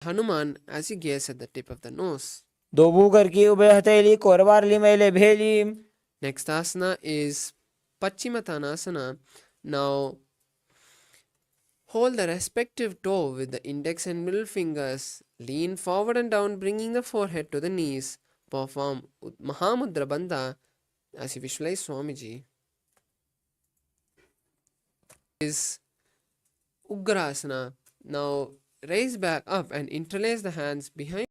Hanuman as you gaze at the tip of the nose. Dobu karki ube hateli korvarli maile bheli. Next asana is Pachimatanasana. Now hold the respective toe with the index and middle fingers. Lean forward and down, bringing the forehead to the knees. Perform Mahamudra Bandha as you visualize Swamiji. Is Ugrasana. Now raise back up and interlace the hands behind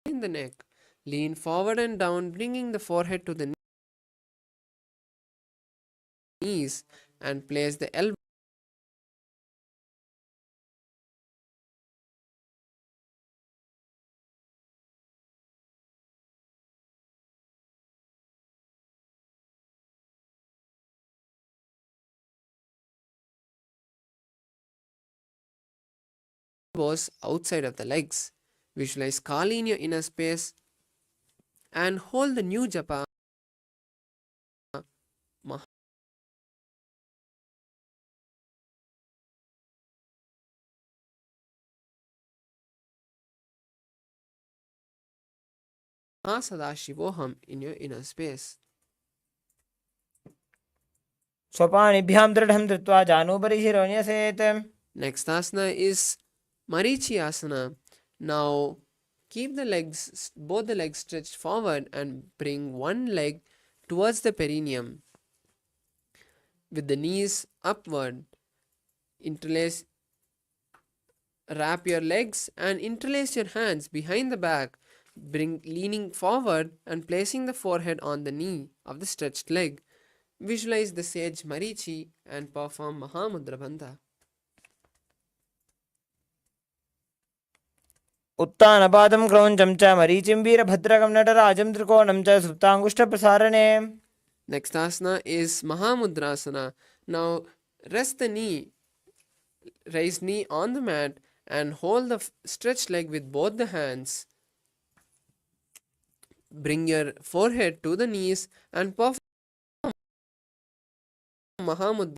the neck. Lean forward and down, bringing the forehead to the knees and place the elbow outside of the legs. Visualize Kali in your inner space and hold the new japa Mahā in your inner space. Swapanibhyam dridham dhritva janubari shironyasete. Next asana is Marichi Asana. Now keep the legs, both the legs stretched forward and bring one leg towards the perineum with the knees upward. Interlace, wrap your legs and interlace your hands behind the back. Bring leaning forward and placing the forehead on the knee of the stretched leg. Visualize the sage Marichi and perform Mahamudra Bandha. उत्तानपादं क्रौञ्चं च मरीचिं वीरभद्रकं नटराजं त्रिकोणं च सुप्ताङ्गुष्ठप्रसारणे. Next asana is Mahamudrasana. Now rest the knee, raise knee on the mat and hold the stretched leg with both the hands. Bring your forehead to the knees and perform Mahamudra.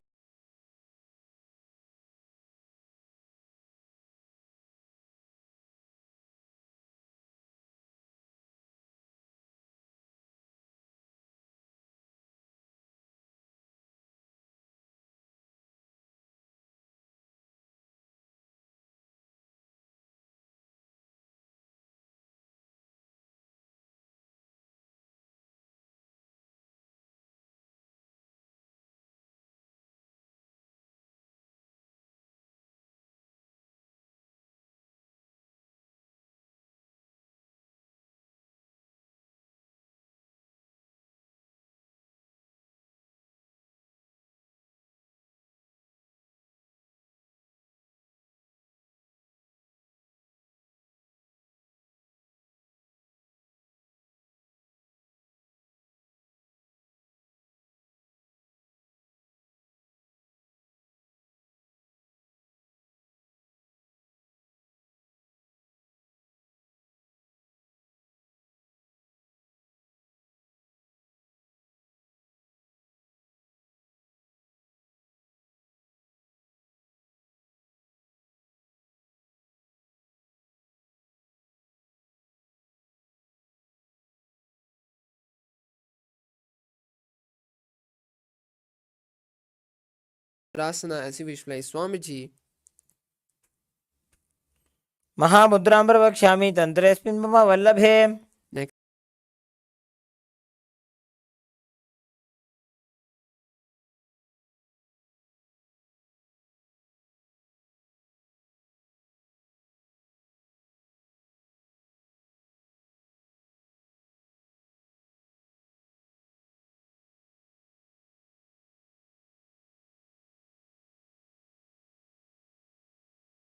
Asana as you visualize Swamiji. महामुद्रां प्रवक्ष्यामि तन्त्रेऽस्मिन् मम वल्लभे.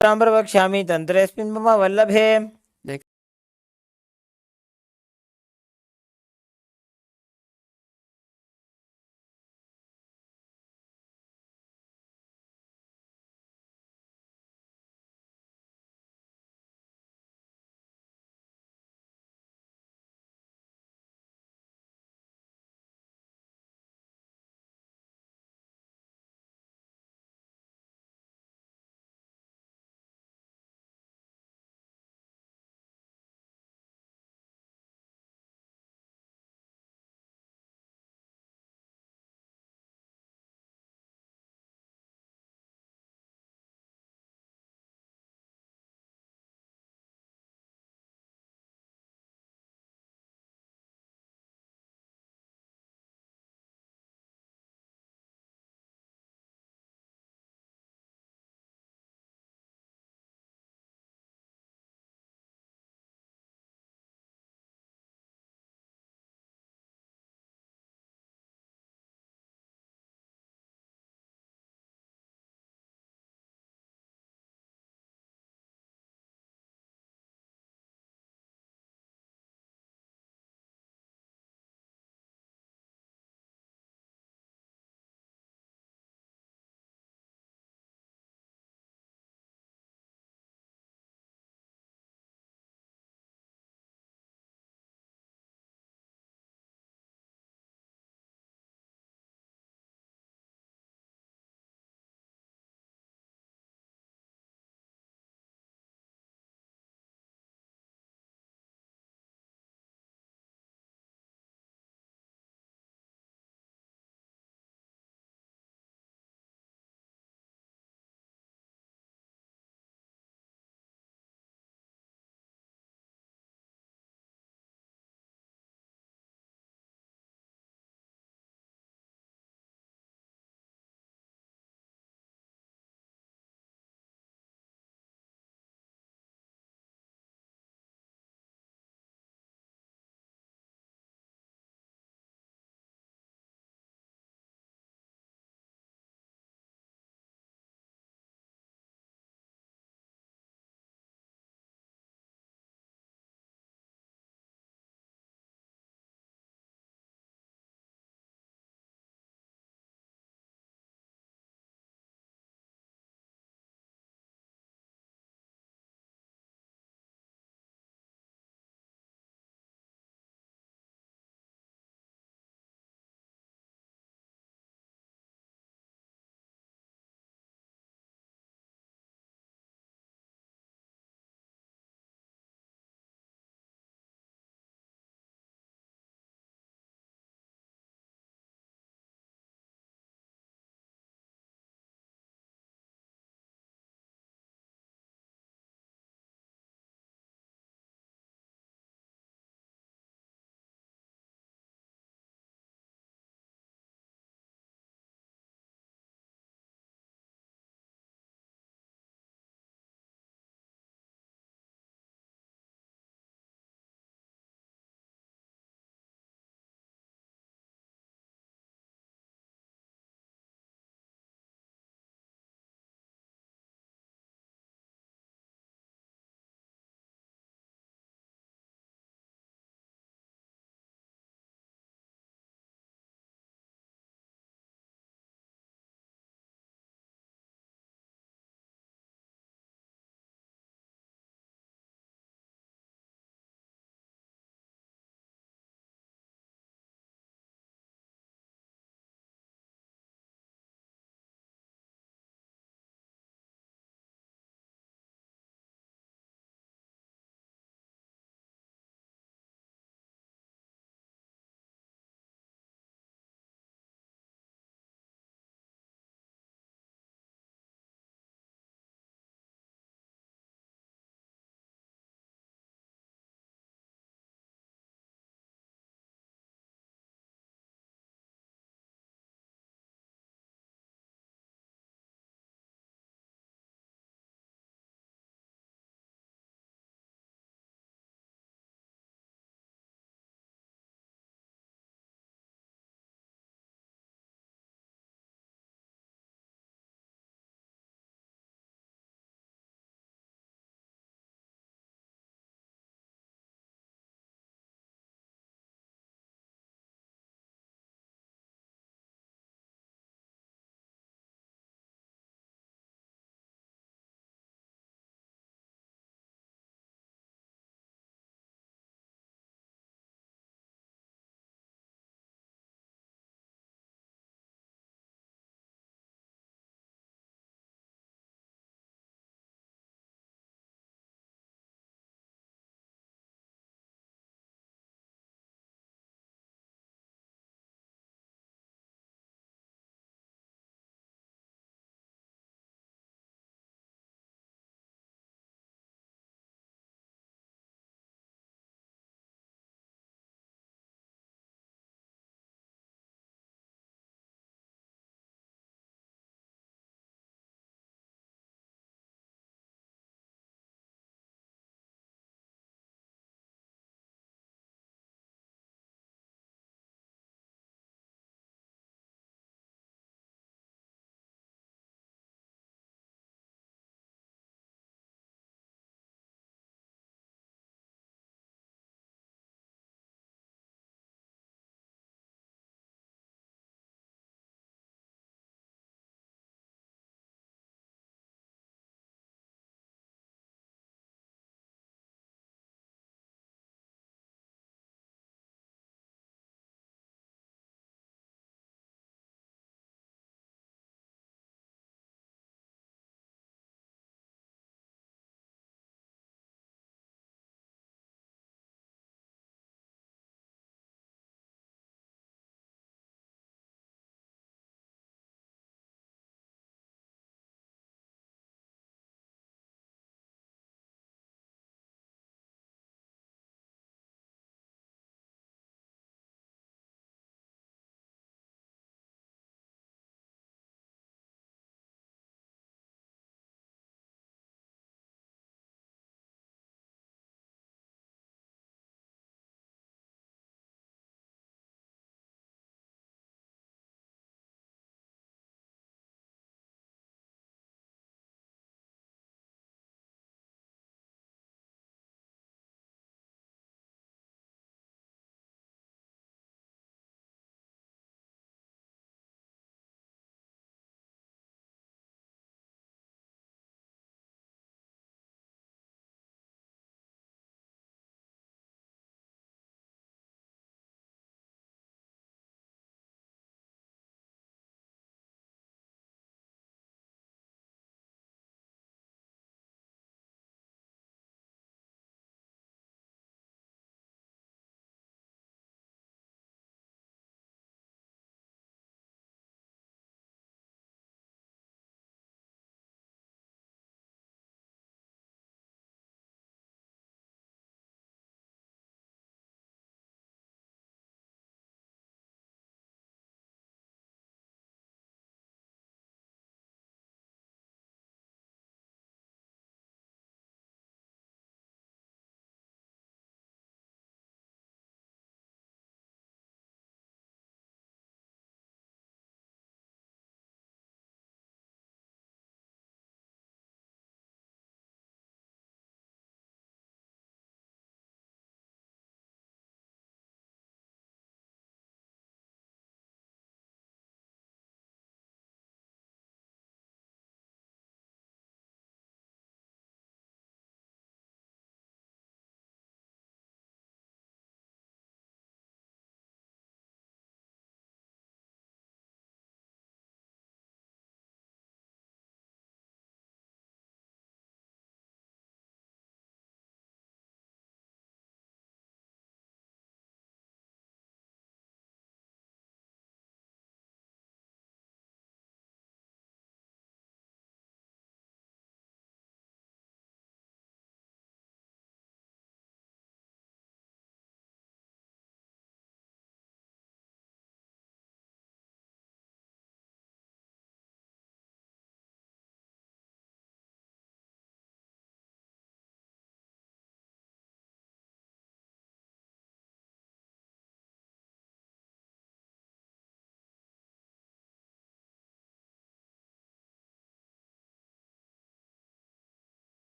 प्रवक्ष्यामि तन्त्रेऽस्मिन् मम वल्लभे.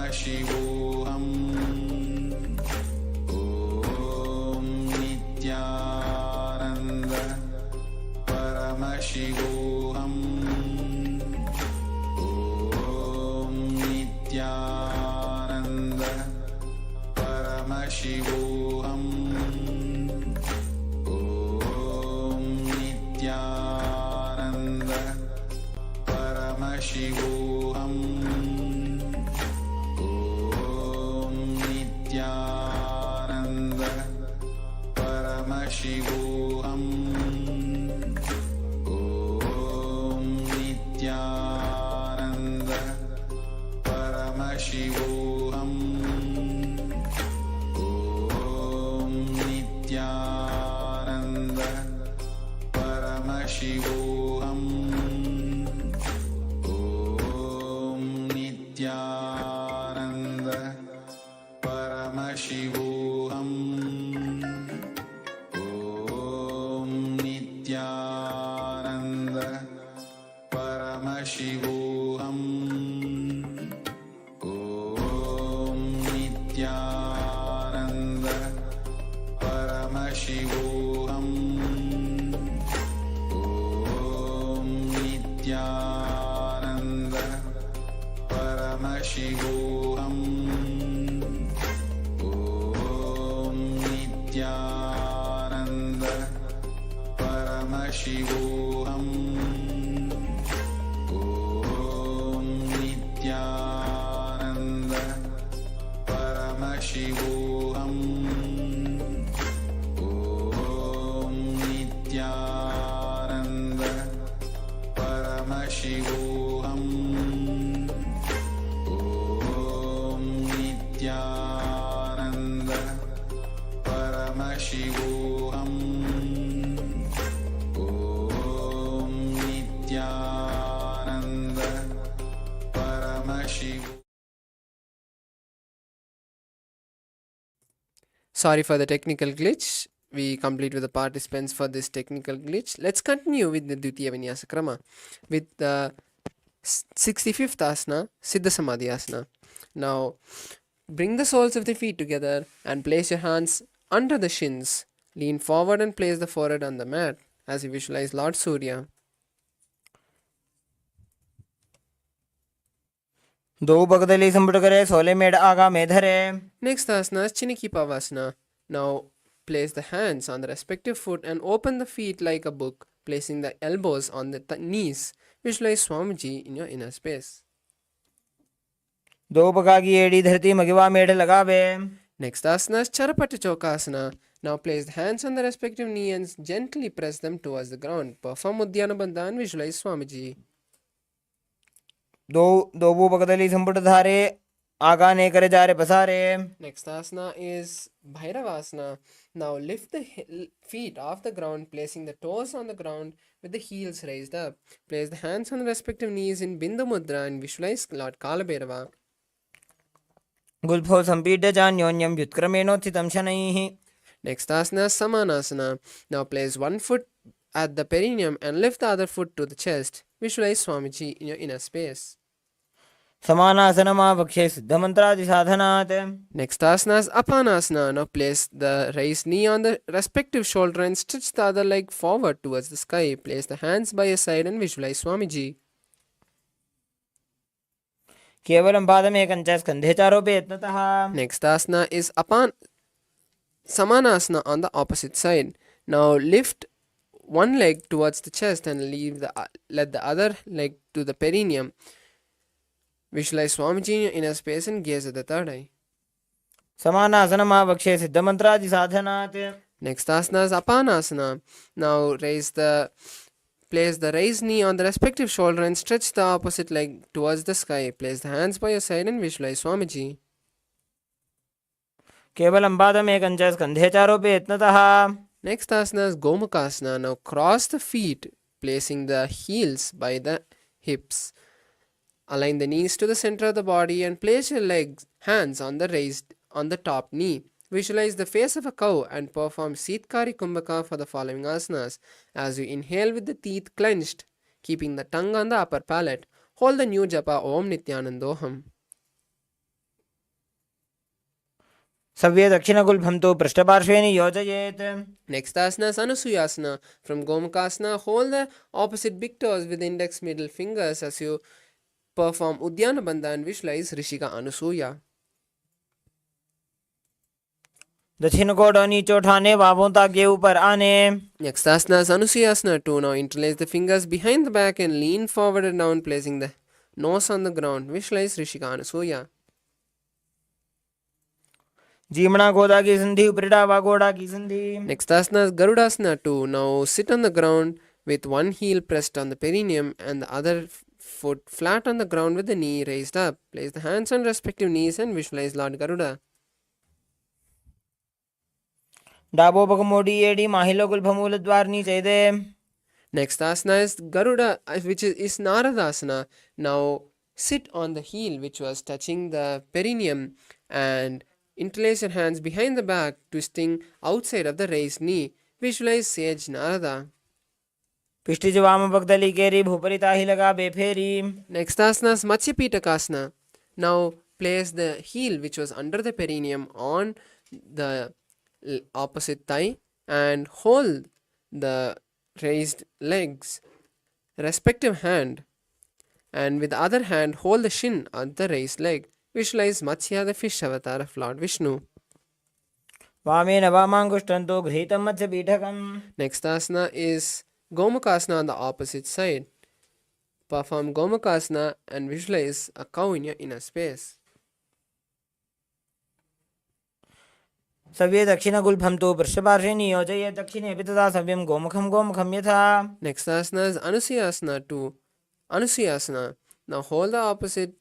Paramashivoham. Om Nithyananda Paramashivoham. Om Nithyananda Paramashivoham. Om Nithyananda Paramashivoham. Om Nithyananda Paramashivoham. Om Nithyananda Paramashivoham. Om Nithyananda Paramashivoham. Om Nithyananda Paramashivoham. Om Nithyananda Paramashivoham. Om Nithyananda Paramashivoham. Om Nithyananda Paramashivoham. Om Nithyananda Paramashivoham. Om Nithyananda Paramashivoham. Om Nithyananda Paramashivoham. Om Nithyananda Paramashivoham. Om Nithyananda Paramashivoham. Sorry for the technical glitch. We complete with the participants for this technical glitch. Let's continue with the Dvitiya Vinyasa Krama with the 65th asana, Siddha Samadhi asana. Now, bring the soles of the feet together and place your hands under the shins. Lean forward and place the forehead on the mat as you visualize Lord Surya. दो बगदली संपुट करे सोले made आगा में धरे. Next asana is Chiniki Pavasana. Now, place the hands on the respective foot and open the feet like a book, placing the elbows on the knees. Visualize Swamiji in your inner space. दो बगा की एड़ी धरती मगिवा मेढ़ लगावे. Next asana is Charapati Chokasana. Now place the hands on the respective knee and gently press them towards the ground. Perform Uddiyana Bandha and visualize Swamiji. दो वो बगदली संपुट धारे आगा ने करे जा रे पसारे. Next asana is Bhairavasana. Now lift the feet off the ground, placing the toes on the ground with the heels raised up. Place the hands on the respective knees in Bindu Mudra and visualize Lord Kalabhairava. गुल्फो संपीड्य जान्योन्यम व्युत्क्रमेणोत्थितं शनैः. Next asana is Samanasana. Now place one foot at the perineum and lift the other foot to the chest. Visualize Swamiji in your inner space. समानासनमावक्षे सिद्धमन्त्रादिसाधनात्. Next asana is Apanasana. Now place the raised knee on the respective shoulder and stretch the other leg forward towards the sky. Place the hands by your side and visualize Swamiji. केवलं पादमेकञ्च स्कन्धे चारोपे यत्नतः. Next asana is Samanasana on the opposite side. Now lift one leg towards the chest and let the other leg to the perineum. Visualize Swamiji in your inner space and gaze at the third eye. समानासनमावक्षे सिद्धमन्त्रादिसाधनात्. Next asana is Apanasana. Now place the raised knee on the respective shoulder and stretch the opposite leg towards the sky. Place the hands by your side and visualize Swamiji. केवलं पादमेकञ्च स्कन्धे चारोपे यत्नतः. Next asana is Gomukasana. Now cross the feet, placing the heels by the hips. Align the knees to the center of the body and place your hands on the top knee. Visualize the face of a cow and perform Sitkari Kumbhaka for the following asanas. As you inhale with the teeth clenched, keeping the tongue on the upper palate, hold the new japa Om Nithyanandoham. सव्ये दक्षिणगुल्फं तु पृष्ठपार्श्वे नियोजयेत्. Next asana is Anusuyasana. From Gomakasana, hold the opposite big toes with index middle fingers as you perform Udyana Bandha and visualize Rishika Anusuya. दक्षिण कोण नीचे उठाने, बाहों ताकि ऊपर आने. Next asana is Anusuyasana 2. Now interlace the fingers behind the back and lean forward and down, placing the nose on the ground. Visualize Rishika Anusuya. जीमणा गोदा की संधि, उपरिटा वागोड़ा की संधि. Next asana is Garudasana 2. Now sit on the ground with one heel pressed on the perineum and the other foot flat on the ground with the knee raised up. Place the hands on respective knees and visualize Lord Garuda. डाबो पग मोड़ी AD माहिलो गुल्फमूल द्वार नीचे दे. Next asana is Garuda, which is Naradasana. Now sit on the heel which was touching the perineum and interlace your hands behind the back, twisting outside of the raised knee. Visualize Sage Narada. पिष्टिज वाम पगदली केरी, भूपरिता ही लगा बेफेरी. Next asana is Matsya Pitakasana. Now place the heel which was under the perineum on the opposite thigh and hold the raised legs, respective hand, and with the other hand hold the shin on the raised leg. Visualize Matsya, the fish avatar of Lord Vishnu. वामेन वामांगुष्टं तु गृहीतं मत्स्य पीठकम्. Next asana is Gomakasana on the opposite side. Perform Gomakasana and visualize a cow in your inner space. सव्ये दक्षिणगुल्फं तु पृष्ठपार्श्वे नियोजयेत्. दक्षिणे अपि तथा सव्यं गोमुखं यथा. Next asana is Anusuyasana 2. Anusuyasana. Now hold the opposite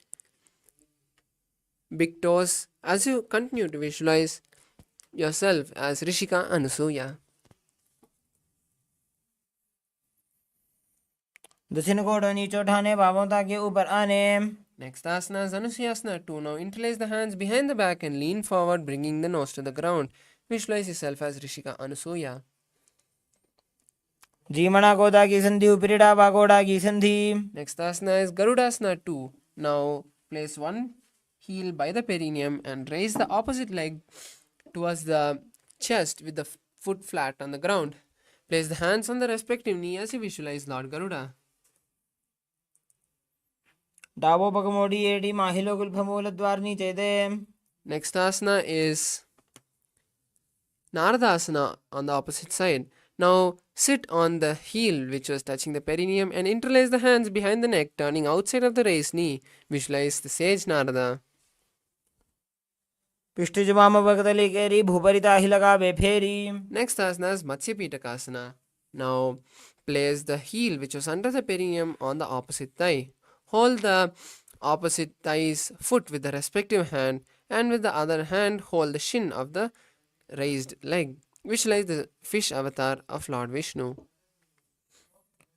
big toes as you continue to visualize yourself as Rishika Anusuya. दक्षिण कोण नीचे उठाने, बाहों ताकि ऊपर आने. Next asana is Anusuyasana 2. Now interlace the hands behind the back and lean forward, bringing the nose to the ground. Visualize yourself as Rishika Anusuya. जीमणा गोदा की संधि, उपरिटा वागोड़ा की संधि. Next asana is Garudasana 2. Now place one heel by the perineum and raise the opposite leg towards the chest with the foot flat on the ground. Place the hands on the respective knee as you visualize Lord Garuda. डाबो पग मोड़ी AD माहिलो गुल्फमूल द्वार नीचे दे. Next asana is Naradasana on the opposite side. Now sit on the heel which was touching the perineum and interlace the hands behind the neck, turning outside of the raised knee. Visualize the sage Narada. पिष्टिज वाम पगदली केरी, भूपरिता ही लगा बेफेरी. Next asana is Matsya Pitakasana. Now place the heel which was under the perineum on the opposite thigh. Hold the opposite thigh's foot with the respective hand and with the other hand hold the shin of the raised leg. Visualize the fish avatar of Lord Vishnu.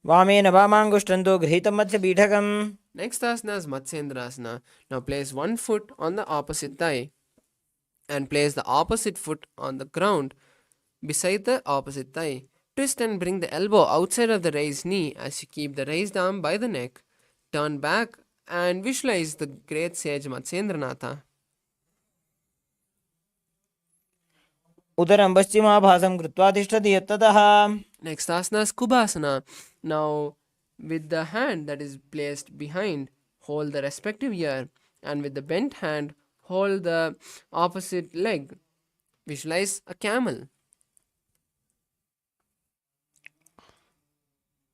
वामेन वामांगुष्टं तु गृहीतं मत्स्य पीठकम्. Next asana is Matsyendrasana. Now place one foot on the opposite thigh and place the opposite foot on the ground beside the opposite thigh. Twist and bring the elbow outside of the raised knee as you keep the raised arm by the neck. Turn back and visualize the great sage Matsyendranatha. उदरं पश्चिमाभासं कृत्वा तिष्ठति यत्ततः. Next asana is Kubhasana. Now with the hand that is placed behind, hold the respective ear and with the bent hand, hold the opposite leg. Visualize a camel.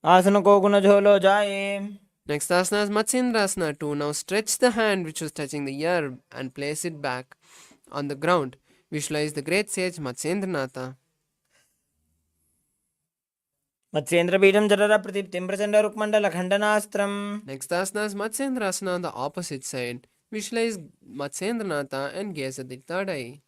आसन को गुण झोलो जाए. Next asana is Matsyendrasana 2. Now stretch the hand which was touching the ear and place it back on the ground. Visualize the great sage Matsyendranatha. मत्स्येन्द्रपीठं जठर प्रदीप्तिं Prachanda रुक्मण्डल खण्डनास्त्रम्. Next asana is Matsyendrasana on the opposite side. Visualize Matsyendranatha and gaze at the third eye.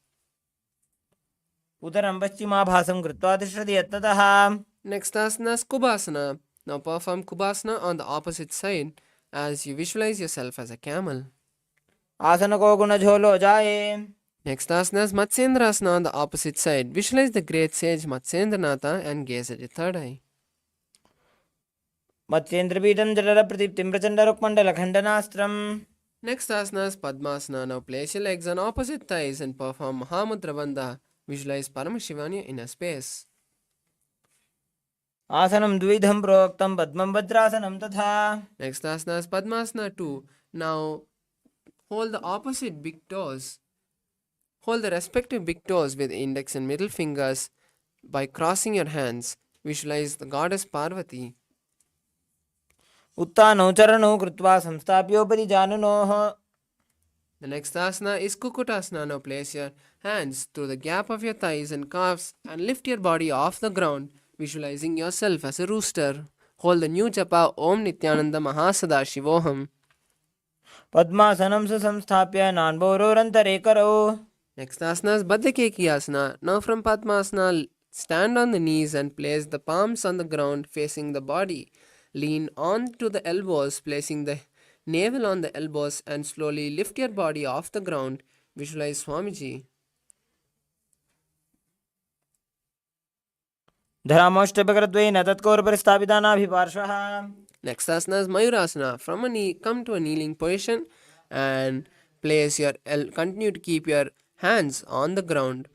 उदरं पश्चिमाभासं कृत्वा तिष्ठति यत्ततः. Next asana is Kubhasana. Now perform Kubhasana on the opposite side as you visualize yourself as a camel. आसन को गुण झोलो जाए. Next asana is Matsyendrasana on the opposite side. Visualize the great sage Matsyendranatha and gaze at the third eye. मत्स्येन्द्रपीठं जठर प्रदीप्तिं Prachanda रुक्मण्डल खण्डनास्त्रम्. Next asana is Padmasana. Now place your legs on opposite thighs and perform Mahamudra Bandha. Visualize Paramashivam in your inner space. आसनं द्विधं प्रोक्तं पद्मं वज्रासनं तथा. Next asana is Padmasana 2. Now hold the opposite big toes. Hold the respective big toes with index and middle fingers by crossing your hands. Visualize the goddess Parvati. उत्तानौ चरणौ कृत्वा संस्थाप्योपरि जानुनोः. The next asana is Kukutasana. Now place your hands through the gap of your thighs and calves and lift your body off the ground, visualizing yourself as a rooster. Hold the new japa Om Nithyananda Mahā पद्मासनं सुसंस्थाप्य नान्भोरोरन्तरे करौ. Next asana is Baddhakeki Asana. Now from Padmasana, stand on the knees and place the palms on the ground facing the body. Lean on to the elbows, placing the navel on the elbows and slowly lift your body off the ground. Visualize Swamiji. धरामोष्टपकरद्वयेन तत्कोरुपरि स्थापितानाभिपार्श्वः. Next asana is Mayurasana. From a knee, come to a kneeling position and place your continue to keep your hands on the ground.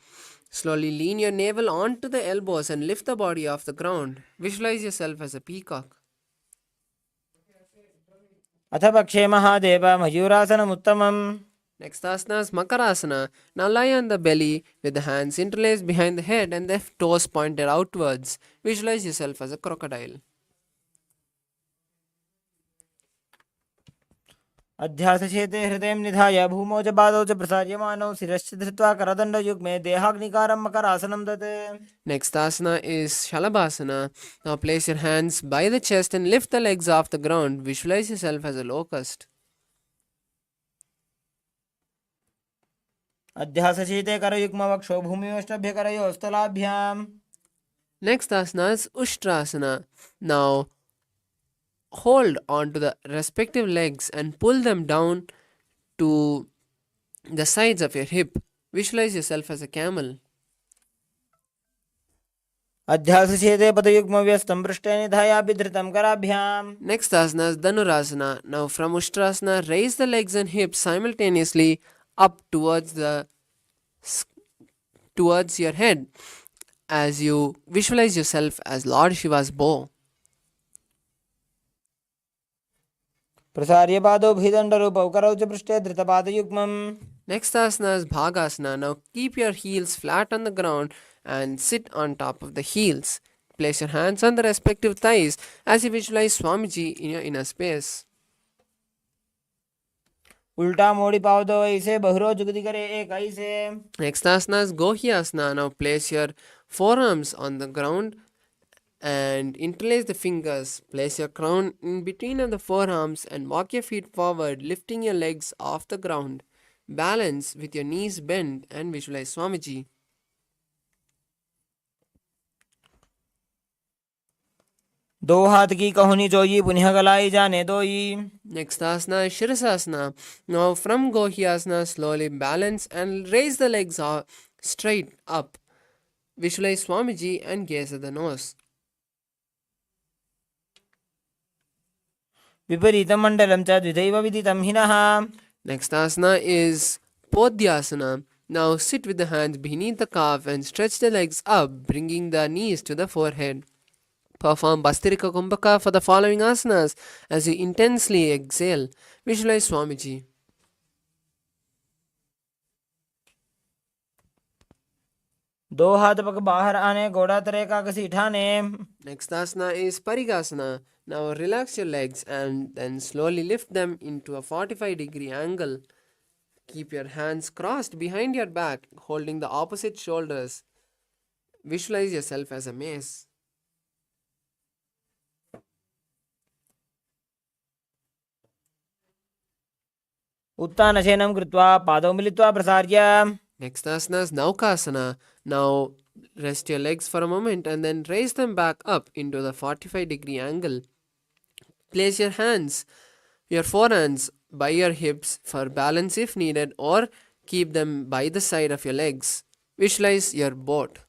Slowly lean your navel onto the elbows and lift the body off the ground. Visualize yourself as a peacock. अथ पक्षे Mahadev मयूरासनमुत्तमम्. Next asana is Makarasana. Now lie on the belly with the hands interlaced behind the head and the toes pointed outwards. Visualize yourself as a crocodile. अध्यासचेते हृदयं निधाय भूमौ च पादौ च प्रसार्यमानौ शिरश्च धृत्वा करदण्डयुग्मे देहाग्निकारं मकरासनं दत्. Next asana is Shalabhasana. Now place your hands by the chest and lift the legs off the ground. Visualize yourself as a locust. अध्यासचेते करयुग्मवक्षौ भूमिवष्टभ्यकरयोः स्थलाभ्याम्. Next asana is Ushtrasana. Now hold on to the respective legs and pull them down to the sides of your hip. Visualize yourself as a camel. अध्यासचेते पदयुग्मव्यस्तं पृष्ठे निधायापि धृतं कराभ्याम्. Next asana is Dhanurasana. Now from Ushtrasana, raise the legs and hips simultaneously up towards your head as you visualize yourself as Lord Shiva's bow. प्रसार्य पादौ भीदण्डरूपौ करौ च पृष्ठे धृतपादयुग्मम्. Next asana is Bhagasana. Now keep your heels flat on the ground and sit on top of the heels. Place your hands on the respective thighs as you visualize Swamiji in your inner space. उल्टा मोड़ी पावदो ऐसे बहुरो जुगति करे एक ऐसे. Next asana is Gohyasana. Now place your forearms on the ground and interlace the fingers. Place your crown in between of the forearms and walk your feet forward, lifting your legs off the ground. Balance with your knees bent and visualize Swamiji. दो हाथ की कहुनी जोई पुनः गलाई जाने दोई. Next asana is Shirasasana. Now from Gohyasana, slowly balance and raise the legs straight up. Visualize Swamiji and gaze at the nose. विपरीतं मण्डलं च द्विधैव विदितं हिनः. Next asana is Podhyasana. Now sit with the hands beneath the calf and stretch the legs up, bringing the knees to the forehead. Perform Bastarika Kumbhaka for the following asanas as you intensely exhale. Visualize Swamiji. दो हाथ पग बाहर आने घोड़ा तरे का कसी ठाने. Next asana is Parigasana. Now relax your legs and then slowly lift them into a 45-degree angle. Keep your hands crossed behind your back, holding the opposite shoulders. Visualize yourself as a mace. उत्तानशयनं कृत्वा पादौ मिलित्वा प्रसार्य. Next asana is Naukasana. Now rest your legs for a moment and then raise them back up into the 45-degree angle. Place your forehands by your hips for balance if needed, or keep them by the side of your legs. Visualize your boat.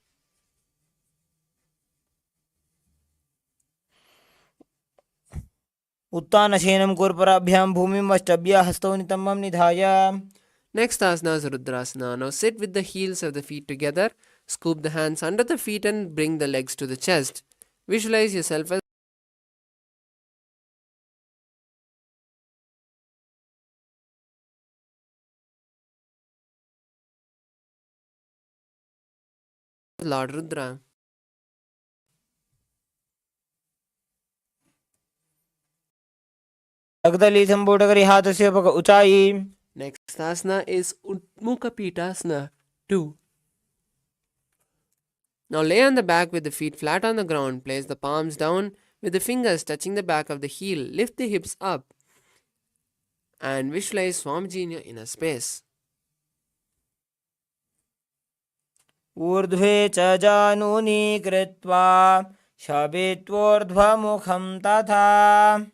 उत्तानशयनं कुर्पराभ्यां भूमिं वष्टभ्य हस्तौ नितम्बं निधाय Next asana is Rudrasana. Now sit with the heels of the feet together. Scoop the hands under the feet and bring the legs to the chest. Visualize yourself as Lord Rudra. अगदली संपूटकरी हाथस्य पक ऊंचाई. Next asana is Utmukha Pitasana 2. Now lay on the back with the feet flat on the ground. Place the palms down with the fingers touching the back of the heel. Lift the hips up and visualize Swamiji in your inner space. ऊर्ध्वे च जानूनि कृत्वा शबित्वोर्ध्वमुखं तथा.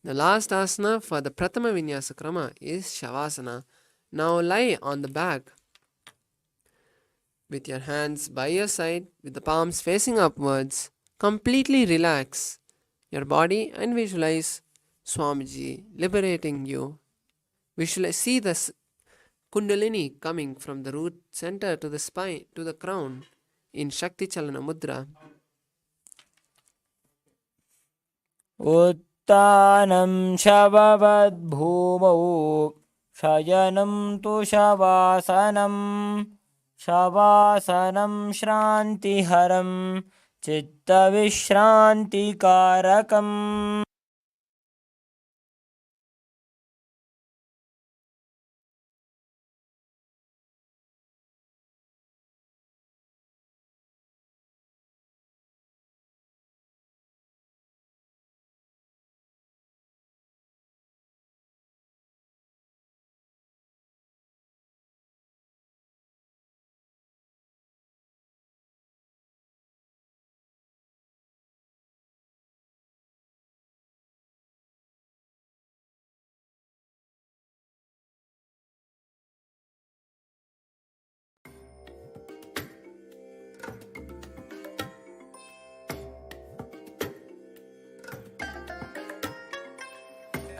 The last asana for the Pratama Vinyasa Krama is Shavasana. Now lie on the back with your hands by your side with the palms facing upwards. Completely relax your body and visualize Swamiji liberating you. Visualize, see the Kundalini coming from the root center to the spine to the crown in Shakti Chalana Mudra. उत्तानं शववद्भूमौ शयनं तु शवासनं शवासनं श्रान्तिहरं चित्तविश्रान्तिकारकम्.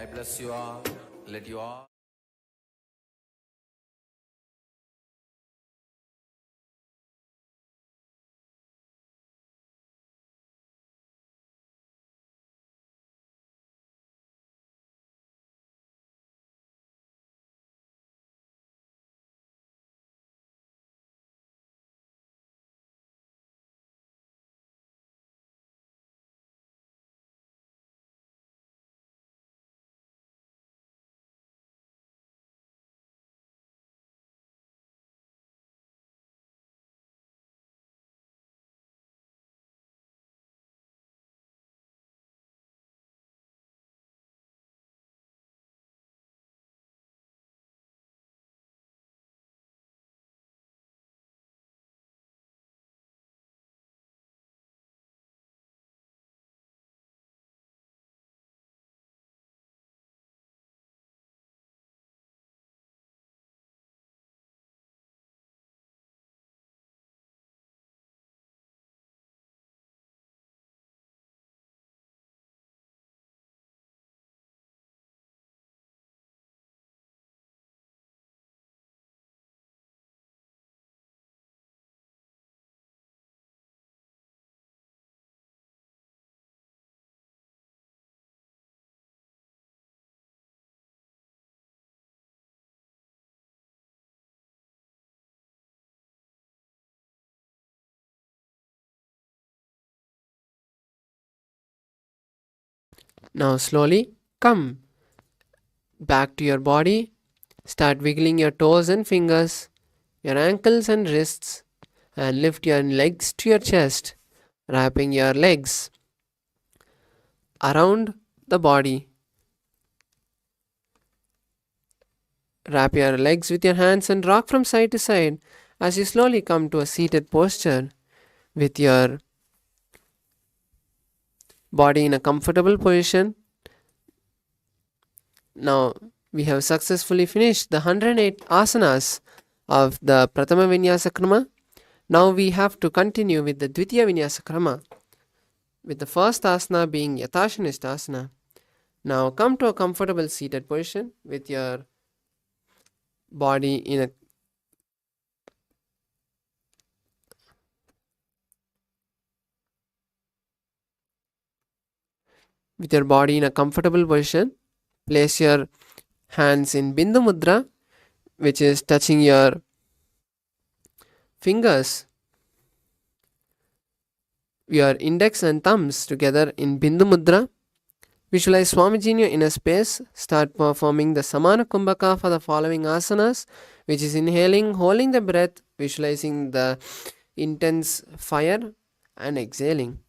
I bless you all. Let you all. Now slowly come back to your body. Start wiggling your toes and fingers, your ankles and wrists, and lift your legs to your chest, wrapping your legs around the body. Wrap your legs with your hands and rock from side to side as you slowly come to a seated posture with your body in a comfortable position. Now we have successfully finished the 108 asanas of the Pratama Vinyasa Krama. Now we have to continue with the Dvitiya Vinyasa Krama, with the first asana being Yathashanishta asana. Now come to a comfortable seated position with your body in a comfortable position. Place your hands in Bindu Mudra, which is touching your fingers, your index and thumbs together in Bindu Mudra. Visualize Swamiji in your inner space. Start performing the Samana Kumbhaka for the following asanas, which is inhaling, holding the breath, visualizing the intense fire, and exhaling.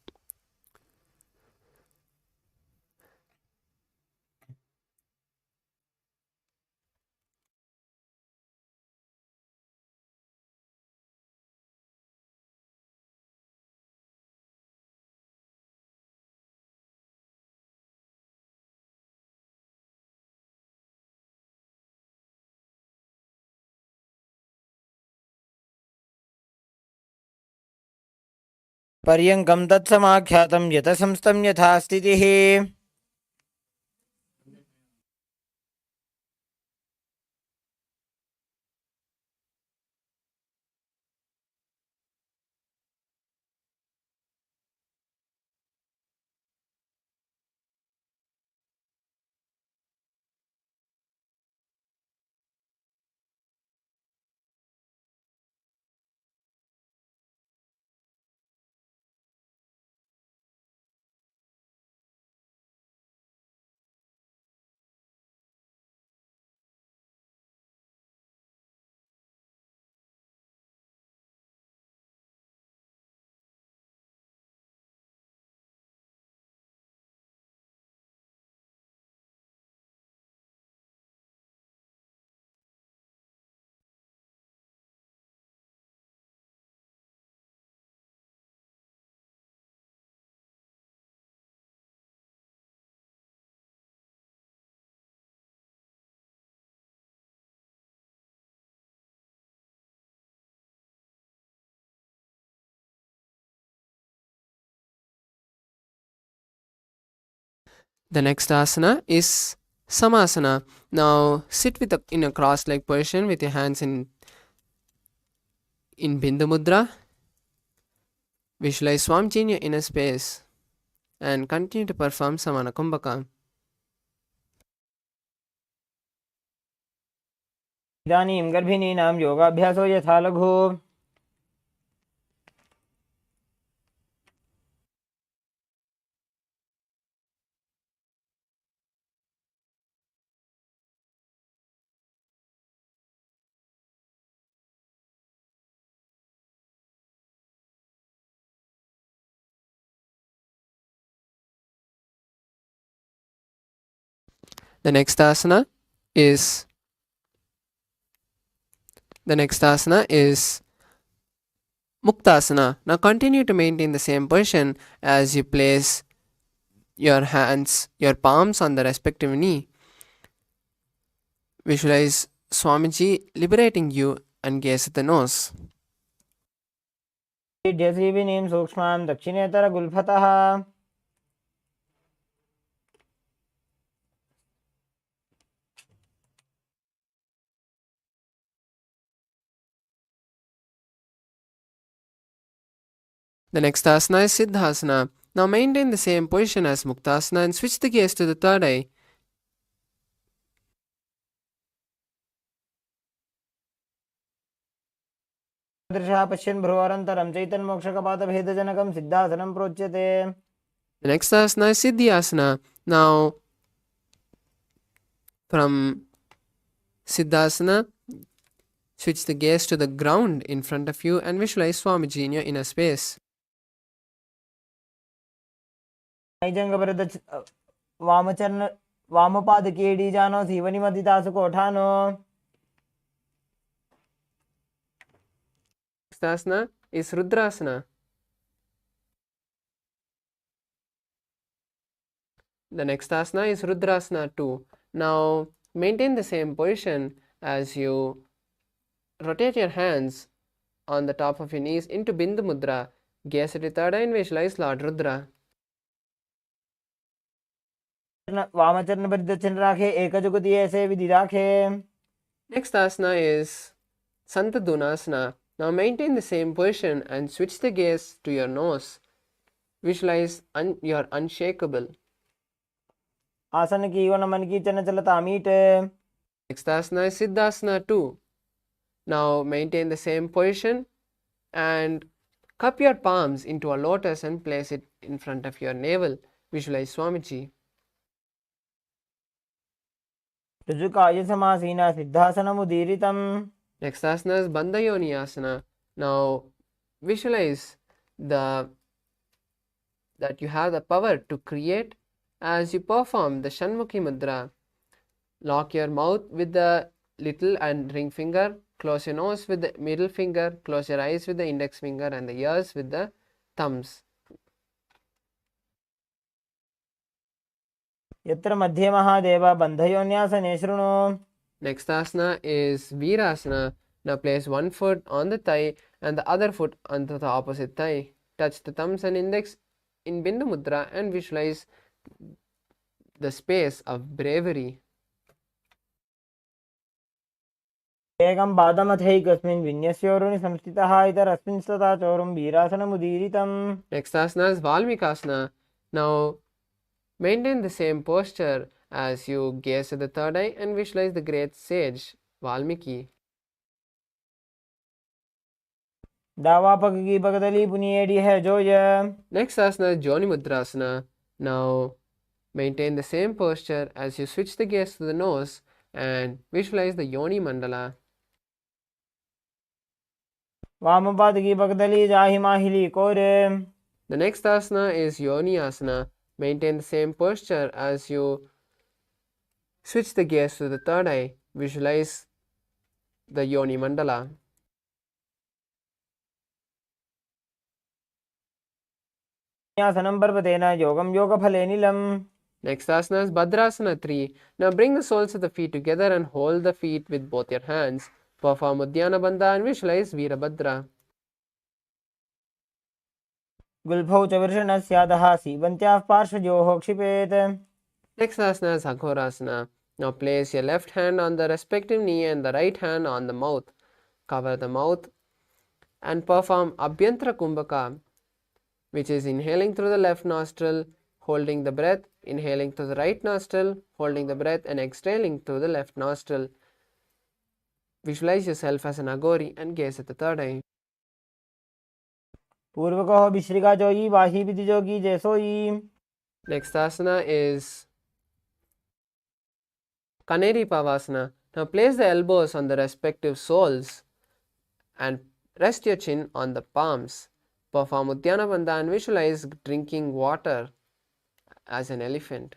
पर्यङ्कं तत्समाख्यातं यतसंस्थं यथा स्थितिः. The next asana is Samasana. Now sit in a cross-legged position with your hands in Bindu Mudra. Visualize Swamiji in your inner space and continue to perform Samana Kumbhaka. इदानीं गर्भिणीनां योगाभ्यासो यथा लघु. The next asana is Muktasana. Now continue to maintain the same position as you place your palms on the respective knee. Visualize Swamiji liberating you and gaze at the nose. जीविनीं सूक्ष्मां दक्षिणेतरगुल्फतः. The next asana is Siddhasana. Now maintain the same position as Muktasana and switch the gaze to the third eye. दृशा पश्यन् भ्रुवरन्तरं चैतन्मोक्षकपातभेदजनकं सिद्धासनं प्रोच्यते. The next asana is Siddhyasana. Now from Siddhasana, switch the gaze to the ground in front of you and visualize Swamiji in your inner space. नैजङ्गपरद वामचरण वामपादकेडीजानो सीवनिमदितासु कोठानो. Next asana is Rudrasana. The next asana is Rudrasana 2. Now maintain the same position as you rotate your hands on the top of your knees into Bindu Mudra. Gaze at your third eye and visualize Lord Rudra. वामचरण पर दक्षिण राखे एक जुगति ऐसे विधि राखे. Next asana is Santadunasana. Now maintain the same position and switch the gaze to your nose. Visualize you're unshakable. आसन की one मन की चंचलता meet. Next asana is Siddhasana 2. Now maintain the same position and cup your palms into a lotus and place it in front of your navel. Visualize Swamiji. ऋजुकाय समासीना सिद्धासनमुदीरितम्. Next asana is Bandhayoni asana. Now visualize that you have the power to create as you perform the Shanmukhi Mudra. Lock your mouth with the little and ring finger. Close your nose with the middle finger. Close your eyes with the index finger and the ears with the thumbs. यत्र मध्ये महादेव बन्धयोन्यासने शृणु. Next asana is Virasana. Now place one foot on the thigh and the other foot onto the opposite thigh. Touch the thumbs and index in Bindu Mudra and visualize the space of bravery. एकं पादमथैकस्मिन् विन्यस्योरुनि संस्थितः इतरस्मिन् स्तथा चोरुं वीरासनमुदीरितम्. Next asana is Valmikasana. Now maintain the same posture as you gaze at the third eye and visualize the great sage Valmiki. दावा पग की पगदली पुनिएडी है जोय. Next asana is Joni Mudrasana. Now maintain the same posture as you switch the gaze to the nose and visualize the Yoni Mandala. वाम पाद की पगदली जाहि माहिली कोरे. The next asana is Yoni Asana. Maintain the same posture as you switch the gaze to the third eye. Visualize the Yoni Mandala. न्यासनं पर्वतेन योगं योगफले नीलम्. Next asana is Bhadrasana 3. Now bring the soles of the feet together and hold the feet with both your hands. Perform Uddiyana Bandha and visualize Veerabhadra. गुल्फौ च वृषणस्यादः सीवन्त्याः पार्श्वयोः क्षिपेत्. Next asana is Aghorasana. Now place your left hand on the respective knee and the right hand on the mouth. Cover the mouth and perform Abhyantara Kumbhaka, which is inhaling through the left nostril, holding the breath, inhaling through the right nostril, holding the breath and exhaling through the left nostril. Visualize yourself as an Aghori and gaze at the third eye. पूर्वको विश्रिका जोई वाही विधि जोगी जैसोई. Next asana is Kaneri Pavasana. Now place the elbows on the respective soles and rest your chin on the palms. Perform Uddiyana Bandha and visualize drinking water as an elephant.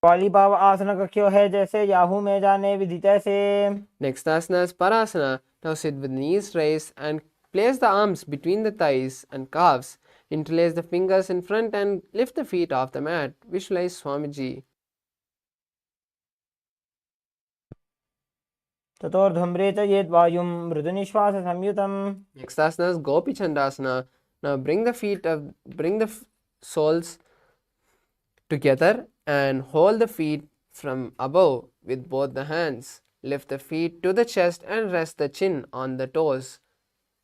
वाली पाव आसन कक्यो है जैसे Yahoo में जाने विधि तैसे. Next asana is Parasana. Now sit with knees raised and place the arms between the thighs and calves. Interlace the fingers in front and lift the feet off the mat. Visualize Swamiji. ततोर्ध्वम्रे च येत् वायुं मृदुनिश्वास संयुतम्. Next asana is Gopi Chandasana. Now bring the soles together and hold the feet from above with both the hands. Lift the feet to the chest and rest the chin on the toes.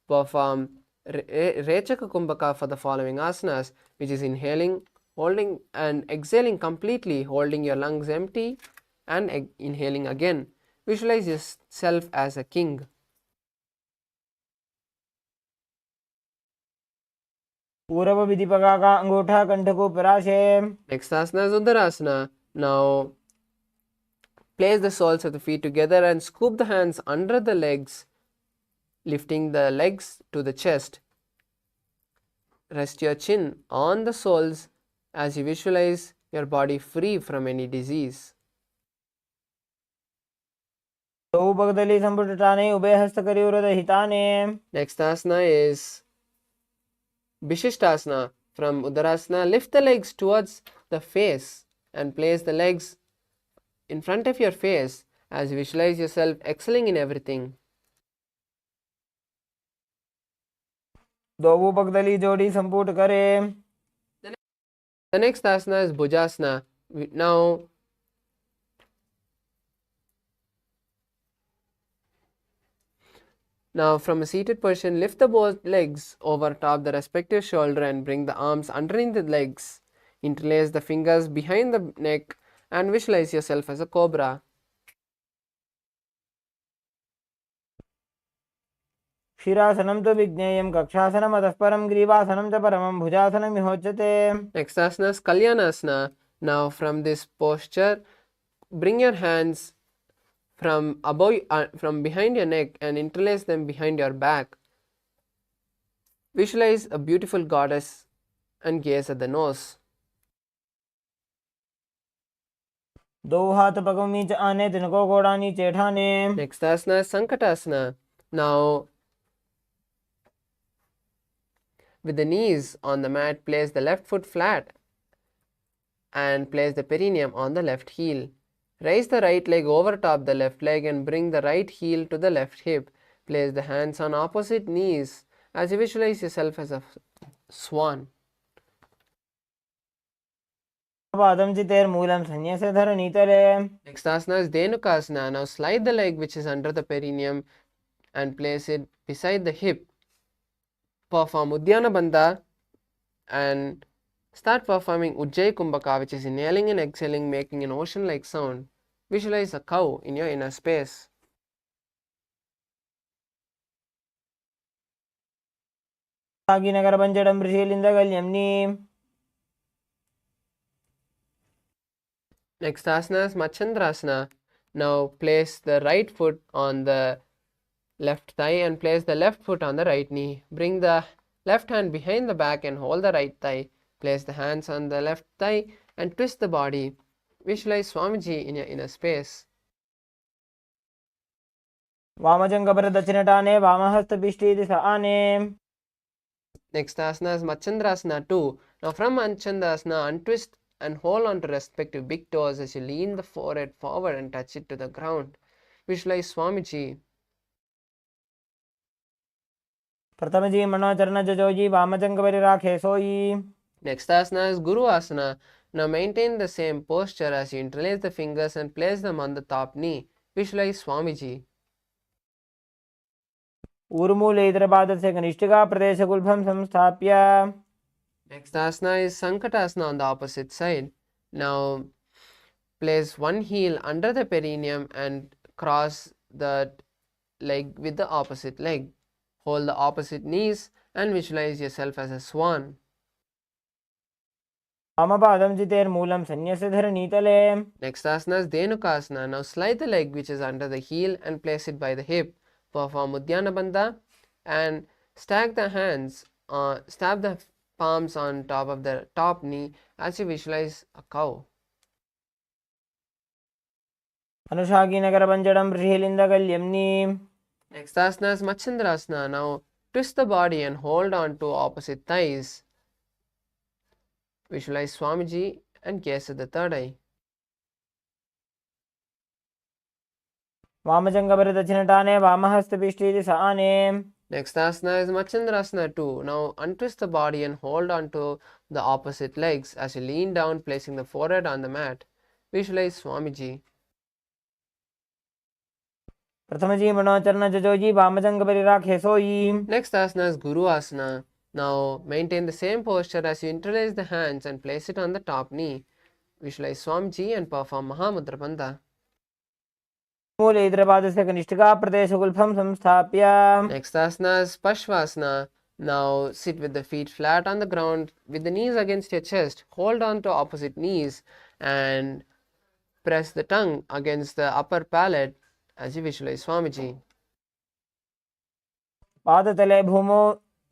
Perform Rechaka Kumbhaka for the following asanas, which is inhaling, holding and exhaling completely, holding your lungs empty and inhaling again. Visualize yourself as a king. पूर्व विधि पगा का अंगूठा कंठ को पराशे. Next asana is Uttarasana. Now place the soles of the feet together and scoop the hands under the legs, lifting the legs to the chest. Rest your chin on the soles as you visualize your body free from any disease. तो पगदली संपुटटाने उभय हस्त करी उरद हिताने. Next asana is Vishishtasana. From Uttarasana, lift the legs towards the face and place the legs in front of your face as you visualize yourself excelling in everything. दोवू पगदली जोड़ी संपुट करे. The next asana is Bhujasana. Now from a seated position, lift the both legs over top the respective shoulder and bring the arms underneath the legs. Interlace the fingers behind the neck and visualize yourself as a cobra. क्षीरासनं तु विज्ञेयं कक्षासनम् अतः परं ग्रीवासनं च परमं भुजासनमिहोच्यते. Next asana is Kalyanasana. Now from this posture, bring your hands from behind your neck and interlace them behind your back. Visualize a beautiful goddess and gaze at the nose. दो हाथ पगों नीचे आने तिनको घोड़ा नीचे ठाने. Next asana is Sankatasana. Now with the knees on the mat, place the left foot flat and place the perineum on the left heel. Raise the right leg over top the left leg and bring the right heel to the left hip. Place the hands on opposite knees as you visualize yourself as a swan. पादं चितेर्मूलं संन्यस्य धरणीतले. Next asana is Dhenukasana. Now slide the leg which is under the perineum and place it beside the hip. Perform Uddiyana Bandha and start performing Ujjayi Kumbhaka, which is inhaling and exhaling, making an ocean-like sound. Visualize a cow in your inner space. नगरपञ्चडं ऋषिलिन्दगल्यम्नि. Next asana is Machandrasana. Now place the right foot on the left thigh and place the left foot on the right knee. Bring the left hand behind the back and hold the right thigh. Place the hands on the left thigh and twist the body. Visualize Swamiji in your inner space. वामजङ्गपरदक्षिणटाने वामहस्तपिष्ठीति स आने. Next asana is Machandrasana 2. Now from Machandrasana, untwist and hold on to respective big toes as you lean the forehead forward and touch it to the ground. Visualize Swamiji. प्रथमजी मनोचरण जजोजी वामजङ्गपरिराखे सोयी. Next asana is Guru Asana. Now maintain the same posture as you interlace the fingers and place them on the top knee. Visualize Swamiji. ऊर्मूले इतरपादस्य कनिष्ठिका प्रदेशगुल्फं संस्थाप्य. Next asana is Sankatasana on the opposite side. Now place one heel under the perineum and cross the leg with the opposite leg. Hold the opposite knees and visualize yourself as a swan. वामपादं चितेर्मूलं संन्यस्य धरणीतले. Next asana is Dhenukasana. Now slide the leg which is under the heel and place it by the hip. Perform Uddiyana Bandha and stack the hands, stab the palms on top of the top knee as you visualize a cow. अनुशाकी नगरपञ्चडं ऋषिलिन्दगल्यम्नि. Next asana is Machandrasana. Now twist the body and hold on to opposite thighs. Visualize Swamiji and gaze at the third eye. वामजङ्गपरदक्षिणटाने वामहस्तपिष्ठीति स आने. Next asana is Machandrasana 2. Now untwist the body and hold on to the opposite legs as you lean down, placing the forehead on the mat. Visualize Swamiji. प्रथमजी मनोचरण जजोजी वामजङ्गपरिराखे सोयी. Next asana is Guru Asana. Now maintain the same posture as you interlace the hands and place it on the top knee. Visualize Swamiji and perform Mahamudra Bandha. मूले इतरपादस्य कनिष्ठिका प्रदेशगुल्फं संस्थाप्य. Next asana is Pashvasana. Now sit with the feet flat on the ground with the knees against your chest. Hold on to opposite knees and press the tongue against the upper palate as you visualize Swamiji. पादतले भूमौ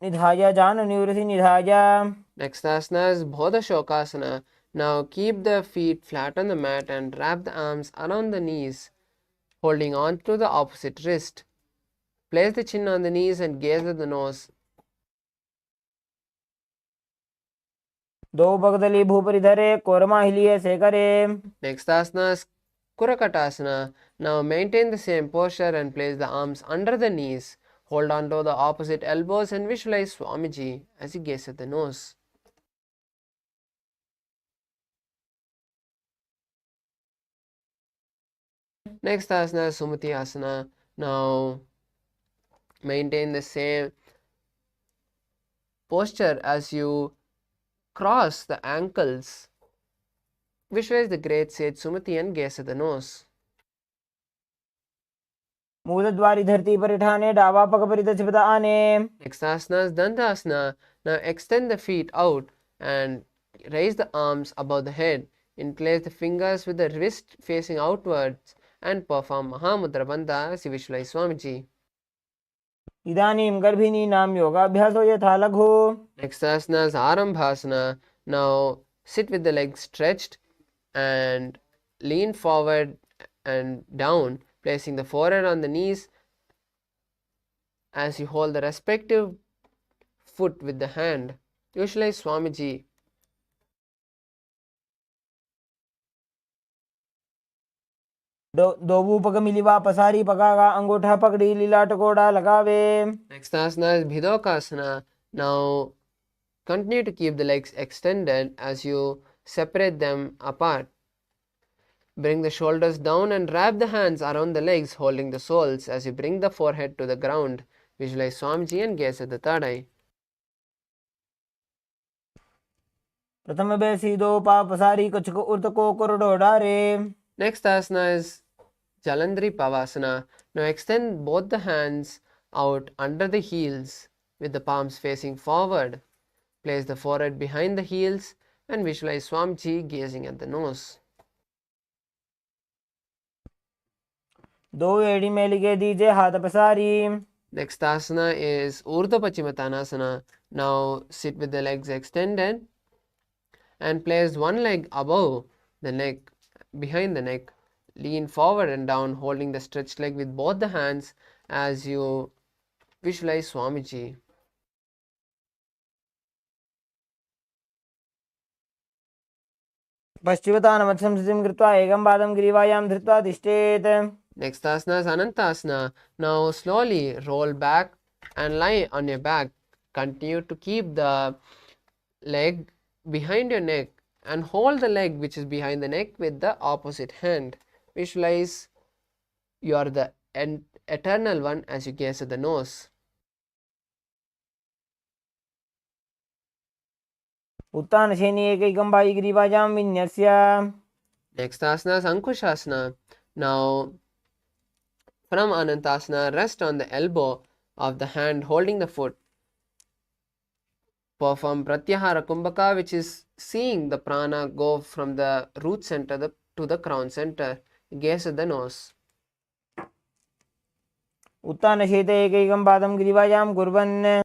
निधाय जानन्यूरसि निधाय. Next asana is Bodhashokasana. Now keep the feet flat on the mat and wrap the arms around the knees, holding on to the opposite wrist. Place the chin on the knees and gaze at the nose. दो पगदली भूपरिधरे कोरमाहिलिये सेकरे. Next asana is Kurakatasana. Now maintain the same posture and place the arms under the knees. Hold on to the opposite elbows and visualize Swamiji as you gaze at the nose. Next asana is Sumati asana. Now maintain the same posture as you cross the ankles. Visualize the great sage Sumati and gaze at the nose. मूलद्वारी धरती पर ठाने डावा पग परिदच आने. Next asana is Dandasana. Now extend the feet out and raise the arms above the head. Interlace the fingers with the wrist facing outwards and perform Mahamudra Bandha as you visualize Swamiji. इदानीं गर्भिणीनां योगाभ्यासो यथा लघु. Next asana is Arambhasana. Now sit with the legs stretched and lean forward and down, placing the forehead on the knees as you hold the respective foot with the hand. Visualize Swamiji. दोबू पग मिलिवा पसारी पगागा अंगूठा पकड़ी लीला टकोड़ा लगावे. Next asana is Bhidokasana. Now continue to keep the legs extended as you separate them apart. Bring the shoulders down and wrap the hands around the legs, holding the soles as you bring the forehead to the ground. Visualize Swamiji and gaze at the third eye. प्रथम बेसी दो पा पसारी कुछ को उर्त को कोरडो डारे. Next asana is Jalandhari Pavasana. Now extend both the hands out under the heels with the palms facing forward. Place the forehead behind the heels and visualize Swamiji gazing at the nose. दो एड़ी में लिखे दीजिए हाथ पसारी. Next asana is Urdhva Pachimatanasana. Now sit with the legs extended and place one leg above the neck, behind the neck. Lean forward and down, holding the stretched leg with both the hands as you visualize Swamiji. पश्चिमतानमत्संस्थितिं कृत्वा एकं पादं ग्रीवायां धृत्वा तिष्ठेत्. Next asana is Anantasana. Now slowly roll back and lie on your back. Continue to keep the leg behind your neck and hold the leg which is behind the neck with the opposite hand. Visualize you are the eternal one as you gaze at the nose. उत्तानशयनी एकैकं by ग्रीवायां विन्यस्य. Next asana is Ankushasana. Now from Anantasana, rest on the elbow of the hand holding the foot. Perform Pratyahara Kumbhaka, which is seeing the prana go from the root center to the crown center. Gaze at the nose. उत्तानशयित एकैकं पादं ग्रीवायां कुर्वन्.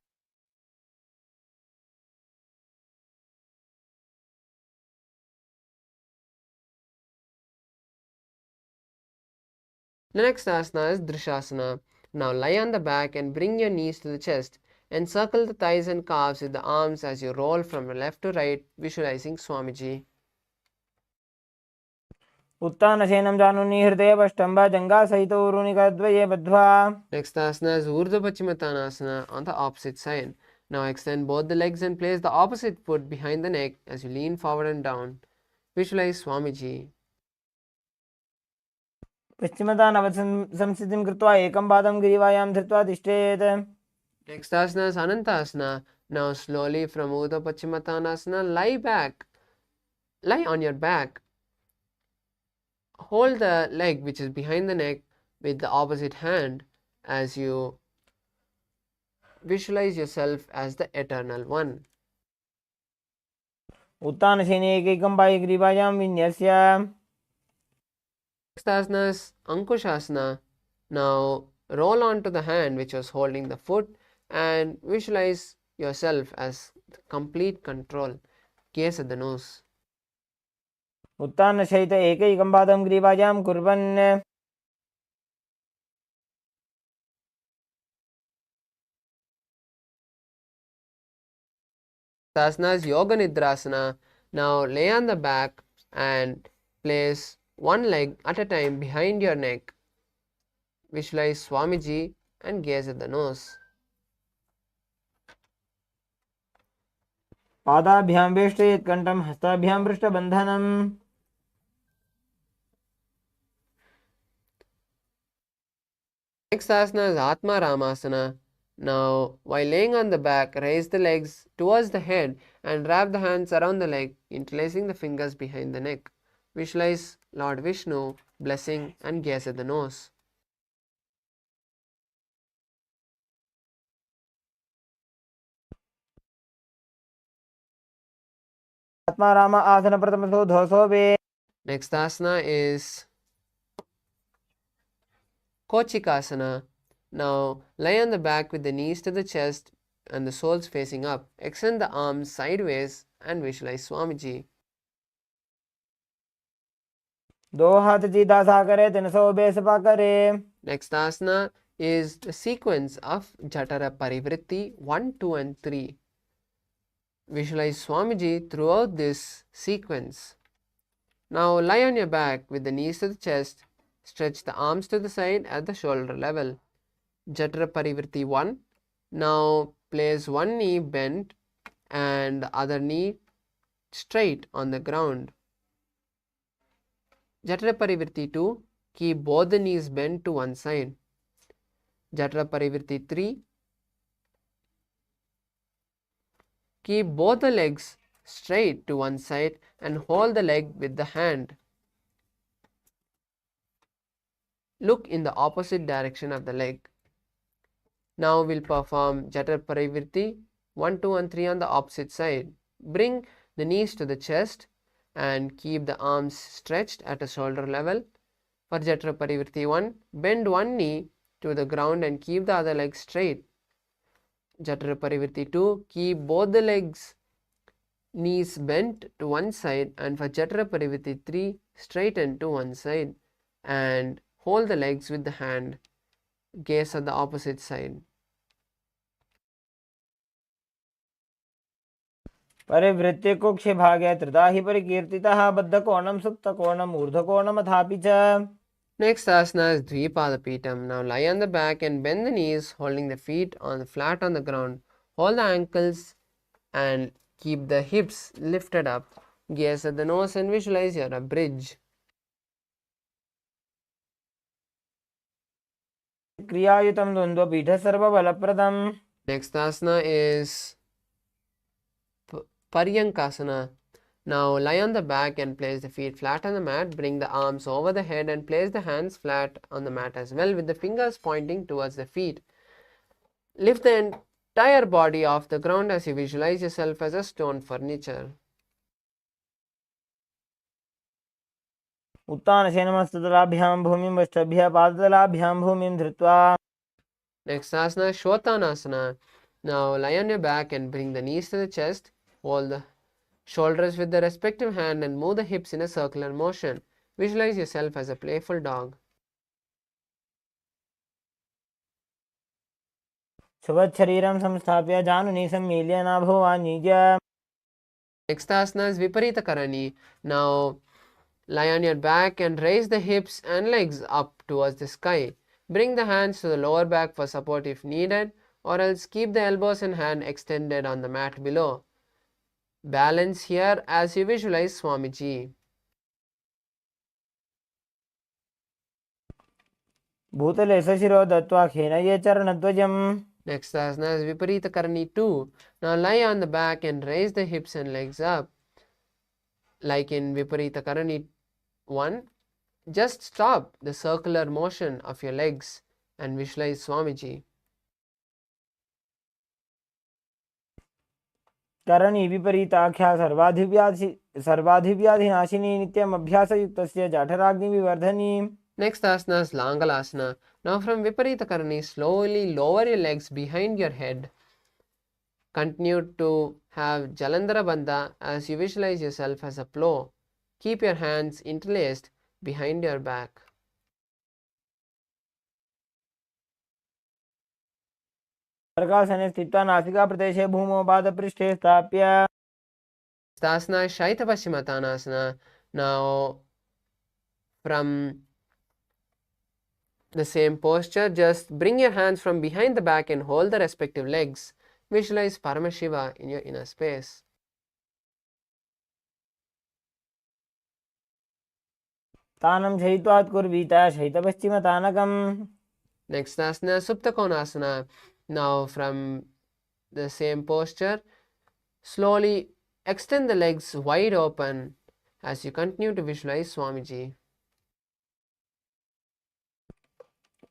The next asana is Drishasana. Now lie on the back and bring your knees to the chest. Encircle the thighs and calves with the arms as you roll from left to right, visualizing Swamiji. उत्तानशयनं जानुनि हृदयपष्टम्भ जङ्घासहितो ऊरुनिकद्वये बद्ध्वा. Next asana is Urdhva Pachimatanasana on the opposite side. Now extend both the legs and place the opposite foot behind the neck as you lean forward and down. Visualize Swamiji. पश्चिमतानवत्संस्थितिं कृत्वा एकं पादं ग्रीवायां धृत्वा तिष्ठेत्. Next asana is Anantasana. Now slowly from Urdhva Pachimatanasana, lie on your back. Hold the leg which is behind the neck with the opposite hand as you visualize yourself as the eternal one. उत्तानशयनी एकैकं by ग्रीवायां विन्यस्य. Next asana is Ankushasana. Now roll onto the hand which was holding the foot and visualize yourself as complete control. Gaze at the nose. उत्तानशयित एकैकं पादं ग्रीवायां कुर्वन्. Asana is Yoga Nidrasana. Now lay on the back and place one leg at a time behind your neck. Visualize Swamiji and gaze at the nose. पादाभ्यां वेष्टयेत् कण्ठं हस्ताभ्यां पृष्ठबन्धनम् Next asana is Atma Ramasana. Now, while laying on the back, raise the legs towards the head and wrap the hands around the leg, interlacing the fingers behind the neck. Visualize Lord Vishnu blessing and gaze at the nose. Atmaram आसन प्रथमसो धोसो वे Next asana is Kochikasana. Now, lie on the back with the knees to the chest and the soles facing up. Extend the arms sideways and visualize Swamiji. दो हाथ सीधा सा करे 300 बेसपा करे. Next asana is the sequence of Jatara Parivritti 1, 2 and 3. Visualize Swamiji throughout this sequence. Now lie on your back with the knees to the chest. Stretch the arms to the side at the shoulder level. Jatara Parivritti 1. Now place one knee bent and the other knee straight on the ground. Jatara Parivritti 2. Keep both the knees bent to one side. Jatara Parivritti 3. Keep both the legs straight to one side and hold the leg with the hand. Look in the opposite direction of the leg. Now we'll perform Jatara Parivritti 1, 2 and 3 on the opposite side. Bring the knees to the chest and keep the arms stretched at a shoulder level. For Jatara Parivritti 1, bend one knee to the ground and keep the other leg straight. Jatara Parivritti 2, keep both the legs knees bent to one side, and for Jatara Parivritti 3, straighten to one side and hold the legs with the hand. Gaze at the opposite side. परिवृत्ति कुक्ष भागे त्रिधा हि परिकीर्तितः बद्धकोणं सुप्तकोणम् ऊर्ध्वकोणमथापि च. Next asana is Dvipada-pitam. Now lie on the back and bend the knees, holding the feet on flat on the ground. Hold the ankles and keep the hips lifted up. Gaze at the nose and visualize you're a bridge. क्रियायुतं द्वन्द्वपीठ सर्वबलप्रदम्. Next asana is Paryankasana. Now lie on the back and place the feet flat on the mat. Bring the arms over the head and place the hands flat on the mat as well, with the fingers pointing towards the feet. Lift the entire body off the ground as you visualize yourself as a stone furniture. उत्तानशयनमस्तदलाभ्यां भूमिं वष्टभ्यः पादतलाभ्यां भूमिं धृत्वा. Next asana is Shotanasana. Now lie on your back and bring the knees to the chest. Hold the shoulders with the respective hand and move the hips in a circular motion. Visualize yourself as a playful dog. शुभशरीरं संस्थाप्य जानुनी सम्मील्य नाभोवाञ्जीय. Next asana is Viparita Karani. Now lie on your back and raise the hips and legs up towards the sky. Bring the hands to the lower back for support if needed, or else keep the elbows and hand extended on the mat below. Balance here as you visualize Swamiji. भूतले सशिरो दत्त्वा खेनये चरणध्वजम्. Next asana is Viparita Karani 2. Now lie on the back and raise the hips and legs up. Like in Viparita Karani 1, just stop the circular motion of your legs and visualize Swamiji. करणी विपरीताख्या सर्वाधिव्याधिनाशिनी नित्यम् अभ्यासयुक्तस्य जाठराग्निविवर्धनी. Next asana is Langalasana. Now from Viparita Karani, slowly lower your legs behind your head. Continue to have Jalandhara Bandha as you visualize yourself as a plow. Keep your hands interlaced behind your back. प्रकाशने स्थित्वा नासिका प्रदेशे भूमौ पादपृष्ठे स्थाप्य. Asana is Shaita Paschimottanasana. Now from The same posture, just bring your hands from behind the back and hold the respective legs. Visualize Paramashiva in your inner space. तानं शयित्वात् कुर्वीत शयितपश्चिमतानकम्. Next asana, Supta Konasana. Now from the same posture, slowly extend the legs wide open as you continue to visualize Swamiji.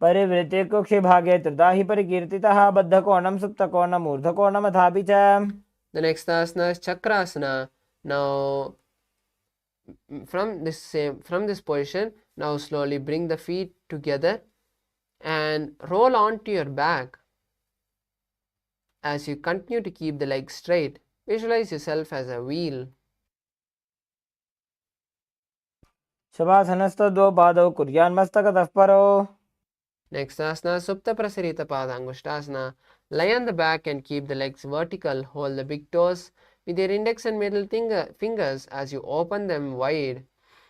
परिवृत्ते कुक्षि भागे त्रिधा हि परिकीर्तितः बद्धकोणं सुप्तकोणम् ऊर्ध्वकोणमथापि च. The next asana is Chakrasana. Now from this position, now slowly bring the feet together and roll onto your back as you continue to keep the legs straight. Visualize yourself as a wheel. शवासनस्थो द्वौ पादौ कुर्यान्मस्तकतः परो. Next asana, Supta Prasarita Padangushtasana. Lie on the back and keep the legs vertical. Hold the big toes with your index and middle fingers as you open them wide.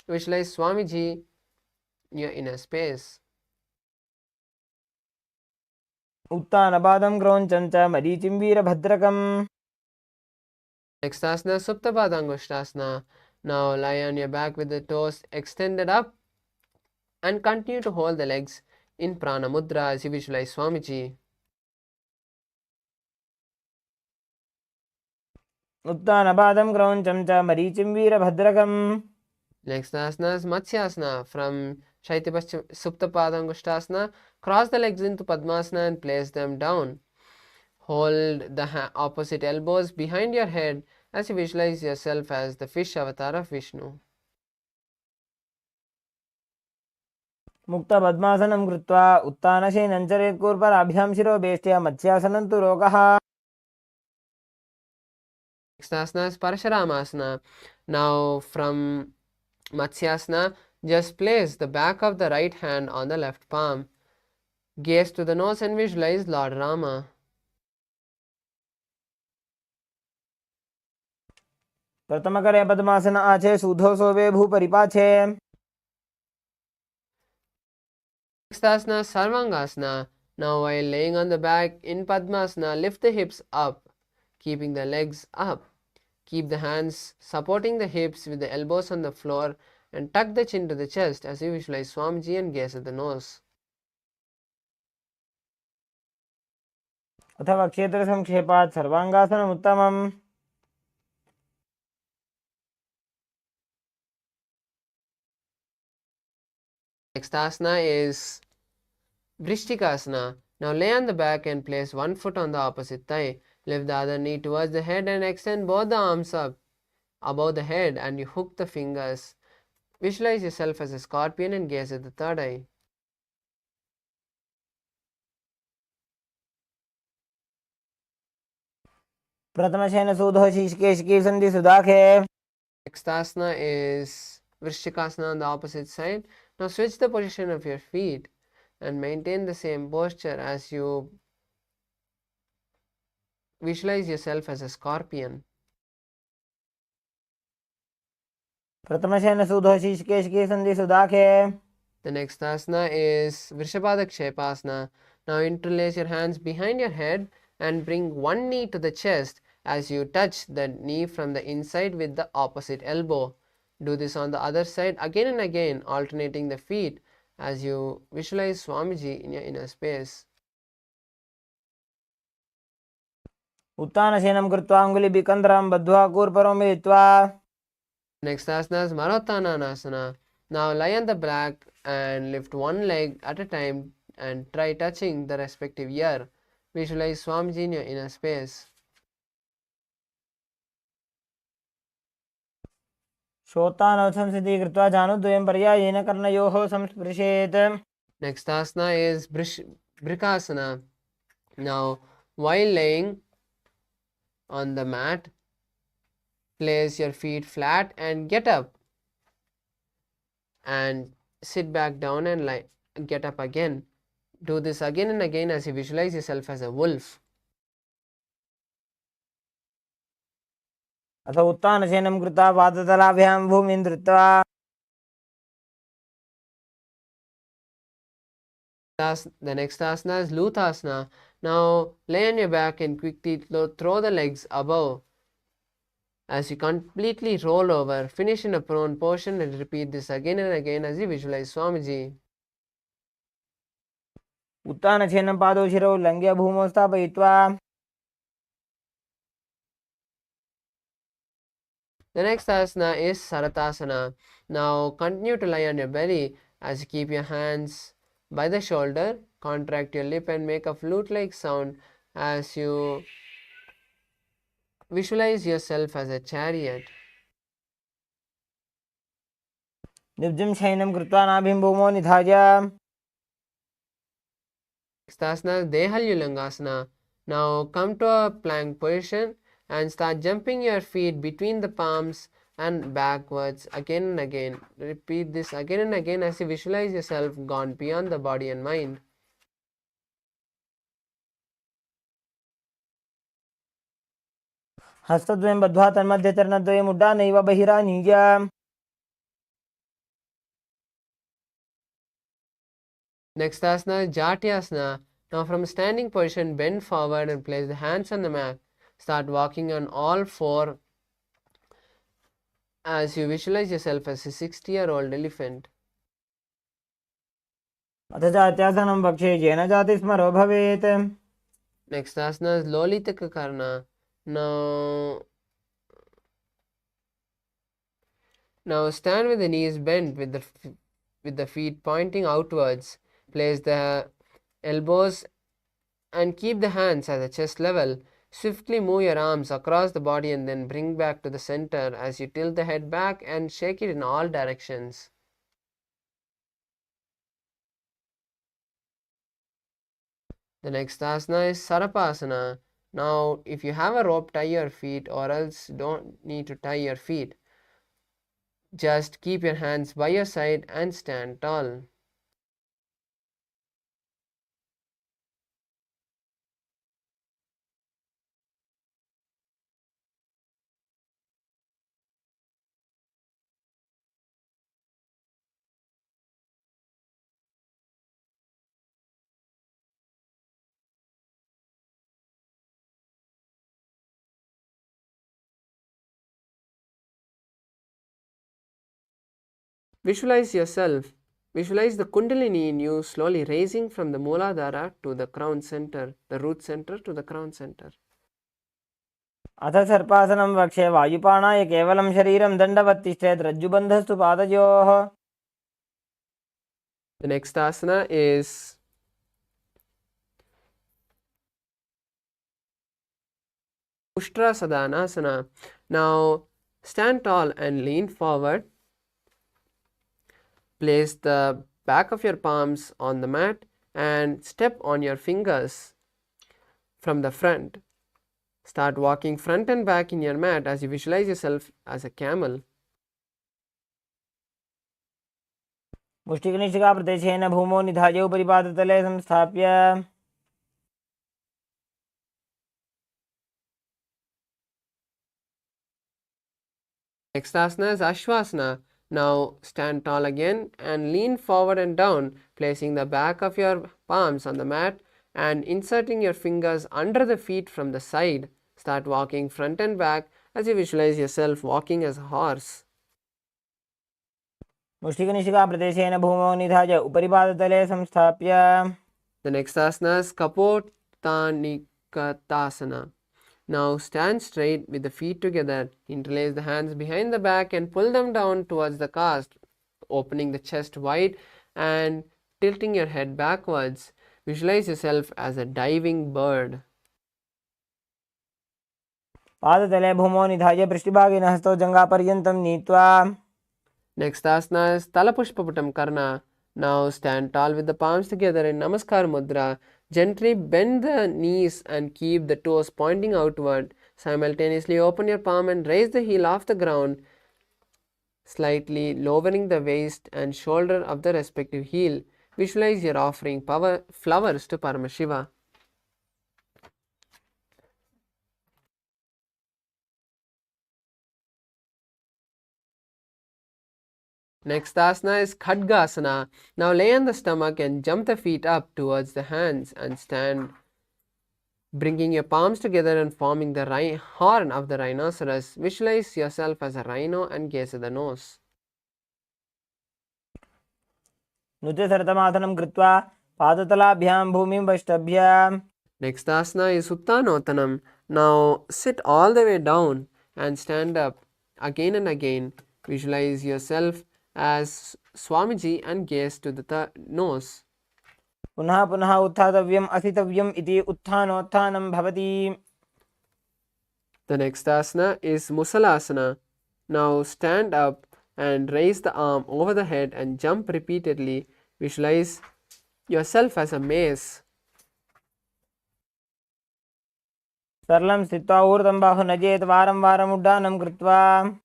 Visualize Swamiji in your inner space. उत्तानपादं क्रौञ्चं च मरीचिं वीरभद्रकम्. Next asana, Supta Padangushtasana. Now lie on your back with the toes extended up and continue to hold the legs in Prana Mudra as you visualize Swamiji. उत्तानपादं क्रौञ्चं च मरीचिं वीरभद्रकम्. Next asana is Matsyasana. From Shaitya Supta Padangushtasana, cross the legs into Padmasana and place them down. Hold the opposite elbows behind your head as you visualize yourself as the fish avatar of Vishnu. मुक्तपद्मासनं कृत्वा उत्तानशयनं चरेत् कूर्पराभ्यां शिरोवेष्ट्या मत्स्यासनं तु रोगः. Next asana is Parasharamasana. Now from Matsyasana, just place the back of the right hand on the left palm. Gaze to the nose and visualize Lord Rama. प्रथमकरे पद्मासन आचे सूधो सोवे भूपरिपाचे. Next asana, Sarvangasana. Now while laying on the back in Padmasana, lift the hips up, keeping the legs up. Keep the hands supporting the hips with the elbows on the floor and tuck the chin to the chest as you visualize Swamiji and gaze at the nose. अथवा क्षेत्रसंक्षेपात् सर्वाङ्गासनम् उत्तमम्. Next asana is Vrishtikasana. Now lay on the back and place one foot on the opposite thigh. Lift the other knee towards the head and extend both the arms up above the head and you hook the fingers. Visualize yourself as a scorpion and gaze at the third eye. प्रथमशयन सूधो शीर्षकेशिकी सन्धि सुदाखे. Next asana is Vrishtikasana on the opposite side. Now switch the position of your feet and maintain the same posture as you visualize yourself as a scorpion. प्रथमशयन सूधो शीर्षकेशिकी सन्धि सुदाखे. The next asana is Vrishabhadakshepasana. Now interlace your hands behind your head and bring one knee to the chest as you touch the knee from the inside with the opposite elbow. Do this on the other side again and again, alternating the feet as you visualize Swamiji in your inner space. उत्तानशयनं कृत्वा अङ्गुलिभिकन्दरं बद्ध्वा कूर्परं मिलित्वा. Next asana is Marottananasana. Now lie on the back and lift one leg at a time and try touching the respective ear. Visualize Swamiji in your inner space. श्रोतानौ संस्थितिः कृत्वा जानुद्वयं पर्यायेन कर्णयोः संस्पृशेत्. Next asana is Brikasana. Now while laying on the mat, place your feet flat and get up and sit back down and get up again. Do this again and again as you visualize yourself as a wolf. अथ उत्तानशयनं कृत्वा पादतलाभ्यां भूमिं धृत्वा The next asana is Luthasana. Now lay on your back and quickly throw the legs above as you completely roll over. Finish in a prone portion and repeat this again and again as you visualize Swamiji. उत्तानछेनं पादौ शिरौ लङ्घ्य भूमौ स्थापयित्वा The next asana is Saratasana. Now continue to lie on your belly as you keep your hands by the shoulder. Contract your lip and make a flute-like sound as you visualize yourself as a chariot. निब्जं शयनं कृत्वा नाभिं भूमौ निधाय Next asana is Dehalyulangasana. Now come to a plank position and start jumping your feet between the palms and backwards again and again. Repeat this again and again as you visualize yourself gone beyond the body and mind. हस्तद्वयं बद्ध्वा तन्मध्ये चरणद्वयम् उड्डानैव बहिरानीय Next asana is Jatyasana. Now from standing position, bend forward and place the hands on the mat. Start walking on all four as you visualize yourself as a 60-year-old elephant. अथ जात्यासनं वक्षे येन जाति स्मरो भवेत् Next asana is Lolitakarna. Now stand with the knees bent with the feet pointing outwards. Place the elbows and keep the hands at the chest level. Swiftly move your arms across the body and then bring back to the center as you tilt the head back and shake it in all directions. The next asana is Sarapasana. Now, if you have a rope, tie your feet, or else don't need to tie your feet. Just keep your hands by your side and stand tall. Visualize yourself. Visualize the Kundalini in you slowly raising from the Mooladhara to the crown center, the root center to the crown center. अथ सर्पासनं वक्षे वायुपाणाय केवलं शरीरं दण्डवत् तिष्ठेत् रज्जुबन्धस्तु पादयोः The next asana is Ushtrasadhanasana. Now stand tall and lean forward. Place the back of your palms on the mat and step on your fingers from the front. Start walking front and back in your mat as you visualize yourself as a camel. मुष्टिकनिष्ठिकाप्रदेशेन भूमौ निधाय उपरिपादतले संस्थाप्य Next asana is Ashwasana. Now stand tall again and lean forward and down, placing the back of your palms on the mat and inserting your fingers under the feet from the side. Start walking front and back as you visualize yourself walking as a horse. मुष्टिकनिष्ठिकाप्रदेशेन भूमौ निधाय उपरिपादतले संस्थाप्य The next asana is Kapotanikatasana. Now stand straight with the feet together. Interlace the hands behind the back and pull them down towards the cast, opening the chest wide and tilting your head backwards. Visualize yourself as a diving bird. पादतले भूमौ निधाय पृष्ठभागेन हस्तौ जङ्घापर्यन्तं नीत्वा Next asana is Talapushpaputam Karna. Now stand tall with the palms together in Namaskar Mudra. Gently bend the knees and keep the toes pointing outward. Simultaneously open your palm and raise the heel off the ground, slightly lowering the waist and shoulder of the respective heel. Visualize your offering flowers to Paramashiva. Next asana is Khadgasana. Now lay on the stomach and jump the feet up towards the hands and stand, bringing your palms together and forming the horn of the rhinoceros. Visualize yourself as a rhino and gaze at the nose. नृत्यसरतमासनं कृत्वा पादतलाभ्यां भूमिं वष्टभ्य. Next asana is Uttanottanam. Now sit all the way down and stand up again and again. Visualize yourself as Swamiji and gaze to the nose. पुनः पुनः उत्थातव्यम् अस्थितव्यम् इति उत्थानोत्थानं भवति. The next asana is Musalasana. Now stand up and raise the arm over the head and jump repeatedly. Visualize yourself as a mace. सरलं स्थित्वा ऊर्ध्वं बाहु नजेत् वारं वारम् उड्डानं कृत्वा.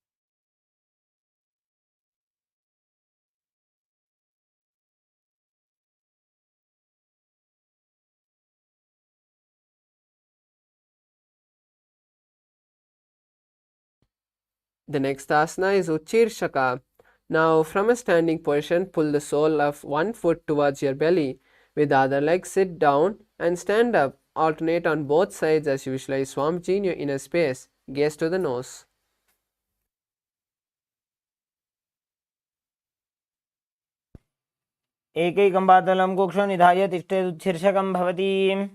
The next asana is Uchirshaka. Now from a standing position, pull the sole of one foot towards your belly. With the other leg, sit down and stand up. Alternate on both sides as you visualize Swamiji in your inner space. Gaze to the nose. एकैकं पादतलं कुक्षौ निधाय तिष्ठेदुच्छीर्षकं भवति.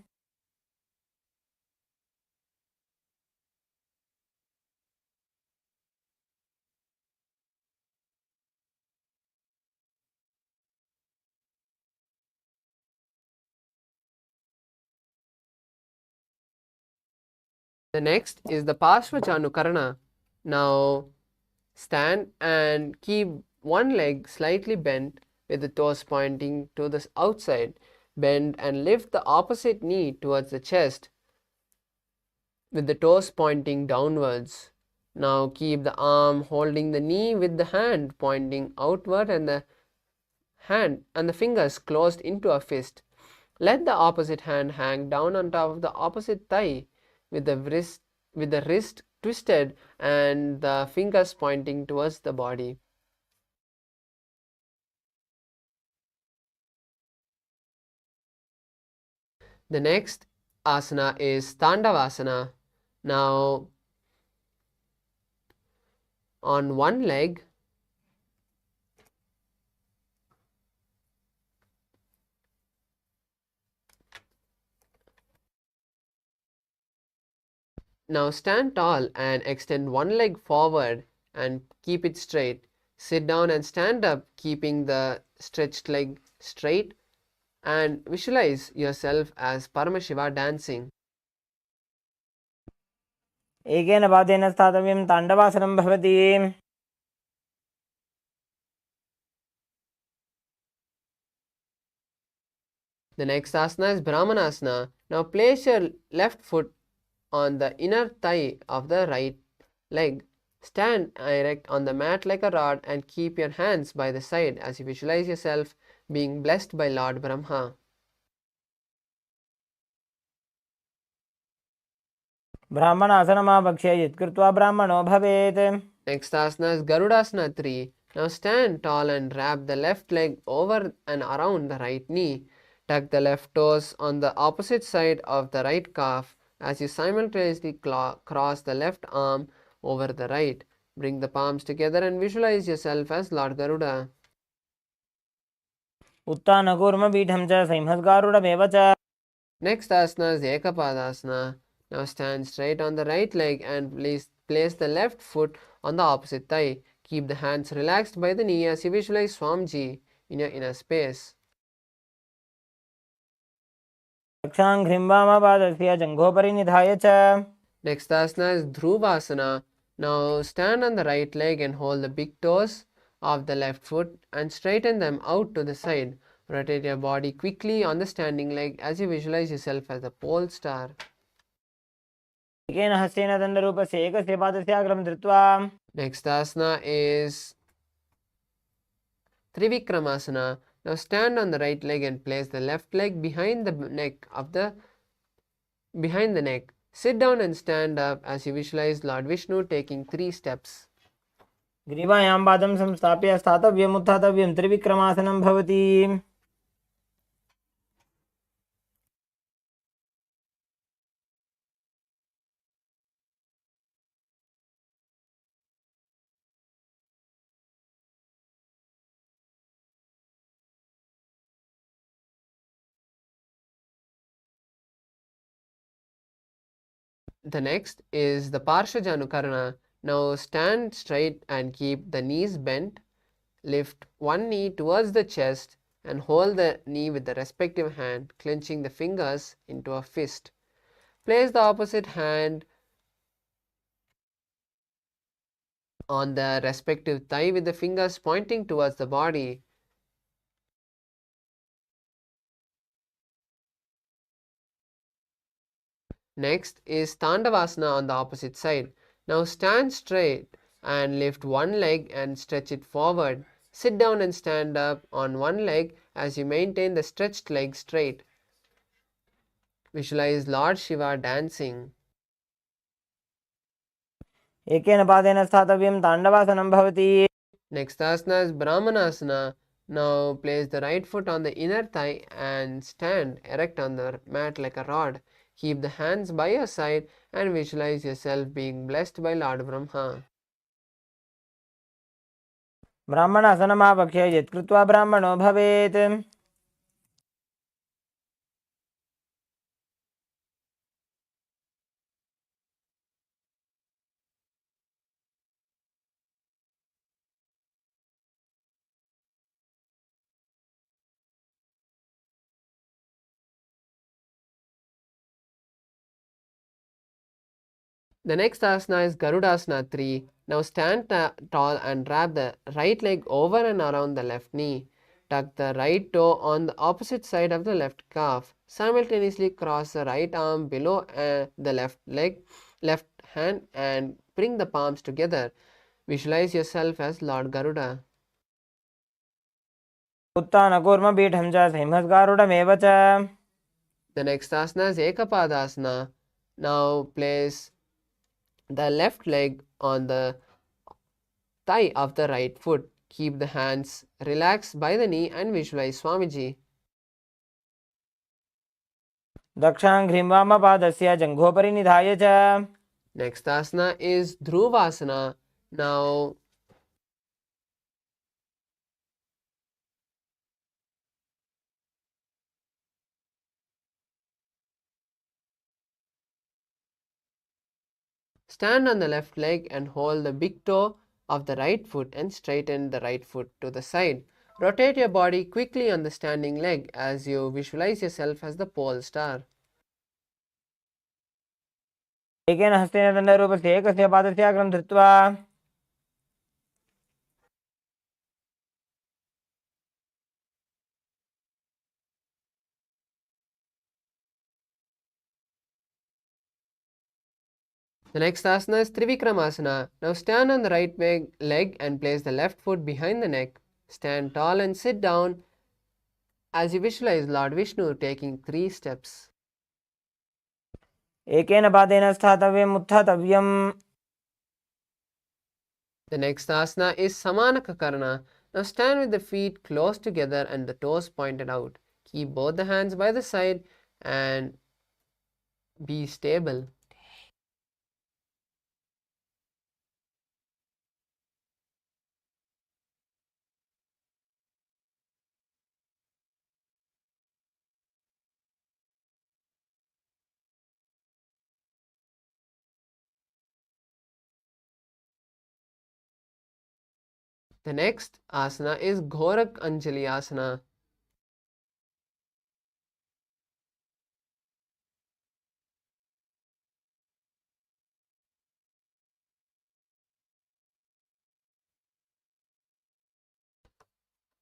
The next is the Parshvachanukarana. Now stand and keep one leg slightly bent with the toes pointing to the outside. Bend and lift the opposite knee towards the chest with the toes pointing downwards. Now keep the arm holding the knee with the hand pointing outward and the hand and the fingers closed into a fist. Let the opposite hand hang down on top of the opposite thigh with the wrist twisted and the fingers pointing towards the body. The next asana is Tandavasana. Now on one leg, now stand tall and extend one leg forward and keep it straight. Sit down and stand up, keeping the stretched leg straight, and visualize yourself as Paramashiva dancing. एकेन पादेन स्थातव्यं ताण्डवासनं भवति. The next asana is Brahmanasana. Now place your left foot on the inner thigh of the right leg. Stand erect on the mat like a rod and keep your hands by the side as you visualize yourself being blessed by Lord Brahma. ब्राह्मणासनमाभक्ष्य यत्कृत्वा ब्राह्मणो भवेत्. Next asana is Garudasana 3. Now stand tall and wrap the left leg over and around the right knee. Tuck the left toes on the opposite side of the right calf as you simultaneously cross the left arm over the right. Bring the palms together and visualize yourself as Lord Garuda. उत्थानकूर्मपीठं च संहस्गारुडमेव च. Next asana is Ekapadasana. Now stand straight on the right leg and place the left foot on the opposite thigh. Keep the hands relaxed by the knee as you visualize Swamiji in your inner space. रक्षाङ्घ्रिं वामपादस्य जङ्घोपरि निधाय च. Next asana is Dhruvasana. Now stand on the right leg and hold the big toes of the left foot and straighten them out to the side. Rotate your body quickly on the standing leg as you visualize yourself as the pole star. एकेन हस्तेन दण्डरूपस्य एकस्य पादस्य अग्रं धृत्वा. Next asana is Trivikramasana. Now stand on the right leg and place the left leg behind the neck. Sit down and stand up as you visualize Lord Vishnu taking 3 steps. ग्रीवायां पादं संस्थाप्य स्थातव्यम् उत्थातव्यं त्रिविक्रमासनं भवति. The next is the Parsha Janukarana. Now stand straight and keep the knees bent. Lift one knee towards the chest and hold the knee with the respective hand, clenching the fingers into a fist. Place the opposite hand on the respective thigh with the fingers pointing towards the body. Next is Tandavasana on the opposite side. Now stand straight and lift one leg and stretch it forward. Sit down and stand up on one leg as you maintain the stretched leg straight. Visualize Lord Shiva dancing. एकेन पादेन स्थातव्यं ताण्डवासनं भवति. Next asana is Brahmanasana. Now place the right foot on the inner thigh and stand erect on the mat like a rod. Keep the hands by your side and visualize yourself being blessed by Lord Brahma. ब्राह्मणासनमावक्ष्य यत्कृत्वा ब्राह्मणो भवेत्. The next asana is Garudasana 3. Now stand tall and wrap the right leg over and around the left knee. Tuck the right toe on the opposite side of the left calf. Simultaneously cross the right arm below the left hand and bring the palms together. Visualize yourself as Lord Garuda. उत्थानकूर्मपीठं च सिंहस्गारुडमेव च. The next asana is Ekapadasana. Now place the left leg on the thigh of the right foot. Keep the hands relaxed by the knee and visualize Swamiji. दक्षाङ्घ्रिं वामपादस्य जङ्घोपरि निधाय च. Next asana is Dhruvasana. Now stand on the left leg and hold the big toe of the right foot and straighten the right foot to the side. Rotate your body quickly on the standing leg as you visualize yourself as the pole star. एकेन हस्तेन दण्डरूपस्य एकस्य पादस्य अग्रं धृत्वा. The next asana is Trivikramasana. Now stand on the right leg and place the left foot behind the neck. Stand tall and sit down as you visualize Lord Vishnu taking 3 steps. एकेन पादेन स्थातव्यम् उत्थातव्यम्. The next asana is Samanakakarana. Now stand with the feet close together and the toes pointed out. Keep both the hands by the side and be stable. The next asana is Ghorak Anjali Asana.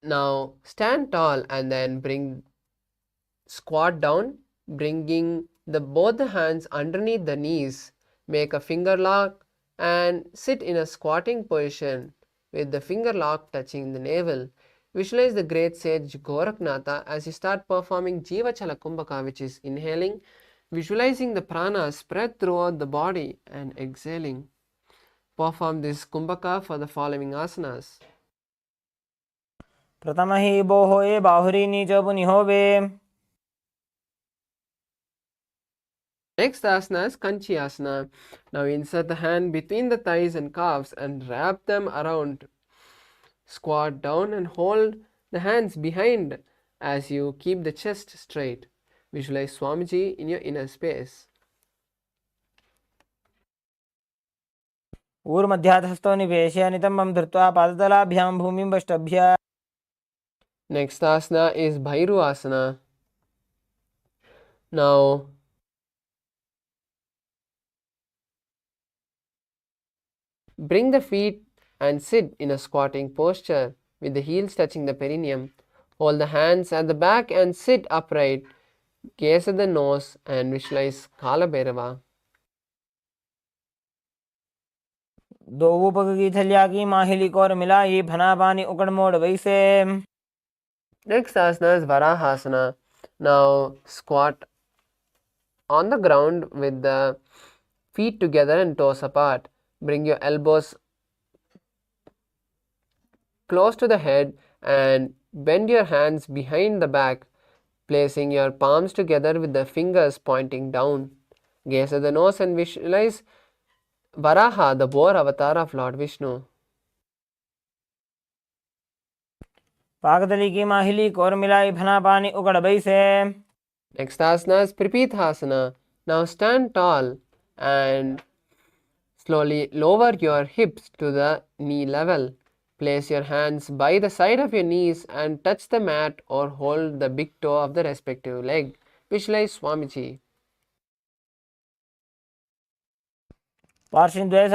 Now stand tall and then squat down, bringing both the hands underneath the knees. Make a finger lock and sit in a squatting position with the finger lock touching the navel. Visualize the great sage Goraknatha as you start performing Jiva Chala Kumbhaka, which is inhaling, visualizing the prana spread throughout the body and exhaling. perform this kumbhaka for the following asanas. प्रथम ही बो होए बाहुरी नीच पुनि होवे. Next asana is Kanchi asana. Now insert the hand between the thighs and calves and wrap them around. Squat down and hold the hands behind as you keep the chest straight. Visualize Swamiji in your inner space. ऊर्मध्याधस्थो निवेश्य नितम्बं धृत्वा पादतलाभ्यां भूमिं वष्टभ्य. Next asana is Bhairu asana. Now bring the feet and sit in a squatting posture with the heels touching the perineum. Hold the hands at the back and sit upright. Gaze at the nose and visualize Kala Bhairava. दो ऊपक की थलिया की माहिली core मिलाई फना पानी उकड़ मोड़ वैसे. Next asana is Varahasana. Now squat on the ground with the feet together and toes apart. Bring your elbows close to the head and bend your hands behind the back, placing your palms together with the fingers pointing down. Gaze at the nose and visualize Varaha, the boar avatar of Lord Vishnu. पाकतली की माहिली core मिलाई फना पानी उकड़ वैसे. Next asana is Pripithasana. Now stand tall and slowly lower your hips to the knee level. Place your hands by the side of your knees and touch the mat or hold the big toe of the respective leg. Visualize Swamiji. पार्श्वद्वये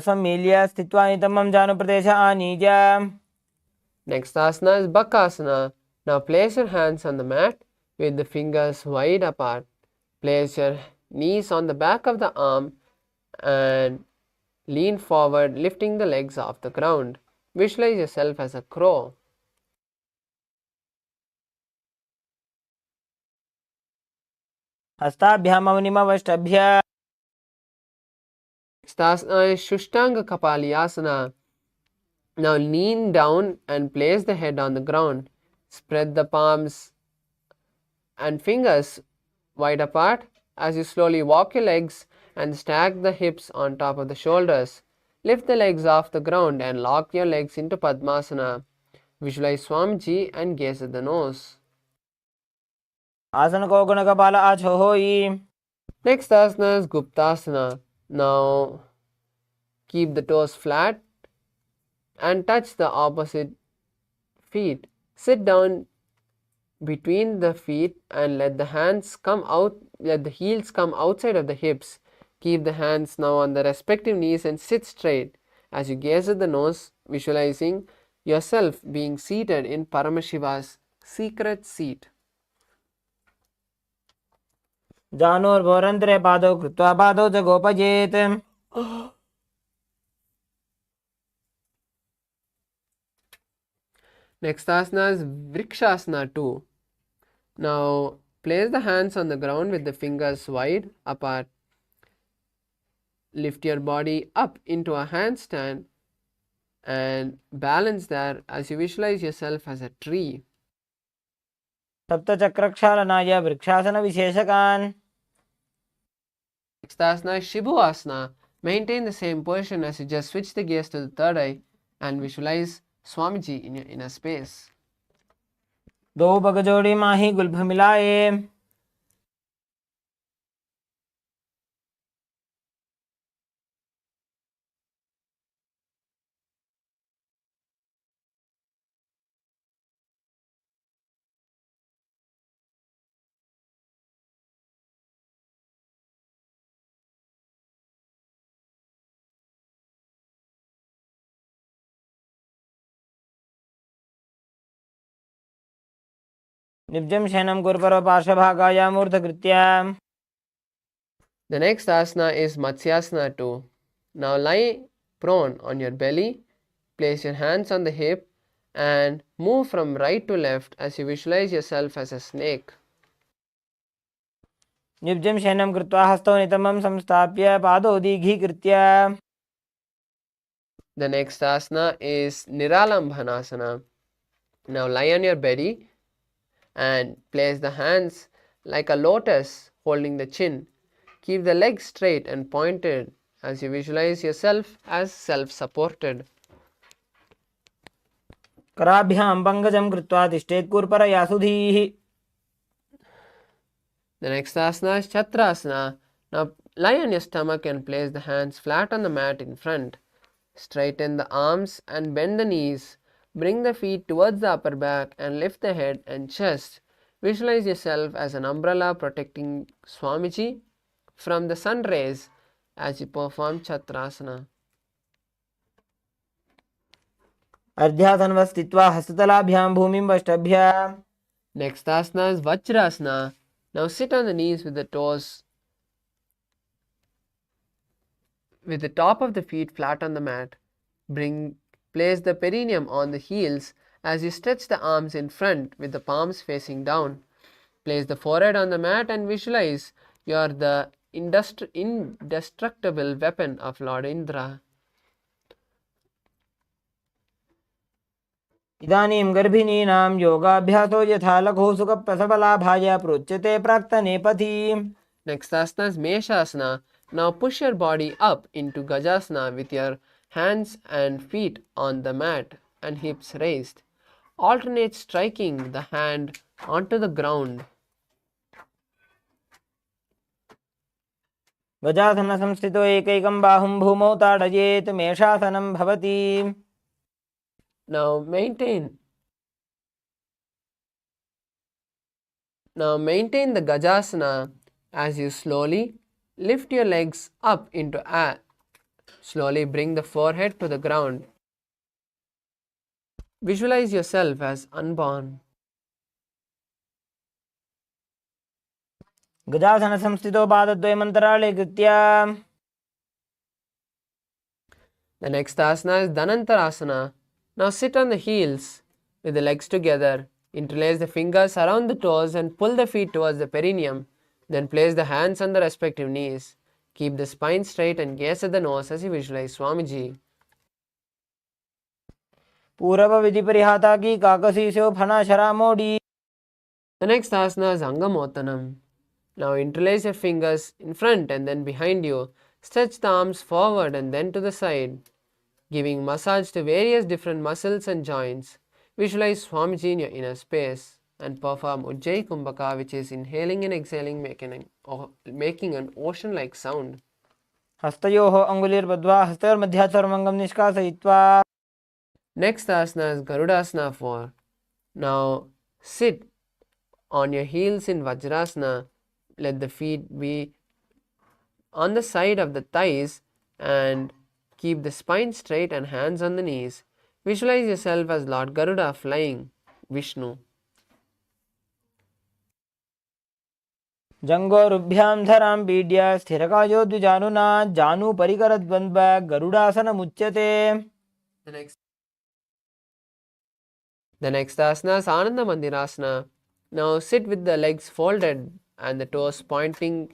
सम्मील्य स्थित्वा नितम्बं जानुप्रदेश आनीय. Next asana is Bakasana. Now place your hands on the mat with the fingers wide apart. Place your knees on the back of the arm and lean forward, lifting the legs off the ground. Visualize yourself as a crow. हस्ताभ्यामवनिमवष्टभ्य. Next asana is Shushtanga Kapalyasana. Now lean down and place the head on the ground. Spread the palms and fingers wide apart as you slowly walk your legs and stack the hips on top of the shoulders. Lift the legs off the ground and lock your legs into Padmasana. Visualize Swamiji and gaze at the nose. आसन को गुण कपाल आछो होई. Next asana is Guptasana. Now keep the toes flat and touch the opposite feet. Sit down between the feet and let the heels come outside of the hips. Keep the hands now on the respective knees and sit straight. As you gaze at the nose, visualizing yourself being seated in Paramashiva's secret seat. जानोर्भोरन्तरे पादौ कृत्वा पादौ च गोपयेत्. Next asana is Vrikshasana 2. Now place the hands on the ground with the fingers wide apart. Lift your body up into a handstand and balance there as you visualize yourself as a tree. सप्तचक्रक्षालनाय vrikshasana विशेषकान्. Next asana is Shibhuasana. Maintain the same position as you just switch the gaze to the third eye and visualize Swamiji in your inner space. दो पग जोड़ी माही Gulf मिलाए. निब्जं शयनं कुर्वरो पार्श्वभागाय मूर्धकृत्य. The next asana is Matsyasana 2. Now lie prone on your belly, place your hands on the hip and move from right to left as you visualize yourself as a snake. निब्जं शयनं कृत्वा हस्तौ नितम्बं संस्थाप्य पादौ दीघीकृत्य. The next asana is Niralambhanasana. Now lie on your belly and place the hands like a lotus holding the chin. Keep the legs straight and pointed as you visualize yourself as self-supported. कराभ्यां पङ्कजं कृत्वा तिष्ठेत् कुर्परया सुधीः. The next asana is Chatrasana. Now lie on your stomach and place the hands flat on the mat in front. Straighten the arms and bend the knees. Bring the feet towards the upper back and lift the head and chest. Visualize yourself as an umbrella protecting Swamiji from the sun rays as you perform Chatrasana. अर्ध्यासनवत् स्थित्वा हस्ततलाभ्यां भूमिं वष्टभ्य. Next asana is Vajrasana. Now sit on the knees with the toes, with the top of the feet flat on the mat. Place the perineum on the heels as you stretch the arms in front with the palms facing down. Place the forehead on the mat and visualize you are the indestructible weapon of Lord Indra. इदानीं गर्भिणीनां योगाभ्यासो यथा लघु सुखप्रसवलाभाय प्रोच्यते प्राक्तनेपथि. Next asana is Meshasana. Now push your body up into Gajasana with your hands and feet on the mat and hips raised. Alternate striking the hand onto the ground. गजासनसंस्थितो एकैकं बाहुं भूमौ ताडयेत् मेषासनं भवति. Now maintain the Gajasana as you slowly lift your legs up into air. Slowly bring the forehead to the ground. Visualize yourself as unborn. गजासनसंस्थितो पादद्वयमन्तराळे कृत्य. The next asana is Dhanantarasana. Now sit on the heels with the legs together. Interlace the fingers around the toes and pull the feet towards the perineum. Then place the hands on the respective knees. Keep the spine straight and gaze at the nose as you visualize Swamiji. पूर्वविधिपरिहाता की काकसीस्यो फणाशरा मोडी. The next asana is Angamotanam. Now interlace your fingers in front and then behind you. Stretch the arms forward and then to the side, giving massage to various different muscles and joints. Visualize Swamiji in your inner space and perform Ujjayi Kumbhaka, which is inhaling and exhaling, making an ocean-like sound. हस्तयोः अङ्गुलिर्बद्ध्वा हस्तयोर्मध्यात् सर्वमङ्गं निष्कासयित्वा. Next asana is Garudasana 4. Now sit on your heels in Vajrasana. Let the feet be on the side of the thighs and keep the spine straight and hands on the knees. Visualize yourself as Lord Garuda flying Vishnu. जङ्गोरुभ्यां धरां पीड्य स्थिरकायो द्विजानुना जानु परिकरद्वन्द्व गरुडासनमुच्यते. The next asana is Ananda Mandirasana. Now sit with the legs folded and the toes pointing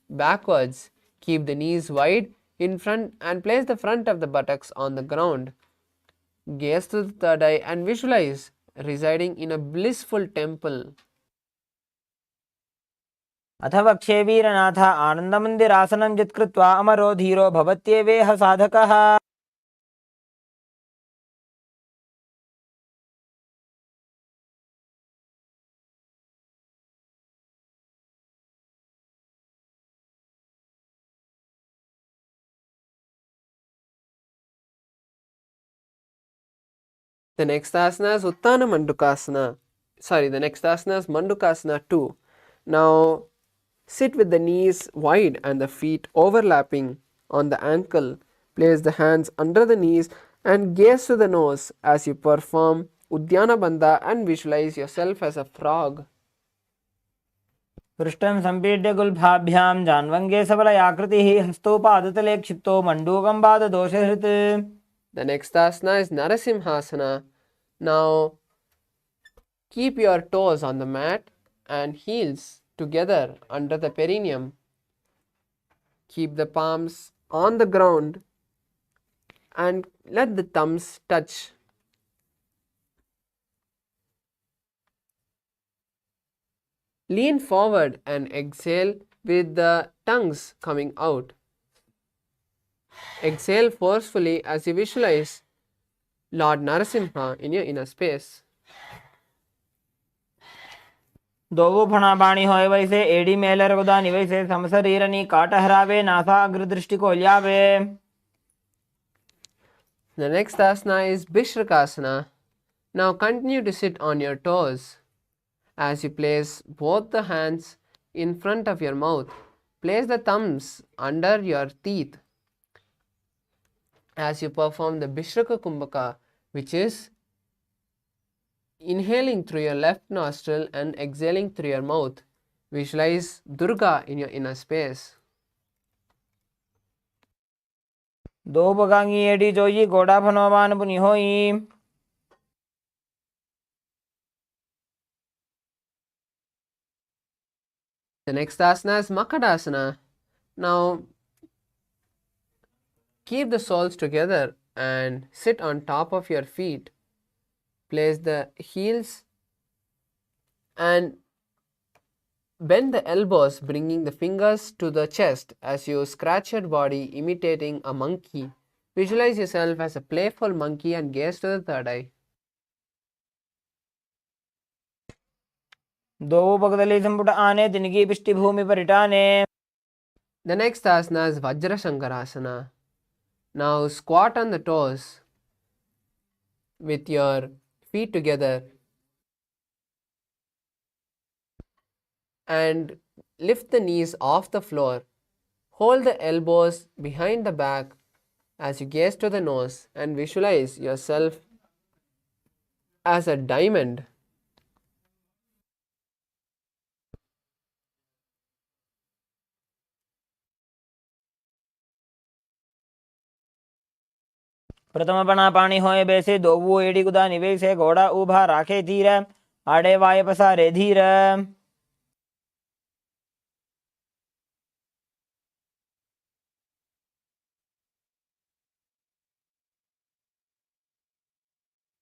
backwards. Keep the knees wide in front and place the front of the buttocks on the ground. Gaze to the third eye and visualize residing in a blissful temple. अथ वक्षे वीरनाथ आनन्दमन्दिरासनं यत्कृत्वा अमरो धीरो भवत्येवेह साधकः. The next asana is Uttana Mandukasana. The next asana is Mandukasana 2. Now sit with the knees wide and the feet overlapping on the ankle. Place the hands under the knees and gaze to the nose as you perform Uddiyana Bandha and visualize yourself as a frog. पृष्ठं सम्पीड्य गुल्फाभ्यां जान्वङ्गे सबलयाकृतिः हस्तौ पादतले क्षिप्तो मण्डूकं पाददोषहृत्. The next asana is Narasimhasana. Now keep your toes on the mat and heels together under the perineum. Keep the palms on the ground and let the thumbs touch. Lean forward and exhale with the tongues coming out. Exhale forcefully as you visualize Lord Narasimha in your inner space. दोवो फणा बाणी होय वैसे AD Mailer गुदानी वैसे समशरीरनी काट हरावे NASA अग्र दृष्टि को ल्यावे. The next asana is Bhishrakasana. Now continue to sit on your toes. As you place both the hands in front of your mouth, place the thumbs under your teeth. As you perform the Bhishraka Kumbhaka, which is inhaling through your left nostril and exhaling through your mouth, visualize Durga in your inner space. दो बगांगी AD जोई गोड़ा फनोवान पुनि होई. The next asana is Makadasana. Now keep the soles together and sit on top of your feet. Place the heels and bend the elbows, bringing the fingers to the chest as you scratch your body, imitating a monkey. Visualize yourself as a playful monkey and gaze to the third eye. दो बगदली संपुट आने तिनकी पिष्टि भूमि पर इटाने. The next asana is Vajrashankarasana. Now squat on the toes with your feet together and lift the knees off the floor. Hold the elbows behind the back as you gaze to the nose and visualize yourself as a diamond. प्रथम पणा पाणी होय बैसे दोवो AD गुदानी वैसे घोड़ा उभा राखे धीर. आड़े वाय पसारे धीर.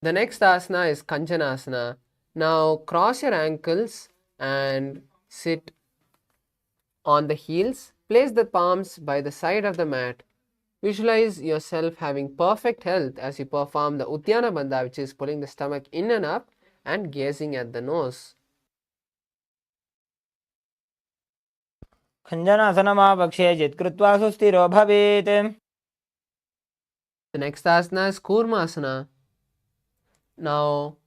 The next asana is Kanchanasana. Now cross your ankles and sit on the heels. Place the palms by the side of the mat. Visualize yourself having perfect health as you perform the Uddiyana Bandha, which is pulling the stomach in and up and gazing at the nose. खञ्जनासनमावक्ष्ये जित्कृत्वा सुस्थिरो भवेत्. The next asana is Kurmasana. Now,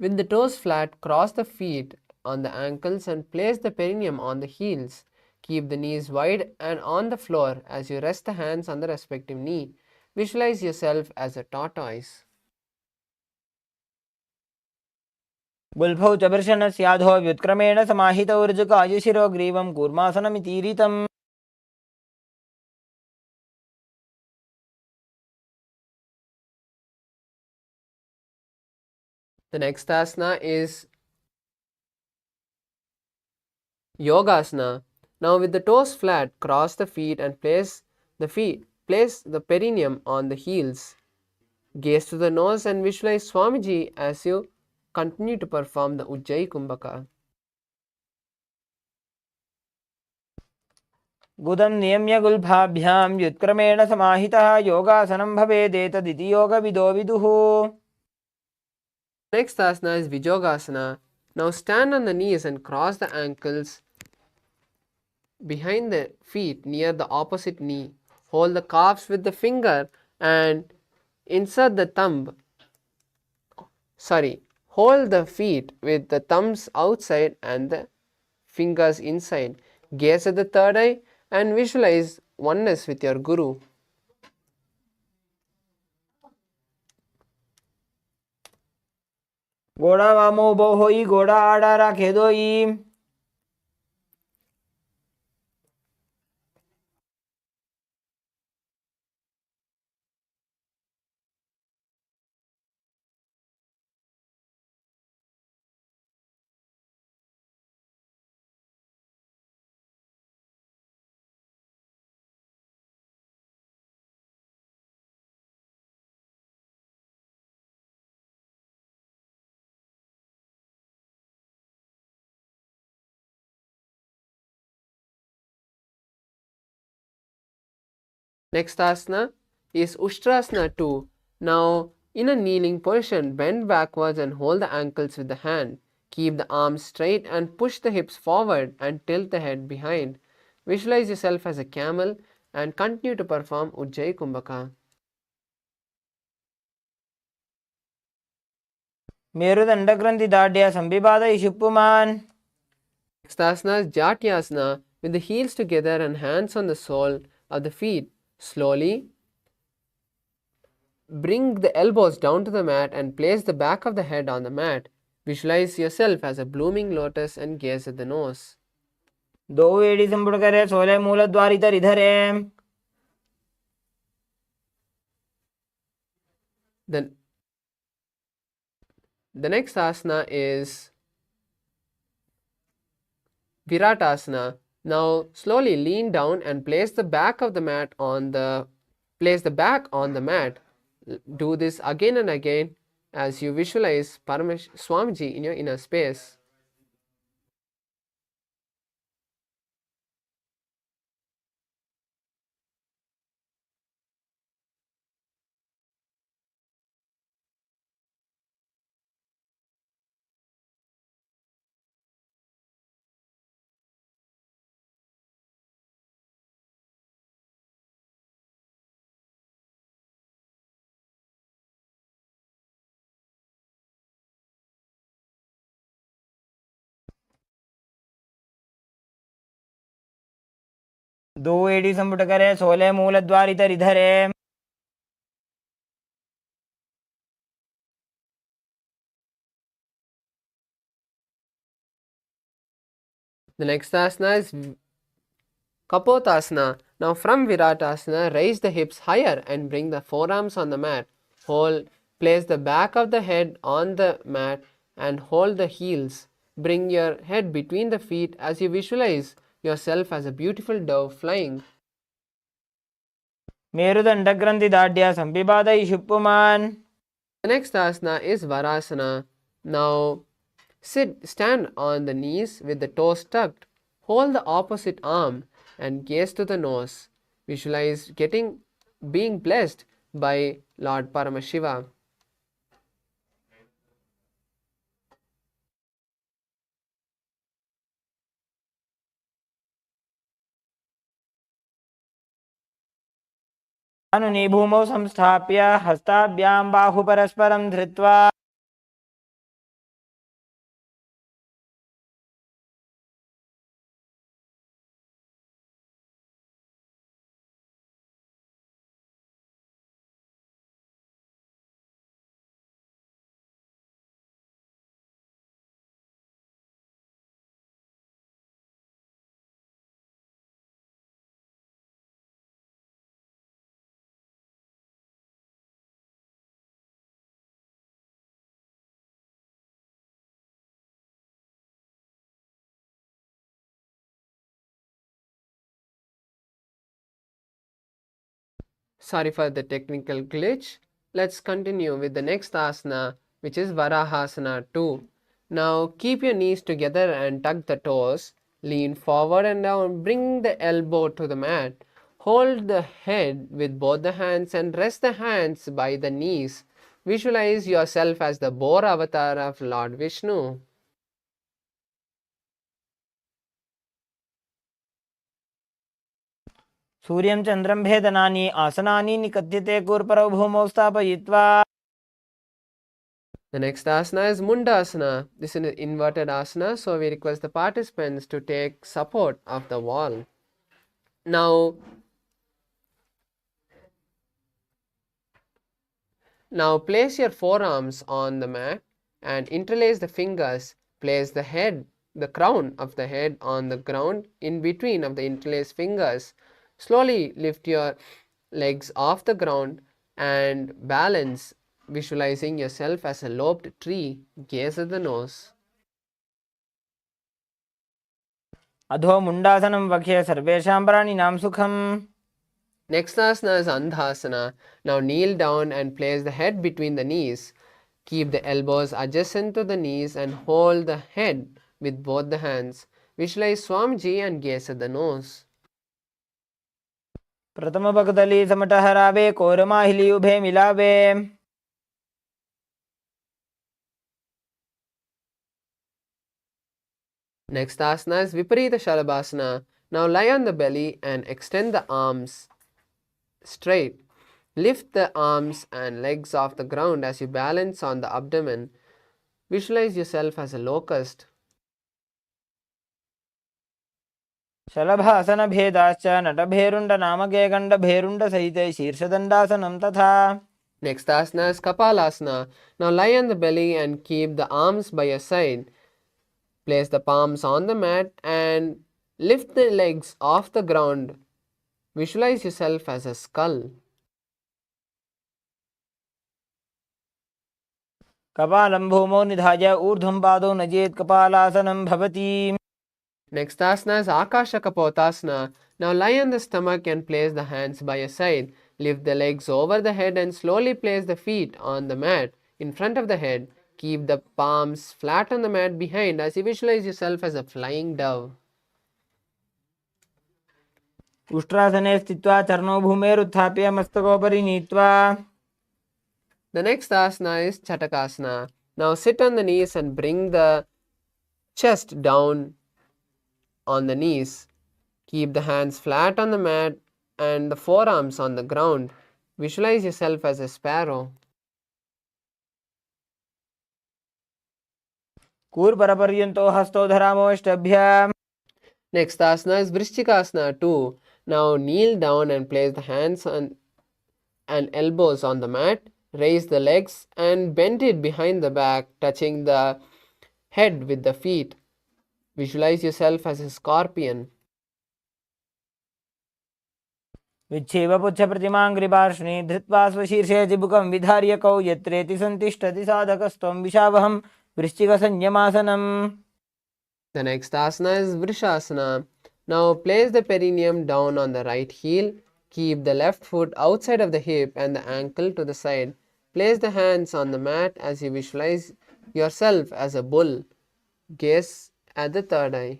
with the toes flat, cross the feet on the ankles and place the perineum on the heels. Keep the knees wide and on the floor as you rest the hands on the respective knee. Visualize yourself as a tortoise. गुल्फौ च वृषणस्याधो व्युत्क्रमेण समाहितौ ऋजुकायुशिरो ग्रीवं कूर्मासनमितीरितम्. The next asana is Yogasana. Now with the toes flat, cross the feet and place the perineum on the heels. Gaze to the nose and visualize Swamiji as you continue to perform the Ujjayi Kumbhaka. गुदं नियम्य गुल्फाभ्यां व्युत्क्रमेण समाहितः योगासनं भवेदेतदिति योगविदो विदुः. Next asana is Vijogasana. Now stand on the knees and cross the ankles behind the feet near the opposite knee. Hold the calves with the finger and insert the thumb. Hold the feet with the thumbs outside and the fingers inside. Gaze at the third eye and visualize oneness with your Guru. घोड़ा वामो बो होई घोड़ा आड़ा राखे दोई. Next asana is Ushtrasana 2. Now, in a kneeling position, bend backwards and hold the ankles with the hand. Keep the arms straight and push the hips forward and tilt the head behind. Visualize yourself as a camel and continue to perform Ujjayi Kumbhaka. मेरुदण्डग्रन्थिदाढ्य संविपादयिषुप्पुमान्. Next asana is Jatyasana with the heels together and hands on the sole of the feet. Slowly bring the elbows down to the mat and place the back of the head on the mat. Visualize yourself as a blooming lotus and gaze at the nose. दो एड़ी संपुट करे सोले मूलद्वार इधर इधर है. Then the next asana is Viratasana. Now slowly lean down and place the back on the mat. Do this again and again as you visualize Swamiji in your inner space. दो एड़ी संपुट करे सोले मूलद्वार इधर इधर है. The next asana is Kapotasana. Now from Viratasana, raise the hips higher and bring the forearms on the mat. Place the back of the head on the mat and hold the heels. Bring your head between the feet as you visualize yourself as a beautiful dove flying. मेरुदण्डग्रन्थिदाढ्य संविपादयिषुप्पुमान्. The next asana is Varasana. Now stand on the knees with the toes tucked. Hold the opposite arm and gaze to the nose. Visualize being blessed by Lord Paramashiva. अनुनि भूमौ संस्थाप्य हस्ताभ्यां बाहु परस्परं धृत्वा. Sorry for the technical glitch. Let's continue with the next asana, which is Varahasana 2. Now keep your knees together and tuck the toes. Lean forward and down. Bring the elbow to the mat. Hold the head with both the hands and rest the hands by the knees. Visualize yourself as the boar avatar of Lord Vishnu. सूर्यं चन्द्रं भेदनानि आसनानि निकद्यते कूर्परौ भूमौ स्थापयित्वा. The next asana is Mundasana. This is an inverted asana, so we request the participants to take support of the wall. Now place your forearms on the mat and interlace the fingers. Place the crown of the head on the ground in between of the interlaced fingers. Slowly lift your legs off the ground and balance, visualizing yourself as a lobed tree. Gaze at the nose. अधो मुण्डासनं वक्ष्ये सर्वेषां प्राणिनां सुखम्. Next asana is Andhasana. Now kneel down and place the head between the knees. Keep the elbows adjacent to the knees and hold the head with both the hands. Visualize Swamiji and gaze at the nose. प्रथम भगदली समट हरावे कोरमाहिली उभे मिलावे. Next asana is Viparita Shalabhasana. Now lie on the belly and extend the arms straight. Lift the arms and legs off the ground as you balance on the abdomen. Visualize yourself as a locust. शलभासन भेदाश्च नटभेरुण्ड नामके गण्ड भेरुण्ड सहिते शीर्षदण्डासनं तथा. Next asana is Kapalasana. Now lie on the belly and keep the arms by your side. Place the palms on the mat and lift the legs off the ground. Visualize yourself as a skull. कपालं भूमौ निधाय ऊर्ध्वं पादौ नजेत् कपालासनं भवति. Next asana is Akasha Kapotasana. Now lie on the stomach and place the hands by your side. Lift the legs over the head and slowly place the feet on the mat in front of the head. Keep the palms flat on the mat behind as you visualize yourself as a flying dove. उष्ट्रासने स्थित्वा चरणौ भूमेरुत्थाप्य मस्तकोपरि नीत्वा. The next asana is Chatakasana. Now sit on the knees and bring the chest down on the knees. Keep the hands flat on the mat and the forearms on the ground. Visualize yourself as a sparrow. कूर्परपर्यन्तो हस्तौ धरामोष्टभ्याम्. Next asana is Vrishchikasana 2. Now kneel down and place the hands and elbows on the mat. Raise the legs and bend it behind the back, touching the head with the feet. Visualize yourself as a scorpion. विच्छेव पुच्छप्रतिमाङ्घ्रिपार्ष्णि धृत्वा स्वशीर्षे चिबुकं विधार्य कौ यत्रेति सन्तिष्ठति साधकस्त्वं विशावहं वृश्चिकसंयमासनम्. The next asana is Vrishasana. Now place the perineum down on the right heel. Keep the left foot outside of the hip and the ankle to the side. Place the hands on the mat as you visualize yourself as a bull. Gaze at the third eye.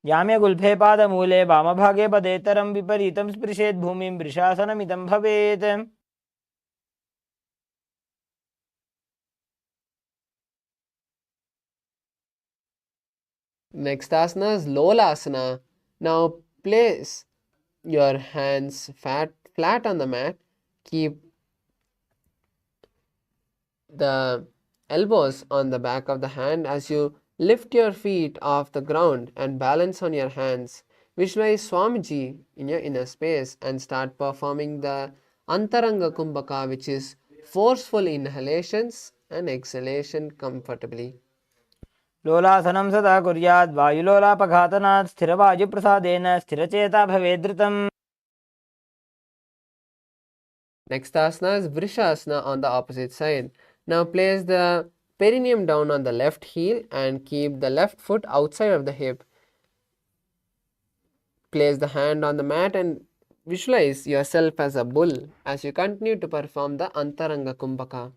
याम्य गुल्फे पादमूले वामभागे पदेतरं विपरीतं स्पृशेत् भूमिं वृषासनमिदं भवेत्. Next asana is Lolasana. Now place your hands flat on the mat. Keep the elbows on the back of the hand as you lift your feet off the ground and balance on your hands. Visualize Swamiji in your inner space and start performing the Antaranga Kumbhaka, which is forceful inhalations and exhalation comfortably. लोलासनं सदा कुर्यात् वायुलोलापघातनात् स्थिरवायुप्रसादेन स्थिरचेता भवेद्धृतम्. Next asana is Vrishasana on the opposite side. Now place the perineum down on the left heel and keep the left foot outside of the hip. Place the hand on the mat and visualize yourself as a bull as you continue to perform the Antaranga Kumbhaka.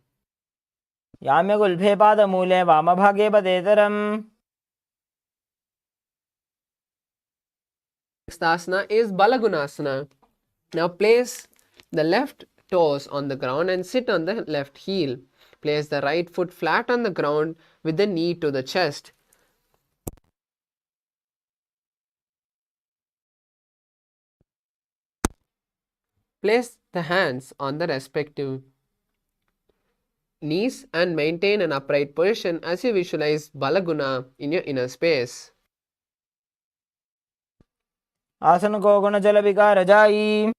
याम्य गुल्फे पादमूले वामभागे पदेतरम्. Next asana is Balagunasana. Now place the left toes on the ground and sit on the left heel. Place the right foot flat on the ground with the knee to the chest. Place the hands on the respective knees and maintain an upright position as you visualize Balaguna in your inner space. आसन को गुण जल विकार जाई.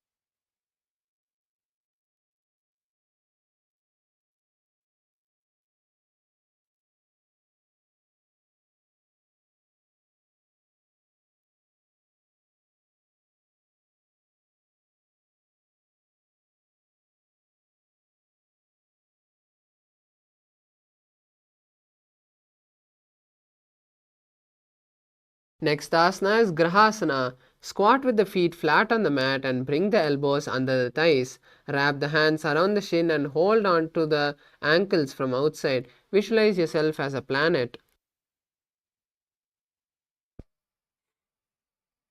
Next asana is Grahasana. Squat with the feet flat on the mat and bring the elbows under the thighs. Wrap the hands around the shin and hold on to the ankles from outside. Visualize yourself as a planet. Next asana is Virabhadrasana. Now place the left hand on the right hip. Keep the right foot flat on the ground with the knee to the chest. Place the hands on the mat and visualize yourself as a planet. Visualize yourself as a planet. Next asana is Uttarasanasana. Now place the left hand on the right hip and keep the right foot outside of the hip. Place the hands on the mat and visualize yourself as a planet.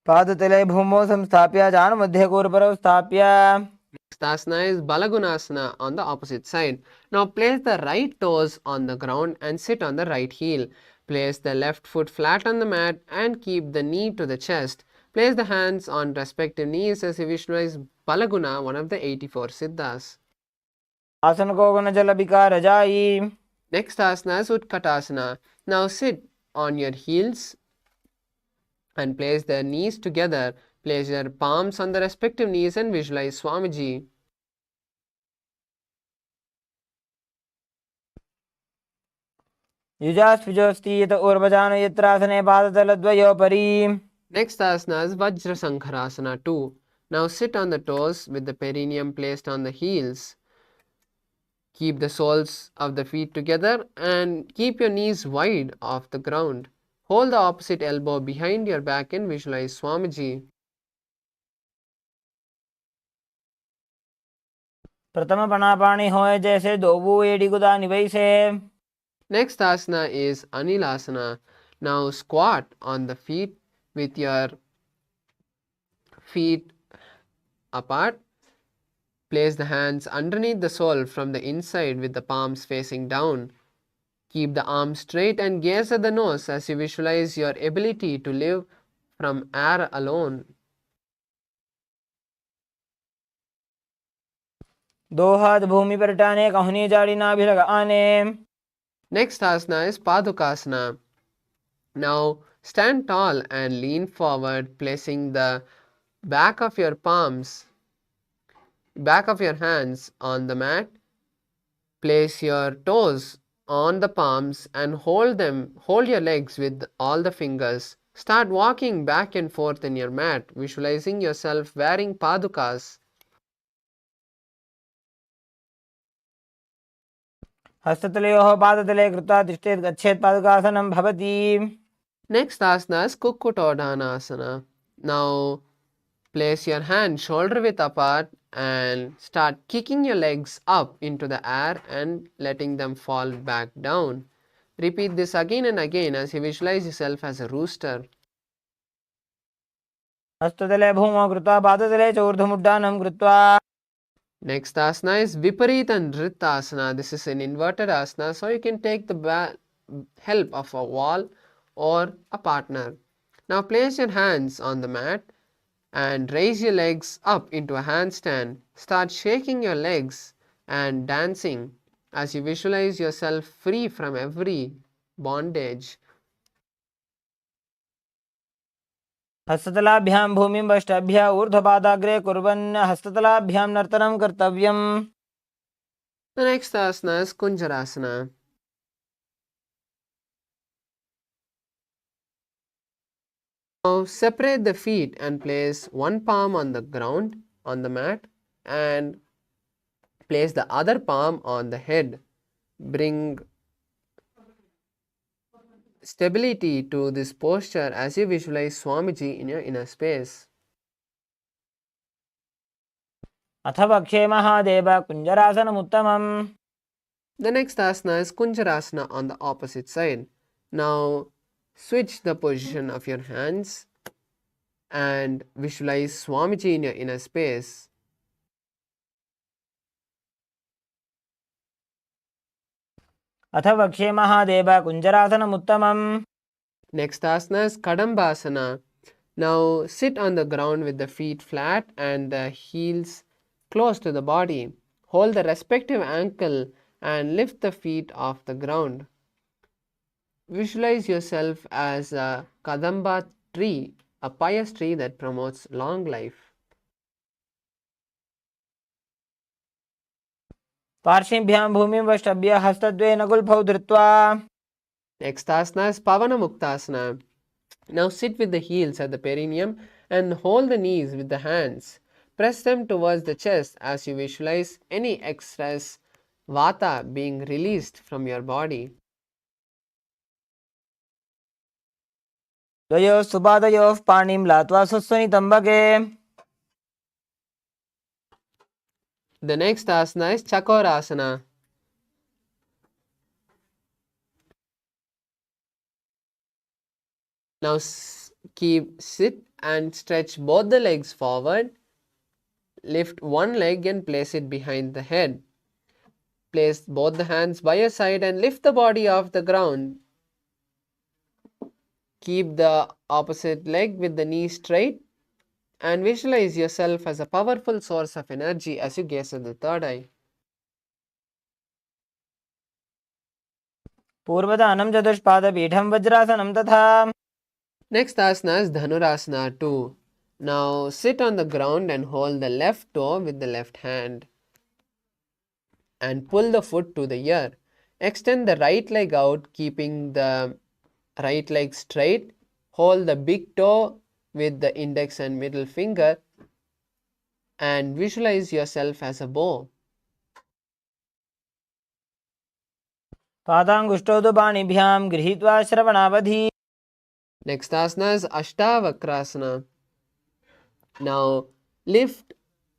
पादतले भूमौ संस्थाप्य जानुमध्ये कूर्परौ स्थाप्य Next asana is Balagunasana on the opposite side. Now place the right toes on the ground and sit on the right heel. Place the left foot flat on the mat and keep the knee to the chest. Place the hands on respective knees as you visualize Balaguna, one of the 84 Siddhas. आसन को गुण जल विकार जाई. Next asana is Utkatasana. Now sit on your heels and place the knees together. Place your palms on the respective knees and visualize Swamiji. युजास्विजोस्तीयत ऊर्वजानो यत्रासने पादतलद्वयोपरि. Next asana is Vajra Sankharasana 2. Now sit on the toes with the perineum placed on the heels. Keep the soles of the feet together and keep your knees wide off the ground. Hold the opposite elbow behind your back and visualize Swamiji. प्रथम पणापाणी होए जैसे दोबू एड़ी गुदानी वैसे. Next asana is Anilasana. Now squat on the feet with your feet apart. Place the hands underneath the sole from the inside with the palms facing down. Keep the arms straight and gaze at the nose as you visualize your ability to live from air alone. दो हाथ भूमि पर टाने कहनी जाड़ी नाभि लगाने. Next asana is Padukasana. Now stand tall and lean forward, placing the back of your hands on the mat. Place your toes on the palms and hold your legs with all the fingers. Start walking back and forth in your mat, visualizing yourself wearing padukas. हस्ततलयोः पादतले कृत्वा तिष्ठेत् गच्छेत् पादुकासनं भवति. Next asana is Kukkutodhanasana. Now place your hand shoulder width apart and start kicking your legs up into the air and letting them fall back down. Repeat this again and again as you visualize yourself as a rooster. हस्ततले भूमौ कृत्वा पादतले च ऊर्ध्वमुड्डानं कृत्वा. Next asana is Viparita Nrittasana. This is an inverted asana, so you can take the help of a wall or a partner. Now place your hands on the mat and raise your legs up into a handstand. Start shaking your legs and dancing as you visualize yourself free from every bondage. हस्ततलाभ्यां भूमिं वष्टाभ्यां ऊर्ध्वपादाग्रे कुर्वन् हस्ततलाभ्यां नर्तनं कर्तव्यम्. The next asana is Kunjarasana. Now separate the feet and place one palm on the ground on the mat and place the other palm on the head. Bring stability to this posture as you visualize Swamiji in your inner space. अथ वक्षे Mahadev कुञ्जरासनमुत्तमम्. The next asana is Kunjarasana on the opposite side. Now switch the position of your hands and visualize Swamiji in your inner space. अथ वक्षे Mahadev कुञ्जरासनमुत्तमम्. Next asana is Kadambasana. Now sit on the ground with the feet flat and the heels close to the body. Hold the respective ankle and lift the feet off the ground. Visualize yourself as a Kadamba tree, a pious tree that promotes long life. पार्श्वीभ्यां भूमिं वष्टभ्य हस्तद्वयेन गुल्फौ धृत्वा. Next asana is Pavana Muktasana. Now sit with the heels at the perineum and hold the knees with the hands. Press them towards the chest as you visualize any excess vata being released from your body. द्वयोः सुपादयोः पाणिं लात्वा सुस्वनितम्बके. The next asana is Chakorasana. Now sit and stretch both the legs forward. Lift one leg and place it behind the head. Place both the hands by your side and lift the body off the ground. Keep the opposite leg with the knee straight and visualize yourself as a powerful source of energy as you gaze at the third eye. पूर्वदानं चतुष्पादपीठं वज्रासनं तथा. Next asana is Dhanurasana 2. Now sit on the ground and hold the left toe with the left hand and pull the foot to the ear. Extend the right leg out, keeping the right leg straight. Hold the big toe with the index and middle finger and visualize yourself as a bow. पादाङ्गुष्ठौ तु पाणिभ्यां गृहीत्वा श्रवणावधि. Next asana is Ashtavakrasana. Now lift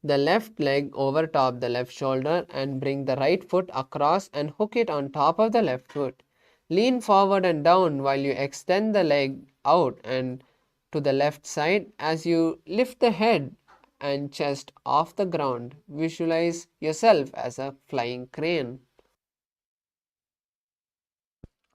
the left leg over top the left shoulder and bring the right foot across and hook it on top of the left foot. Lean forward and down while you extend the leg out and to the left side. As you lift the head and chest off the ground, visualize yourself as a flying crane.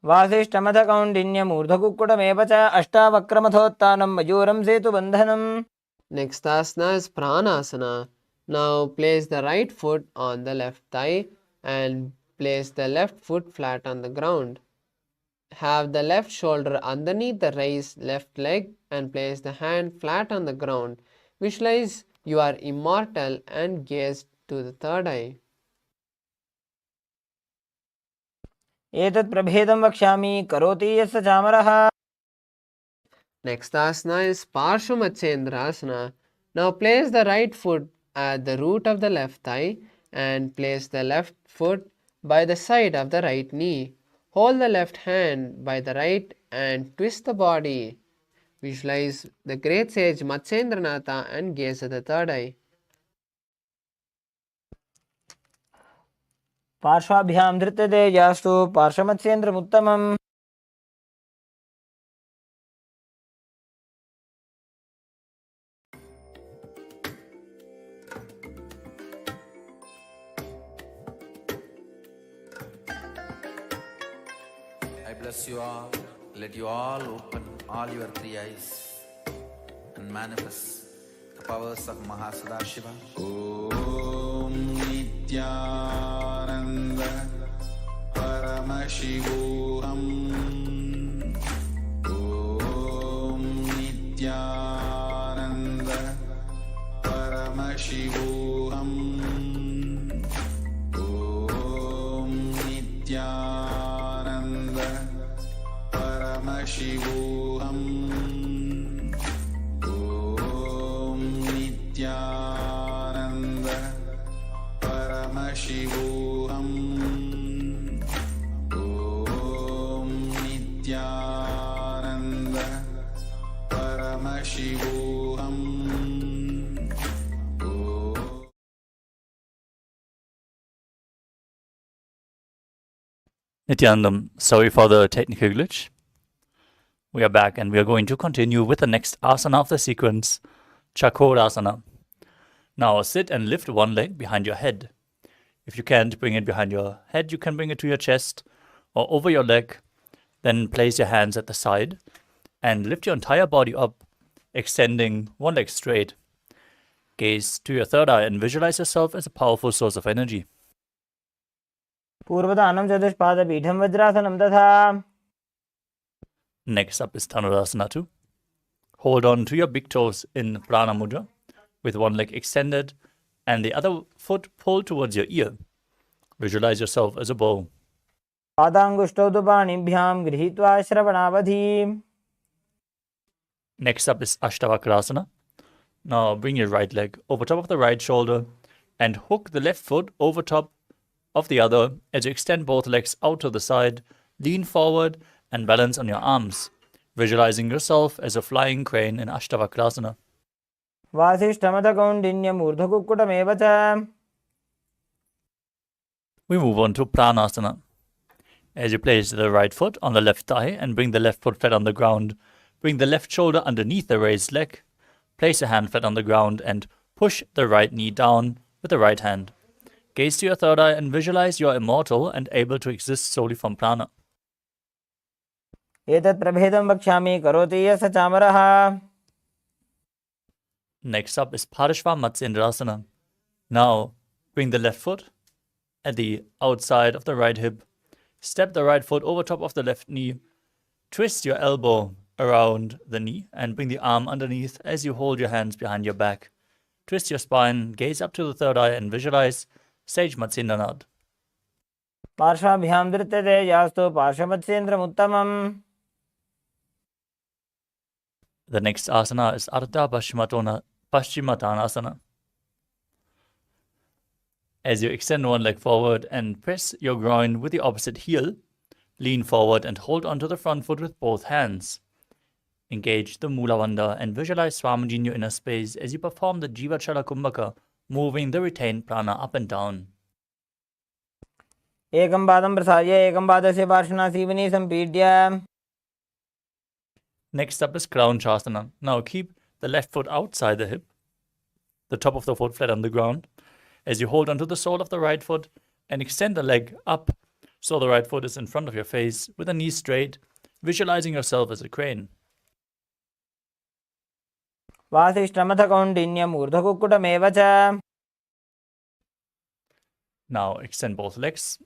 वासिष्ठमथकौण्डिन्यमूर्धकुक्कुटमेव च अष्टावक्रमथोत्थानं मयूरं सेतुबन्धनम्. Next asana is Pranasana. Now place the right foot on the left thigh and place the left foot flat on the ground. Have the left shoulder underneath the raised left leg and place the hand flat on the ground. Visualize you are immortal and gaze to the third eye. एतत् प्रभेदं वक्ष्यामि करोति यस्य चामरः. Next asana is Parshvamachendrasana. Now place the right foot at the root of the left thigh and place the left foot by the side of the right knee. Hold the left hand by the right and twist the body. Visualize the great sage Matsendranatha and gaze at the third eye. पार्श्वाभ्यां धृत्यते यास्तु पार्श्वमत्स्येन्द्रमुत्तमम्. I bless you all. Let you all open all your three eyes and manifest the powers of Mahā Siddha. Om Nithyananda Paramashivoham. Om Nithyananda Paramashivoham. Om Nithyananda Paramashivoham. Om Nithyananda Paramashivoham. Om Nithyananda Paramashivoham. Nithyanandam, sorry for the technical glitch. We are back and we are going to continue with the next asana of the sequence, Chakorasana. Now sit and lift one leg behind your head. If you can't bring it behind your head, you can bring it to your chest or over your leg. Then place your hands at the side and lift your entire body up, extending one leg straight. Gaze to your third eye and visualize yourself as a powerful source of energy. पूर्वदानं चतुष्पादपीठं वज्रासनं तथा. Next up is Dhanurasana 2. Hold on to your big toes in Prana Mudra with one leg extended and the other foot pulled towards your ear. Visualize yourself as a bow. पादाङ्गुष्ठौ तु पाणिभ्यां गृहीत्वा श्रवणावधि. Next up is Ashtavakrasana. Now bring your right leg over top of the right shoulder and hook the left foot over top of the other as you extend both legs out to the side, lean forward and balance on your arms, visualizing yourself as a flying crane in Ashtavakrasana. वासिष्ठमथकौण्डिन्यमूर्धकुक्कुटमेव च. We move on to Pranasana. As you place the right foot on the left thigh and bring the left foot flat on the ground, bring the left shoulder underneath the raised leg, place a hand flat on the ground and push the right knee down with the right hand. Gaze to your third eye and visualize you are immortal and able to exist solely from prana. एतत् प्रभेदं वक्ष्यामि करोति यः स चामरः. Next up is Parashva Matsyendrasana. Now, bring the left foot at the outside of the right hip. Step the right foot over top of the left knee. Twist your elbow around the knee and bring the arm underneath as you hold your hands behind your back. Twist your spine, gaze up to the third eye and visualize Sage Matsyendranath. पार्श्वाभ्यां धृत्यते यास्तु पार्श्वमत्स्येन्द्रमुत्तमम्. The next asana is Ardha Paschimottanasana. As you extend one leg forward and press your groin with the opposite heel, lean forward and hold onto the front foot with both hands. Engage the Mula Bandha and visualize Swamiji in your inner space as you perform the Jiva Chala Kumbhaka, moving the retained prana up and down. एकं पादं प्रसार्य एकं पादस्य पार्श्वना Seoni सम्पीड्य. Next up is Crown Chasana. Now keep the left foot outside the hip, the top of the foot flat on the ground, as you hold onto the sole of the right foot and extend the leg up so the right foot is in front of your face with the knees straight, visualizing yourself as a crane. वासिष्ठमथ कौण्डिन्यम् ऊर्ध्वकुक्कुटमेव च. Now extend both legs.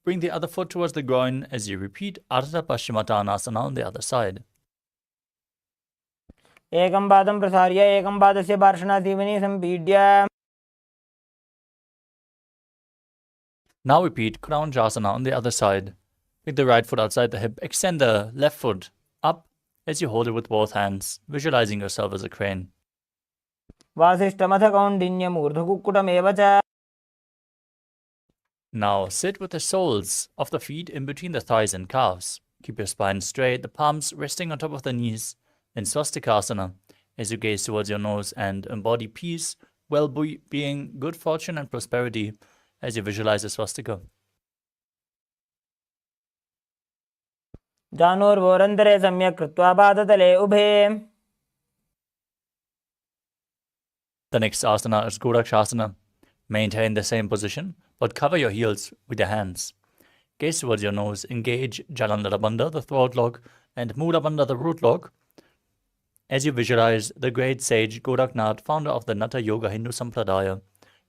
Bring the other foot towards the groin as you repeat Ardha Paschimottanasana on the other side. एकं पादं प्रसार्य एकं पादस्य पार्श्वना Seoni सम्पीड्य. Now repeat Crown Jasana on the other side. With the right foot outside the hip, extend the left foot up as you hold it with both hands, visualizing yourself as a crane. वासिष्ठमथ कौण्डिन्यम् ऊर्ध्वकुक्कुटमेव च. Now sit with the soles of the feet in between the thighs and calves. Keep your spine straight, the palms resting on top of the knees in Swastikasana as you gaze towards your nose and embody peace, well-being, good fortune and prosperity as you visualize a swastika. जानोर्वोरन्तरे सम्यक् कृत्वा पादतले उभे. The next asana is Gorakshasana. Maintain the same position, but cover your heels with your hands. Gaze towards your nose, engage Jalandhara Bandha, the throat log, and Mula Bandha, the root log, as you visualize the great sage Goraknath, founder of the Natha Yoga Hindu Sampradaya,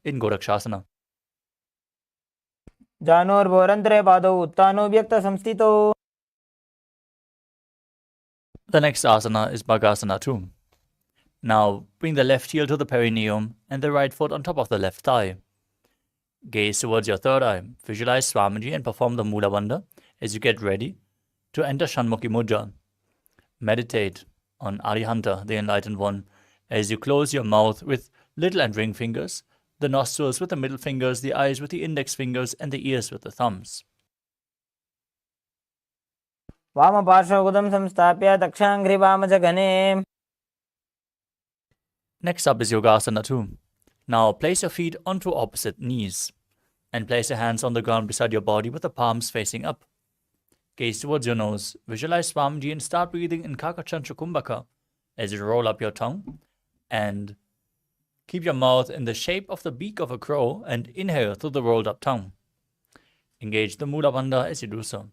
in Gorakshasana. जानोर्वोरन्तरे पादौ उत्तानो व्यक्तसंस्थितौ. The next asana is Bhagasana 2. Now bring the left heel to the perineum and the right foot on top of the left thigh. Gaze towards your third eye. Visualize Swamiji and perform the Mula Bandha as you get ready to enter Shanmukhi Mudra. Meditate on Arihanta, the Enlightened One, as you close your mouth with little and ring fingers, the nostrils with the middle fingers, the eyes with the index fingers, and the ears with the thumbs. वामपार्श्वगुदं संस्थाप्य दक्षाङ्घ्रिवामजगने. Next up is Yogasana 2. Now place your feet onto opposite knees and place your hands on the ground beside your body with the palms facing up. Gaze towards your nose, visualize Swamiji and start breathing in Kakachantra Kumbhaka as you roll up your tongue and keep your mouth in the shape of the beak of a crow and inhale through the rolled up tongue. Engage the Mula Bandha as you do so.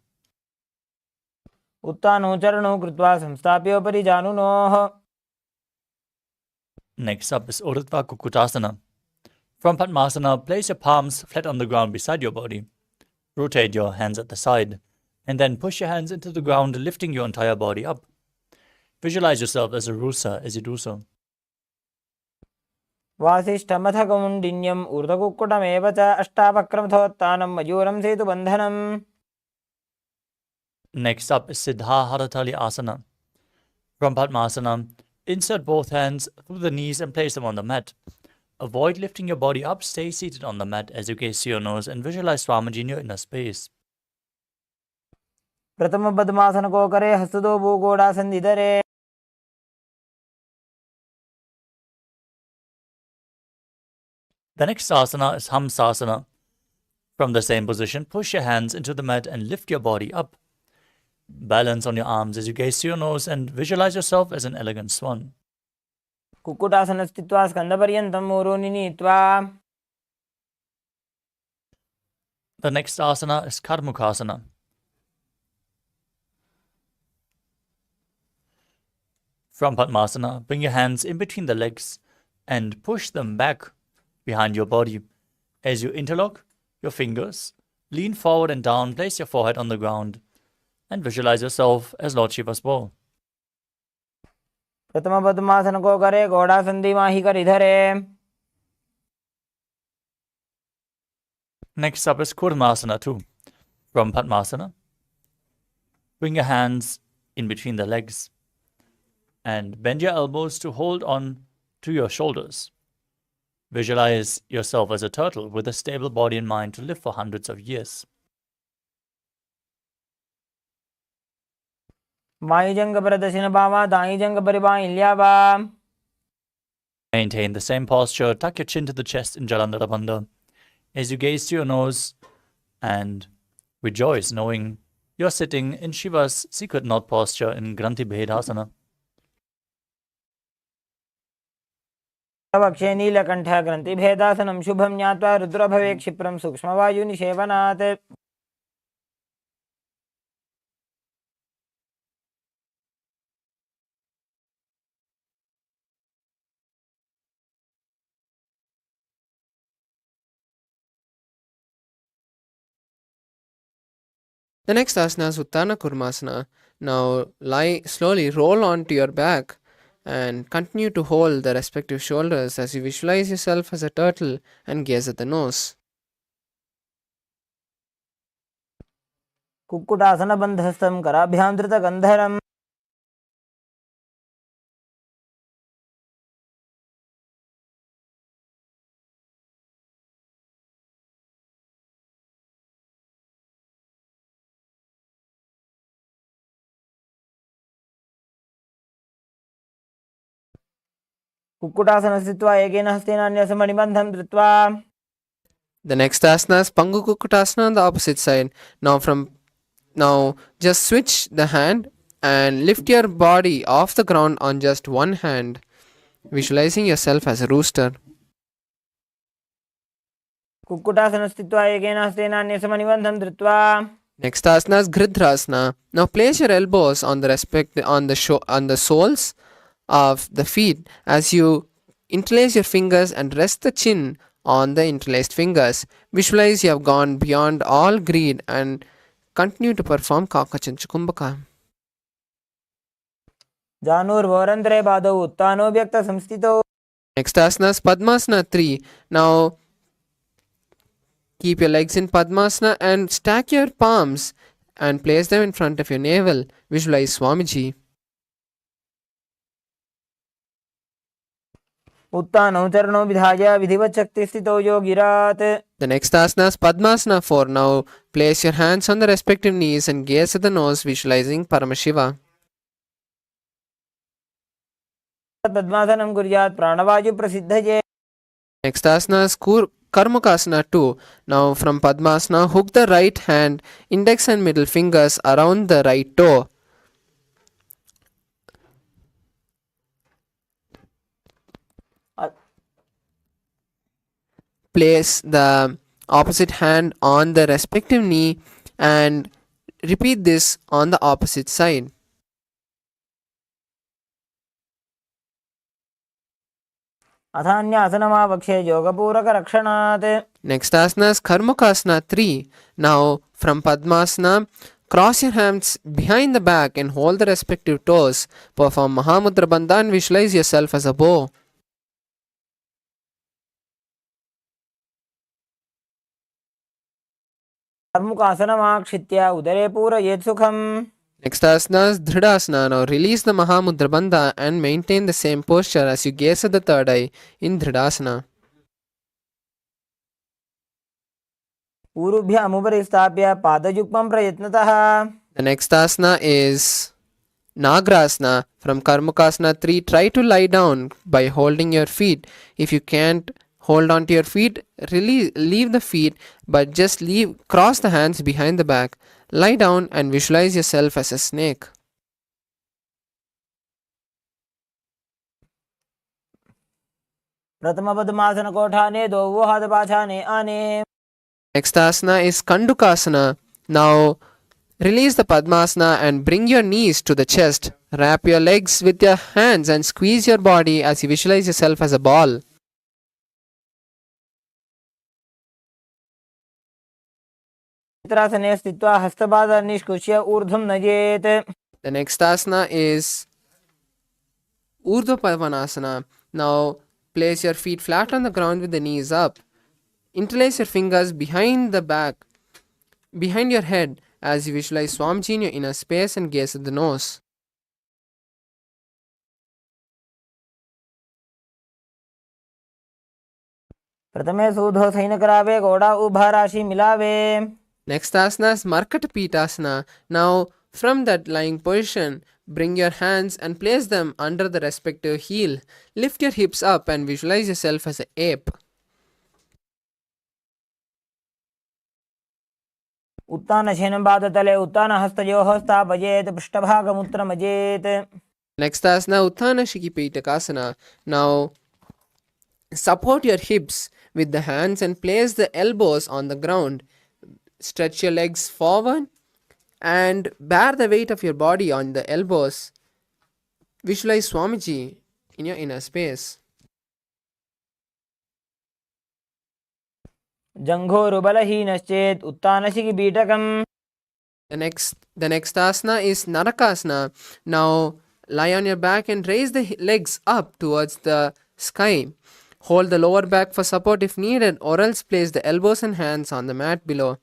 उत्तानो चरणौ कृत्वा संस्थाप्योपरि जानुनोः. Next up is Urdhva Kukutasana. From Padmasana, place your palms flat on the ground beside your body. Rotate your hands at the side, and then push your hands into the ground, lifting your entire body up. Visualize yourself as a rusa as you do so. वासिष्ठमथ कौण्डिन्यम् ऊर्ध्वकुक्कुटमेव च अष्टावक्रमथोत्तानं मयूरं सेतुबन्धनम्. Next up is Siddha Haratali Asana. From Padmasana, insert both hands through the knees and place them on the mat. Avoid lifting your body up, stay seated on the mat as you gaze to your nose and visualize Swamiji in your inner space. प्रथम पद्मासन को करे हस्तदो भूगोड़ासन्निधरे. The next asana is Hamsasana. From the same position, push your hands into the mat and lift your body up. Balance on your arms as you gaze to your nose and visualize yourself as an elegant swan. कुक्कुटासने स्थित्वा स्कन्धपर्यन्तं ऊरूनि नीत्वा The next asana is Karmukasana. From Padmasana, bring your hands in between the legs and push them back behind your body. As you interlock your fingers, lean forward and down, place your forehead on the ground, and visualize yourself as Lord Shiva's bow. प्रथम पद्मासन को करे, घोड़ा संधि माही कर इधरे. Next up is Kurmasana too. From Padmasana, bring your hands in between the legs and bend your elbows to hold on to your shoulders. Visualize yourself as a turtle with a stable body and mind to live for hundreds of years. वायुजंग पर दक्षिण बामा, दाई जंग पर by ल्यावा. Maintain the same posture. Tuck your chin to the chest in Jalandhara Bandha as you gaze to your nose and rejoice knowing you're sitting in Shiva's secret knot posture in Granthi Bhedasana. वक्षे नीलकण्ठ ग्रन्थि भेदासनं शुभं ज्ञात्वा रुद्र भवे क्षिप्रं सूक्ष्मवायु निषेवनात्. The next asana is Uttana Kurmasana. Now slowly roll onto your back and continue to hold the respective shoulders as you visualize yourself as a turtle and gaze at the nose. Kukkutasana बन्धस्थं कराभ्यां धृतगन्धरम्. Kukkutasana स्थित्वा एकेन हस्तेन अन्यस्य मणिबन्धं धृत्वा. The next asana is Pangu Kukkutasana on the opposite side. Now just switch the hand and lift your body off the ground on just one hand, visualizing yourself as a rooster. Kukkutasana स्थित्वा एकेन हस्तेन अन्यस्य मणिबन्धं धृत्वा. Next asana is Gridhrasana. Now place your elbows on the soles of the feet as you interlace your fingers and rest the chin on the interlaced fingers. Visualize you have gone beyond all greed and continue to perform Kakachancha Kumbhaka. जानुर्वोरन्ध्रे पादौ उत्तानो व्यक्तसंस्थितौ. Next asana is Padmasana 3. Now keep your legs in Padmasana and stack your palms and place them in front of your navel. Visualize Swamiji. उत्तानौ चरणौ विधाय विधिवत् शक्तिस्थितौ योगिरात्. The next asana is Padmasana 4. Now place your hands on the respective knees and gaze at the nose, visualizing Paramashiva. पद्मासनं कुर्यात् प्राणवायु प्रसिद्धये. Next asana is Karmakasana 2. Now from Padmasana, hook the right hand, index and middle fingers around the right toe. Place the opposite hand on the respective knee and repeat this on the opposite side. अथान्यासनमावक्षे योगपूरकरक्षणात्. Next asana is Karmakasana 3. Now from Padmasana, cross your hands behind the back and hold the respective toes. Perform Mahamudra Bandha and visualize yourself as a bow. कर्मुकासनमाक्षित्य उदरे पूरयेत् सुखम्. Next asana is Dhridasana. Now release the Mahamudra Bandha and maintain the same posture as you gaze at the third eye in Dhridasana. ऊरुभ्यामुपरि स्थाप्य पादयुग्मं प्रयत्नतः. The next asana is Nagrasana. From Karmakasana 3, try to lie down by holding your feet. If you can't hold on to your feet, leave the feet, but just cross the hands behind the back. Lie down and visualize yourself as a snake. प्रथम पद्मासन कोठाने दो वो हाथ पाछाने आने. Next asana is Kandukasana. Now release the Padmasana and bring your knees to the chest. Wrap your legs with your hands and squeeze your body as you visualize yourself as a ball. चित्रासने स्थित्वा हस्तपाद निष्कुष्य ऊर्ध्वं नयेत्. The next asana is Urdhva Pavanasana. Now place your feet flat on the ground with the knees up. Interlace your fingers behind the back, behind your head as you visualize Swamiji in your inner space and gaze at the nose. प्रथमे सूधो San करावे घोड़ा उभा राशि मिलावे. Next asana is Markata Pitasana. Now from that lying position, bring your hands and place them under the respective heel. Lift your hips up and visualize yourself as an ape. उत्तान शयनं पादतले उत्तान हस्तयोः स्थापयेत् पृष्ठभागमुत्तरमजेत्. Next asana Uttana Shikipitakasana. Now support your hips with the hands and place the elbows on the ground. Stretch your legs forward and bear the weight of your body on the elbows. Visualize Swamiji in your inner space. जङ्घोरुबलहीनश्चेत् उत्तानशिखिपीठकम्. The next asana is Narakasana. Now lie on your back and raise the legs up towards the sky. Hold the lower back for support if needed, or else place the elbows and hands on the mat below.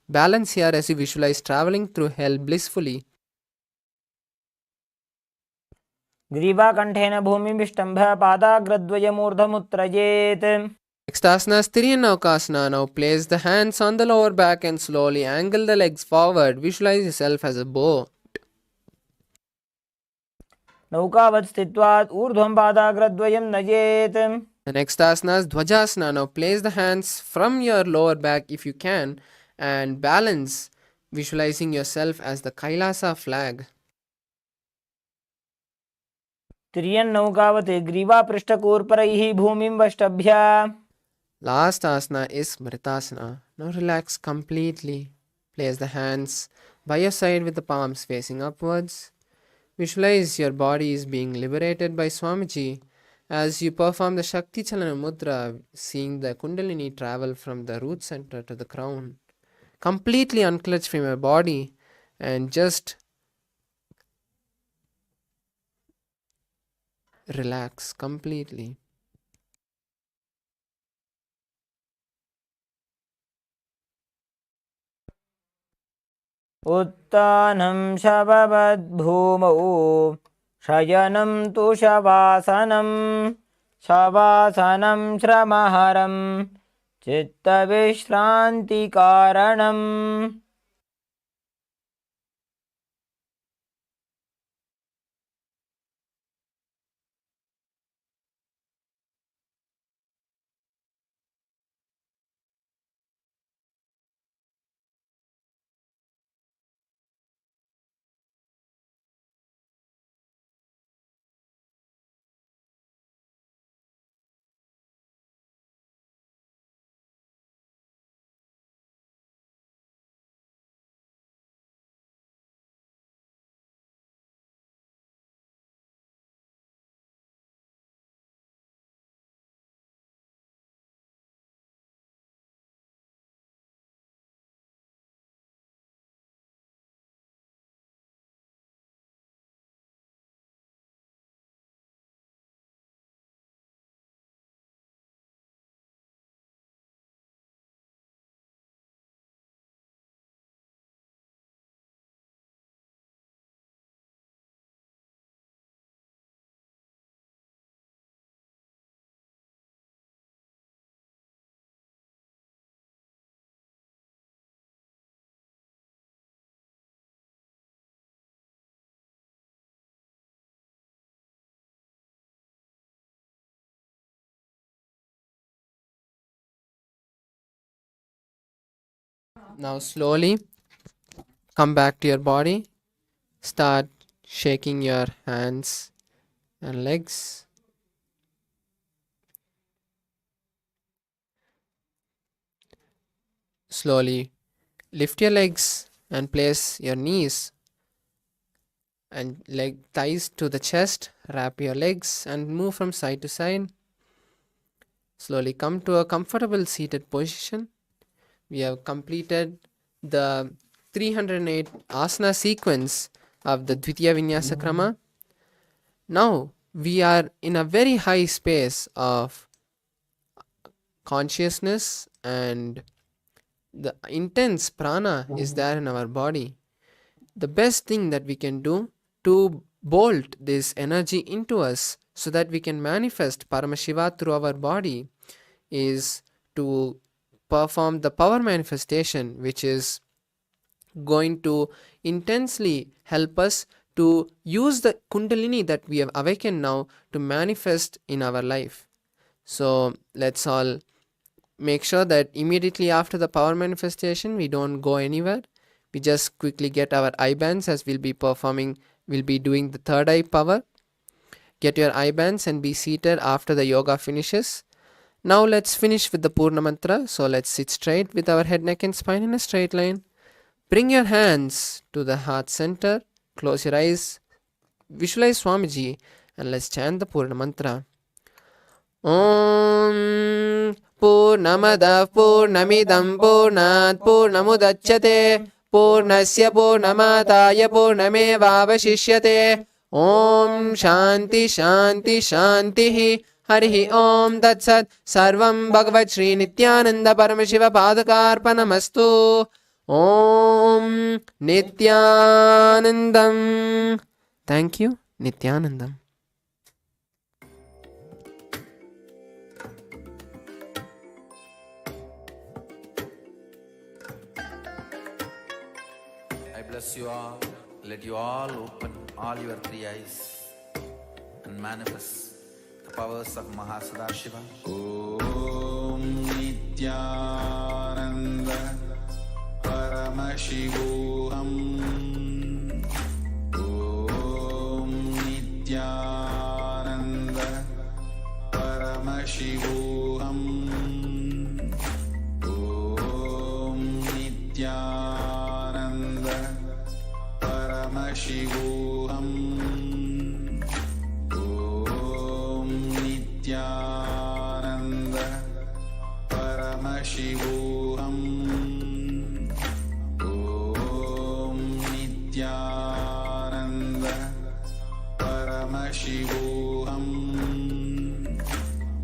Balance here as you visualize traveling through hell blissfully. ग्रीवाकण्ठेन भूमिविष्टम्भः पादाग्रद्वयमूर्धमुत्त्रजेत्. Next asana is Tiryanavakasana. Now place the hands on the lower back and slowly angle the legs forward. Visualize yourself as a bow. नौकावत् स्थित्वा ऊर्ध्वं पादाग्रद्वयं नयेत्. The next asana is Dhwajasana. Now place the hands from your lower back if you can and balance, visualizing yourself as the Kailasa flag. तिर्यन्नौकावत् ग्रीवापृष्ठकूर्परैः भूमिं वष्टभ्य. Last asana is Amritattva. Now relax completely. Place the hands by your side with the palms facing upwards. Visualize your body is being liberated by Swamiji as you perform the Shakti Chalana Mudra, seeing the Kundalini travel from the root center to the crown. Completely unclutch from your body and just relax completely. उत्तानं शववद्भूमौ शयनं तु शवासनं. शवासनं श्रमहरं चित्तविश्रान्तिकारणम्. Now slowly come back to your body. Start shaking your hands and legs. slowly lift your legs and place your knees and leg thighs to the chest. Wrap your legs and move from side to side. Slowly come to a comfortable seated position. We have completed the 308 asana sequence of the Dvitiya Vinyasa Krama. Now we are in a very high space of consciousness, and the intense prana is there in our body. The best thing that we can do to bolt this energy into us so that we can manifest Paramashiva through our body is to perform the power manifestation, which is going to intensely help us to use the Kundalini that we have awakened now to manifest in our life. So let's all make sure that immediately after the power manifestation we don't go anywhere. We just quickly get our eye bands, as we'll be doing the third eye power. Get your eye bands and be seated after the yoga finishes. Now let's finish with the Purna Mantra. So let's sit straight with our head, neck and spine in a straight line. Bring your hands to the heart center. Close your eyes. Visualize Swamiji and let's chant the Purna Mantra. Om Purnamadav Purnamidam Purnat Purnamudachyate Purnasya Purnamataya Purnamevavashishyate. Om Shanti Shanti Shanti Harihi Om Tat Sat. Sarvam Bhagavat Shri Nithyananda Paramashiva Padakarpanamastu. Om Nithyanandam. Thank you, Nithyanandam. I bless you all. Let you all open all your three eyes and manifest the powers of Mahā Siddha. Om Nithyananda Paramashivoham. Om Nithyananda Paramashivoham. Om Nithyananda Paramashivoham. Om Nithyananda Paramashivoham. Om Nithyananda Paramashivoham. Om Nithyananda Paramashivoham.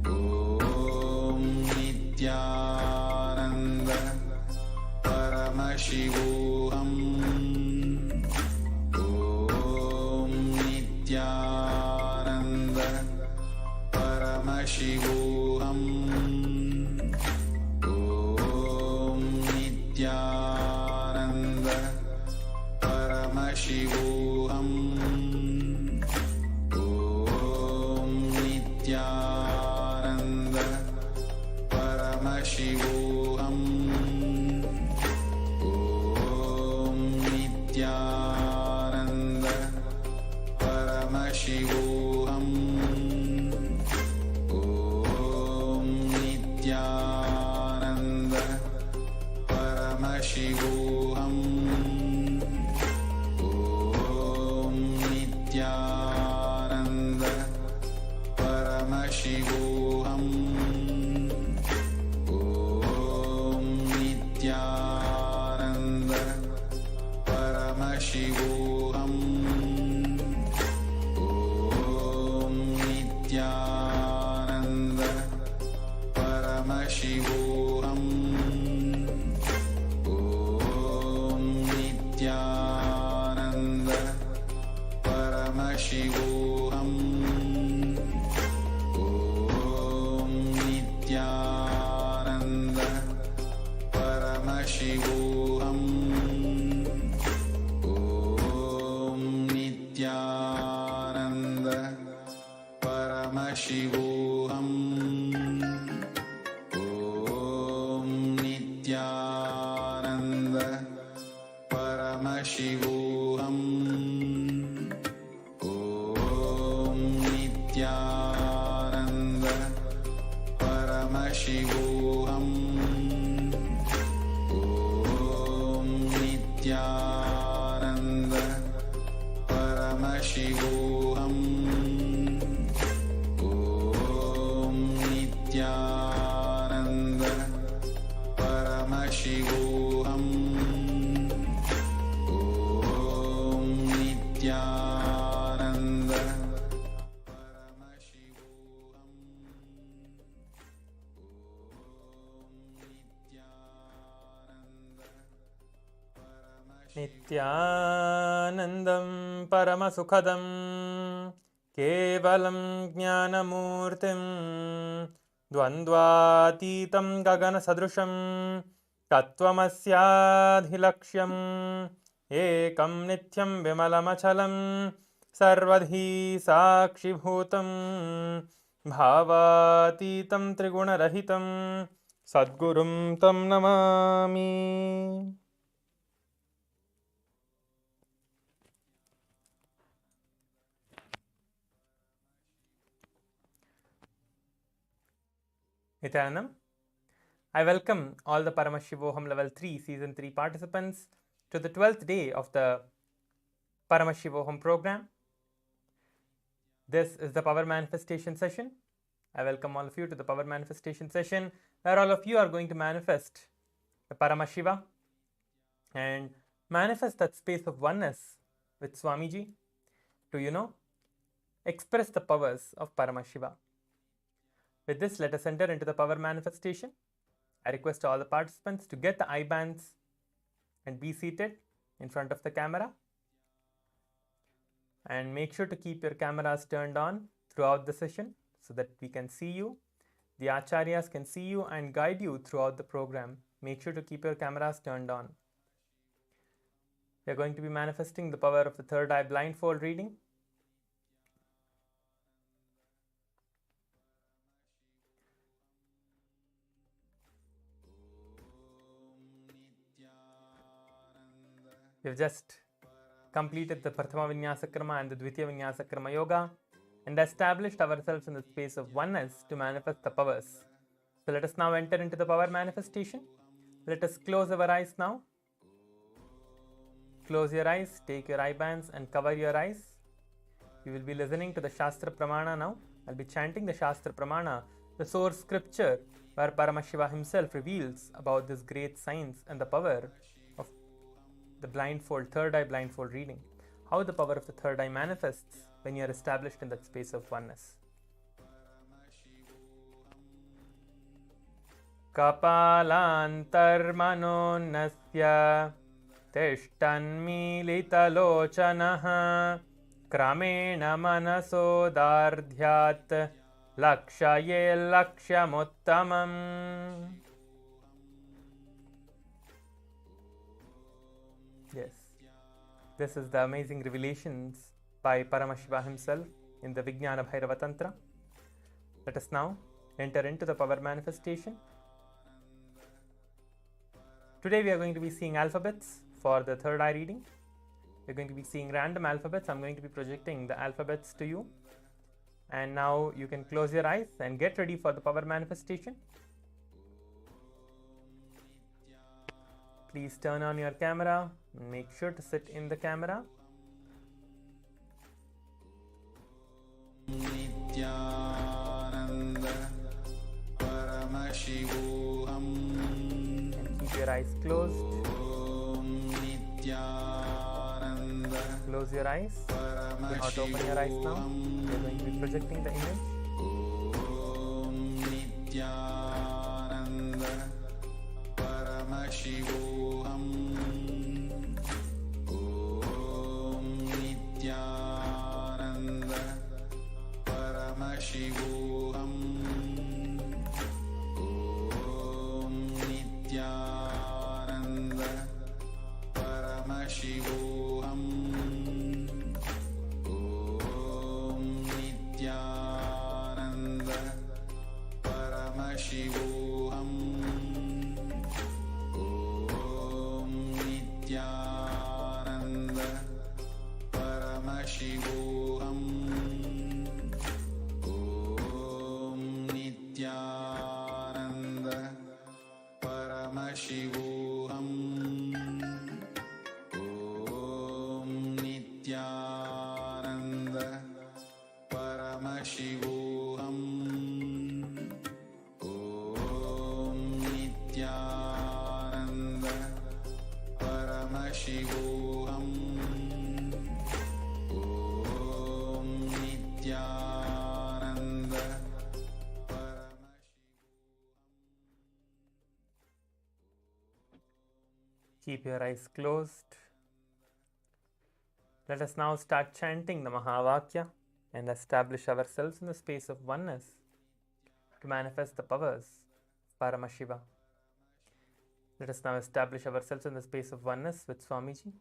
Om Nithyananda Paramashivoham. Om Nithyananda Paramashivoham. Om Nithyananda Paramashivoham. Om Nithyananda Paramashivoham. Om Nithyananda Paramashivoham. Om Nithyananda Paramashivoham. Om Nithyananda Paramashivoham. Om Nithyananda Paramashivoham. Om Nithyananda Paramashivoham. Om Nithyananda Paramashivoham. Om Nithyananda Paramashivoham. Om Nithyananda Paramashivoham. Om Nithyananda Paramashivoham. Om Paramashivoham. Om Nithyananda. Paramashivoham. नित्यानन्दं परमसुखदं केवलं ज्ञानमूर्तिं द्वन्द्वातीतं गगनसदृशं तत्त्वमस्याधिलक्ष्यम् एकं नित्यं विमलमचलं सर्वधी साक्षिभूतं भावातीतं त्रिगुणरहितं सद्गुरुं तं Namami. Nithyanandam. I welcome all the Paramashivoham Level 3 Season 3 participants to the 12th day of the Paramashivoham program. This is the Power Manifestation session. I welcome all of you to the Power Manifestation session where all of you are going to manifest the Paramashiva and manifest that space of oneness with Swamiji to, express the powers of Paramashiva. With this, let us enter into the power manifestation. I request all the participants to get the eye bands and be seated in front of the camera. And make sure to keep your cameras turned on throughout the session so that we can see you. The acharyas can see you and guide you throughout the program. Make sure to keep your cameras turned on. We are going to be manifesting the power of the third eye blindfold reading. We have just completed the Prathama Vinyasakrama and the Dvitiya Vinyasakrama Yoga and established ourselves in the space of oneness to manifest the powers. So let us now enter into the power manifestation. Let us close our eyes now. Close your eyes, take your eye bands and cover your eyes. You will be listening to the Shastra Pramana now. I'll be chanting the Shastra Pramana, the source scripture where Paramashiva himself reveals about this great science and the power of the blindfold, third eye blindfold reading. How the power of the third eye manifests when you are established in that space of oneness. Kapalantarmanonasya tishthanmilitalochanaha kramena manasodardhyat lakshaye lakshamuttamam. Yes, this is the amazing revelations by Paramashiva himself in the Vijnana Bhairava Tantra. Let us now enter into the power manifestation. Today we are going to be seeing alphabets for the third eye reading. We are going to be seeing random alphabets. I'm going to be projecting the alphabets to you. And now you can close your eyes and get ready for the power manifestation. Please turn on your camera and make sure to sit in the camera. Nithyananda Paramashivoham. And keep your eyes closed. Om Nithyananda. Close your eyes. Do not open your eyes now. We are going to be projecting the image. Om Nithyananda Paramashivoham. Om Nithyananda Paramashivoham. Om Nithyananda Paramashivoham. Om Nithyananda Paramashivoham. Om Nithyananda Paramashivoham. Om Nithyananda Paramashivoham. Om Nithyananda Paramashivoham. Om Nithyananda Keep your eyes closed. Let us now start chanting the Mahavakya and establish ourselves in the space of oneness to manifest the powers of Paramashiva. Let us now establish ourselves in the space of oneness with Swamiji.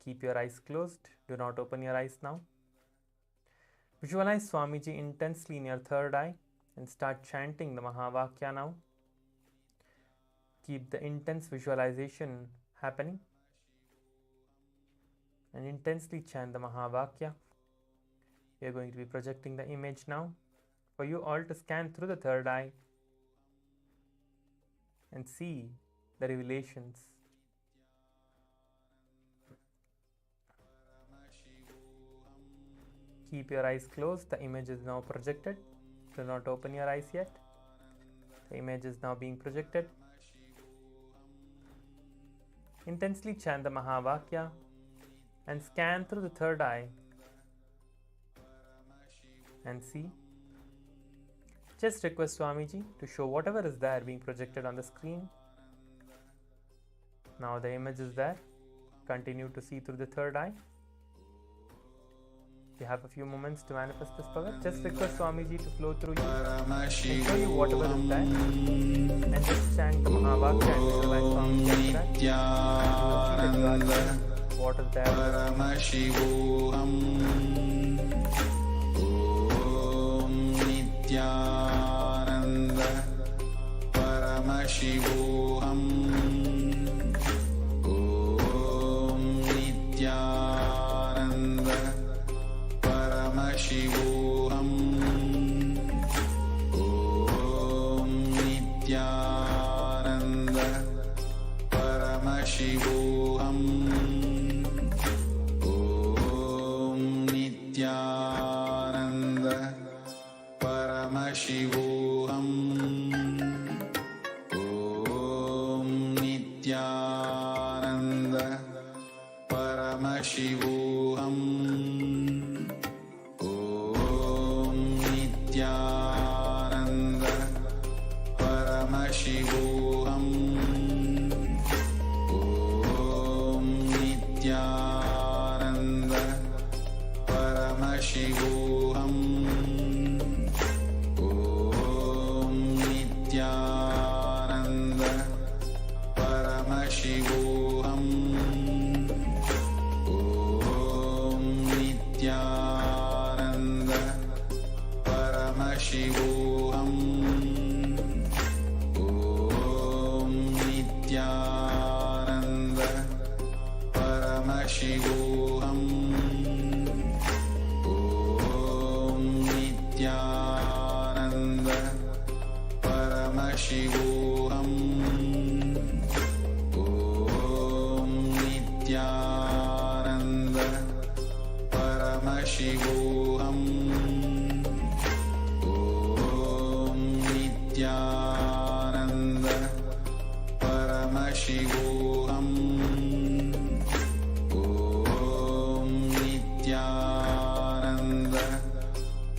Keep your eyes closed. Do not open your eyes now. Visualize Swamiji intensely in your third eye and start chanting the Mahavakya now. Keep the intense visualization happening and intensely chant the Mahavakya. We are going to be projecting the image now for you all to scan through the third eye and see the revelations. Keep your eyes closed. The image is now projected. Do not open your eyes yet. The image is now being projected. Intensely chant the Mahavakya and scan through the third eye and see. Just request Swamiji to show whatever is there being projected on the screen. Now the image is there. Continue to see through the third eye. You have a few moments to manifest this power. Just request Swamiji to flow through you and show you whatever is there. And just chant the Mahavakya and visualize Swamiji after that. You will see that you are there. What is there? Paramashivoham. Om Nithyananda. Paramashivoham. Om Nithyananda. Paramashivoham. Om Nithyananda. Paramashivoham. Om Nithyananda. Paramashivoham. Om Nithyananda. Paramashivoham. Om Nithyananda. Paramashivoham. Om Nithyananda. Paramashivoham. Om Nithyananda. Paramashivoham. Om Nithyananda. Paramashivoham. Om Nithyananda. Paramashivoham. Om Nithyananda. Paramashivoham. Om Nithyananda. Paramashivoham. Om Nithyananda. Paramashivoham. Om Nithyananda.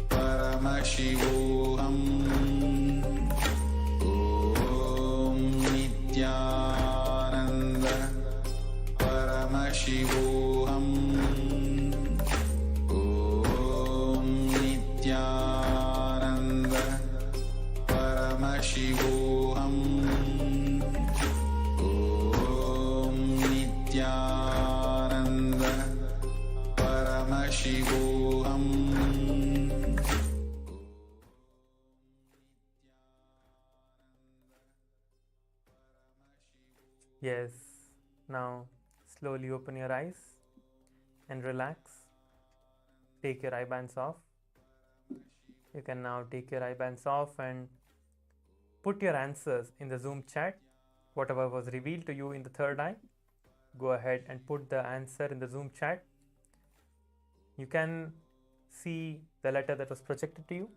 Paramashivoham. Om Nithyananda. Paramashivoham. Om Nithyananda. Paramashivoham. Om Nithyananda. Paramashivoham. Yes. Now slowly open your eyes and relax. Take your eye bands off. You can now take your eye bands off and put your answers in the Zoom chat. Whatever was revealed to you in the third eye, go ahead and put the answer in the Zoom chat. You can see the letter that was projected to you.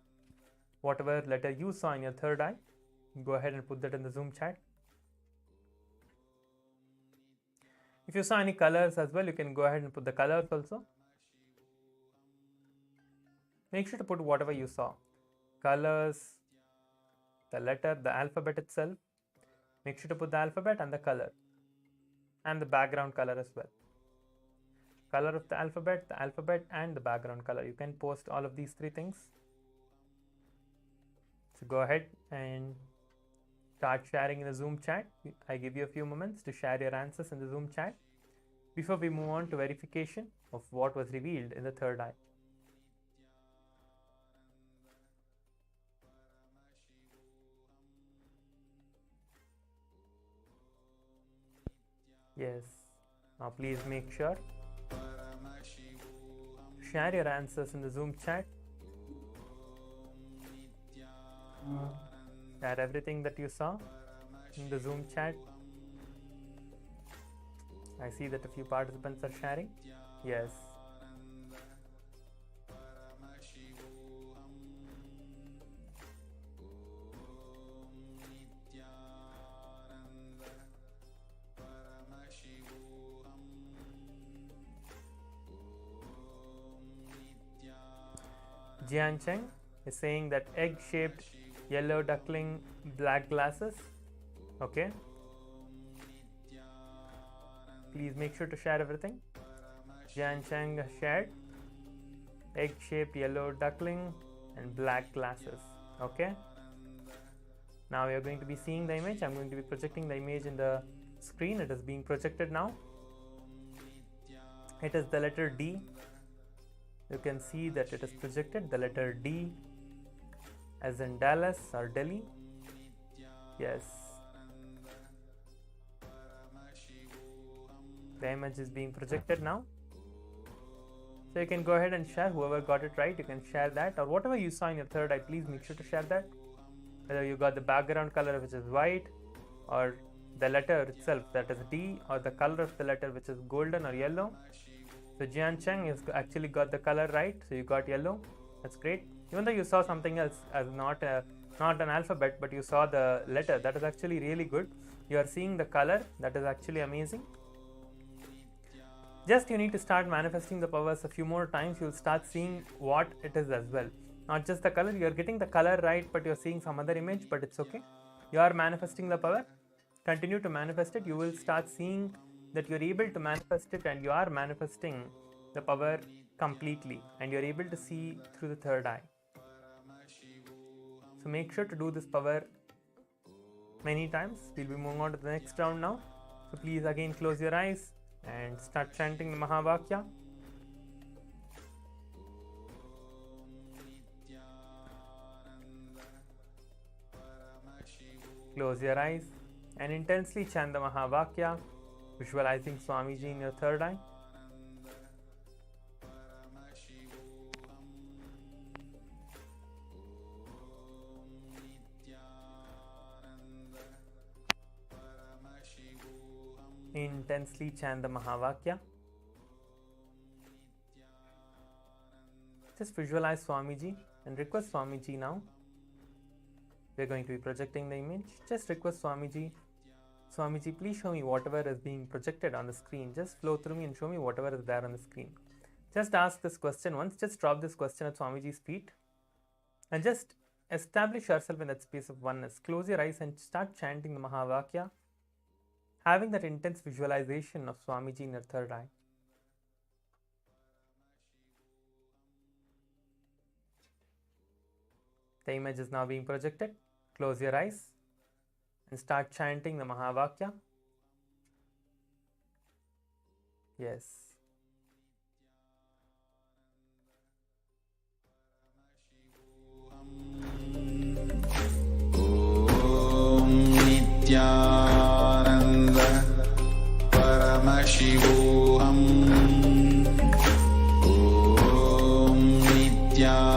Whatever letter you saw in your third eye, go ahead and put that in the Zoom chat. If you saw any colors as well, you can go ahead and put the colors also. Make sure to put whatever you saw. Colors, the letter, the alphabet itself. Make sure to put the alphabet and the color. and the background color as well. Color of the alphabet and the background color. You can post all of these three things. So go ahead and start sharing in the Zoom chat. I give you a few moments to share your answers in the Zoom chat before we move on to verification of what was revealed in the third eye. Yes. Now please make sure share your answers in the Zoom chat. Share everything that you saw in the Zoom chat. I see that a few participants are sharing. Yes. Jian Cheng is saying that egg-shaped yellow duckling, black glasses. Okay. Please make sure to share everything. Jian Cheng has shared egg-shaped yellow duckling and black glasses. Okay. Now we are going to be seeing the image. I'm going to be projecting the image in the screen. It is being projected now. It is the letter D. You can see that it is projected, the letter D as in Dallas or Delhi. Yes. The image is being projected now. So you can go ahead and share. Whoever got it right, you can share that, or whatever you saw in your third eye, please make sure to share that. Whether you got the background color which is white, or the letter itself that is D, or the color of the letter which is golden or yellow. So Jian Cheng has actually got the color right, so you got yellow. That's great. Even though you saw something else as not an alphabet, but you saw the letter, that is actually really good. You are seeing the color, that is actually amazing. Just you need to start manifesting the powers a few more times. You will start seeing what it is as well. Not just the color, you are getting the color right, but you are seeing some other image, but it's okay. You are manifesting the power. Continue to manifest it. You will start seeing that you are able to manifest it, and you are manifesting the power completely, and you are able to see through the third eye. So make sure to do this power many times. We'll be moving on to the next round now. So please again close your eyes and start chanting the Mahavakya. Close your eyes and intensely chant the Mahavakya, visualizing Swamiji in your third eye. Intensely chant the Mahavakya. Just visualize Swamiji and request Swamiji now. We are going to be projecting the image. Just request Swamiji. Swamiji, please show me whatever is being projected on the screen. Just flow through me and show me whatever is there on the screen. Just ask this question once. Just drop this question at Swamiji's feet. And just establish yourself in that space of oneness. Close your eyes and start chanting the Mahavakya, having that intense visualization of Swamiji in your third eye. The image is now being projected. Close your eyes and start chanting the Mahavakya. Yes. Nithyananda Paramashivoham. Om Nithyananda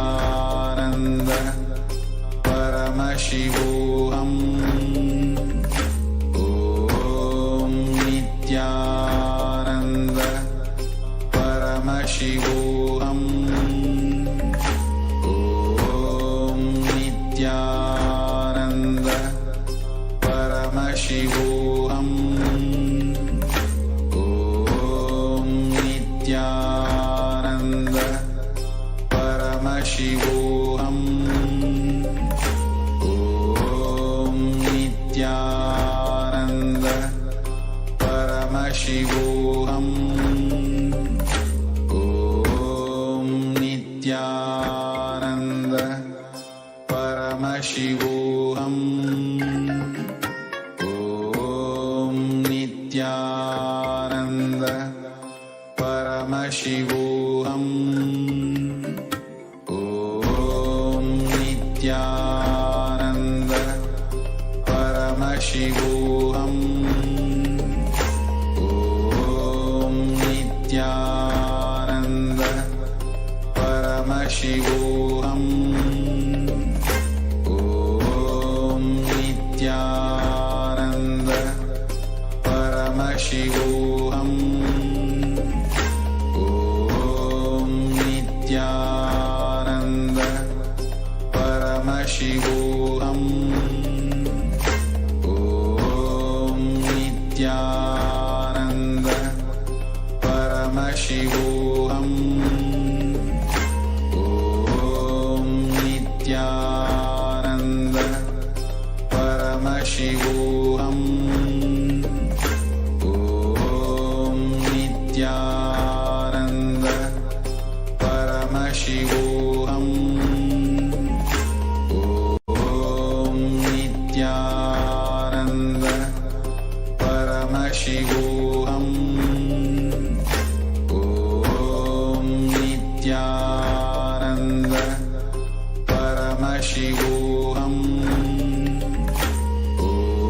Paramashivoham. Om Nithyananda Paramashivoham. Om Nithyananda Paramashivoham. Om Paramashivoham. Om Nithyananda Paramashivoham. Om Nithyananda Paramashivoham. Om Nithyananda Paramashivoham. Om Nithyananda Paramashivoham. Om Nithyananda Paramashivoham. Om Nithyananda Paramashivoham. Om Nithyananda Paramashivoham. Om Nithyananda Paramashivoham. Om Nithyananda Paramashivoham. Om Nithyananda Paramashivoham. Om Nithyananda Paramashivoham.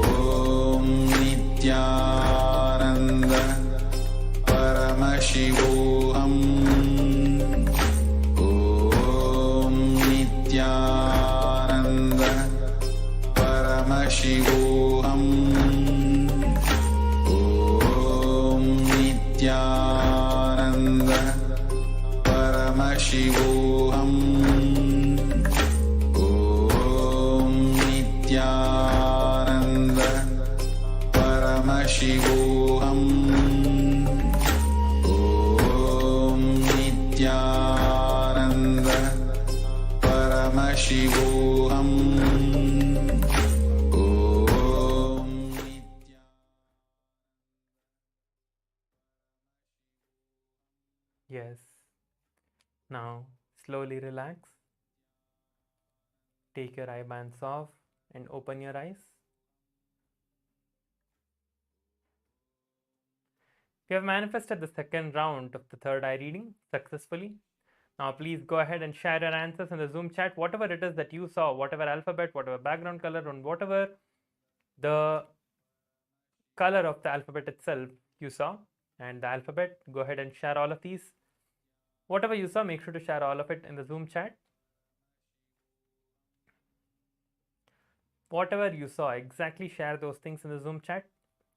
Om Nithyananda Paramashivoham. Om Nithyananda Paramashivoham. Om Nithyananda Paramashivoham. Om Nithyananda Paramashivoham. Om Nithyananda Paramashivoham. Om Yes. Now slowly relax. Take your eye bands off and open your eyes. We have manifested the second round of the third eye reading successfully. Now please go ahead and share your answers in the Zoom chat, whatever it is that you saw, whatever alphabet, whatever background color, and whatever the color of the alphabet itself you saw, and the alphabet, go ahead and share all of these. Whatever you saw, make sure to share all of it in the Zoom chat. Whatever you saw, exactly share those things in the Zoom chat.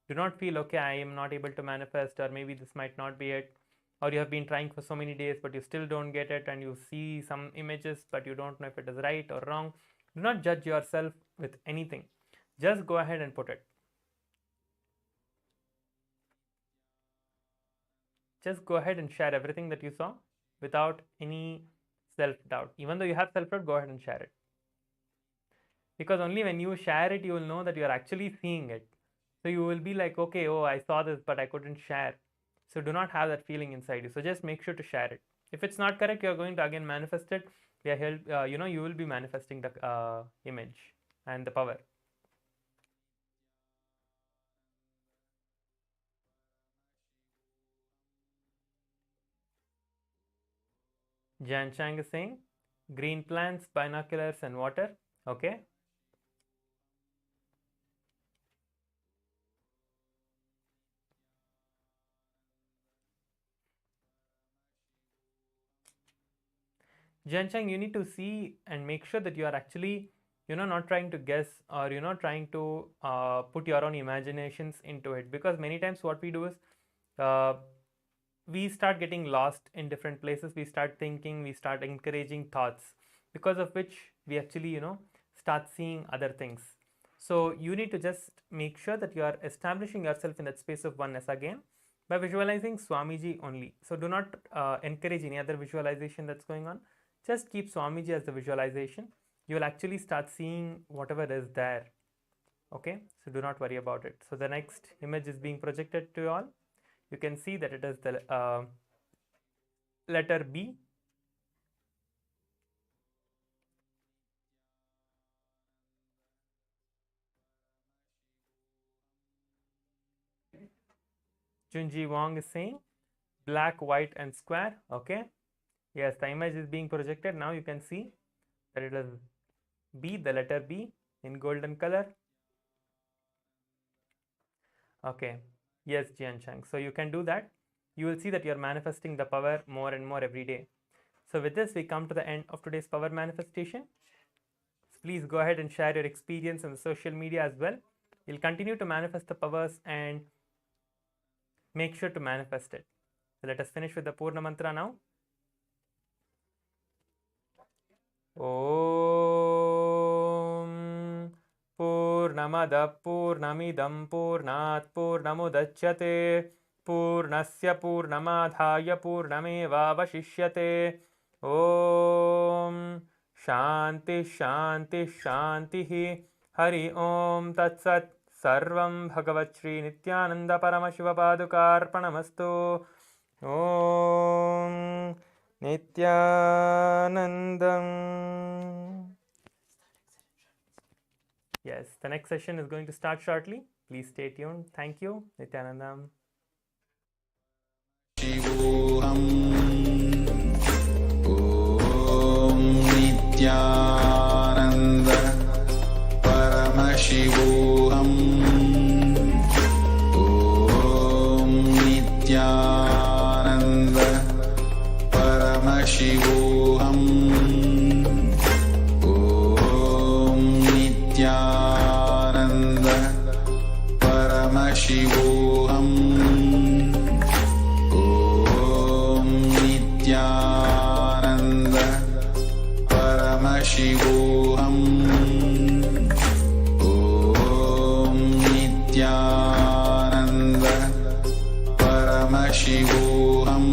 Do not feel, okay, I am not able to manifest, or maybe this might not be it, or you have been trying for so many days but you still don't get it, and you see some images but you don't know if it is right or wrong. Do not judge yourself with anything. Just go ahead and put it. Just go ahead and share everything that you saw without any self-doubt. Even though you have self-doubt, go ahead and share it. Because only when you share it, you will know that you are actually seeing it. So you will be like, okay, oh, I saw this, but I couldn't share. So do not have that feeling inside you. So just make sure to share it. If it's not correct, you're going to again manifest it. You will be manifesting the image and the power. Jan Chang is saying green plants, binoculars, and water. Okay. Jan Chang, you need to see and make sure that you are actually, not trying to guess, or trying to put your own imaginations into it. Because many times what we do is we start getting lost in different places. We start thinking, we start encouraging thoughts, because of which we actually, start seeing other things. So you need to just make sure that you are establishing yourself in that space of oneness again by visualizing Swamiji only. So do not encourage any other visualization that's going on. Just keep Swamiji as the visualization. You will actually start seeing whatever is there. Okay, so do not worry about it. So the next image is being projected to you all. you can see that it is the letter B. Junji Wong is saying black, white, and square. Okay. Yes, the image is being projected. Now you can see that it is B, the letter B in golden color. Okay. Yes, Jian Chang. So you can do that. You will see that you are manifesting the power more and more every day. So with this, we come to the end of today's power manifestation. So please go ahead and share your experience on the social media as well. You'll continue to manifest the powers and make sure to manifest it. So let us finish with the Purna Mantra now. Om Purnamada Purnamidam Purnat Purnamudachyate Purnasya Purnamadhaya Purnameva Vashishyate. Om Shanti Shanti Shanti Hari Om Tat Sat Sarvam Bhagavat Shri Nithyananda Paramashiva Padukarpanamastu. Om Nithyanandam. Yes, the next session is going to start shortly. Please stay tuned. Thank you. Nithyanandam. Shivoham Om Nithyananda Paramashivoham Om Nithyananda Paramashivoham Om Nithyananda Paramashivoham Om Nithyananda Paramashivoham Om Nithyananda Paramashivoham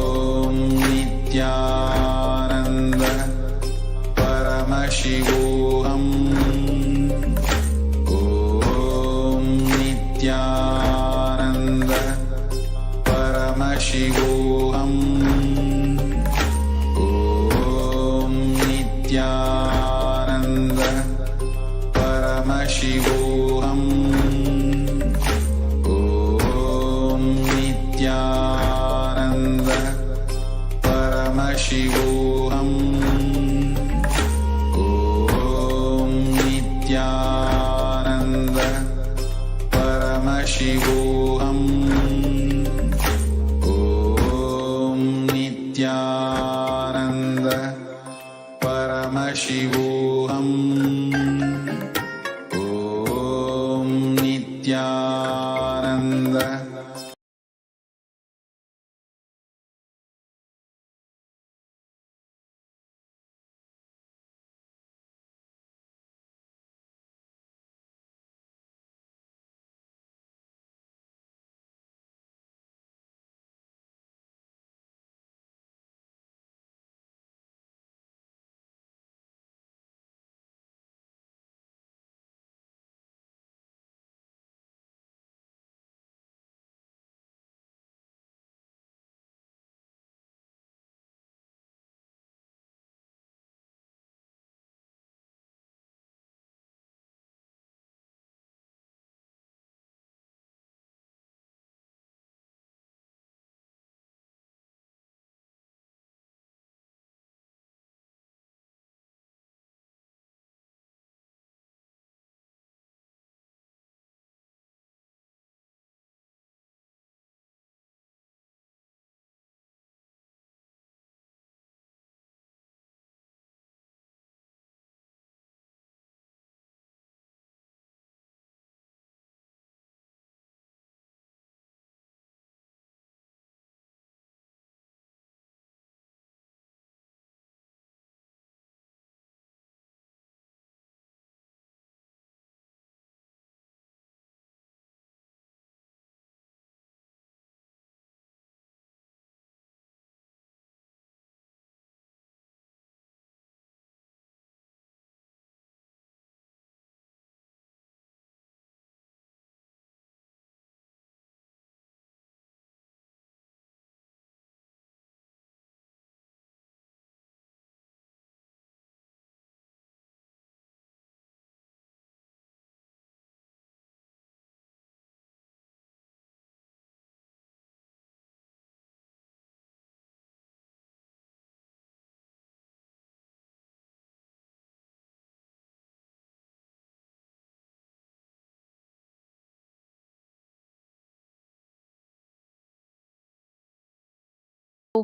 Om Nithyananda Paramashivoham Om Nithyananda Paramashivoham Om Nithyananda Paramashivoham Om Nithyananda Paramashivoham Om Nithyananda Paramashivoham Om Nithyananda Paramashivoham Om Nithyananda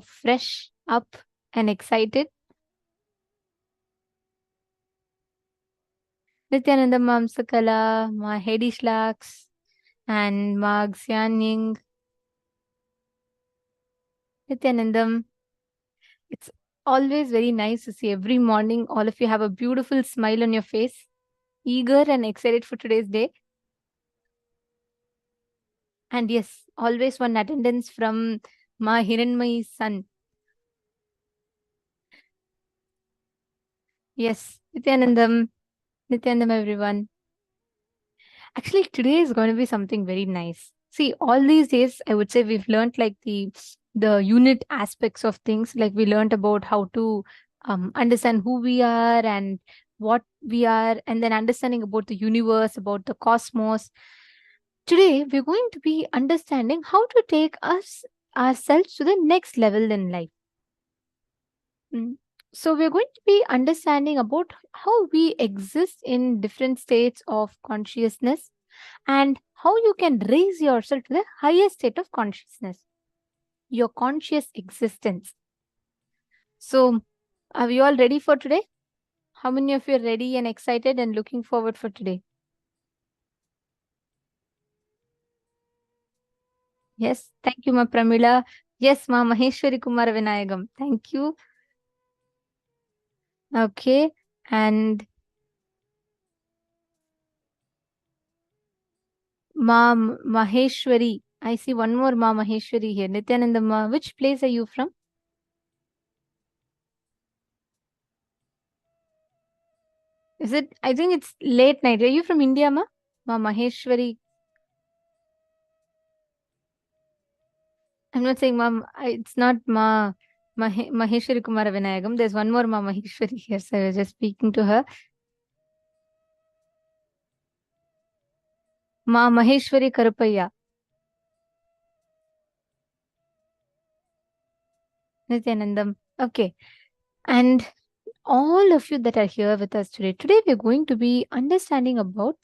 fresh up and excited. Nithyananda Mamsakala, Ma Hedi Shlaks, and Ma Xianying. Nithyanandam, it's always very nice to see every morning all of you have a beautiful smile on your face, eager and excited for today's day. And yes, always one attendance from Ma Hiranmayi's son. Yes, Nithyanandam everyone. Actually, today is going to be something very nice. See, all these days, I would say we've learned like the unit aspects of things. Like we learned about how to understand who we are and what we are, and then understanding about the universe, about the cosmos. Today, we're going to be understanding how to take ourselves to the next level in life. So we're going to be understanding about how we exist in different states of consciousness and how you can raise yourself to the highest state of consciousness, your conscious existence. So are we all ready for today? How many of you are ready and excited and looking forward for today? Yes, thank you, Ma Pramila. Yes, Ma Maheshwari Kumar Vinayagam. Thank you. Okay, and Ma Maheshwari. I see one more Ma Maheshwari here. Nityananda Ma, which place are you from? Is it? I think it's late night. Are you from India, Ma? Ma Maheshwari. I'm not saying Ma. It's not Ma Maheshwari Kumara Vinayagam. There's one more Ma Maheshwari here. So I was just speaking to her. Ma Maheshwari Karupaya. Nityanandam. Okay. And all of you that are here with us today, we're going to be understanding about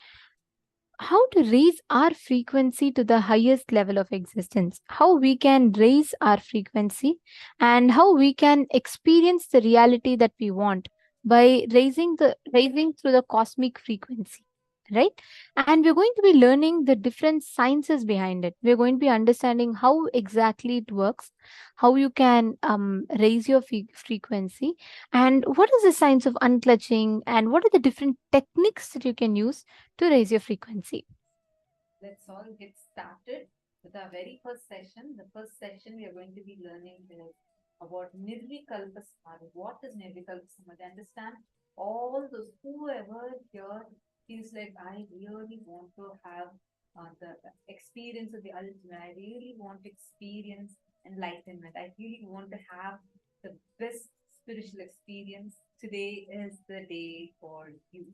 how to raise our frequency to the highest level of existence, how we can raise our frequency and how we can experience the reality that we want by raising through the cosmic frequency, right? And we're going to be learning the different sciences behind it. We're going to be understanding how exactly it works, how you can raise your frequency, and what is the science of unclutching, and what are the different techniques that you can use to raise your frequency. Let's all get started with our very first session. The first session we are going to be learning is about Nirvikalpa Samadhi. What is Nirvikalpa Samadhi? Understand all those, whoever here feels like I really want to have the experience of the ultimate. I really want to experience enlightenment. I really want to have the best spiritual experience. Today is the day for you.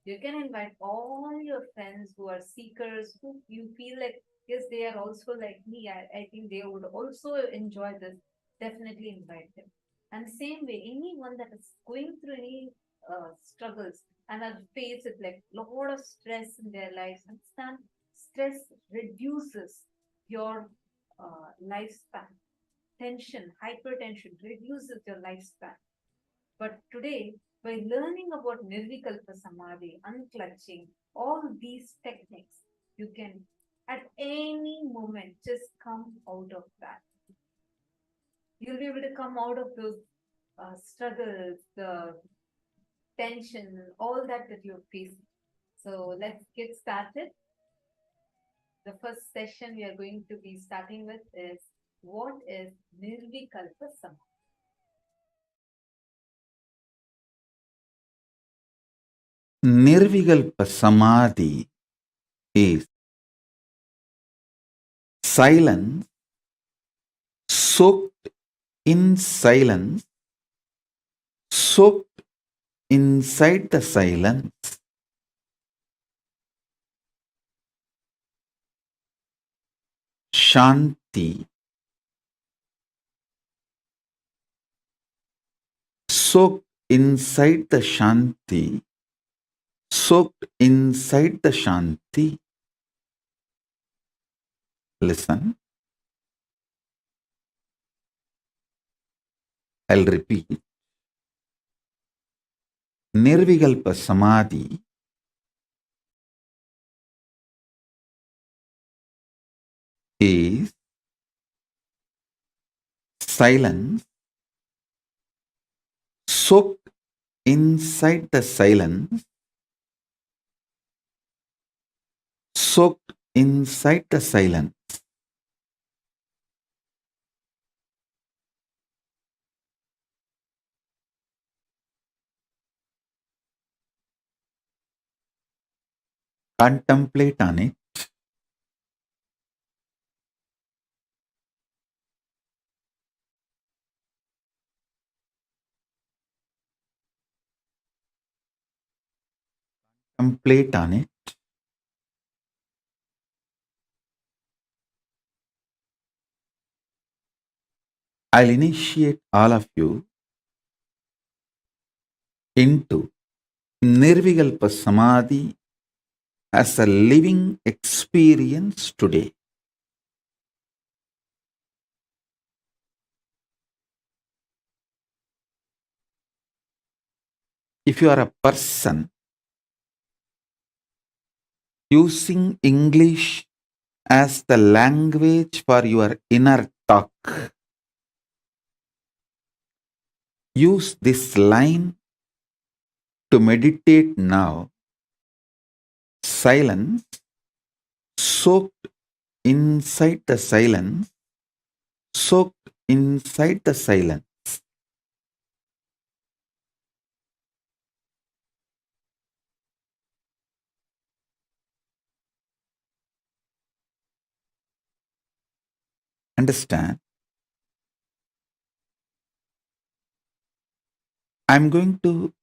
You can invite all your friends who are seekers, who you feel like, yes, they are also like me. I think they would also enjoy this. Definitely invite them. And same way, anyone that is going through any struggles and are faced with like a lot of stress in their lives, understand stress reduces your lifespan. Tension, hypertension reduces your lifespan. But today, by learning about Nirvikalpa Samadhi, unclutching, all these techniques, you can at any moment just come out of that. You'll be able to come out of those struggles, the tension, all that you're facing. So let's get started. The first session we are going to be starting with is, what is Nirvikalpa Samadhi? Nirvikalpa Samadhi is silence, soaked in silence, soaked inside the silence. Shanti, soaked inside the Shanti, soaked inside the Shanti. Listen. I'll repeat. Nirvikalpa Samadhi is silence soaked inside the silence, soaked inside the silence. Contemplate on it. Contemplate on it. I'll initiate all of you into Nirvikalpa Samadhi as a living experience today. If you are a person using English as the language for your inner talk, use this line to meditate now. Silence, soaked inside the silence, soaked inside the silence. Understand? I'm going to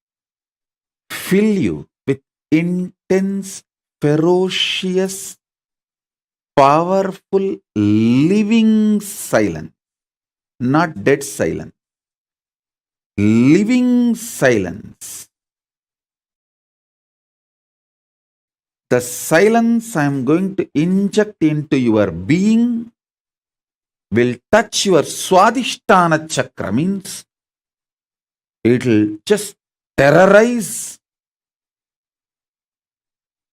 fill you with intense, ferocious, powerful, living silence, not dead silence. Living silence. The silence I'm going to inject into your being will touch your Swadhisthana chakra, means it will just terrorize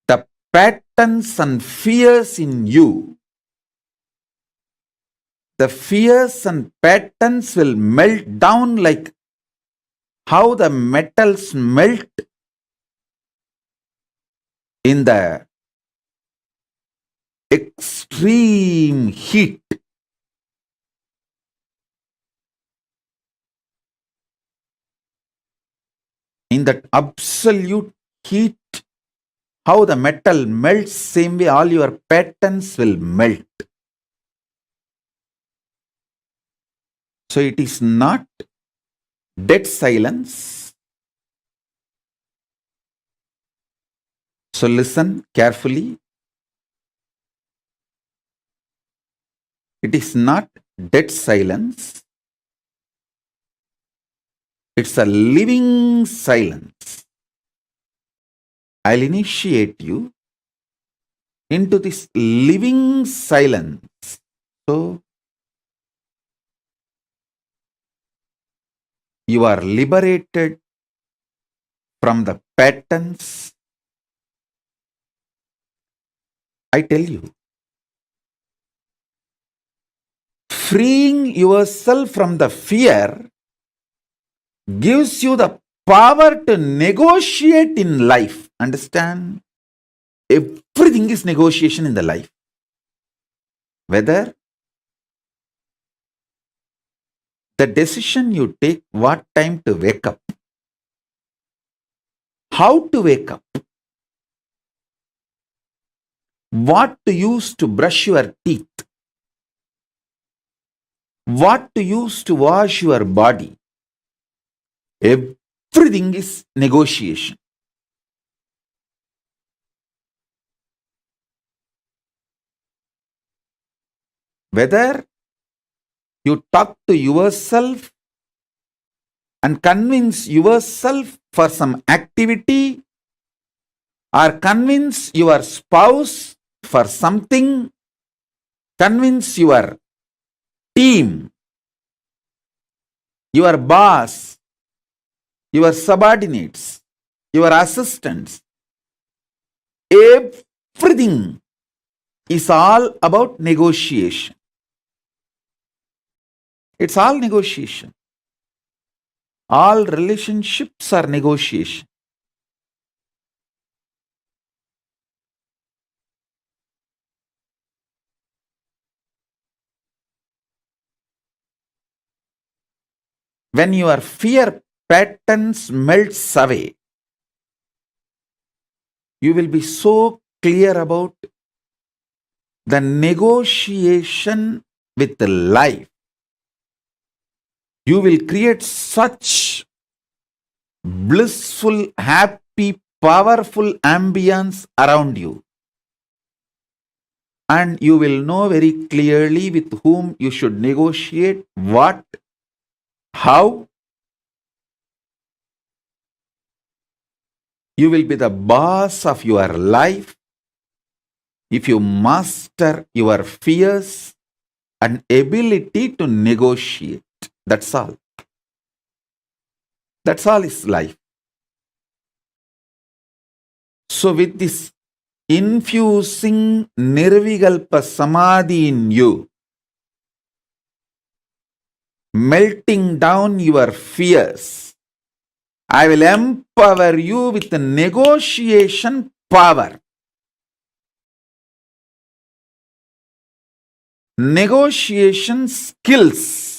the patterns and fears in you. The fears and patterns will melt down like how the metals melt in the extreme heat. In that absolute heat, how the metal melts, same way all your patterns will melt. So it is not dead silence. So listen carefully. It is not dead silence. It's a living silence. I'll initiate you into this living silence. So you are liberated from the patterns. I tell you, freeing yourself from the fear gives you the power to negotiate in life. Understand? Everything is negotiation in the life. Whether the decision you take, what time to wake up, how to wake up, what to use to brush your teeth, what to use to wash your body, everything is negotiation. Whether you talk to yourself and convince yourself for some activity, or convince your spouse for something, convince your team your boss, your subordinates, your assistants, everything is all about negotiation. It's all negotiation. All relationships are negotiation. When your fear patterns melts away, you will be so clear about the negotiation with life. You will create such blissful, happy, powerful ambience around you. And you will know very clearly with whom you should negotiate, what, how. You will be the boss of your life if you master your fears and ability to negotiate. That's all. That's all is life. So with this infusing Nirvikalpa Samadhi in you, melting down your fears, I will empower you with the negotiation power. Negotiation skills.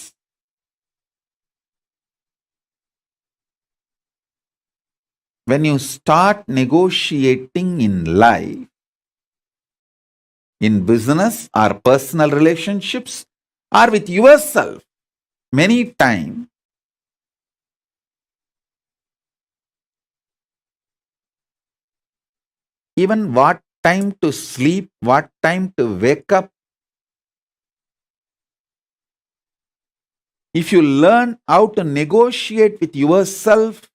When you start negotiating in life, in business or personal relationships or with yourself, many times, even what time to sleep, what time to wake up, if you learn how to negotiate with yourself,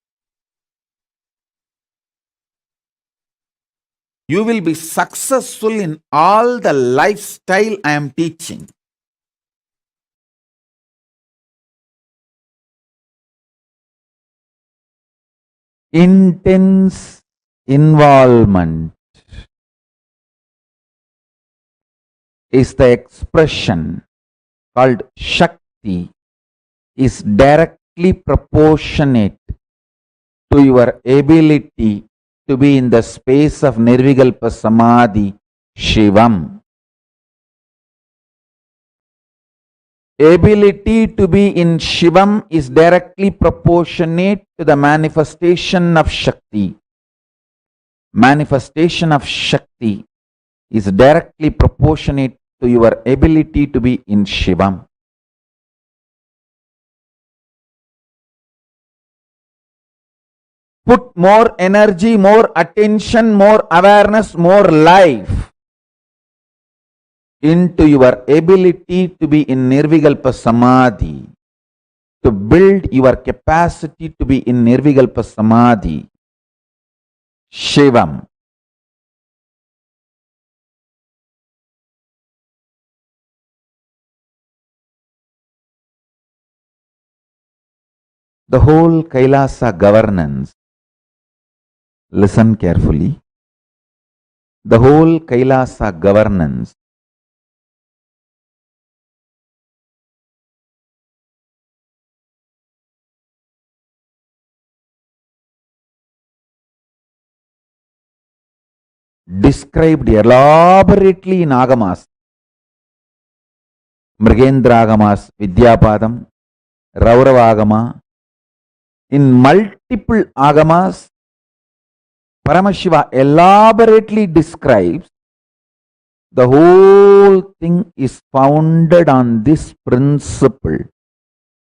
you will be successful in all the lifestyle I am teaching. Intense involvement is the expression called Shakti, is directly proportionate to your ability to be in the space of Nirvikalpa Samadhi, Shivam. Ability to be in Shivam is directly proportionate to the manifestation of Shakti. Manifestation of Shakti is directly proportionate to your ability to be in Shivam. Put more energy, more attention, more awareness, more life into your ability to be in Nirvikalpa Samadhi, to build your capacity to be in Nirvikalpa Samadhi, Shivam. The whole Kailasa governance, listen carefully, the whole Kailasa governance described elaborately in Agamas, Mrigendra Agamas, Vidyapadam, Raurava Agama. In multiple Agamas, Paramashiva elaborately describes the whole thing is founded on this principle.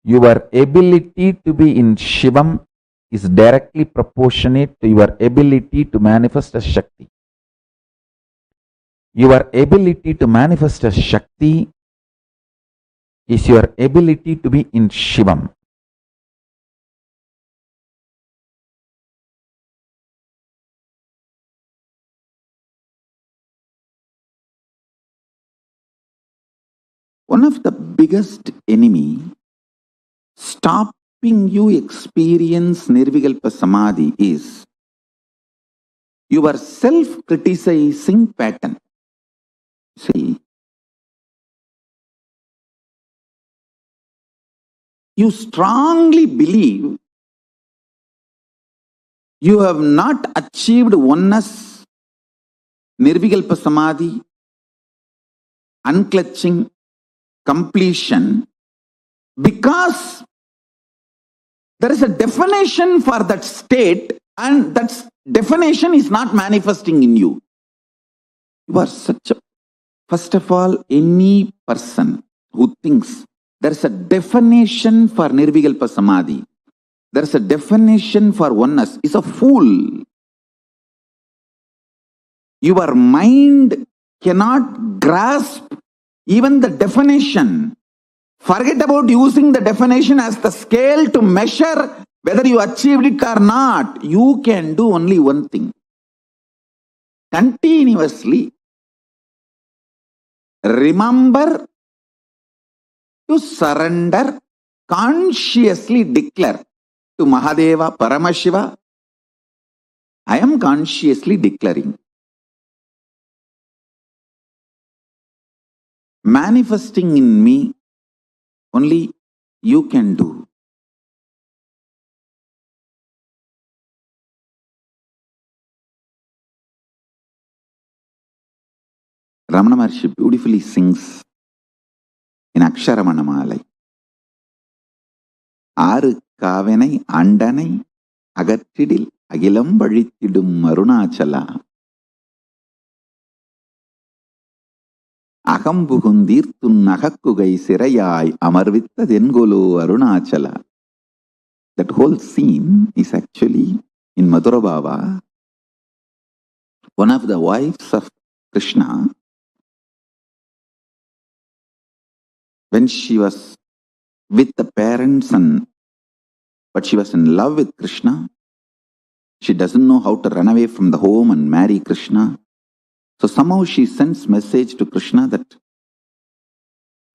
Your ability to be in Shivam is directly proportionate to your ability to manifest as Shakti. Your ability to manifest as Shakti is your ability to be in Shivam. One of the biggest enemy stopping you experience Nirvikalpa Samadhi is your self-criticizing pattern. See, you strongly believe you have not achieved oneness, Nirvikalpa Samadhi, unclutching, completion, because there is a definition for that state and that definition is not manifesting in you. You are such a, first of all, any person who thinks there is a definition for Nirvikalpa Samadhi, there is a definition for oneness, is a fool. Your mind cannot grasp even the definition. Forget about using the definition as the scale to measure whether you achieved it or not. You can do only one thing. Continuously remember to surrender, consciously declare to Mahadeva, Paramashiva, I am consciously declaring. Manifesting in me, only you can do. Ramana Maharshi beautifully sings in Aksharamanamala. Aru kavenai andanai agattidil agilam vazhittidum Arunachala. Akambuhundirthun nagakkugai sirayai amarvitta dengolo Arunachala. That whole scene is actually in Madhura Bhava. One of the wives of Krishna, when she was with the parents but she was in love with Krishna, she doesn't know how to run away from the home and marry Krishna. So somehow she sends message to Krishna that,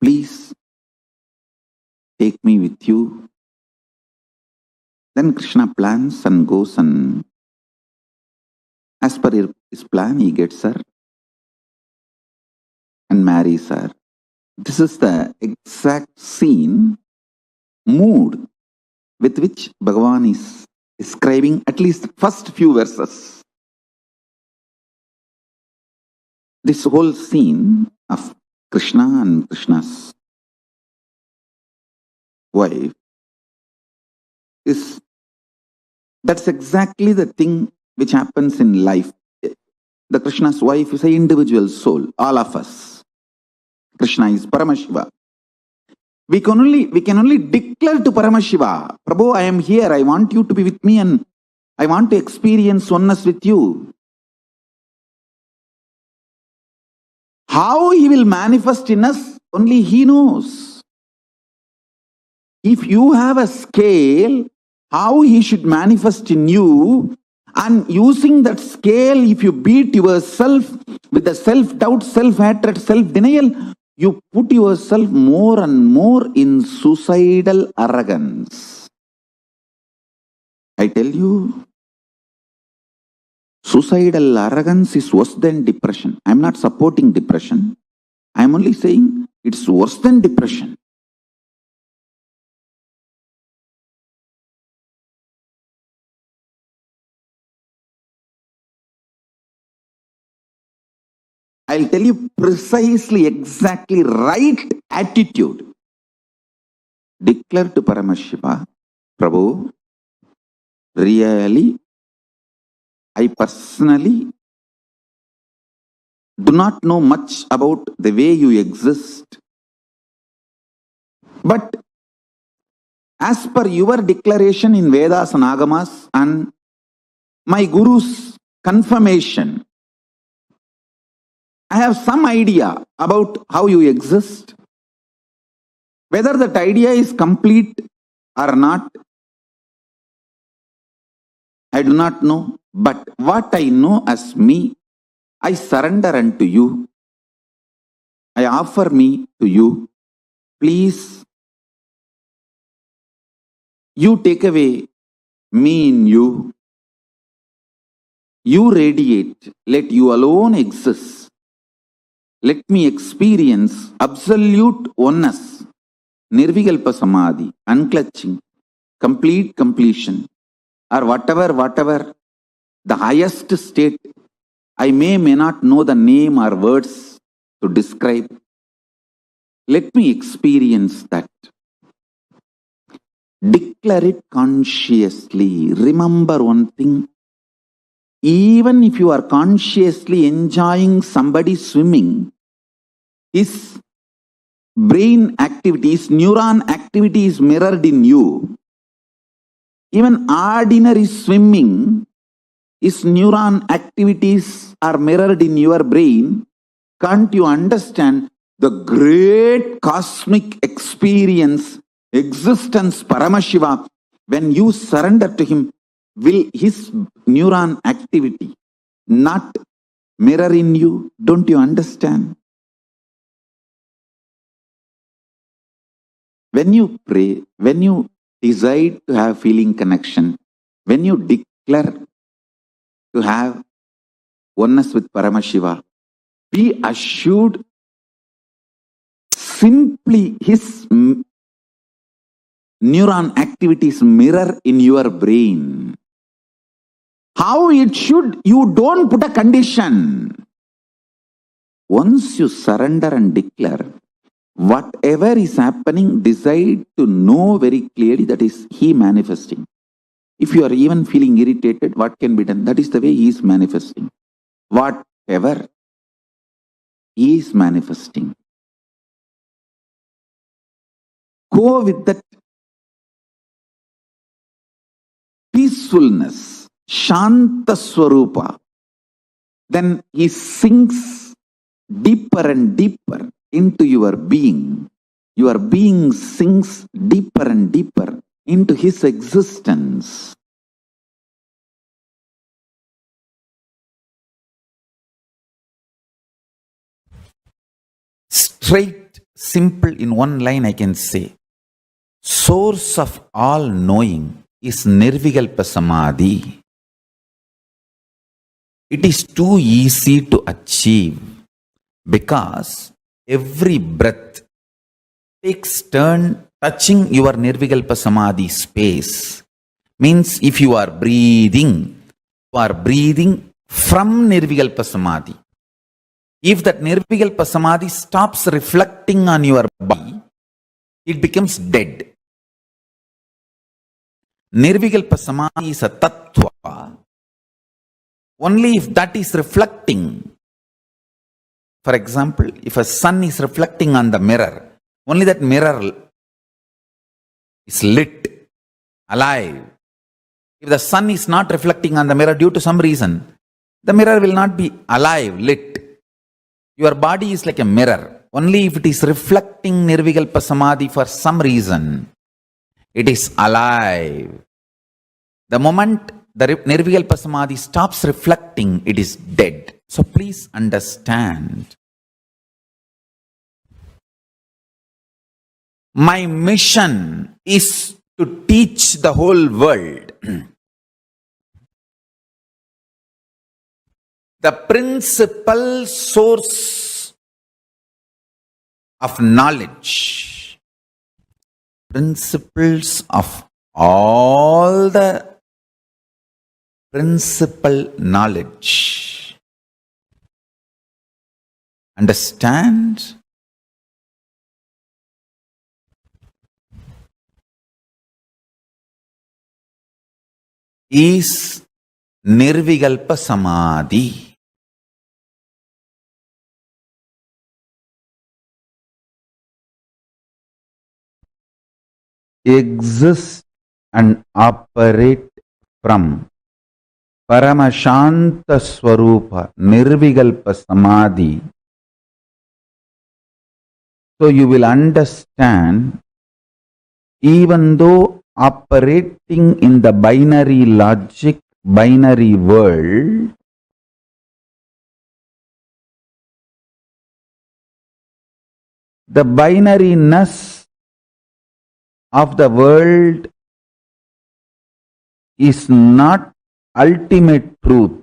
please take me with you. Then Krishna plans and goes, and as per his plan, he gets her and marries her. This is the exact scene, mood with which Bhagavan is describing at least the first few verses. This whole scene of Krishna and Krishna's wife that's exactly the thing which happens in life. The Krishna's wife is an individual soul, all of us. Krishna is Paramashiva. We can only declare to Paramashiva, Prabhu, I am here, I want you to be with me and I want to experience oneness with you. How he will manifest in us, only he knows. If you have a scale, how he should manifest in you, and using that scale, if you beat yourself with the self-doubt, self-hatred, self-denial, you put yourself more and more in suicidal arrogance. I tell you, suicidal arrogance is worse than depression. I am not supporting depression. I am only saying it's worse than depression. I'll tell you precisely, exactly right attitude. Declare to Paramashiva, Prabhu, really, I personally do not know much about the way you exist. But as per your declaration in Vedas and Agamas and my Guru's confirmation, I have some idea about how you exist. Whether that idea is complete or not, I do not know. But what I know as me, I surrender unto you. I offer me to you. Please You take away me in you. You radiate. Let you alone exist. Let me experience absolute oneness. Nirvikalpa Samadhi, unclutching, complete completion, or whatever, the highest state. I may not know the name or words to describe. Let me experience that. Declare it consciously. Remember one thing. Even if you are consciously enjoying somebody swimming, his brain activity, his neuron activity is mirrored in you. Even ordinary swimming, his neuron activities are mirrored in your brain. Can't you understand the great cosmic experience, existence, Paramashiva, when you surrender to him? Will his neuron activity not mirror in you? Don't you understand? When you pray, when you decide to have feeling connection, when you declare to have oneness with Paramashiva, be assured simply his neuron activities mirror in your brain. How it should, you don't put a condition. Once you surrender and declare, whatever is happening, decide to know very clearly that is he manifesting. If you are even feeling irritated, what can be done? That is the way he is manifesting. Whatever he is manifesting. Go with that peacefulness, Shanta Swarupa. Then he sinks deeper and deeper into your being. Your being sinks deeper and deeper into his existence. Straight, simple, in one line I can say, source of all knowing is Nirvikalpa Samadhi. It is too easy to achieve because every breath takes turn touching your Nirvikalpa Samadhi space. Means if you are breathing from Nirvikalpa Samadhi. If that Nirvikalpa Samadhi stops reflecting on your body, it becomes dead. Nirvikalpa Samadhi is a Tattva. Only if that is reflecting. For example, if a sun is reflecting on the mirror, only that mirror is lit, alive. If the sun is not reflecting on the mirror due to some reason, the mirror will not be alive, lit. Your body is like a mirror. Only if it is reflecting Nirvikalpa Samadhi for some reason, it is alive. The moment the Nirvikalpa Samadhi stops reflecting, it is dead. So please understand. My mission is to teach the whole world the principal source of knowledge, principles of all the principal knowledge. Understand? Is Nirvikalpa Samadhi. Exist and operate from Paramashanta Swarupa, Nirvikalpa Samadhi. So you will understand, even though operating in the binary logic, binary world, the binariness of the world is not ultimate truth.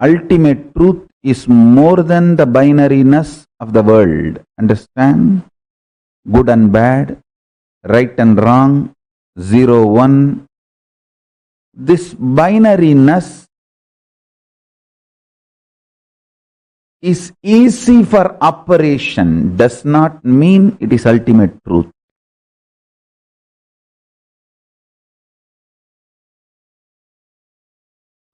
Ultimate truth is more than the binariness of the world. Understand? Good and bad, right and wrong, 0, 1. This binariness is easy for operation, does not mean it is ultimate truth.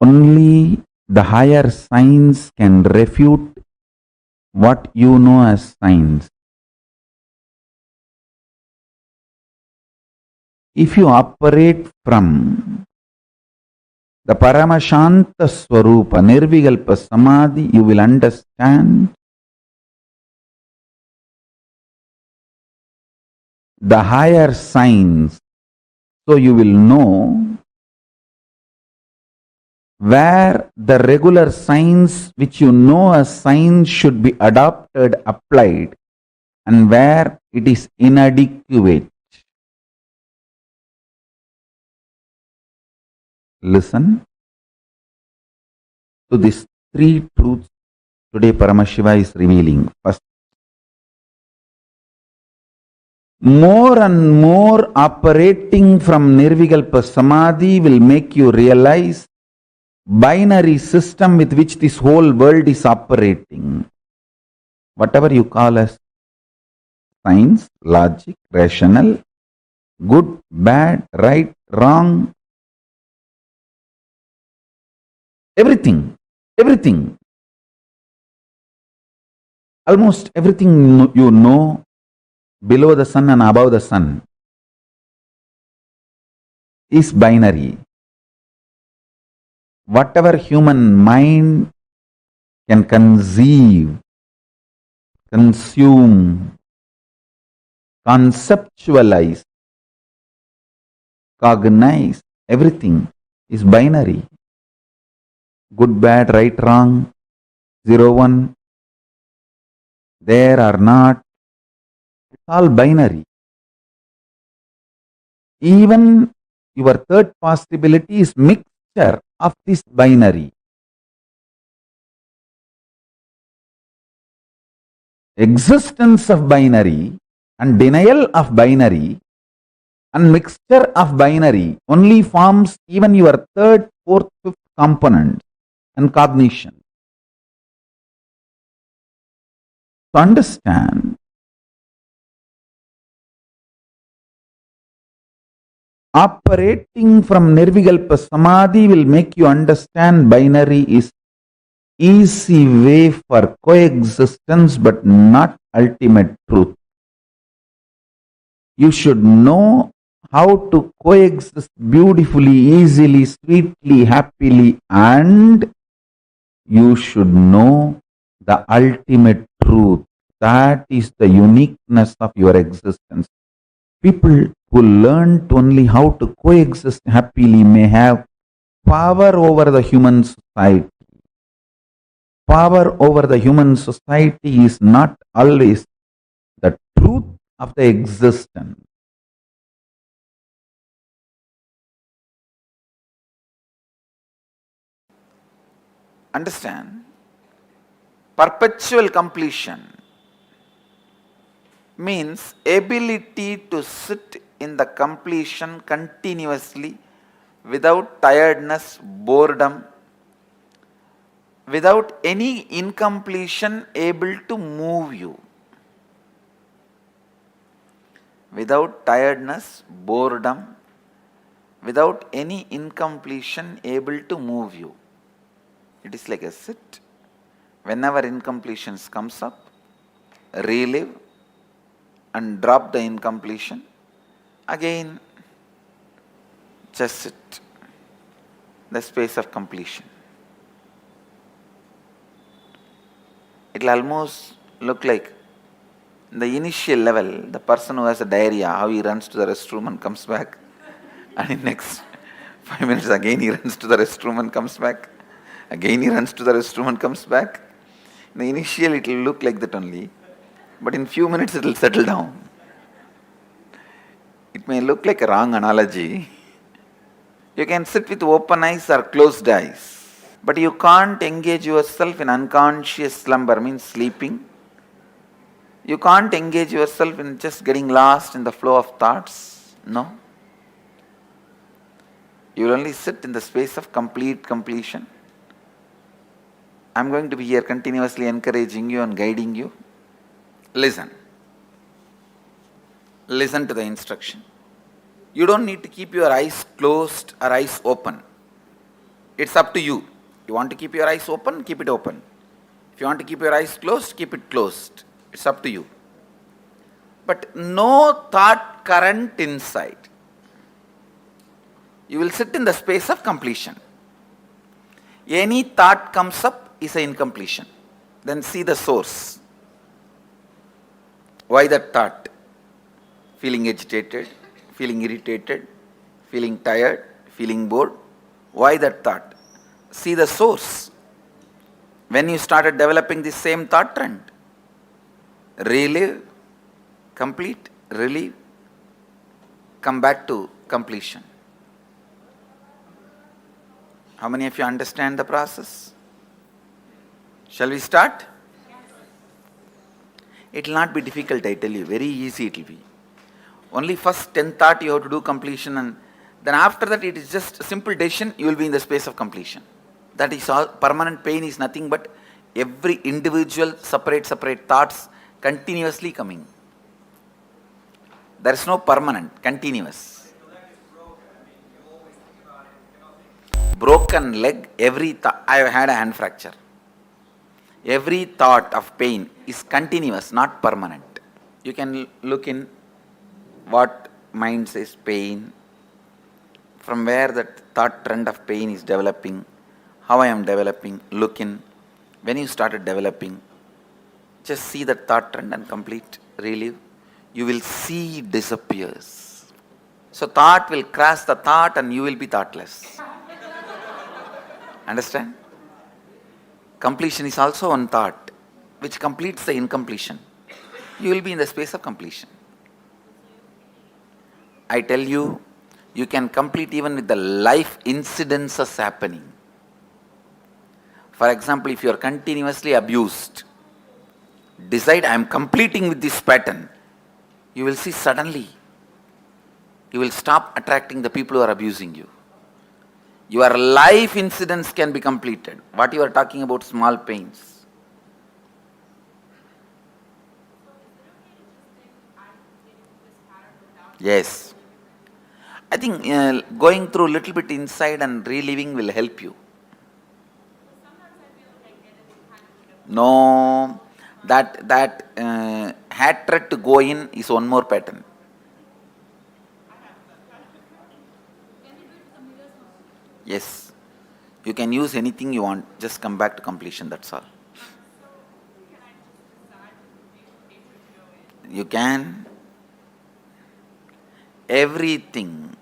Only the higher science can refute what you know as science. If you operate from the Paramashanta Swarupa, Nirvikalpa Samadhi, you will understand the higher science. So you will know where the regular science which you know as science should be adopted, applied, and where it is inadequate. Listen to these three truths today Paramashiva is revealing. First, more and more operating from Nirvikalpa Samadhi will make you realize binary system with which this whole world is operating. Whatever you call as science, logic, rational, good, bad, right, wrong, everything, almost everything you know below the sun and above the sun is binary. Whatever human mind can conceive, consume, conceptualize, cognize, everything is binary. Good, bad, right, wrong, 0, 1, there or not, it's all binary. Even your third possibility is mixture of this binary. Existence of binary and denial of binary and mixture of binary only forms even your third, fourth, fifth component and cognition. To understand, operating from Nirvikalpa Samadhi will make you understand binary is easy way for coexistence but not ultimate truth. You should know how to coexist beautifully, easily, sweetly, happily, and you should know the ultimate truth. That is the uniqueness of your existence. People who learn only how to coexist happily may have power over the human society. Power over the human society is not always the truth of the existence. Understand? Perpetual completion means ability to sit in the completion continuously without tiredness, boredom, without any incompletion able to move you. Without tiredness, boredom, without any incompletion able to move you. It is like a sit. Whenever incompletions comes up, relive and drop the incompletion. Again, just sit. The space of completion. It will almost look like the initial level, the person who has a diarrhea, how he runs to the restroom and comes back. And in next 5 minutes again he runs to the restroom and comes back. Again he runs to the restroom and comes back. In the initial it will look like that only. But in few minutes it will settle down. It may look like a wrong analogy. You can sit with open eyes or closed eyes. But you can't engage yourself in unconscious slumber, means sleeping. You can't engage yourself in just getting lost in the flow of thoughts. No. You will only sit in the space of complete completion. I am going to be here continuously encouraging you and guiding you. Listen. Listen to the instruction. You don't need to keep your eyes closed or eyes open. It's up to you. You want to keep your eyes open, keep it open. If you want to keep your eyes closed, keep it closed. It's up to you. But no thought current inside. You will sit in the space of completion. Any thought comes up is an incompletion. Then see the source. Why that thought? Feeling agitated, feeling irritated, feeling tired, feeling bored. Why that thought? See the source. When you started developing this same thought trend, relive, complete, relieve, come back to completion. How many of you understand the process? Shall we start? It will not be difficult, I tell you. Very easy it will be. Only first 10 thought you have to do completion, and then after that it is just a simple decision, you will be in the space of completion. That is all. Permanent pain is nothing but every individual separate thoughts continuously coming. There is no permanent, continuous. Broken leg, every thought. I have had a hand fracture. Every thought of pain is continuous, not permanent. You can look in what mind says pain, from where that thought trend of pain is developing, how I am developing, look in. When you started developing, just see that thought trend and complete, relive. You will see it disappears. So thought will cross the thought and you will be thoughtless. Understand? Completion is also one thought which completes the incompletion. You will be in the space of completion. I tell you, you can complete even with the life incidences happening. For example, if you are continuously abused, decide I am completing with this pattern. You will see suddenly, you will stop attracting the people who are abusing you. Your life incidents can be completed. What you are talking about, small pains. Yes. I think going through a little bit inside and reliving will help you. No, that hatred to go in is one more pattern. Yes, you can use anything you want, just come back to completion, that's all. You can. Everything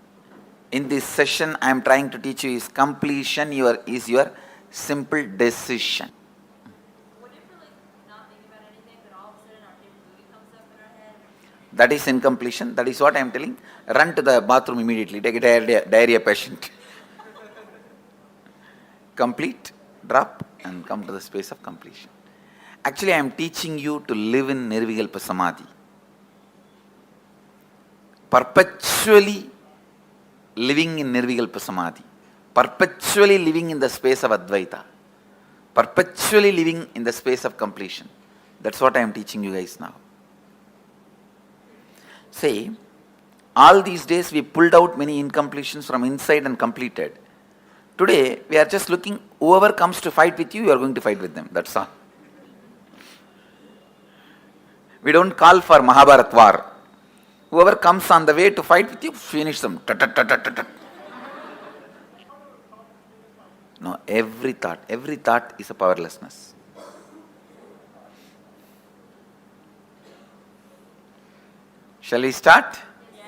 in this session I am trying to teach you is completion is your simple decision. That is incompletion. That is what I am telling. Run to the bathroom immediately. Take a diarrhea patient. Complete, drop, and come to the space of completion. Actually, I am teaching you to live in Nirvikalpa Samadhi. Perpetually living in Nirvikalpa Samadhi. Perpetually living in the space of Advaita. Perpetually living in the space of completion. That's what I am teaching you guys now. Say, all these days we pulled out many incompletions from inside and completed. Today, we are just looking, whoever comes to fight with you, you are going to fight with them. That's all. We don't call for Mahabharat war. Whoever comes on the way to fight with you, finish them. No, every thought is a powerlessness. Shall we start? Yes.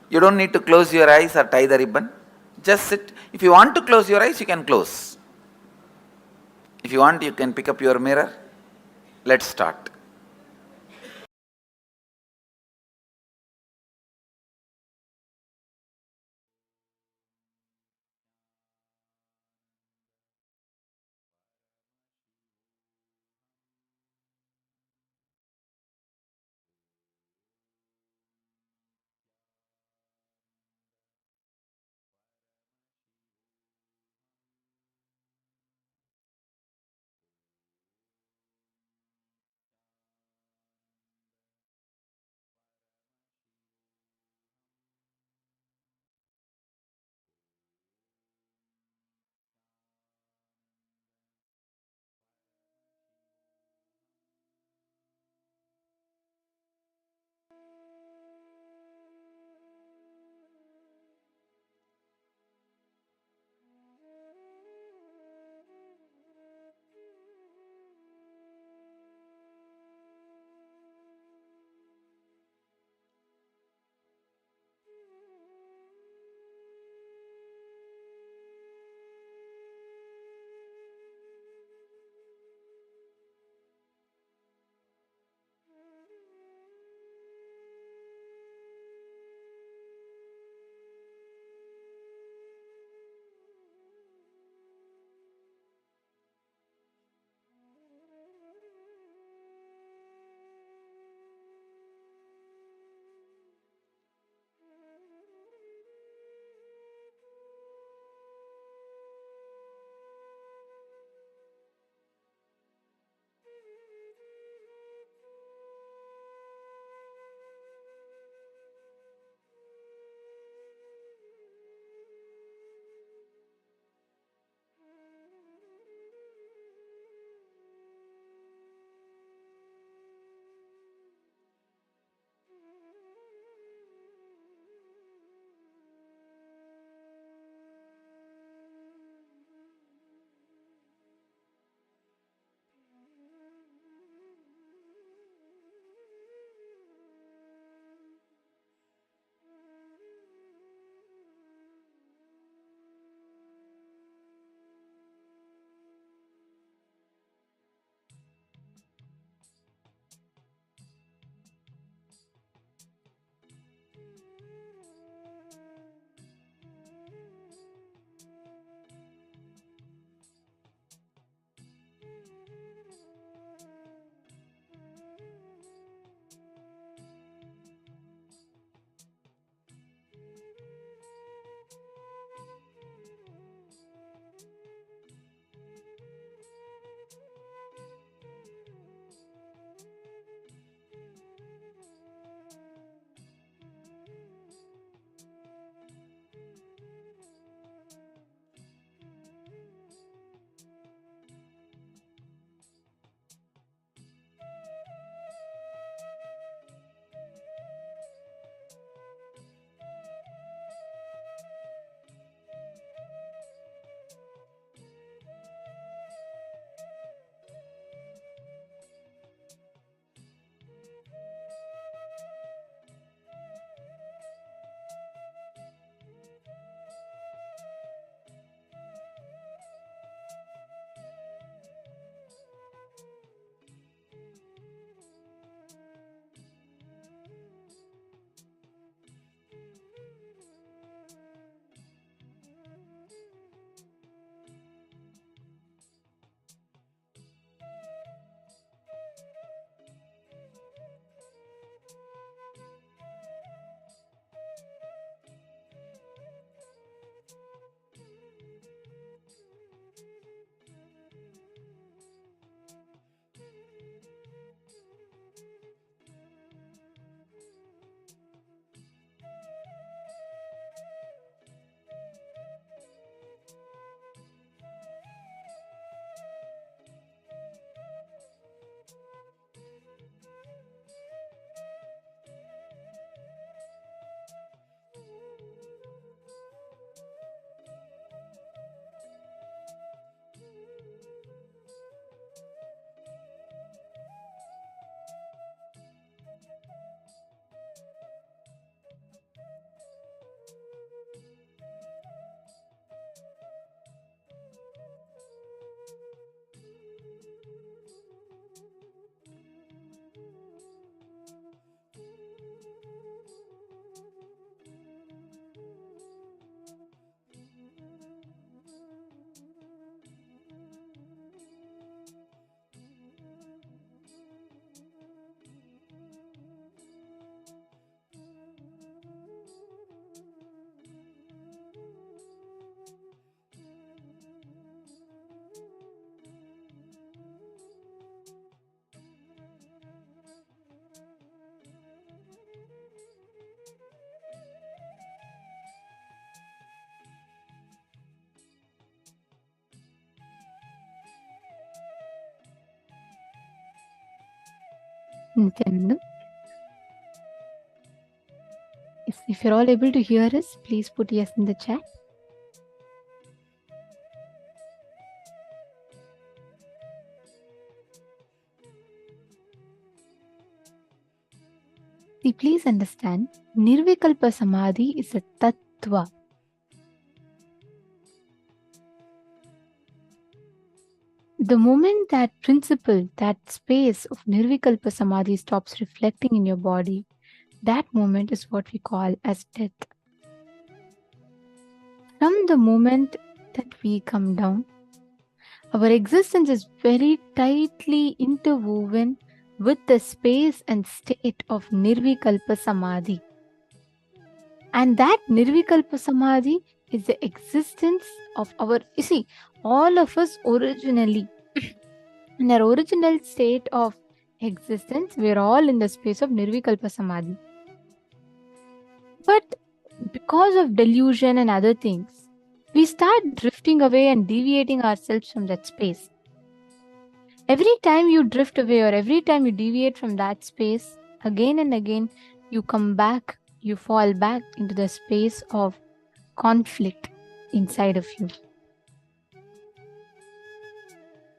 You don't need to close your eyes or tie the ribbon. Just sit. If you want to close your eyes, you can close. If you want, you can pick up your mirror. Let's start. Nithyananda. If you're all able to hear us, please put yes in the chat. See, please understand, Nirvikalpa Samadhi is a Tattva. The moment that principle, that space of Nirvikalpa Samadhi stops reflecting in your body, that moment is what we call as death. From the moment that we come down, our existence is very tightly interwoven with the space and state of Nirvikalpa Samadhi. And that Nirvikalpa Samadhi is the existence of our, you see, all of us originally, in our original state of existence, we are all in the space of Nirvikalpa Samadhi. But because of delusion and other things, we start drifting away and deviating ourselves from that space. Every time you drift away or every time you deviate from that space, again and again, you come back, you fall back into the space of conflict inside of you.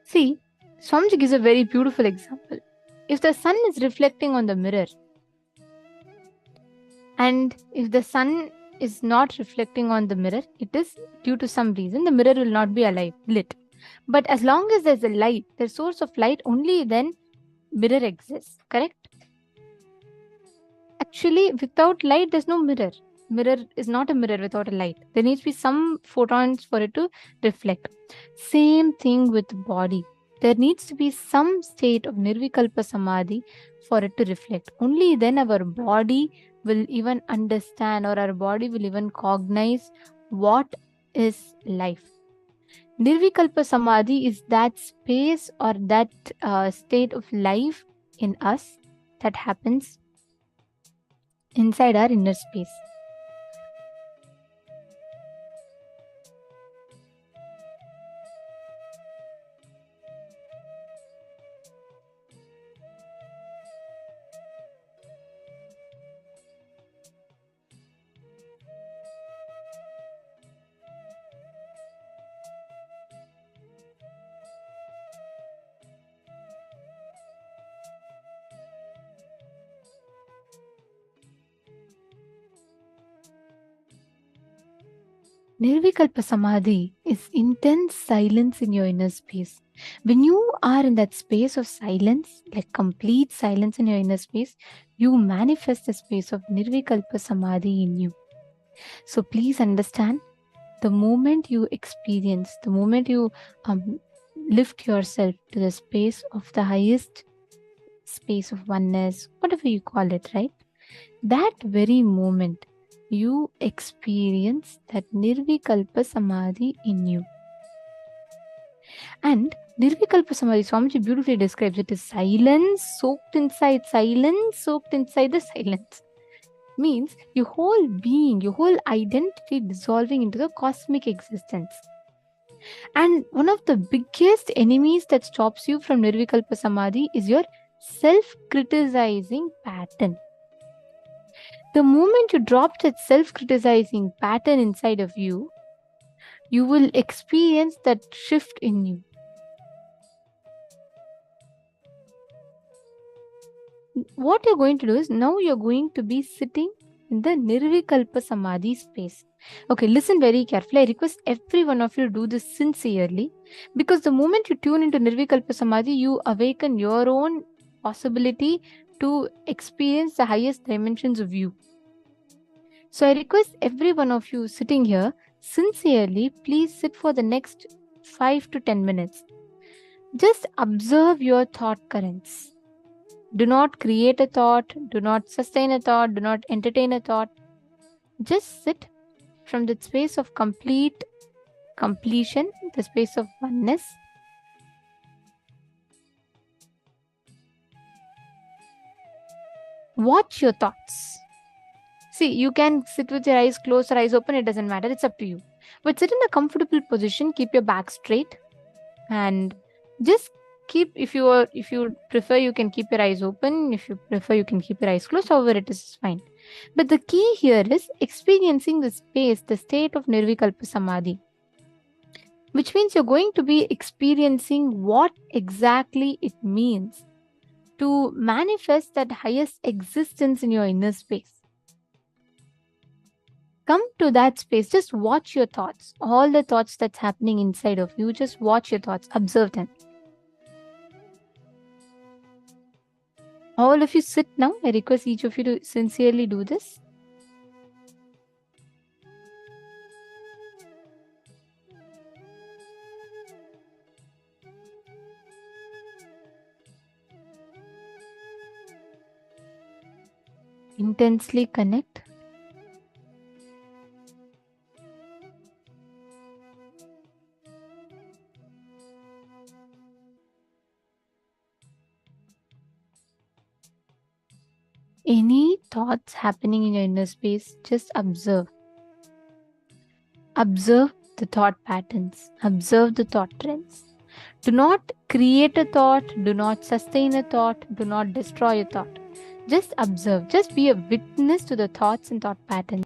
See, Swamiji gives a very beautiful example. If the sun is reflecting on the mirror, and if the sun is not reflecting on the mirror, it is due to some reason, the mirror will not be lit. But as long as there's a light, the source of light, only then mirror exists, correct? Actually, without light, there's no mirror. Mirror is not a mirror without a light. There needs to be some photons for it to reflect. Same thing with body. There needs to be some state of Nirvikalpa Samadhi for it to reflect. Only then our body will even understand, or our body will even cognize what is life. Nirvikalpa Samadhi is that space or that state of life in us that happens inside our inner space. Nirvikalpa Samadhi is intense silence in your inner space. When you are in that space of silence, like complete silence in your inner space, you manifest the space of Nirvikalpa Samadhi in you. So please understand, the moment you experience, the moment you lift yourself to the space of the highest space of oneness, whatever you call it, right? That very moment, you experience that Nirvikalpa Samadhi in you. And Nirvikalpa Samadhi, Swamiji beautifully describes it as silence soaked inside the silence. Means your whole being, your whole identity dissolving into the cosmic existence. And one of the biggest enemies that stops you from Nirvikalpa Samadhi is your self-criticizing pattern. The moment you drop that self-criticizing pattern inside of you, you will experience that shift in you. What you're going to do is, now you're going to be sitting in the Nirvikalpa Samadhi space. Okay, listen very carefully. I request every one of you to do this sincerely, because the moment you tune into Nirvikalpa Samadhi, you awaken your own possibility to experience the highest dimensions of you. So I request every one of you sitting here, sincerely, please sit for the next 5 to 10 minutes. Just observe your thought currents. Do not create a thought, do not sustain a thought, do not entertain a thought. Just sit from the space of complete completion, the space of oneness. Watch your thoughts. See, you can sit with your eyes closed or eyes open, it doesn't matter, it's up to you. But sit in a comfortable position, keep your back straight, and just if you prefer, you can keep your eyes open. If you prefer, you can keep your eyes closed. However, it is fine. But the key here is experiencing the space, the state of Nirvikalpa Samadhi, which means you're going to be experiencing what exactly it means to manifest that highest existence in your inner space. Come to that space. Just watch your thoughts. All the thoughts that's happening inside of you, just watch your thoughts. Observe them. All of you sit now. I request each of you to sincerely do this. Intensely connect. Any thoughts happening in your inner space, just observe. Observe the thought patterns. Observe the thought trends. Do not create a thought. Do not sustain a thought. Do not destroy a thought. Just observe. Just be a witness to the thoughts and thought patterns.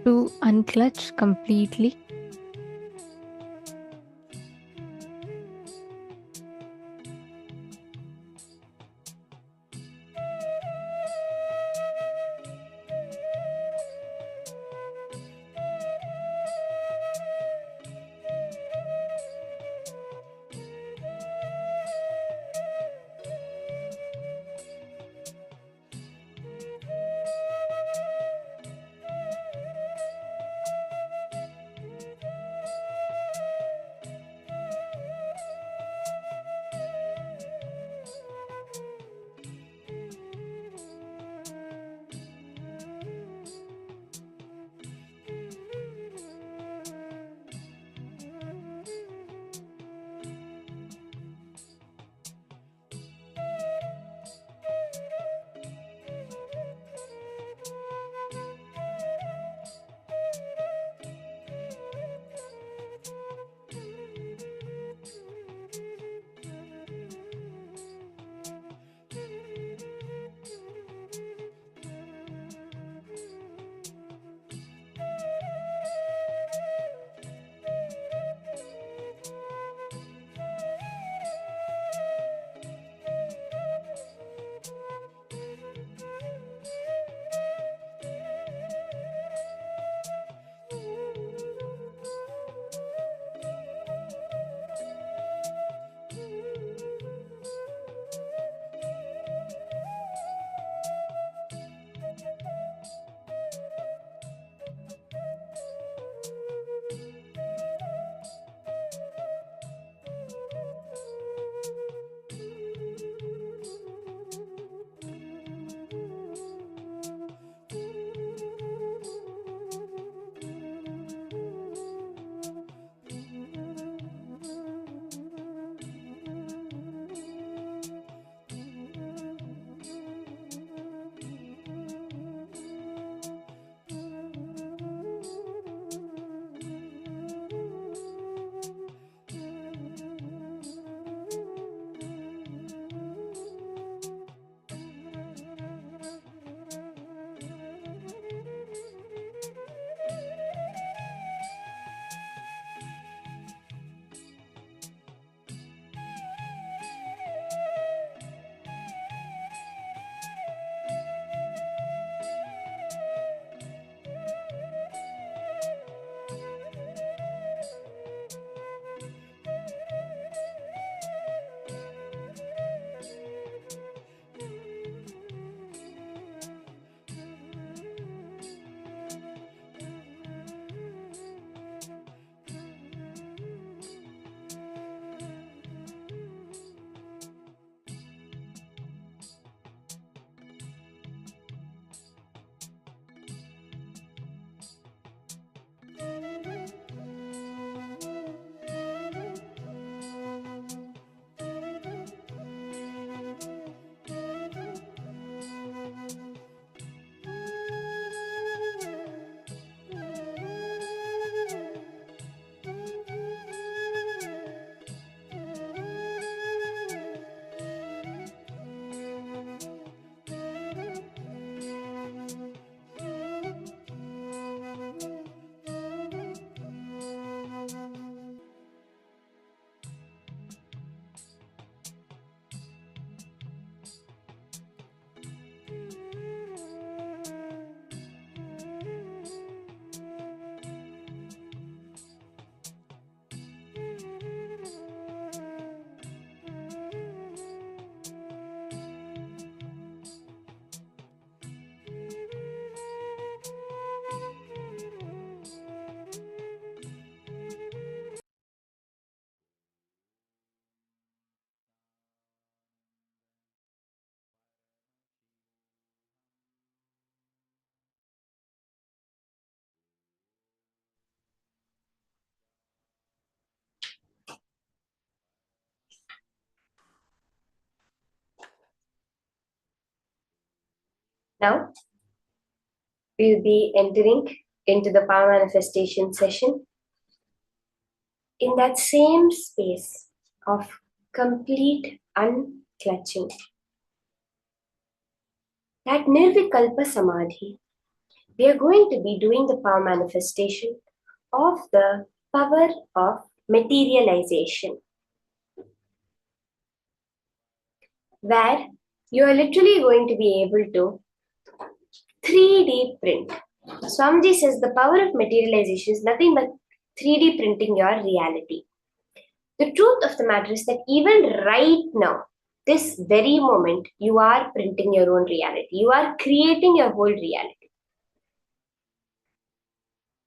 to unclutch completely. Now, we'll be entering into the power manifestation session in that same space of complete unclutching. That Nirvikalpa Samadhi, we are going to be doing the power manifestation of the power of materialization, where you are literally going to be able to 3D print. Swamiji says the power of materialization is nothing but 3D printing your reality. The truth of the matter is that even right now, this very moment, you are printing your own reality. You are creating your whole reality.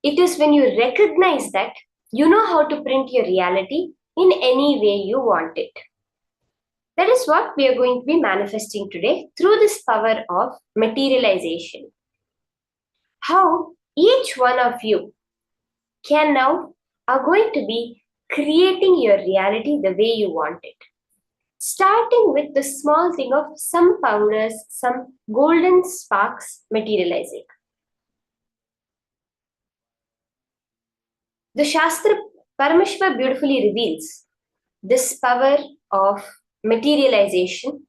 It is when you recognize that you know how to print your reality in any way you want it. That is what we are going to be manifesting today through this power of materialization. How each one of you can now are going to be creating your reality the way you want it. Starting with the small thing of some powders, some golden sparks materializing. The Shastra Paramashiva beautifully reveals this power of materialization.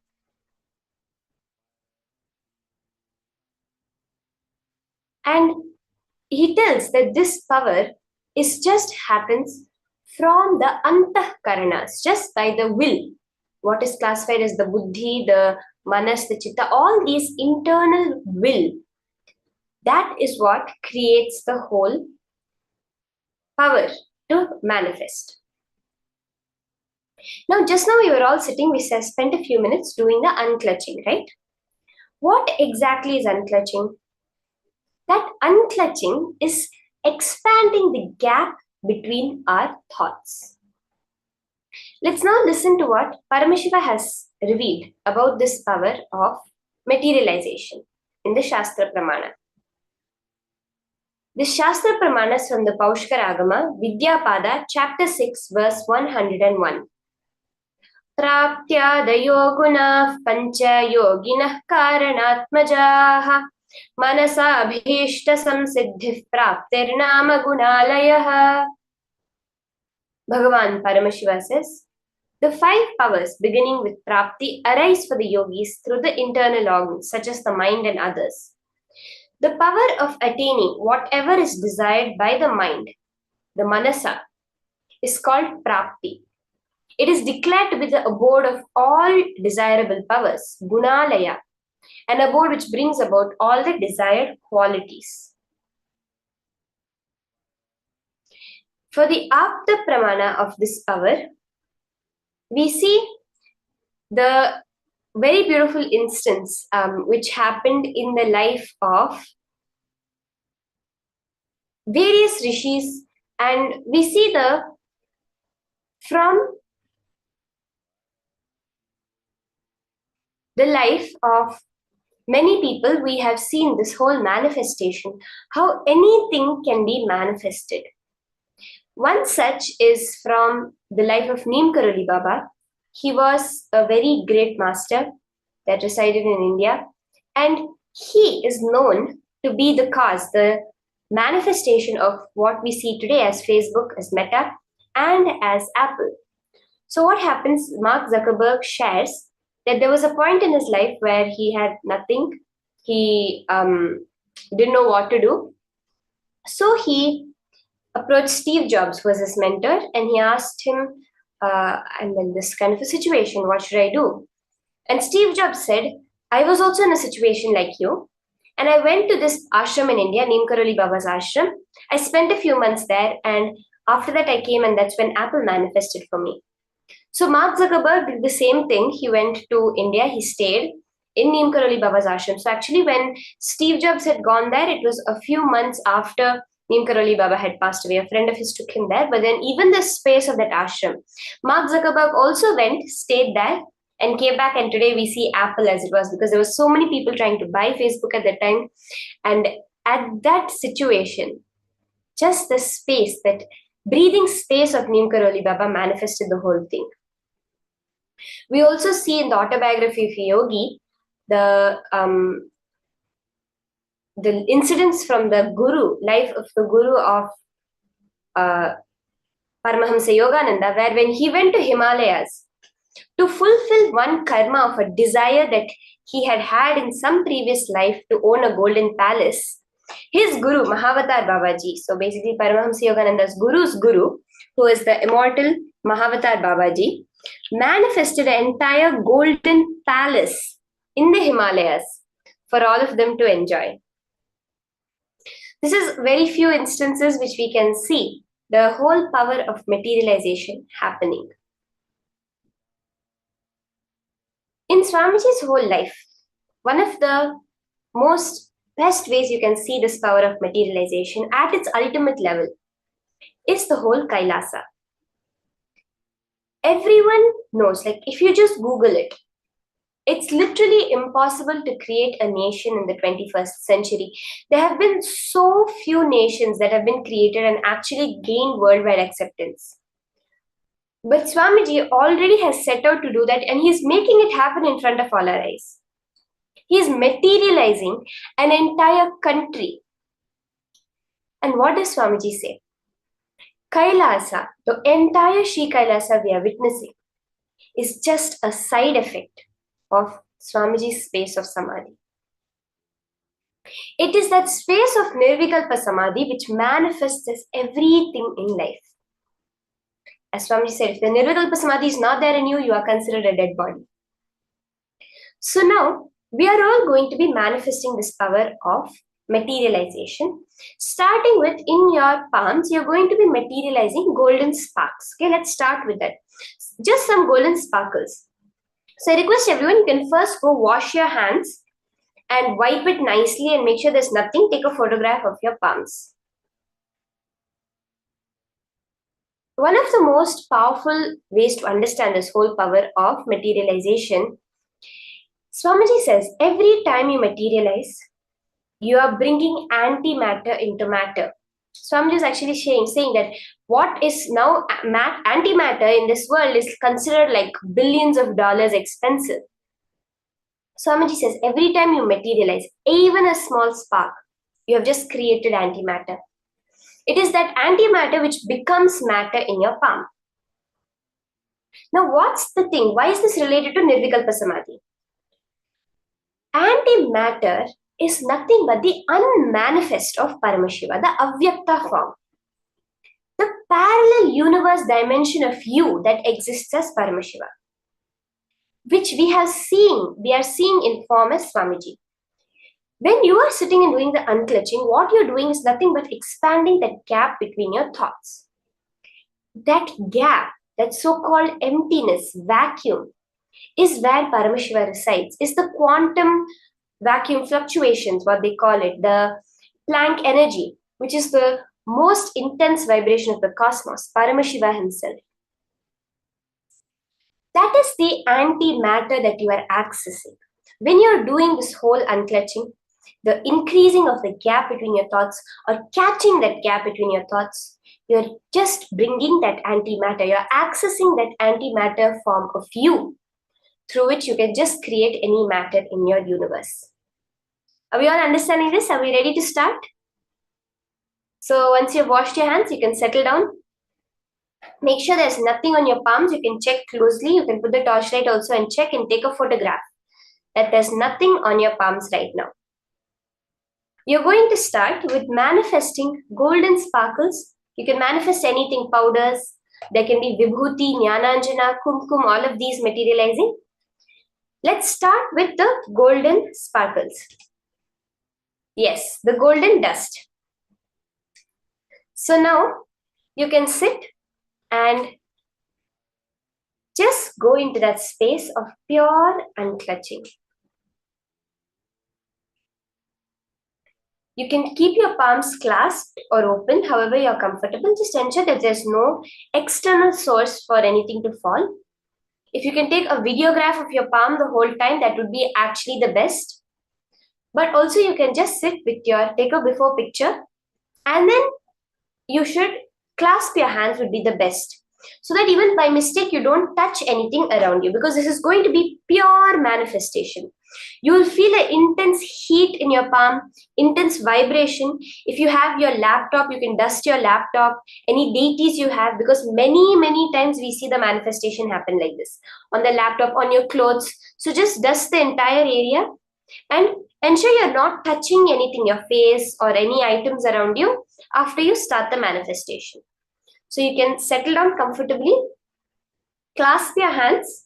And he tells that this power is just happens from the antahkaranas, just by the will. What is classified as the buddhi, the manas, the chitta, all these internal will. That is what creates the whole power to manifest. Now, just now we were all sitting, we spent a few minutes doing the unclutching, right? What exactly is unclutching? That unclutching is expanding the gap between our thoughts. Let's now listen to what Paramashiva has revealed about this power of materialization in the Shastra Pramana. The Shastra Pramana is from the Paushkara Agama, Vidyapada, chapter 6, verse 101. Praptyadayo gunah pancha yoginah karanatmajaha manasa abhishta samsiddhih praptirnama gunalayah. Bhagavan Paramashiva says, the 5 powers beginning with Prapti arise for the yogis through the internal organs such as the mind and others. The power of attaining whatever is desired by the mind, the manasa, is called Prapti. It is declared to be the abode of all desirable powers, Gunalaya, an abode which brings about all the desired qualities. For the Apta Pramana of this power, we see the very beautiful instance which happened in the life of various rishis, and we see from the life of many people, we have seen this whole manifestation, how anything can be manifested. One such is from the life of Neem Karoli Baba. He was a very great master that resided in India, and he is known to be the cause, the manifestation of what we see today as Facebook, as Meta, and as Apple. So what happens, Mark Zuckerberg shares that there was a point in his life where he had nothing, he didn't know what to do. So he approached Steve Jobs, who was his mentor, and he asked him, I'm in this kind of a situation, what should I do? And Steve Jobs said, I was also in a situation like you, and I went to this ashram in India, Neem Karoli Baba's ashram. I spent a few months there, and after that I came, and that's when Apple manifested for me. So Mark Zuckerberg did the same thing. He went to India, he stayed in Neem Karoli Baba's ashram. So actually when Steve Jobs had gone there, it was a few months after Neem Karoli Baba had passed away. A friend of his took him there, but then even the space of that ashram, Mark Zuckerberg also went, stayed there, and came back, and today we see Apple as it was, because there were so many people trying to buy Facebook at that time. And at that situation, just the space, that breathing space of Neem Karoli Baba manifested the whole thing. We also see in the autobiography of a yogi, the incidents from the guru, life of the guru of Paramahamsa Yogananda, where when he went to Himalayas to fulfill one karma of a desire that he had had in some previous life to own a golden palace, His guru, Mahavatar Babaji, so basically Paramahamsa Yogananda's guru's guru, who is the immortal Mahavatar Babaji, manifested an entire golden palace in the Himalayas for all of them to enjoy. This is very few instances which we can see the whole power of materialization happening. In Swamiji's whole life, one of the most best ways you can see this power of materialization at its ultimate level is the whole Kailasa. Everyone knows, like if you just Google it, it's literally impossible to create a nation in the 21st century. There have been so few nations that have been created and actually gained worldwide acceptance. But Swamiji already has set out to do that, and he's making it happen in front of all our eyes. He's materializing an entire country. And what does Swamiji say? Kailasa, the entire Sri Kailasa we are witnessing, is just a side effect of Swamiji's space of Samadhi. It is that space of Nirvikalpa Samadhi which manifests as everything in life. As Swamiji said, if the Nirvikalpa Samadhi is not there in you, you are considered a dead body. So now, we are all going to be manifesting this power of materialization. Starting with, in your palms, you're going to be materializing golden sparks. Okay, let's start with that. Just some golden sparkles. So I request everyone, you can first go wash your hands and wipe it nicely and make sure there's nothing. Take a photograph of your palms. One of the most powerful ways to understand this whole power of materialization, Swamiji says, every time you materialize, you are bringing antimatter into matter. Swamiji is actually saying that what is now antimatter in this world is considered like billions of dollars expensive. Swamiji says, every time you materialize, even a small spark, you have just created antimatter. It is that antimatter which becomes matter in your palm. Now, what's the thing? Why is this related to Nirvikalpa Samadhi? Antimatter is nothing but the unmanifest of Paramashiva, the avyakta form. The parallel universe dimension of you that exists as Paramashiva, which we are seeing in form as Swamiji. When you are sitting and doing the unclutching, what you're doing is nothing but expanding that gap between your thoughts. That gap, that so-called emptiness, vacuum, is where Paramashiva resides, is the quantum vacuum fluctuations, what they call it, the Planck energy, which is the most intense vibration of the cosmos, Paramashiva himself. That is the antimatter that you are accessing. When you're doing this whole unclutching, the increasing of the gap between your thoughts or catching that gap between your thoughts, you're just bringing that antimatter. You're accessing that antimatter form of you through which you can just create any matter in your universe. Are we all understanding this? Are we ready to start? So once you've washed your hands, you can settle down. Make sure there's nothing on your palms. You can check closely. You can put the torchlight also and check and take a photograph that there's nothing on your palms right now. You're going to start with manifesting golden sparkles. You can manifest anything, powders. There can be vibhuti, jnananjana, kumkum, all of these materializing. Let's start with the golden sparkles. Yes, the golden dust. So now you can sit and just go into that space of pure unclutching. You can keep your palms clasped or open, however you're comfortable. Just ensure that there's no external source for anything to fall. If you can take a videograph of your palm the whole time, that would be actually the best. But also you can just sit with take a before picture, and then you should clasp your hands would be the best. So that even by mistake, you don't touch anything around you, because this is going to be pure manifestation. You will feel an intense heat in your palm, intense vibration. If you have your laptop, you can dust your laptop, any deities you have, because many times we see the manifestation happen like this. On the laptop, on your clothes. So just dust the entire area And ensure you're not touching anything, your face or any items around you after you start the manifestation. So you can settle down comfortably, clasp your hands,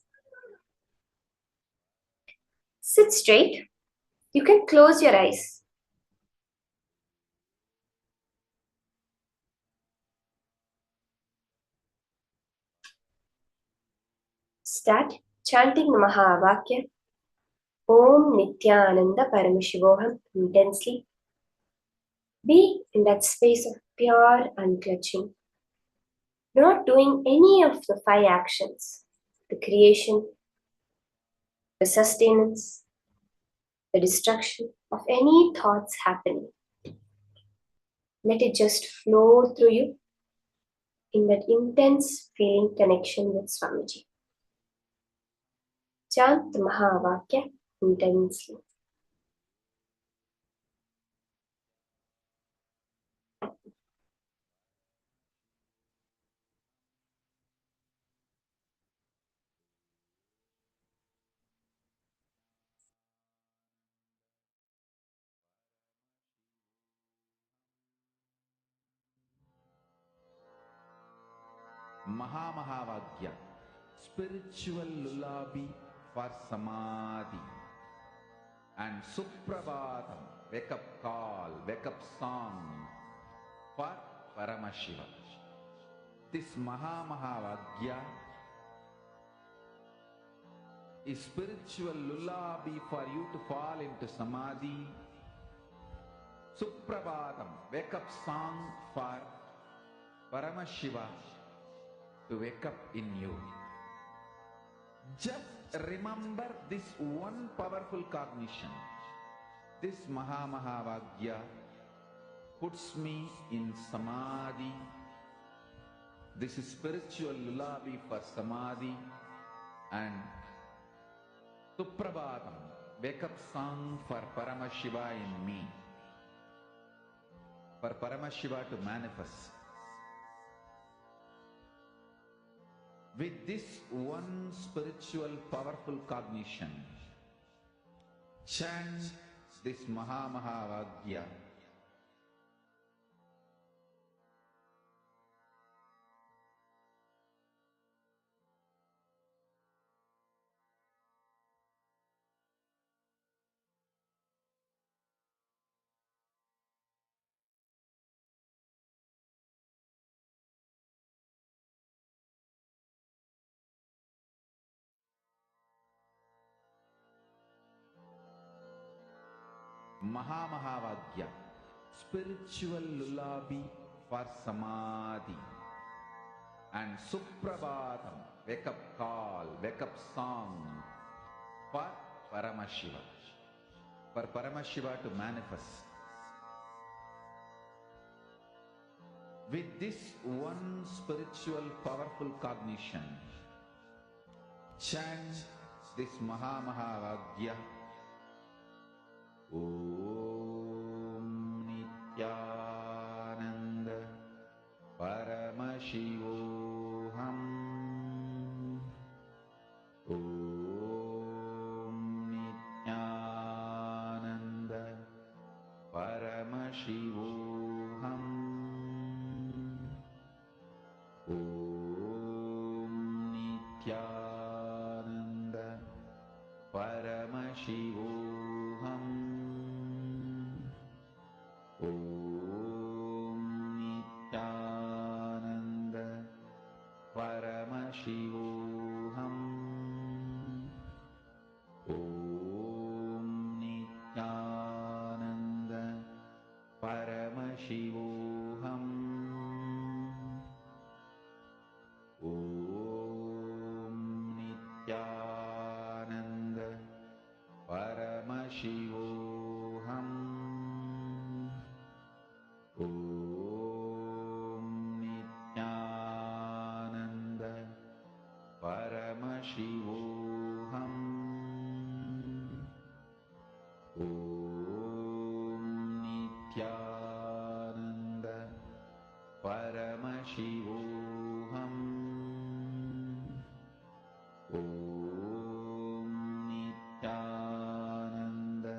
sit straight. You can close your eyes. Start chanting the Mahā Vakya. Om Nithyananda Paramashivoham intensely. Be in that space of pure unclutching. You're not doing any of the 5 actions: the creation, the sustenance, the destruction of any thoughts happening. Let it just flow through you in that intense feeling connection with Swamiji. Chant the Mahā Vakya intensely. Mahavagya, spiritual lullaby for Samadhi, and Suprabhatam, wake up call, wake up song for Paramashiva. This Mahavagya is spiritual lullaby for you to fall into Samadhi. Suprabhatam, wake up song for Paramashiva to wake up in you. Just remember this one powerful cognition. This Mahavagya puts me in Samadhi. This is spiritual lullaby for Samadhi, and Suprabhatam, wake up song for Paramashiva in me. For Paramashiva to manifest. With this one spiritual powerful cognition, chant this Mahavagya. Mahavagya, spiritual lullaby for Samadhi, and Suprabhatam, wake up call, wake up song for Paramashiva. For Paramashiva to manifest. With this one spiritual powerful cognition, chant this Mahavagya. Om Nithyananda Paramashivoham. Om Nithyananda Paramashivoham. Om Nithyananda Paramashivoham. Om Nithyananda Paramashivoham. Om Nithyananda Paramashivoham. Om Nithyananda Paramashivoham. Om Nithyananda Paramashivoham. Om Nithyananda Paramashivoham. Om Nithyananda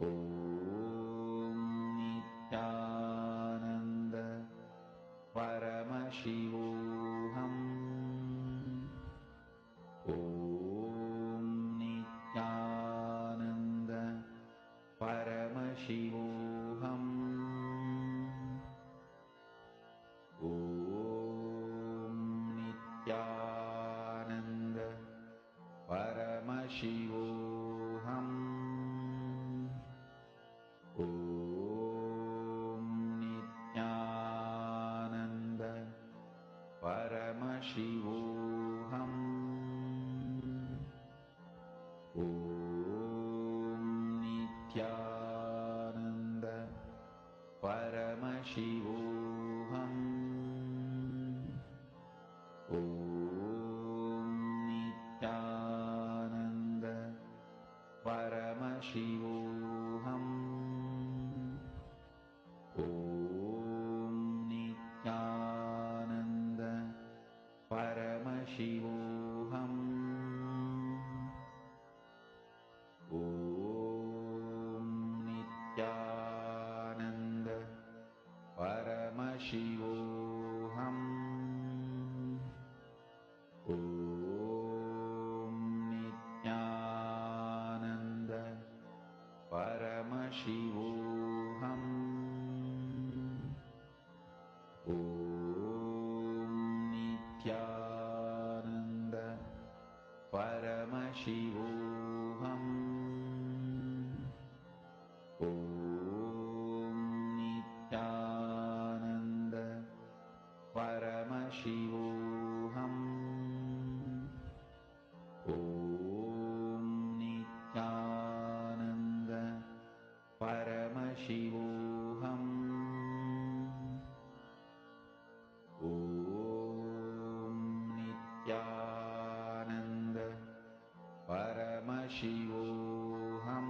Nithyananda Paramashivoham. Nithyananda Paramashivoham. Nithyananda Paramashivoham. Nithyananda Paramashivoham. Nithyananda Paramashivoham. Nithyananda Paramashivoham. Nithyananda Paramashivoham. Nithyananda Paramashivoham. Nithyananda Paramashivoham. Nithyananda Paramashivoham. Nithyananda Paramashivoham. Nithyananda Paramashivoham. Nithyananda Paramashivoham.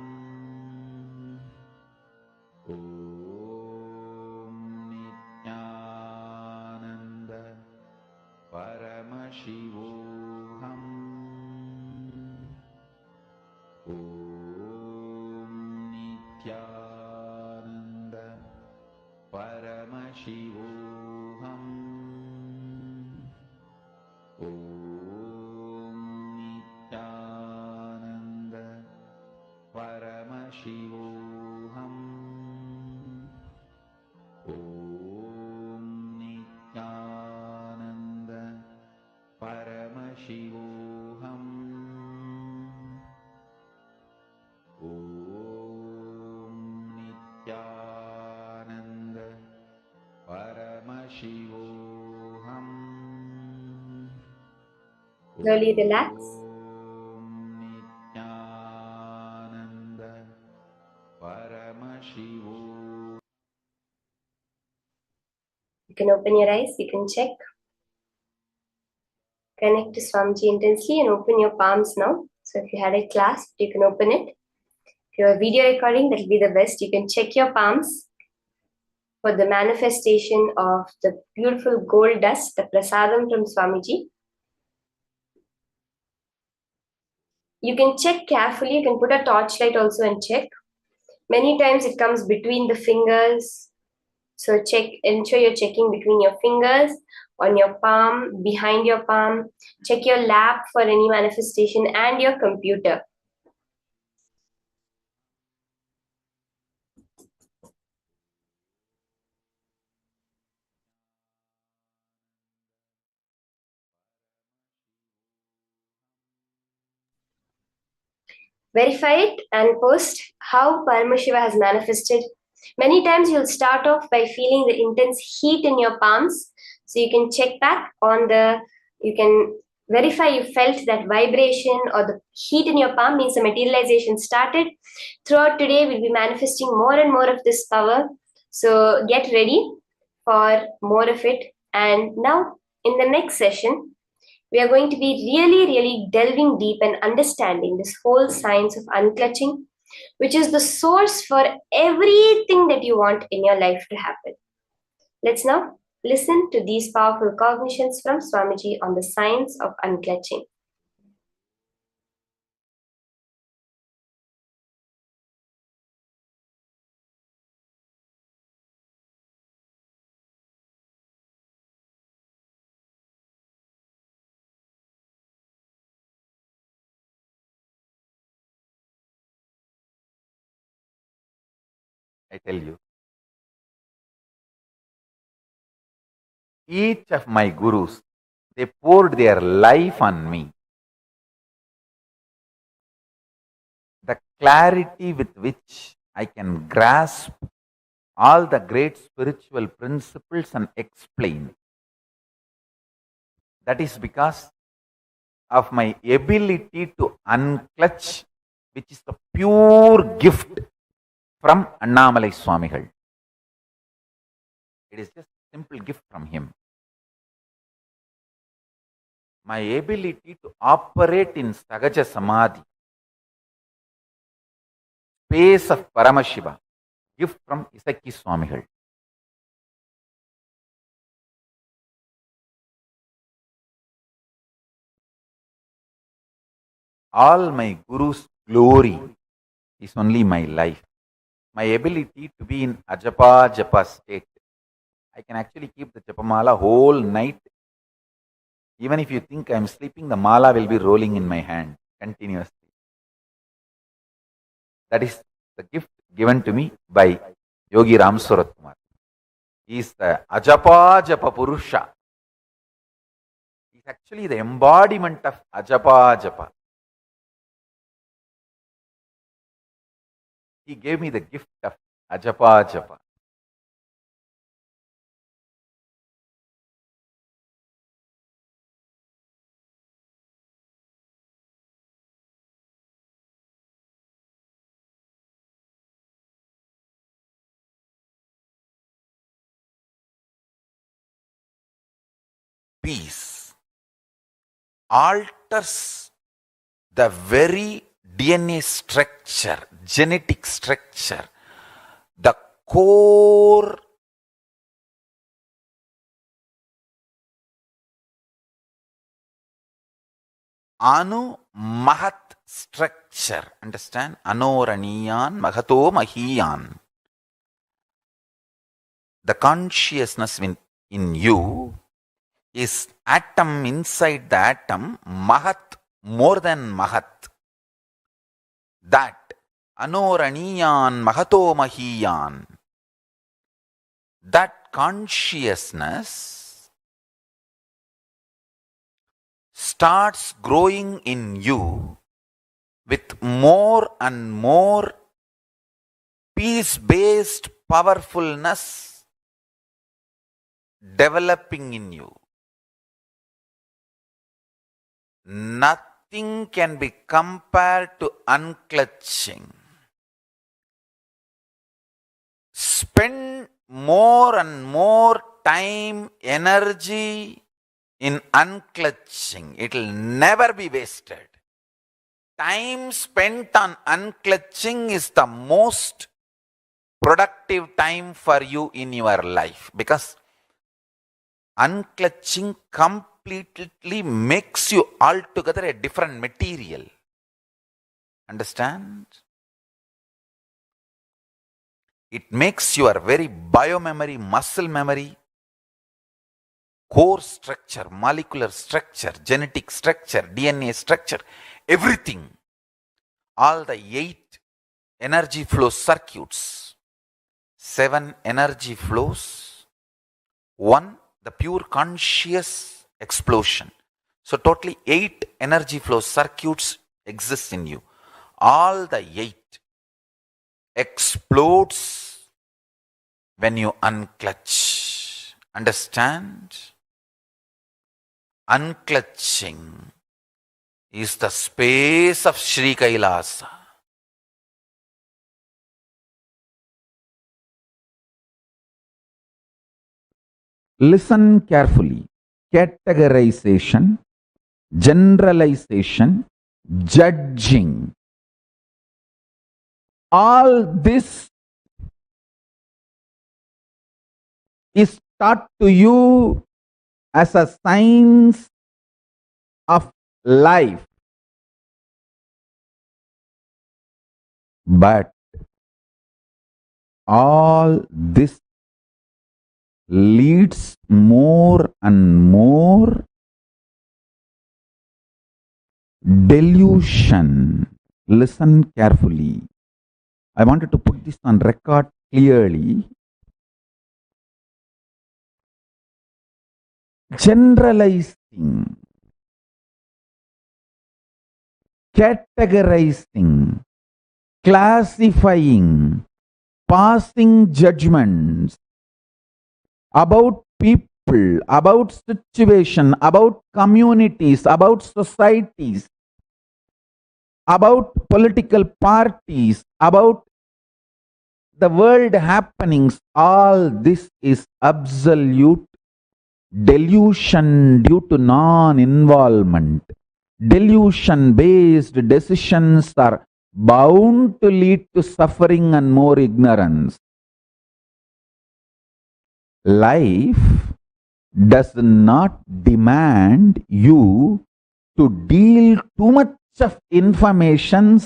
Nithyananda Paramashivoham. Nithyananda Paramashivoham. Nithyananda Paramashivoham. Nithyananda Paramashivoham. Nithyananda Paramashivoham. Slowly relax. Nithyananda Paramashivoham. You can open your eyes, you can check. Connect to Swamiji intensely and open your palms now. So if you had a clasp, you can open it. If you have a video recording, that will be the best. You can check your palms for the manifestation of the beautiful gold dust, the prasadam from Swamiji. You can check carefully. You can put a torchlight also and check. Many times it comes between the fingers. So check, ensure you're checking between your fingers, on your palm, behind your palm. Check your lap for any manifestation and your computer. Verify it and post how Paramashiva has manifested. Many times you'll start off by feeling the intense heat in your palms. So you can check back on you can verify you felt that vibration or the heat in your palm means the materialization started. Throughout today, we'll be manifesting more and more of this power. So get ready for more of it. And now in the next session, we are going to be really delving deep and understanding this whole science of unclutching, which is the source for everything that you want in your life to happen. Let's now listen to these powerful cognitions from Swamiji on the science of unclutching. I tell you. Each of my gurus, they poured their life on me. The clarity with which I can grasp all the great spiritual principles and explain. That is because of my ability to unclutch, which is the pure gift from Annamalai Swamigal. It is just a simple gift from him. My ability to operate in Sahaja Samadhi, space of Paramashiva, gift from Isaki Swamigal. All my Guru's glory is only my life. My ability to be in Ajapa Japa state. I can actually keep the Japamala whole night. Even if you think I am sleeping, the mala will be rolling in my hand continuously. That is the gift given to me by Yogi Ram Surat Kumar. He is the Ajapa Japa Purusha. He is actually the embodiment of Ajapa Japa. He gave me the gift of Ajapa Japa. Peace alters the very DNA structure, genetic structure, the core Anu Mahat structure. Understand? Anoraniyan Mahato Mahiyan. The consciousness in you is atom inside the atom, Mahat, more than Mahat. That Anoraniyan Mahato Mahiyan. That consciousness starts growing in you with more and more peace-based powerfulness developing in you. Nothing can be compared to unclutching. Spend more and more time, energy in unclutching. It will never be wasted. Time spent on unclutching is the most productive time for you in your life, because unclutching completely makes you altogether a different material. Understand? It makes your very biomemory, muscle memory, core structure, molecular structure, genetic structure, DNA structure, everything, all the 8 energy flow circuits, 7 energy flows, 1 the pure conscious explosion. So totally 8 energy flow circuits exist in you. All the 8 explodes when you unclutch. Understand? Unclutching is the space of Sri Kailasa. Listen carefully. Categorization, generalization, judging. All this is taught to you as a science of life. But all this leads more and more delusion. Listen carefully. I wanted to put this on record clearly, generalizing, categorizing, classifying, passing judgments about people, about situation, about communities, about societies, about political parties, about the world happenings, all this is absolute delusion due to non-involvement. Delusion-based decisions are bound to lead to suffering and more ignorance. Life does not demand you to deal too much of information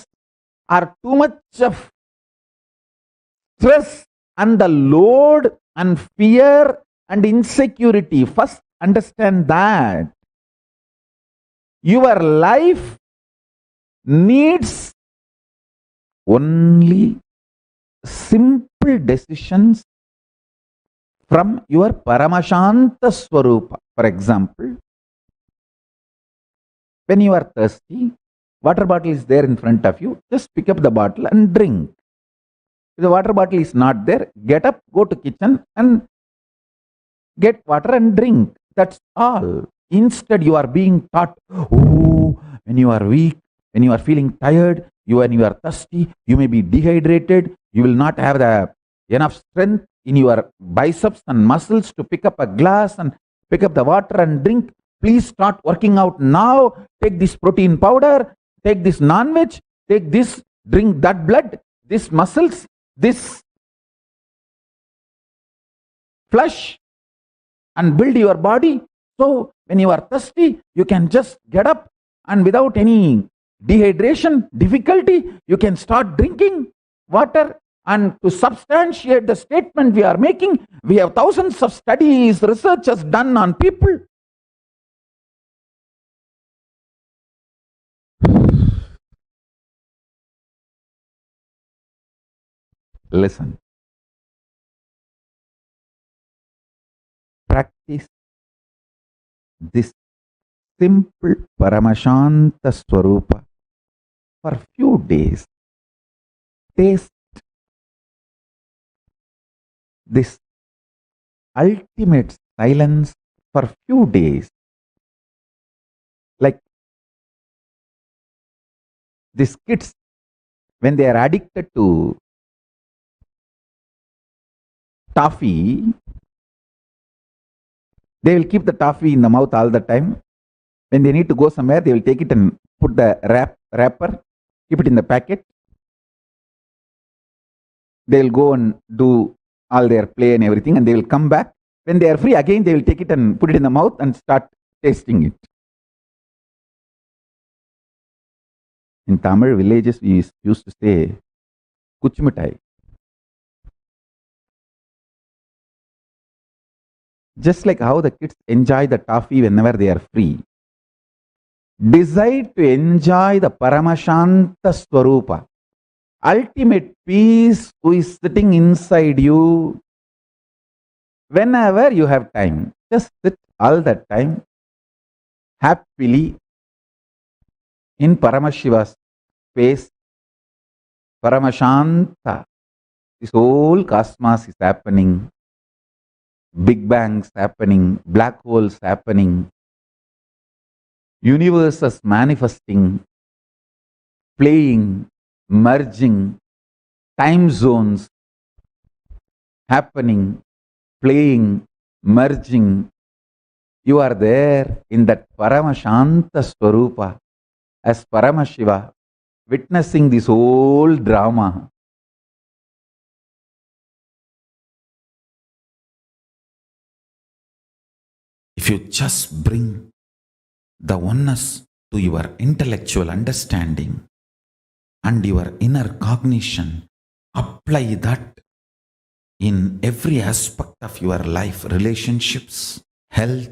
or too much of stress and the load and fear and insecurity. First, understand that your life needs only simple decisions from your Paramashanta Swarupa. For example, when you are thirsty, water bottle is there in front of you, just pick up the bottle and drink. If the water bottle is not there, get up, go to kitchen and get water and drink. That's all. Instead, you are being taught, oh, when you are weak, when you are feeling tired, when you are thirsty, you may be dehydrated, you will not have the enough strength in your biceps and muscles to pick up a glass and pick up the water and drink. Please start working out now. Take this protein powder, take this non-veg, take this, drink that blood, this muscles, this flesh, and build your body. So when you are thirsty, you can just get up and without any dehydration, difficulty, you can start drinking water. And to substantiate the statement we are making, we have thousands of studies, researches done on people. Listen. Practice this simple Paramashanta Swarupa for few days. Taste this ultimate silence for few days. Like these kids, when they are addicted to toffee, they will keep the toffee in the mouth all the time. When they need to go somewhere, they will take it and put the wrapper, keep it in the packet. They will go and do all their play and everything, and they will come back. When they are free again, they will take it and put it in the mouth and start tasting it. In Tamil villages, we used to say, kuchmitai. Just like how the kids enjoy the toffee whenever they are free, decide to enjoy the Paramashanta Swarupa, ultimate peace who is sitting inside you. Whenever you have time, just sit all that time happily in Paramashiva's face. Paramashanta. This whole cosmos is happening. Big bangs happening, black holes happening, universes manifesting, playing, merging, time zones happening, playing, merging. You are there in that Paramashanta Swarupa as Paramashiva, witnessing this whole drama. If you just bring the oneness to your intellectual understanding and your inner cognition, apply that in every aspect of your life, relationships, health.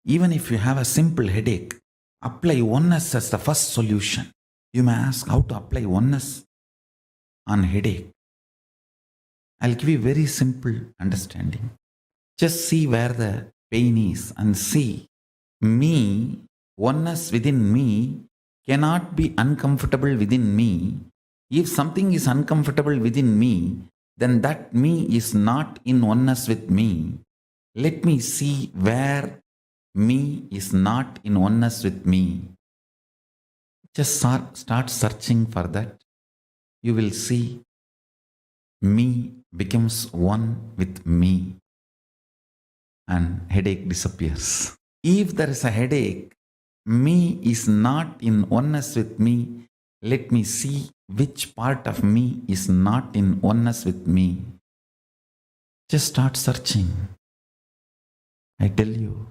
Even if you have a simple headache, apply oneness as the first solution. You may ask how to apply oneness on headache. I'll give you very simple understanding. Just see where the pain is and see. Me, oneness within me, cannot be uncomfortable within me. If something is uncomfortable within me, then that me is not in oneness with me. Let me see where me is not in oneness with me. Just start searching for that. You will see me becomes one with me and headache disappears. If there is a headache, me is not in oneness with me. Let me see which part of me is not in oneness with me. Just start searching. I tell you,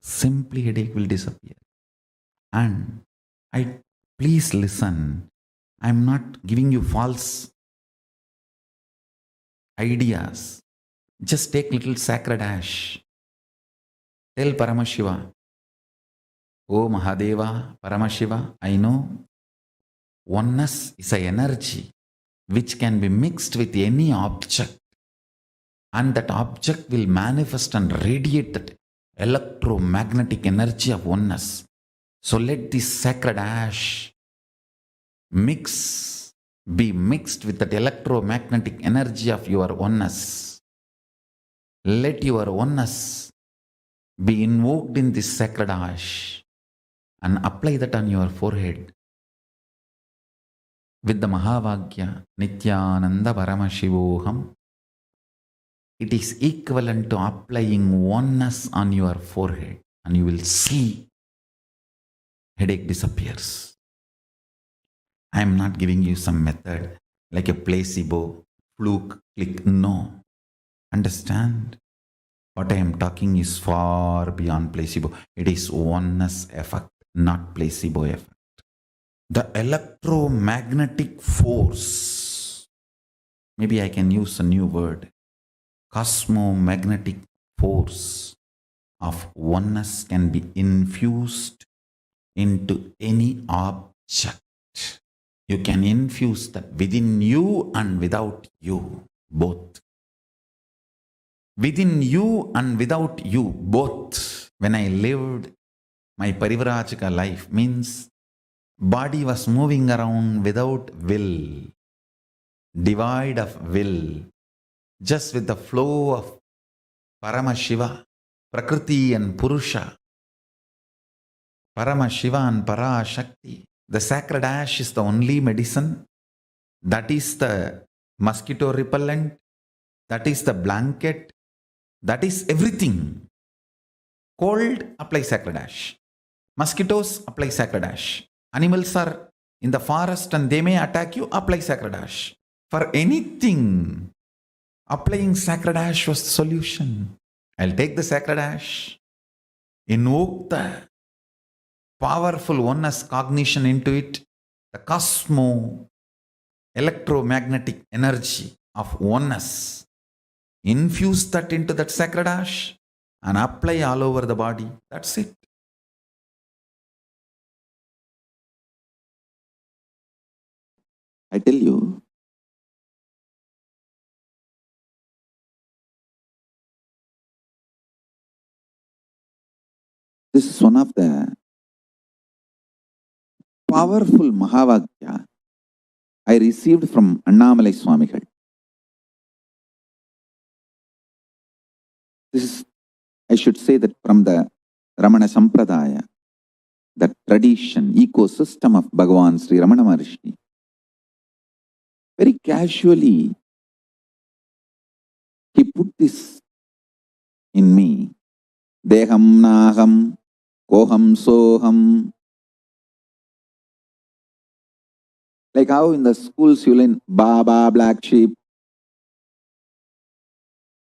simply headache will disappear. And please listen. I'm not giving you false ideas. Just take little sacred ash. Tell Paramashiva, "Oh Mahadeva, Paramashiva, I know oneness is an energy which can be mixed with any object, and that object will manifest and radiate that electromagnetic energy of oneness. So let this sacred ash be mixed with that electromagnetic energy of your oneness. Let your oneness be invoked in this sacred ash and apply that on your forehead with the Mahavagya, Nithyananda Paramashivoham. It is equivalent to applying oneness on your forehead, and you will see headache disappears. I am not giving you some method like a placebo, fluke, click. No. Understand? What I am talking is far beyond placebo. It is oneness effect, not placebo effect. The electromagnetic force, maybe I can use a new word, cosmomagnetic force of oneness can be infused into any object. You can infuse that within you and without you, both. Within you and without you, both. When I lived my Parivrajika life, means body was moving around without will, devoid of will, just with the flow of Paramashiva, Prakriti and Purusha, Paramashiva and Parashakti. The sacred ash is the only medicine. That is the mosquito repellent. That is the blanket. That is everything. Cold, apply sacred ash. Mosquitoes, apply sacred ash. Animals are in the forest and they may attack you, apply sacred ash. For anything, applying sacred ash was the solution. I'll take the sacred ash, invoke the powerful oneness cognition into it, the electromagnetic energy of oneness. Infuse that into that sacred ash and apply all over the body. That's it. I tell you, this is one of the powerful Mahavagya I received from Annamalai Swamigal. This is, I should say that from the Ramana Sampradaya, the tradition, ecosystem of Bhagavan Sri Ramana Maharshi. Very casually, he put this in me. Deham naham, koham soham. Like how in the schools you learn Baba, black sheep.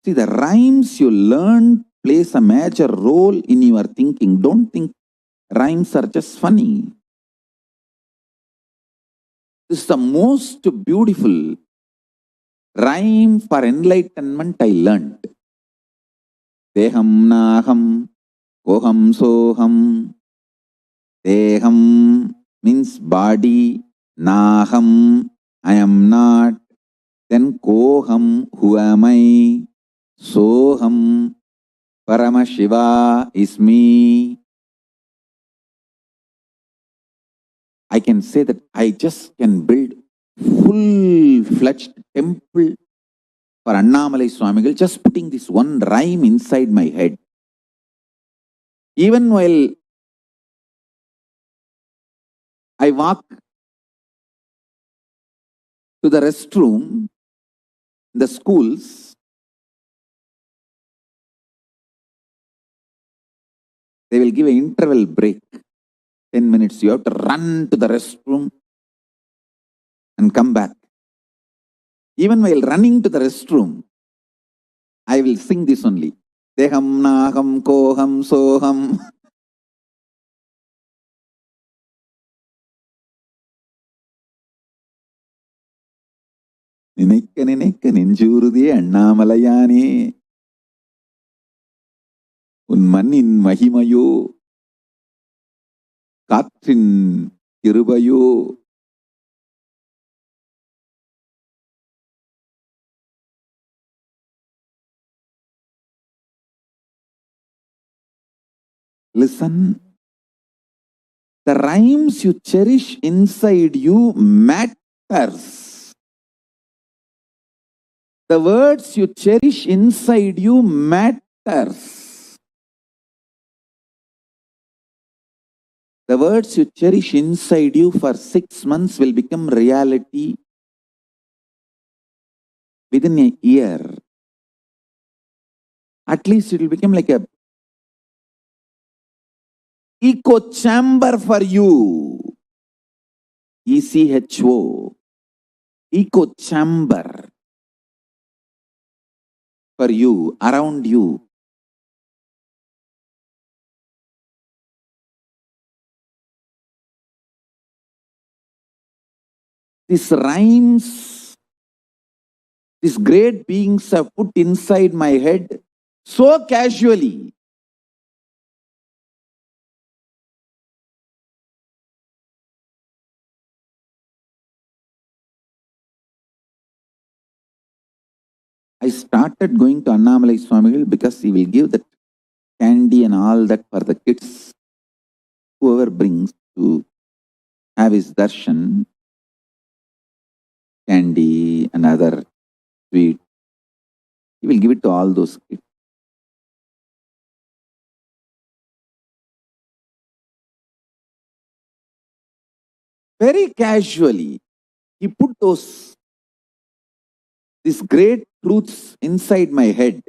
See, the rhymes you learn plays a major role in your thinking. Don't think rhymes are just funny. This is the most beautiful rhyme for enlightenment I learned. Deham naham, koham soham. Deham means body, naham, I am not. then koham, who am I? Soham, Paramashiva is me. I can say that I just can build full-fledged temple for Annamalai Swamigal, just putting this one rhyme inside my head. Even while I walk to the restroom, the schools, they will give an interval break, 10 minutes. You have to run to the restroom and come back. Even while running to the restroom, I will sing this only. Deham naham koham soham. Ninikka ninikka ninjurudhi annamalayane. Un mannin mahimayo. Katrin kirubayo. Listen, the rhymes you cherish inside you matters. The words you cherish inside you matters. The words you cherish inside you for 6 months will become reality within a year. At least it will become like a echo chamber for you. ECHO. Echo chamber for you, around you. These rhymes, these great beings have put inside my head so casually. I started going to Annamalai Swamigal because he will give that candy and all that for the kids. Whoever brings to have his darshan, candy and other sweet, he will give it to all those kids. Very casually, he put these great truths inside my head.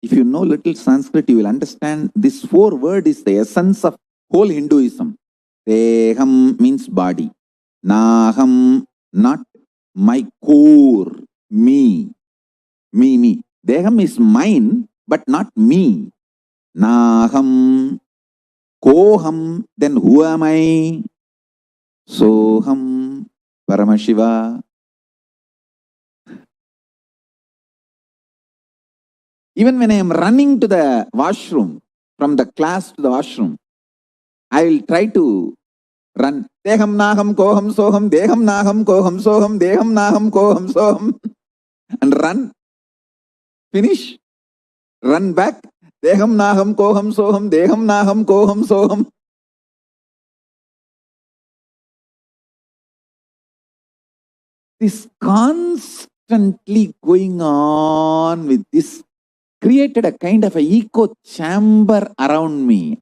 If you know little Sanskrit, you will understand this 4 word is the essence of whole Hinduism. Deham means body. Naham, not my core, me. Me. Deham is mine, but not me. Naham, koham, then who am I? Soham, Paramashiva. Even when I am running to the washroom, from the class to the washroom, I will try to run. Deham naham koham soham, deham naham koham soham, deham naham koham soham. And run. Finish. Run back. Deham naham koham soham, deham naham koham soham. This constantly going on with this created a kind of an echo chamber around me.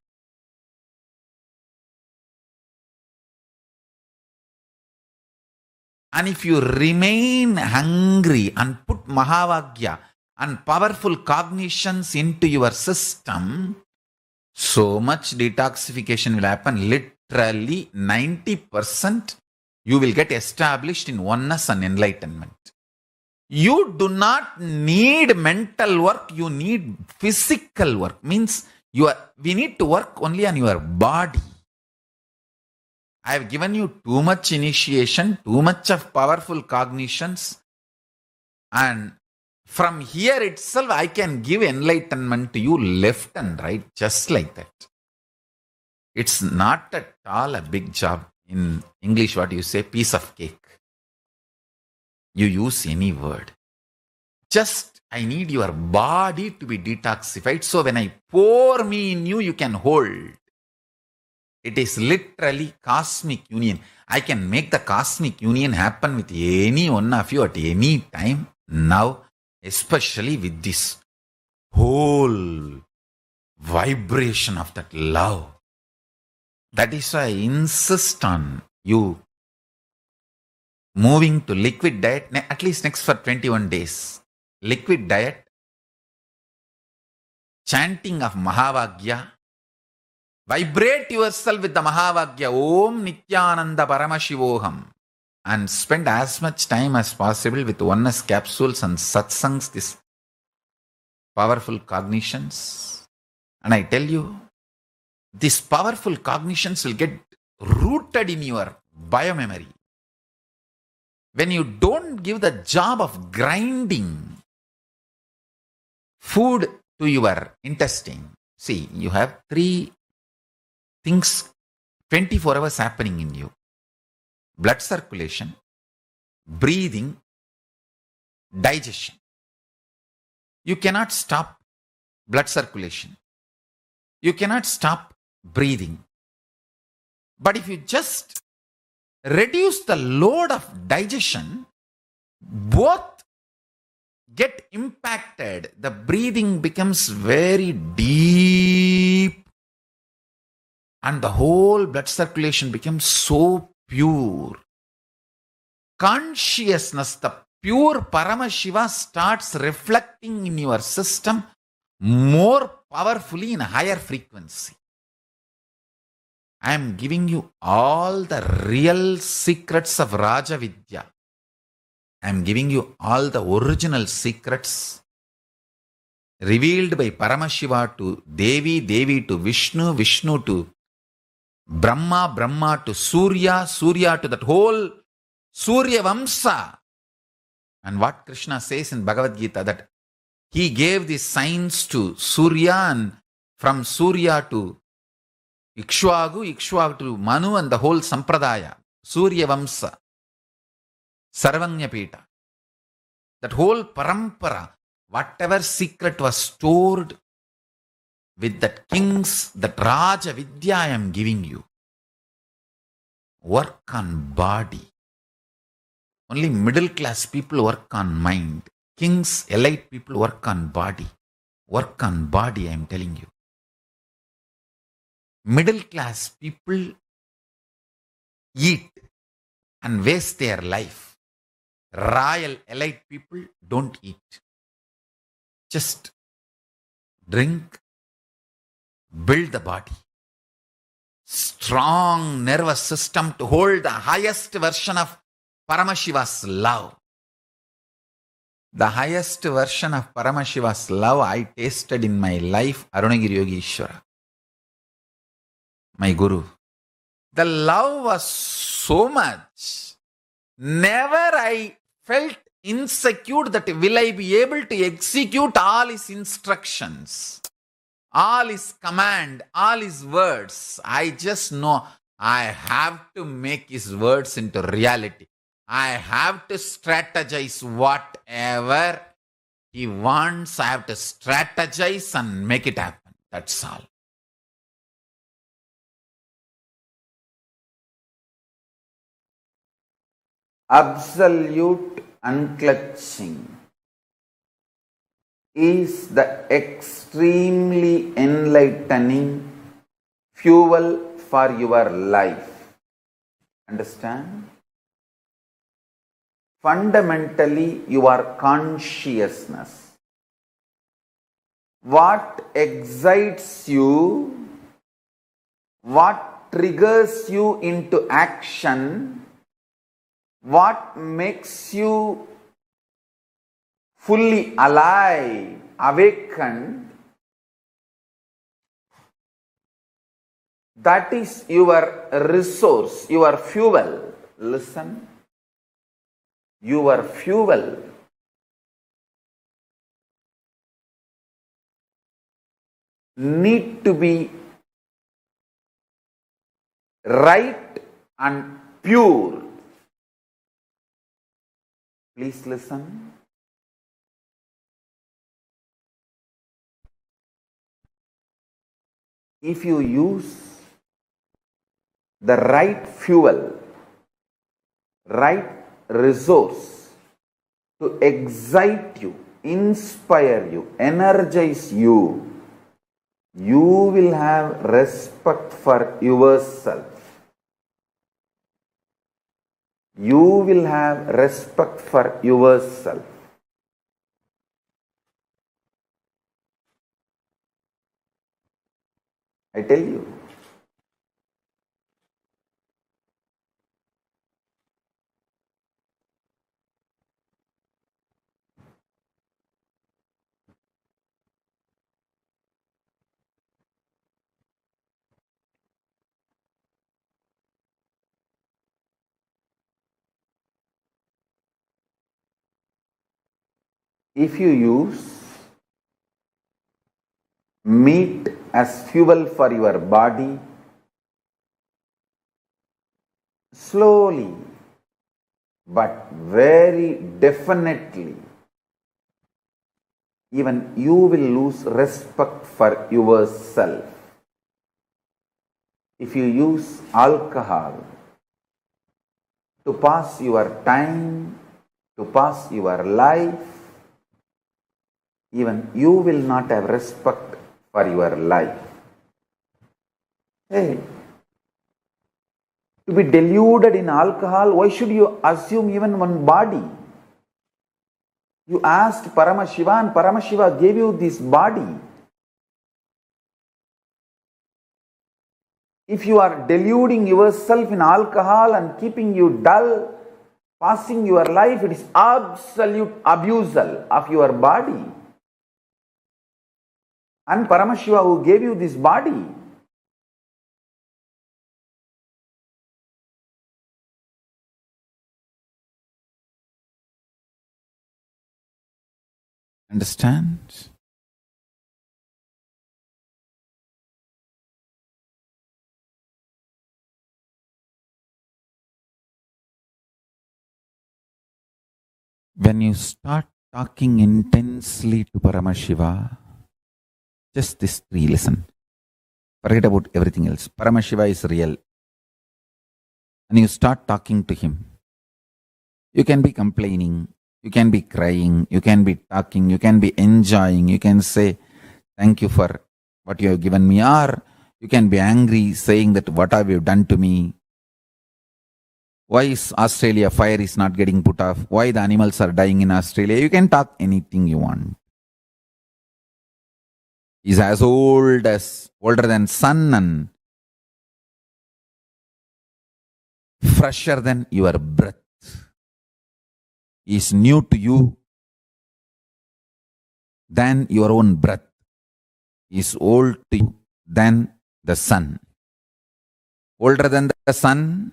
And if you remain hungry and put Mahavagya and powerful cognitions into your system, so much detoxification will happen. Literally 90% you will get established in oneness and enlightenment. You do not need mental work, you need physical work. Means we need to work only on your body. I have given you too much initiation, too much of powerful cognitions, and from here itself I can give enlightenment to you left and right, just like that. It's not at all a big job. In English, what you say? Piece of cake. You use any word. Just, I need your body to be detoxified. So when I pour me in you, you can hold. It is literally cosmic union. I can make the cosmic union happen with any one of you at any time now, especially with this whole vibration of that love. That is why I insist on you moving to liquid diet, at least next for 21 days. Liquid diet, chanting of Mahavagya. Vibrate yourself with the Mahavagya, Om Nithyananda Paramashivoham, and spend as much time as possible with oneness capsules and satsangs, these powerful cognitions. And I tell you, these powerful cognitions will get rooted in your biomemory. When you don't give the job of grinding food to your intestine, see, you have 3 things 24 hours happening in you: blood circulation, breathing, digestion. You cannot stop blood circulation. You cannot stop breathing. But if you just reduce the load of digestion, both get impacted. The breathing becomes very deep and the whole blood circulation becomes so pure. Consciousness, the pure Paramashiva, starts reflecting in your system more powerfully in a higher frequency. I am giving you all the real secrets of Raja Vidya. I am giving you all the original secrets revealed by Paramashiva to Devi, Devi to Vishnu, Vishnu to Brahma, Brahma to Surya, Surya to that whole Surya Vamsa. And what Krishna says in Bhagavad Gita, that he gave these signs to Surya, and from Surya to Ikshvaku, Ikshvaku to Manu, and the whole Sampradaya, Surya Vamsa, Sarvanyapita. That whole parampara, whatever secret was stored with that kings, that Raja Vidya I am giving you. Work on body. Only middle class people work on mind. Kings, elite people work on body. Work on body, I am telling you. Middle class people eat and waste their life. Royal elite people don't eat. Just drink, build the body. Strong nervous system to hold the highest version of Paramashiva's love. The highest version of Paramashiva's love I tasted in my life, Arunagiri Yogi Ishvara, my Guru. The love was so much. Never I felt insecure that will I be able to execute all his instructions, all his command, all his words. I just know I have to make his words into reality. I have to strategize whatever he wants. I have to strategize and make it happen. That's all. Absolute unclutching is the extremely enlightening fuel for your life. Understand? Fundamentally, your consciousness. What excites you, what triggers you into action, what makes you fully alive, awakened, that is your resource, your fuel. Listen. Your fuel. Need to be right and pure. Please listen. If you use the right fuel, right resource to excite you, inspire you, energize you, you will have respect for yourself. You will have respect for yourself. I tell you. If you use meat as fuel for your body, slowly but very definitely, even you will lose respect for yourself. If you use alcohol to pass your time, to pass your life, even you will not have respect for your life. Hey, to be deluded in alcohol, why should you assume even one body? You asked Paramashiva and Paramashiva gave you this body. If you are deluding yourself in alcohol and keeping you dull, passing your life, it is absolute abusal of your body. And Paramashiva who gave you this body. Understand? When you start talking intensely to Paramashiva, just this three, listen. Forget about everything else. Paramashiva is real. And you start talking to him. You can be complaining, you can be crying, you can be talking, you can be enjoying, you can say, thank you for what you have given me, or you can be angry, saying that what have you done to me? Why is Australia fire is not getting put off? Why the animals are dying in Australia? You can talk anything you want. He's as older than sun and fresher than your breath. He's new to you than your own breath. He's old to you than the sun. Older than the sun,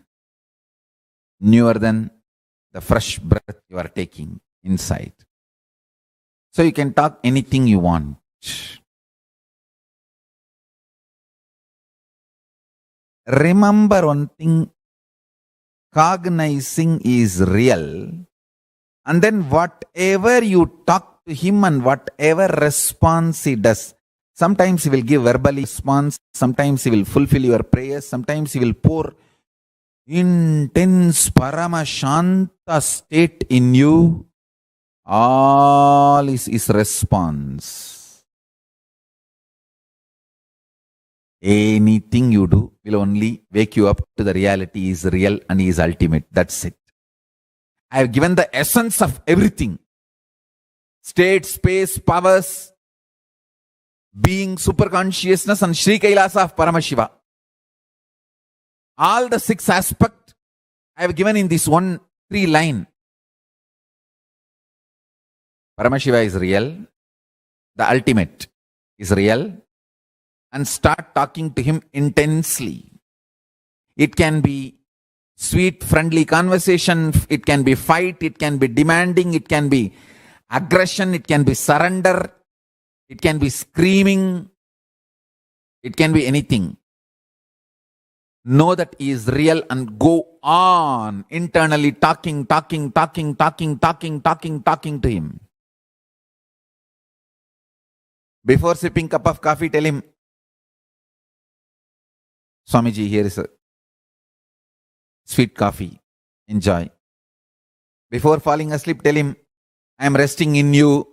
newer than the fresh breath you are taking inside. So you can talk anything you want. Remember one thing, cognizing is real, and then whatever you talk to him and whatever response he does, sometimes he will give verbal response, sometimes he will fulfill your prayers, sometimes he will pour intense paramashanta state in you. All is his response. Anything you do will only wake you up to the reality he is real and he is ultimate. That's it. I have given the essence of everything. State, space, powers, being, superconsciousness and Sri Kailasa of Paramashiva. All the 6 aspects I have given in this 1-3 line. Paramashiva is real. The ultimate is real. And start talking to him intensely. It can be sweet, friendly conversation. It can be fight. It can be demanding. It can be aggression. It can be surrender. It can be screaming. It can be anything. know that he is real and go on internally talking to him. Before sipping cup of coffee, tell him, Swamiji, here is a sweet coffee. Enjoy. Before falling asleep, tell him, I am resting in you.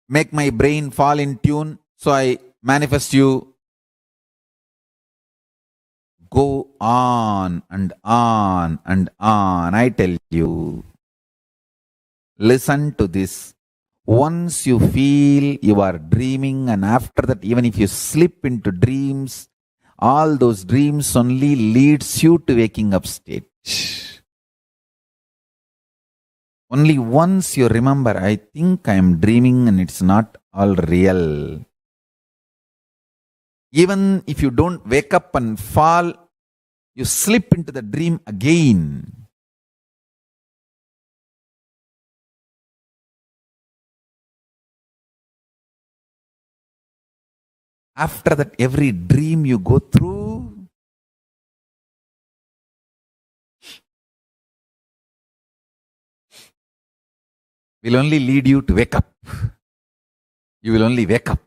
Make my brain fall in tune so I manifest you. Go on and on and on. I tell you. Listen to this. Once you feel you are dreaming, and after that, even if you slip into dreams, all those dreams only leads you to waking up state. Only once you remember, I think I am dreaming and it's not all real. Even if you don't wake up and fall, you slip into the dream again. After that, every dream you go through, will only lead you to wake up. You will only wake up.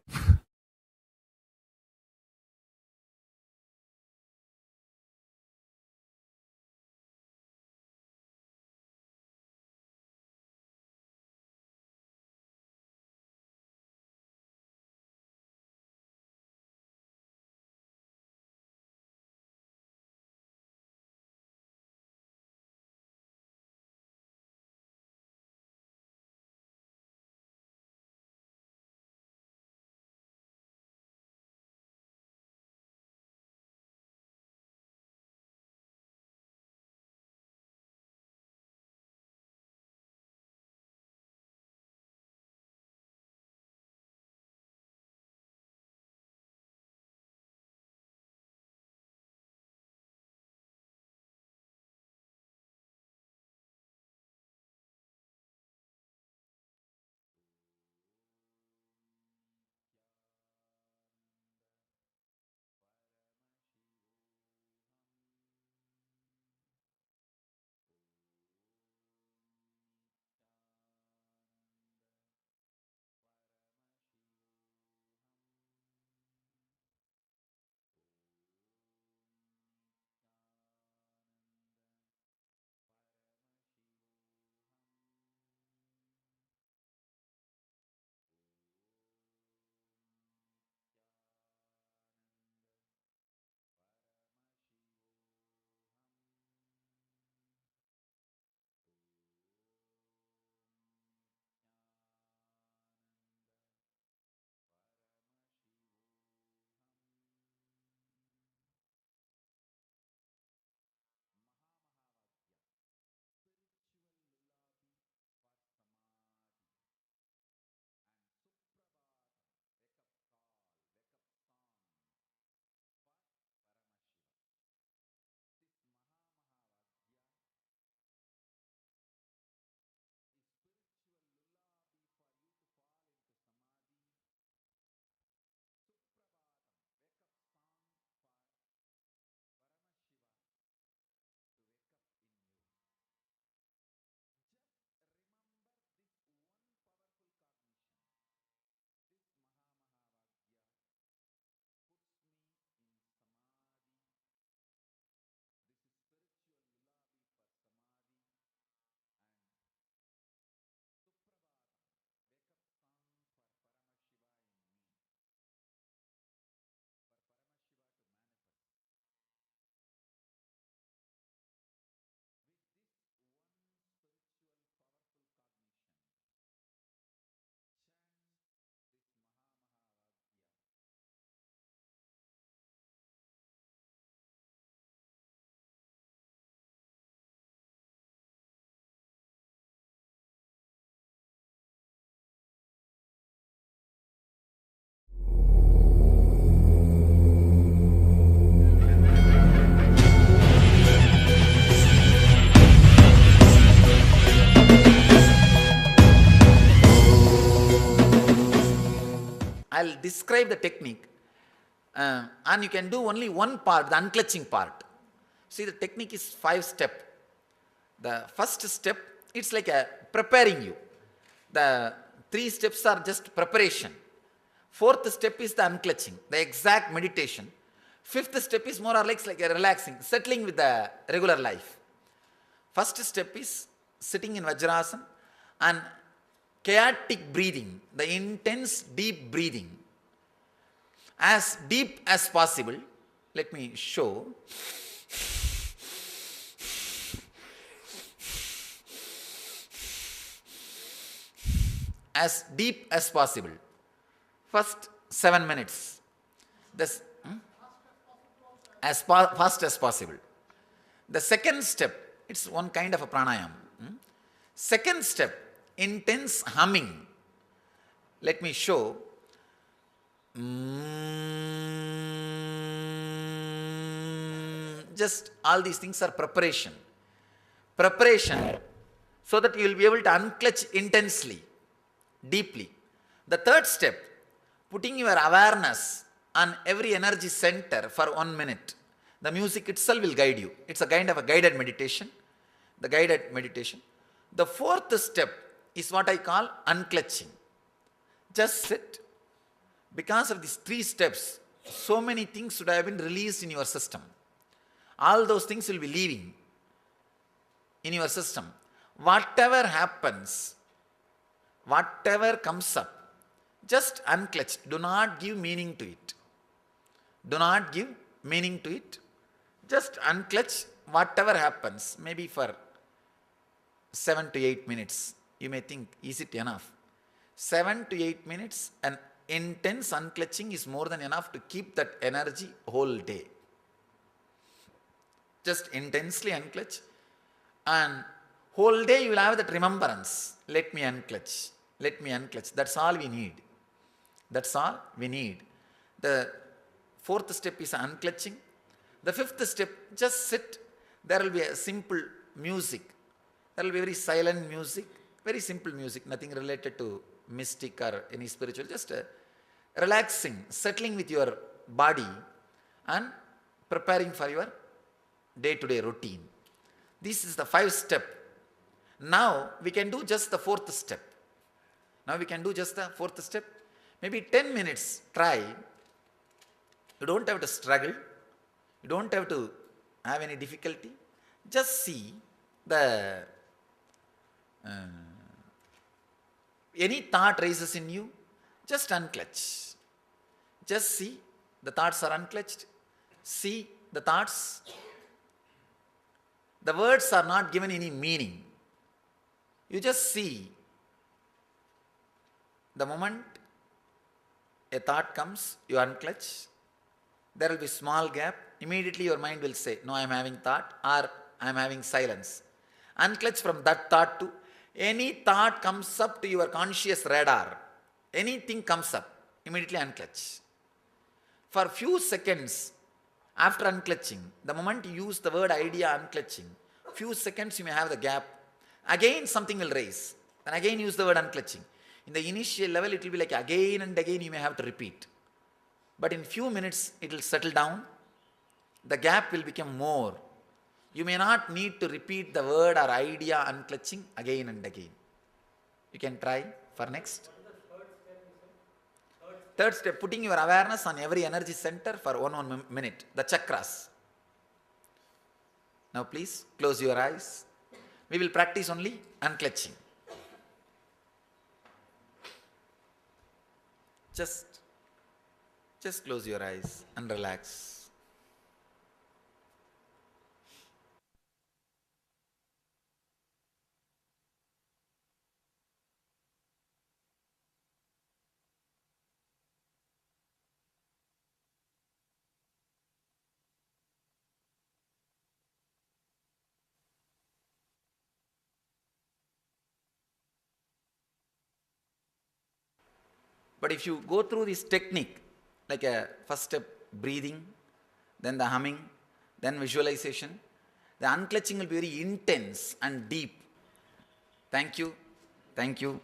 will describe the technique, and you can do only one part, the unclutching part. See, the technique is 5 steps. The first step, it's like a preparing you. The 3 steps are just preparation. 4th step is the unclutching, the exact meditation. 5th step is more or less like a relaxing, settling with the regular life. First step is sitting in Vajrasana and chaotic breathing, the intense deep breathing. As deep as possible. Let me show. As deep as possible. First 7 minutes. This, as fast as possible. The second step, it's one kind of a pranayama. Second step, intense humming. Let me show. Just all these things are preparation. Preparation so that you will be able to unclutch intensely, deeply. The third step, putting your awareness on every energy center for 1 minute. The music itself will guide you. It's a kind of a guided meditation. The guided meditation. The 4th step is what I call unclutching. Just sit. Because of these 3 steps, so many things should have been released in your system. All those things will be leaving in your system. Whatever happens, whatever comes up, just unclutch. Do not give meaning to it. Do not give meaning to it. Just unclutch whatever happens, maybe for 7 to 8 minutes. You may think, is it enough? 7 to 8 minutes, and intense unclutching is more than enough to keep that energy whole day. Just intensely unclutch, and whole day you will have that remembrance. Let me unclutch. Let me unclutch. That's all we need. That's all we need. The 4th step is unclutching. The 5th step, just sit. There will be a simple music. There will be very silent music, very simple music, nothing related to mystic or any spiritual, just relaxing, settling with your body and preparing for your day-to-day routine. This is the 5th step. Now we can do just the 4th step. Now we can do just the 4th step. Maybe 10 minutes, try. You don't have to struggle. You don't have to have any difficulty. Just see the any thought rises in you, just unclutch. Just see the thoughts are unclutched. See the thoughts. The words are not given any meaning. You just see. The moment a thought comes, you unclutch. There will be small gap. Immediately your mind will say, no, I am having thought, or I am having silence. Unclutch from that thought to any thought comes up to your conscious radar. Anything comes up, immediately unclutch. For few seconds after unclutching, the moment you use the word idea unclutching, few seconds you may have the gap. Again something will raise. Then again use the word unclutching. In the initial level it will be like again and again you may have to repeat. But in few minutes it will settle down. The gap will become more. You may not need to repeat the word or idea unclutching again and again. You can try for next. Third step, putting your awareness on every energy center for 1 minute, the chakras. Now please close your eyes. We will practice only unclutching. Just close your eyes and relax. But if you go through this technique, like a first step breathing, then the humming, then visualization, the unclutching will be very intense and deep. Thank you. Thank you.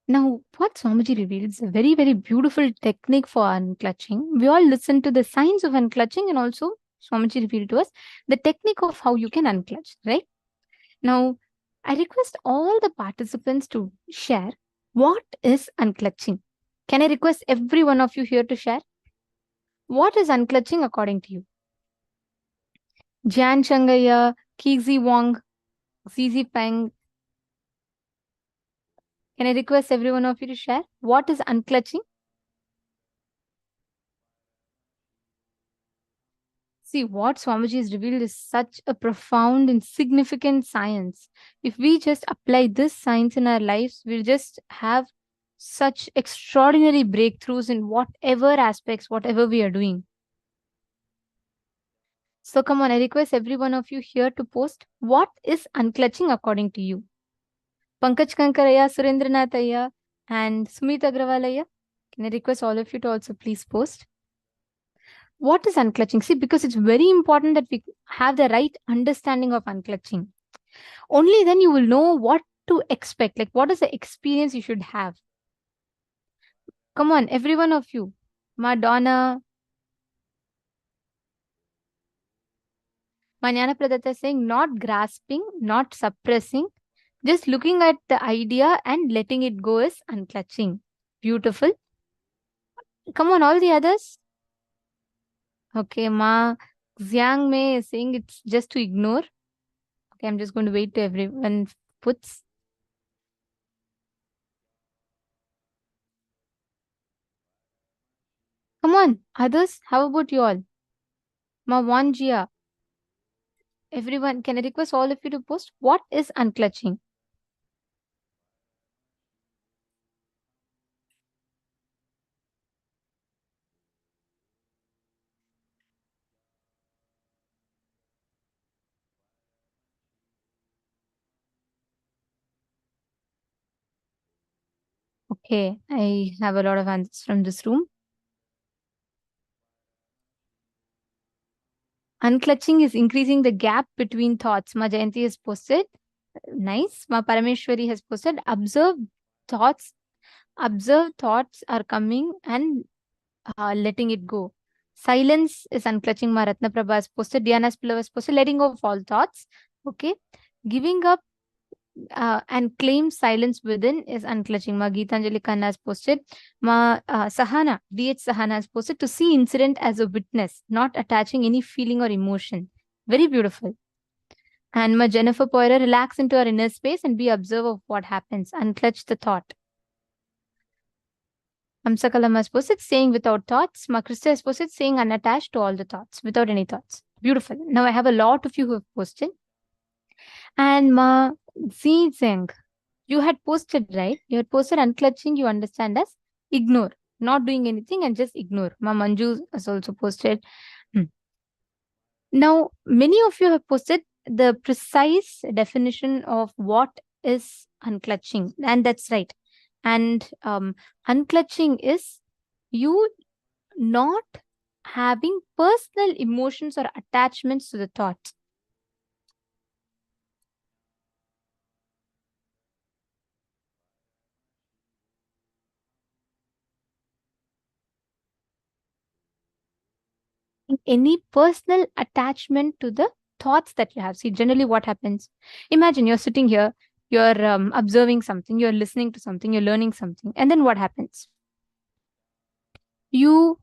Now, what Swamiji revealed is a very, very beautiful technique for unclutching. We all listen to the signs of unclutching, and also Swamiji revealed to us the technique of how you can unclutch, right? Now, I request all the participants to share what is unclutching. Can I request every one of you here to share? What is unclutching according to you? Jan Shangaya, Kixi Wong, Zizi Peng. Can I request every one of you to share? What is unclutching? See, what Swamiji has revealed is such a profound and significant science. If we just apply this science in our lives, we'll just have such extraordinary breakthroughs in whatever aspects, whatever we are doing. So come on, I request every one of you here to post what is unclutching according to you. Pankaj Kankaraya, Surendranathaya, and Sumit Agrawalaya. Can I request all of you to also please post? What is unclutching? See, because it's very important that we have the right understanding of unclutching. Only then you will know what to expect. Like, what is the experience you should have? Come on, every one of you. Madonna. Manjana Pradatta is saying, not grasping, not suppressing, just looking at the idea and letting it go is unclutching. Beautiful. Come on, all the others. Okay, Ma Xiang Mei is saying it's just to ignore. Okay, I'm just going to wait till everyone puts. Come on, others, how about you all? Ma Wanjia. Everyone, can I request all of you to post what is unclutching? Okay, I have a lot of answers from this room. Unclutching is increasing the gap between thoughts. Ma Jayanti has posted. Nice. Ma Parameshwari has posted. Observe thoughts are coming and letting it go. Silence is unclutching. Ma Ratna Prabha has posted. Diana Spillava has posted. Letting go of all thoughts. Okay. Giving up and claim silence within is unclutching. Ma Geetanjali Khanna has posted. Ma Sahana, D.H. Sahana has posted to see incident as a witness, not attaching any feeling or emotion. Very beautiful. And Ma Jennifer Poira, relax into our inner space and be observer of what happens. Unclutch the thought. Amsakalam has posted saying without thoughts. Ma Krista has posted saying unattached to all the thoughts, without any thoughts. Beautiful. Now I have a lot of you who have posted. And Ma Zeng, you had posted, right? You had posted unclutching, you understand as ignore, not doing anything and just ignore. Ma Manju has also posted. Now, many of you have posted the precise definition of what is unclutching, and that's right. And unclutching is you not having personal emotions or attachments to the thoughts. Any personal attachment to the thoughts that you have. See, generally what happens, imagine you're sitting here, you're observing something, you're listening to something, you're learning something, and then what happens? You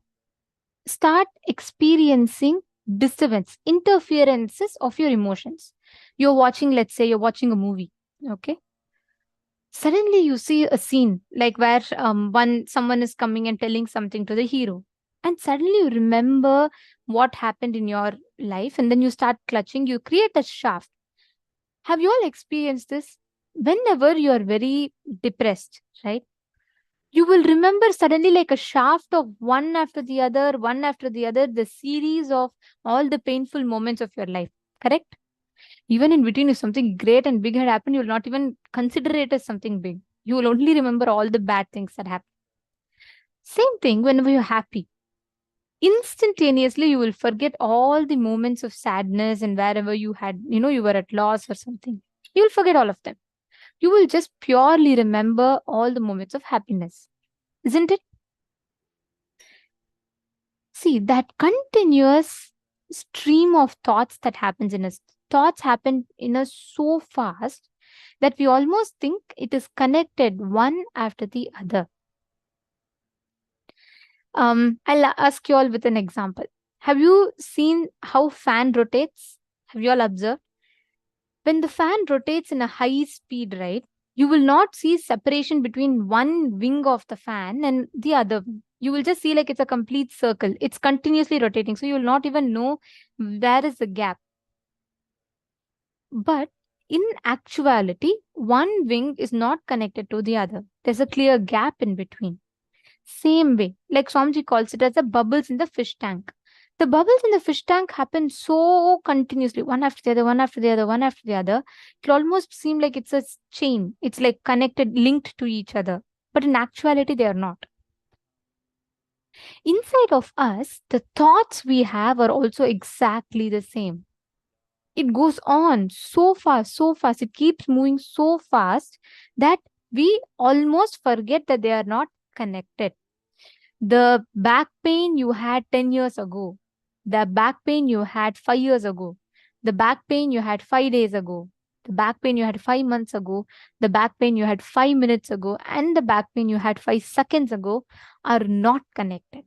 start experiencing disturbance, interferences of your emotions. You're watching, let's say you're watching a movie, okay? Suddenly you see a scene like where someone is coming and telling something to the hero, and suddenly you remember what happened in your life, and then you start clutching, you create a shaft. Have you all experienced this? Whenever you are very depressed, right, you will remember suddenly like a shaft of one after the other, the series of all the painful moments of your life, correct? Even in between, if something great and big had happened, you will not even consider it as something big. You will only remember all the bad things that happened. Same thing whenever you're happy. Instantaneously, you will forget all the moments of sadness and wherever you had, you were at loss or something. You will forget all of them. you will just purely remember all the moments of happiness. Isn't it? See, that continuous stream of thoughts that happens in us, thoughts happen in us so fast that we almost think it is connected one after the other. I'll ask you all with an example. Have you seen how fan rotates? Have you all observed? When the fan rotates in a high speed, right, you will not see separation between one wing of the fan and the other wing. You will just see like it's a complete circle. It's continuously rotating. So you will not even know where is the gap. But in actuality, one wing is not connected to the other. There's a clear gap in between. Same way, like Swamiji calls it as the bubbles in the fish tank. The bubbles in the fish tank happen so continuously, one after the other, one after the other, one after the other. It almost seem like it's a chain. It's like connected, linked to each other. But in actuality, they are not. Inside of us, the thoughts we have are also exactly the same. It goes on so fast, so fast. It keeps moving so fast that we almost forget that they are not connected. The back pain you had 10 years ago, the back pain you had 5 years ago, the back pain you had 5 days ago, the back pain you had 5 months ago, the back pain you had 5 minutes ago, and the back pain you had 5 seconds ago are not connected.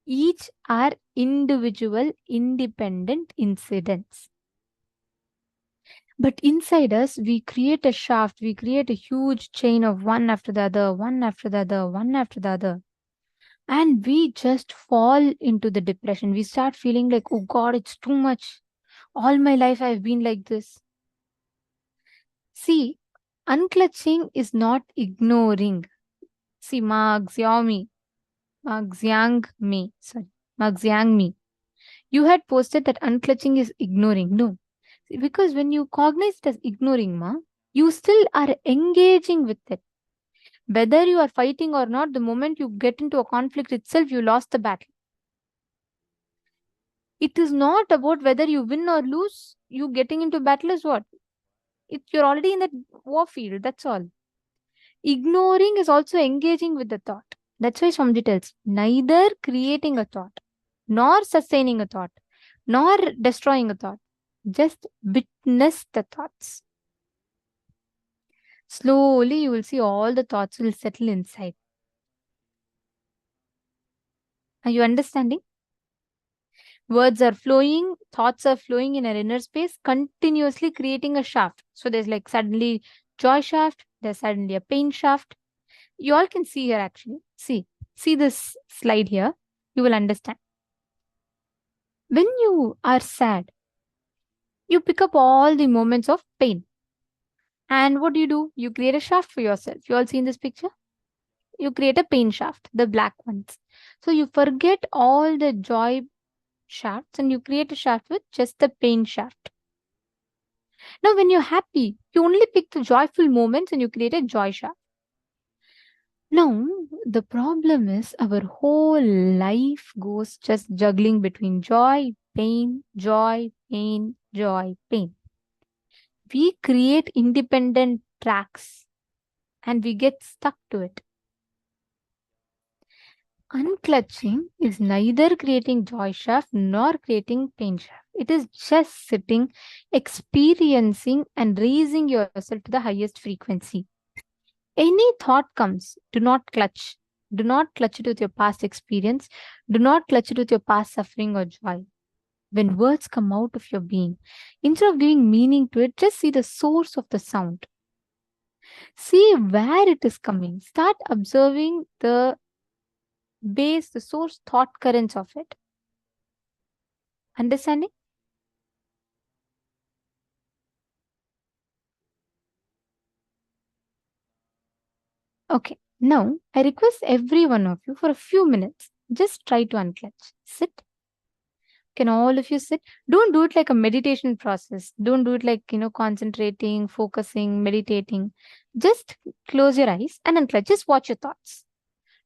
Each are individual, independent incidents. But inside us, we create a shaft, we create a huge chain of one after the other, one after the other, one after the other. And we just fall into the depression. We start feeling like, oh God, it's too much. All my life I've been like this. See, unclutching is not ignoring. See, Mark Xiang Mi. You had posted that unclutching is ignoring. No. See, because when you cognize it as ignoring, you still are engaging with it. Whether you are fighting or not, the moment you get into a conflict itself, you lost the battle. It is not about whether you win or lose. You getting into battle is what? You're already in that war field. That's all. Ignoring is also engaging with the thought. That's why Swamiji tells, neither creating a thought, nor sustaining a thought, nor destroying a thought. Just witness the thoughts. Slowly, you will see all the thoughts will settle inside. Are you understanding? Words are flowing, thoughts are flowing in our inner space, continuously creating a shaft. So there's like suddenly joy shaft, there's suddenly a pain shaft. You all can see here actually. See this slide here. You will understand. When you are sad, you pick up all the moments of pain. And what do? You create a shaft for yourself. You all seen this picture? You create a pain shaft, the black ones. So you forget all the joy shafts and you create a shaft with just the pain shaft. Now, when you're happy, you only pick the joyful moments and you create a joy shaft. Now, the problem is our whole life goes just juggling between joy, pain, joy, pain, joy, pain. We create independent tracks and we get stuck to it. Unclutching is neither creating joy shaft nor creating pain shaft. It is just sitting, experiencing and raising yourself to the highest frequency. Any thought comes, do not clutch. Do not clutch it with your past experience. Do not clutch it with your past suffering or joy. When words come out of your being, instead of giving meaning to it, just see the source of the sound. See where it is coming. Start observing the base, the source thought currents of it. Understanding? Okay, now I request every one of you for a few minutes, just try to unclutch. Sit. Can all of you sit? Don't do it like a meditation process. Don't do it like, concentrating, focusing, meditating. Just close your eyes and unclutch. Just watch your thoughts.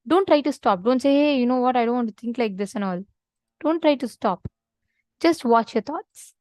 Don't try to stop. Don't say, hey, you know what? I don't want to think like this and all. Don't try to stop. Just watch your thoughts.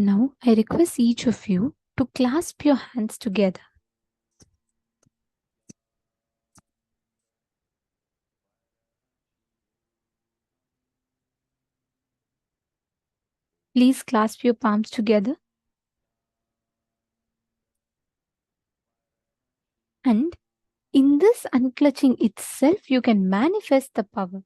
Now, I request each of you to clasp your hands together. Please clasp your palms together. And in this unclutching itself, you can manifest the power.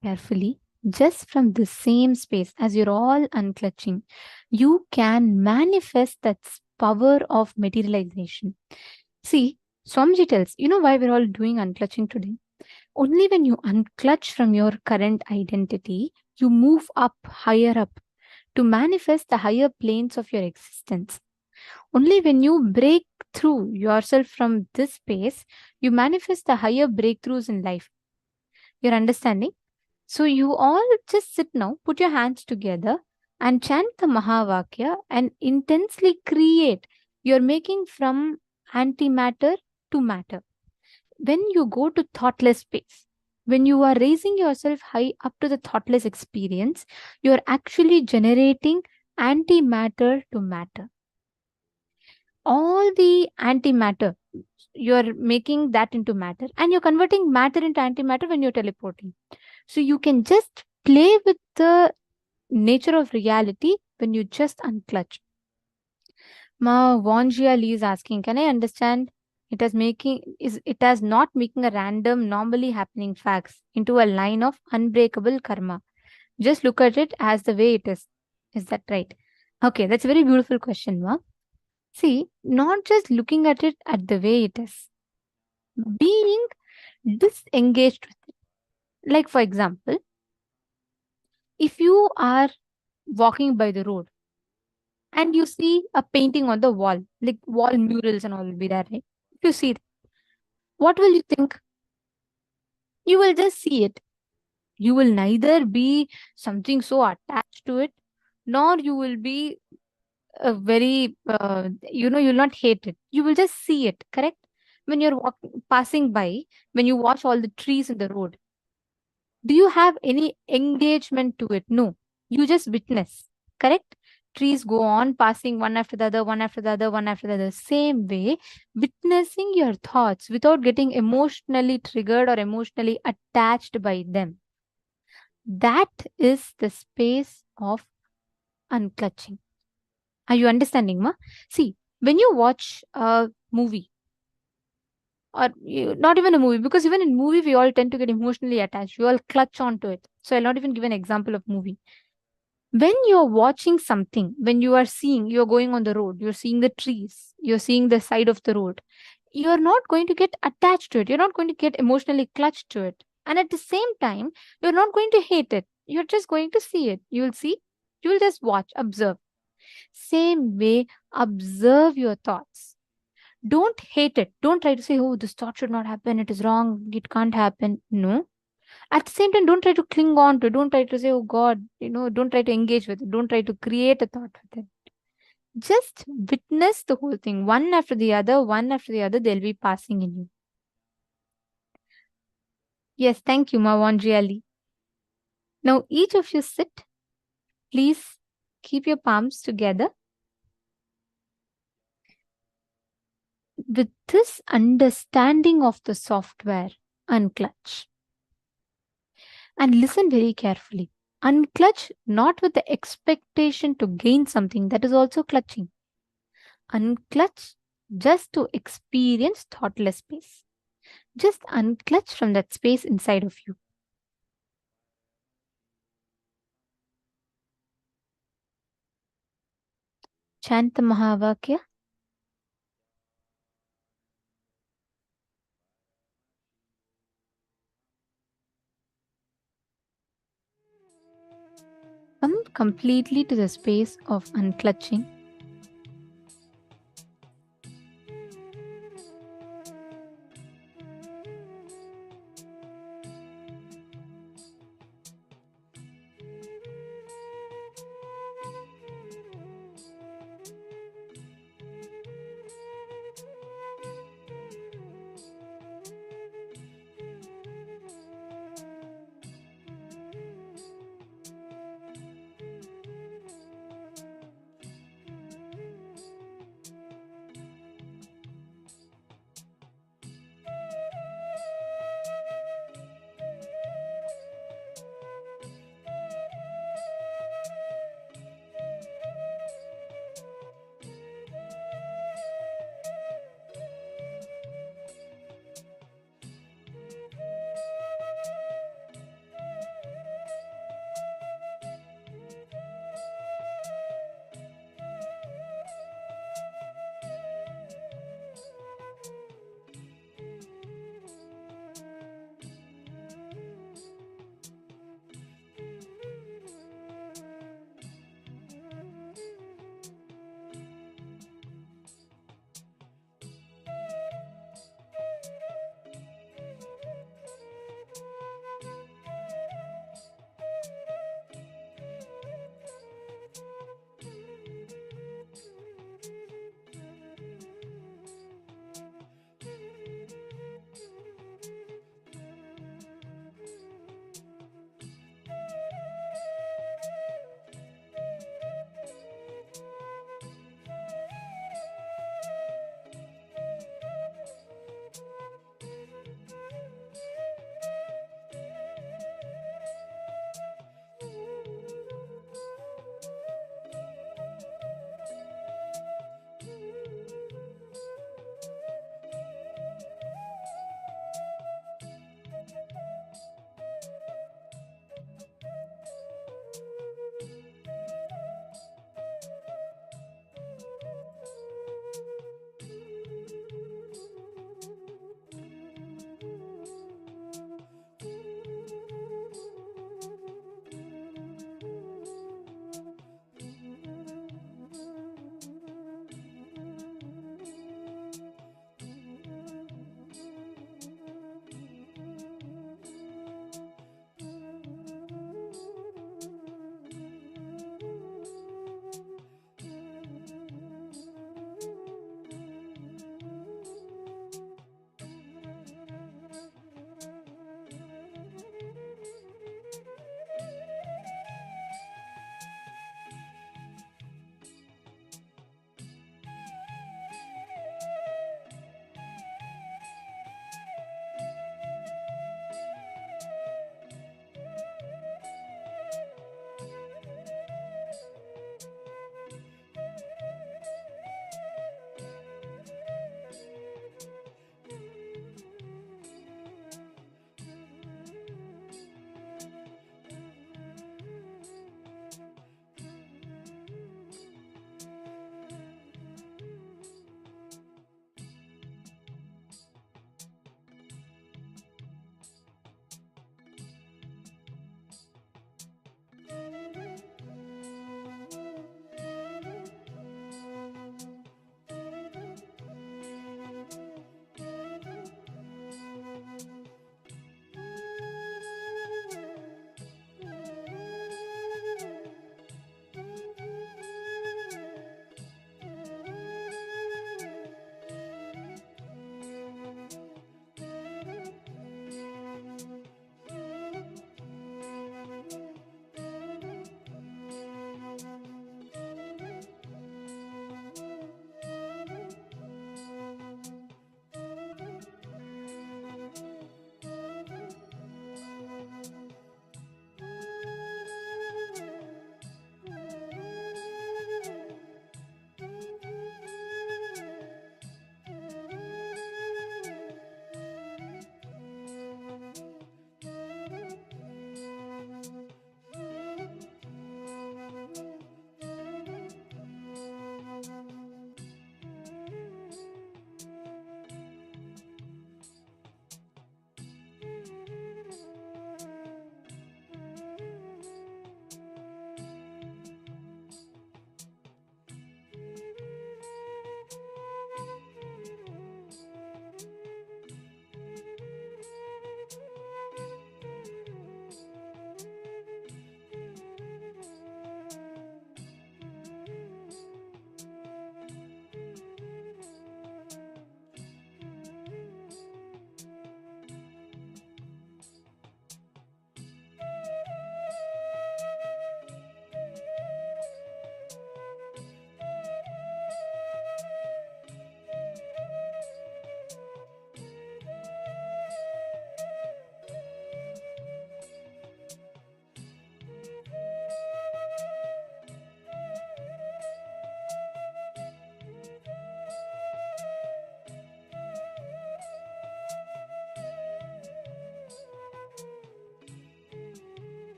Carefully, just from the same space as you're all unclutching, you can manifest that power of materialization. See, Swamiji tells, you know why we're all doing unclutching today? Only when you unclutch from your current identity, you move up, higher up, to manifest the higher planes of your existence. Only when you break through yourself from this space, you manifest the higher breakthroughs in life. You're understanding? So you all just sit now, put your hands together and chant the Mahavakya and intensely create. You're making from antimatter to matter. When you go to thoughtless space, when you are raising yourself high up to the thoughtless experience, you're actually generating antimatter to matter. All the antimatter, you're making that into matter, and you're converting matter into antimatter when you're teleporting. So you can just play with the nature of reality when you just unclutch. Ma Vonjia Lee is asking, can I understand it as not making a random, normally happening facts into a line of unbreakable karma. Just look at it as the way it is. Is that right? Okay, that's a very beautiful question, Ma. See, not just looking at it at the way it is, being disengaged with it. Like, for example, if you are walking by the road and you see a painting on the wall, like wall murals and all will be there, right? If you see it, what will you think? You will just see it. You will neither be something so attached to it, nor you will be you'll not hate it. You will just see it, correct? When you're passing by, when you watch all the trees in the road, do you have any engagement to it? No. You just witness, correct? Trees go on passing one after the other, one after the other, one after the other. Same way, witnessing your thoughts without getting emotionally triggered or emotionally attached by them. That is the space of unclutching. Are you understanding, Ma? See, when you watch a movie, or not even a movie, because even in movie, we all tend to get emotionally attached. We all clutch onto it. So I'll not even give an example of movie. When you're watching something, when you are seeing, you're going on the road, you're seeing the trees, you're seeing the side of the road, you're not going to get attached to it. You're not going to get emotionally clutched to it. And at the same time, you're not going to hate it. You're just going to see it. You will see, you will just watch, observe. Same way, observe your thoughts. Don't hate it. Don't try to say, oh, this thought should not happen. It is wrong. It can't happen. No. At the same time, don't try to cling on to it. Don't try to say, oh God, don't try to engage with it. Don't try to create a thought with it. Just witness the whole thing. One after the other, they'll be passing in you. Yes, thank you, Mawanji. Now, each of you sit. Please keep your palms together. With this understanding of the software, unclutch. And listen very carefully. Unclutch not with the expectation to gain something, that is also clutching. Unclutch just to experience thoughtless space. Just unclutch from that space inside of you. Chant the Mahavakya. completely to the space of unclutching.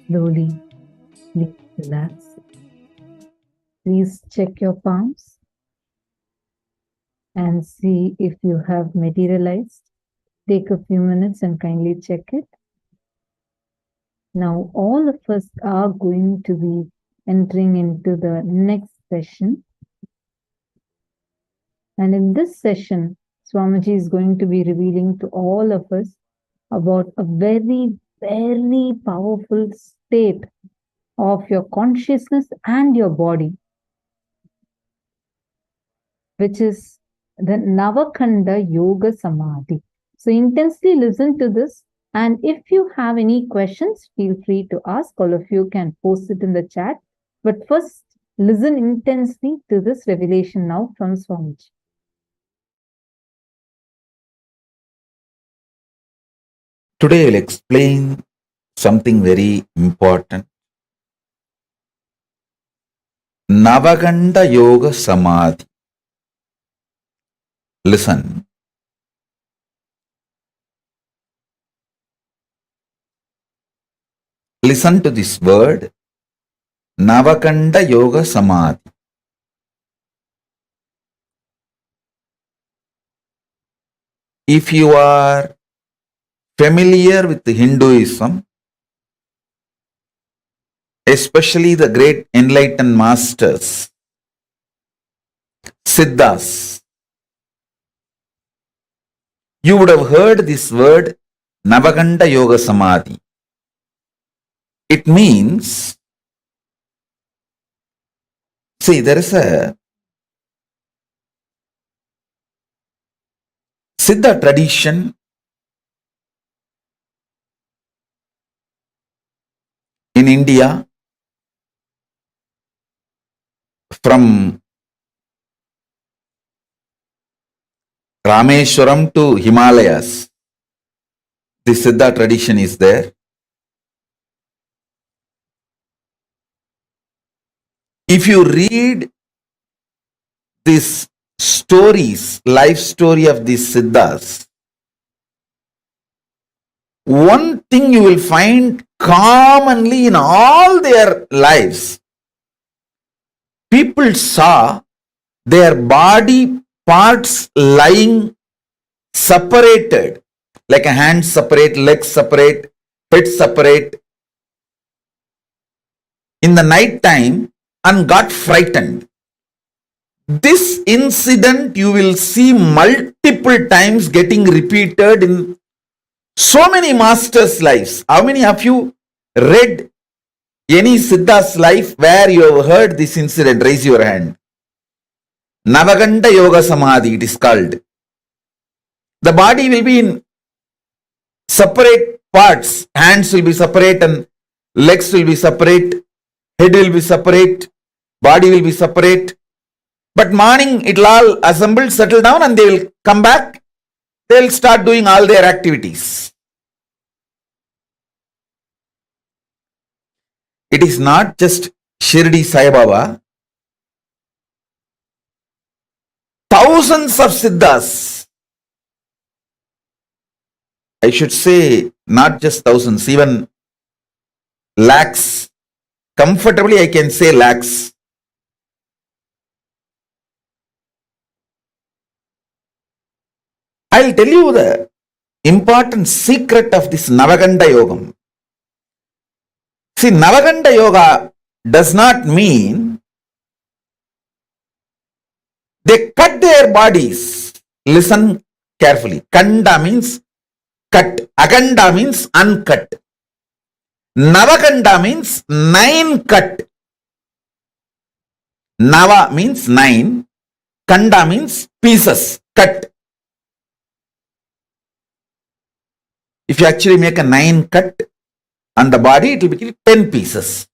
slowly, please relax. Please check your palms and see if you have materialized. Take a few minutes and kindly check it. Now, all of us are going to be entering into the next session. And in this session, Swamiji is going to be revealing to all of us about a very, very powerful state of your consciousness and your body, which is the Navakanda Yoga Samādhi. So intensely listen to this. And if you have any questions, feel free to ask. All of you can post it in the chat. But first, listen intensely to this revelation now from Swamiji. Today I'll explain something very important. Navakanda Yoga Samādhi. Listen. Listen to this word, Navakanda Yoga Samādhi. If you are familiar with Hinduism, especially the great enlightened masters, Siddhas, you would have heard this word Navakanda Yoga Samādhi. It means, see, there is a Siddha tradition in India from Rameshwaram to Himalayas. The Siddha tradition is there. If you read these stories, life story of these Siddhas, one thing you will find commonly in all their lives, people saw their body parts lying separated, like a hand separate, legs separate, head separate, in the night time, and got frightened. This incident you will see multiple times getting repeated in so many masters' lives. How many of you read any Siddha's life where you have heard this incident? Raise your hand. Navakanda Yoga Samādhi, it is called. The body will be in separate parts. Hands will be separate and legs will be separate. Head will be separate. Body will be separate. But morning it will all assemble, settle down, and they will come back. They will start doing all their activities. It is not just Shirdi Sai Baba. Thousands of Siddhas. I should say not just thousands, even lakhs. Comfortably I can say lakhs. I'll tell you the important secret of this Navakanda Yogam. See, Navakanda Yoga does not mean they cut their bodies. Listen carefully. Kanda means cut. Akanda means uncut. Navakanda means 9 cut. Nava means 9. Kanda means pieces, cut. If you actually make a 9 cut on the body, it will be 10 pieces.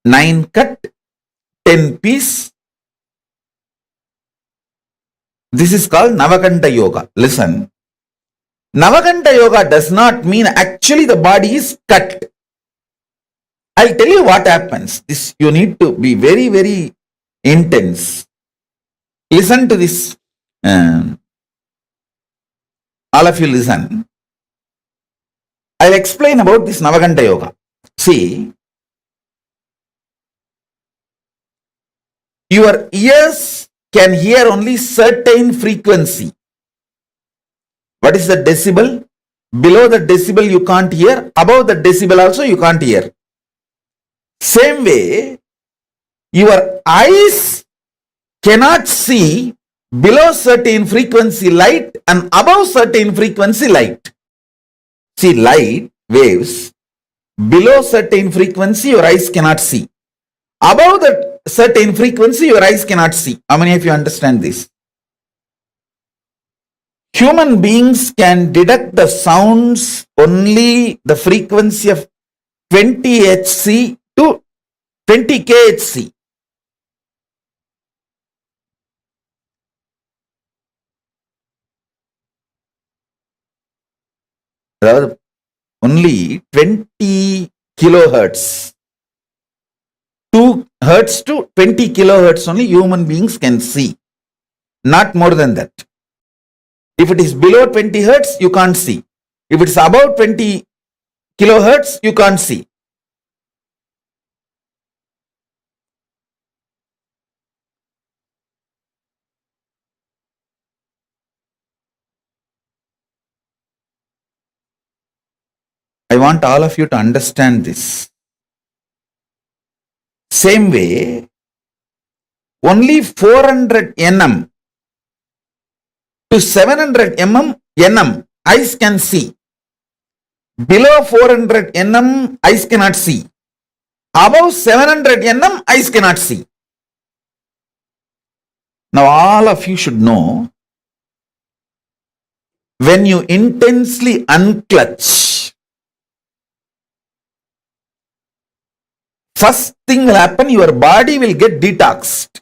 9 cut, 10 piece. This is called Navakanda Yoga. Listen. Navakanda Yoga does not mean actually the body is cut. I'll tell you what happens. This you need to be very, very intense. Listen to this. All of you listen. I'll explain about this Navakanda Yoga. See, your ears can hear only certain frequency. What is the decibel? Below the decibel you can't hear, above the decibel also you can't hear. Same way, your eyes cannot see below certain frequency light and above certain frequency light. See, light waves, below certain frequency your eyes cannot see. Above that certain frequency your eyes cannot see. How many of you understand this? Human beings can detect the sounds only the frequency of 20 Hz to 20 kHz. Only 20 kilohertz. 2 hertz to 20 kilohertz only human beings can see. Not more than that. If it is below 20 hertz, you can't see. If it is above 20 kilohertz, you can't see. I want all of you to understand this. Same way, only 400 nm to 700 nm eyes can see. Below 400 nm eyes cannot see. Above 700 nm eyes cannot see. Now all of you should know, when you intensely unclutch, first thing will happen, your body will get detoxed.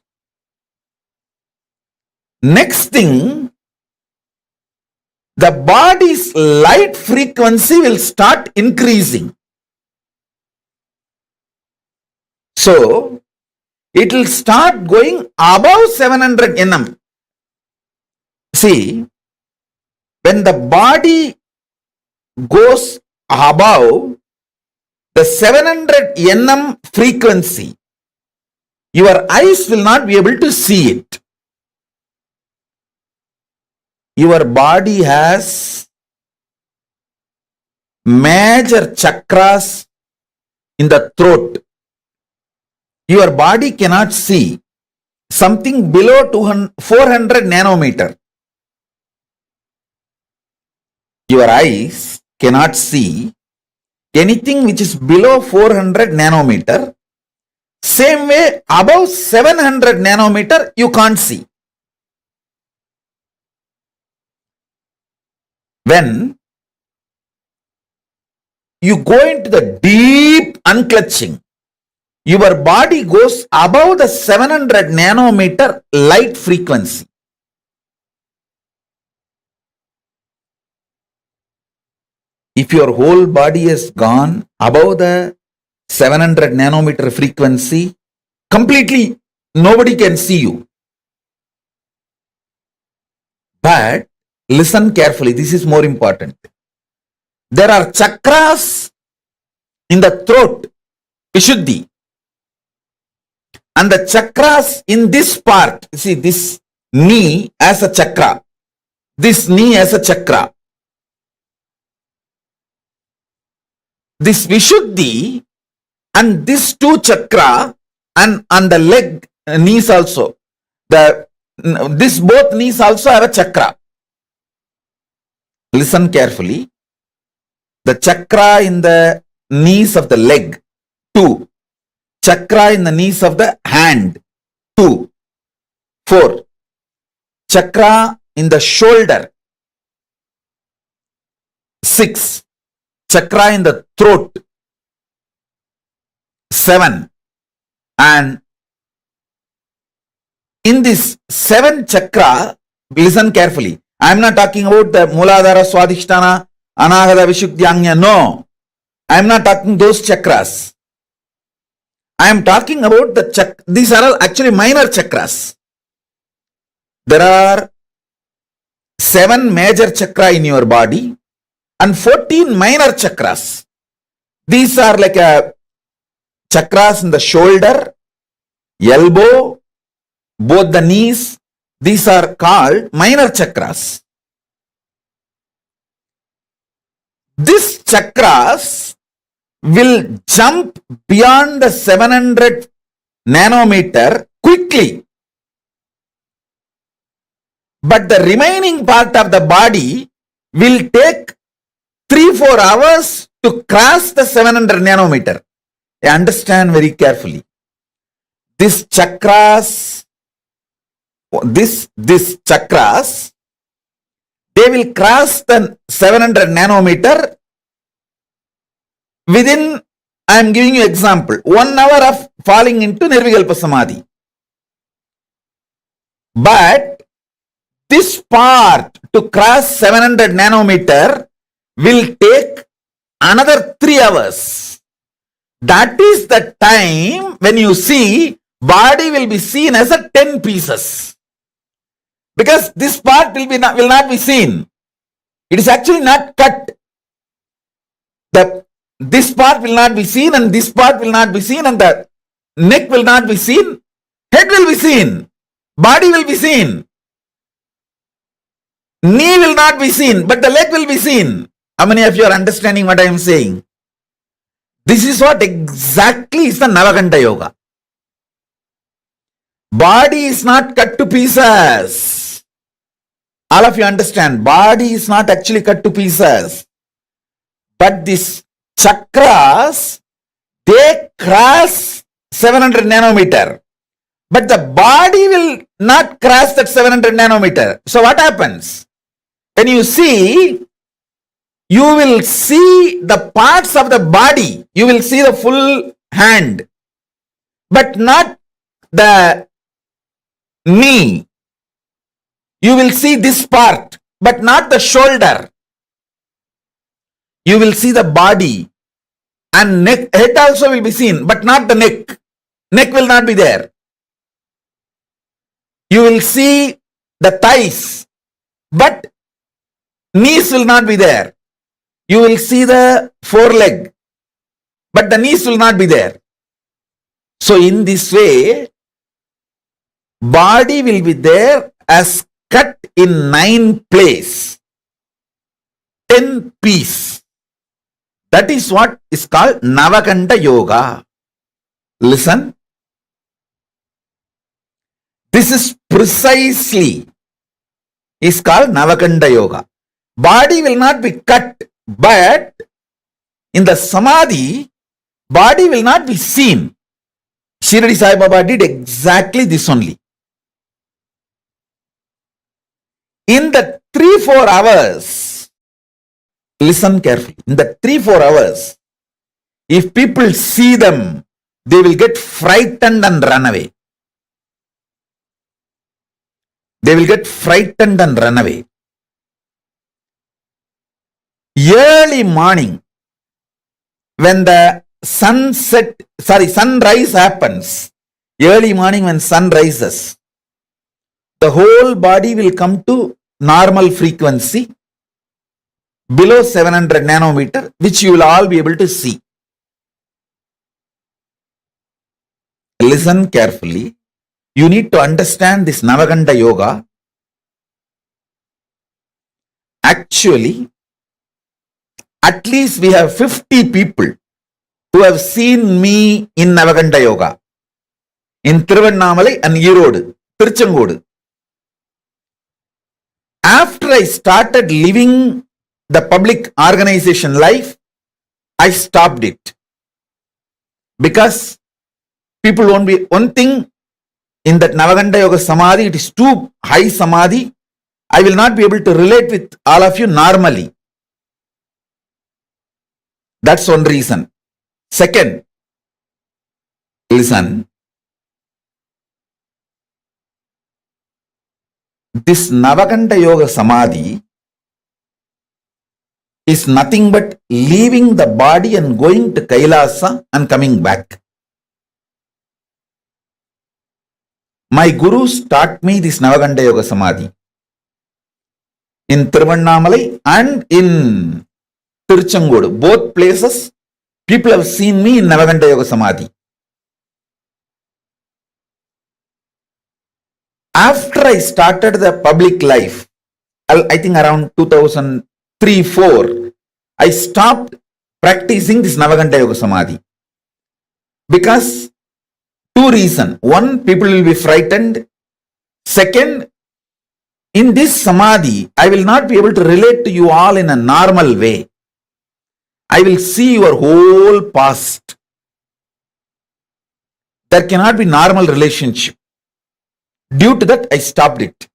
Next thing, the body's light frequency will start increasing. So, it will start going above 700 nm. See, when the body goes above the 700 nm frequency, your eyes will not be able to see it. Your body has major chakras in the throat. Your body cannot see something below 400 nanometer. Your eyes cannot see anything which is below 400 nanometer. Same way, above 700 nanometer, you can't see. When you go into the deep unclutching, your body goes above the 700 nanometer light frequency. If your whole body has gone above the 700 nanometer frequency, completely nobody can see you. But listen carefully, this is more important. There are chakras in the throat, Vishuddhi. And the chakras in this part, see this knee as a chakra, this knee as a chakra. This Vishuddhi and this two chakra and on the leg, knees also. This both knees also have a chakra. Listen carefully. The chakra in the knees of the leg, 2. Chakra in the knees of the hand, 2. 4. Chakra in the shoulder, 6. Chakra in the throat, 7. And in this 7 chakra, listen carefully. I am not talking about the Muladhara, Swadhisthana, Anahata, Vishuddhyanya. No. I am not talking those chakras. I am talking about the these are all actually minor chakras. There are 7 major chakra in your body and 14 minor chakras. These are like a chakras in the shoulder, elbow, both the knees. These are called minor chakras. These chakras will jump beyond the 700 nanometer quickly. But the remaining part of the body will take 3-4 hours to cross the 700 nanometer. Understand very carefully. These chakras, they will cross the 700 nanometer within, I am giving you example, 1 hour of falling into Nirvikalpa Samadhi. But this part to cross 700 nanometer will take another 3 hours. That is the time when you see body will be seen as a 10 pieces. Because this part will not be seen. It is actually not cut. This part will not be seen, and this part will not be seen, and the neck will not be seen. Head will be seen. Body will be seen. Knee will not be seen, but the leg will be seen. How many of you are understanding what I am saying? This is what exactly is the Navakanda Yoga. Body is not cut to pieces. All of you understand, body is not actually cut to pieces. But these chakras, they cross 700 nanometer. But the body will not cross that 700 nanometer. So what happens? When you see, you will see the parts of the body. You will see the full hand, but not the knee. You will see this part, but not the shoulder. You will see the body, and neck, head also will be seen, but not the neck. Neck will not be there. You will see the thighs, but knees will not be there. You will see the foreleg, but the knees will not be there. So in this way, body will be there as cut in 9 places, 10 pieces. That is what is called Navakanda Yoga. Listen. This is precisely is called Navakanda Yoga. Body will not be cut, but in the Samadhi, body will not be seen. Shirdi Sai Baba did exactly this only. In the 3-4 hours, listen carefully, in the 3-4 hours, if people see them, they will get frightened and run away. They will get frightened and run away. Early morning, when the sunrise happens, early morning when sun rises, the whole body will come to normal frequency below 700 nanometer, which you will all be able to see. Listen carefully. You need to understand this Navakanda Yoga. Actually, at least we have 50 people who have seen me in Navakanda Yoga. In Thiruvannamalai and Erode, Tiruchengodu. After I started living the public organization life, I stopped it. Because people won't be, one thing, in that Navakanda Yoga Samadhi, it is too high Samadhi. I will not be able to relate with all of you normally. That's one reason. Second, listen. This Navakanda Yoga Samadhi is nothing but leaving the body and going to Kailasa and coming back. My gurus taught me this Navakanda Yoga Samadhi in Thiruvannamalai and in Tiruchengodu. Both places, people have seen me in Navakanda Yoga Samādhi. After I started the public life, I think around 2003-4, I stopped practicing this Navakanda Yoga Samādhi. Because two reasons. One, people will be frightened. Second, in this Samadhi, I will not be able to relate to you all in a normal way. I will see your whole past. There cannot be normal relationship. Due to that, I stopped it.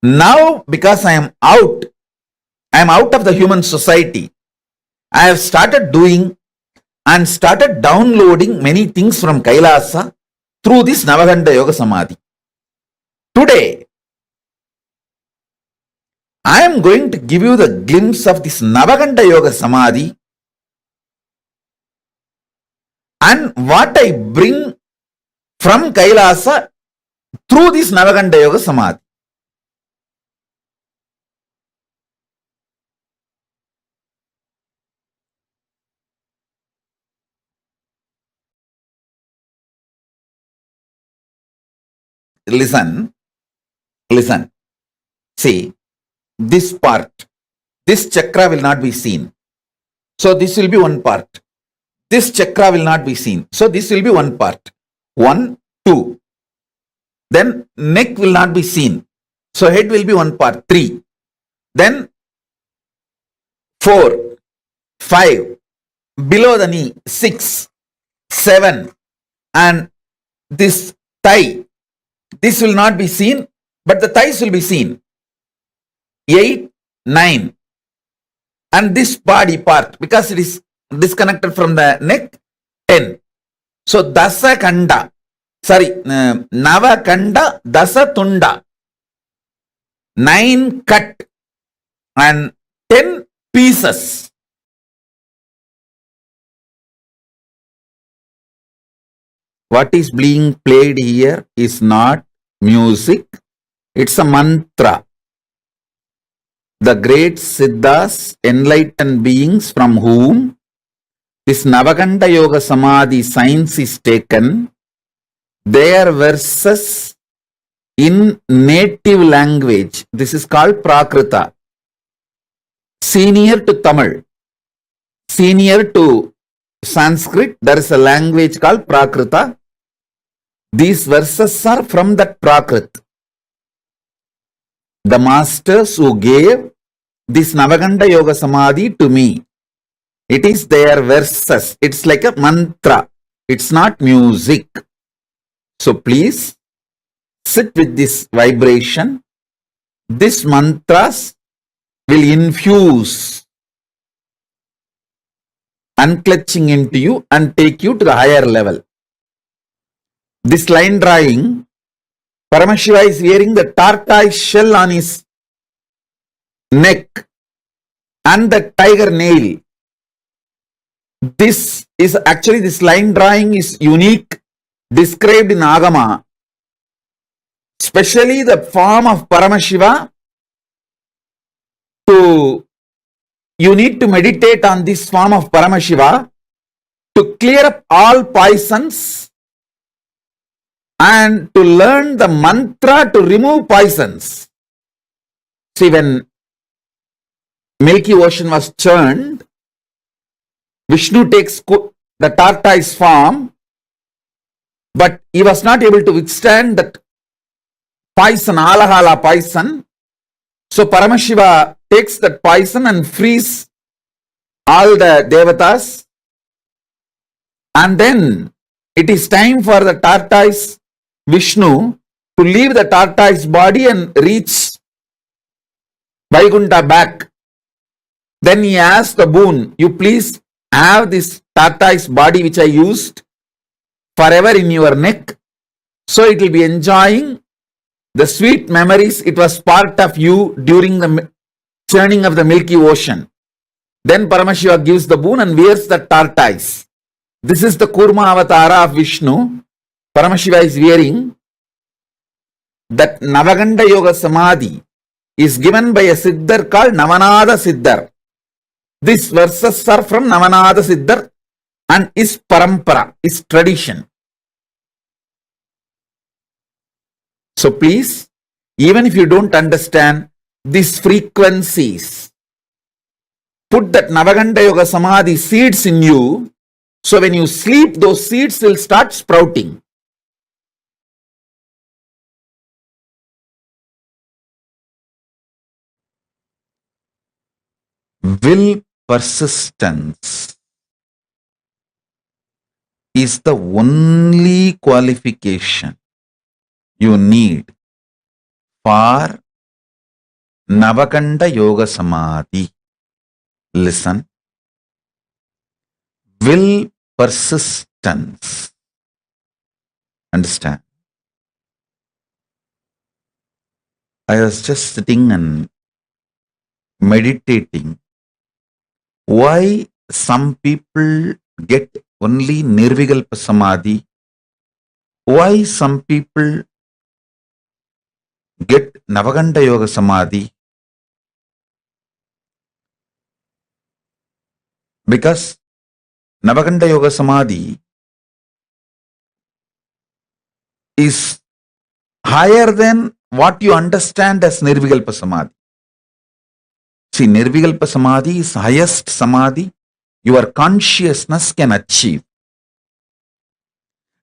Now, because I am out of the human society, I have started doing and started downloading many things from Kailasa through this Navakanda Yoga Samādhi. Today, I am going to give you the glimpse of this Navakanda Yoga Samādhi and what I bring from Kailasa through this Navakanda Yoga Samādhi. Listen. See, this part, this chakra will not be seen. So this will be one part. This chakra will not be seen. So this will be one part. 1, 2. Then neck will not be seen. So head will be one part. 3. Then 4, 5. Below the knee. 6, 7. And this thigh. This will not be seen, but the thighs will be seen. 8, 9. And this body part, because it is disconnected from the neck, 10. So Dasa Kanda, Navakanda Dasa Tunda. 9 cut and 10 pieces. What is being played here is not music, it's a mantra. The great Siddhas, enlightened beings from whom this Navakanda Yoga Samādhi science is taken, their verses in native language, this is called Prakrita, senior to Tamil, senior to Sanskrit, there is a language called Prakrita. These verses are from that Prakrit. The masters who gave this Navakanda Yoga Samādhi to me, it is their verses. It's like a mantra. It's not music. So please sit with this vibration. These mantras will infuse unclutching into you and take you to the higher level. This line drawing, Paramashiva is wearing the tortoise shell on his neck and the tiger nail. This line drawing is unique, described in Agama. Especially the form of Paramashiva. You need to meditate on this form of Paramashiva to clear up all poisons and to learn the mantra to remove poisons. See, when Milky Ocean was churned, Vishnu takes the tortoise form, but he was not able to withstand that poison, alahala poison. So Paramashiva takes that poison and frees all the devatas. And then it is time for the tortoise Vishnu to leave the tortoise body and reach Vaikuntha back. Then he asked the boon, you please have this tortoise body which I used forever in your neck. So it will be enjoying the sweet memories. It was part of you during the churning of the Milky Ocean. Then Paramashiva gives the boon and wears the tortoise. This is the Kurma Avatara of Vishnu. Paramashiva is wearing. That Navakanda Yoga Samādhi is given by a Siddhar called Navanada Siddhar. These verses are from Navakanda Siddha and is parampara, is tradition. So please, even if you don't understand these frequencies, put that Navakanda Yoga Samādhi seeds in you. So when you sleep, those seeds will start sprouting. Will persistence is the only qualification you need for Navakanda Yoga Samādhi. Listen. Will persistence. Understand? I was just sitting and meditating. Why some people get only Nirvikalpa Samadhi? Why some people get Navakanda Yoga Samadhi? Because Navakanda Yoga Samadhi is higher than what you understand as Nirvikalpa Samadhi. See, Nirvikalpa Samadhi is highest Samadhi your consciousness can achieve.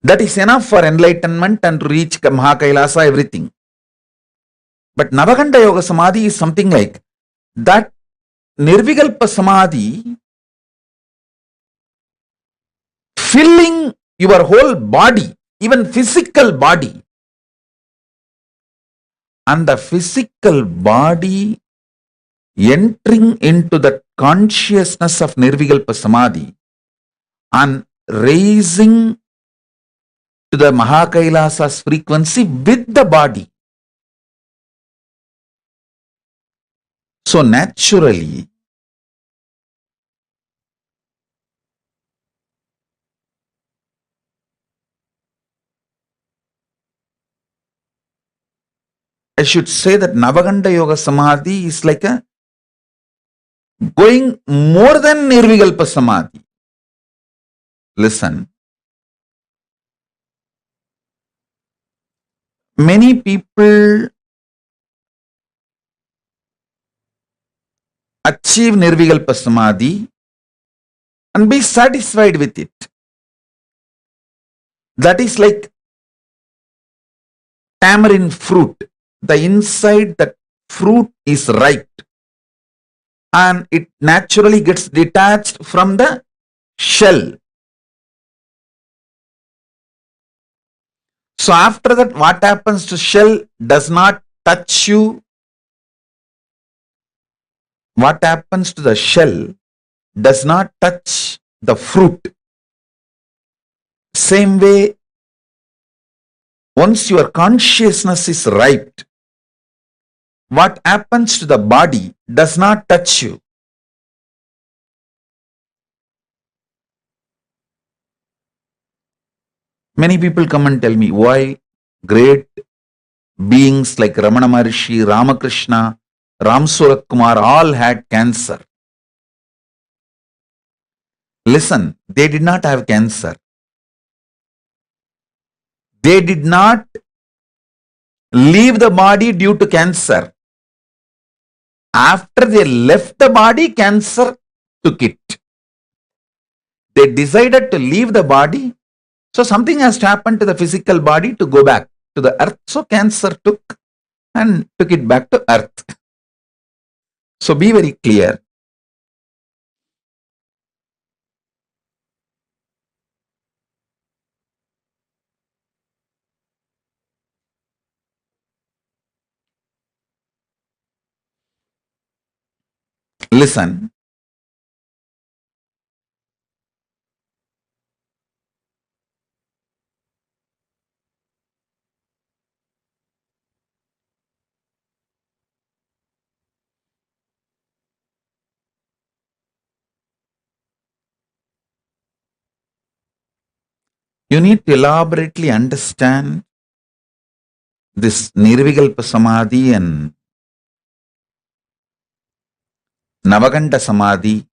That is enough for enlightenment and to reach Mahā KAILΑSA, everything. But Navakanda Yoga Samadhi is something like that. Nirvikalpa Samadhi filling your whole body, even physical body. And the physical body entering into the consciousness of Nirvikalpa Samadhi and raising to the Mahā KAILASA's frequency with the body. So naturally, I should say that Navakanda Yoga Samadhi is like a going more than Nirvikalpa Samadhi. Listen. Many people achieve Nirvikalpa Samadhi and be satisfied with it. That is like tamarind fruit. The inside that fruit is ripe and it naturally gets detached from the shell. So after that, what happens to shell does not touch you. What happens to the shell does not touch the fruit. Same way, once your consciousness is ripe, what happens to the body does not touch you. Many people come and tell me why great beings like Ramana Maharishi, Ramakrishna, Ram Surat Kumar all had cancer. Listen, they did not have cancer. They did not leave the body due to cancer. After they left the body, cancer took it. They decided to leave the body. So something has to happen to the physical body to go back to the earth. So cancer took it back to earth. So be very clear. Listen. You need to elaborately understand this Nirvikalpa Samadhi and Navakanda Samadhi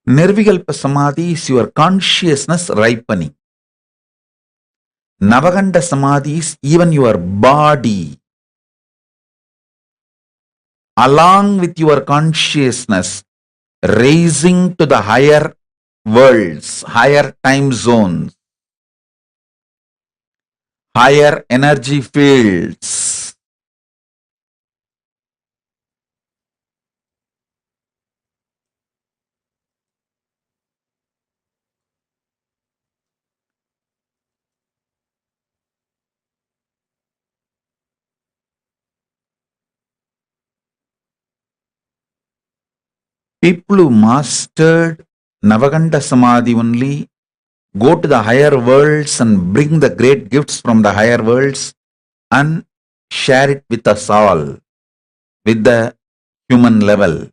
Nirvikalpa Samadhi is your consciousness ripening. Navakanda Samadhi is even your body. Along with your consciousness, raising to the higher worlds, higher time zones, higher energy fields. People who mastered Navakanda Samadhi only go to the higher worlds and bring the great gifts from the higher worlds and share it with us all, with the human level.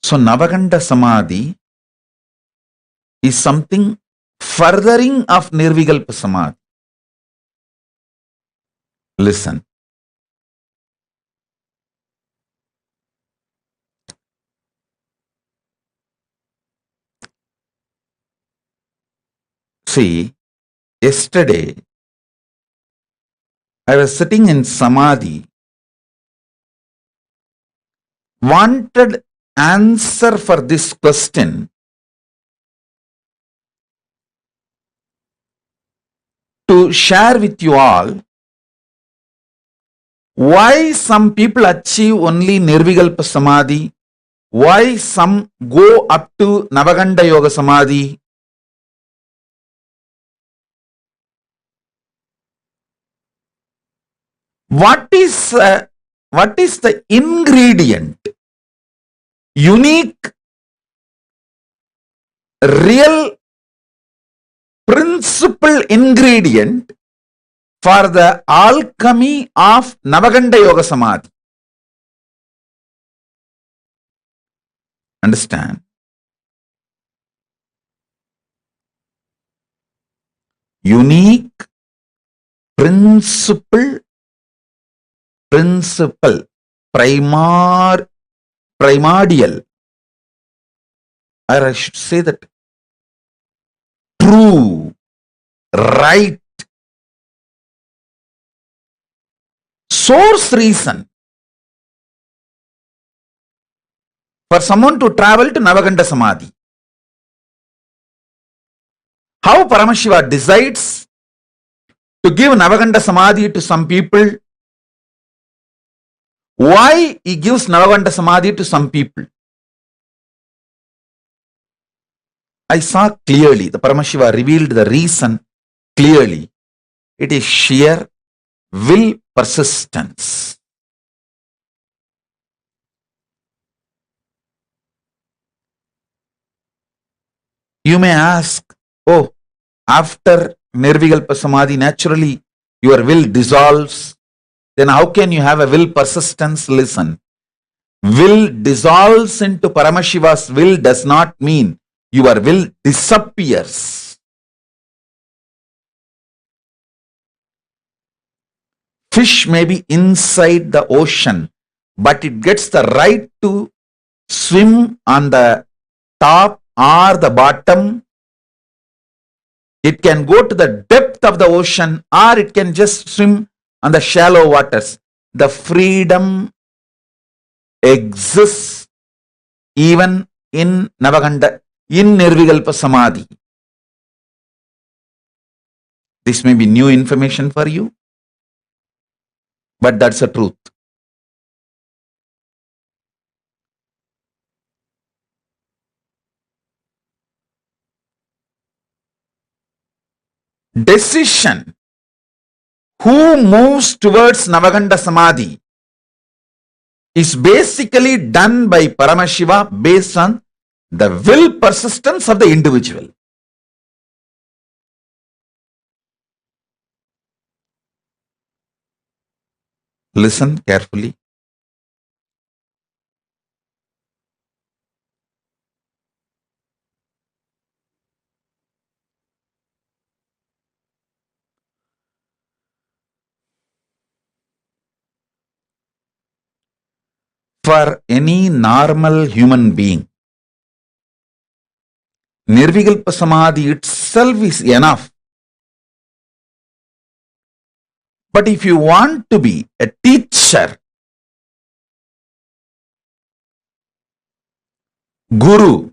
So Navakanda Samadhi is something furthering of Nirvikalpa Samadhi. Listen. See, yesterday I was sitting in Samadhi, wanted answer for this question. To share with you all why some people achieve only Nirvikalpa Samadhi, why some go up to Navakanda Yoga Samadhi. What is the ingredient, unique, real principal ingredient for the alchemy of Navakanda Yoga Samadhi? Understand? Unique, principal, primordial, or I should say that true, right, source reason for someone to travel to Navakanda Samadhi. How Paramashiva decides to give Navakanda Samadhi to some people? Why he gives Navakanda Samadhi to some people? I saw clearly, the Paramashiva revealed the reason clearly. It is sheer will persistence. You may ask, oh, after Nirvikalpa Samadhi, naturally your will dissolves. Then how can you have a will persistence? Listen. Will dissolves into Paramashiva's will does not mean your will disappears. Fish may be inside the ocean, but it gets the right to swim on the top or the bottom. It can go to the depth of the ocean or it can just swim on the shallow waters. The freedom exists even in Navakanda, in Nirvikalpa Samadhi. This may be new information for you, but that's the truth. Decision who moves towards Navakanda Samadhi is basically done by Paramashiva based on the will persistence of the individual. Listen carefully. for any normal human being. Nirvikalpa Samadhi itself is enough. But if you want to be a teacher, guru,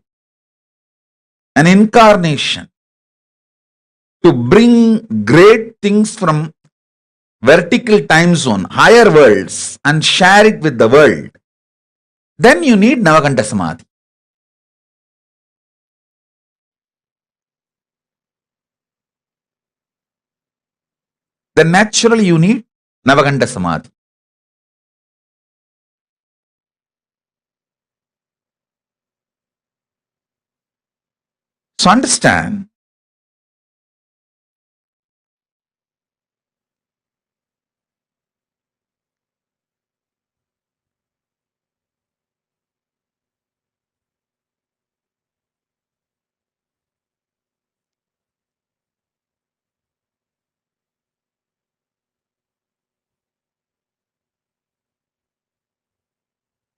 an incarnation, to bring great things from vertical time zone, higher worlds, and share it with the world, then you need Navakanda Samadhi. Then naturally you need Navakanda Samadhi. So understand,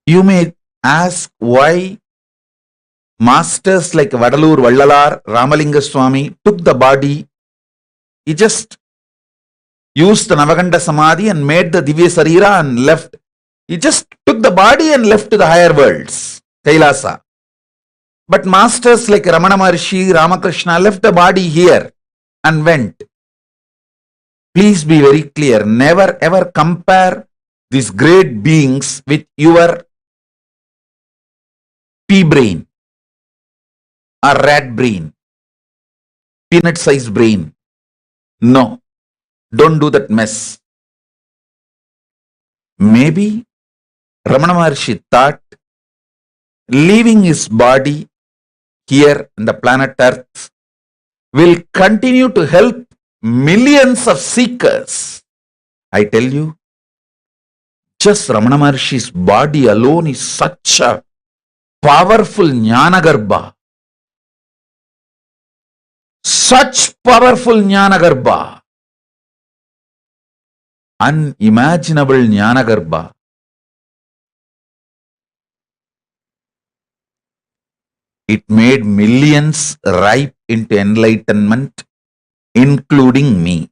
you may ask why masters like Vadalur Vallalar, Ramalinga Swami took the body. He just used the Navakanda Samadhi and made the Divya Sarira and left. He just took the body and left to the higher worlds, Kailasa. But masters like Ramana Maharshi, Ramakrishna left the body here and went. Please be very clear. Never ever compare these great beings with your pea brain or rat brain, peanut sized brain. No, don't do that mess. Maybe Ramana Maharshi thought leaving his body here in the planet Earth will continue to help millions of seekers. I tell you, just Ramana Maharshi's body alone is such a powerful Jnanagarbha. Such powerful Jnanagarbha. Unimaginable Jnanagarbha. It made millions ripe into enlightenment, including me.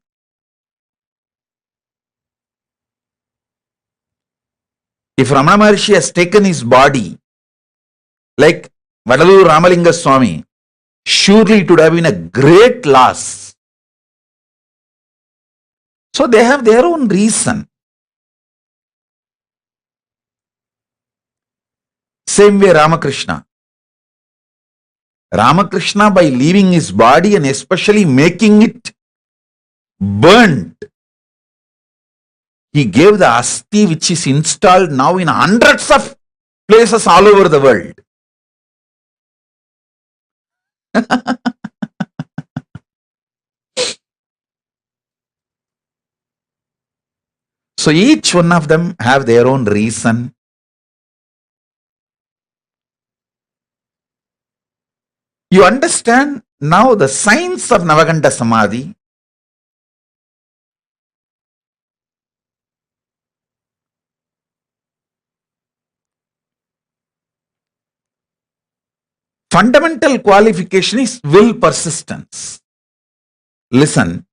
If Ramana Maharshi has taken his body, like Vadalur Ramalinga Swami, surely it would have been a great loss. So they have their own reason. Same way Ramakrishna. Ramakrishna, by leaving his body and especially making it burnt, he gave the asti which is installed now in hundreds of places all over the world. So each one of them have their own reason. You understand now the science of Navakanda Samadhi. Fundamental qualification is will persistence. Listen.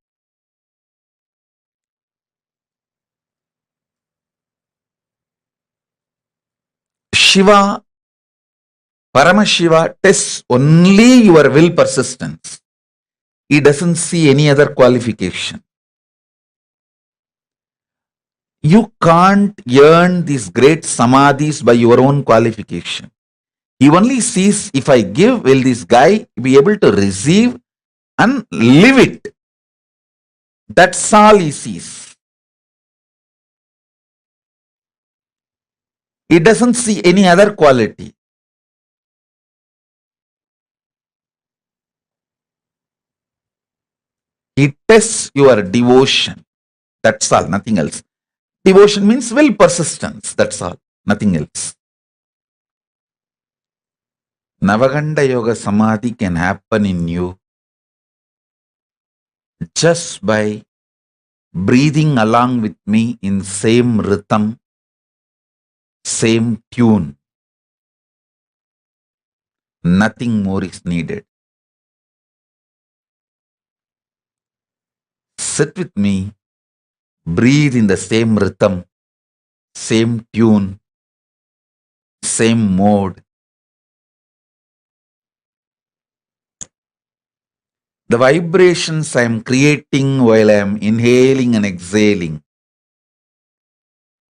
Shiva, Paramashiva tests only your will persistence. He doesn't see any other qualification. You can't earn these great samadhis by your own qualification. He only sees, if I give, will this guy be able to receive and live it? That's all he sees. He doesn't see any other quality. He tests your devotion. That's all, nothing else. Devotion means will persistence. That's all, nothing else. Navakanda Yoga Samadhi can happen in you just by breathing along with me in same rhythm, same tune. Nothing more is needed. Sit with me, breathe in the same rhythm, same tune, same mode. The vibrations I am creating while I am inhaling and exhaling,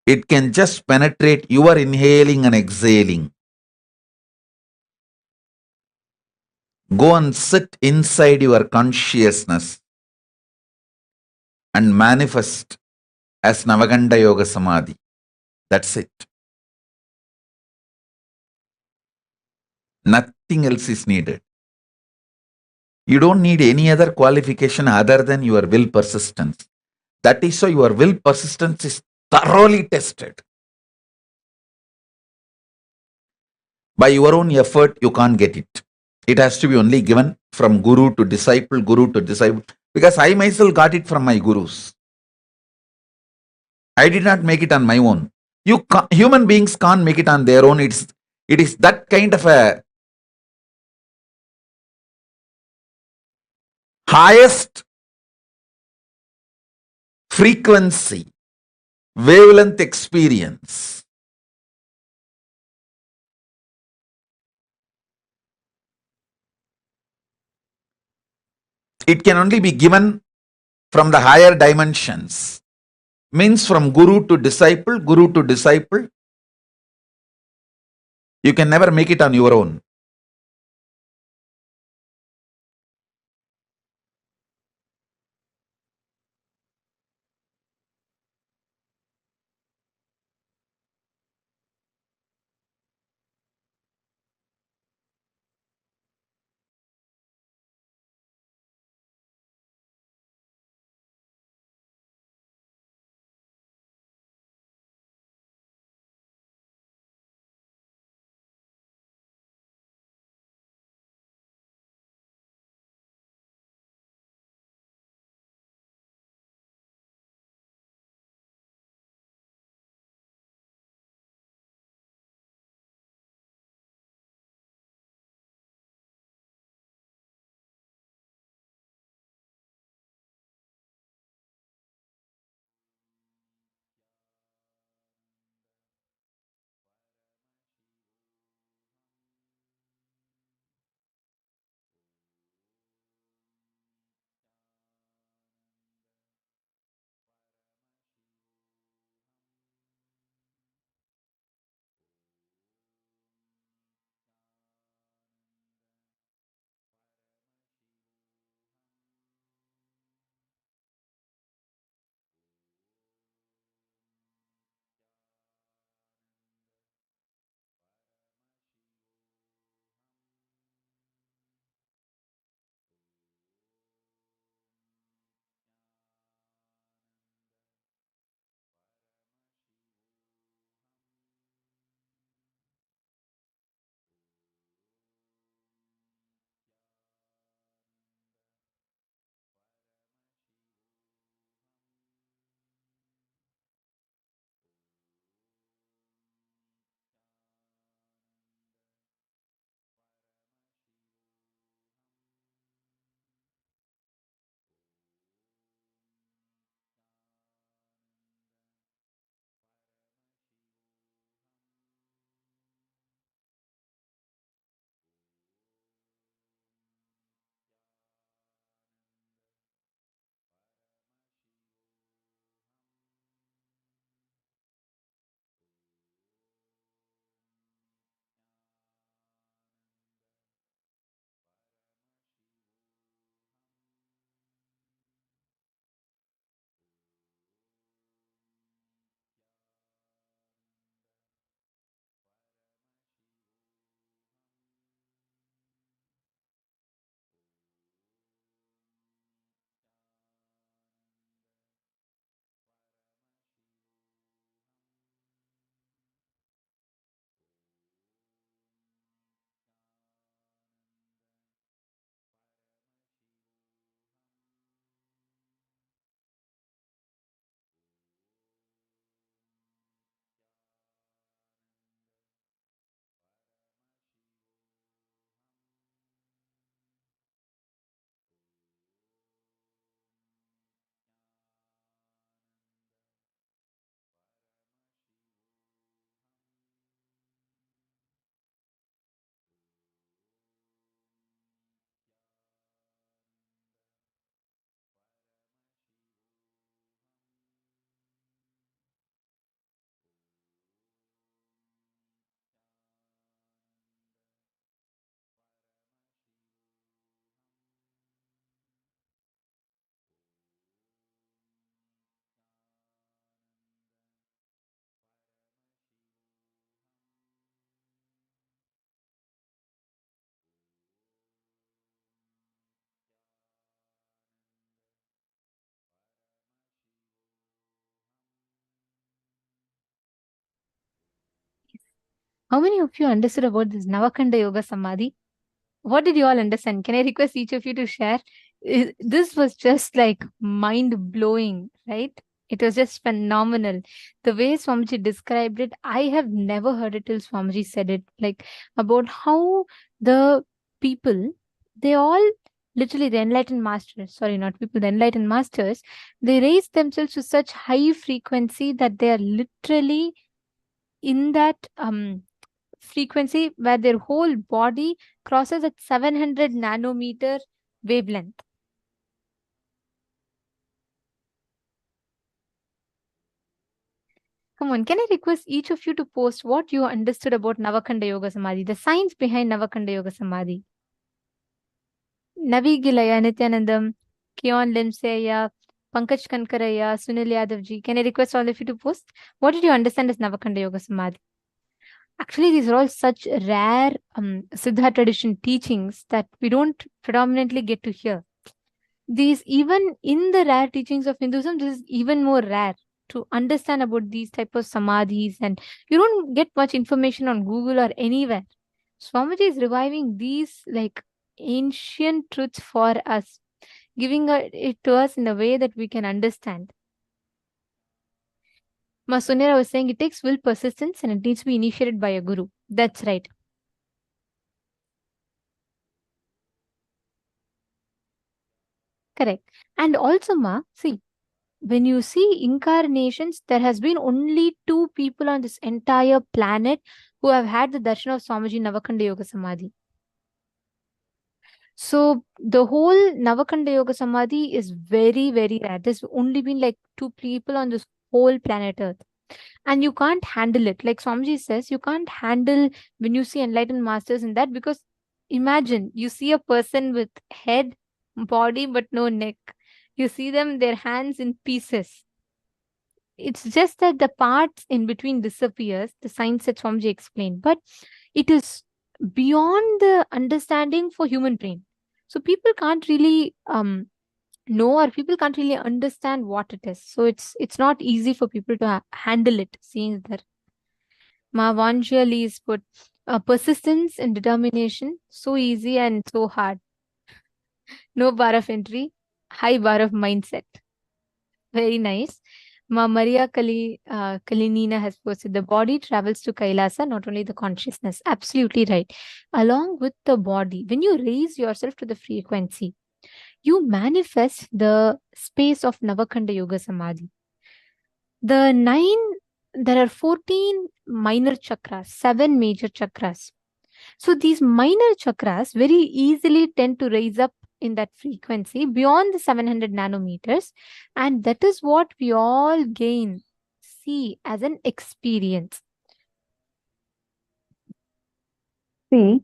it can just penetrate your inhaling and exhaling. Go and sit inside your consciousness and manifest as Navakanda Yoga Samādhi. That's it. Nothing else is needed. You don't need any other qualification other than your will persistence. That is why your will persistence is thoroughly tested. By your own effort, you can't get it. It has to be only given from guru to disciple, because I myself got it from my gurus. I did not make it on my own. Human beings can't make it on their own. It is that kind of a highest frequency, wavelength experience. It can only be given from the higher dimensions. Means from guru to disciple, you can never make it on your own. How many of you understood about this Navakanda Yoga Samadhi? What did you all understand? Can I request each of you to share? This was just like mind blowing, right? It was just phenomenal. The way Swamiji described it, I have never heard it till Swamiji said it. Like about how the people, they all literally the enlightened masters, sorry, not people, the enlightened masters, they raise themselves to such high frequency that they are literally in that frequency where their whole body crosses at 700 nanometer wavelength. Come on, can I request each of you to post what you understood about Navakanda Yoga Samadhi, the science behind Navakanda Yoga Samadhi? Navigilaya, Nithyanandam, Kion Limseya, Pankaj Kankaraya, Sunil Yadavji. Can I request all of you to post? What did you understand as Navakanda Yoga Samadhi? Actually, these are all such rare Siddha tradition teachings that we don't predominantly get to hear. These, even in the rare teachings of Hinduism, this is even more rare to understand about these type of samadhis, and you don't get much information on Google or anywhere. Swamiji is reviving these like ancient truths for us, giving it to us in a way that we can understand. Masunera was saying it takes will, persistence, and it needs to be initiated by a guru. That's right. Correct. And also, Ma, see, when you see incarnations, there has been only 2 people on this entire planet who have had the darshan of Swamiji Navakanda Yoga Samadhi. So the whole Navakanda Yoga Samadhi is very, very rare. There's only been like 2 people on this whole planet Earth. And you can't handle it. Like Swamiji says, you can't handle when you see enlightened masters in that, because imagine you see a person with head, body, but no neck. You see them, their hands in pieces. It's just that the parts in between disappears, the science that Swamiji explained, but it is beyond the understanding for human brain. So people can't really know, or people can't really understand what it is. So it's not easy for people to handle it, seeing that. Mavanjali is put persistence and determination, so easy and so hard. No bar of entry, high bar of mindset. Very nice. Maria Kalinina has posted, the body travels to Kailasa, not only the consciousness. Absolutely right. Along with the body, when you raise yourself to the frequency, you manifest the space of Navakanda Yoga Samadhi. There are 14 minor chakras, 7 major chakras. So these minor chakras very easily tend to raise up in that frequency beyond the 700 nanometers, and that is what we all see as an experience. See,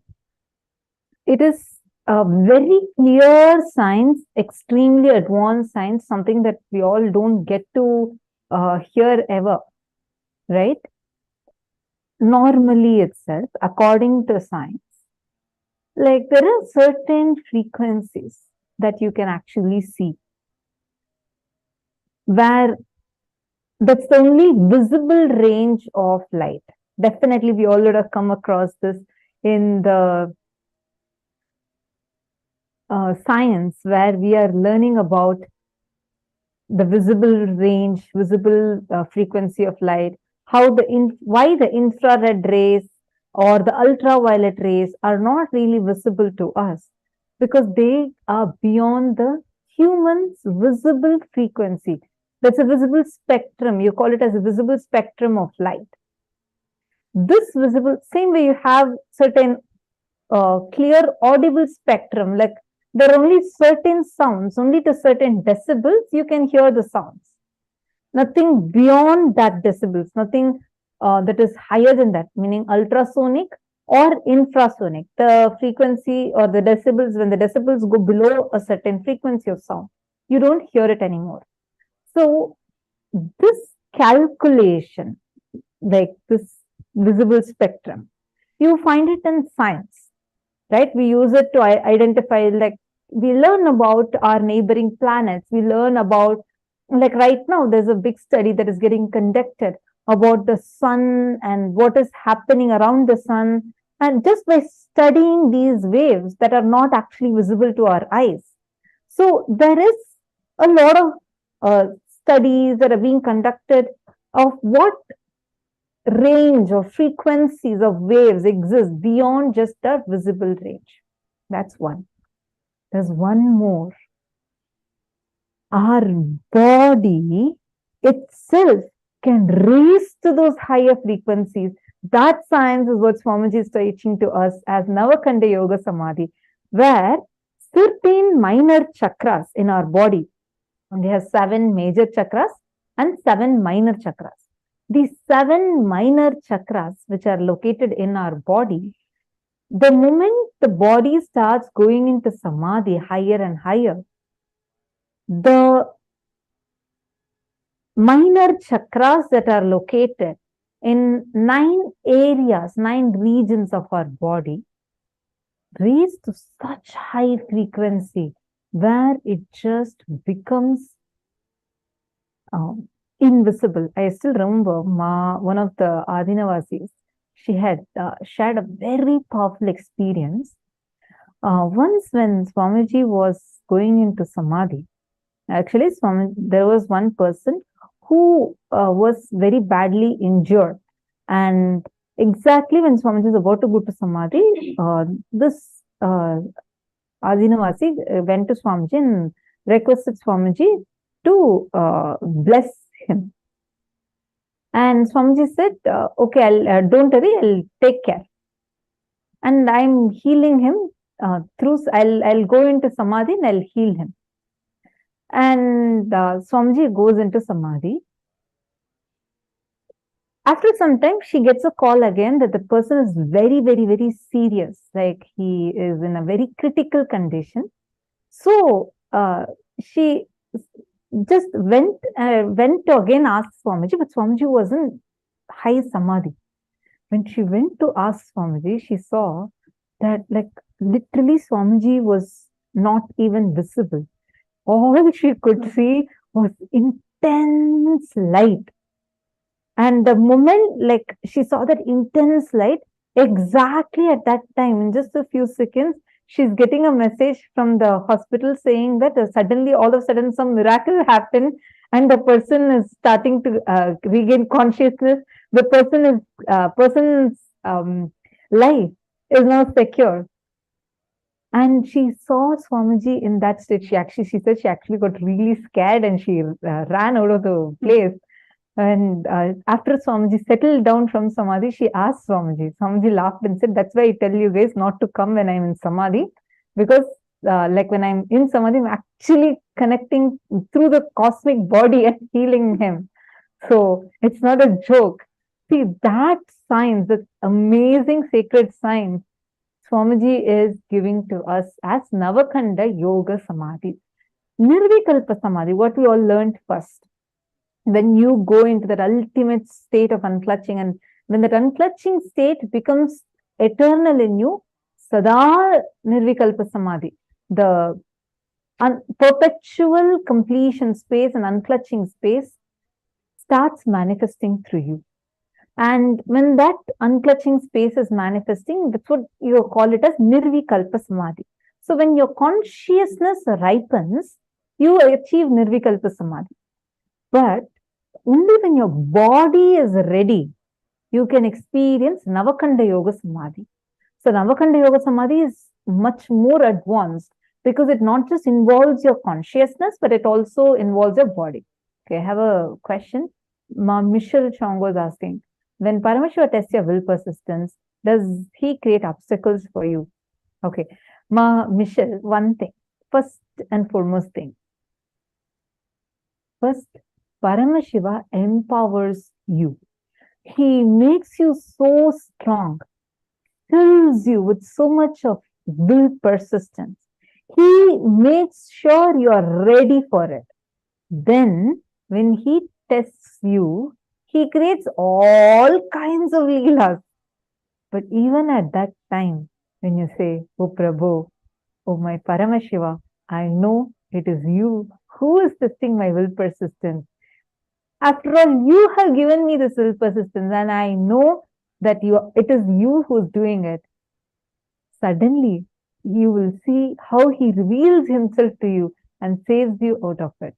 it is a very clear science, extremely advanced science, something that we all don't get to hear ever, right? Normally itself, according to science, like there are certain frequencies that you can actually see where that's the only visible range of light. Definitely we all would have come across this in the science, where we are learning about the visible range, visible frequency of light, how why the infrared rays or the ultraviolet rays are not really visible to us, because they are beyond the human's visible frequency. That's a visible spectrum. You call it as a visible spectrum of light. This visible, same way you have certain clear audible spectrum, like there are only certain sounds, only to certain decibels you can hear the sounds. Nothing beyond that decibels, nothing that is higher than that, meaning ultrasonic or infrasonic. The frequency or the decibels, when the decibels go below a certain frequency of sound, you don't hear it anymore. So this calculation, like this visible spectrum, you find it in science, right? We use it to identify, like we learn about our neighboring planets. We learn about, like right now, there's a big study that is getting conducted about the sun and what is happening around the sun. And just by studying these waves that are not actually visible to our eyes. So there is a lot of studies that are being conducted of what range or frequencies of waves exist beyond just the visible range. That's one. There's one more. Our body itself can raise to those higher frequencies. That science is what Swamiji is teaching to us as Navakanda Yoga Samādhi, where certain minor chakras in our body, and we have 7 major chakras and 7 minor chakras. These 7 minor chakras, which are located in our body, the moment the body starts going into Samadhi higher and higher, the minor chakras that are located in 9 areas, 9 regions of our body, raise to such high frequency where it just becomes invisible. I still remember one of the Adinavasis, she had shared a very powerful experience. Once when Swamiji was going into Samadhi, actually there was one person who was very badly injured, and exactly when Swamiji was about to go to Samadhi, this Adinavasi went to Swamiji and requested Swamiji to bless him. And Swamiji said, okay, don't worry, I'll take care. And I'm healing him I'll go into Samadhi and I'll heal him. And Swamiji goes into Samadhi. After some time, she gets a call again that the person is very, very, very serious. Like he is in a very critical condition. So she just went to again ask Swamiji, but Swamiji was in high Samadhi. When she went to ask Swamiji, she saw that like literally Swamiji was not even visible. All she could see was intense light. And the moment like she saw that intense light, exactly at that time, in just a few seconds, she's getting a message from the hospital saying that suddenly, all of a sudden, some miracle happened and the person is starting to regain consciousness. The person's life is now secure. And she saw Swamiji in that state. She said she actually got really scared and she ran out of the place. And after Swamiji settled down from Samadhi, she asked Swamiji. Swamiji laughed and said, that's why I tell you guys not to come when I'm in Samadhi. Because like when I'm in Samadhi, I'm actually connecting through the cosmic body and healing him. So it's not a joke. See, that science, that amazing sacred science, Swamiji is giving to us as Navakanda Yoga Samādhi. Nirvikalpa Samadhi, what we all learned first. When you go into that ultimate state of unclutching, and when that unclutching state becomes eternal in you, Sada Nirvikalpa Samadhi, the perpetual completion space and unclutching space starts manifesting through you. And when that unclutching space is manifesting, that's what you call it as Nirvikalpa Samadhi. So when your consciousness ripens, you achieve Nirvikalpa Samadhi. But only when your body is ready, you can experience Navakanda Yoga Samādhi. So Navakanda Yoga Samādhi is much more advanced because it not just involves your consciousness, but it also involves your body. Okay, I have a question. Michelle Chong was asking, when Paramashiva tests your will persistence, does he create obstacles for you? Okay, Michelle, one thing, first and foremost thing. First, Paramashiva empowers you. He makes you so strong, fills you with so much of will persistence. He makes sure you are ready for it. Then, when he tests you, he creates all kinds of leelas. But even at that time, when you say, Oh Prabhu, oh my Paramashiva, I know it is you who is testing my will persistence. After all, you have given me this will persistence, and I know that it is you who's doing it. Suddenly, you will see how he reveals himself to you and saves you out of it.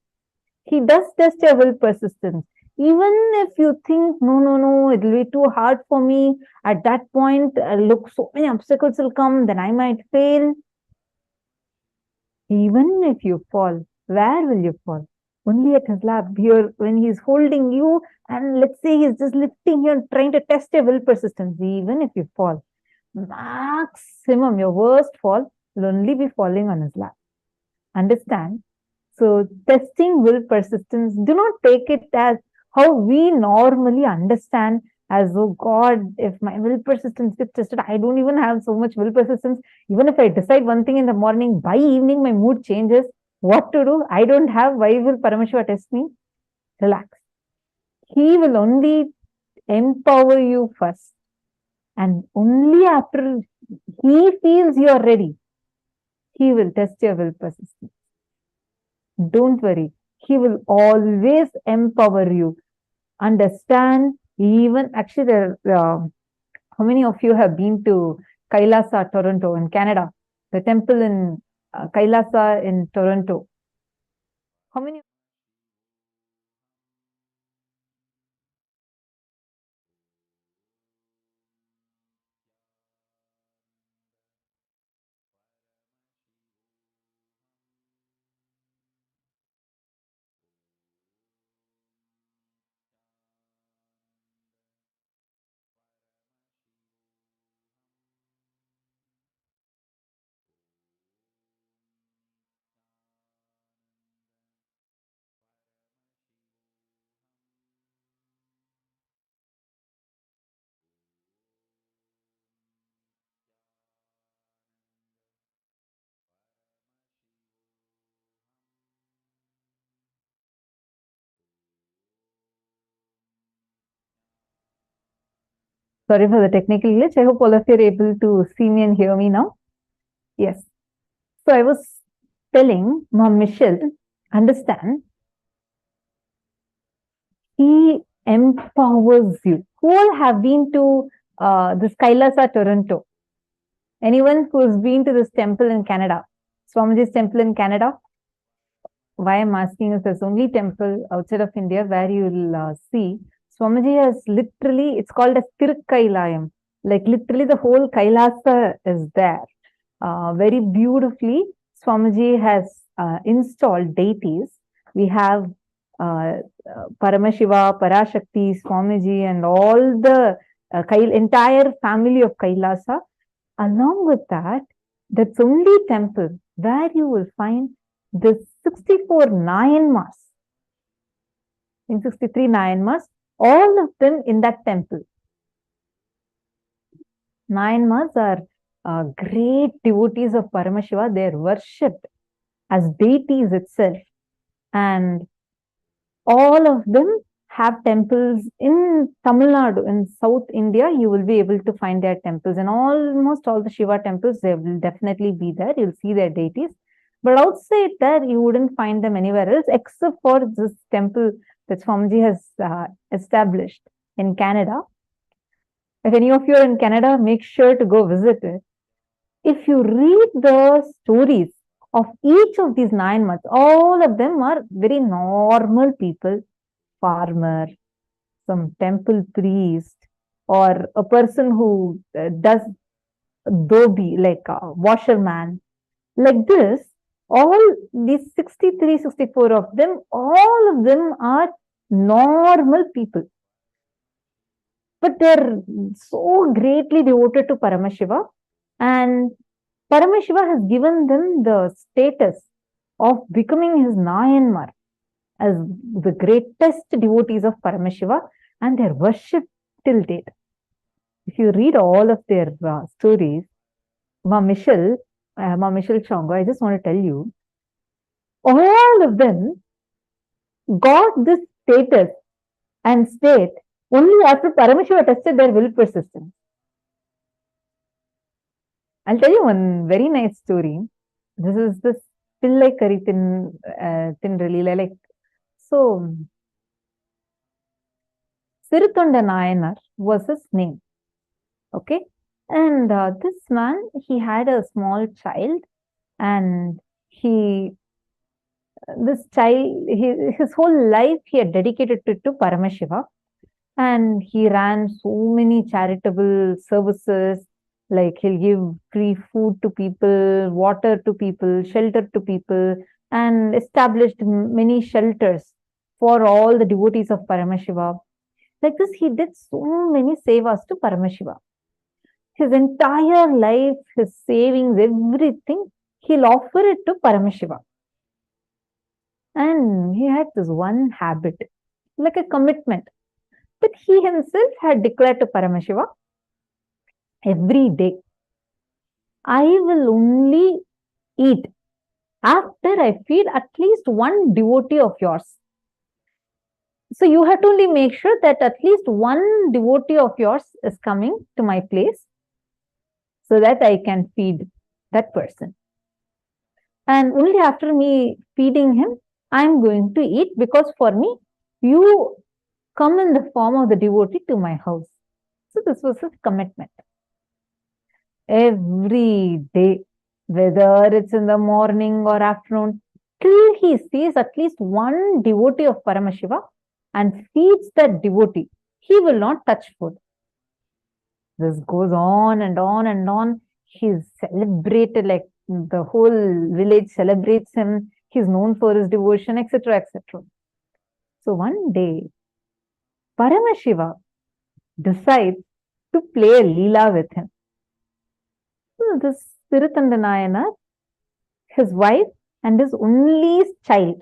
He does test your will persistence. Even if you think, no, it will be too hard for me. At that point, look, so many obstacles will come, then I might fail. Even if you fall, where will you fall? Only at his lap, here, when he's holding you, and let's say he's just lifting you and trying to test your will persistence. Even if you fall, maximum, your worst fall will only be falling on his lap. Understand? So, testing will persistence, do not take it as how we normally understand as, oh God, if my will persistence gets tested, I don't even have so much will persistence. Even if I decide one thing in the morning, by evening my mood changes. What to do? I don't have. Why will Paramashiva test me? Relax. He will only empower you first. And only after he feels you are ready, he will test your will persistence. Don't worry. He will always empower you. Understand, even actually, how many of you have been to KAILASA, Toronto, in Canada? The temple in KAILASA in Toronto. How many? Sorry for the technical glitch. I hope all of you are able to see me and hear me now. Yes. So I was telling Mom Michelle, understand, he empowers you. Who all have been to this KAILASA Toronto? Anyone who has been to this temple in Canada? Swamiji's temple in Canada? Why I'm asking is there's only temple outside of India where you'll see Swamiji has literally, it's called as Tirukailayam. Like literally the whole Kailasa is there. Very beautifully, Swamiji has installed deities. We have Paramashiva, Parashakti, Swamiji, and all the entire family of Kailasa. Along with that, that's only temple where you will find the 64 Nayanmas. In 63 Nayanmas, all of them in that temple. Nayanmas are great devotees of Paramashiva. They are worshipped as deities itself. And all of them have temples in Tamil Nadu, in South India. You will be able to find their temples. And almost all the Shiva temples, they will definitely be there. You'll see their deities. But outside that, you wouldn't find them anywhere else except for this temple that Swamiji has established in Canada. If any of you are in Canada, make sure to go visit it. If you read the stories of each of these 9 months, all of them are very normal people, farmer, some temple priest, or a person who does dhobi, like a washerman. Like this, all these 63, 64 of them, all of them are normal people. But they're so greatly devoted to Paramashiva, and Paramashiva has given them the status of becoming his Nayanmar as the greatest devotees of Paramashiva, and they're worshipped till date. If you read all of their stories, Ma Michelle Chongo, I just want to tell you, all of them got this status and state only after Paramashiva tested their will persistence. I'll tell you one very nice story. This is this Pillai Kari Tin Lila. Like, so Sirutunda Nayanar was his name. Okay. And this man, he had a small child, and his whole life he had dedicated to Paramashiva, and he ran so many charitable services, like he'll give free food to people, water to people, shelter to people, and established many shelters for all the devotees of Paramashiva. Like this, he did so many sevas to Paramashiva. His entire life, his savings, everything, he'll offer it to Paramashiva. And he had this one habit, like a commitment, that he himself had declared to Paramashiva every day, I will only eat after I feed at least one devotee of yours. So you have to only make sure that at least one devotee of yours is coming to my place, so that I can feed that person. And only after me feeding him, I'm going to eat, because for me, you come in the form of the devotee to my house. So this was his commitment. Every day, whether it's in the morning or afternoon, till he sees at least one devotee of Paramashiva and feeds that devotee, he will not touch food. This goes on and on and on. He's celebrated, like the whole village celebrates him. He's known for his devotion, etc., etc. So one day, Paramashiva decides to play a Leela with him. So this Sirutanda Nayanar, his wife, and his only child.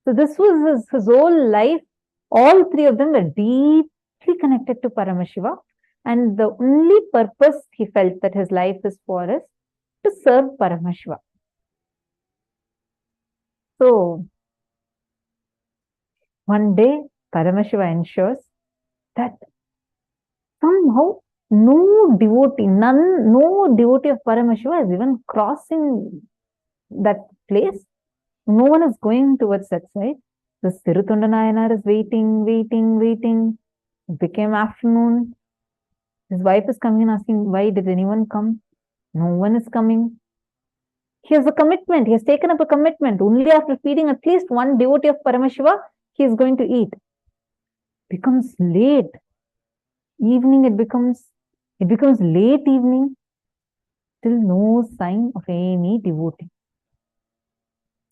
So this was his whole life. All three of them were deeply connected to Paramashiva. And the only purpose he felt that his life is for is to serve Paramashiva. So, one day, Paramashiva ensures that somehow no devotee of Paramashiva is even crossing that place. No one is going towards that side. The Sirutunda Nayanar is waiting. It became afternoon. His wife is coming and asking, why did anyone come? No one is coming. He has a commitment. He has taken up a commitment. Only after feeding at least one devotee of Paramashiva, he is going to eat. Becomes late. Evening, it becomes late evening. Still no sign of any devotee.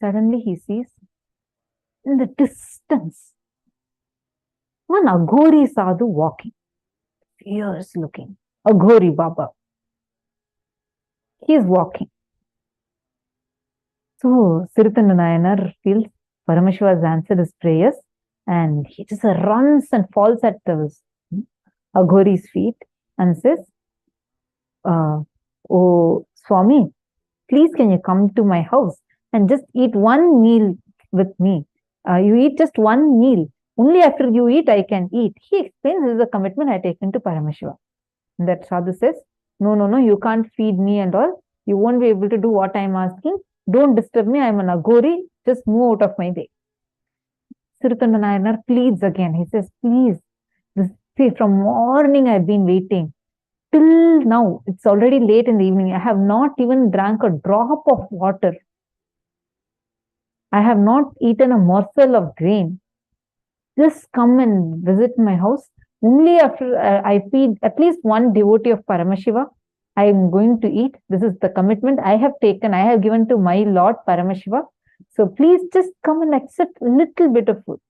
Suddenly he sees in the distance one Aghori sadhu walking. Fierce looking. Aghori Baba. He is walking. So Sirutanda Nayanar feels Paramashiva has answered his prayers, and he just runs and falls at the Aghori's feet and says, oh Swami, please can you come to my house and just eat one meal with me? You eat just one meal. Only after you eat, I can eat. He explains this is a commitment I have taken to Paramashiva. And that sadhu says, no, you can't feed me and all. You won't be able to do what I am asking. Don't disturb me. I am an Aghori. Just move out of my way. Sirutanda Nayanar pleads again. He says, please, from morning I have been waiting. Till now, it's already late in the evening. I have not even drank a drop of water. I have not eaten a morsel of grain. Just come and visit my house. Only after I feed at least one devotee of Paramashiva, I am going to eat. This is the commitment I have taken. I have given to my Lord Paramashiva. So please just come and accept a little bit of food.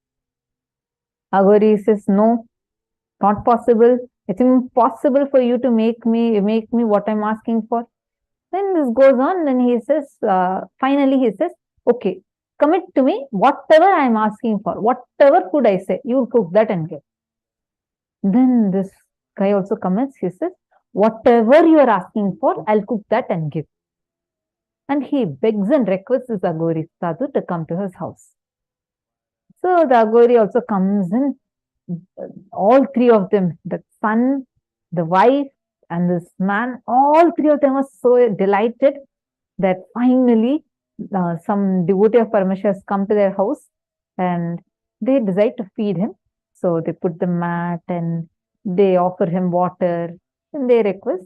Aghori says, no, not possible. It's impossible for you to make me what I'm asking for. Then this goes on, and he says, finally he says, okay, commit to me whatever I'm asking for, whatever food I say, you cook that and give. Then this guy also commits, he says, whatever you are asking for, I'll cook that and give. And he begs and requests this Aghori sadhu to come to his house. So the Aghori also comes in. All three of them, the son, the wife, and this man, all three of them were so delighted that finally some devotee of Paramashiva has come to their house and they decide to feed him. So they put the mat and they offer him water and they request,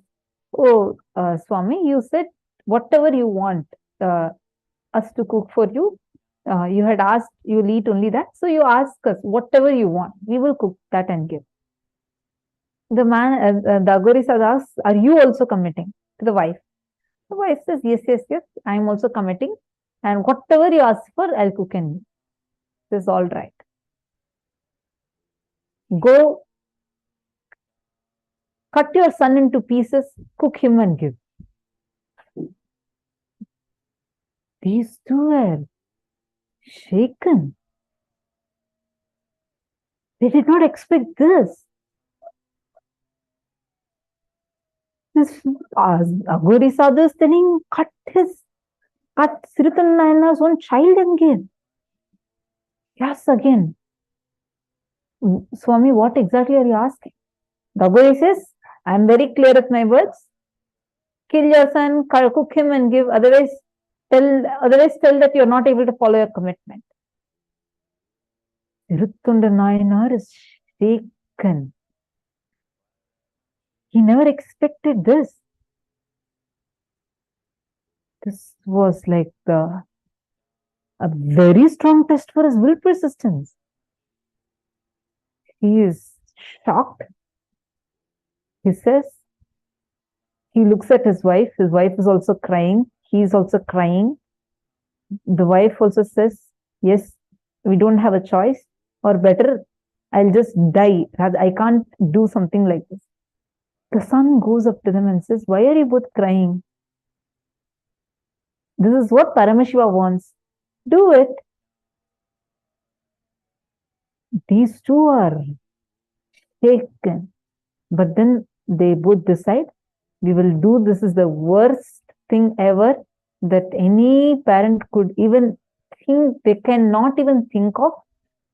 oh, Swami, you said whatever you want us to cook for you. You had asked, you will eat only that. So you ask us whatever you want. We will cook that and give. The man, the Aghori asks, are you also committing? To the wife. The wife says, yes, yes, yes, I am also committing. And whatever you ask for, I'll cook and eat. This is all right. Go cut your son into pieces, cook him and give. These two were shaken. They did not expect this. This Aghori Sadhu is telling, cut Sritan Nayana's own child again. Yes, again. Swami, what exactly are you asking? The Aghori says, I am very clear with my words. Kill your son, cook him and give. Otherwise tell that you are not able to follow your commitment. Sirutunda Nayanar is shaken. He never expected this. This was like a very strong test for his will persistence. He is shocked. He says, he looks at his wife is also crying, he is also crying. The wife also says, yes, we don't have a choice, or better, I'll just die. I can't do something like this. The son goes up to them and says, why are you both crying? This is what Paramashiva wants. Do it. These two are shaken. But then they both decide, we will do. This is the worst thing ever that any parent could even think, they cannot even think of.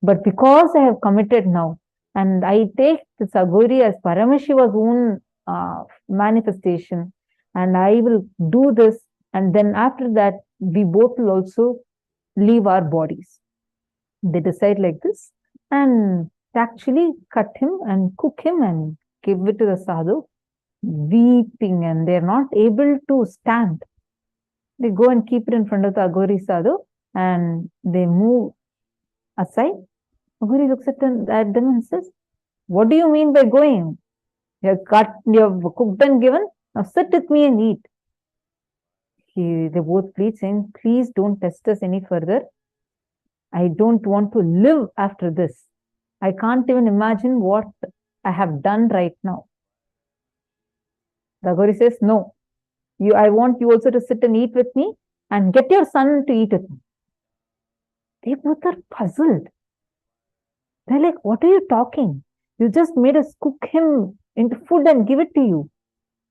But because I have committed now, and I take this Aghori as Paramashiva's own manifestation, and I will do this, and then after that, we both will also leave our bodies. They decide like this, and actually cut him and cook him and give it to the sadhu, weeping, and they're not able to stand. They go and keep it in front of the Aghori sadhu, and they move aside. Aghori looks at them and says, what do you mean by going? You have cut, you have cooked and given, now sit with me and eat. They both plead, saying, please don't test us any further. I don't want to live after this. I can't even imagine what I have done right now. The Aghori says, no, I want you also to sit and eat with me and get your son to eat with me. They both are puzzled. They're like, what are you talking? You just made us cook him into food and give it to you.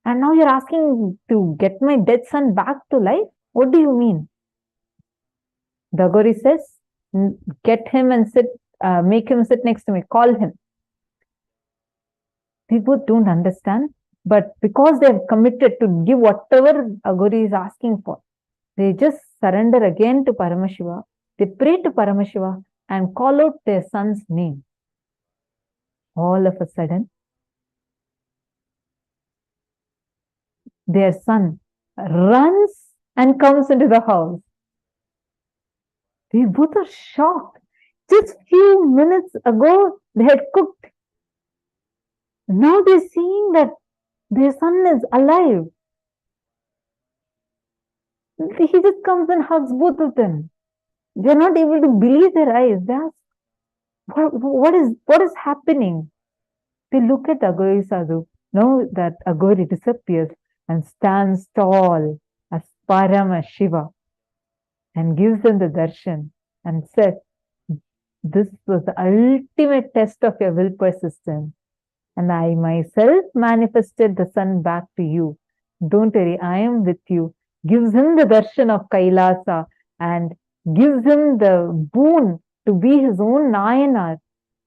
And now you're asking to get my dead son back to life? What do you mean? The Aghori says, get him and make him sit next to me. Call him. They both don't understand. But because they have committed to give whatever Aghori is asking for, they just surrender again to Paramashiva. They pray to Paramashiva and call out their son's name. All of a sudden, their son runs and comes into the house. They both are shocked. Just few minutes ago, they had cooked. Now they're seeing that their son is alive. He just comes and hugs both of them. They're not able to believe their eyes. They ask, what is happening? They look at Aghori Sadhu. Now that Aghori disappears and stands tall as Paramashiva and gives them the darshan and says, this was the ultimate test of your will persistence. And I myself manifested the son back to you. Don't worry, I am with you. Gives him the darshan of Kailasa and gives him the boon to be his own Nayanar,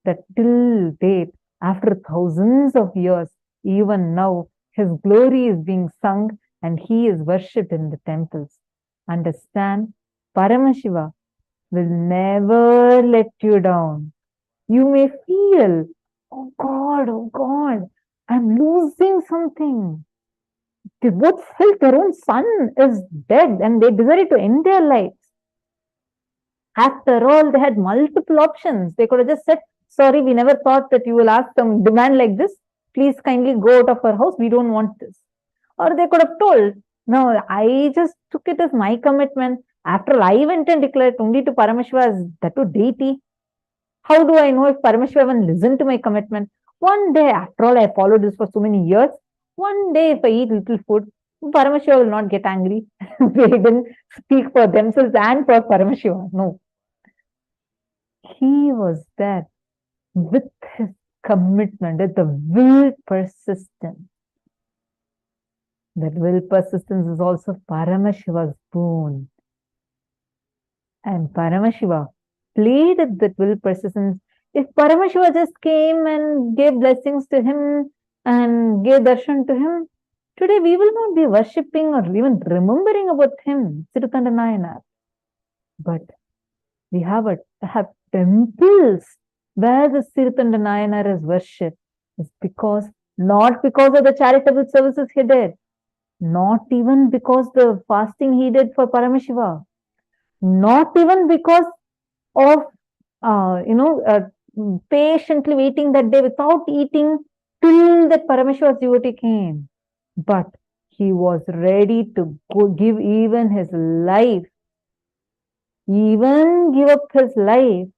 that till date, after thousands of years, even now, his glory is being sung and he is worshipped in the temples. Understand, Paramashiva will never let you down. You may feel, oh God, I'm losing something. They both felt their own son is dead and they decided to end their lives. After all, they had multiple options. They could have just said, sorry, we never thought that you will ask some demand like this. Please kindly go out of our house. We don't want this. Or they could have told, no, I just took it as my commitment. After all, I went and declared only to Paramashiva as that to deity. How do I know if Paramashiva even listened to my commitment? One day, after all, I followed this for so many years. One day, if I eat little food, Paramashiva will not get angry. They didn't speak for themselves and for Paramashiva. No. He was there with his commitment, with the will persistence. That will persistence is also Paramashiva's boon. And Paramashiva played at that will persistence. If Paramashiva just came and gave blessings to him and gave darshan to him, today we will not be worshipping or even remembering about him, Sirutanda Nayanar. But we have temples where the Sirutanda Nayanar is worshipped. It's not because of the charitable services he did, not even because the fasting he did for Paramashiva, not even because of patiently waiting that day without eating till that Paramashiva's devotee came. But he was ready to give even his life, even give up his life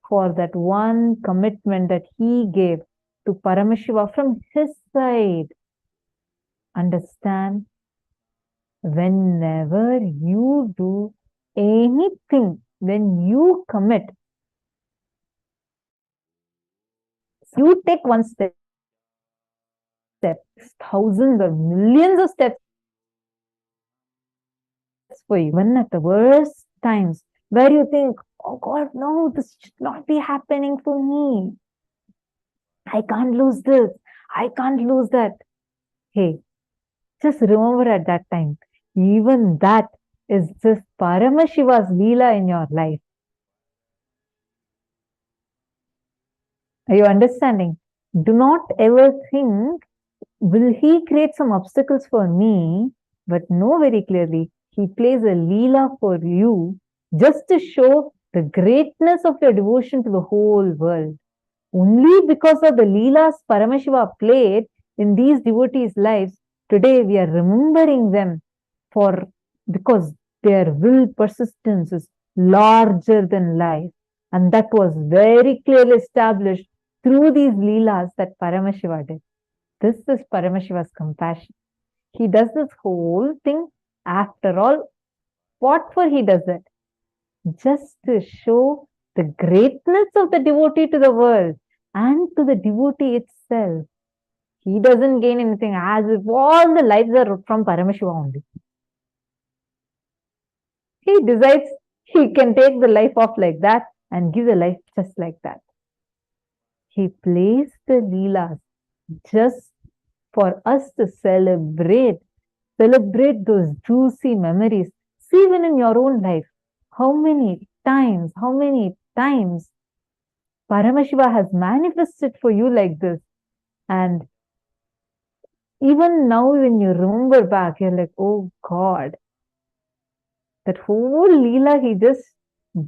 for that one commitment that he gave to Paramashiva from his side. Understand, whenever you do anything, when you commit, you take one step, thousands or millions of steps for you. Even at the worst times where you think, oh God, no, this should not be happening for me. I can't lose this. I can't lose that. Hey, just remember at that time, even that is just Paramashiva's Leela in your life. Are you understanding? Do not ever think, will he create some obstacles for me? But know very clearly, he plays a Leela for you just to show the greatness of your devotion to the whole world. Only because of the Leelas Paramashiva played in these devotees' lives, today we are remembering them because their will persistence is larger than life. And that was very clearly established through these Leelas that Paramashiva did. This is Paramashiva's compassion. He does this whole thing. After all, what for he does it? Just to show the greatness of the devotee to the world and to the devotee itself. He doesn't gain anything, as if all the lives are from Paramashiva only. He decides he can take the life off like that and give the life just like that. He plays the Leelas just for us to celebrate those juicy memories. See, even in your own life, how many times Paramashiva has manifested for you like this. And even now when you remember back, you're like, oh God, that whole Leela, he just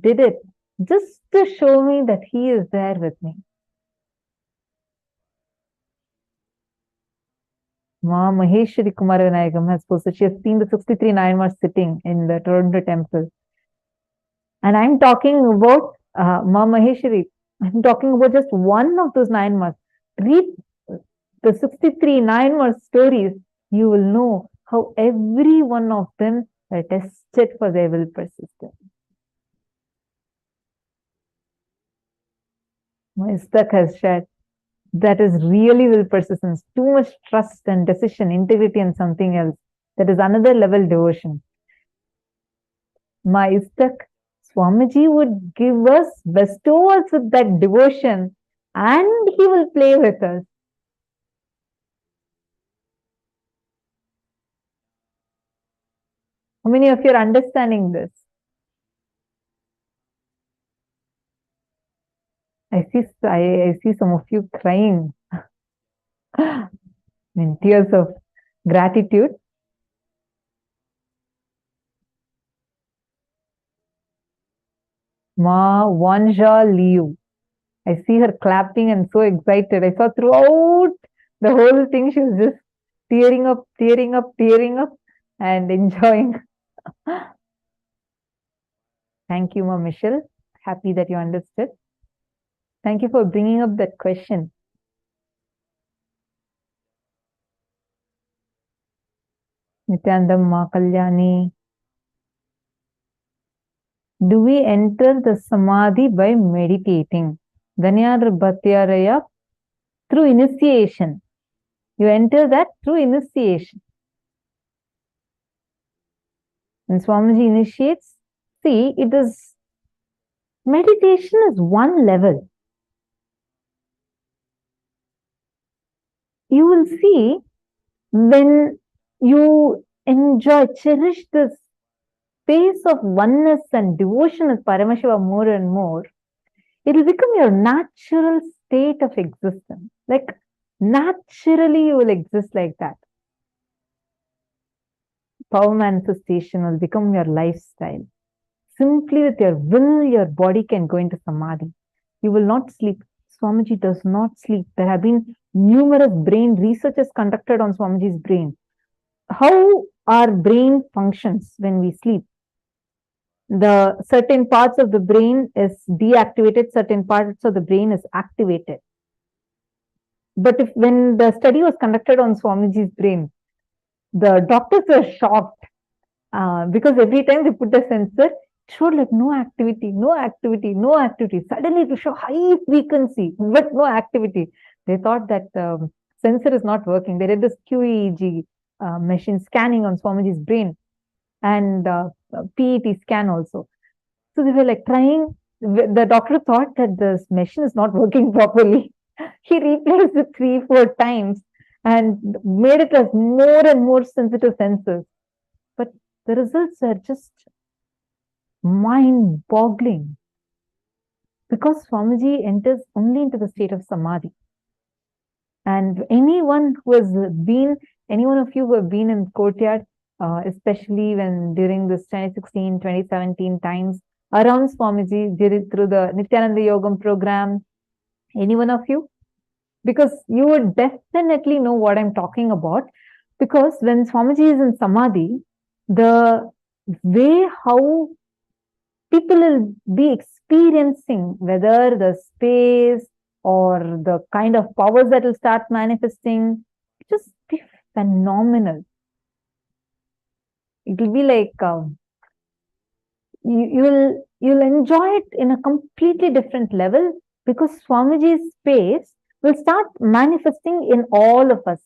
did it just to show me that he is there with me. Ma Maheshwari Kumaravinayagam has posted, she has seen the 63 Nayanmars sitting in the Toronto temple. And I'm talking about Ma Maheshwari. I'm talking about just one of those Nayanmars. Read the 63 Nayanmar stories. You will know how every one of them are tested for their will persistence. Istak has shared, that is really will persistence. Too much trust and decision, integrity and something else. That is another level devotion. My Istak, Swamiji would give us, bestow us with that devotion, and he will play with us. How many of you are understanding this? I see some of you crying in tears of gratitude. Ma Wanja Liu. I see her clapping and so excited. I saw throughout the whole thing, she was just tearing up, and enjoying. Thank you, Ma Michelle. Happy that you understood. Thank you for bringing up that question. Nithyananda, Ma Kalyani. Do we enter the Samadhi by meditating? Dhanyar Bhatyaraya, through initiation. You enter that through initiation. When Swamiji initiates, see, it is, meditation is one level. You will see when you enjoy, cherish this space of oneness and devotion with Paramashiva more and more, it will become your natural state of existence. Like, naturally you will exist like that. Power manifestation will become your lifestyle. Simply with your will, your body can go into Samadhi. You will not sleep. Swamiji does not sleep. There have been numerous brain researches conducted on Swamiji's brain. How our brain functions when we sleep. The certain parts of the brain is deactivated, certain parts of the brain is activated. But when the study was conducted on Swamiji's brain, the doctors were shocked because every time they put the sensor, it showed like no activity. Suddenly it will show high frequency, but no activity. They thought that the sensor is not working. They did this QEEG machine scanning on Swamiji's brain and PET scan also. So they were like trying. The doctor thought that this machine is not working properly. He replaced it 3-4 times and made it as more and more sensitive sensors. But the results are just mind-boggling because Swamiji enters only into the state of Samadhi. And anyone of you who have been in courtyard, especially when during this 2016, 2017 times, around Swamiji, through the Nithyananda Yogam program, any one of you? Because you would definitely know what I'm talking about. Because when Swamiji is in Samadhi, the way how people will be experiencing, whether the space or the kind of powers that will start manifesting, just be phenomenal. It will be like you'll enjoy it in a completely different level because Swamiji's space will start manifesting in all of us.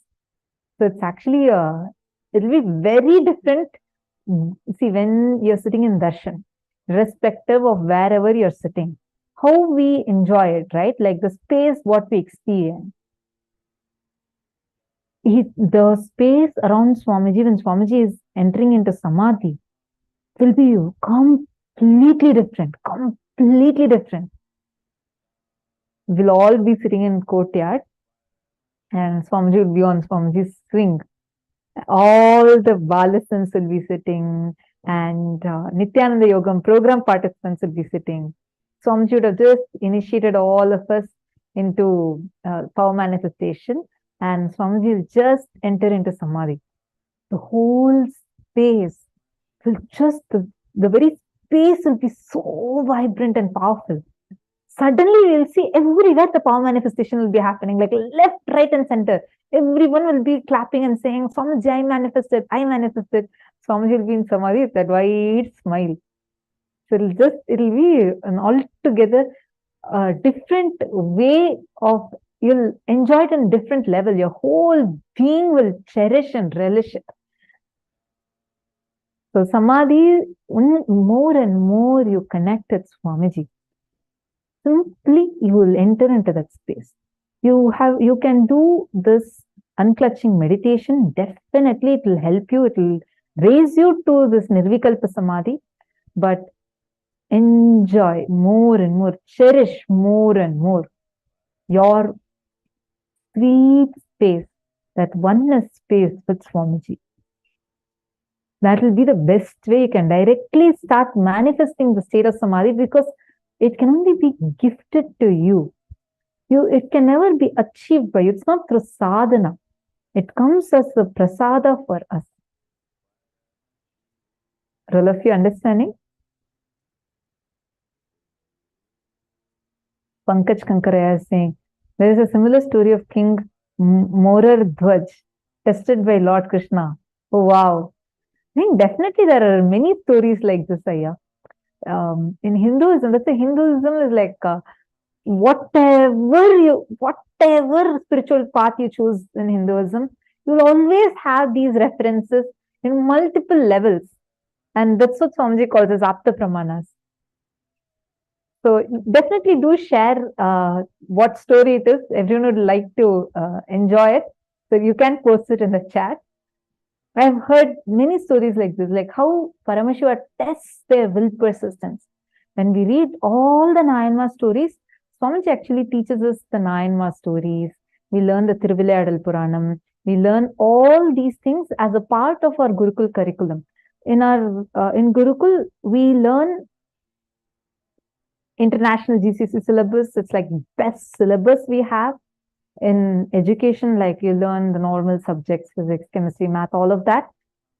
So it's actually it will be very different. See, when you're sitting in darshan, irrespective of wherever you're sitting, how we enjoy it, right? Like the space, what we experience. The space around Swamiji, when Swamiji is entering into Samadhi, will be completely different. We'll all be sitting in courtyard and Swamiji will be on Swamiji's swing. All the Balasans will be sitting and Nithyananda Yogam program participants will be sitting. Swamiji would have just initiated all of us into power manifestation and Swamiji will just enter into Samadhi. The whole space will just, the very space will be so vibrant and powerful. Suddenly we'll see everywhere the power manifestation will be happening, like left, right and center. Everyone will be clapping and saying, Swamiji, I manifested. Swamiji will be in Samadhi with that wide smile. So it'll be an altogether different way of, you'll enjoy it in different level. Your whole being will cherish and relish it. So Samadhi, more and more you connect with Swamiji, simply you will enter into that space. You can do this unclutching meditation. Definitely it will help you. It will raise you to this Nirvikalpa Samadhi. But enjoy more and more, cherish more and more your sweet space, that oneness space with Swamiji. That will be the best way you can directly start manifesting the state of Samadhi, because it can only be gifted to you. It can never be achieved by you. It's not through sadhana. It comes as a prasada for us. Are all of you understanding? Pankaj Kankaraya is saying, there is a similar story of King Morar Dhwaj, tested by Lord Krishna. Oh, wow. I think definitely there are many stories like this, Ayya. In Hinduism, let's say Hinduism is like whatever spiritual path you choose in Hinduism, you will always have these references in multiple levels. And that's what Swamiji calls as Apta Pramanas. So definitely do share what story it is. Everyone would like to enjoy it. So you can post it in the chat. I've heard many stories like this, like how Paramashiva tests their will persistence. When we read all the Nayanma stories, Swamiji actually teaches us the Nayanma stories. We learn the Thiruvilayadal Puranam. We learn all these things as a part of our Gurukul curriculum. In Gurukul, we learn international GCC syllabus. It's like the best syllabus we have. In education, like you learn the normal subjects, physics, chemistry, math, all of that.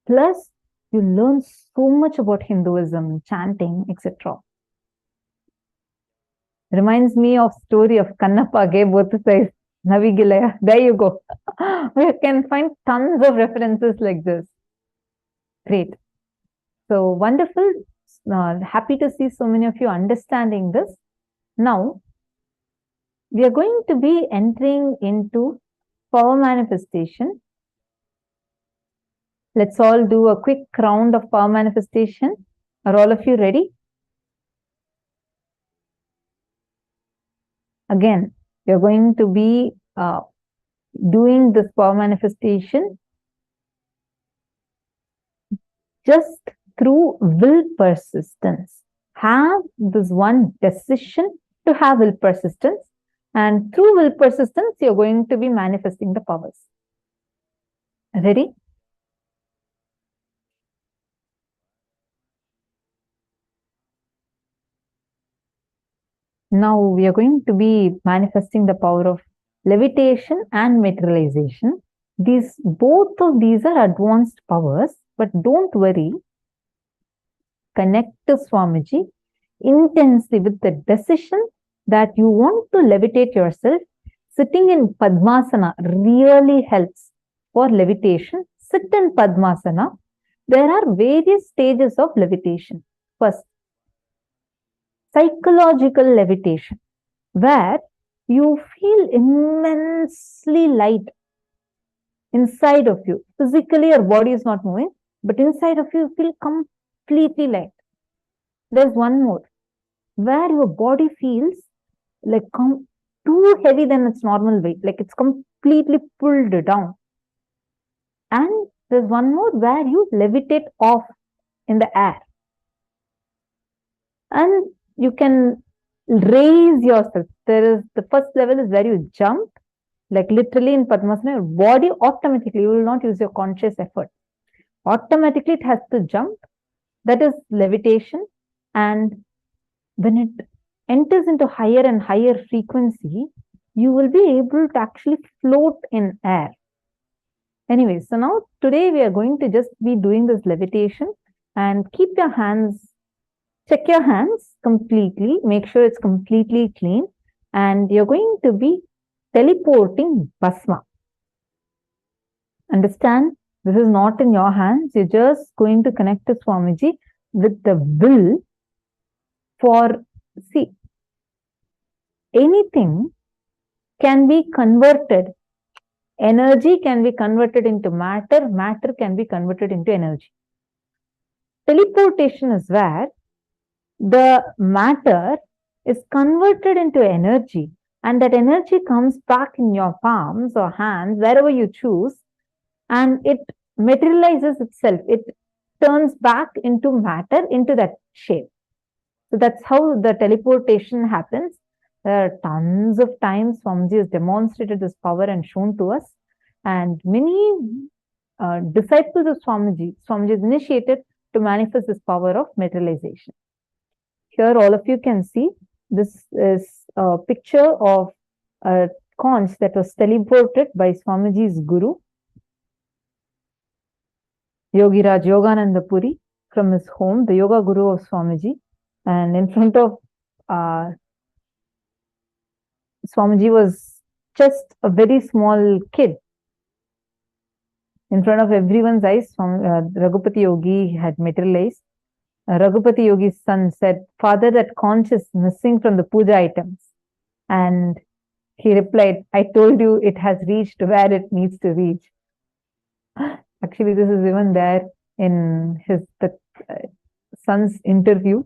Plus, you learn so much about Hinduism, chanting, etc. Reminds me of story of Kannappa gave both sides, Navigilaya. There you go. We can find tons of references like this. Great. So wonderful. Happy to see so many of you understanding this. Now, we are going to be entering into power manifestation. Let's all do a quick round of power manifestation. Are all of you ready? Again, we are going to be doing this power manifestation just through will persistence. Have this one decision to have will persistence. And through will persistence, you're going to be manifesting the powers. Ready? Now we are going to be manifesting the power of levitation and materialization. Both of these are advanced powers, but don't worry. Connect to Swamiji intensely with the decision that you want to levitate yourself. Sitting in Padmasana really helps for levitation. Sit in Padmasana. There are various stages of levitation. First, psychological levitation, where you feel immensely light inside of you. Physically, your body is not moving, but inside of you, you feel completely light. There's one more, where your body feels like too heavy than its normal weight, like it's completely pulled down. And there's one more where you levitate off in the air. And you can raise yourself. The first level is where you jump, like literally in Padmasana, your body automatically, you will not use your conscious effort. Automatically it has to jump. That is levitation. And when it enters into higher and higher frequency, you will be able to actually float in air. Anyway, so now today we are going to just be doing this levitation, and keep your hands, check your hands completely, make sure it's completely clean, and you're going to be teleporting Bhasma. Understand? This is not in your hands. You're just going to connect to Swamiji with the will for, see, anything can be converted. Energy can be converted into matter. Matter can be converted into energy. Teleportation is where the matter is converted into energy, and that energy comes back in your palms or hands, wherever you choose, and it materializes itself. It turns back into matter, into that shape. So that's how the teleportation happens. There are tons of times Swamiji has demonstrated this power and shown to us. And many disciples of Swamiji is initiated to manifest this power of materialization. Here all of you can see, this is a picture of a conch that was teleported by Swamiji's guru, Yogiraj Yogananda Puri, from his home, the yoga guru of Swamiji. And in front of Swamiji was just a very small kid. In front of everyone's eyes, Raghupati Yogi had materialized. Raghupati Yogi's son said, "Father, that conch is missing from the puja items." And he replied, "I told you it has reached where it needs to reach." Actually, this is even there in the son's interview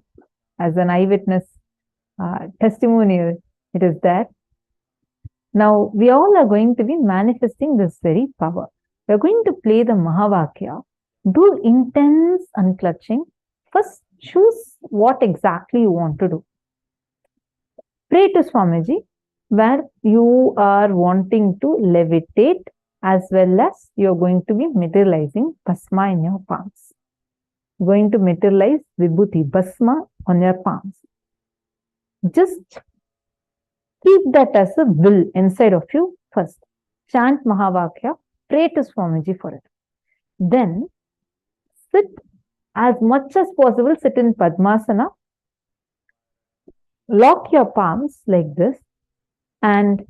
as an eyewitness testimonial. It is there. Now, we all are going to be manifesting this very power. We are going to play the Mahavakya, do intense unclutching. First, choose what exactly you want to do. Pray to Swamiji where you are wanting to levitate, as well as you are going to be materializing Bhasma in your palms. Going to materialize Vibhuti, Bhasma on your palms. Just keep that as a will inside of you first. Chant Mahavakya, pray to Swamiji for it. Then sit as much as possible, sit in Padmasana. Lock your palms like this. And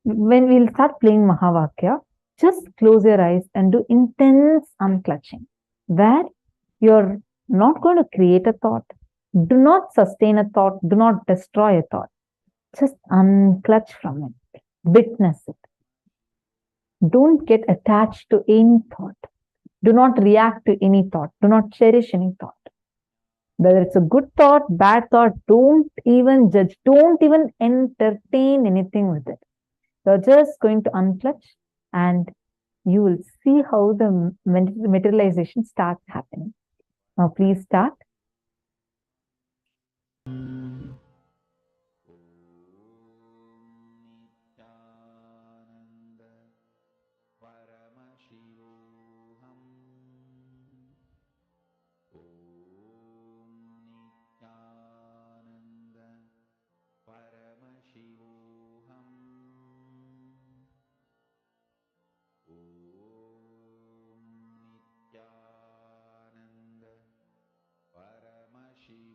when we'll start playing Mahavakya, just close your eyes and do intense unclutching, where you're not going to create a thought. Do not sustain a thought. Do not destroy a thought. Just unclutch from it. Witness it. Don't get attached to any thought. Do not react to any thought. Do not cherish any thought. Whether it's a good thought, bad thought, don't even judge. Don't even entertain anything with it. You're just going to unclutch and you will see how the materialization starts happening. Now please start. Paramashivoham.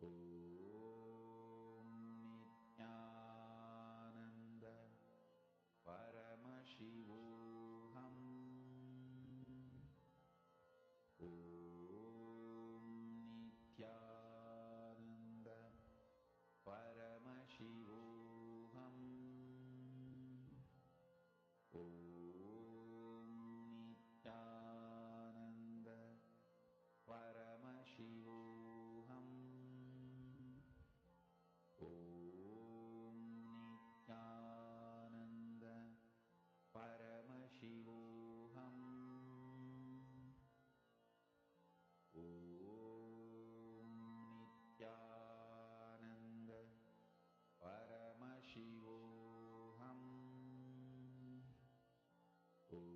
Om Nithyananda Paramashivoham. Om Nithyananda Paramashivoham. Om Nithyananda Paramashivoham. Om Nithyananda Paramashivoham. Om Nithyananda Paramashivoham. Om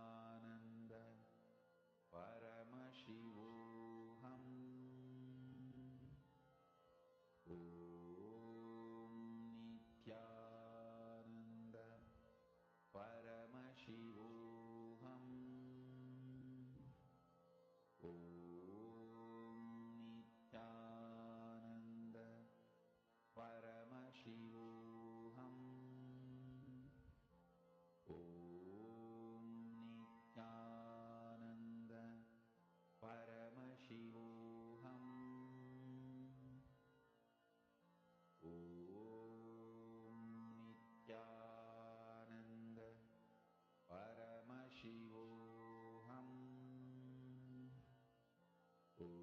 Nithyananda Paramashivoham. Om Nithyananda Paramashivoham. Om Nithyananda Paramashivoham. Om Nithyananda Paramashivoham. Om Nithyananda Paramashivoham. Om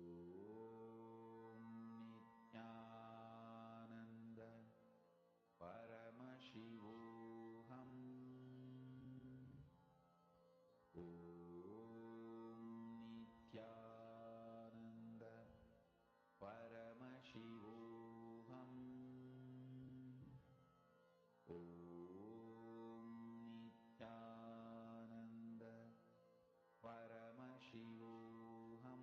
Nithyananda Paramashivoham. Om Nithyananda Paramashivoham. Om Nithyananda Paramashivoham.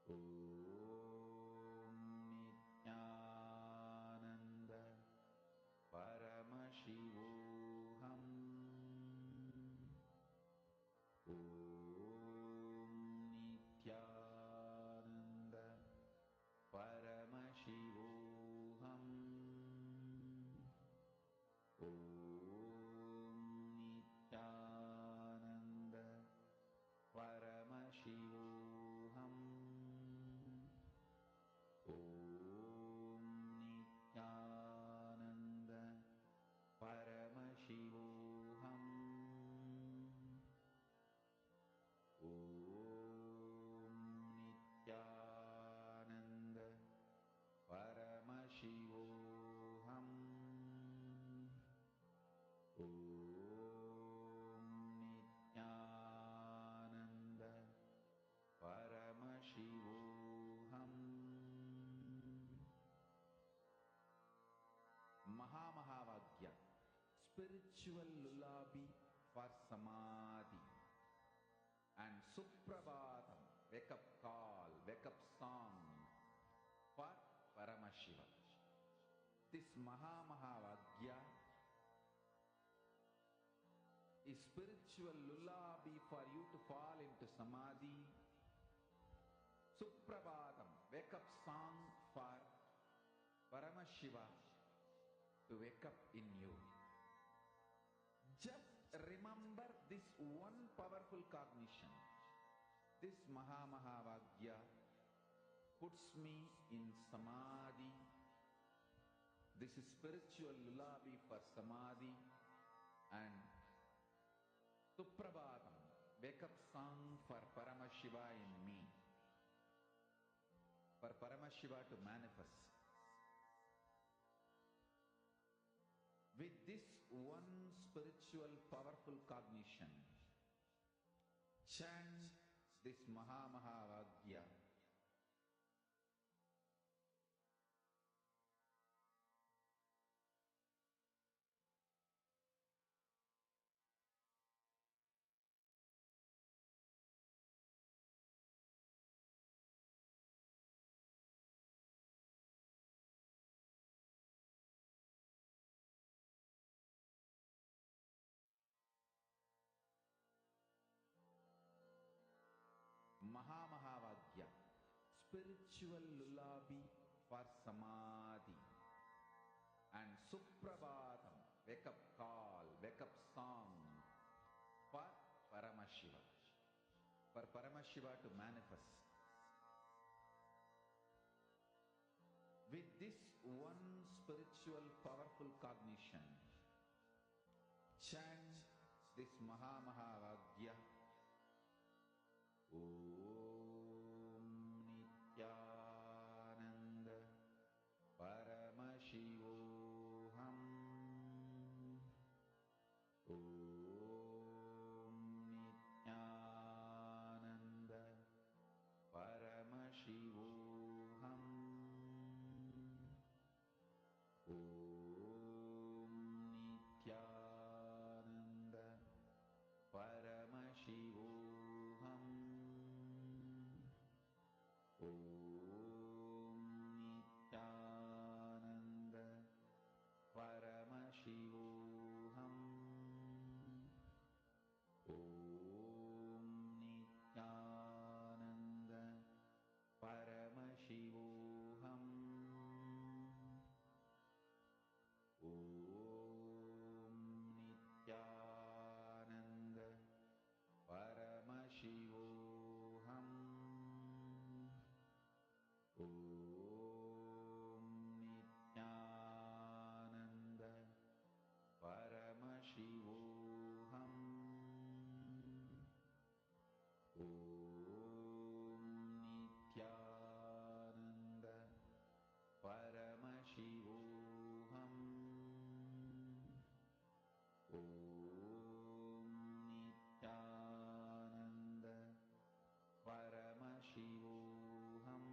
Om Nithyananda Paramashivoham. Om Nithyananda Paramashivoham. Om Nithyananda Paramashivoham. Om Nithyananda Paramashivoham. Om Nithyananda Paramashivoham. Om Nithyananda Paramashivoham. Mahamahāvagya, spiritual lullaby for Samadhi, and Suprabhatam, wake up call, wake up song for Paramashiva. This Mahamahāvagya is spiritual lullaby for you to fall into Samadhi. Suprabhatam, wake up song for Paramashiva to wake up in you. Just remember this one powerful cognition. This Mahamahāvagya puts me in Samadhi. This is spiritual lullaby for Samadhi, and Suprabhatam, wake up song for Paramashiva in me. For Paramashiva to manifest. With this one spiritual powerful cognition, chant this Mahamahāvagya. Mahamahāvagya, spiritual lullaby for Samadhi, and Suprabhatam, wake up call, wake up song for Paramashiva. For Paramashiva to manifest. With this one spiritual powerful cognition, chant this Mahamahāvagya. Om Nithyananda Paramashivoham. Om Nithyananda Paramashivoham. Om Nithyananda Paramashivoham. Om Nithyananda Paramashivoham. Om Nithyananda Paramashivoham. Om Nithyananda Paramashivoham. Om Nithyananda Paramashivoham. Om Nithyananda Paramashivoham. Om Nithyananda Paramashivoham.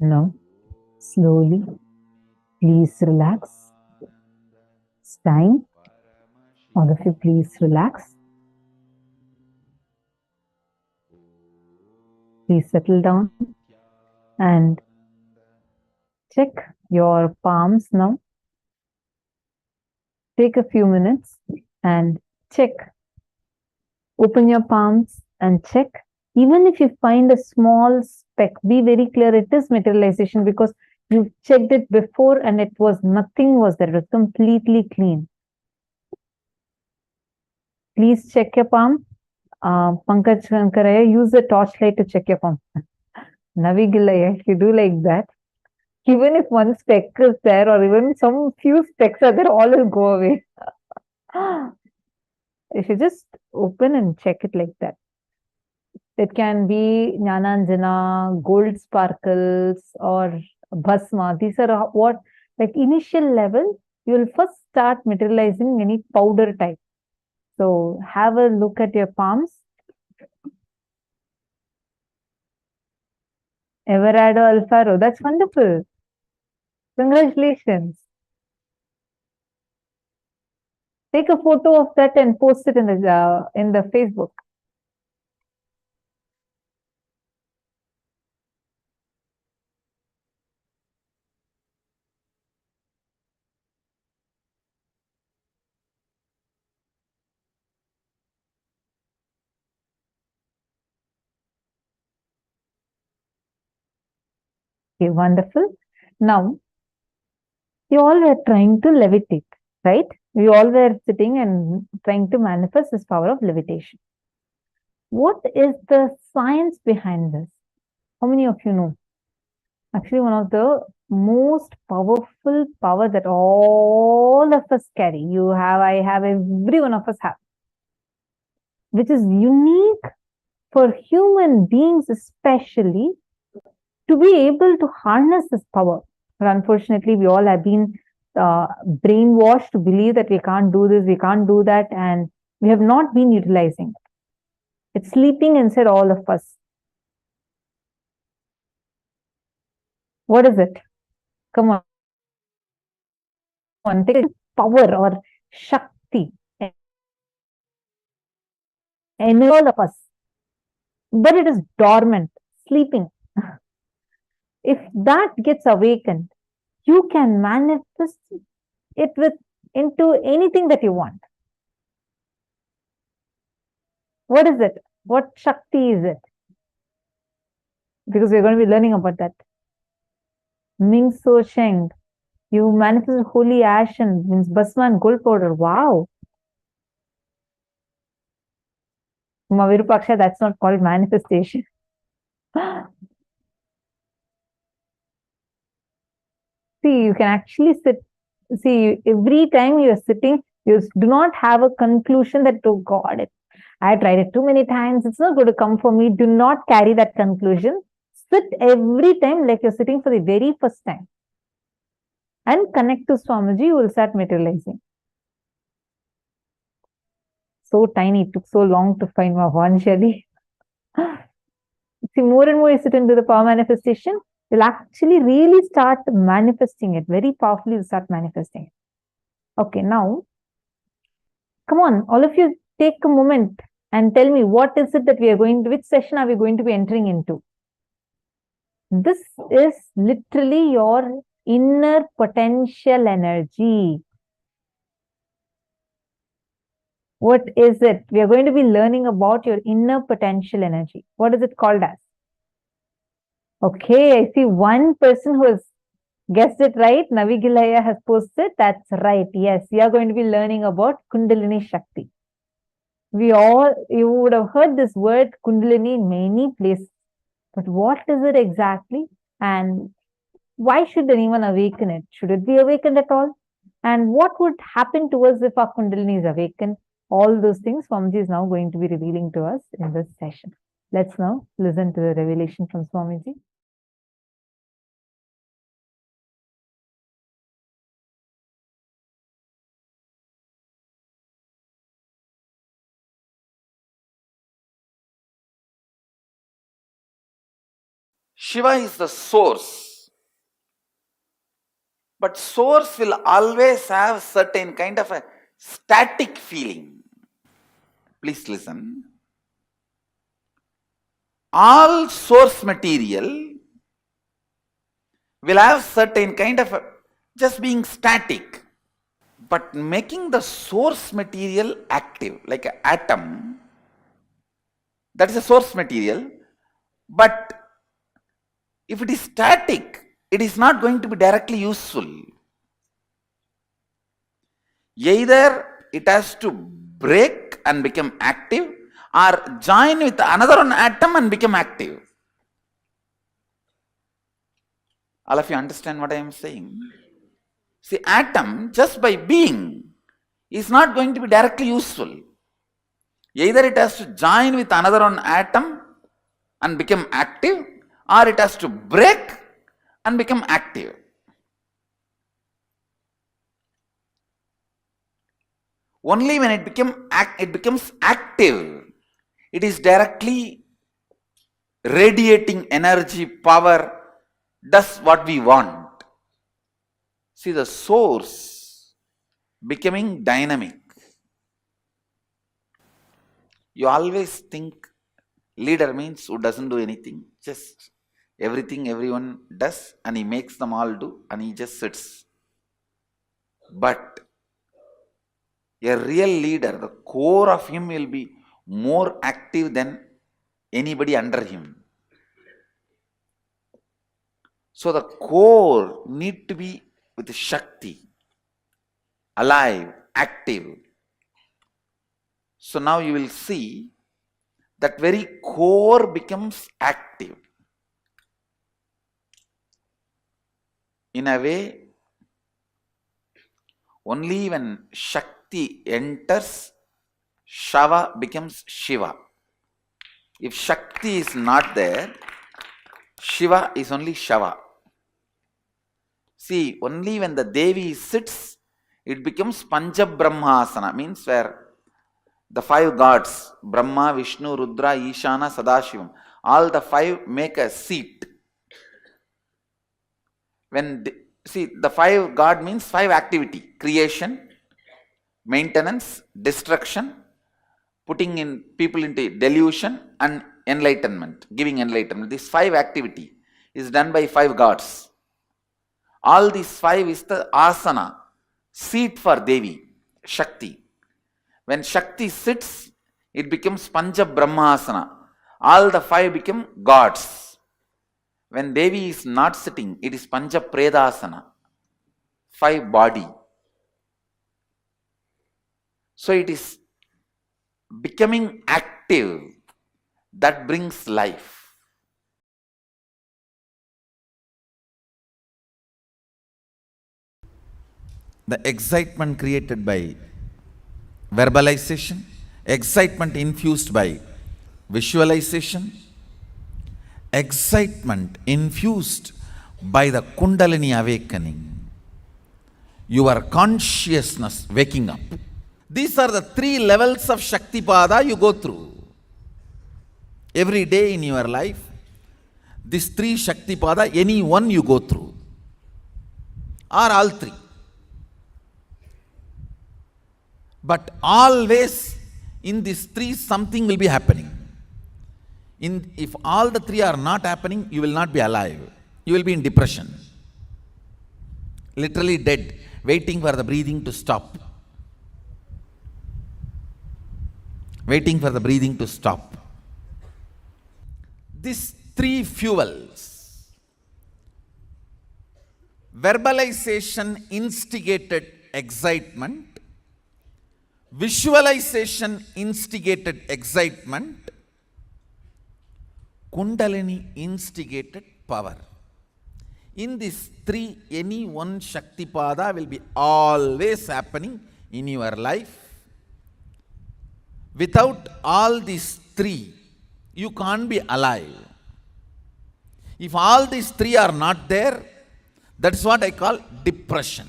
Now, slowly, please relax. It's time. All of you, please relax. Please settle down and check your palms now. Take a few minutes and check. Open your palms and check. Even if you find a small speck, be very clear it is materialization because you checked it before and it was nothing was there. It was completely clean. Please check your palm. Pankaj Kankaraya, use the torchlight to check your palm. Navigilaya, if you do like that, even if one speck is there or even some few specks are there, all will go away. If you just open and check it like that. It can be Jnananjana, gold sparkles or Bhasma. These are what, like initial level, you will first start materializing any powder type. So have a look at your palms. Everardo Alfaro, that's wonderful. Congratulations. Take a photo of that and post it in the Facebook. Okay, wonderful. Now, you all were trying to levitate, right? We all were sitting and trying to manifest this power of levitation. What is the science behind this? How many of you know? Actually, one of the most powerful power that all of us carry. You have, I have, every one of us have. Which is unique for human beings especially to be able to harness this power. But unfortunately, we all have been brainwashed to believe that we can't do this, we can't do that, and we have not been utilizing it. It's sleeping inside all of us. What is it? Come on, take power or Shakti in all of us. But it is dormant, sleeping. If that gets awakened, you can manifest it into anything that you want. What is it? What Shakti is it? Because we're going to be learning about that. Ming So Sheng. You manifest holy ash and means Bhasma and gold powder. Wow. Virupaksha, that's not called manifestation. See, you can actually sit. See, every time you are sitting, you do not have a conclusion that, oh God, I tried it too many times. It's not going to come for me. Do not carry that conclusion. Sit every time like you're sitting for the very first time. And connect to Swamiji, you will start materializing. So tiny, it took so long to find my Vanshali. See, more and more you sit into the power manifestation, you'll actually really start manifesting it. Very powerfully, you start manifesting it. Okay, now, come on, all of you take a moment and tell me what is it that we are going to, which session are we going to be entering into? This is literally your inner potential energy. What is it? We are going to be learning about your inner potential energy. What is it called as? Okay, I see one person who has guessed it right. Navigilaya has posted. That's right. Yes, we are going to be learning about Kundalini Shakti. You would have heard this word Kundalini in many places. But what is it exactly? And why should anyone awaken it? Should it be awakened at all? And what would happen to us if our Kundalini is awakened? All those things Swamiji is now going to be revealing to us in this session. Let's now listen to the revelation from Swamiji. Shiva is the source But source will always have certain kind of a static feeling. Please listen. All source material will have certain kind of a just being static. But making the source material active, like an atom, that is a source material. But if it is static, it is not going to be directly useful. Either it has to break and become active, or join with another one atom and become active. All of you understand what I am saying? See, atom just by being is not going to be directly useful. Either it has to join with another one atom and become active, or it has to break and become active. Only when it becomes active, it is directly radiating energy, power, does what we want. See, the source becoming dynamic. You always think leader means who doesn't do anything, just everything everyone does and he makes them all do and he just sits. But a real leader, the core of him will be more active than anybody under him. So the core need to be with Shakti, alive, active. So now you will see that very core becomes active. In a way, only when Shakti enters, Shava becomes Shiva. If Shakti is not there, Shiva is only Shava. See, only when the Devi sits, it becomes Pancha Brahmasana, means where the five gods, Brahma, Vishnu, Rudra, Ishana, Sadashivam, all the five make a seat. See, the five God means five activity: creation, maintenance, destruction, putting in people into delusion, and enlightenment, giving enlightenment. This five activity is done by five gods. All these five is the asana, seat for Devi, Shakti. When Shakti sits, it becomes Pancha Brahmasana. All the five become gods. When Devi is not sitting, it is Pancha Predasana, five body. So it is becoming active that brings life. The excitement created by verbalization, excitement infused by visualization, excitement infused by the Kundalini awakening, your consciousness waking up. These are the three levels of Shaktipada you go through. Every day in your life, these three Shaktipada, any one you go through, or all three. But always in these three something will be happening. If all the three are not happening, you will not be alive. You will be in depression. Literally dead, waiting for the breathing to stop. Waiting for the breathing to stop. These three fuels. Verbalization instigated excitement. Visualization instigated excitement. Kundalini instigated power. In these three, any one Shaktipada will be always happening in your life. Without all these three, you can't be alive. If all these three are not there, that's what I call depression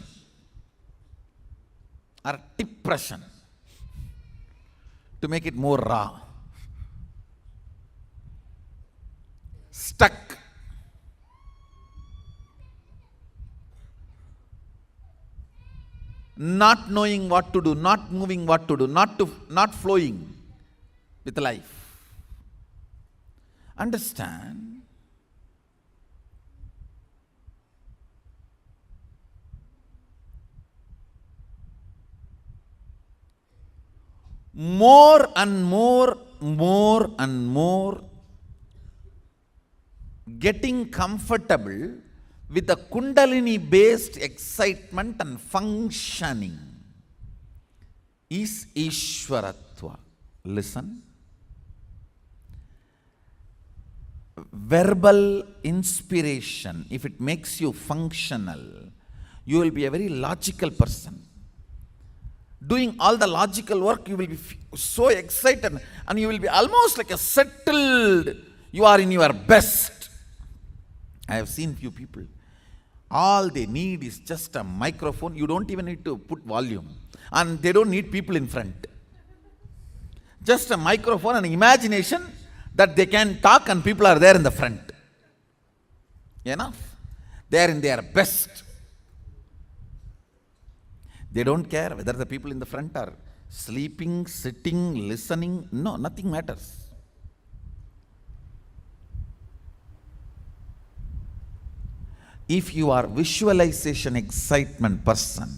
or depression. To make it more raw. Stuck. not knowing what to do, not moving what to do, not flowing with life. Understand? More and more getting comfortable with the Kundalini based excitement and functioning is Ishwaratva. Listen. Verbal inspiration, if it makes you functional, you will be a very logical person. Doing all the logical work, you will be so excited and you will be almost like a settled, you are in your best. I have seen few people. All they need is just a microphone. You don't even need to put volume. And they don't need people in front. Just a microphone and imagination that they can talk and people are there in the front. Enough. They are in their best. They don't care whether the people in the front are sleeping, sitting, listening. No, nothing matters. If you are visualization excitement person,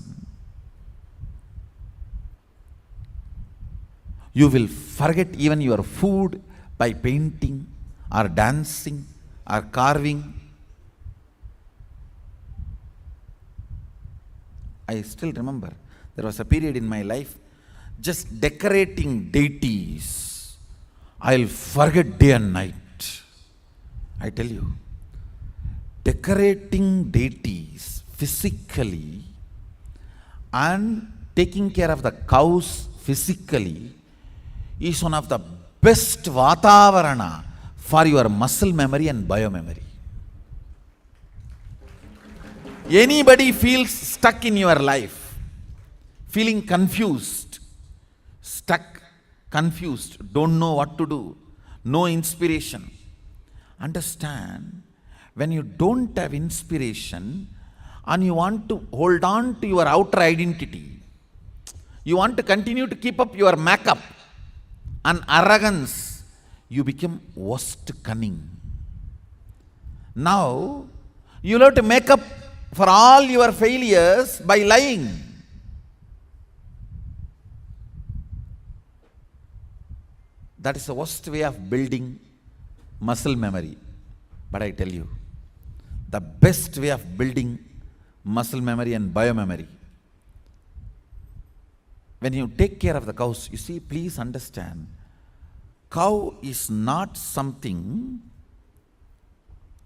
you will forget even your food by painting or dancing or carving. I still remember there was a period in my life just decorating deities. I'll forget day and night. I tell you, decorating deities physically and taking care of the cows physically is one of the best vatavarana for your muscle memory and biomemory. Anybody feels stuck in your life, feeling confused, stuck, confused, don't know what to do, no inspiration. Understand, when you don't have inspiration and you want to hold on to your outer identity, you want to continue to keep up your makeup and arrogance, you become worst cunning. Now, you have to make up for all your failures by lying. That is the worst way of building muscle memory. But I tell you, the best way of building muscle memory and biomemory, when you take care of the cows, you see, please understand, cow is not something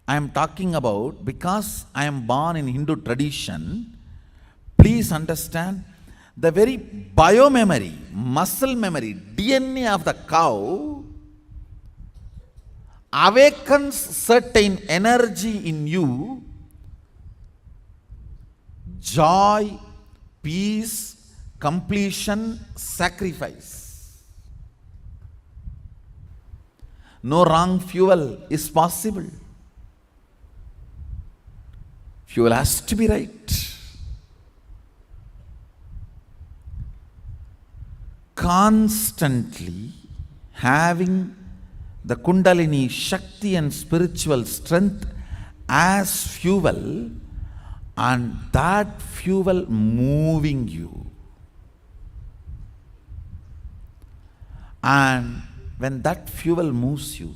I am talking about because I am born in Hindu tradition. Please understand, the very biomemory, muscle memory, DNA of the cow awakens certain energy in you, joy, peace, completion, sacrifice. No wrong fuel is possible. Fuel has to be right. Constantly having the Kundalini Shakti and spiritual strength as fuel, and that fuel moving you. And when that fuel moves you,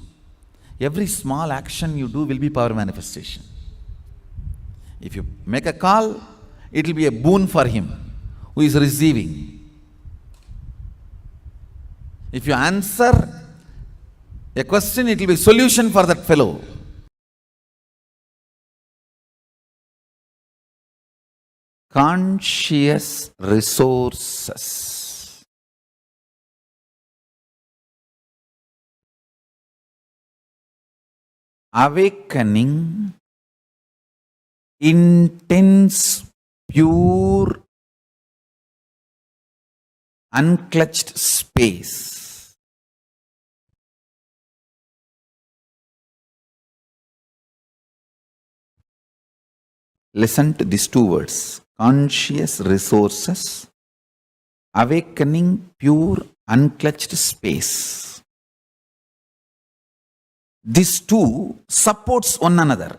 every small action you do will be power manifestation. If you make a call, it will be a boon for him who is receiving. If you answer a question, it will be a solution for that fellow. Conscious resources. Awakening intense, pure, unclutched space. Listen to these two words, conscious resources, awakening pure, unclutched space. These two supports one another.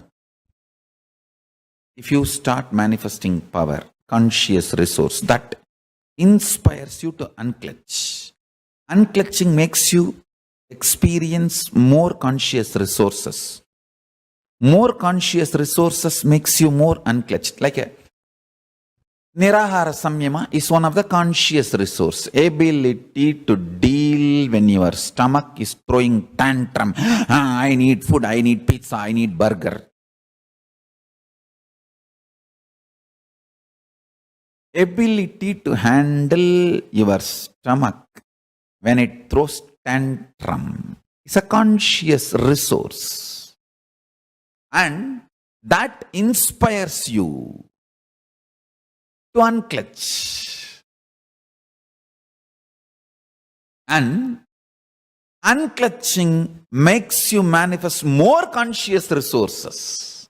If you start manifesting power, conscious resource, that inspires you to unclutch. Unclutching makes you experience more conscious resources. More conscious resources makes you more unclutched. Like a Nirahara Samyama is one of the conscious resource. Ability to deal when your stomach is throwing tantrum. I need food, I need pizza, I need burger. Ability to handle your stomach when it throws tantrum is a conscious resource. And that inspires you to unclutch. And unclutching makes you manifest more conscious resources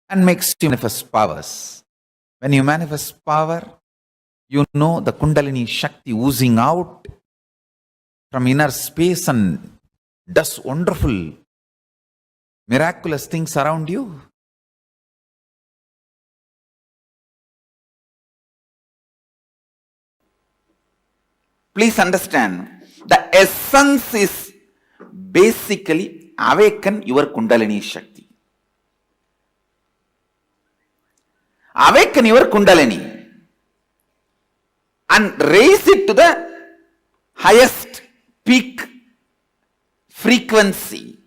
and makes you manifest powers. When you manifest power, you know the Kundalini Shakti oozing out from inner space and does wonderful, miraculous things around you. Please understand, the essence is basically awaken your Kundalini Shakti. Awaken your Kundalini and raise it to the highest peak frequency.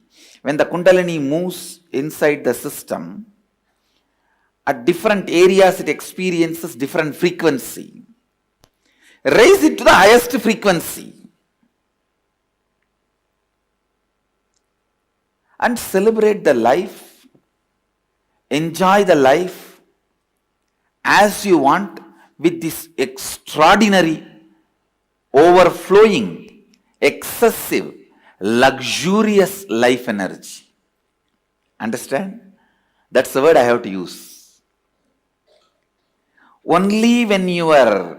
When the Kundalini moves inside the system, at different areas it experiences different frequency. Raise it to the highest frequency and celebrate the life, enjoy the life as you want with this extraordinary, overflowing, excessive, luxurious life energy. Understand? That's the word I have to use. Only when you are,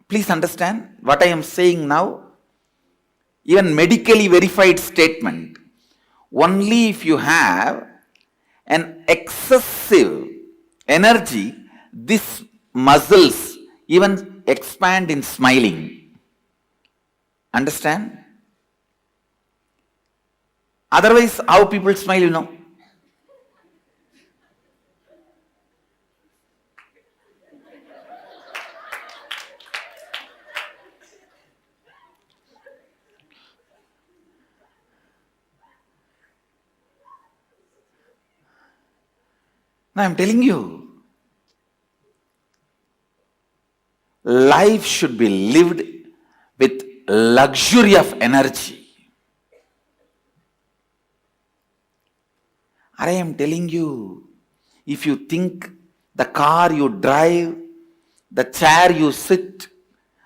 please understand what I am saying now, even medically verified statement, only if you have an excessive energy, these muscles even expand in smiling. Understand? Otherwise, how people smile, you know? Now I am telling you, life should be lived with luxury of energy. I am telling you, if you think the car you drive, the chair you sit,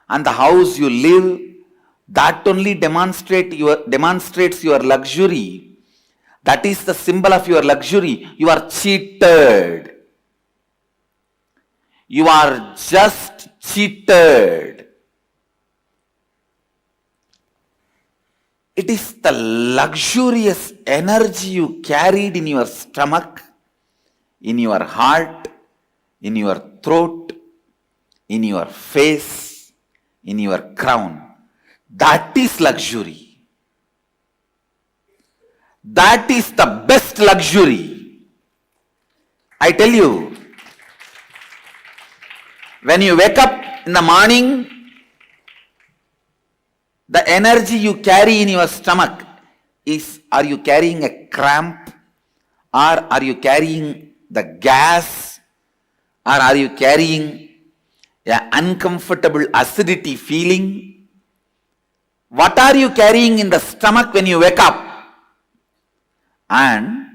and the house you live, that only demonstrates your luxury. That is the symbol of your luxury. You are cheated. You are just cheated. It is the luxurious energy you carried in your stomach, in your heart, in your throat, in your face, in your crown. That is luxury. That is the best luxury. I tell you, when you wake up in the morning, the energy you carry in your stomach is, are you carrying a cramp? Or are you carrying the gas? Or are you carrying an uncomfortable acidity feeling? What are you carrying in the stomach when you wake up? And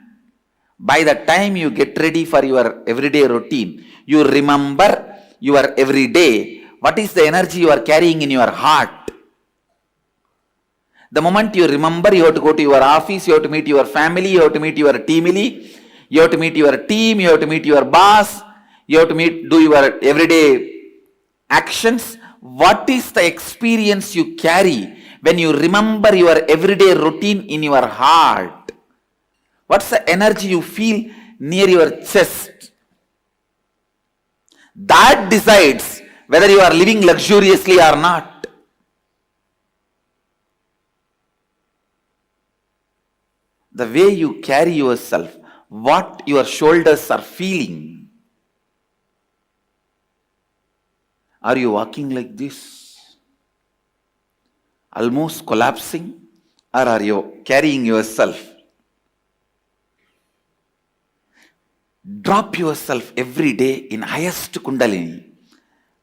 by the time you get ready for your everyday routine, you remember your everyday, what is the energy you are carrying in your heart? The moment you remember, you have to go to your office, you have to meet your family, you have to meet your team, You have to meet your team, you have to meet your boss, you have to do your everyday actions. What is the experience you carry when you remember your everyday routine in your heart? What's the energy you feel near your chest? That decides whether you are living luxuriously or not. The way you carry yourself, what your shoulders are feeling. Are you walking like this, almost collapsing, or are you carrying yourself? Drop yourself every day in highest Kundalini.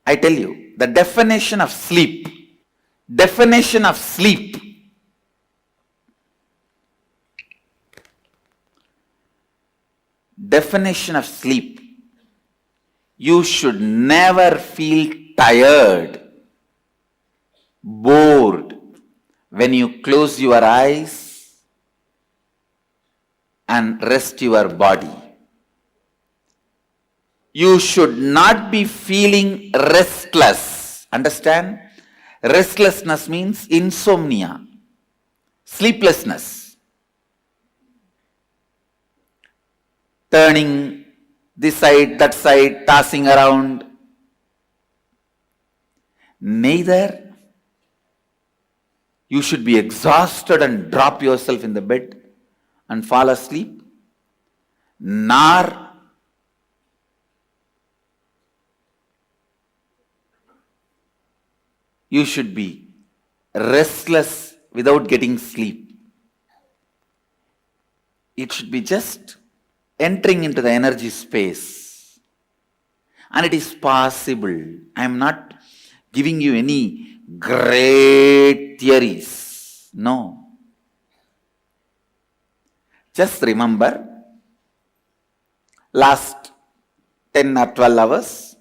I tell you, the definition of sleep, definition of sleep, definition of sleep, you should never feel tired, bored when you close your eyes and rest your body. You should not be feeling restless. Understand? Restlessness means insomnia, sleeplessness. Turning this side, that side, tossing around. Neither you should be exhausted and drop yourself in the bed and fall asleep, nor you should be restless without getting sleep. It should be just entering into the energy space. And it is possible. I am not giving you any great theories. No. Just remember, last 10 or 12 hours,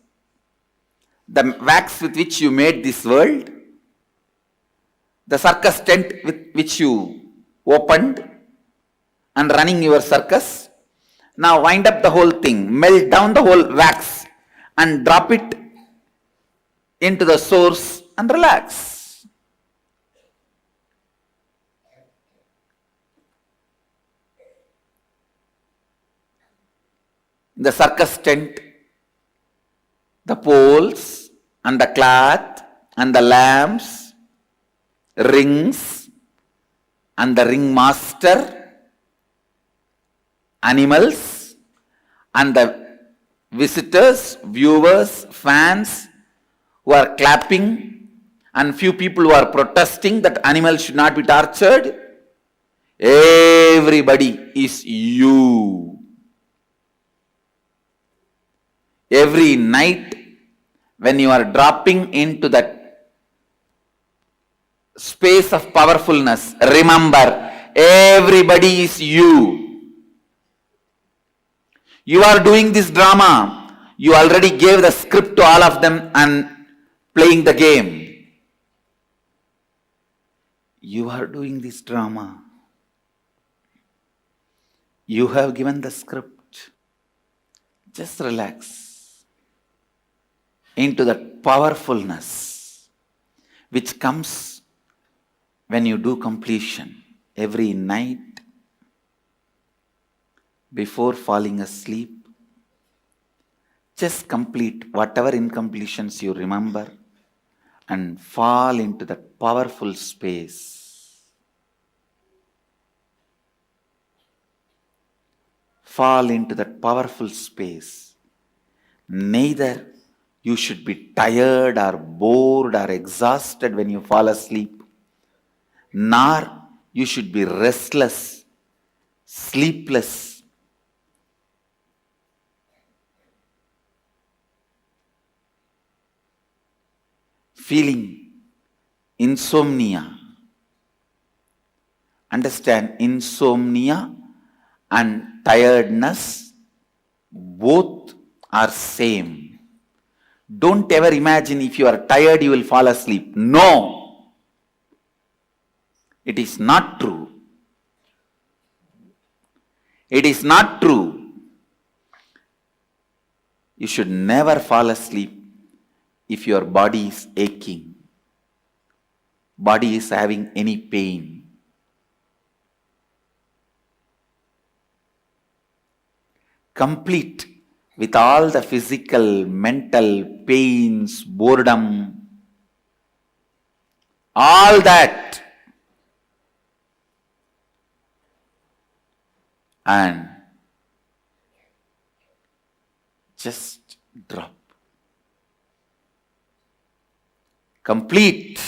the wax with which you made this world, the circus tent with which you opened and running your circus, now wind up the whole thing, melt down the whole wax and drop it into the source and relax. The circus tent, the poles and the cloth and the lamps, rings and the ringmaster, animals and the visitors, viewers, fans who are clapping and few people who are protesting that animals should not be tortured. Everybody is you. Every night when you are dropping into that space of powerfulness, remember, everybody is you. You are doing this drama. You already gave the script to all of them and playing the game. You are doing this drama. You have given the script. Just relax into that powerfulness which comes when you do completion. Every night before falling asleep, just complete whatever incompletions you remember and fall into that powerful space. Fall into that powerful space. Neither you should be tired or bored or exhausted when you fall asleep, nor you should be restless, sleepless. Feeling insomnia. Understand, insomnia and tiredness both are same. Don't ever imagine if you are tired you will fall asleep. No. It is not true. It is not true. You should never fall asleep if your body is aching, body is having any pain. Complete with all the physical, mental pains, boredom, all that. And just drop. Complete.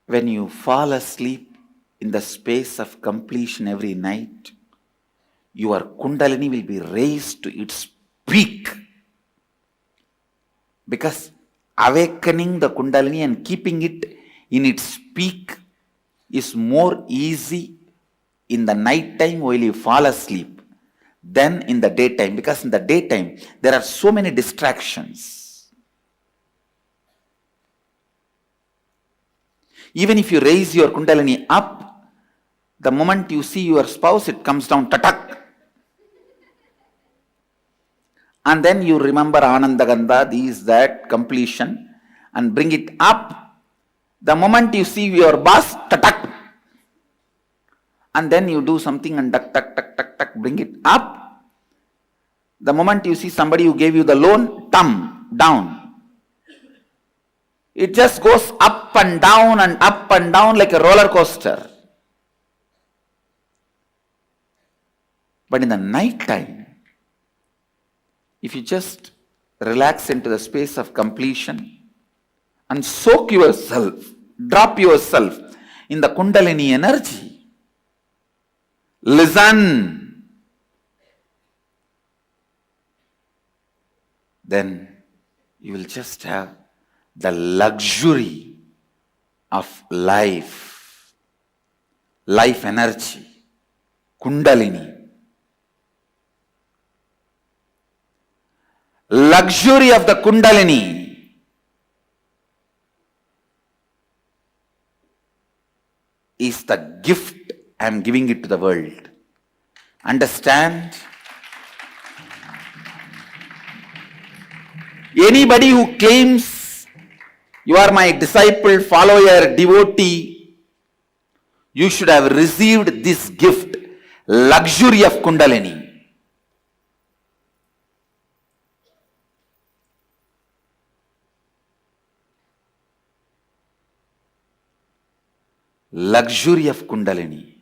When you fall asleep in the space of completion every night, your Kundalini will be raised to its peak. Because awakening the Kundalini and keeping it in its peak is more easy in the night time while you fall asleep than in the daytime. Because in the daytime, there are so many distractions. Even if you raise your Kundalini up, the moment you see your spouse, it comes down, tatak. And then you remember Anandagandha, this, that, completion, and bring it up. The moment you see your boss, tatak. And then you do something and tak, tak, tak, tak, tak, bring it up. The moment you see somebody who gave you the loan, thumb, down. It just goes up and down like a roller coaster. But in the night time, if you just relax into the space of completion and soak yourself, drop yourself in the Kundalini energy, listen, then you will just have the luxury of life energy, Kundalini. Luxury of the Kundalini is the gift I am giving it to the world. Understand? Anybody who claims you are my disciple, follower, devotee, you should have received this gift, luxury of Kundalini. Luxury of Kundalini.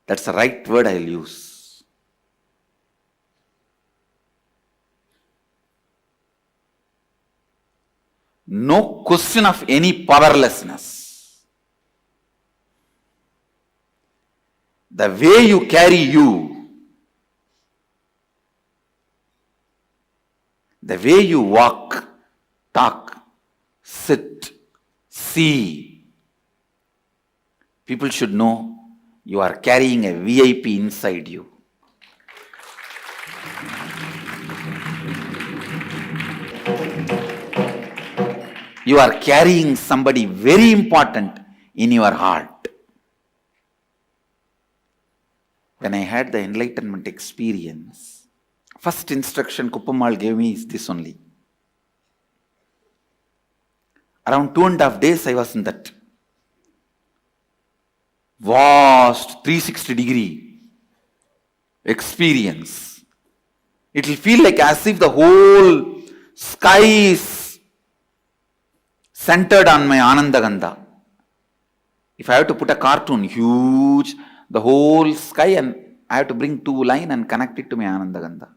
That's the right word I'll use. No question of any powerlessness. The way you carry you, the way you walk, talk, sit, see, people should know you are carrying a VIP inside you. You are carrying somebody very important in your heart. When I had the enlightenment experience, first instruction Kuppamal gave me is this only. Around 2.5 days I was in that vast 360-degree experience. It will feel like as if the whole sky is centered on my Anandagandha. If I have to put a cartoon, huge, the whole sky, and I have to bring 2 lines and connect it to my Anandagandha.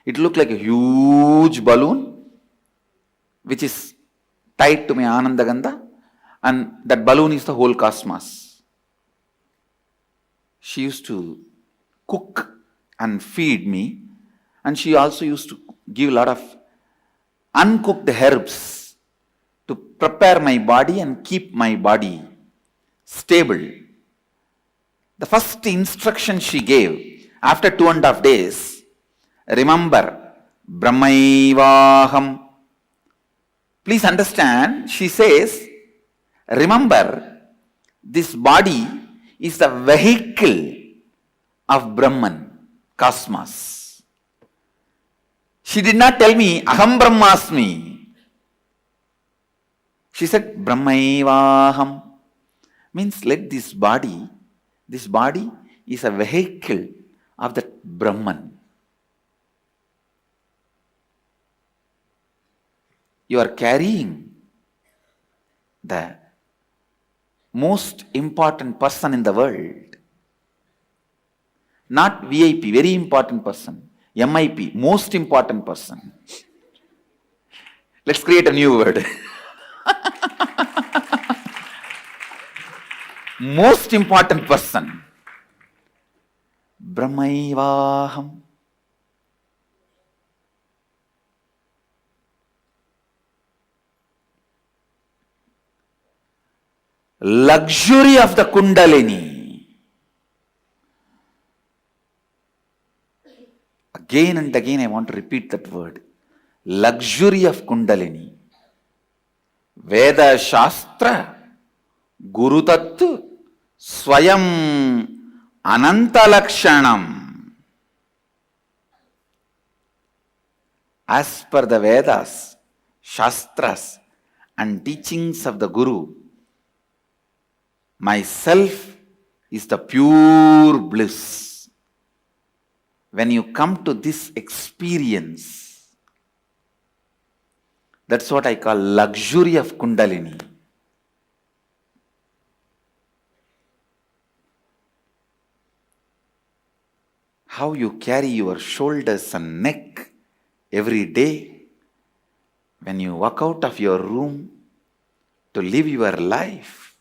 It will look like a huge balloon which is tied to my Anandagandha, and that balloon is the whole cosmos. She used to cook and feed me, and she also used to give a lot of uncooked herbs to prepare my body and keep my body stable. The first instruction she gave after 2.5 days, remember, Brahmaivaham. Please understand, she says, remember, this body is the vehicle of Brahman. cosmos. She did not tell me, Aham Brahmasmi. She said, Brahmaivaham. Means let this body is a vehicle of that Brahman. You are carrying the most important person in the world. Not VIP, very important person. MIP, most important person. Let's create a new word. Most important person. Brahmaivaham. Luxury of the Kundalini. Again and again I want to repeat that word. Luxury of Kundalini. Veda Shastra Guru Tattva Swayam Ananta Lakshanam. As per the Vedas, Shastras and teachings of the Guru, myself is the pure bliss. When you come to this experience, that's what I call luxury of Kundalini. How you carry your shoulders and neck every day when you walk out of your room to live your life.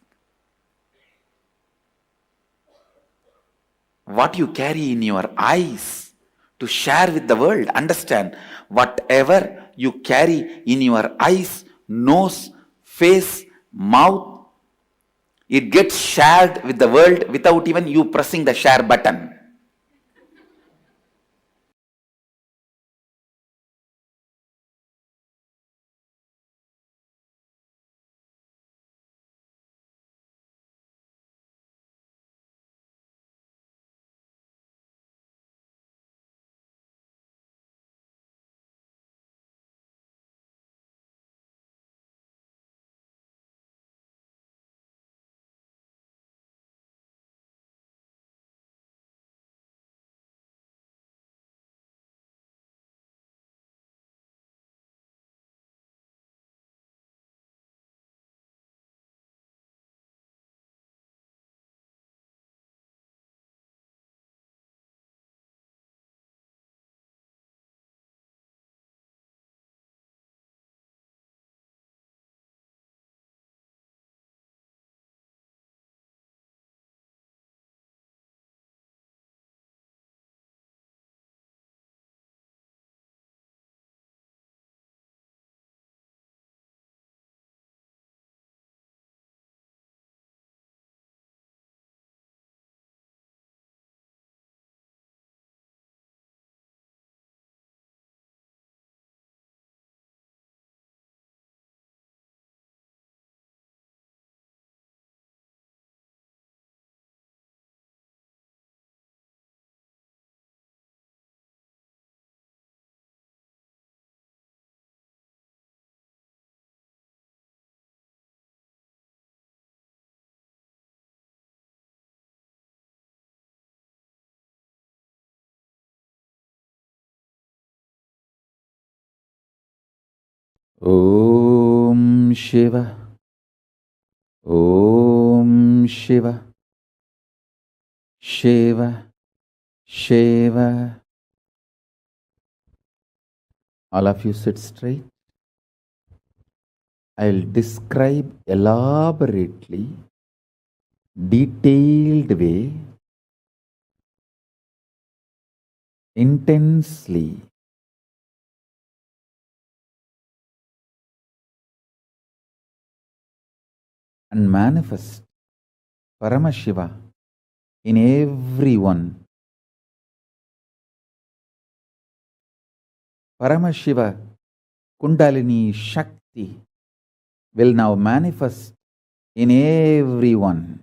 What you carry in your eyes to share with the world. Understand, whatever you carry in your eyes, nose, face, mouth, it gets shared with the world without even you pressing the share button. Om Shiva, Om Shiva, Shiva, Shiva. All of you sit straight. I'll describe elaborately, detailed way, intensely, and manifest Paramashiva in everyone. Paramashiva Kundalini Shakti will now manifest in everyone.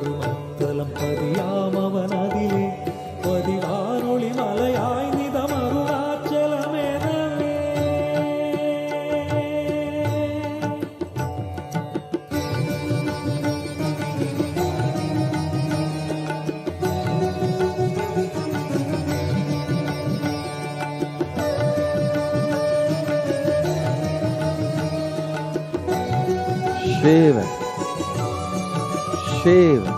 Shiva, Shiva,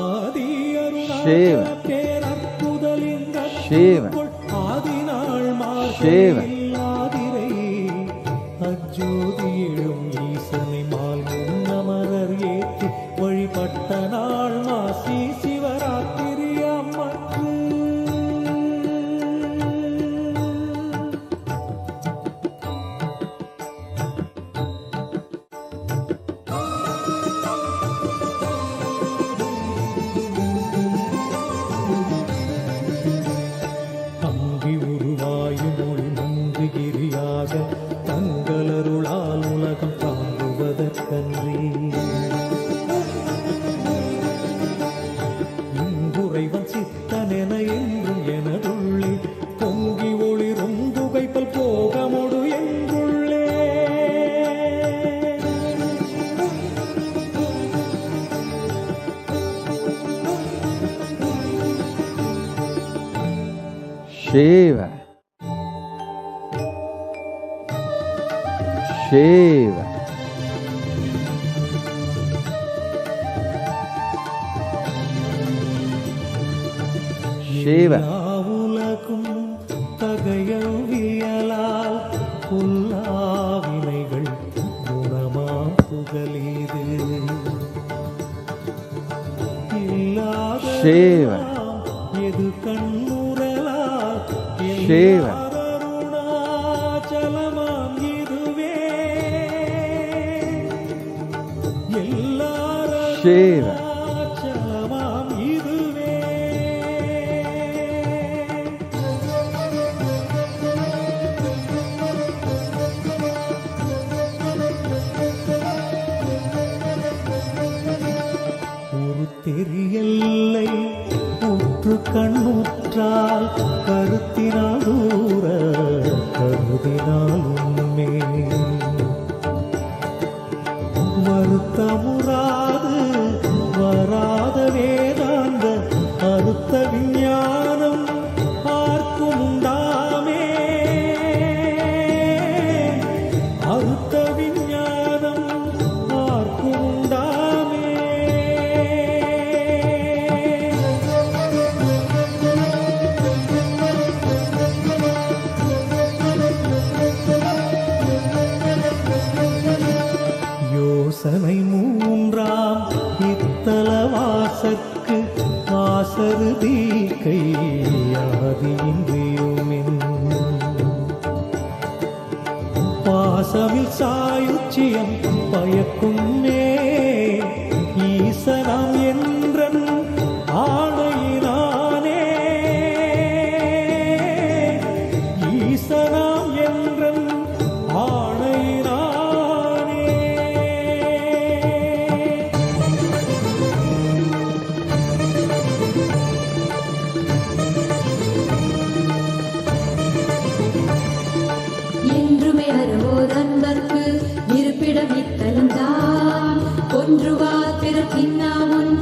Aadhi Shiva, Arunachal பேரற்புதலிங்க Shiva, ஆதிநாள் Shiva, மாதிரை அஜோதியிடும் ஈசனை mall முன்னமரர் ஏற்றி வழிபட்ட நாள் மாசி சிவராத்திரி அம்மன்று அங்கி உருவாயும் மொழி மங்குகிரியாக தங்களருளால் உலகம் தாங்குவதற்கன்றி இங்குறைவன் சித்தனென என்றும் எனதுள்ளே பொங்கி ஒளிரும் புகைப்பல் போகமொடு என்றுள்ளே Shiva, Shiva, Shiva, உலகும் தகையவியலால் புல்லாவினைகள் குணமாம் புகலீது இல்லாத Shiva, எது கண்ணுறலால் Shiva, அருணாச்சலமாம் இதுவே எல்லாரும் Shiva, அருணாச்சலமாம் இதுவே ஒரு தெரியல்லை உற்று கண்ணுற்றால் கருத்தினால் தூர கருதினால் உண்மை வருத்தமுறாது வராத வேதாந்த அறுத்த விஞ்ஞானம் ஆர்க்கும் உண்டாமே அறுத்த விஞ்ஞானம் ஆர்க்கும் உண்டாமே யோசனை மூன்றாம் இத்தலவாசற்கு ஆசருதி கையாதியின்றியுமின் பாசமில் சாயுச்சியம் பயக்குமே ஈசனாம் என்றன் ஆணையினானே ஈசனாம் என்றன் ஆணையினானே என்றுமே அறவோர் அன்பர்க்கு இருப்பிடம் இத்தலம்தான் ஒன்றுவா பிறப்பின்னாமுன்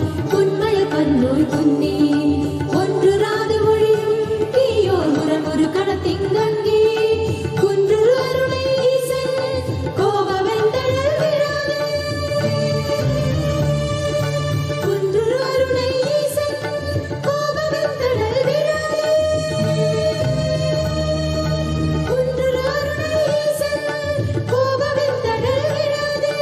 உண்மைய கண்ணோய் துன்னி ஒன்று ராது மொழியும் தீயோர் முறம் ஒரு கணத்திங்கங்கி குன்று அருணை ஈசன் கோபவெந்தழல் விராது குன்று அருணை ஈசன் கோபவெந்தழல் விராது குன்று அருணை ஈசன் கோபவெந்தழல் விராது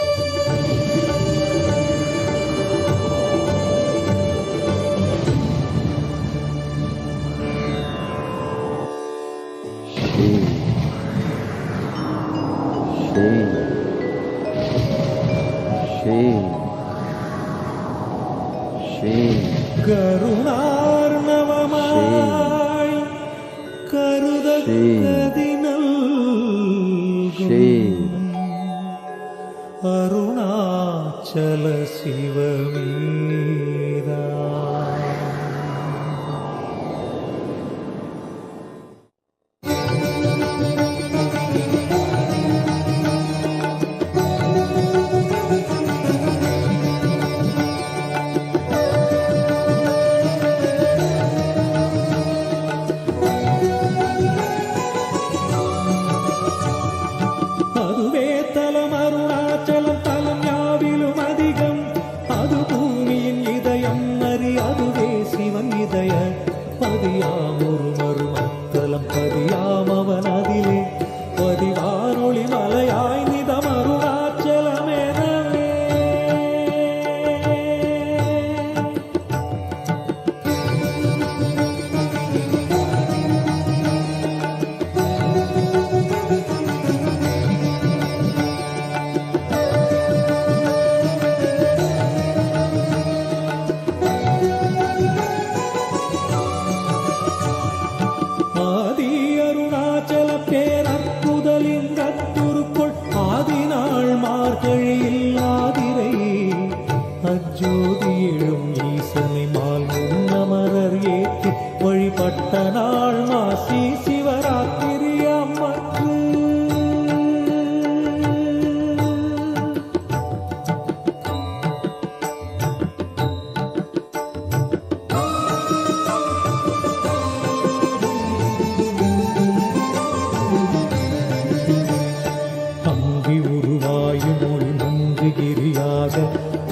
கருணார்ணவமாய் கருதக்கதினல் அருணாச்சல சிவமீரா பதியாமொரு மருமத்தலம் பதியாம் அவன் அதிலே பதிவானொளி மலையாய் நிதம் அருணாச்சலமெனவே. ஆதி அருணாச்சல பேரற்புதலிங்கத்துருக்குள் ஆதிநாள் மார்கழியில் ஆதிரை அஜோதி எழும் ஈசனை மால் முன்னமரர் ஏற்றி வழிபட்ட நாள் மாசி சிவராத்திரி அம்மற்று. அங்கி உருவாயும் மொழி நங்குகிரியாக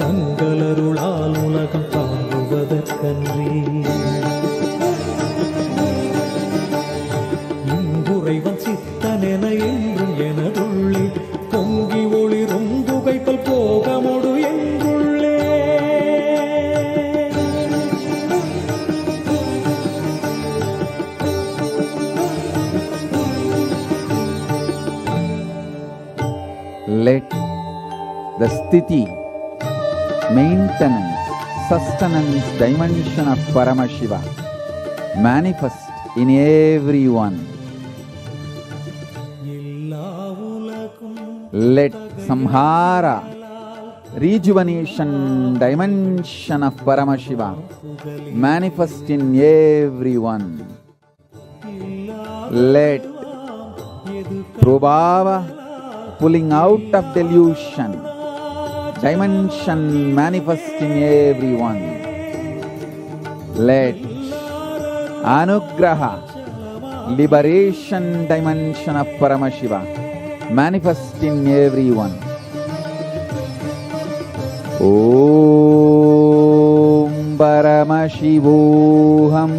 தங்களருளால் உலகம் தாங்குவதற்கன்றி இங்குறைவன் சித்தனென என்றும் எனதுள்ளே பொங்கி ஒளிரும் புகைப்பல் போகமொடு என்றுள்ளே. Let the sthiti, maintenance, sustenance dimension of Paramashiva manifest in everyone. எல்லா உலகும் Let samhara, rejuvenation dimension of Paramashiva manifest in everyone. Let prabhava, pulling out of delusion dimension manifest in everyone. Let anugraha, liberation dimension of Paramashiva manifest in everyone. Om Paramashivoham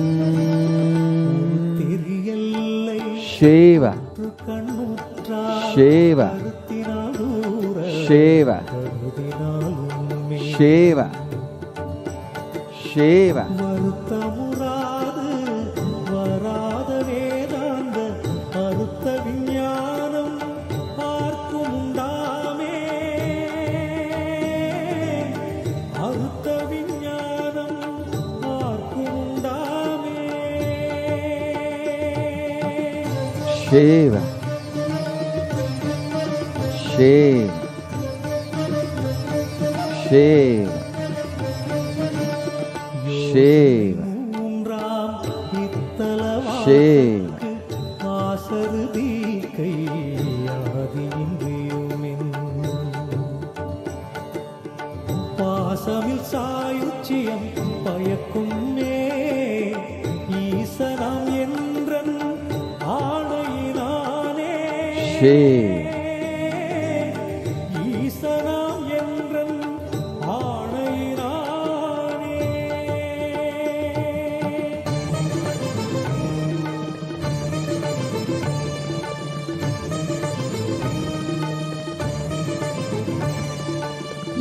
Shiva Shiva Shiva Shiva Shiva வருத்தமுறாது வராத வேதாந்த அறுத்த விஞ்ஞானம் ஆர்க்கும் உண்டாமே. அறுத்த விஞ்ஞானம் ஆர்க்கும் உண்டாமே. Shiva Shiva Shiva Shiva மூன்றாம் இத்தலவாக்கு Shiva ஆசருதி கையாதியின்றியுமின் பாசமில் சாயுச்சியம் பயக்குமே ஈசனாம் என்றன் ஆணையினானே. Shiva ஈசனாம் என்றன் ஆணையினானே.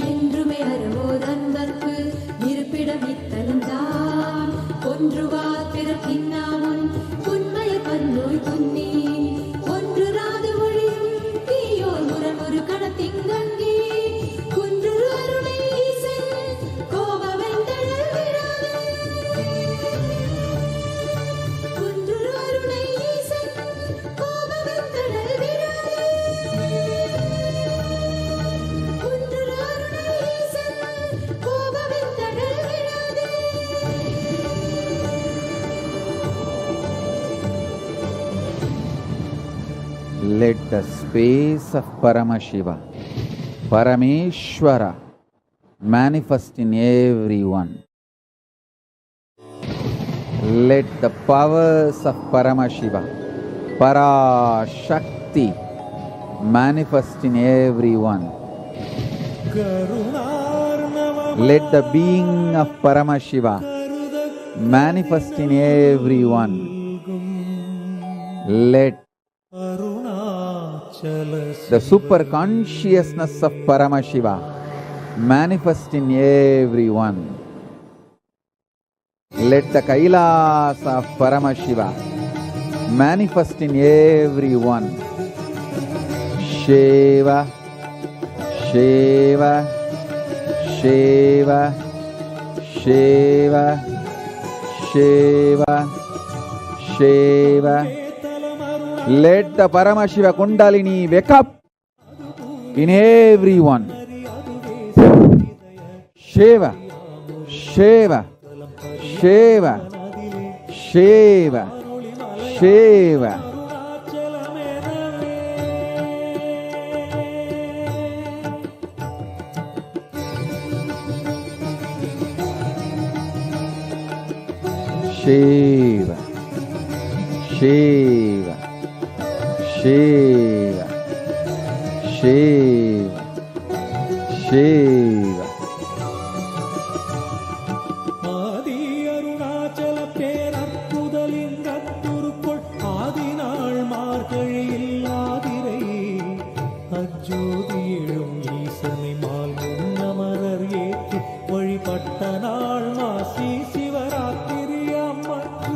என்றுமே அறவோதன்பர்க்கு இருப்பிடம் இத்தலம்தான் ஒன்றுவார் பிறப்பின்னாமுன் உண்மைய பன்னோய் துன்னி ஒன்று ராது ஒழியும் தீயோர் முரண் ஒரு கணத்திங்கங்கி குன்று அருளை ஈசன் கோபவெந்தழல் விடாது குன்று அருளை ஈசன் கோபவெந்தழல் விடாது குன்று அருளை ஈசன் கோபவெந்தழல் விடாது. Let the space of Paramashiva, Parameshwara, manifest in everyone. Let the powers of Paramashiva, Parashakti, manifest in everyone. Let the being of Paramashiva, manifest in everyone. Let the super consciousness of Paramashiva manifest in everyone. Let the Kailasa of Paramashiva manifest in everyone. Shiva, Shiva, Shiva, Shiva, Shiva, Shiva. Let the Paramashiva Kundalini wake up in everyone. Shiva, Shiva, Shiva, Shiva, Shiva. Shiva, Shiva, Shiva, Shiva, Shiva. ஆதி அருணாச்சல பேரற்புதலிங்கத்துருக்குள் ஆதிநாள் மார்கழியில் ஆதிரை அஜோதி எழும் ஈசனை mall முன்னமரர் ஏற்றி வழிபட்ட நாள் மாசி சிவராத்திரி அம்மற்று.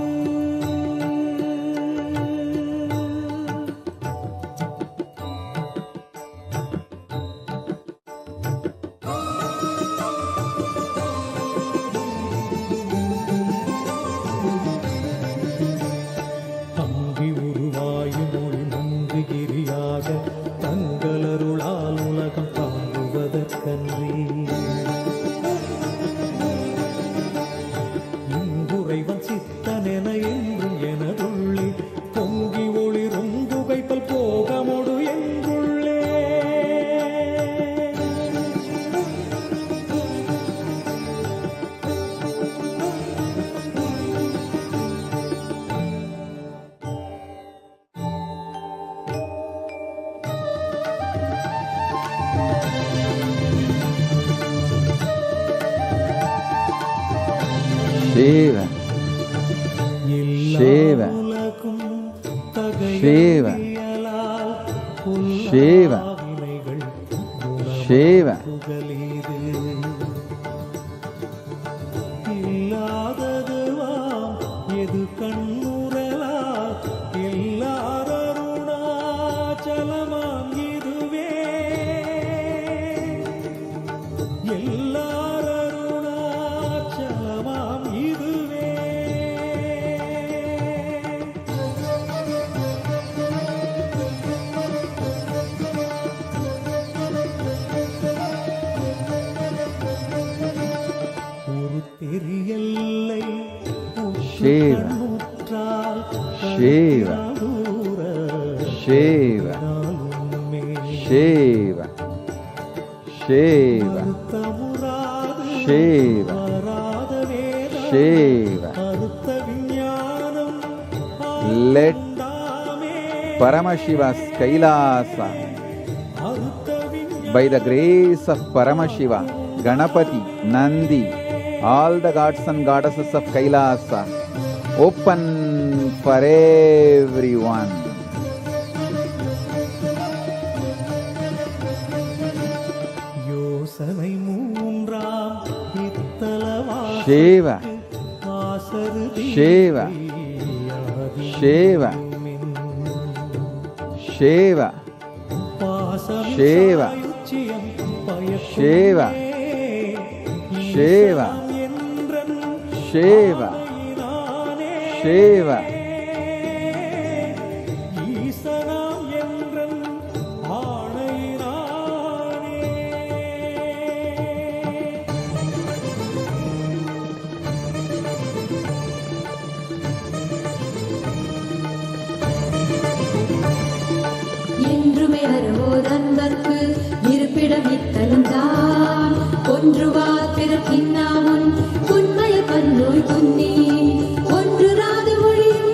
அங்கி உருவாயும் மொழி மங்குகிரியாக தங்களருளால் உலகம் தாங்குவதற்கன்றி இங்குறைவன் சித்தனென என்றும் எனதுள்ளே பொங்கி ஒளிரும் புகைப்பல் போகமொடு என்றுள்ளே. Shiva, Shiva, Shiva, Shiva, Shiva. இல்லாததுவாம் எது கண்ணுறலா எல்லாரருணாச்சலமாம் இதுவே எல்லாரருணாச்சலமாம் இதுவே. ஒரு தெரியல்லை Shiva, Shiva, Shiva, Shiva, Shiva, Shiva, Shiva. Let Paramashiva's Kailasa, by the grace of Paramashiva, Ganapati, Nandi, all the gods and goddesses of Kailasa, open for everyone. யோசனை மூன்றாம் இத்தலவாச Shiva, Shiva, Shiva, Shiva, Shiva, Shiva, Shiva, Shiva, Shiva. ஈசனாம் என்றன் ஆணையினானே. என்றுமே அருவோதன்பர்க்கு இருப்பிடம் இத்தலம் தான் ஒன்றுவார் பிறக்கின்னாமுன் உண்மைய பன்னோய் குன்னி ஒன்று ராது மொழியும்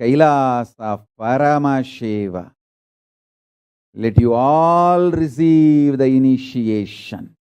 Kailasa Paramashiva. Let you all receive the initiation.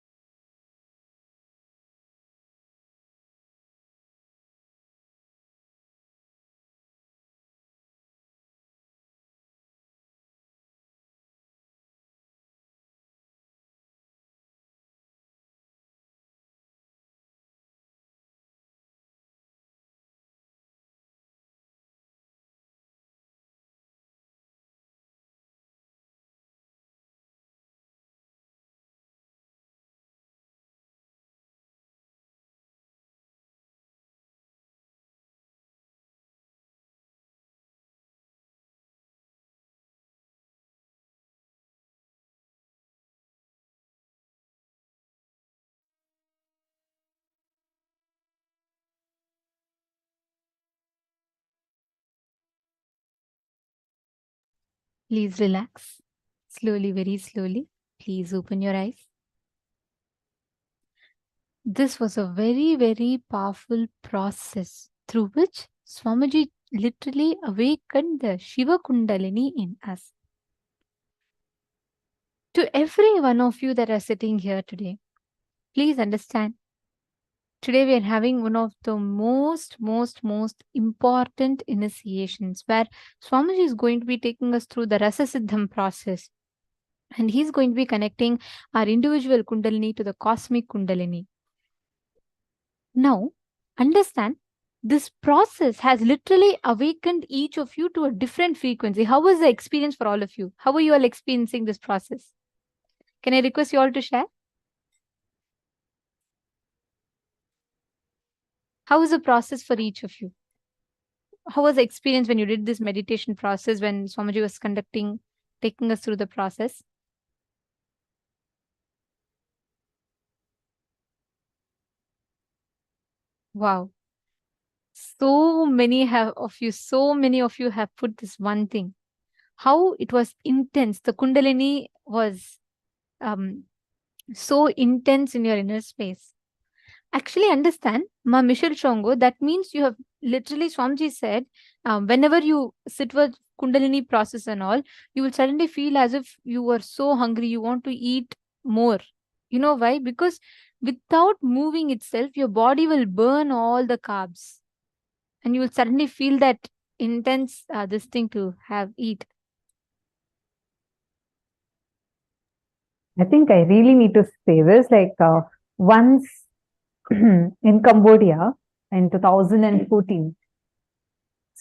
Please relax. Slowly, very slowly. Please open your eyes. This was a very, very powerful process through which Swamiji literally awakened the Shiva Kundalini in us. To every one of you that are sitting here today, please understand. Today we are having one of the most important initiations where Swamiji is going to be taking us through the Rasa Siddham process. And he's going to be connecting our individual Kundalini to the cosmic Kundalini. Now, understand, this process has literally awakened each of you to a different frequency. How was the experience for all of you? How are you all experiencing this process? Can I request you all to share? How was the process for each of you? How was the experience when you did this meditation process, when Swamiji was taking us through the process? Wow. So many of you have put this one thing. How it was intense. The Kundalini was so intense in your inner space. Actually, understand, Ma Michelle Chongo, that means you have literally, Swamiji said, whenever you sit with Kundalini process and all, you will suddenly feel as if you were so hungry, you want to eat more. You know why? Because without moving itself, your body will burn all the carbs. And you will suddenly feel that intense this thing to eat. I think I really need to say this. Like once in Cambodia in 2014,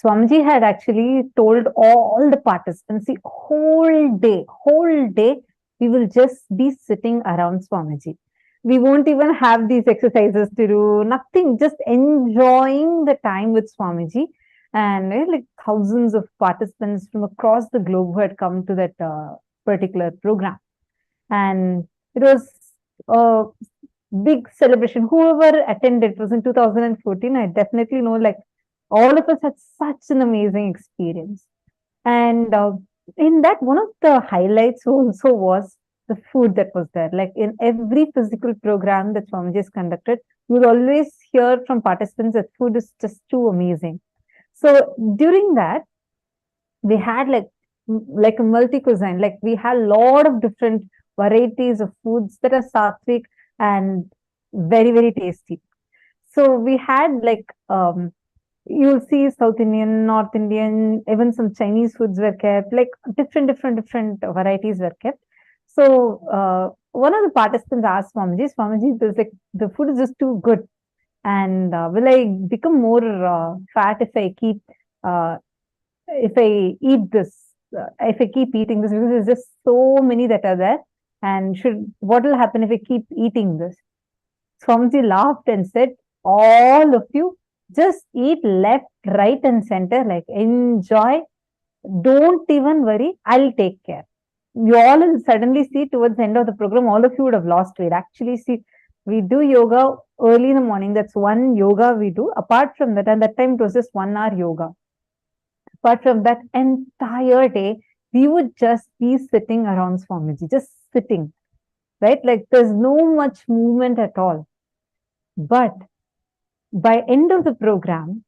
Swamiji had actually told all the participants, the whole day, we will just be sitting around Swamiji. We won't even have these exercises to do, nothing, just enjoying the time with Swamiji. And like thousands of participants from across the globe who had come to that particular program. And it was a big celebration. Whoever attended, it was in 2014, I definitely know, like, all of us had such an amazing experience. And in that, one of the highlights also was the food that was there. Like in every physical program that Swamiji has conducted, you will always hear from participants that food is just too amazing. So during that, we had like a multi-cuisine. Like we had a lot of different varieties of foods that are sattvic and very, very tasty. So we had like you'll see South Indian, North Indian, even some Chinese foods were kept, like different varieties were kept. So one of the participants asked Swamiji, the food is just too good. And will I become more fat if I keep, if I eat this, if I keep eating this? Because there's just so many that are there. And what will happen if I keep eating this? Swamiji laughed and said, all of you, just eat left, right, and center, like enjoy. Don't even worry. I'll take care. You all will suddenly see towards the end of the program, all of you would have lost weight. Actually, see, we do yoga early in the morning. That's one yoga we do. Apart from that, and that time it was just 1 hour yoga. Apart from that, entire day, we would just be sitting around Swamiji, just sitting, right? Like there's no much movement at all. But by end of the program,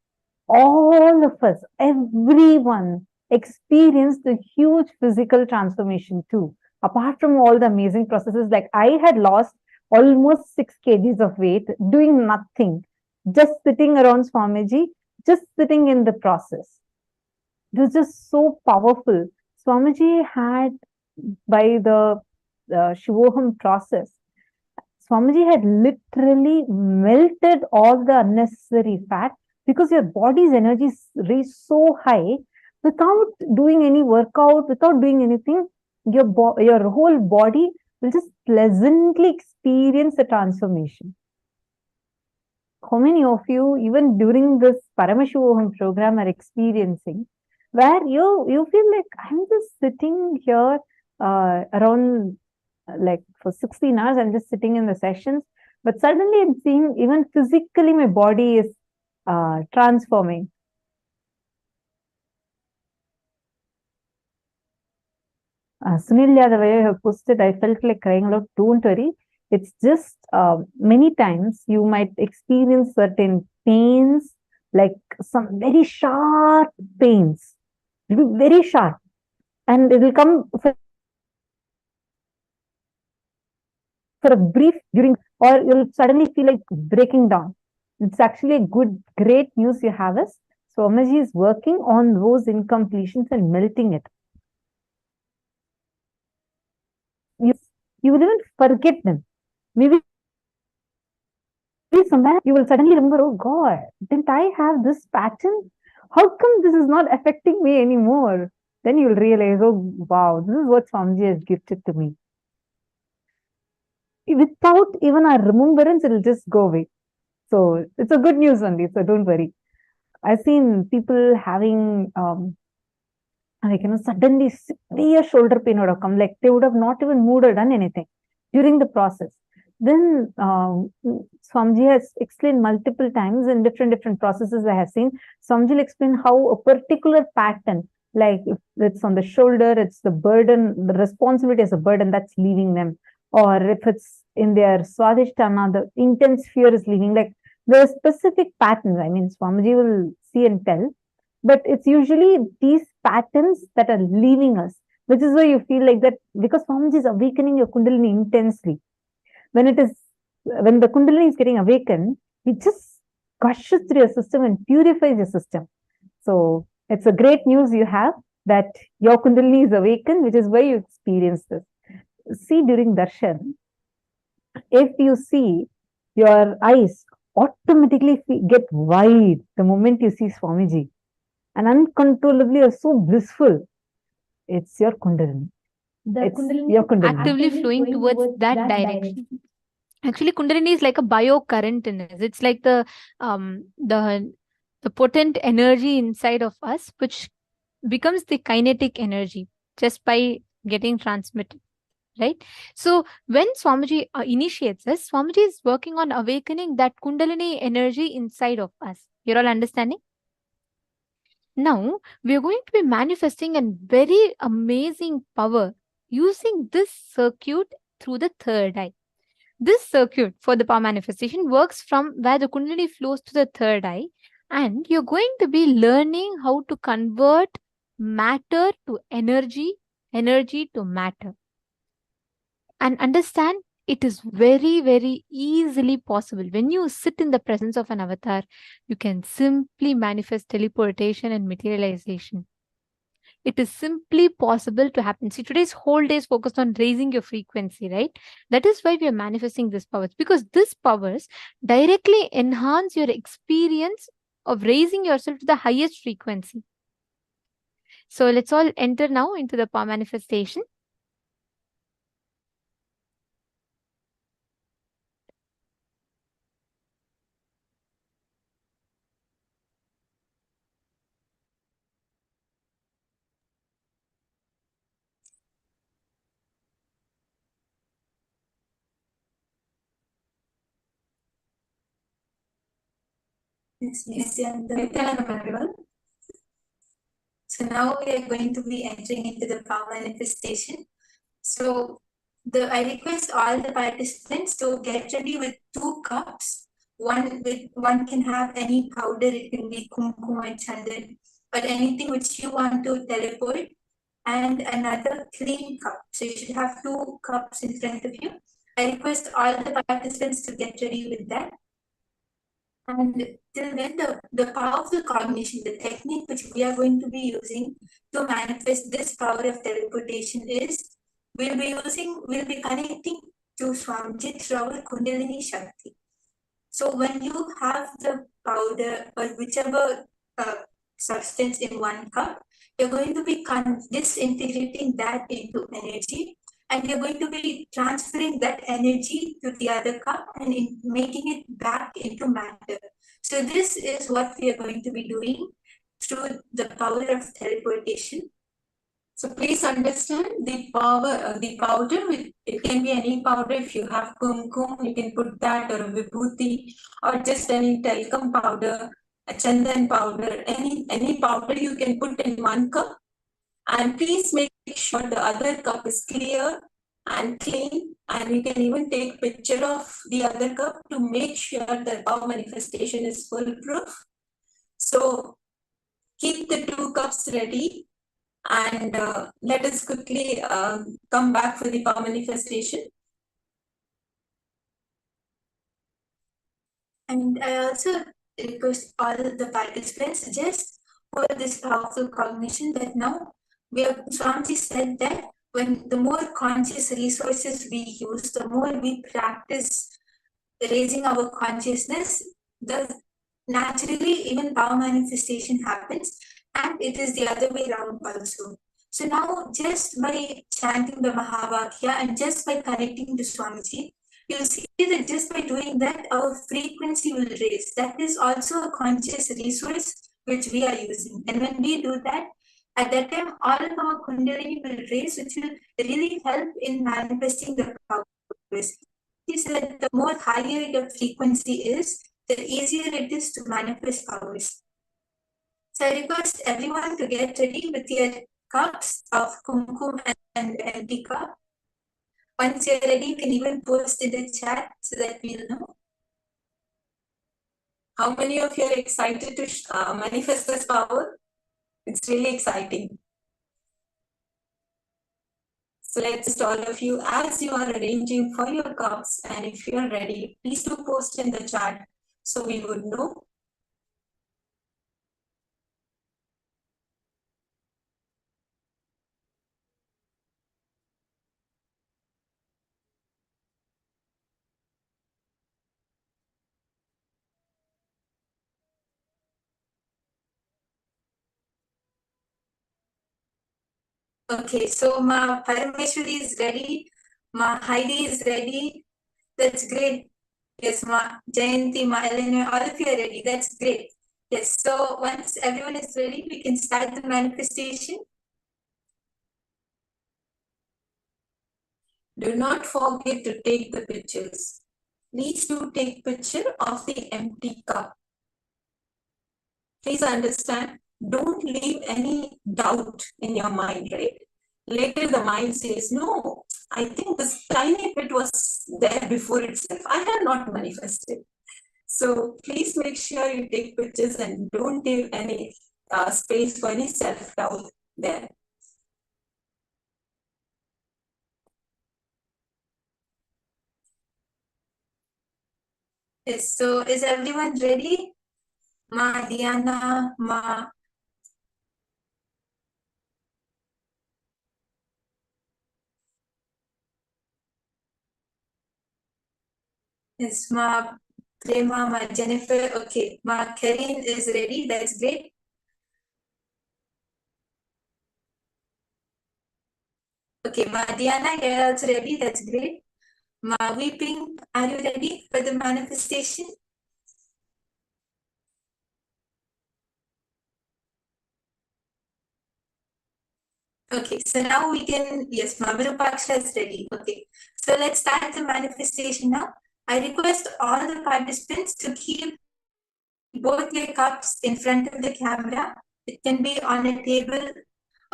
all of us, everyone experienced a huge physical transformation too. Apart from all the amazing processes, like I had lost almost 6 kgs of weight doing nothing, just sitting around Swamiji, just sitting in the process. It was just so powerful. Swamiji had, by the Shivoham process, Swamiji had literally melted all the unnecessary fat, because your body's energy is reached so high without doing any workout, without doing anything. Your whole body will just pleasantly experience the transformation. How many of you, even during this Paramashivoham program, are experiencing where you feel like I'm just sitting here around like for 16 hours, I'm just sitting in the sessions, but suddenly I'm seeing even physically my body is transforming. Sunil, the way you have posted, I felt like crying out. Don't worry. It's just many times you might experience certain pains, like some very sharp pains. It will be very sharp. And it will come for a brief during, or you'll suddenly feel like breaking down. It's actually a great news you have is Swamiji is working on those incompletions and melting it. You will even forget them. Maybe somewhere you will suddenly remember, oh God, didn't I have this pattern? How come this is not affecting me anymore? Then you will realize, oh wow, this is what Swamiji has gifted to me. Without even our remembrance, it will just go away. So it's a good news only, so don't worry. I've seen people having like, suddenly severe shoulder pain would have come, like they would have not even moved or done anything during the process. Then Swamiji has explained multiple times in different processes I have seen. Swamiji will explain how a particular pattern, like if it's on the shoulder, it's the burden, the responsibility as a burden that's leaving them. Or if it's in their Swadhisthana, the intense fear is leaving. Like there are specific patterns. I mean, Swamiji will see and tell, but it's usually these patterns that are leaving us, which is why you feel like that, because Swamiji is awakening your Kundalini intensely. When the Kundalini is getting awakened, it just gushes through your system and purifies your system. So it's a great news you have that your Kundalini is awakened, which is why you experience this. See, during darshan, if you see, your eyes automatically get wide the moment you see Swamiji, and uncontrollably are so blissful. It's your Kundalini. It's your Kundalini actively flowing towards that direction. Actually, Kundalini is like a biocurrent in us. It's like the potent energy inside of us, which becomes the kinetic energy just by getting transmitted. Right? So when Swamiji initiates us, Swamiji is working on awakening that Kundalini energy inside of us. You're all understanding? Now, we are going to be manifesting a very amazing power using this circuit through the third eye. This circuit for the power manifestation works from where the Kundalini flows to the third eye, and you're going to be learning how to convert matter to energy, energy to matter. And understand, it is very, very easily possible. When you sit in the presence of an avatar, you can simply manifest teleportation and materialization. It is simply possible to happen. See, today's whole day is focused on raising your frequency, right? That is why we are manifesting these powers, because these powers directly enhance your experience of raising yourself to the highest frequency. So let's all enter now into the power manifestation. Nithyananda, everyone. So now we are going to be entering into the power manifestation. So I request all the participants to get ready with 2 cups one can have any powder, it can be kumkum and chandan, but anything which you want to teleport, and another clean cup. So you should have 2 cups in front of you. I request all the participants to get ready with that. And till then, the powerful cognition, the technique which we are going to be using to manifest this power of teleportation is, we'll be connecting to Swamjit through our Kundalini Shakti. So when you have the powder or whichever substance in 1 cup, you're going to be disintegrating that into energy, and you're going to be transferring that energy to the other cup and making it back into matter. So this is what we are going to be doing through the power of teleportation. So please understand the power, the powder, it can be any powder. If you have kumkum, you can put that, or a vibhuti, or just any talcum powder, a chandan powder, any powder you can put in 1 cup. And please make sure the other cup is clear and clean, and you can even take picture of the other cup to make sure the power manifestation is foolproof. So keep the 2 cups ready, and let us quickly come back for the power manifestation. And I also request all the participants just for this powerful cognition that now Swamiji said that when the more conscious resources we use, the more we practice raising our consciousness, the naturally even power manifestation happens, and it is the other way around also. So now just by chanting the Mahavakya and just by connecting to Swamiji, you'll see that just by doing that, our frequency will raise. That is also a conscious resource which we are using. And when we do that, at that time, all of our Kundalini will raise, which will really help in manifesting the powers. He said the more higher your frequency is, the easier it is to manifest powers. So I request everyone to get ready with your cups of kumkum and empty cup. Once you're ready, you can even post in the chat so that we'll know. How many of you are excited to manifest this power? It's really exciting. So let's all of you, as you are arranging for your cups, and if you are ready, please do post in the chat so we would know. Okay, so Ma Parameshwari is ready, Ma Heidi is ready. That's great. Yes, Ma Jayanti, Ma Elena, all of you are ready. That's great. Yes, so once everyone is ready, we can start the manifestation. Do not forget to take the pictures. Please do take picture of the empty cup. Please understand, don't leave any doubt in your mind, right? Later the mind says, no, I think this tiny bit was there before itself. I have not manifested. So please make sure you take pictures and don't give any space for any self-doubt there. Yes, so is everyone ready? Ma Diana, Ma. Yes, Ma Prema, Ma Jennifer. Okay, Ma Karin is ready. That's great. Okay, Ma Diana, you're also ready. That's great. Ma Weeping, are you ready for the manifestation? Okay, so now we can, yes, Ma Virupaksha is ready. Okay, so let's start the manifestation now. I request all the participants to keep both your cups in front of the camera. It can be on a table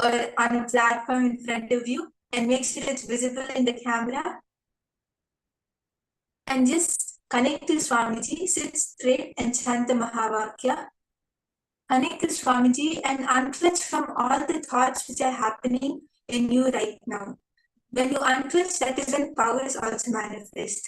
or on a platform in front of you, and make sure it's visible in the camera. And just Connect to Swamiji, sit straight and chant the Mahavakya. Connect to Swamiji and unclutch from all the thoughts which are happening in you right now. When you unclutch, that is when powers also manifest.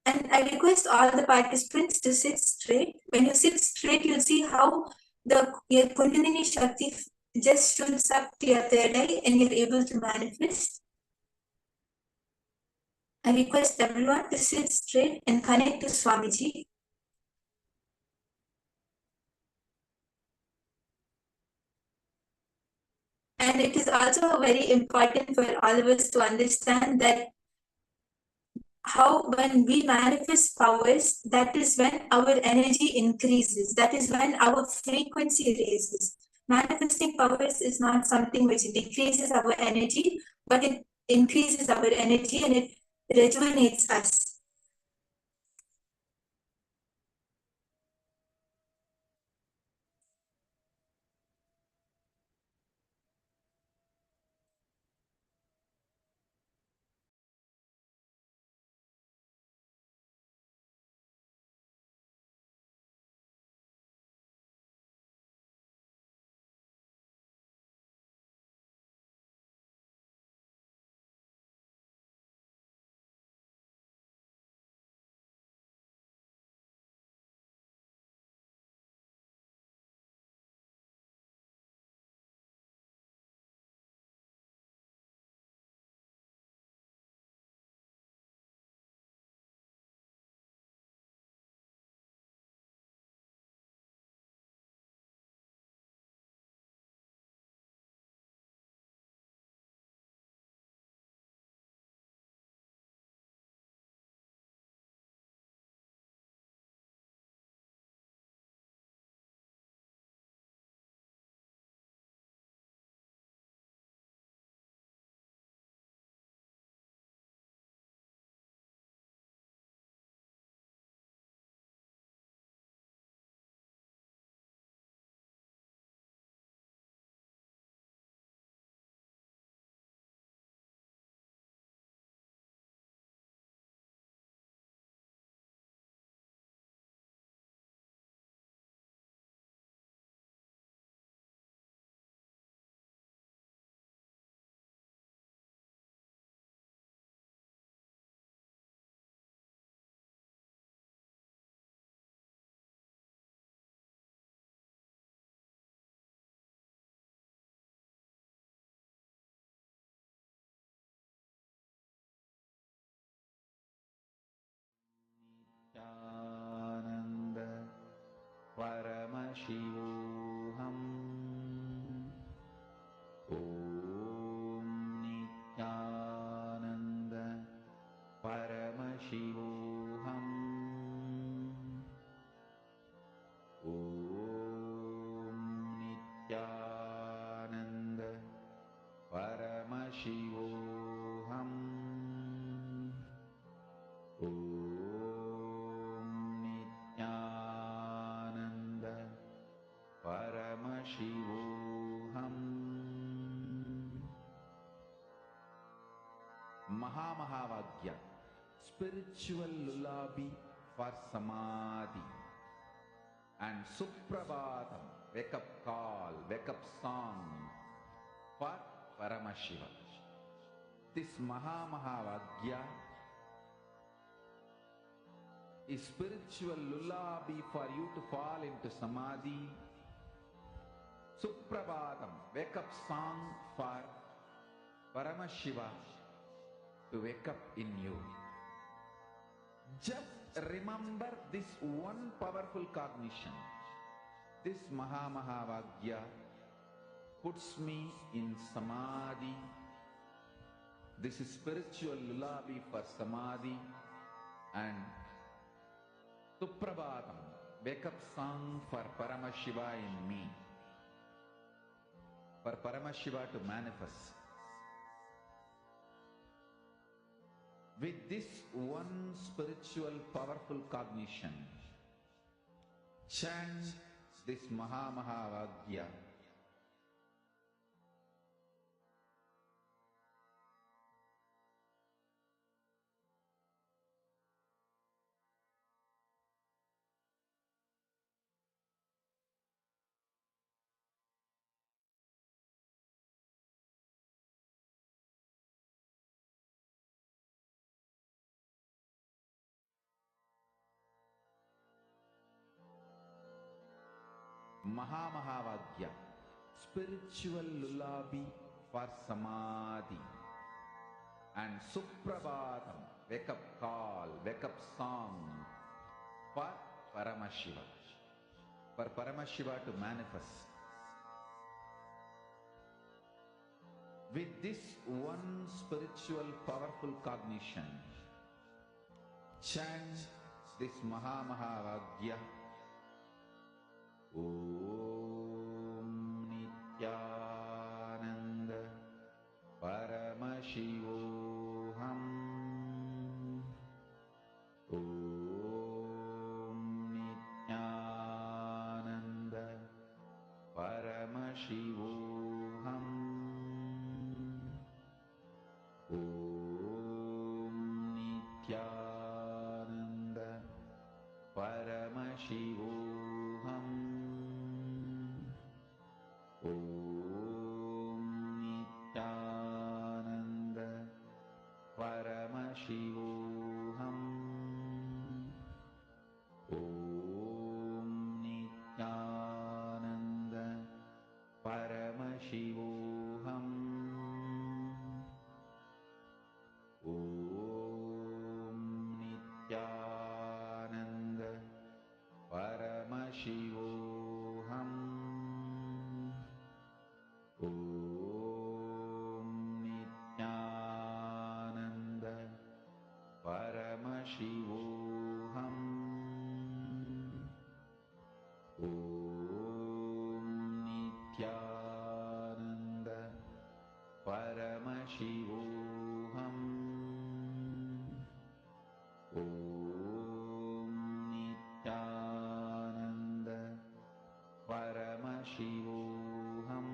And I request all the participants to sit straight. When you sit straight, you'll see how your Kundalini Shakti just shoots up to your third eye and you're able to manifest. I request everyone to sit straight and connect to Swamiji. And it is also very important for all of us to understand that how when we manifest powers, that is when our energy increases. That is when our frequency raises. Manifesting powers is not something which decreases our energy, but it increases our energy and it rejuvenates us. Nithyananda Paramashivoham Om Nithyananda Paramashivoham Om Nithyananda Paramashivoham Om Nithyananda Paramashivoham. Mahāvagya, spiritual lullaby for Samadhi, and Suprabhatam, wake up call, wake up song for Paramashiva. This Mahāvagya is spiritual lullaby for you to fall into Samadhi. Suprabhatam, wake up song for Paramashiva to wake up in you. Just remember this one powerful cognition. This Mahāvagya puts me in Samadhi. This is spiritual lullaby for Samadhi, and Suprabhatam, wake up song for Paramashiva in me. For Paramashiva to manifest. With this one spiritual powerful cognition, chant this Mahāvagya. Mahavagya, spiritual lullaby for Samadhi. And Suprabhatam, wake up call, wake up song for Paramashiva. For Paramashiva to manifest. With this one spiritual powerful cognition, chant this Mahavagya. Om Nithyananda Paramashivoham. Om Nithyananda Paramashivoham. Om Nithyananda Paramashivoham. Om Nithyananda Paramashivoham. Om Nithyananda Paramashivoham. Om Nithyananda Paramashivoham. Om Nithyananda Paramashivoham. Om Nithyananda Paramashivoham. Om Nithyananda Paramashivoham.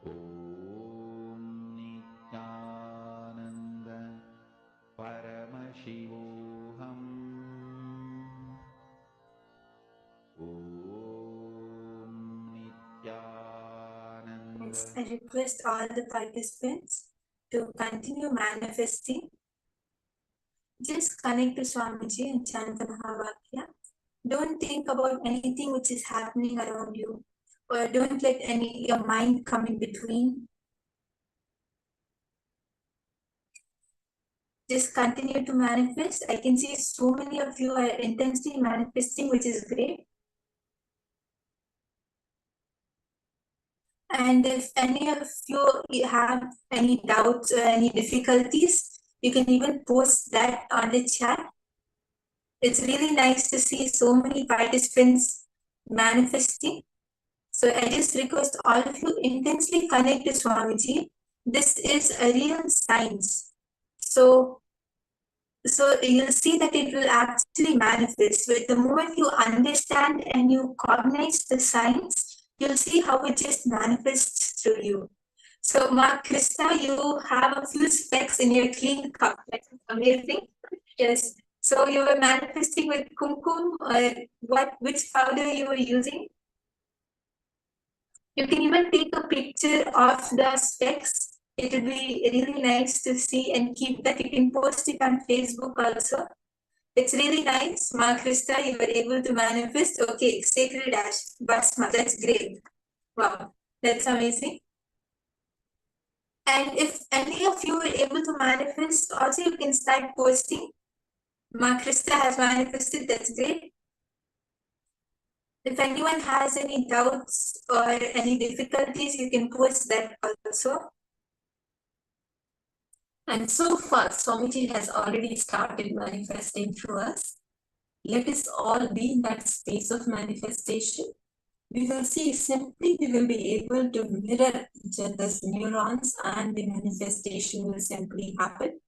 Om Nithyananda Paramashivoham. Om Nithyananda. Next, I request all the participants to continue manifesting. Just connect to Swamiji and chant the Mahavakya. Don't think about anything which is happening around you, or don't let your mind come in between. Just continue to manifest. I can see so many of you are intensely manifesting, which is great. And if any of you have any doubts or any difficulties, you can even post that on the chat. It's really nice to see so many participants manifesting. So I just request all of you intensely connect to Swamiji. This is a real science. So you'll see that it will actually manifest. So the moment you understand and you cognize the science, you'll see how it just manifests through you. So Mark Krista, you have a few specks in your clean cup. That's amazing. Yes. So you were manifesting with kumkum, or which powder you were using? You can even take a picture of the specks. It would be really nice to see and keep that. You can post it on Facebook also. It's really nice. Ma Krista, you were able to manifest. Okay, Sacred Ash, Basma, that's great. Wow, that's amazing. And if any of you were able to manifest, also you can start posting. Ma Krista has manifested, that's great. If anyone has any doubts or any difficulties, you can post that also. And so far, Swamiji has already started manifesting through us. Let us all be in that space of manifestation. We will see simply we will be able to mirror each other's neurons and the manifestation will simply happen.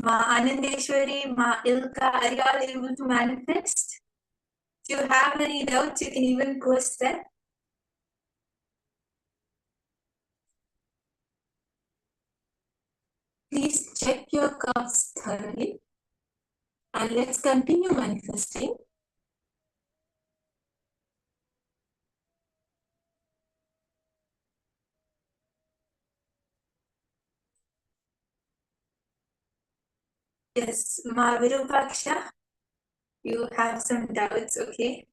Ma Anandeshwari, Ma Ilka, are you all able to manifest? If you have any doubts, you can even post that. Please check your cups thoroughly and let's continue manifesting. Yes, Ma Virupaksha, you have some doubts, okay?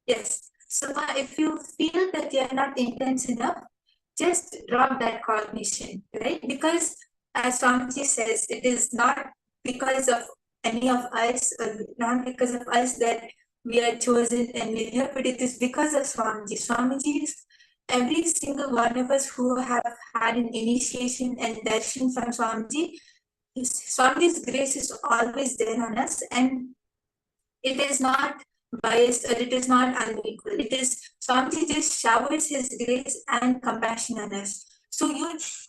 Yes. So if you feel that you're not intense enough, just drop that cognition, right? Because as Swamiji says, it is not because of any of us, or not because of us that we are chosen and we're here, but it is because of Swamiji. Swamiji is every single one of us who have had an initiation and darshan from Swamiji. Swamiji's grace is always there on us, and it is not biased or it is not unequal. It is Swamiji just showers his grace and compassion on us. So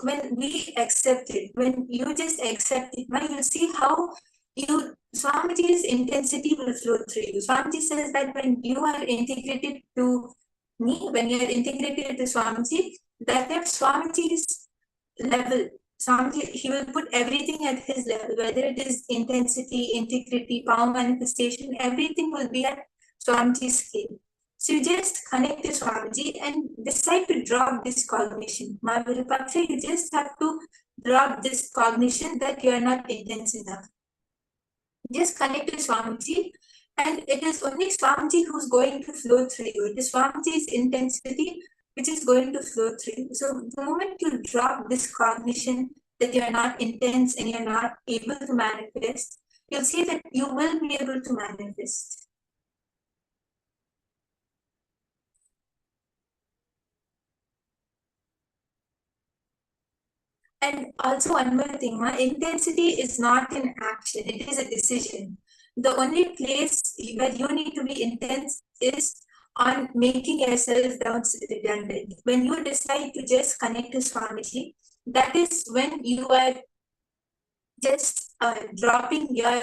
when we accept it, when you just accept it, you'll see how Swamiji's intensity will flow through you. Swamiji says that when you are integrated to me, when you are integrated to Swamiji, that Swamiji's level, Swamiji, he will put everything at his level, whether it is intensity, integrity, power manifestation, everything will be at Swamiji's scale. So you just connect to Swamiji and decide to drop this cognition. Ma Virupaksha, you just have to drop this cognition that you are not intense enough. Just connect to Swamiji, and it is only Swamiji who's going to flow through you. It is Swamiji's intensity which is going to flow through you. So the moment you drop this cognition that you are not intense and you're not able to manifest, you'll see that you will be able to manifest. And also one more thing, intensity is not an action, it is a decision. The only place where you need to be intense is on making yourself down redundant. When you decide to just connect to Swamiji, that is when you are just dropping your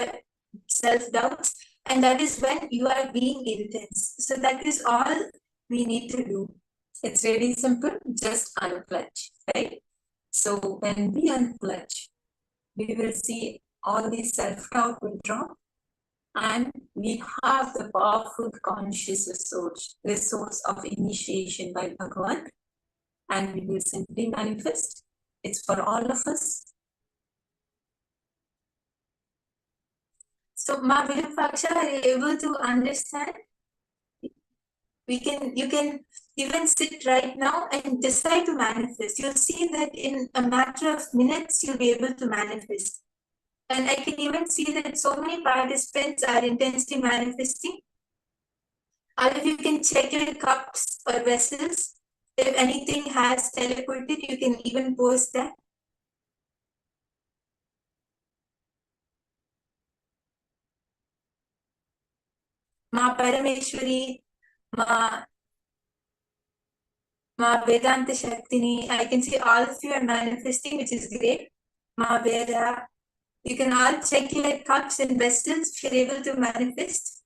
self-doubts, and that is when you are being intense. So that is all we need to do. It's really simple, just unclutch, right? So when we unclutch, we will see all the self-doubt will drop, and we have the powerful conscious resource of initiation by Bhagavan, and we will simply manifest. It's for all of us. So Ma Virupaksha, are you able to understand? You can even sit right now and decide to manifest. You'll see that in a matter of minutes, you'll be able to manifest. And I can even see that so many participants are intensely manifesting. Or if you can check your cups or vessels, if anything has teleported, you can even post that. Ma Parameshwari, Ma Vedanta Shaktini, I can see all of you are manifesting, which is great. Ma Veda, you can all check your cups and vessels if you're able to manifest.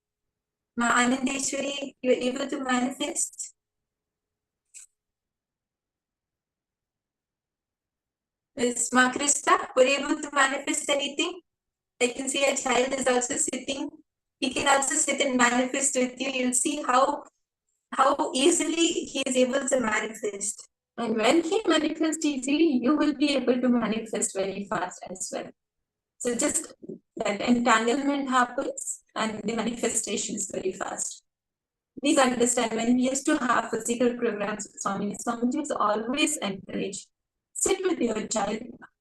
Ma Anandeshwari, you're able to manifest. Is Ma Krista, were you able to manifest anything? I can see a child is also sitting. He can also sit and manifest with you. You'll see how easily he is able to manifest. And when he manifests easily, you will be able to manifest very fast as well. So just that entanglement happens and the manifestation is very fast. Please understand, when we used to have physical programs with Swamiji is always encouraged. Sit with your child,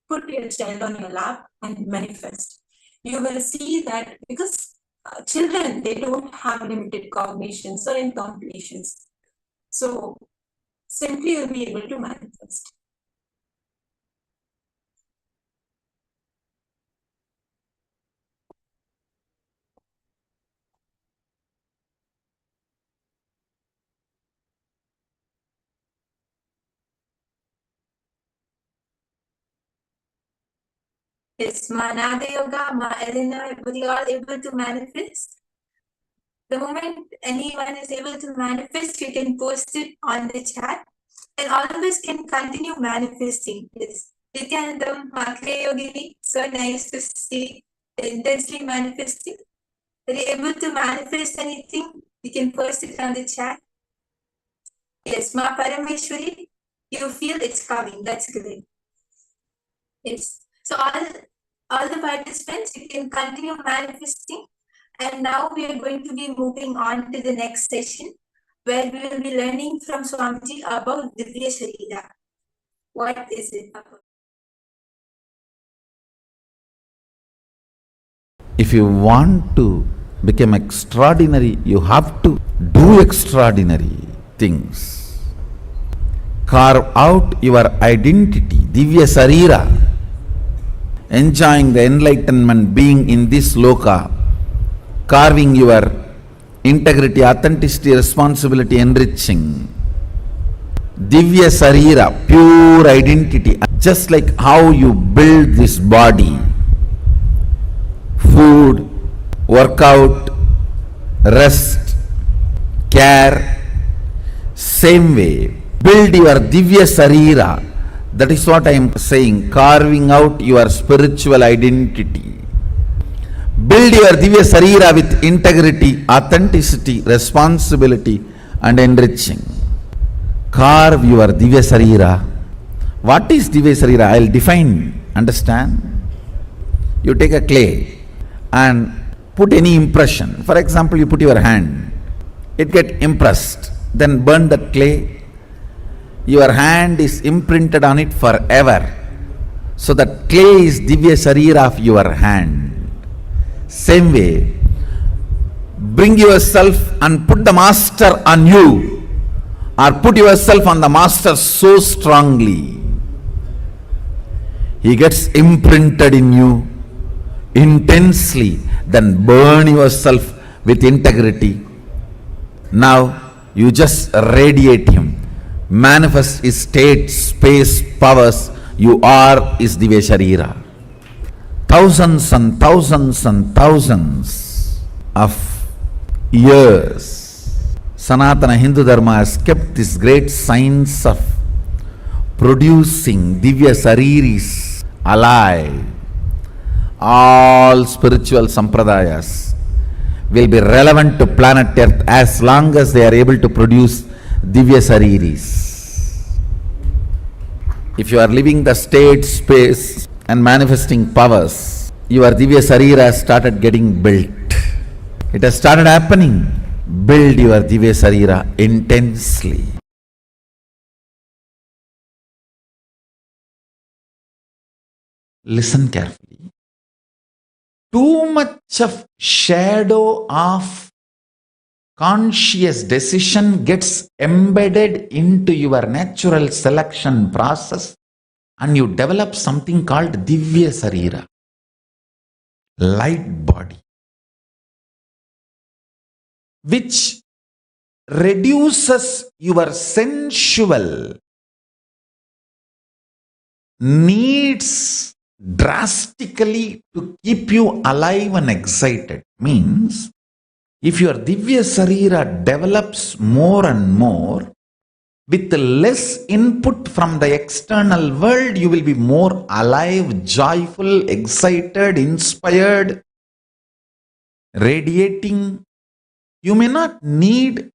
put your child on your lap and manifest. You will see that because children, they don't have limited cognitions or incompletions. So simply you'll be able to manifest. Is Manada Yoga, Ma Elena, were you all able to manifest? The moment anyone is able to manifest, you can post it on the chat, and all of us can continue manifesting. Yes. Nithyananda, Makre Yogini, so nice to see intensely manifesting? Are you able to manifest anything? You can post it on the chat. Yes, Ma Parameshwari, you feel it's coming. That's great. Yes. So all the participants, you can continue manifesting. And now we are going to be moving on to the next session, where we will be learning from Swamiji about Divya Sarira. What is it about? If you want to become extraordinary, you have to do extraordinary things. Carve out your identity, Divya Sarira, enjoying the enlightenment, being in this loka, carving your integrity, authenticity, responsibility, enriching. Divya Sarira, pure identity, just like how you build this body. Food, workout, rest, care, same way. Build your Divya Sarira. That is what I am saying, carving out your spiritual identity. Build your Divya Sarira with integrity, authenticity, responsibility and enriching. Carve your Divya Sarira. What is Divya Sarira? I will define, understand? You take a clay and put any impression. For example, you put your hand, it get impressed, then burn that clay. Your hand is imprinted on it forever. So that clay is Divya Sarira of your hand. Same way, bring yourself and put the master on you, or put yourself on the master so strongly. He gets imprinted in you intensely, then burn yourself with integrity. Now you just radiate him, manifest his state, space, powers. You are is Divya Sarira. Thousands and thousands and thousands of years, Sanatana Hindu Dharma has kept this great science of producing Divya Sariris alive. All spiritual sampradayas will be relevant to planet Earth as long as they are able to produce Divya Sariris. If you are living the state, space and manifesting powers, your Divya Sarira has started getting built. It has started happening. Build your Divya Sarira intensely. Listen carefully. Too much of shadow of conscious decision gets embedded into your natural selection process, and you develop something called Divya Sarira, light body, which reduces your sensual needs drastically to keep you alive and excited. Means, if your Divya Sarira develops more and more, with less input from the external world, you will be more alive, joyful, excited, inspired, radiating. You may not need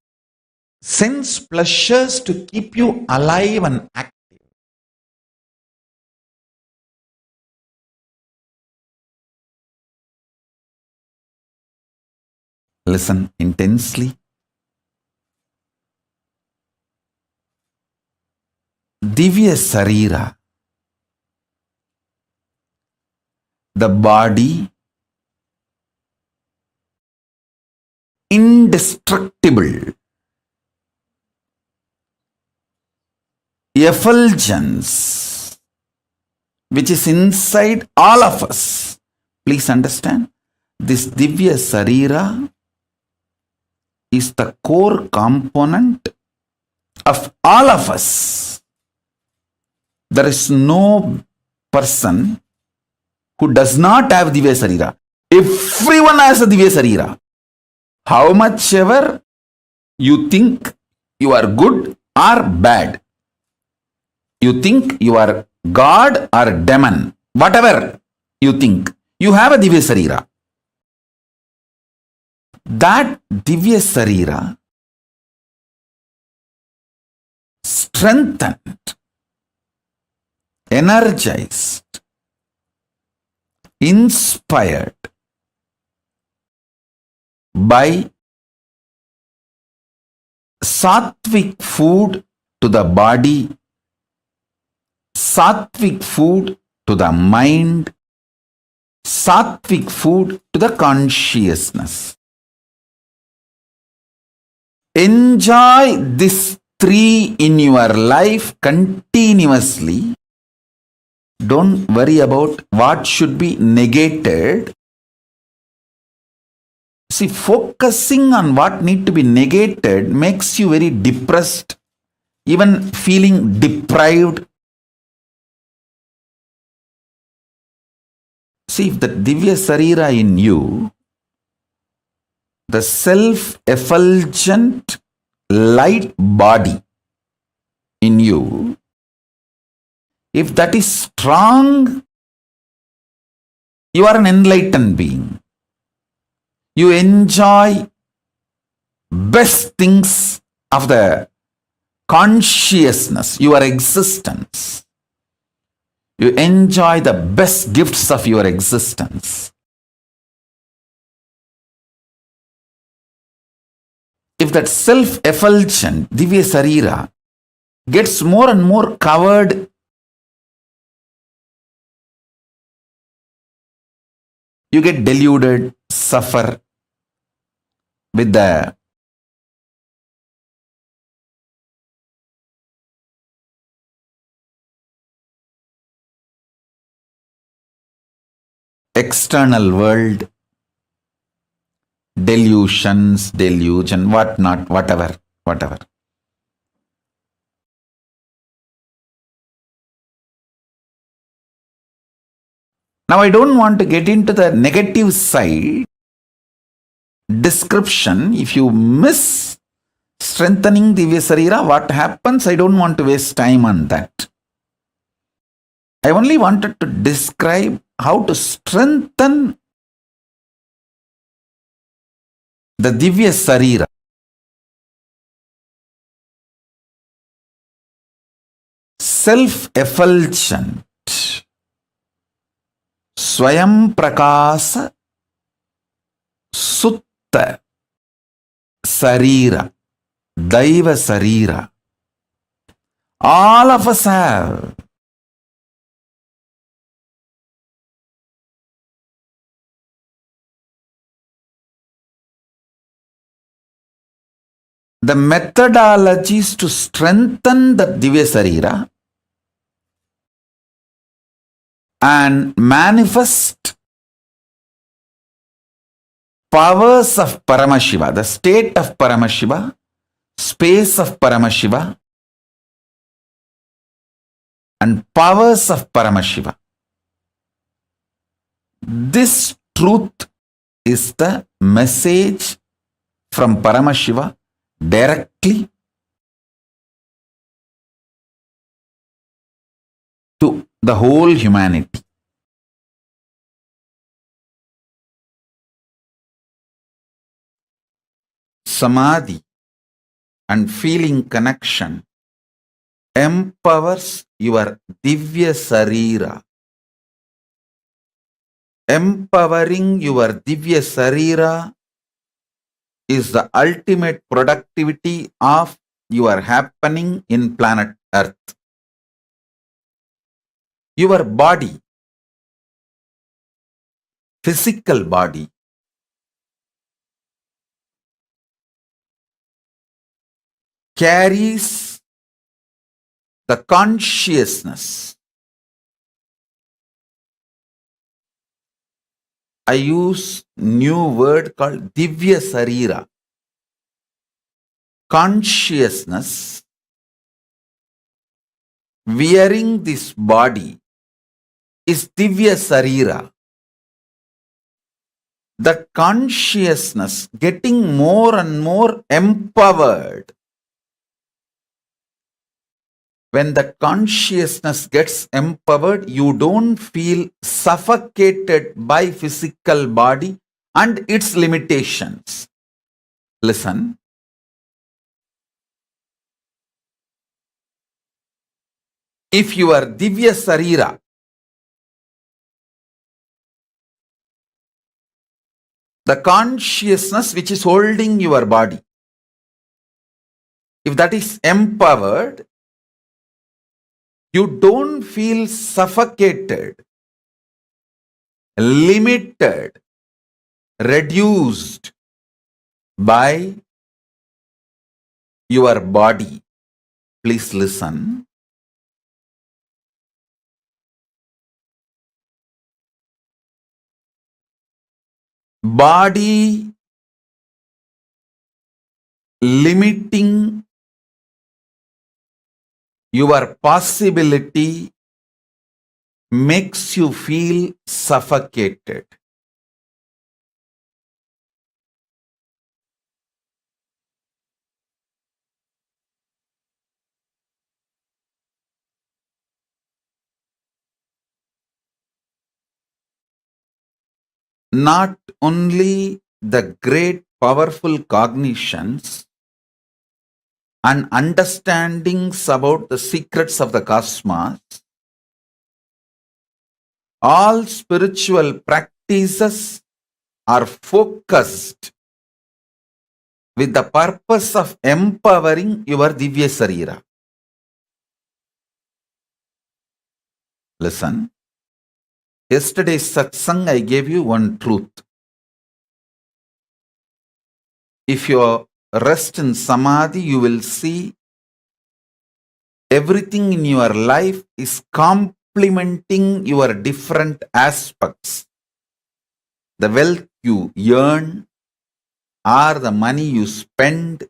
sense pleasures to keep you alive and active. Listen intensely. Divya Sarira, the body, indestructible, effulgence, which is inside all of us. Please understand, this Divya Sarira is the core component of all of us. There is no person who does not have Divya Sarira. Everyone has a Divya Sarira. How much ever you think you are good or bad, you think you are God or demon, whatever you think, You have a Divya Sarira. That Divya Sarira strengthened, energized, inspired by sattvic food to the body, sattvic food to the mind, sattvic food to the consciousness. Enjoy this three in your life continuously. Don't worry about what should be negated. See, focusing on what need to be negated makes you very depressed, even feeling deprived. See, if the Divya Sarira in you, the self-effulgent light body in you, if that is strong, you are an enlightened being. You enjoy best things of the consciousness, your existence. You enjoy the best gifts of your existence. If that self-effulgent Divya Sarira gets more and more covered, you get deluded, suffer with the external world, delusions, delusion, whatnot, whatever. Now, I don't want to get into the negative side description. If you miss strengthening Divya Sarira, what happens? I don't want to waste time on that. I only wanted to describe how to strengthen the Divya Sarira. Self-effulgent, Swayam Prakasa, Sutta Sarira, Daiva Sarira. All of us have. The methodologies to strengthen the Divya Sarira and manifest powers of Paramashiva, the state of Paramashiva, space of Paramashiva, and powers of Paramashiva. This truth is the message from Paramashiva directly to the whole humanity. Samadhi and feeling connection empowers your Divya Sarira. Empowering your Divya Sarira is the ultimate productivity of your happening in planet Earth. Your body, physical body, carries the consciousness. I use new word called Divya Sarira. Consciousness wearing this body is Divya Sarira. The consciousness getting more and more empowered When the consciousness gets empowered, you don't feel suffocated by physical body and its limitations. Listen. If your Divya Sarira, the consciousness which is holding your body, if that is empowered, you don't feel suffocated, limited, reduced by your body. Please listen. Body limiting your possibility makes you feel suffocated. Not only the great powerful cognitions and understandings about the secrets of the cosmos, all spiritual practices are focused with the purpose of empowering your Divya Sarira. Listen. Yesterday's satsang, I gave you one truth. If you rest in Samadhi, you will see everything in your life is complementing your different aspects. The wealth you earn, or the money you spend,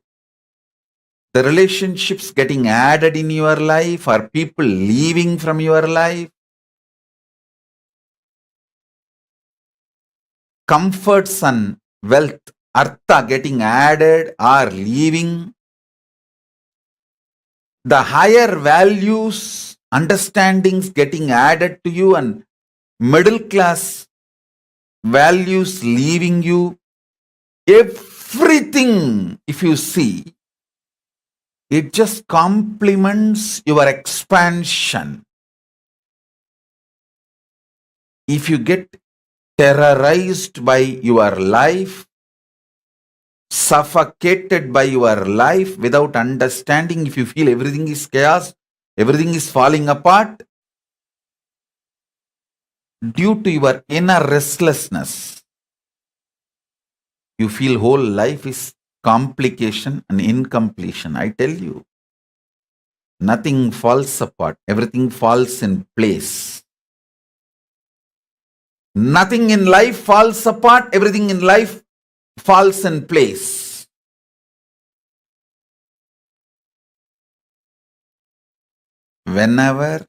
the relationships getting added in your life, or people leaving from your life, comforts and wealth, artha getting added or leaving, the higher values, understandings getting added to you, and middle class values leaving you, everything, if you see, it just complements your expansion. If you get terrorized by your life, suffocated by your life without understanding, if you feel everything is chaos, everything is falling apart, due to your inner restlessness, you feel whole life is complication and incompletion. I tell you, nothing falls apart, everything falls in place. Nothing in life falls apart, everything in life falls in place. Whenever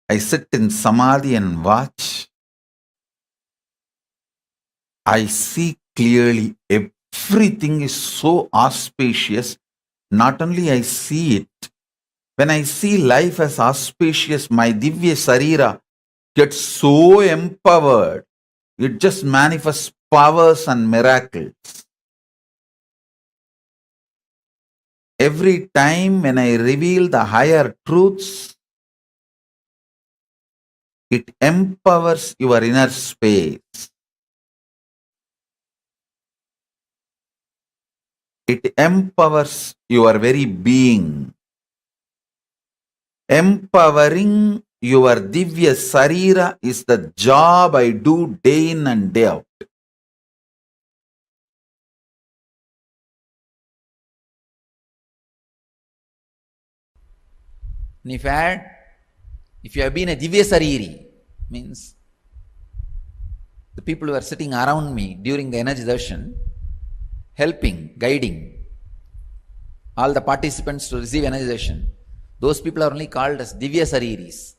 I sit in Samadhi and watch, I see clearly everything is so auspicious. Not only I see it, when I see life as auspicious, my Divya Sarira gets so empowered. It just manifests powers and miracles. Every time when I reveal the higher truths, it empowers your inner space. It empowers your very being. Empowering your Divya Sarira is the job I do day in and day out. If you have been a Divya Sariri, means the people who are sitting around me during the energy darshan, helping, guiding all the participants to receive energy darshan, those people are only called as Divya Sariris.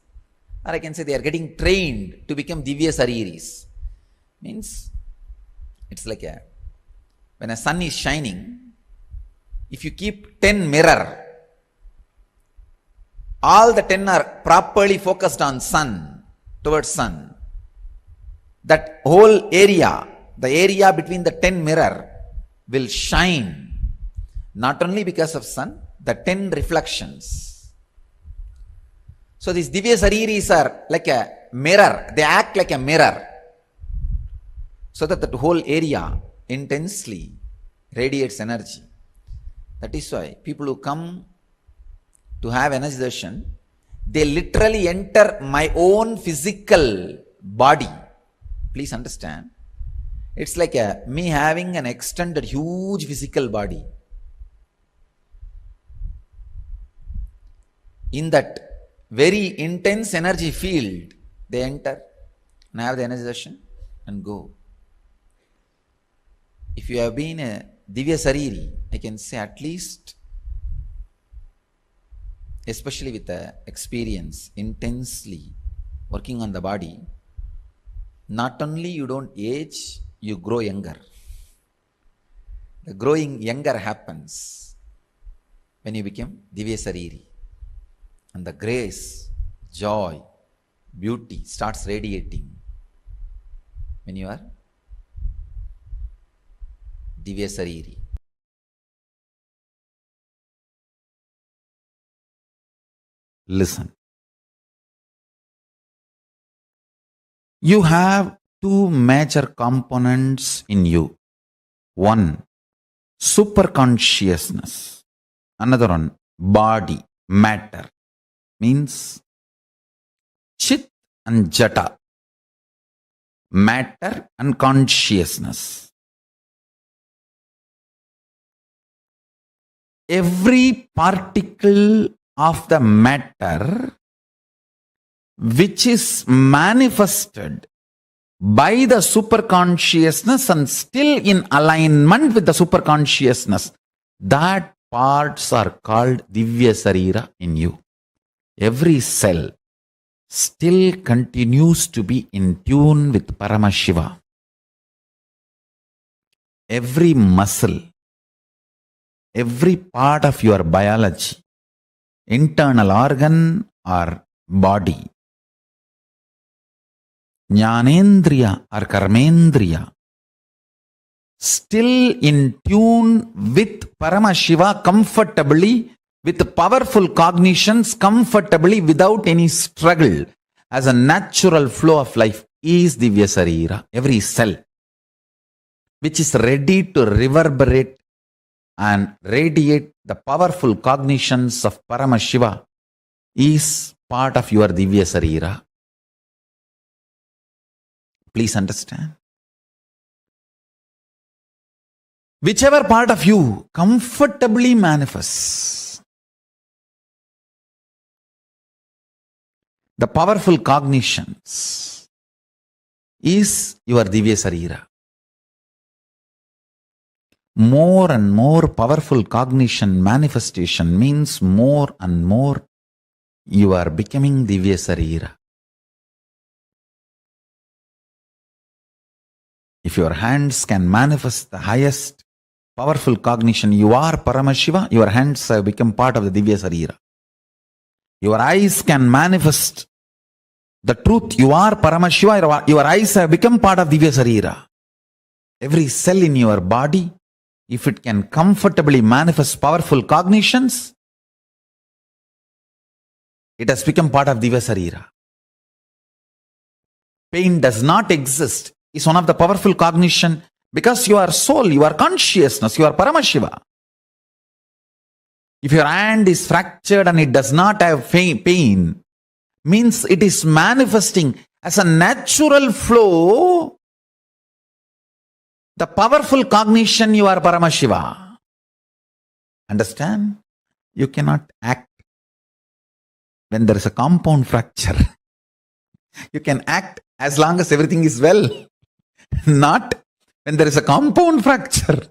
Or I can say they are getting trained to become Divya Sariris. Means, it's like when a sun is shining, if you keep 10 mirror all the 10 are properly focused on sun, towards sun, that whole area, the area between the 10 mirror will shine, not only because of sun, the 10 reflections. So these Divya Sariris are like a mirror, they act like a mirror, so that the whole area intensely radiates energy. That is why people who come to have energy darshan, they literally enter my own physical body. Please understand. It's like me having an extended huge physical body. In that very intense energy field, they enter and have the energy darshan and go. If you have been a Divya Sariri, I can say at least, especially with the experience, intensely working on the body, not only you don't age, you grow younger. The growing younger happens when you become Divya Sariri. And the grace, joy, beauty starts radiating when you are Divya Sariri. Listen. You have two major components in you. One, superconsciousness. Another one, body, matter. Means Chit and Jata. Matter and consciousness. Every particle of the matter which is manifested by the superconsciousness and still in alignment with the superconsciousness, that parts are called Divya Sarira in you. Every cell still continues to be in tune with Paramashiva. Every muscle, every part of your biology, internal organ or body, Jnanendriya or Karmendriya, still in tune with Paramashiva comfortably, with powerful cognitions comfortably without any struggle, as a natural flow of life is Divya Sarira. Every cell which is ready to reverberate and radiate the powerful cognitions of Paramashiva is part of your Divya Sarira. Please understand. Whichever part of you comfortably manifests the powerful cognitions is your Divya Sarira. More and more powerful cognition manifestation means more and more you are becoming Divya Sarira. If your hands can manifest the highest powerful cognition, you are Paramashiva, your hands have become part of the Divya Sarira. Your eyes can manifest the truth, you are Paramashiva, your eyes have become part of Divya Sarira. Every cell in your body, if it can comfortably manifest powerful cognitions, it has become part of Divya Sarira. Pain does not exist is one of the powerful cognition because you are soul, you are consciousness, you are Paramashiva. If your hand is fractured and it does not have pain, means it is manifesting as a natural flow, the powerful cognition you are Paramashiva. Understand? You cannot act when there is a compound fracture. You can act as long as everything is well, not when there is a compound fracture.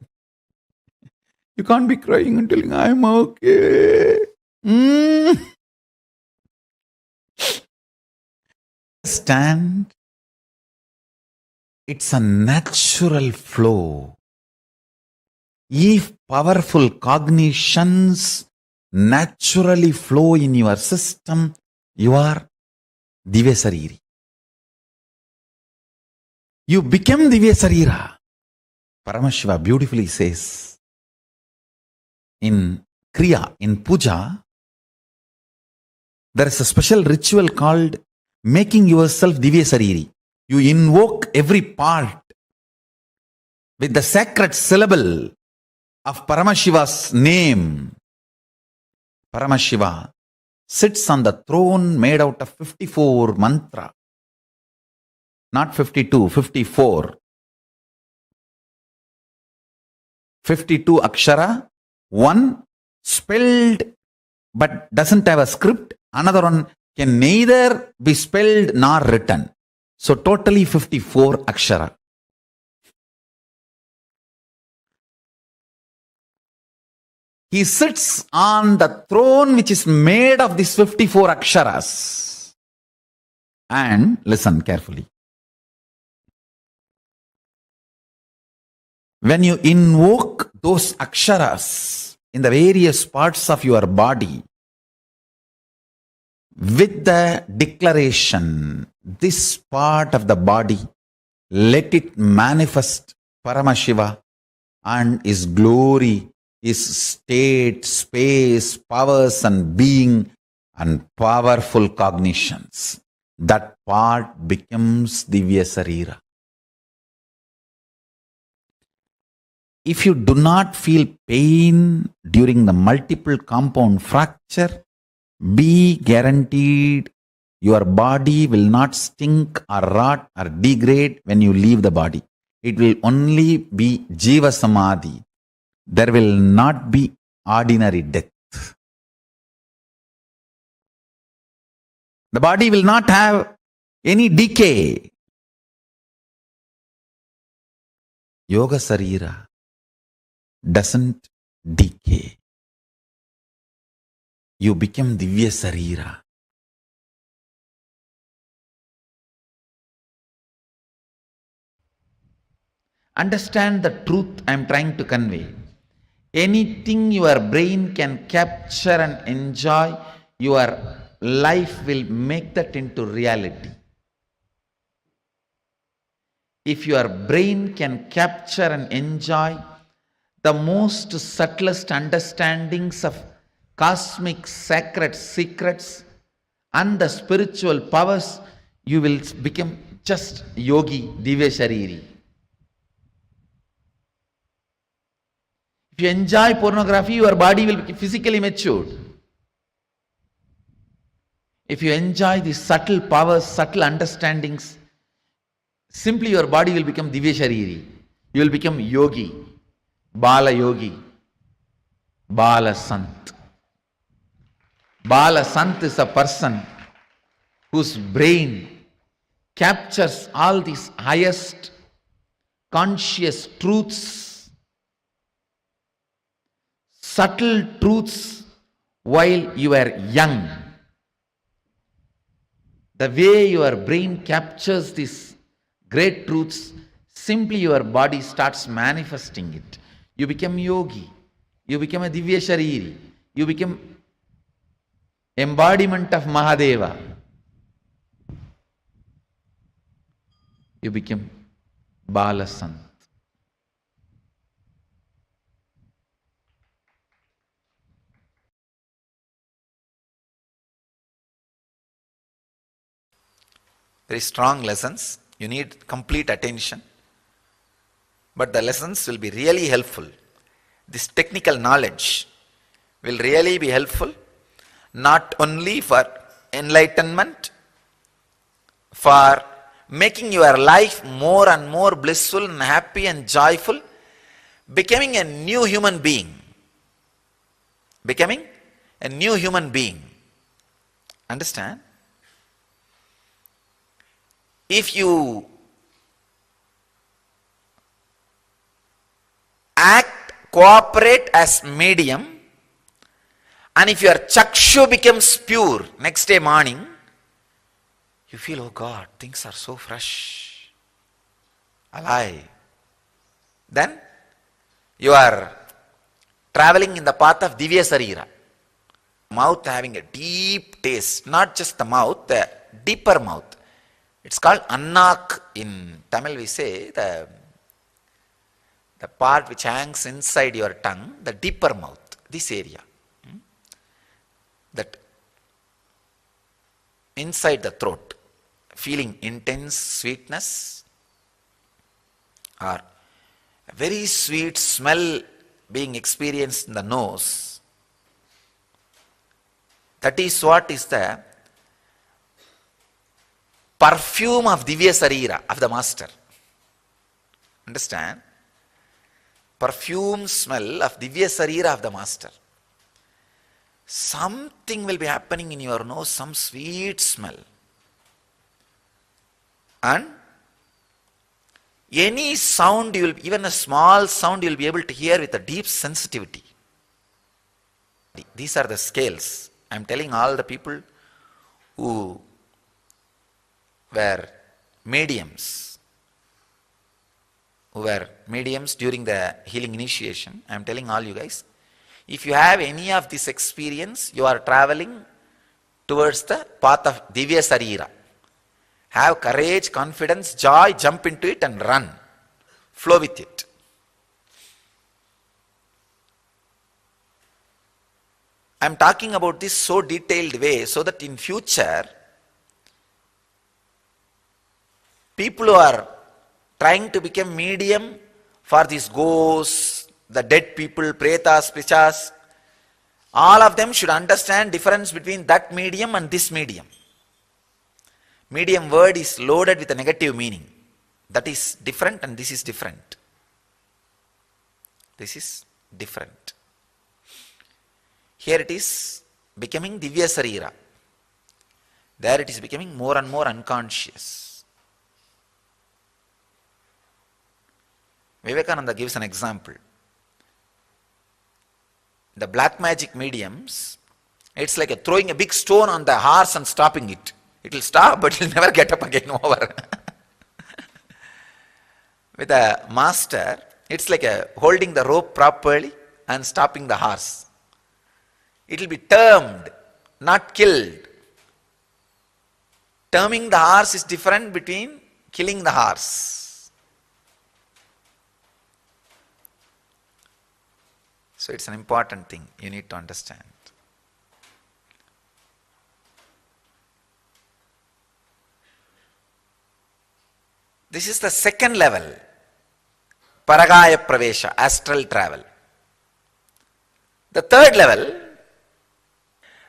You can't be crying and telling, I'm okay. Understand? It's a natural flow. If powerful cognitions naturally flow in your system, you are Divya Sariri. You become Divya Sarira. Paramashiva beautifully says in Kriya, in Puja, there is a special ritual called making yourself Divya Sariri. You invoke every part with the sacred syllable of Paramashiva's name. Paramashiva sits on the throne made out of 54 mantra. Not 52, 54. 52 akshara, one spelled but doesn't have a script. Another one can neither be spelled nor written. So totally 54 akshara. He sits on the throne which is made of these 54 aksharas. And listen carefully. When you invoke those aksharas in the various parts of your body, with the declaration, this part of the body, let it manifest Paramashiva and His glory, His state, space, powers and being and powerful cognitions. That part becomes Divya Sarira. If you do not feel pain during the multiple compound fracture, be guaranteed your body will not stink or rot or degrade when you leave the body. It will only be Jiva Samadhi. There will not be ordinary death. The body will not have any decay. Yoga Sarira doesn't decay. You become Divya Sarira. Understand the truth I am trying to convey. Anything your brain can capture and enjoy, your life will make that into reality. If your brain can capture and enjoy the most subtlest understandings of cosmic sacred secrets and the spiritual powers, you will become just yogi, Divya Sariri. If you enjoy pornography, your body will be physically matured. If you enjoy these subtle powers, subtle understandings, simply your body will become Divya Sariri. You will become yogi, Bala Yogi, Bala Sant. Bala Sant is a person whose brain captures all these highest conscious truths, subtle truths while you are young. The way your brain captures these great truths, simply your body starts manifesting it. You become yogi. You become a Divya Sariri. You become embodiment of Mahadeva. You become Bala Sant. Very strong lessons. You need complete attention. But the lessons will be really helpful. This technical knowledge will really be helpful, not only for enlightenment, for making your life more and more blissful and happy and joyful, becoming a new human being. Becoming a new human being. Understand? If you act, cooperate as medium, and if your chakshu becomes pure next day morning, you feel, oh God, things are so fresh, alive. Then you are traveling in the path of Divya Sarira. Mouth having a deep taste, not just the mouth, the deeper mouth. It's called annak. In Tamil we say the part which hangs inside your tongue, the deeper mouth, this area. That inside the throat, feeling intense sweetness or a very sweet smell being experienced in the nose. That is what is the perfume of Divya Sarira, of the Master. Understand? Perfume smell of Divya Sarira of the Master. Something will be happening in your nose, some sweet smell. And any sound, you will, even a small sound, you will be able to hear with a deep sensitivity. These are the scales. I am telling all the people who were mediums, during the healing initiation. I am telling all you guys, if you have any of this experience, you are traveling towards the path of Divya Sarira. Have courage, confidence, joy, jump into it and run. Flow with it. I am talking about this so detailed way so that in future, people who are trying to become medium for these ghosts, the dead people, pretas, pichas, all of them should understand difference between that medium and this medium. Medium word is loaded with a negative meaning. That is different and this is different. This is different. Here it is becoming Divya Sarira. There it is becoming more and more unconscious. Vivekananda gives an example. The black magic mediums, it's like throwing a big stone on the horse and stopping it. It will stop, but it will never get up again over. With a master, it's like holding the rope properly and stopping the horse. It will be termed, not killed. Terming the horse is different between killing the horse. So it's an important thing you need to understand. This is the second level, Paragaya Pravesha, astral travel. The third level,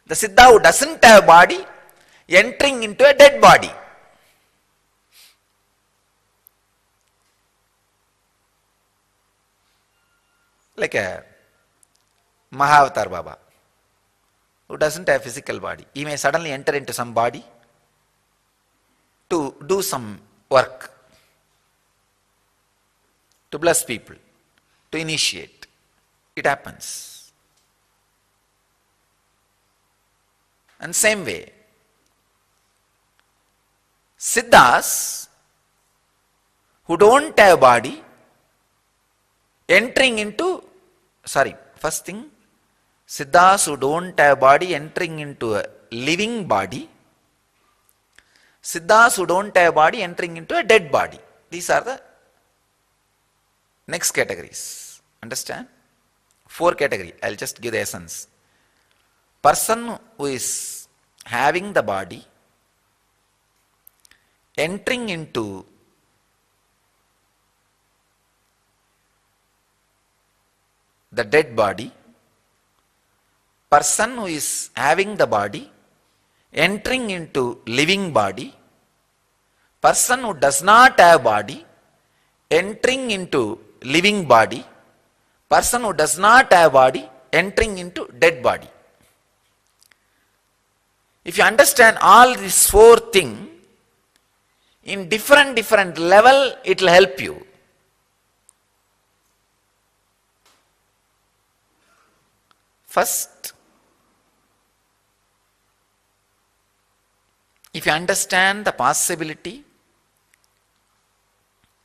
the Siddha who doesn't have body entering into a dead body. Like a Mahavatar Baba who doesn't have physical body. He may suddenly enter into some body to do some work, to bless people, to initiate. It happens. And same way, Siddhas who don't have body entering into, first thing, Siddhas who don't have body entering into a living body, Siddhas who don't have body entering into a dead body. These are the next categories. Understand? 4 categories. I'll just give the essence. Person who is having the body entering into the dead body, person who is having the body entering into living body, person who does not have body entering into living body, person who does not have body entering into dead body. If you understand all these 4 things in different level, it will help you. First, if you understand the possibility,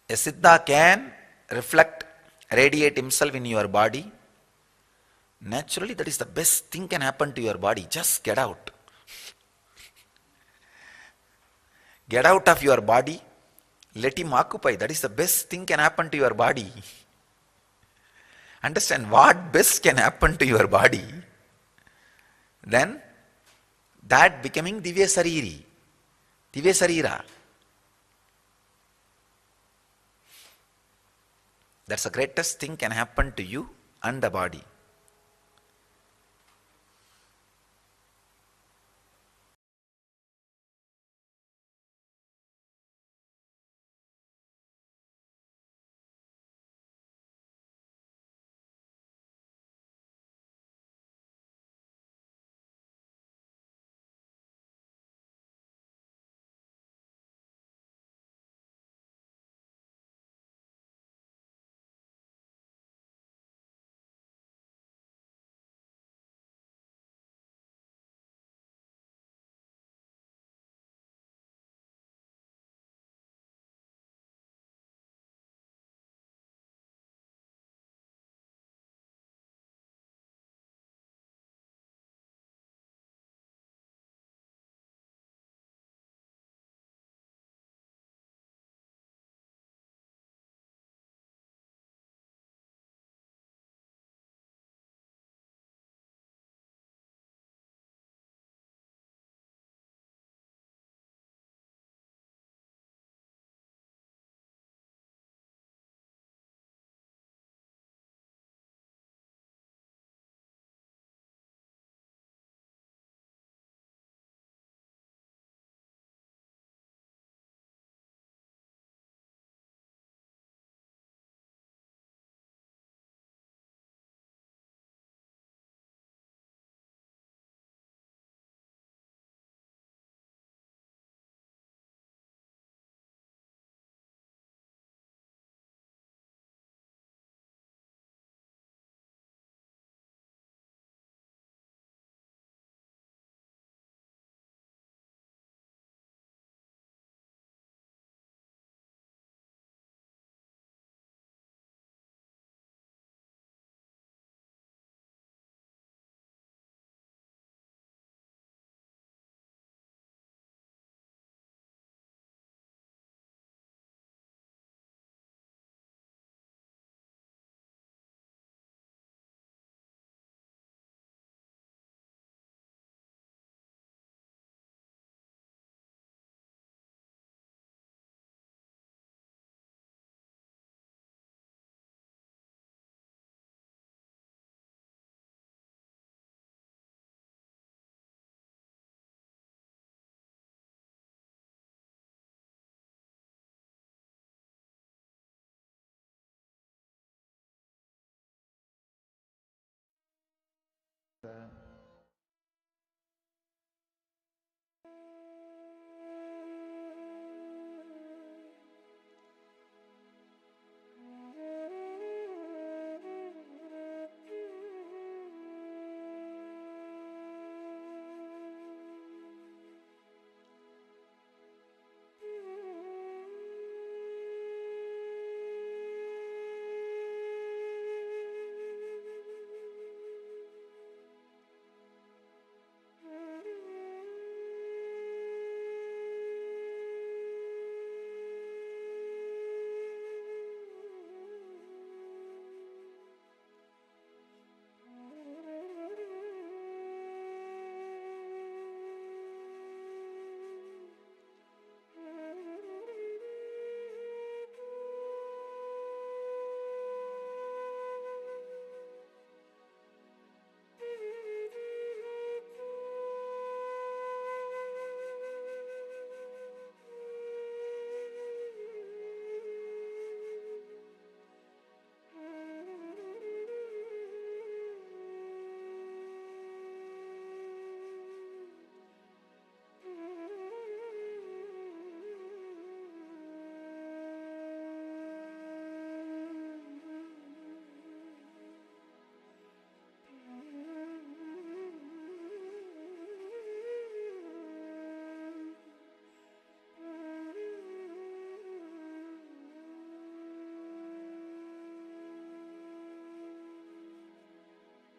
a Siddha can reflect, radiate himself in your body naturally that is the best thing can happen to your body. Just get out. Get out of your body. Let him occupy. That is the best thing can happen to your body. Understand what best can happen to your body. Then that becoming Divya Sarira. That's the greatest thing can happen to you and the body.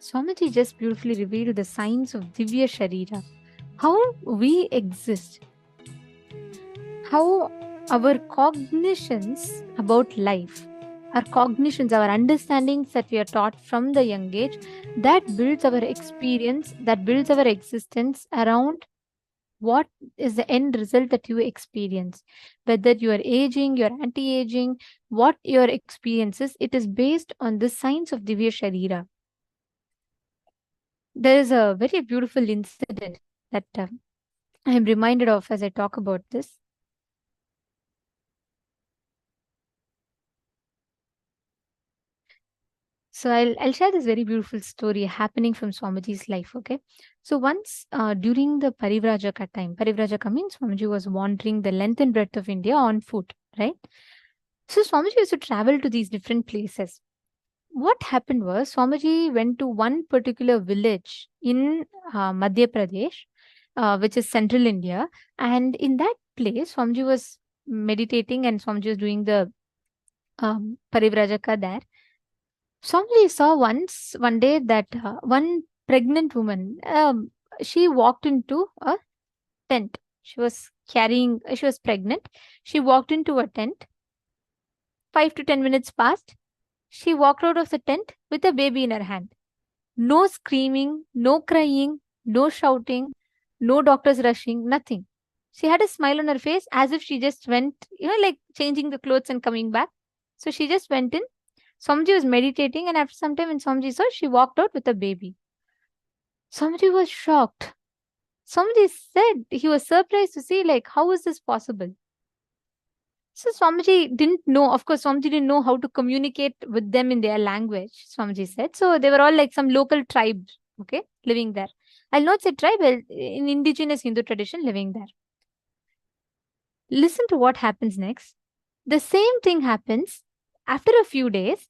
Swamiji just beautifully revealed the signs of Divya Sarira, how we exist, how our cognitions about life, our cognitions, our understandings that we are taught from the young age, that builds our experience, that builds our existence around what is the end result that you experience. Whether you are aging, you are anti-aging, what your experience is, it is based on the signs of Divya Sarira. There is a very beautiful incident that I am reminded of as I talk about this. So I'll share this very beautiful story happening from Swamiji's life, okay? So once during the Parivrajaka time, Parivrajaka means Swamiji was wandering the length and breadth of India on foot, right? So Swamiji used to travel to these different places. What happened was Swamiji went to one particular village in Madhya Pradesh, which is central India. And in that place, Swamiji was meditating and Swamiji was doing the Parivrajaka there. Swamiji saw one day that one pregnant woman, she walked into a tent. She was pregnant. She walked into a tent. 5 to 10 minutes passed. She walked out of the tent with a baby in her hand. No screaming, no crying, no shouting, no doctors rushing, nothing. She had a smile on her face as if she just went, like changing the clothes and coming back. So she just went in. Swamiji was meditating, and after some time when Swamiji saw, she walked out with a baby. Swamiji was shocked. Swamiji said he was surprised to see, like, how is this possible? So Swamiji didn't know, of course, Swamiji didn't know how to communicate with them in their language, Swamiji said. So they were all like some local tribes, okay, living there. I'll not say tribe, in indigenous Hindu tradition living there. Listen to what happens next. The same thing happens after a few days.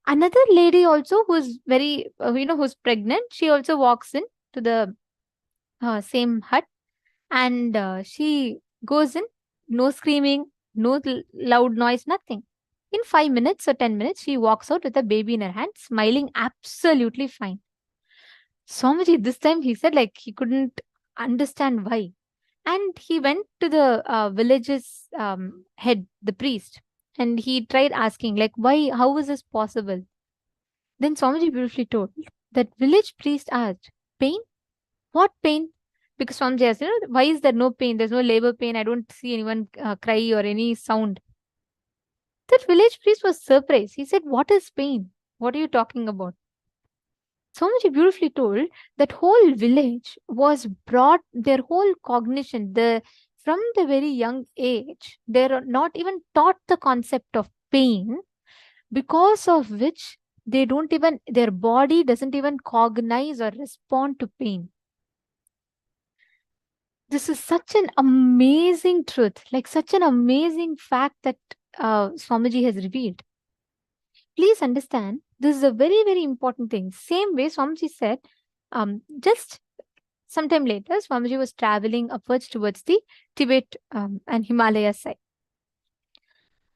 Another lady also who's very, who's pregnant, she also walks in to the same hut, and she goes in, no screaming, no loud noise, nothing. In 5 minutes or 10 minutes, she walks out with a baby in her hand, smiling absolutely fine. Swamiji, this time he said like he couldn't understand why. And he went to the village's head, the priest, and he tried asking like, why, how is this possible? Then Swamiji beautifully told that village priest asked, pain? What pain? Because Swamiji asked, why is there no pain? There's no labor pain. I don't see anyone cry or any sound. That village priest was surprised. He said, what is pain? What are you talking about? Swamiji beautifully told that whole village was brought, their whole cognition, from the very young age, they're not even taught the concept of pain, because of which their body doesn't even cognize or respond to pain. This is such an amazing truth, like such an amazing fact that Swamiji has revealed. Please understand, this is a very, very important thing. Same way Swamiji said, just sometime later, Swamiji was traveling upwards towards the Tibet and Himalaya side.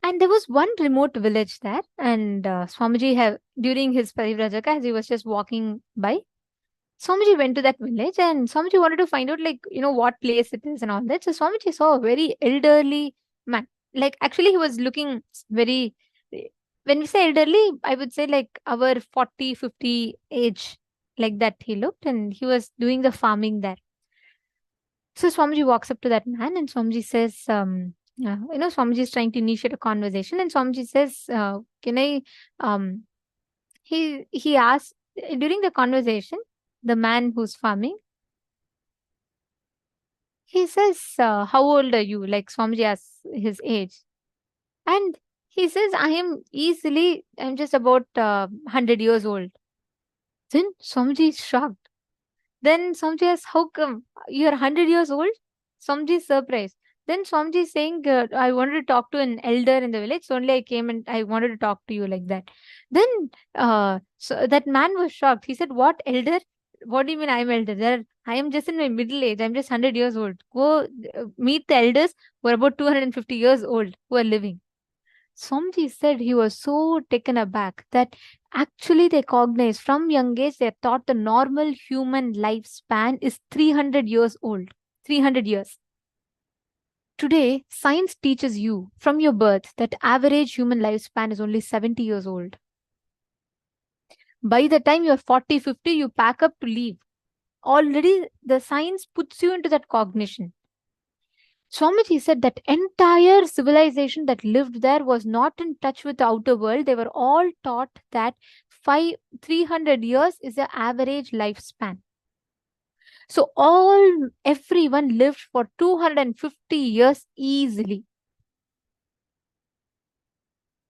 And there was one remote village there, and Swamiji during his Parivrajaka, as he was just walking by, Swamiji went to that village, and Swamiji wanted to find out, like, what place it is and all that. So Swamiji saw a very elderly man. Like, actually, he was looking very, when we say elderly, I would say like our 40, 50 age, like that he looked, and he was doing the farming there. So Swamiji walks up to that man, and Swamiji says, Swamiji is trying to initiate a conversation, and Swamiji says, can I, he asked, during the conversation, the man who's farming, he says, how old are you? Like Swamiji asks his age. And he says, I'm just about 100 years old. Then Swamiji is shocked. Then Swamiji asks, how come? You're 100 years old? Swamiji is surprised. Then Swamiji is saying, I wanted to talk to an elder in the village. So only I came and I wanted to talk to you like that. Then so that man was shocked. He said, what elder? What do you mean I'm elder? I am just in my middle age. I'm just 100 years old. Go meet the elders who are about 250 years old who are living. Swamiji said he was so taken aback that actually they cognized from young age they thought the normal human lifespan is 300 years old. 300 years. Today, science teaches you from your birth that average human lifespan is only 70 years old. By the time you're 40, 50, you pack up to leave. Already the science puts you into that cognition. Swamiji said that entire civilization that lived there was not in touch with the outer world. They were all taught that 300 years is the average lifespan. So everyone lived for 250 years easily.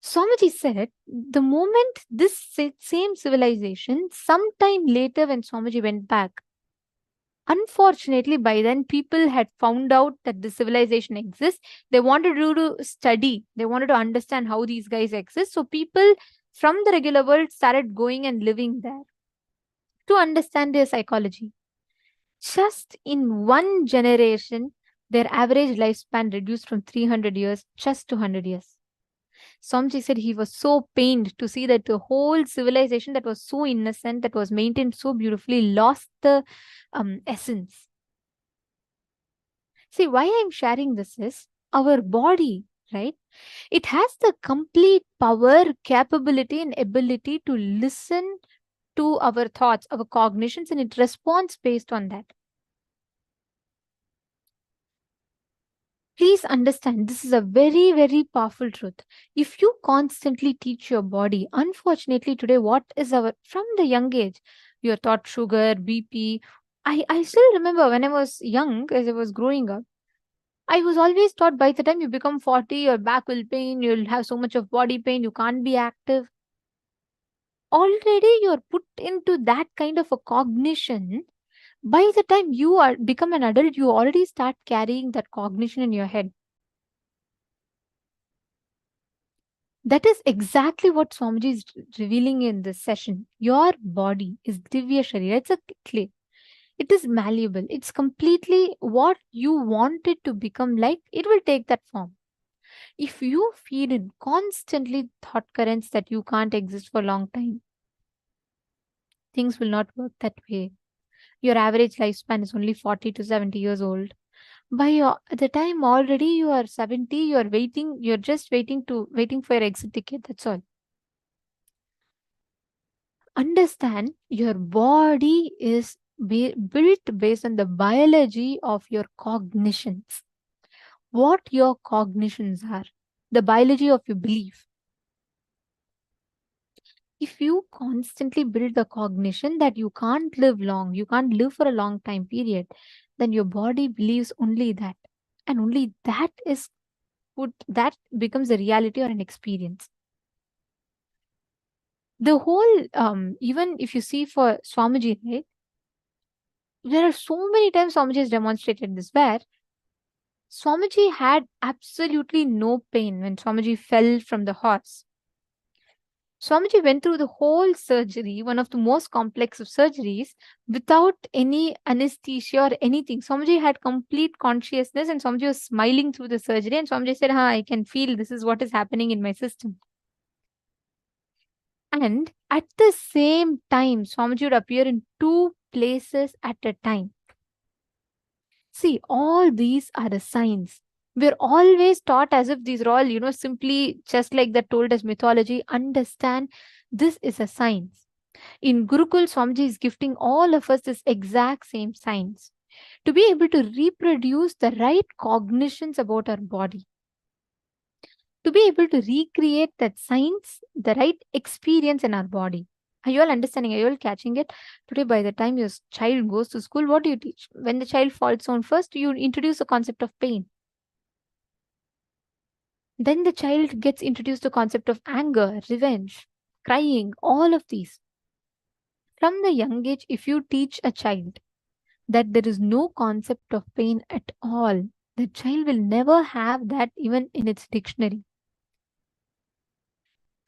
Swamiji said the moment this same civilization, sometime later when Swamiji went back, unfortunately, by then people had found out that the civilization exists. They wanted to study. They wanted to understand how these guys exist. So people from the regular world started going and living there to understand their psychology. Just in one generation, their average lifespan reduced from 300 years just to 100 years. Swamiji said he was so pained to see that the whole civilization that was so innocent, that was maintained so beautifully, lost the essence. See, why I'm sharing this is our body, right? It has the complete power, capability, and ability to listen to our thoughts, our cognitions, and it responds based on that. Please understand, this is a very, very powerful truth. If you constantly teach your body, unfortunately today, from the young age, you're taught sugar, BP. I still remember when I was young, as I was growing up, I was always taught by the time you become 40, your back will pain, you'll have so much of body pain, you can't be active. Already you're put into that kind of a cognition. By the time you become an adult, you already start carrying that cognition in your head. That is exactly what Swamiji is revealing in this session. Your body is Divya Sarira. It's a clay. It is malleable. It's completely what you want it to become like. It will take that form. If you feed in constantly thought currents that you can't exist for a long time, things will not work that way. Your average lifespan is only 40 to 70 years old. By the time already you are 70, you're just waiting for your exit ticket. That's all. Understand your body is built based on the biology of your cognitions. What your cognitions are, the biology of your belief. If you constantly build the cognition that you can't live long, you can't live for a long time period, then your body believes only that. And only that becomes a reality or an experience. The whole, even if you see for Swamiji, right? There are so many times Swamiji has demonstrated this where Swamiji had absolutely no pain when Swamiji fell from the horse. Swamiji went through the whole surgery, one of the most complex of surgeries, without any anesthesia or anything. Swamiji had complete consciousness and Swamiji was smiling through the surgery and Swamiji said, I can feel this is what is happening in my system. And at the same time, Swamiji would appear in 2 places at a time. See, all these are the signs. We're always taught as if these are all, simply just like that told as mythology. Understand, this is a science. In Gurukul, Swamiji is gifting all of us this exact same science. To be able to reproduce the right cognitions about our body. To be able to recreate that science, the right experience in our body. Are you all understanding? Are you all catching it? Today, by the time your child goes to school, what do you teach? When the child falls down, first you introduce the concept of pain. Then the child gets introduced to the concept of anger, revenge, crying, all of these. From the young age, if you teach a child that there is no concept of pain at all, the child will never have that even in its dictionary.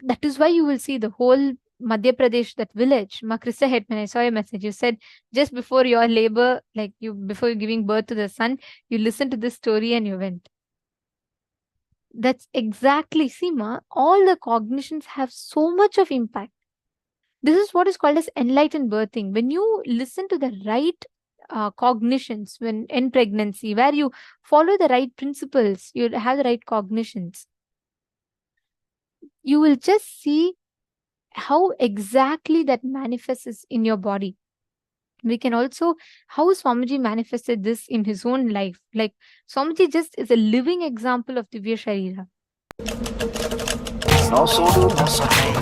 That is why you will see the whole Madhya Pradesh, that village, Makrista head, when I saw your message, you said just before your labor, before giving birth to the son, you listened to this story and you went. That's exactly, Seema, all the cognitions have so much of impact. This is what is called as enlightened birthing. When you listen to the right cognitions when in pregnancy, where you follow the right principles, you have the right cognitions, you will just see how exactly that manifests in your body. We can also how Swamiji manifested this in his own life. Like Swamiji just is a living example of Divya Sarira. No sudu, no suffering.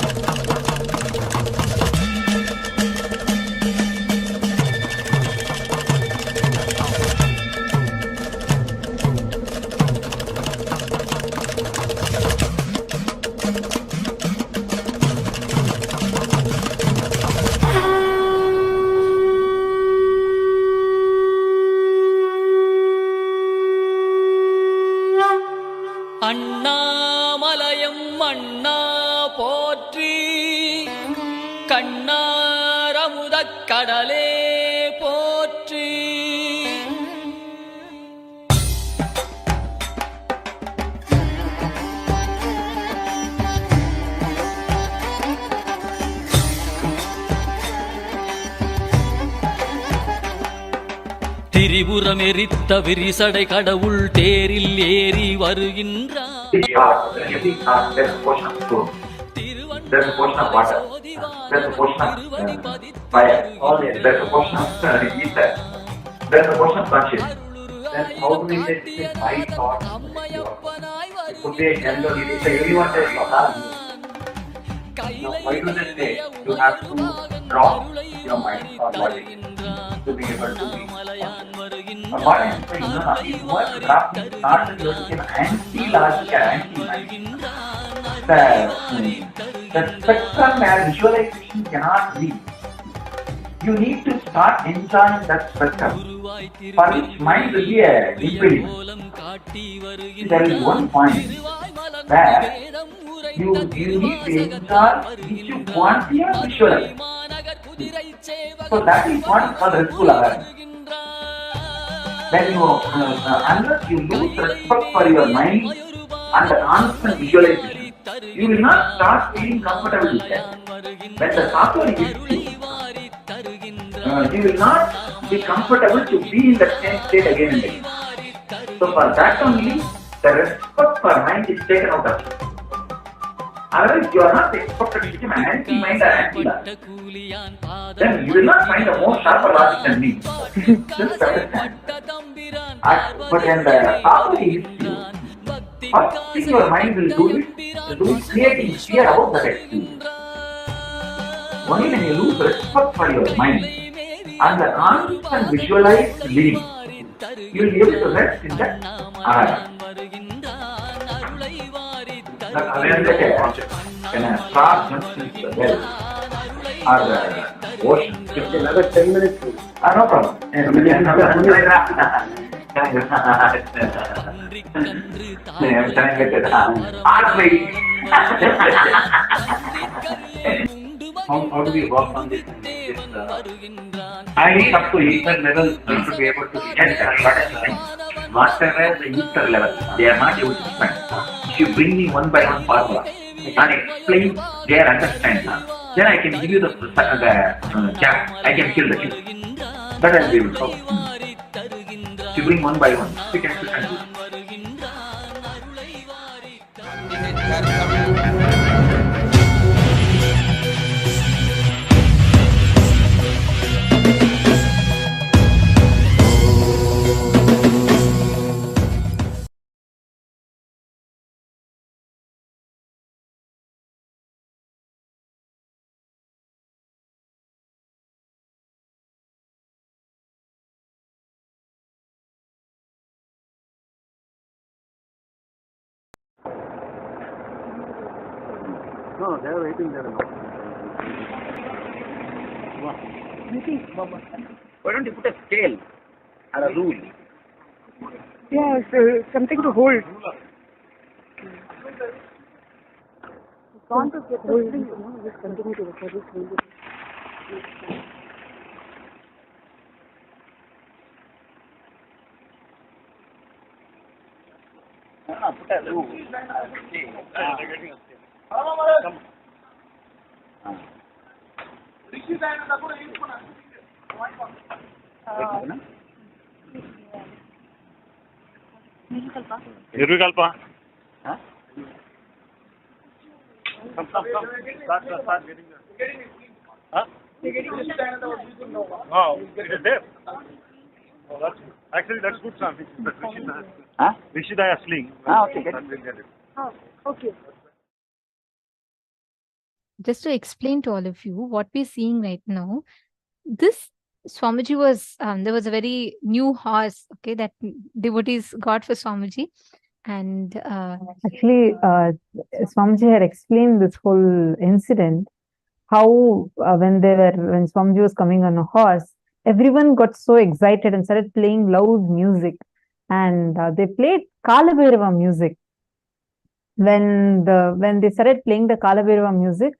அண்ணாமலையம் அண்ணா போற்றி கண்ணாரமுதக் கடலே போற்றி. திரிபுரம் எரித்த விரிசடை கடவுள் தேரில் ஏறி வருகின்றார். Every heart, there's a portion of soul, there's a portion of water, there's a portion of fire, there's a portion of ether, there's a portion of consciousness. Then how do we say this is my thought? It could be a general, it is everyone says your heart. Now why do they say you have to drop your mind or body to be able to be? What I'm saying, no, it was dropping, not an anti-logic, anti-mind. The spectrum where visualization cannot be. You need to start enjoying that spectrum, for which mind will be a impediment. There is one point where you need to enjoy which you want to visualize. So that is what is called restful awareness. When you, unless you lose respect for your mind and the constant visualization, you will not start feeling comfortable with that. When the satori hits you, you will not be comfortable to be in that same state again and again. So for that only, the respect for mind is taken out of you. Otherwise, you are not expected to become anti-mind or anti-logic. Then you will not find a more sharper logic than me. Just understand. But when the satori hits you, first thing your mind will do is creating fear about that experience. Only when you lose respect for your mind and the constant visualized living, you will be able to rest in that awareness. When a star jumps into the well or the ocean, it's another 10 minutes. No problem. How do we work on this? I need up to ether level to be able to get whatever the ether level, they are not able to spend. If you bring me one by one formula and explain their understanding, then I can give you the gap. I can kill the two. That I will be able to. If you bring one by one, we can do. No, they are waiting there. Why don't you put a scale or a rule? Yeah, something to hold. Want to get the thing, just continue to record this. Nirvikalpa. Come. Start getting there. Huh? Oh, it is there. Oh, that's good, sir. Rishidaya sling. Okay. Get it. Oh, okay. Just to explain to all of you what we're seeing right now, this Swamiji was, there was a very new horse, okay, that devotees got for Swamiji. And Actually, Swamiji had explained this whole incident, how when Swamiji was coming on a horse, everyone got so excited and started playing loud music. And they played Kalabhairava music. When they started playing the Kalabhairava music,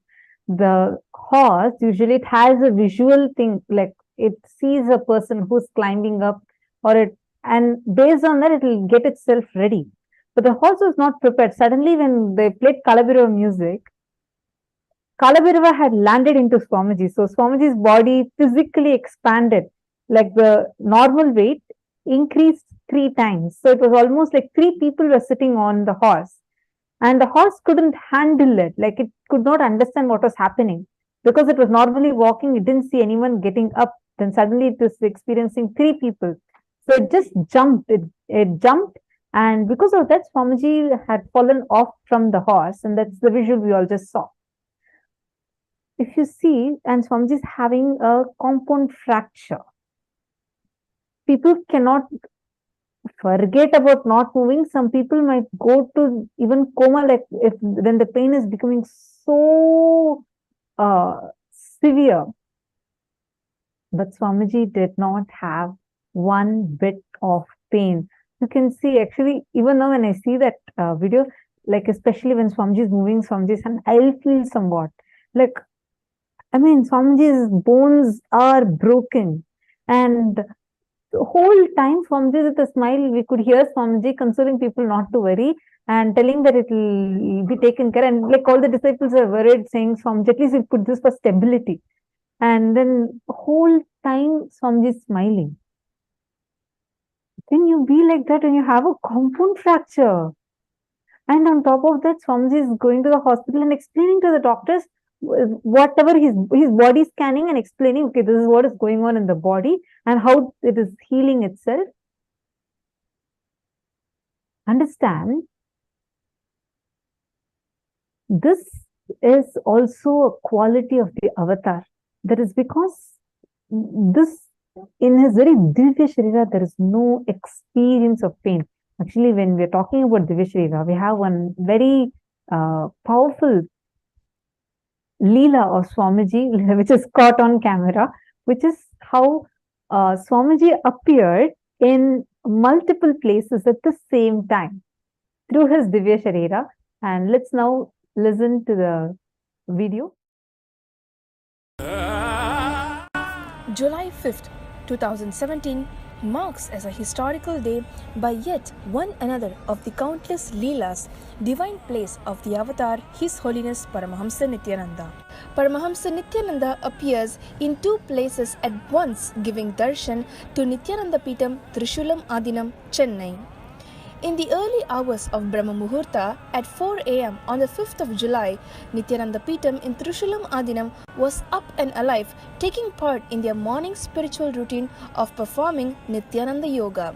the horse, usually it has a visual thing, like it sees a person who's climbing up, and based on that, it will get itself ready. But the horse was not prepared. Suddenly, when they played Kalabhairava music, Kalabhairava had landed into Swamiji. So Swamiji's body physically expanded, like the normal weight increased 3 times. So it was almost like 3 people were sitting on the horse. And the horse couldn't handle it, like it could not understand what was happening. Because it was normally walking, it didn't see anyone getting up. Then suddenly it was experiencing 3 people. So it just jumped. It jumped. And because of that, Swamiji had fallen off from the horse. And that's the visual we all just saw. If you see, and Swamiji is having a compound fracture. People cannot forget about not moving. Some people might go to even coma, like when the pain is becoming so severe. But Swamiji did not have one bit of pain. You can see, actually, even now when I see that video, like especially when Swamiji is moving Swamiji's hand, I'll feel somewhat. Like, I mean, Swamiji's bones are broken. And the whole time, Swamiji with a smile, we could hear Swamiji consoling people not to worry and telling that it will be taken care. And like all the disciples are worried, saying, Swamiji, at least we put this for stability. And then the whole time, Swamiji is smiling. Can you be like that when you have a compound fracture? And on top of that, Swamiji is going to the hospital and explaining to the doctors whatever his body scanning and explaining, okay, this is what is going on in the body and how it is healing itself. Understand, this is also a quality of the avatar. That is because this, in his very Divya Sarira, there is no experience of pain. Actually, when we are talking about Divya Sarira, we have one very powerful Leela of Swamiji, which is caught on camera, which is how Swamiji appeared in multiple places at the same time through his Divya Sarira. And let's now listen to the video. July 5th, 2017 marks as a historical day by yet one another of the countless Leelas, divine plays of the avatar His Holiness Paramahamsa Nithyananda. Paramahamsa Nithyananda appears in 2 places at once, giving darshan to Nithyananda Peetam, Trishulam Adinam, Chennai. In the early hours of Brahma Muhurta at 4 a.m. on the 5th of July, Nithyananda Peetam in Trishulam Adinam was up and alive, taking part in their morning spiritual routine of performing Nithyananda Yoga.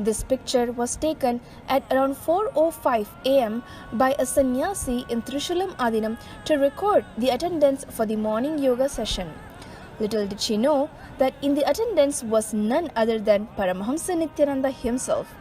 This picture was taken at around 4:05 a.m. by a sannyasi in Trishulam Adinam to record the attendance for the morning yoga session. Little did she know that in the attendance was none other than Paramahamsa Nithyananda himself.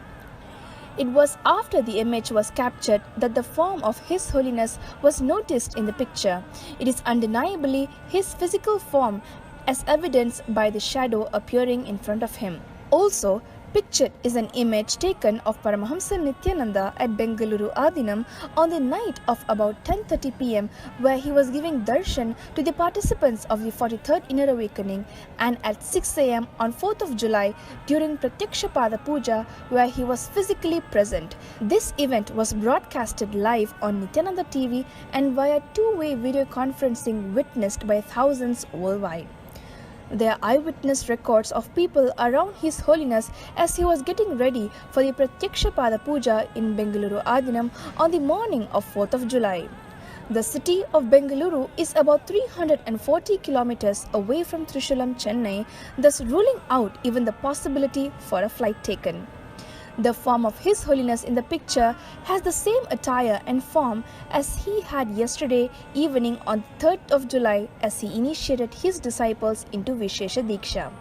It was after the image was captured that the form of His Holiness was noticed in the picture. It is undeniably his physical form, as evidenced by the shadow appearing in front of him. Also, Pictured is an image taken of Paramahamsa Nithyananda at Bengaluru Adinam on the night of about 10:30 pm, where he was giving darshan to the participants of the 43rd Inner Awakening, and at 6 am on 4th of July during Pratyaksha Pada Puja, where he was physically present. This event was broadcasted live on Nithyananda TV and via two-way video conferencing witnessed by thousands worldwide. There are eyewitness records of people around His Holiness as he was getting ready for the Pratyaksha Pada Puja in Bengaluru Adinam on the morning of 4th of July. The city of Bengaluru is about 340 kilometers away from Trishulam, Chennai, thus ruling out even the possibility for a flight taken. The form of His Holiness in the picture has the same attire and form as he had yesterday evening on 3rd of July as he initiated his disciples into Vishesha Diksha.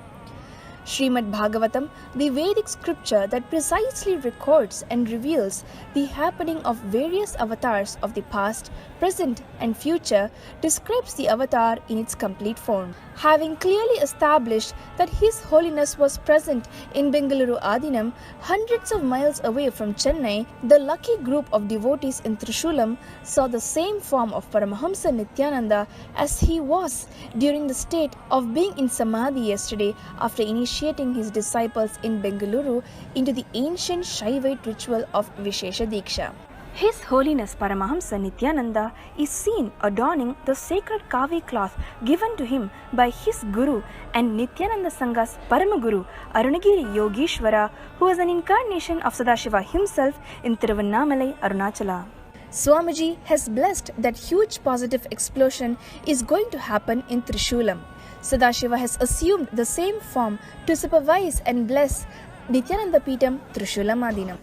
Srimad Bhagavatam, the Vedic scripture that precisely records and reveals the happening of various avatars of the past, present and future, describes the avatar in its complete form. Having clearly established that His Holiness was present in Bengaluru Adinam, hundreds of miles away from Chennai, the lucky group of devotees in Trishulam saw the same form of Paramahamsa Nithyananda as he was during the state of being in Samadhi yesterday after initiating his disciples in Bengaluru into the ancient Shaivite ritual of Vishesha Diksha. His Holiness Paramahamsa Nithyananda is seen adorning the sacred kavi cloth given to him by his Guru and Nithyananda Sangha's Paramaguru Arunagiri Yogeshwara, who is an incarnation of Sadashiva himself in Tiruvannamalai, Arunachala. Swamiji has blessed that huge positive explosion is going to happen in Trishulam. Sadashiva has assumed the same form to supervise and bless Nithyananda Peetam Trishulam Adinam.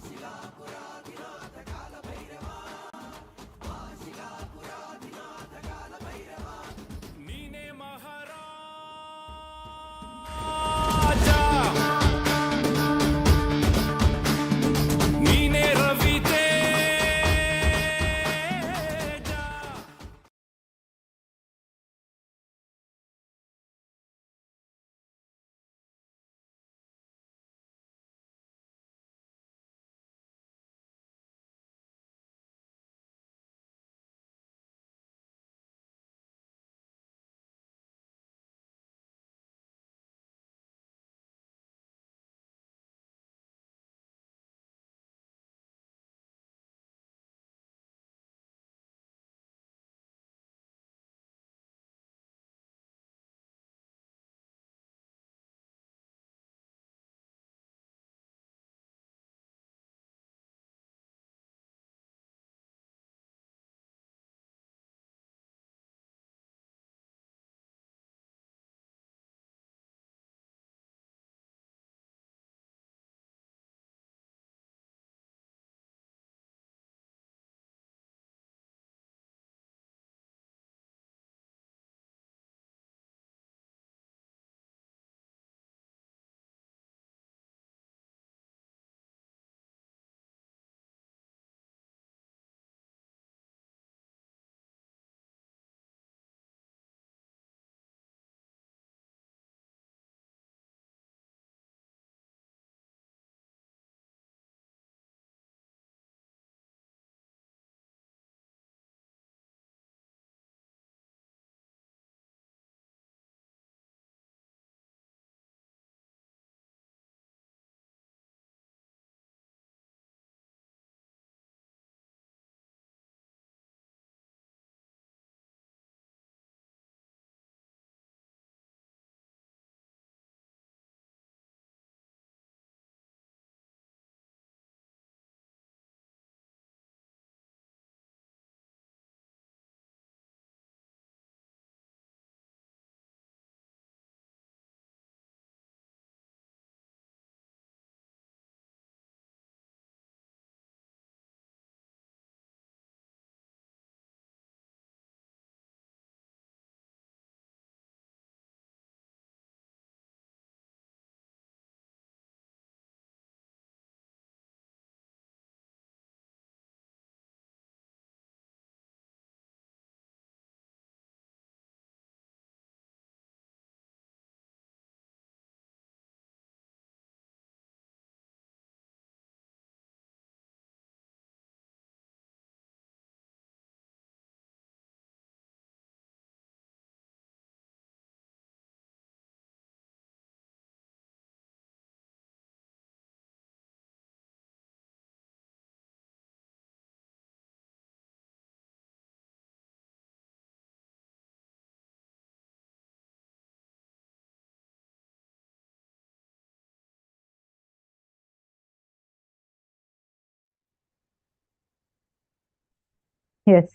Yes.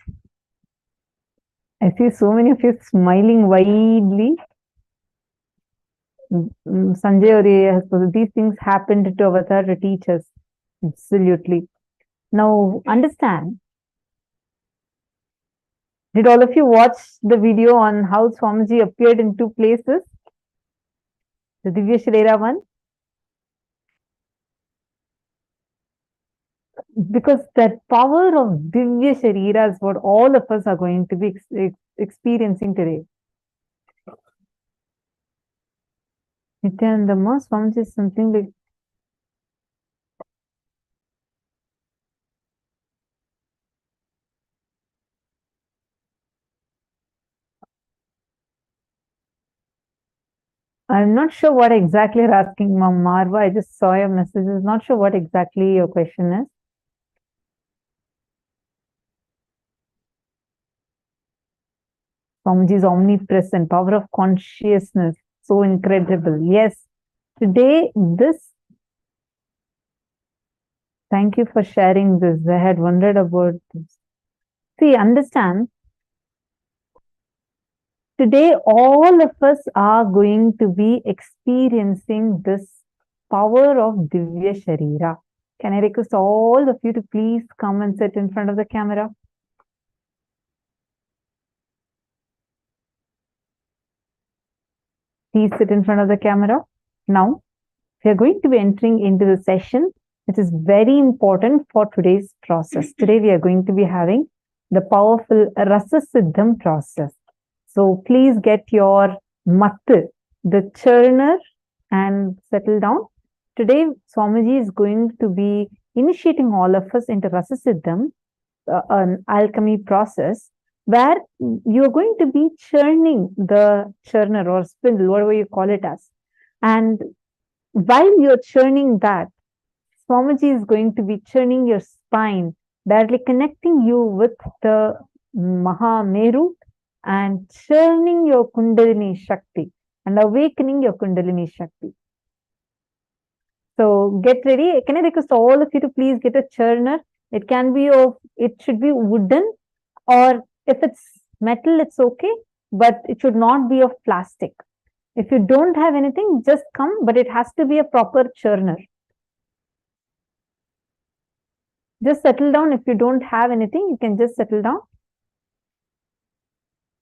I see so many of you smiling widely. Sanjay Ore has posted, these things happened to Avatar to teach us. Absolutely. Now, understand. Did all of you watch the video on how Swamiji appeared in two places? The Divya Sarira one? Because that power of Divya Sarira is what all of us are going to be experiencing today. Nithyananda, Swamiji is something like I'm not sure what exactly you're asking, Ma'am Marva. I just saw your messages. Not sure what exactly your question is. Swamiji is omnipresent, power of consciousness, so incredible. Yes, today thank you for sharing this. I had wondered about this. See, understand, today all of us are going to be experiencing this power of Divya Sarira. Can I request all of you to please come and sit in front of the camera? Please sit in front of the camera. Now, we are going to be entering into the session which is very important for today's process. Today, we are going to be having the powerful Rasa Siddham process. So, please get your matte, the churner, and settle down. Today, Swamiji is going to be initiating all of us into Rasa Siddham, an alchemy process, where you're going to be churning the churner or spindle, whatever you call it as. And while you're churning that, Swamiji is going to be churning your spine, directly connecting you with the Mahā Meru and churning your Kundalini Shakti and awakening your Kundalini Shakti. So get ready. Can I request all of you to please get a churner? It can be it should be wooden, or if it's metal, it's okay, but it should not be of plastic. If you don't have anything, just come, but it has to be a proper churner. Just settle down. If you don't have anything, you can just settle down.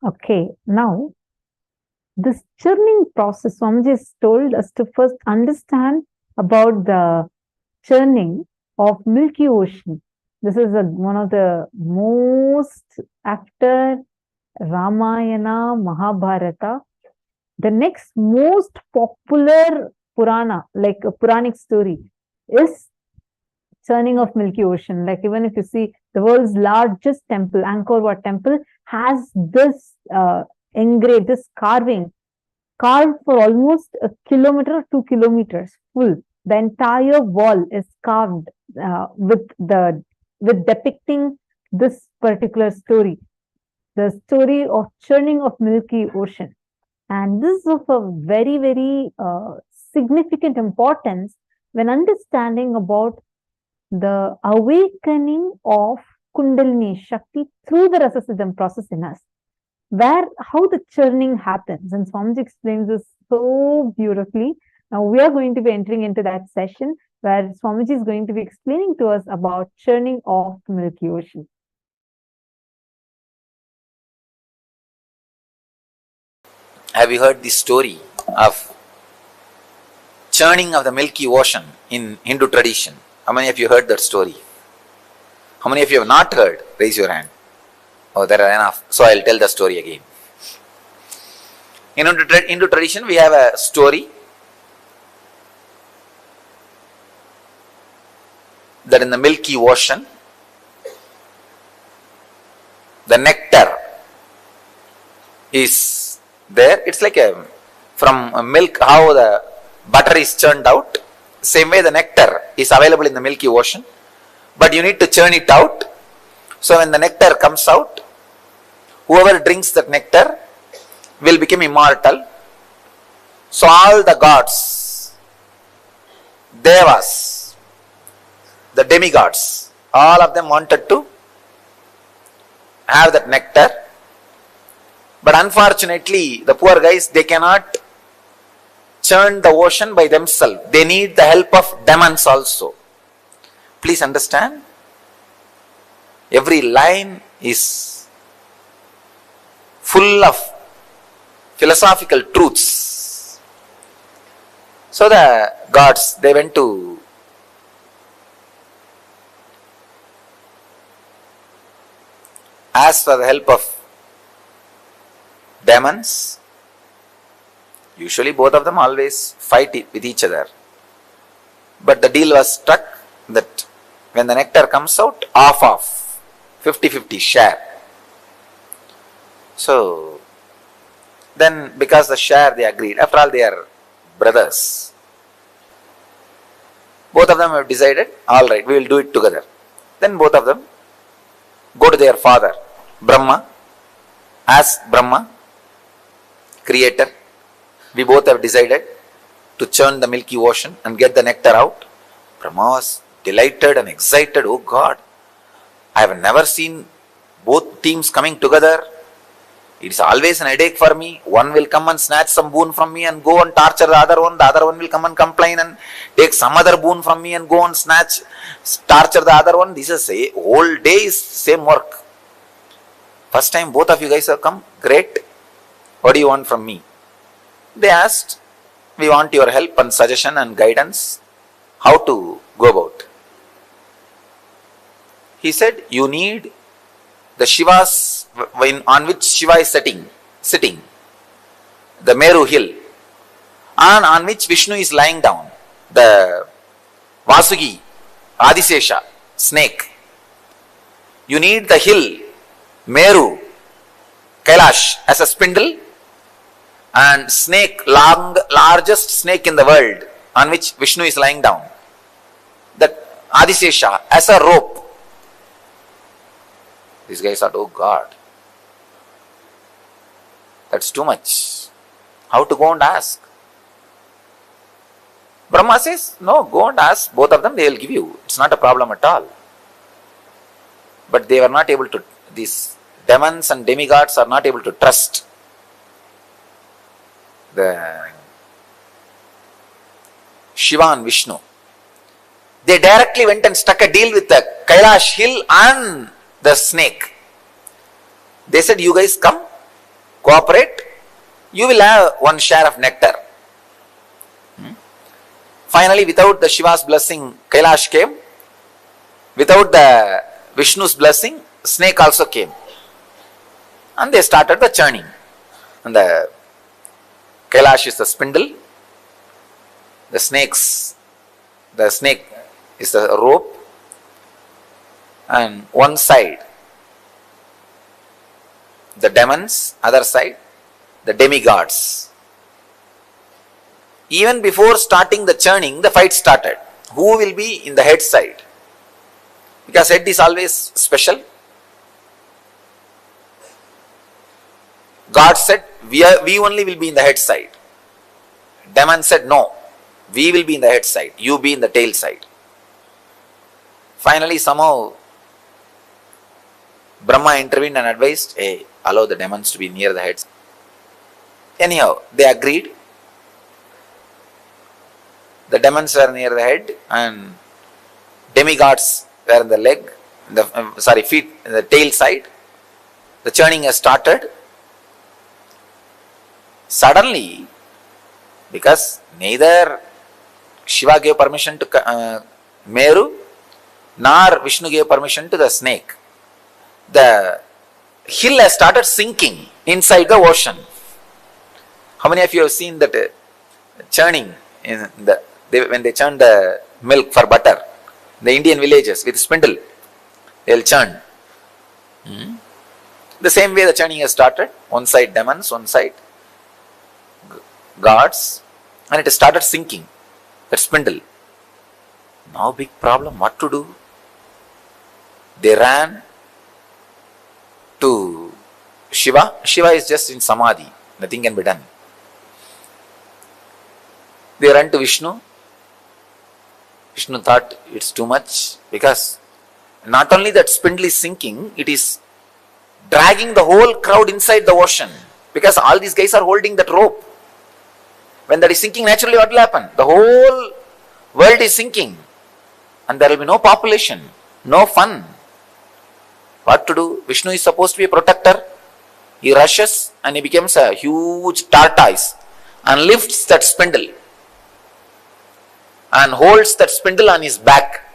Okay, now, this churning process, Swamiji has told us to first understand about the churning of Milky Ocean. This is one of the most, after Ramayana, Mahabharata, the next most popular Purana, like a Puranic story, is churning of Milky Ocean. Like even if you see the world's largest temple, Angkor Wat temple, has this engraved, this carved for almost 1 kilometer or 2 kilometers full. The entire wall is carved with depicting this particular story, the story of churning of Milky Ocean. And this is of a very, very significant importance when understanding about the awakening of Kundalini Shakti through the Rasa Siddham process in us, how the churning happens. And Swamiji explains this so beautifully. Now we are going to be entering into that session where Swamiji is going to be explaining to us about churning of the Milky Ocean. Have you heard the story of churning of the Milky Ocean in Hindu tradition? How many of you heard that story? How many of you have not heard? Raise your hand. Oh, there are enough. So I'll tell the story again. In Hindu tradition, we have a story that in the Milky Ocean, the nectar is there. It's like from milk, how the butter is churned out. Same way the nectar is available in the Milky Ocean, but you need to churn it out. So when the nectar comes out, whoever drinks that nectar will become immortal. So all the gods, devas, the demigods, all of them wanted to have that nectar. But unfortunately, the poor guys, they cannot churn the ocean by themselves. They need the help of demons also. Please understand. Every line is full of philosophical truths. So the gods, they went to ask for the help of demons. Usually both of them always fight with each other. But the deal was struck that when the nectar comes out, off 50-50 share. So then because the share they agreed, after all they are brothers. Both of them have decided, all right, we will do it together. Then both of them go to their father, Brahma, ask Brahma, creator, we both have decided to churn the Milky Ocean and get the nectar out. Brahma was delighted and excited. Oh God, I have never seen both teams coming together. It is always an headache for me. One will come and snatch some boon from me and go and torture the other one. The other one will come and complain and take some other boon from me and go and torture the other one. This is a whole day is same work. First time both of you guys have come. Great. What do you want from me? They asked, we want your help and suggestion and guidance. How to go about? He said, you need the Shivas on which Shiva is sitting, the Meru hill, and on which Vishnu is lying down, the Vasugi, Adisesha, snake. You need the hill, Meru, Kailash as a spindle, and snake, largest snake in the world, on which Vishnu is lying down, the Adisesha as a rope. These guys thought, oh God, that's too much. How to go and ask? Brahma says, no, go and ask both of them, they will give you. It's not a problem at all. But they were not able to, these demons and demigods are not able to trust the Shiva and Vishnu. They directly went and struck a deal with the Kailash hill and the snake. They said, you guys come, cooperate, you will have one share of nectar. Finally, without the Shiva's blessing, Kailash came. Without the Vishnu's blessing, snake also came. And they started the churning. And the Kailash is the spindle. The snake is the rope. And one side, the demons, other side, the demigods. Even before starting the churning, the fight started. Who will be in the head side? Because head is always special. God said, we only will be in the head side. Demon said, no, we will be in the head side. You be in the tail side. Finally, somehow, Brahma intervened and advised, hey, allow the demons to be near the heads. Anyhow, they agreed. The demons were near the head and demigods were in the leg, feet, in the tail side. The churning has started. Suddenly, because neither Shiva gave permission to Meru, nor Vishnu gave permission to the snake, the hill has started sinking inside the ocean. How many of you have seen that churning in when they churn the milk for butter? The Indian villages with spindle, they will churn. The same way the churning has started. One side demons, one side gods, and it has started sinking, that spindle. Now big problem, what to do? They ran to Shiva. Shiva is just in Samadhi, nothing can be done. They ran to Vishnu. Vishnu thought it's too much, because not only that spindle is sinking, it is dragging the whole crowd inside the ocean, because all these guys are holding that rope. When that is sinking, naturally what will happen? The whole world is sinking, and there will be no population, no fun. What to do? Vishnu is supposed to be a protector. He rushes and he becomes a huge tortoise and lifts that spindle and holds that spindle on his back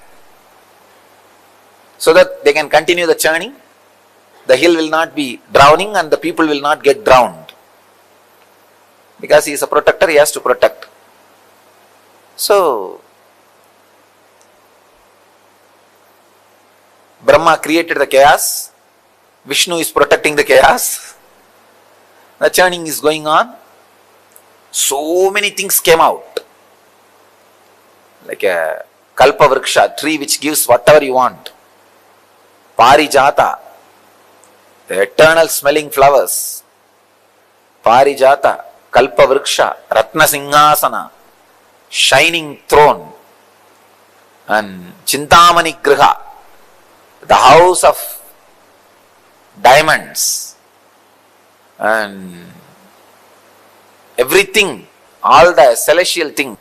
so that they can continue the churning. The hill will not be drowning and the people will not get drowned. Because he is a protector, he has to protect. So, Brahma created the chaos. Vishnu is protecting the chaos. The churning is going on. So many things came out. Like a kalpa vriksha, tree which gives whatever you want. Parijata, the eternal smelling flowers. Parijata, kalpa vriksha, ratna singhasana, shining throne. And Chintamani Griha, the house of diamonds. And everything, all the celestial thing,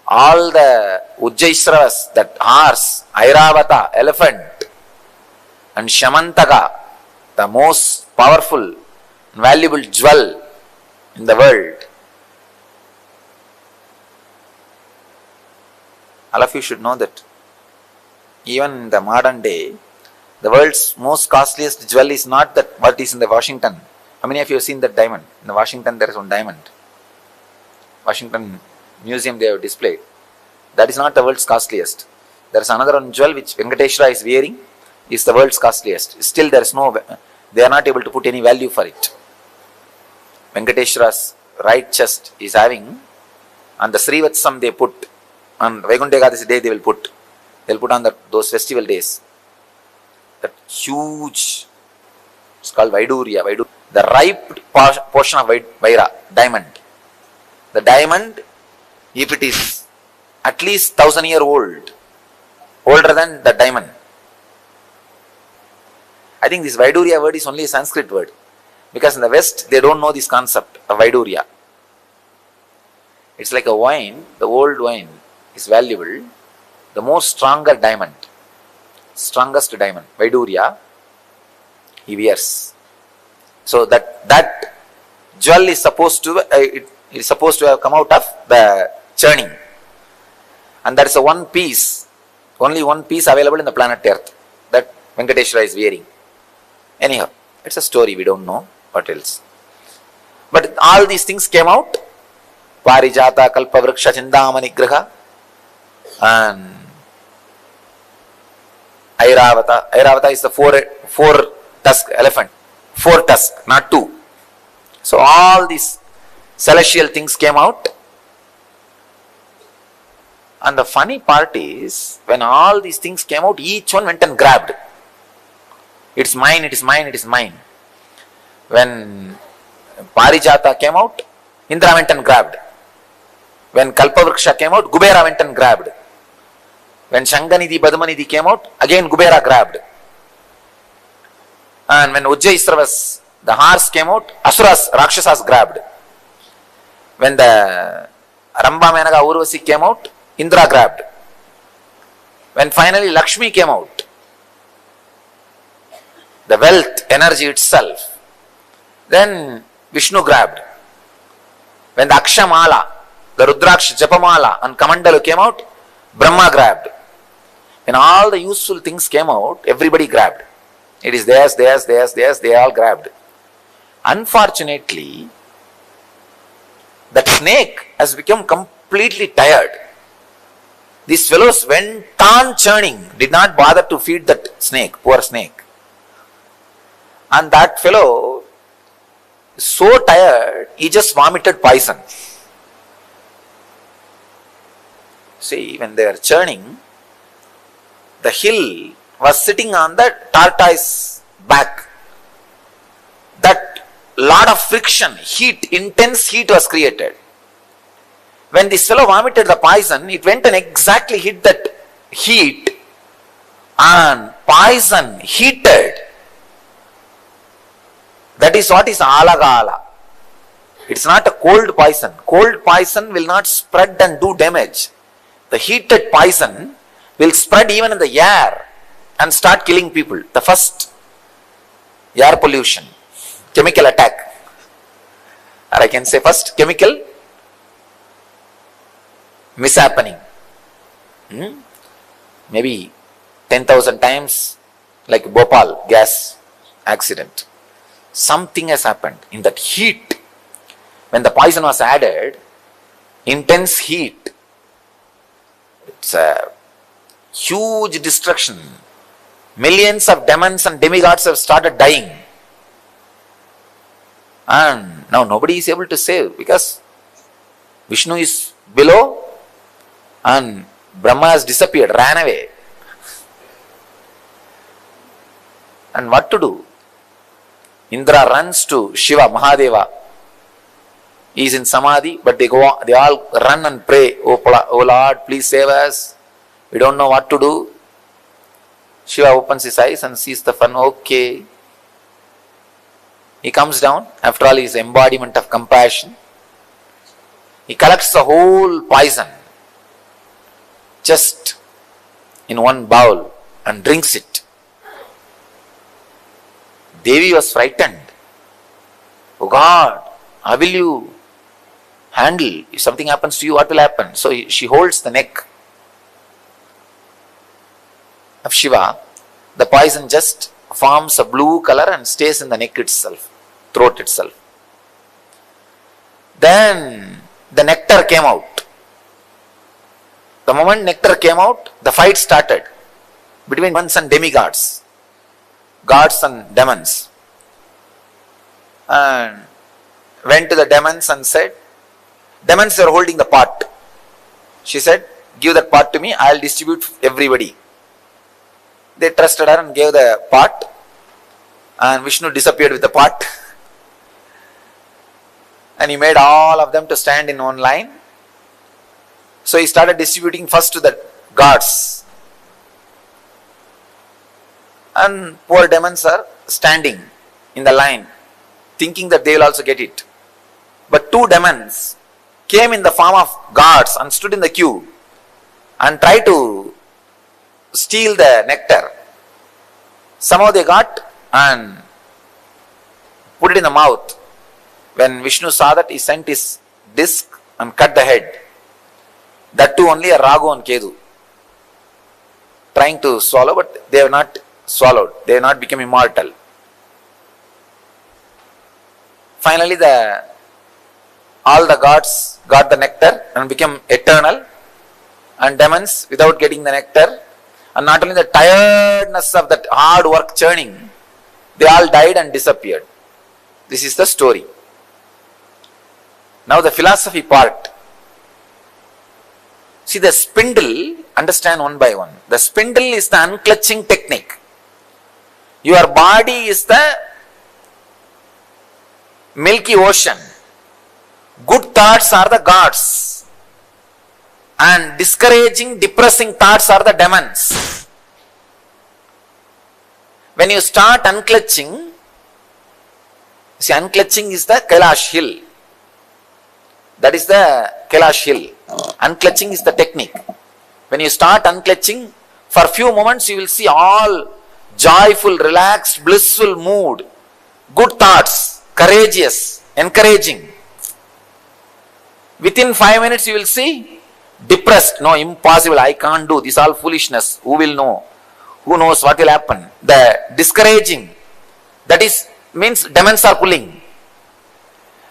all the Ujjaisravas, that horse, Airavata, elephant, and Shamantaka, the most powerful, valuable jewel in the world. All of you should know that even in the modern day, the world's most costliest jewel is not that what is in the Washington. How many of you have seen that diamond? In the Washington there is one diamond. Washington Museum they have displayed. That is not the world's costliest. There is another one jewel which Venkateshwara is wearing, is the world's costliest. Still there is no, they are not able to put any value for it. Venkateshwara's right chest is having, on the Srivatsam they put, on Vaikuntha Ekadasi day they will put on those festival days. That huge, it's called Vaidurya. The ripe portion of Vaira, diamond. The diamond, if it is at least 1,000 years old, older than the diamond. I think this Vaidurya word is only a Sanskrit word. Because in the West, they don't know this concept of Vaidurya. It's like a wine, the old wine is valuable. The most stronger diamond, strongest diamond, Vaidurya, he wears. So that jewel is supposed to, it is supposed to have come out of the churning. And that is a one piece, only one piece available in the planet Earth that Venkateshwara is wearing. Anyhow, it's a story, we don't know what else. But all these things came out. Parijata, Kalpa Vriksha, Chindamani Griha, and Airavata. Airavata is the four tusk elephant. 4 tusks, not 2. So all these celestial things came out. And the funny part is, when all these things came out, each one went and grabbed. It's mine, it is mine, it is mine. When Parijata came out, Indra went and grabbed. When Kalpavriksha came out, Kubera went and grabbed. When Shanganidhi, Padmanidhi came out, again Kubera grabbed. And when Ujjaisravas, the horse came out, Asuras, Rakshasas grabbed. When the Ramba Menaka Urvasi came out, Indra grabbed. When finally Lakshmi came out, the wealth, energy itself, then Vishnu grabbed. When the Akshamala, the Rudraksh Japamala and Kamandalu came out, Brahma grabbed. When all the useful things came out, everybody grabbed. It is theirs, they all grabbed. Unfortunately, that snake has become completely tired. These fellows went on churning, did not bother to feed that snake, poor snake. And that fellow, so tired, he just vomited poison. See, when they are churning, the hill was sitting on the tortoise back. That lot of friction, heat, intense heat was created. When this fellow vomited the poison, it went and exactly hit that heat, and poison heated That is what is alagala. It's not a cold poison. Cold poison will not spread and do damage. The heated poison will spread even in the air and start killing people. The first air pollution, chemical attack, or I can say first chemical mishappening. Maybe 10,000 times, like Bhopal gas accident. Something has happened in that heat. When the poison was added, intense heat, it's a huge destruction. Millions of demons and demigods have started dying. And now nobody is able to save because Vishnu is below and Brahma has disappeared, ran away. And what to do? Indra runs to Shiva, Mahadeva. He is in Samadhi, but they all run and pray, oh Lord, please save us. We don't know what to do. Shiva opens his eyes and sees the fun. Okay. He comes down. After all, he is embodiment of compassion. He collects the whole poison just in one bowl and drinks it. Devi was frightened. Oh God, how will you handle? If something happens to you, what will happen? So she holds the neck of Shiva. The poison just forms a blue color and stays in the neck itself, throat itself. Then the nectar came out. The moment nectar came out, the fight started between demons and demigods, gods and demons. And went to the demons and said, demons are holding the pot. She said, give that pot to me, I will distribute everybody. They trusted her and gave the pot, and Vishnu disappeared with the pot. And he made all of them to stand in one line. So he started distributing first to the gods. And poor demons are standing in the line, thinking that they will also get it. But two demons came in the form of gods and stood in the queue and tried to steal the nectar. Somehow they got and put it in the mouth. When Vishnu saw that, he sent his disc and cut the head. That too only a Ragu and Kedu, trying to swallow, but they have not swallowed. They have not become immortal. Finally, all the gods got the nectar and became eternal, and demons, without getting the nectar, and not only the tiredness of that hard work churning, they all died and disappeared. This is the story. Now the philosophy part. See, the spindle, understand one by one. The spindle is the unclutching technique. Your body is the Milky Ocean. Good thoughts are the gods. And discouraging, depressing thoughts are the demons. When you start unclutching, see, unclutching is the Kailash hill. That is the Kailash hill. Unclutching is the technique. When you start unclutching, for a few moments you will see all joyful, relaxed, blissful mood, good thoughts, courageous, encouraging. Within 5 minutes you will see depressed. No, impossible, I can't do this, all foolishness. Who will know? Who knows what will happen? The discouraging, that is, means demons are pulling.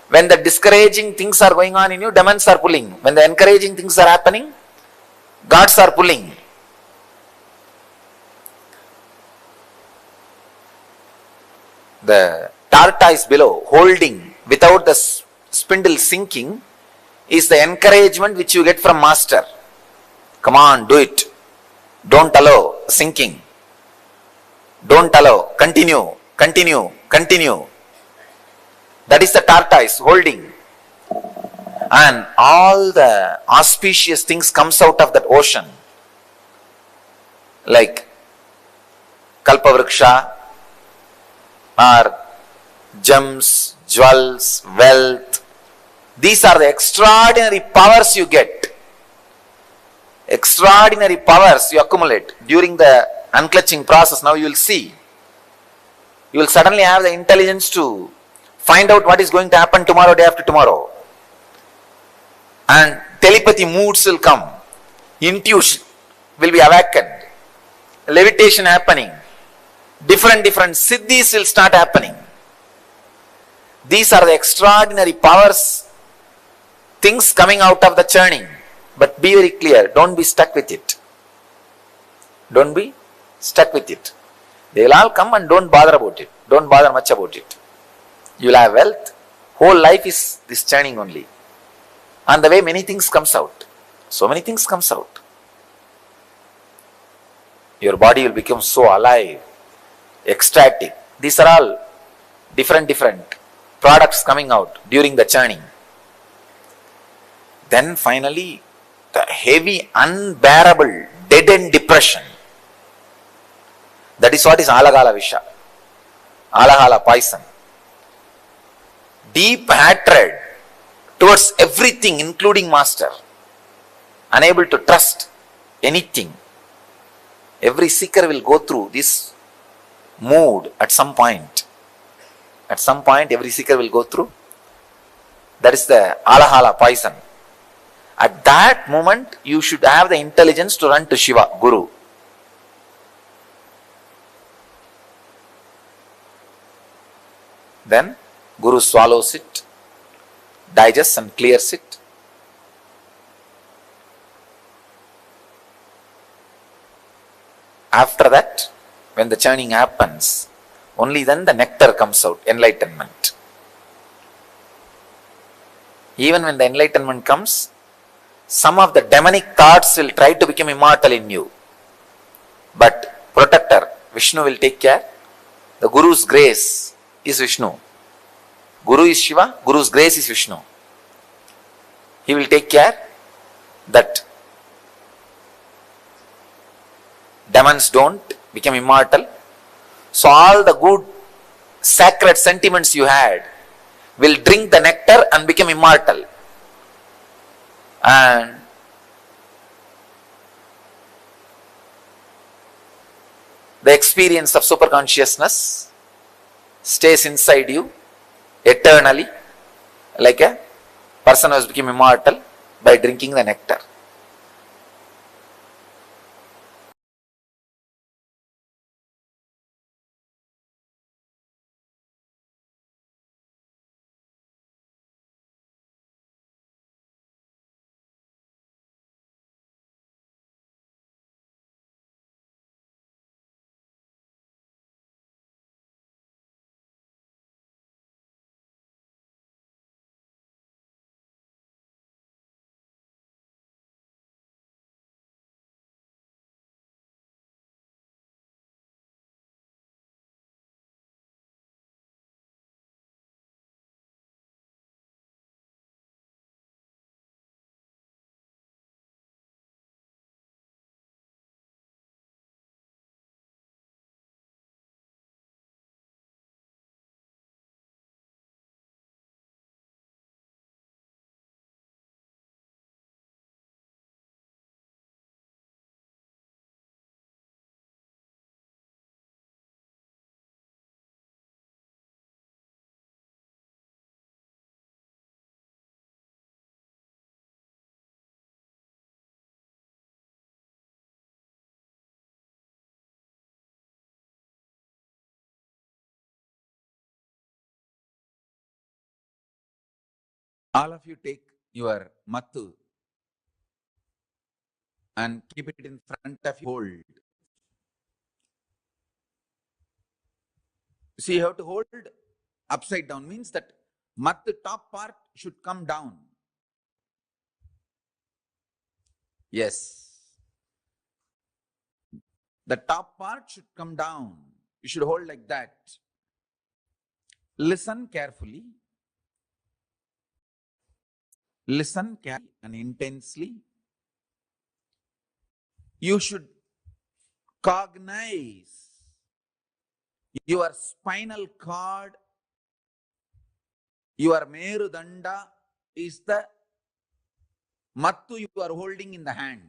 When the discouraging things are going on in you, demons are pulling. When the encouraging things are happening, gods are pulling. The tortoise below, holding without the spindle sinking, is the encouragement which you get from master. Come on, do it. Don't allow sinking. Don't allow. Continue, continue, continue. That is the tortoise holding. And all the auspicious things comes out of that ocean. Like Kalpavriksha or gems, jewels, wealth. These are the extraordinary powers you get. Extraordinary powers you accumulate during the unclutching process. Now you will see. You will suddenly have the intelligence to find out what is going to happen tomorrow, day after tomorrow. And telepathy moods will come. Intuition will be awakened. Levitation happening. Different siddhis will start happening. These are the extraordinary powers, things coming out of the churning. But be very clear, don't be stuck with it. Don't be stuck with it. They will all come and don't bother about it. Don't bother much about it. You will have wealth. Whole life is this churning only. On the way, many things comes out. So many things comes out. Your body will become so alive, ecstatic. These are all different products coming out during the churning. Then finally, the heavy, unbearable, dead-end depression. That is what is alagala visha. Alagala poison. Deep hatred towards everything, including master. Unable to trust anything. Every seeker will go through this mood at some point. At some point, every seeker will go through. That is the alahala poison. At that moment, you should have the intelligence to run to Shiva, Guru. Then, Guru swallows it, digests and clears it. After that, when the churning happens, only then the nectar comes out, enlightenment. Even when the enlightenment comes, some of the demonic thoughts will try to become immortal in you. But protector, Vishnu will take care. The Guru's grace is Vishnu. Guru is Shiva, Guru's grace is Vishnu. He will take care that demons don't become immortal. So all the good sacred sentiments you had will drink the nectar and become immortal. And the experience of superconsciousness stays inside you eternally, like a person who has become immortal by drinking the nectar. All of you take your mattu and keep it in front of you. Hold. See, you have to hold upside down, means that mattu top part should come down. Yes. The top part should come down. You should hold like that. Listen carefully. Listen carefully and intensely. You should cognize your spinal cord Your Merudanda is the mattu you are holding in the hand.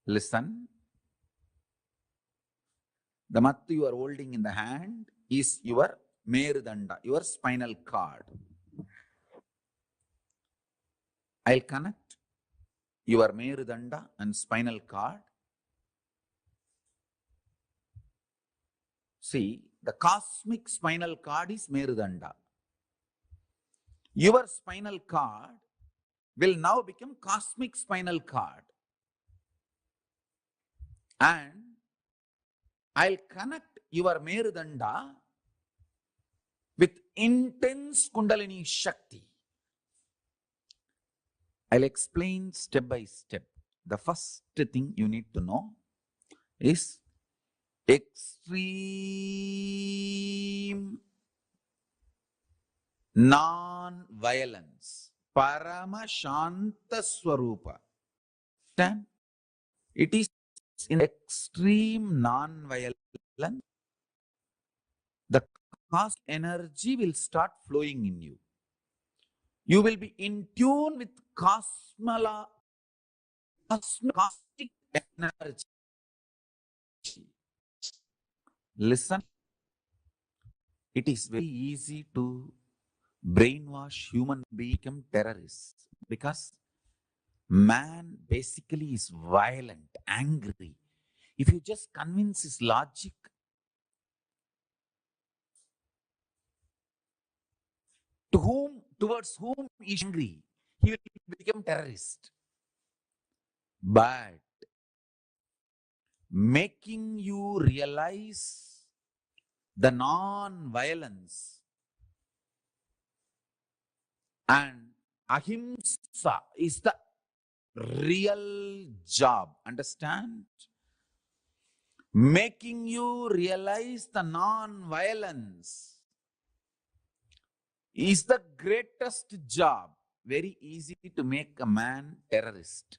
Listen. The mattu you are holding in the hand is your Merudanda, your spinal cord. I'll connect your Merudanda and spinal cord. See, the cosmic spinal cord is Merudanda. Your spinal cord will now become cosmic spinal cord. And I'll connect your Merudanda with intense Kundalini Shakti. I'll explain step by step. The first thing you need to know is extreme non-violence. Paramashanta Swarupa. Then it is in extreme non-violence. The cosmic energy will start flowing in you. You will be in tune with cosmic energy. Listen, it is very easy to brainwash human beings become terrorists because man basically is violent, angry. If you just convince his logic, towards whom he is angry, he will become terrorist. But making you realize the non-violence and ahimsa is the real job. Understand? Making you realize the non-violence is the greatest job. Very easy to make a man terrorist.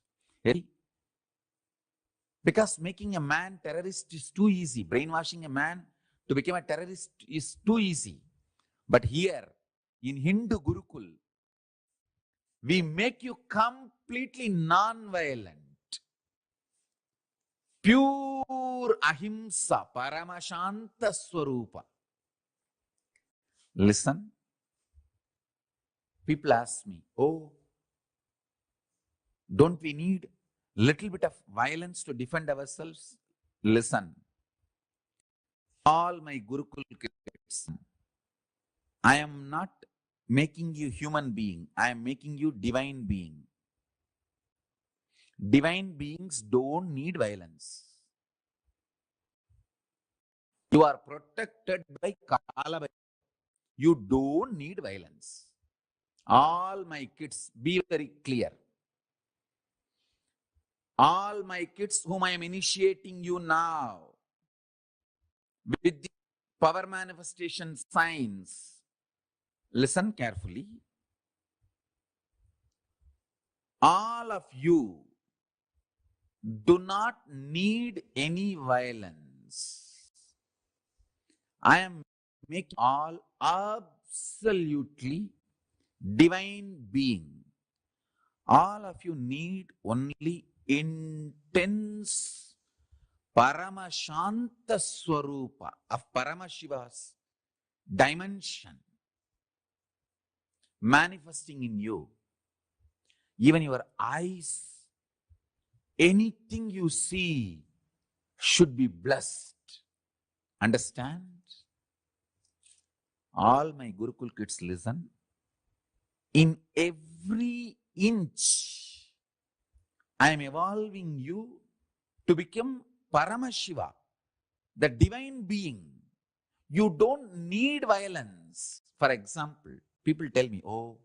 Because making a man terrorist is too easy. Brainwashing a man to become a terrorist is too easy. But here, in Hindu Gurukul, we make you completely non-violent. Pure ahimsa, paramashanta swarupa. Listen. People ask me, oh, don't we need little bit of violence to defend ourselves? Listen. All my Gurukul kids, I am not making you human being. I am making you divine being. Divine beings don't need violence. You are protected by Kala. You don't need violence. All my kids, be very clear. All my kids whom I am initiating you now with the power manifestation signs, listen carefully. All of you do not need any violence. I am making all absolutely divine being. All of you need only intense Paramashanta Swarupa of Paramashiva's dimension manifesting in you. Even your eyes, anything you see should be blessed. Understand? All my Gurukul kids, listen. In every inch, I am evolving you to become Paramashiva, the divine being. You don't need violence. For example, people tell me, oh,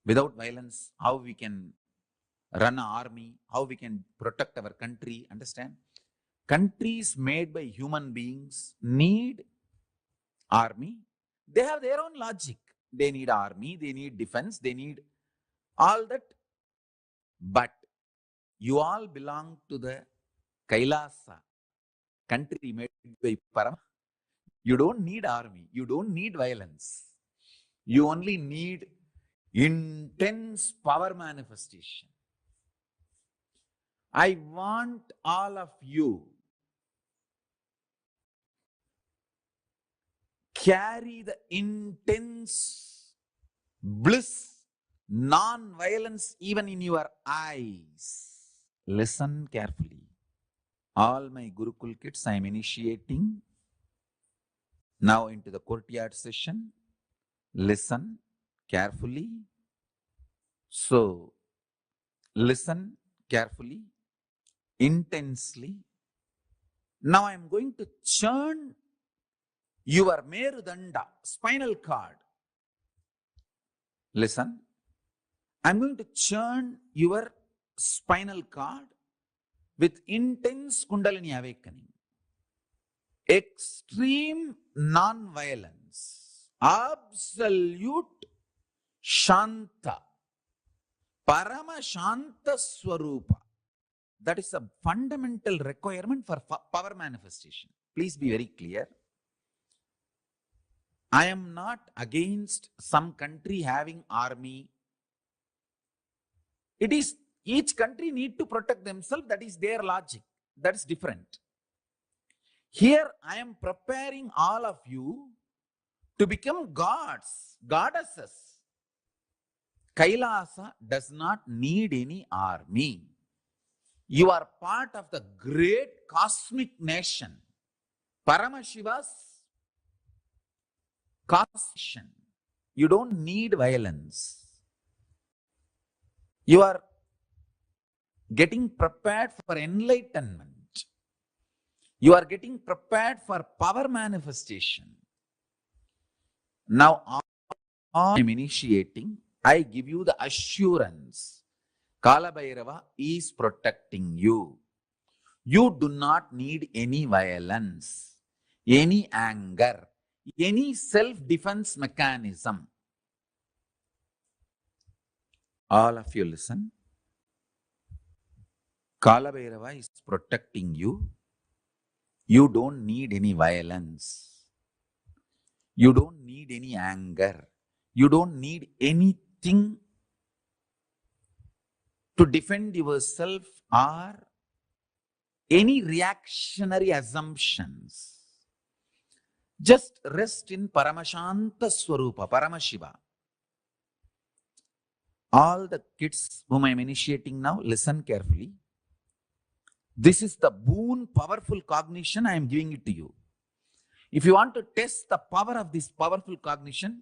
without violence, how we can run an army, how we can protect our country. Understand? Countries made by human beings need army. They have their own logic. They need army, they need defense, they need all that. But you all belong to the KAILASA, country made by Parama. You don't need army. You don't need violence. You only need intense power manifestation. I want all of you carry the intense bliss, non-violence even in your eyes. Listen carefully. All my Gurukul kids I am initiating now into the courtyard session. Listen carefully. So, listen carefully, intensely. Now I am going to churn your Merudanda, spinal cord. Listen. I am going to churn your spinal cord with intense Kundalini awakening. Extreme non-violence. Absolute Shanta. Paramashanta Swarupa. That is a fundamental requirement for power manifestation. Please be very clear. I am not against some country having army. It is each country need to protect themselves. That is their logic. That is different. Here I am preparing all of you to become gods, goddesses. Kailasa does not need any army. You are part of the great cosmic nation. Paramashiva's cosmic. You don't need violence. You are getting prepared for enlightenment. You are getting prepared for power manifestation. Now, I am initiating. I give you the assurance. Kala Bhairava is protecting you. You do not need any violence, any anger, any self-defense mechanism. All of you listen. Kala Bhairava is protecting you. You don't need any violence. You don't need any anger. You don't need anything to defend yourself or any reactionary assumptions. Just rest in Paramashanta Swarupa, Paramashiva. All the kids whom I am initiating now, listen carefully. This is the boon, powerful cognition I am giving it to you. If you want to test the power of this powerful cognition,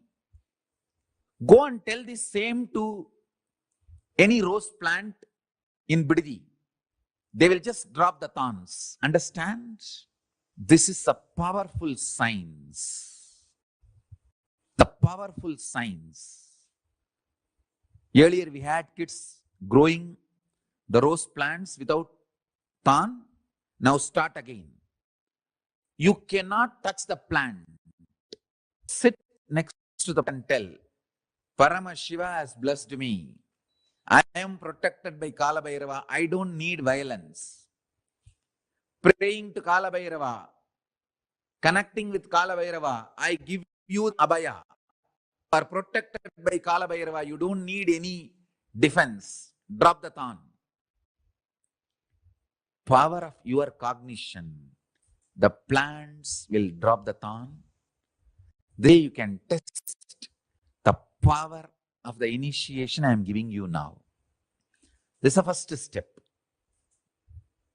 go and tell the same to any rose plant in Bididi. They will just drop the thorns. Understand? This is a powerful science. The powerful science. Earlier we had kids growing the rose plants without thorn. Now start again. You cannot touch the plant. Sit next to the plant and tell, Paramashiva has blessed me. I am protected by Kala Bhairava. I don't need violence. Praying to Kala Bhairava, connecting with Kala Bhairava, I give you abhaya. You are protected by Kala Bhairava. You don't need any defense. Drop the thorn. Power of your cognition. The plants will drop the thorn. There you can test the power of the initiation I am giving you now. This is the first step.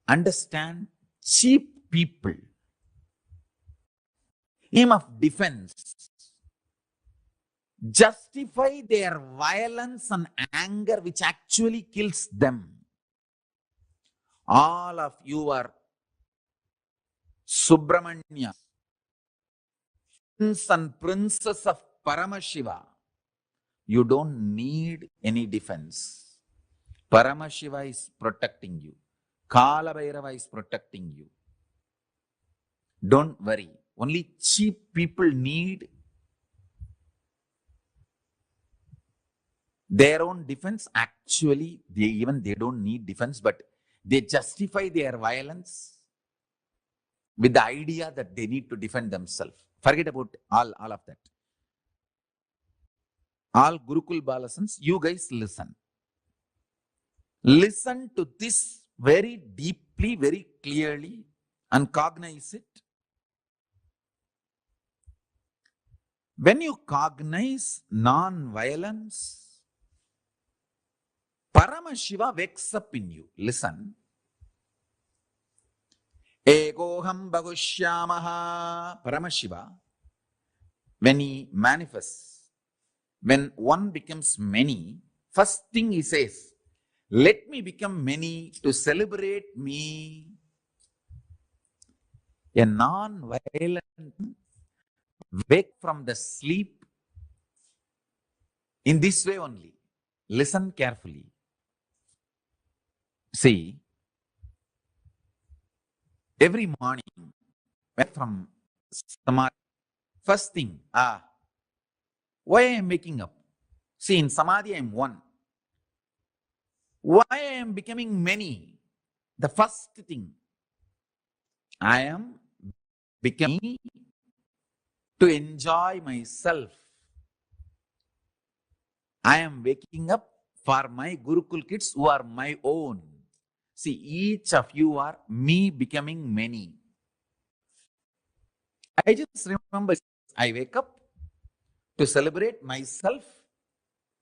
Understand cheap people. Aim of defense. Justify their violence and anger which actually kills them. All of you are Subramanya, prince and princess of Paramashiva. You don't need any defense. Paramashiva is protecting you. Kala Bhairava is protecting you. Don't worry. Only cheap people need their own defense. Actually, they don't need defense, but they justify their violence with the idea that they need to defend themselves. Forget about all of that. All Gurukul Balasans, you guys listen. Listen to this very deeply, very clearly, and cognize it. When you cognize non-violence, Paramashiva wakes up in you. Listen. Egoham Bhagushyamaha. Paramashiva, when he manifests, when one becomes many, first thing he says, let me become many to celebrate me. A non-violent wake from the sleep in this way only. Listen carefully. See, every morning, from Samadhi, first thing, why I am waking up? See, in Samadhi I am one. Why I am becoming many? The first thing, I am becoming to enjoy myself. I am waking up for my Gurukul kids who are my own. See, each of you are me becoming many. I just remember, I wake up to celebrate myself,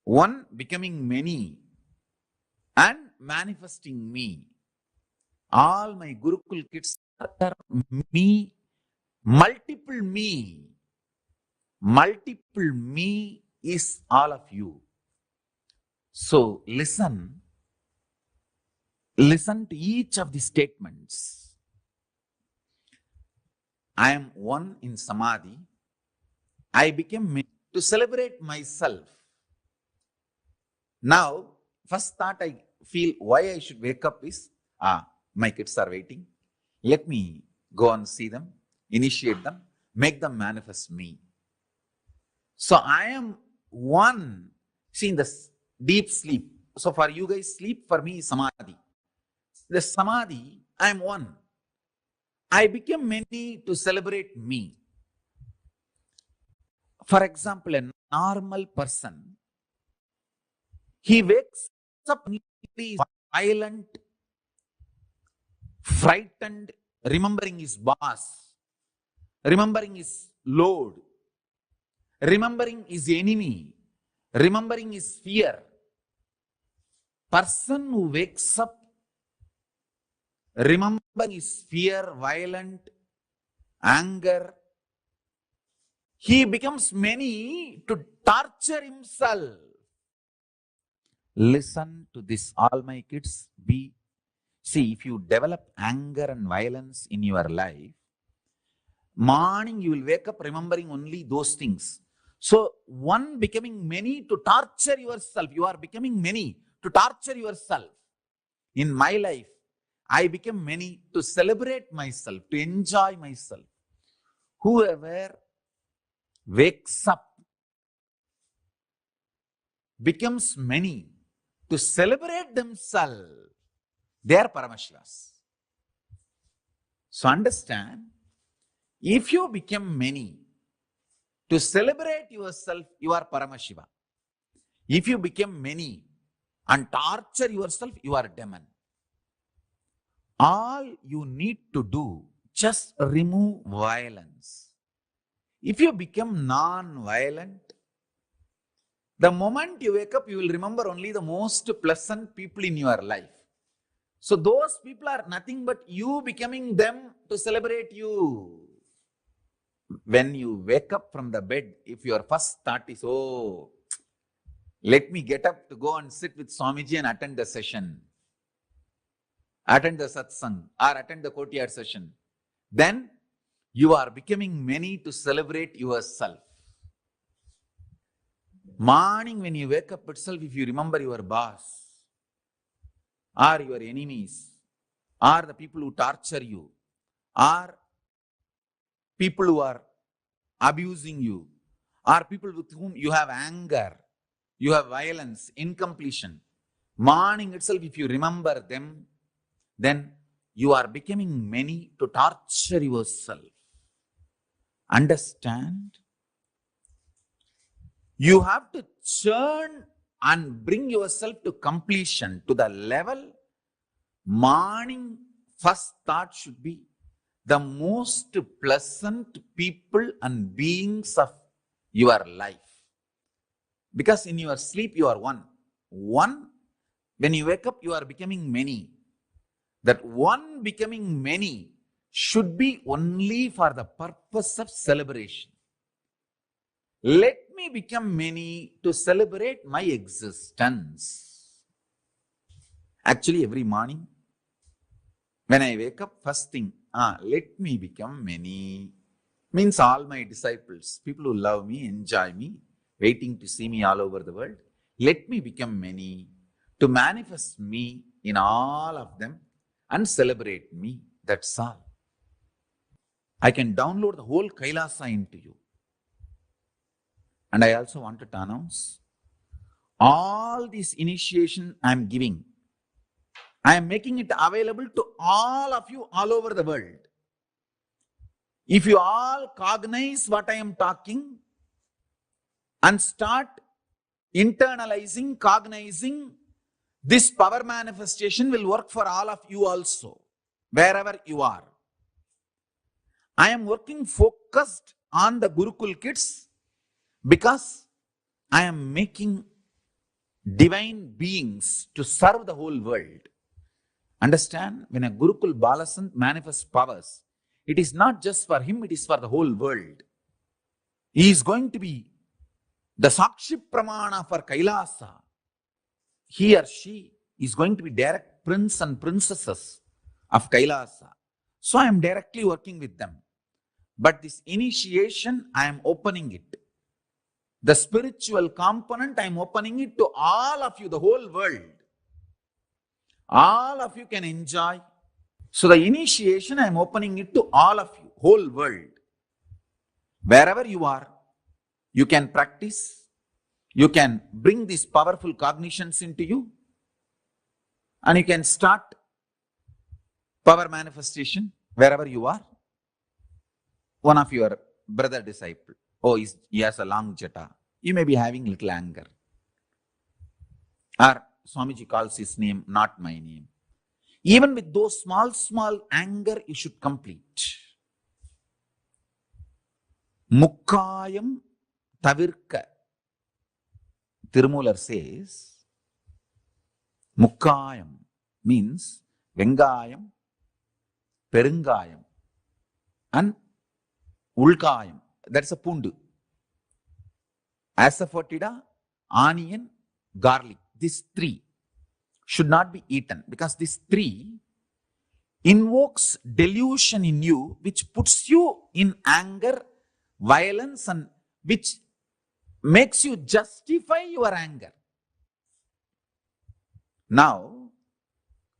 one becoming many, and manifesting me. All my Gurukul kids are me, multiple me. Multiple me is all of you. So listen to each of the statements. I am one in Samadhi. I became many to celebrate myself. Now, first thought I feel why I should wake up is, my kids are waiting. Let me go and see them, initiate them, make them manifest me. So I am one. See, in the deep sleep. So for you guys, sleep, for me is Samadhi. The Samadhi, I am one. I became many to celebrate me. For example, a normal person, he wakes up violent, frightened, remembering his boss, remembering his load, remembering his enemy, remembering his fear. Person who wakes up remembering his fear, violent, anger, he becomes many to torture himself. Listen to this, all my kids. See, if you develop anger and violence in your life, morning you will wake up remembering only those things. So, one becoming many to torture yourself. You are becoming many to torture yourself. In my life, I became many to celebrate myself, to enjoy myself. Whoever wakes up becomes many to celebrate themselves, they are Paramashivas. So understand, if you become many to celebrate yourself, you are Paramashiva. If you become many and torture yourself, you are demon. All you need to do, just remove violence. If you become non-violent, the moment you wake up, you will remember only the most pleasant people in your life. So those people are nothing but you becoming them to celebrate you. When you wake up from the bed, if your first thought is, oh, let me get up to go and sit with Swamiji and attend the session, attend the satsang, or attend the courtyard session, then you are becoming many to celebrate yourself. Morning when you wake up itself, if you remember your boss, or your enemies, or the people who torture you, or people who are abusing you, or people with whom you have anger, you have violence, incompletion, morning itself, if you remember them, then you are becoming many to torture yourself. Understand? You have to churn and bring yourself to completion, to the level morning first thought should be the most pleasant people and beings of your life. Because in your sleep you are one. One, when you wake up you are becoming many. That one becoming many should be only for the purpose of celebration. Let me become many to celebrate my existence. Actually, every morning, when I wake up, first thing, let me become many. Means all my disciples, people who love me, enjoy me, waiting to see me all over the world. Let me become many, to manifest me in all of them and celebrate me. That's all. I can download the whole Kailasa into you. And I also wanted to announce, all this initiation I am giving, I am making it available to all of you all over the world. If you all cognize what I am talking and start internalizing, cognizing, this power manifestation will work for all of you also, wherever you are. I am working focused on the Gurukul kids because I am making divine beings to serve the whole world. Understand? When a Gurukul Balasant manifests powers, it is not just for him, it is for the whole world. He is going to be the Sakshi Pramana for Kailasa. He or she is going to be direct prince and princesses of Kailasa. So I am directly working with them. But this initiation, I am opening it. The spiritual component, I am opening it to all of you, the whole world. All of you can enjoy. So the initiation, I am opening it to all of you, whole world. Wherever you are, you can practice. You can bring these powerful cognitions into you. And you can start power manifestation wherever you are. One of your brother disciple, he has a long jata. You may be having little anger. Or Swamiji calls his name, not my name. Even with those small anger, you should complete. Mukkayam tavirka. Tirumular says, Mukkayam means Vengayam, Perungayam, and Ulkayam. That's a pundu. Asafoetida, onion, garlic. These three should not be eaten because these three invokes delusion in you, which puts you in anger, violence, and which makes you justify your anger. Now,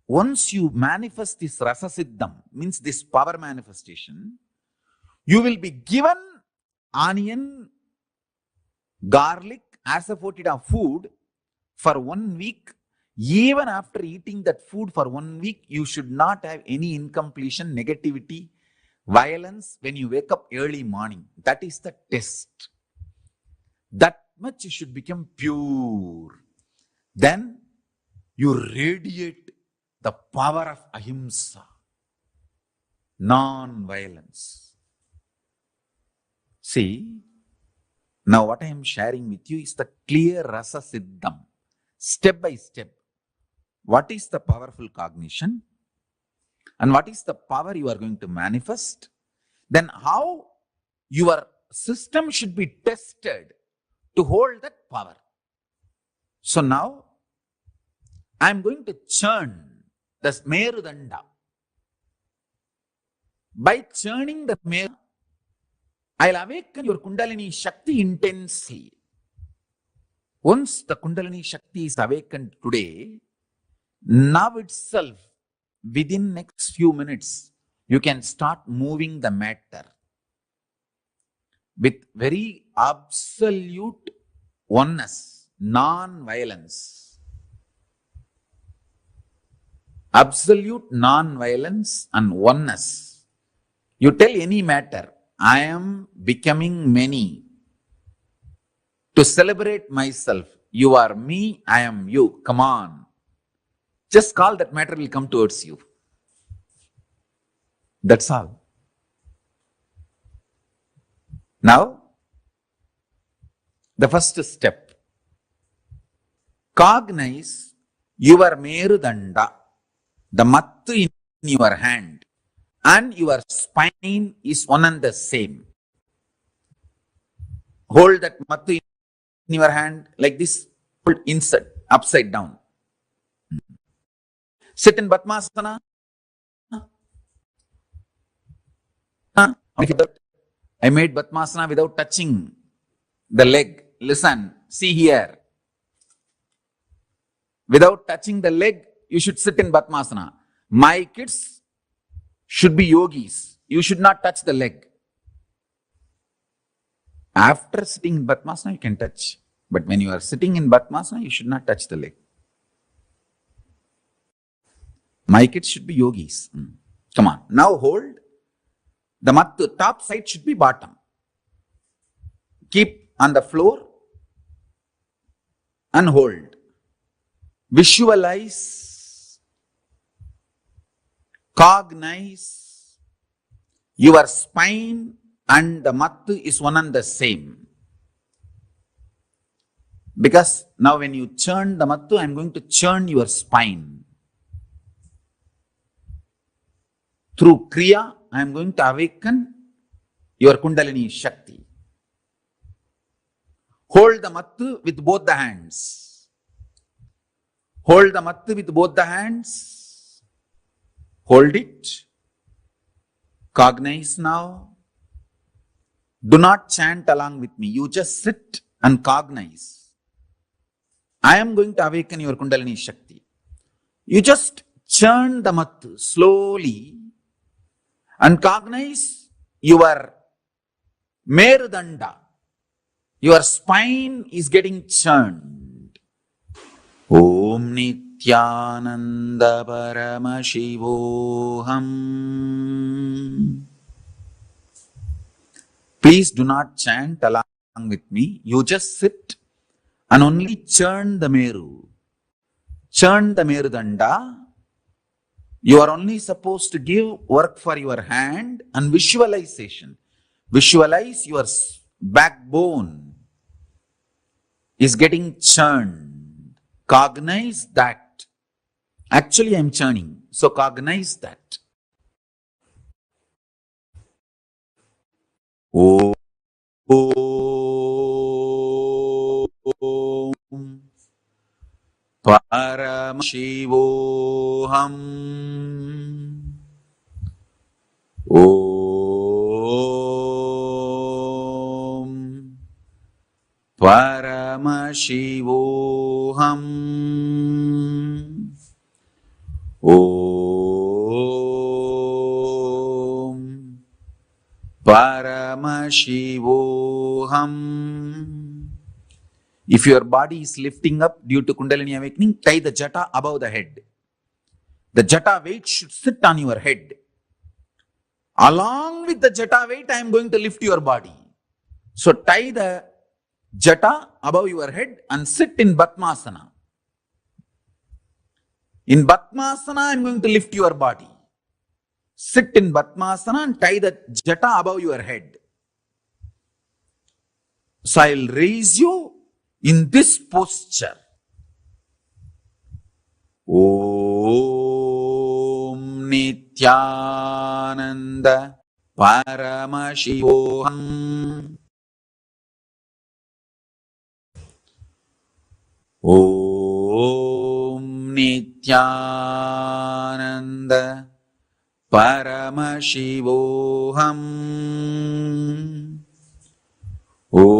once you manifest this Rasa Siddham, means this power manifestation, you will be given onion, garlic, asafoetida food for 1 week. Even after eating that food for 1 week, you should not have any incompletion, negativity, violence when you wake up early morning. That is the test. That much you should become pure. Then you radiate the power of ahimsa, non-violence. See, now what I am sharing with you is the clear Rasa Siddham, step by step. What is the powerful cognition? And what is the power you are going to manifest? Then how your system should be tested to hold that power. So now, I am going to churn the Merudanda. By churning the Meru, I will awaken your Kundalini Shakti intensely. Once the Kundalini Shakti is awakened today, now itself, within next few minutes, you can start moving the matter with very absolute oneness, non-violence. Absolute non-violence and oneness. You tell any matter, I am becoming many. To celebrate myself, you are me, I am you. Come on. Just call, that matter will come towards you. That's all. Now, the first step. Cognize your Merudanda, the mattu in your hand, and your spine is one and the same. Hold that mattu in your hand like this, hold inside, upside down. Sit in Padmasana. I made Padmasana without touching the leg. Listen, see here. Without touching the leg, you should sit in Padmasana. My kids should be yogis. You should not touch the leg. After sitting in Padmasana, you can touch. But when you are sitting in Padmasana, you should not touch the leg. My kids should be yogis. Come on. Now hold. The mattu, top side should be bottom. Keep on the floor and hold. Visualize, cognize your spine and the mattu is one and the same. Because now when you churn the mattu, I am going to churn your spine. Through Kriya, I am going to awaken your Kundalini Shakti. Hold the mattu with both the hands. Hold the mattu with both the hands. Hold it. Cognize now. Do not chant along with me. You just sit and cognize. I am going to awaken your Kundalini Shakti. You just churn the mattu slowly and cognize your Merudanda. Your spine is getting churned. Om Nithyananda Paramashivoham. Please do not chant along with me. You just sit and only churn the Meru. Churn the Merudanda. You are only supposed to give work for your hand and visualization. Visualize your backbone is getting churned. Cognize that. Actually, I am churning. So cognize that. Om Paramashivoham. Om Paramashivoham. Om Paramashivoham. If your body is lifting up due to Kundalini awakening, tie the jata above the head. The jata weight should sit on your head. Along with the jata weight, I am going to lift your body. So tie the jata above your head and sit in Padmasana. In Padmasana, I am going to lift your body. Sit in Padmasana and tie the jata above your head. So I will raise you in this posture. Om Nithyananda Paramashivoham. Om Nithyananda Paramashivoham. Om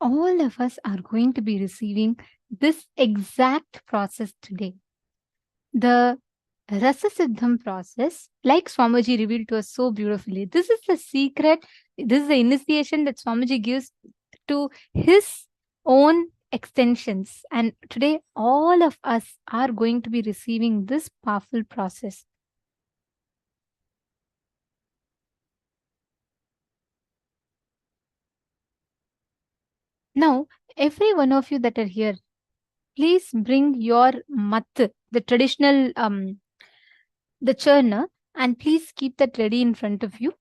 all of us are going to be receiving this exact process today. The Rasa Siddham process, like Swamiji revealed to us so beautifully, this is the secret, this is the initiation that Swamiji gives to his own extensions. And today, all of us are going to be receiving this powerful process. Now, every one of you that are here, please bring your mat, the traditional, the churner, and please keep that ready in front of you.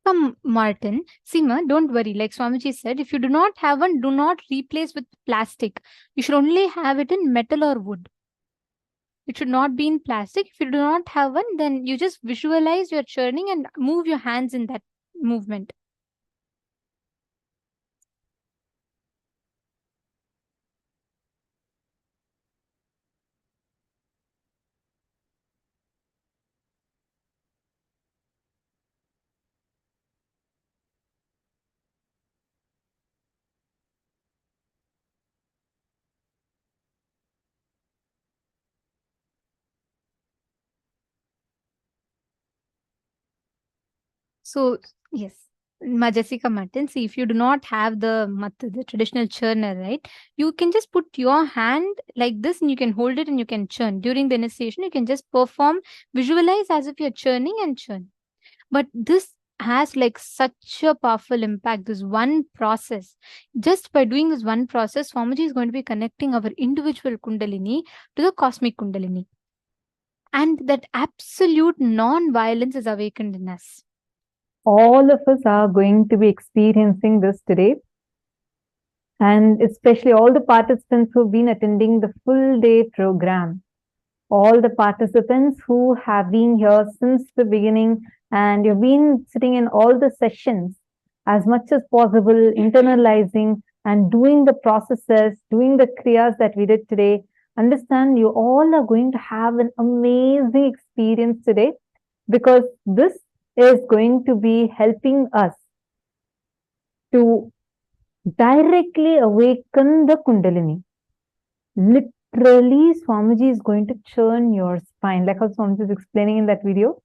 Come, Martin. Seema, don't worry. Like Swamiji said, if you do not have one, do not replace with plastic. You should only have it in metal or wood. It should not be in plastic. If you do not have one, then you just visualize your churning and move your hands in that movement. So, yes, Jessica Martin, see, if you do not have the traditional churner, right, you can just put your hand like this and you can hold it and you can churn. During the initiation, you can just perform, visualize as if you're churning and churn. But this has like such a powerful impact, this one process. Just by doing this one process, Swamiji is going to be connecting our individual Kundalini to the cosmic Kundalini. And that absolute non-violence is awakened in us. All of us are going to be experiencing this today. And especially all the participants who've been attending the full day program. All the participants who have been here since the beginning and you've been sitting in all the sessions as much as possible, internalizing and doing the processes, doing the kriyas that we did today. Understand, you all are going to have an amazing experience today because this is going to be helping us to directly awaken the Kundalini. Literally, Swamiji is going to churn your spine, like how Swamiji is explaining in that video.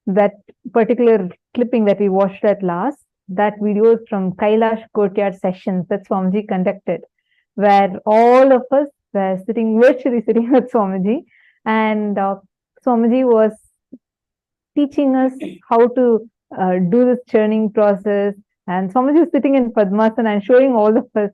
That particular clipping that we watched at last, that video is from Kailash Courtyard sessions that Swamiji conducted, where all of us were virtually sitting with Swamiji, and Swamiji was teaching us how to do this churning process. And Swamiji was sitting in Padmasana and showing all of us,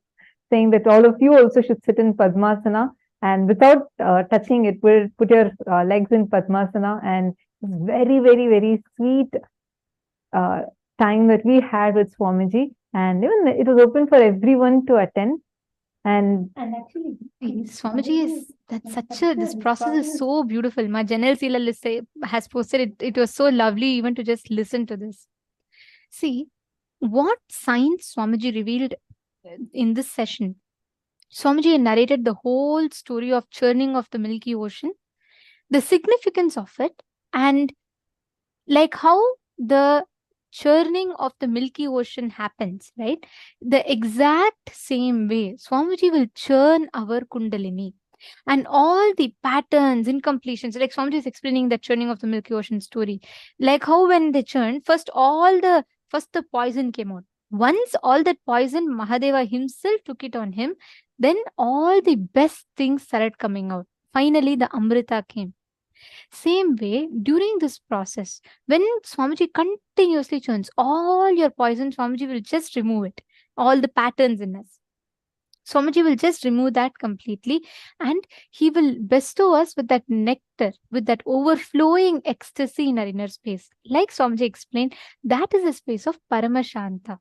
saying that all of you also should sit in Padmasana. And without touching it, put your legs in Padmasana. And it's very, very, very sweet time that we had with Swamiji. And even it was open for everyone to attend. And actually, Swamiji is this process is so beautiful. My Janel Sila has posted it. It was so lovely even to just listen to this. See, what science Swamiji revealed in this session. Swamiji narrated the whole story of churning of the Milky Ocean, the significance of it, and like how the churning of the Milky Ocean happens, right? The exact same way, Swamiji will churn our Kundalini. And all the patterns, incompletions, like Swamiji is explaining the churning of the Milky Ocean story. Like how when they churned, first the poison came out. Once all that poison, Mahadeva himself took it on him, then all the best things started coming out. Finally, the Amrita came. Same way, during this process, when Swamiji continuously churns, all your poison, Swamiji will just remove it. All the patterns in us. Swamiji will just remove that completely and he will bestow us with that nectar, with that overflowing ecstasy in our inner space. Like Swamiji explained, that is a space of Paramashanta.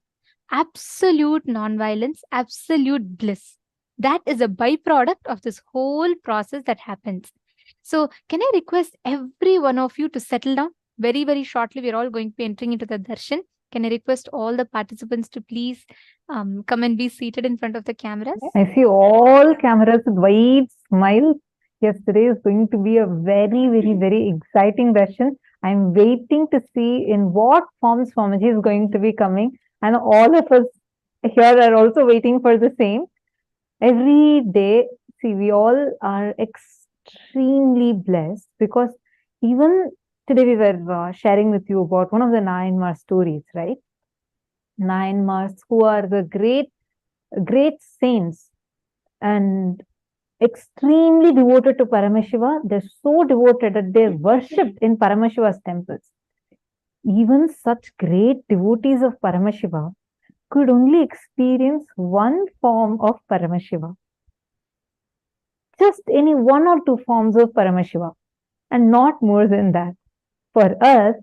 Absolute non-violence, absolute bliss. That is a byproduct of this whole process that happens. So can I request every one of you to settle down? Very, very shortly, we're all going to be entering into the darshan. Can I request all the participants to please come and be seated in front of the cameras? I see all cameras with wide smiles. Yes, today is going to be a very, very, very exciting session. I'm waiting to see in what form Swamiji is going to be coming, and all of us here are also waiting for the same. Every day, see, we all are extremely blessed because even today we were sharing with you about one of the Nayanmar stories, right? Nayanmars, who are the great saints and extremely devoted to Paramashiva. They're so devoted that they're worshipped in Paramashiva's temples. Even such great devotees of Paramashiva could only experience one form of Paramashiva. Just any one or two forms of Paramashiva, and not more than that. For us,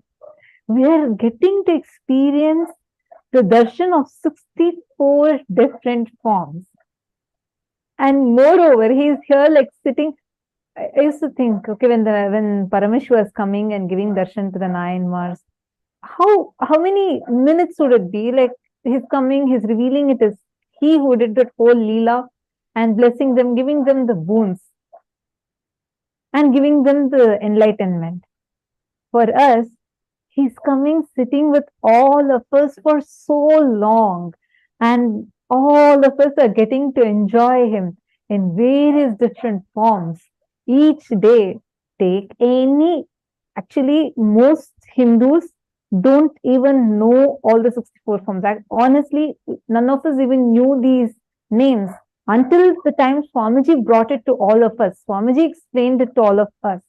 we are getting to experience the darshan of 64 different forms. And moreover, he is here like sitting. I used to think, okay, when Paramashiva is coming and giving darshan to the Nayanmars, how many minutes would it be? Like he's coming, he's revealing it is he who did that whole Leela and blessing them, giving them the boons and giving them the enlightenment. For us, he's coming, sitting with all of us for so long, and all of us are getting to enjoy him in various different forms. Each day, take any. Actually, most Hindus don't even know all the 64 forms. Honestly, none of us even knew these names until the time Swamiji brought it to all of us. Swamiji explained it to all of us.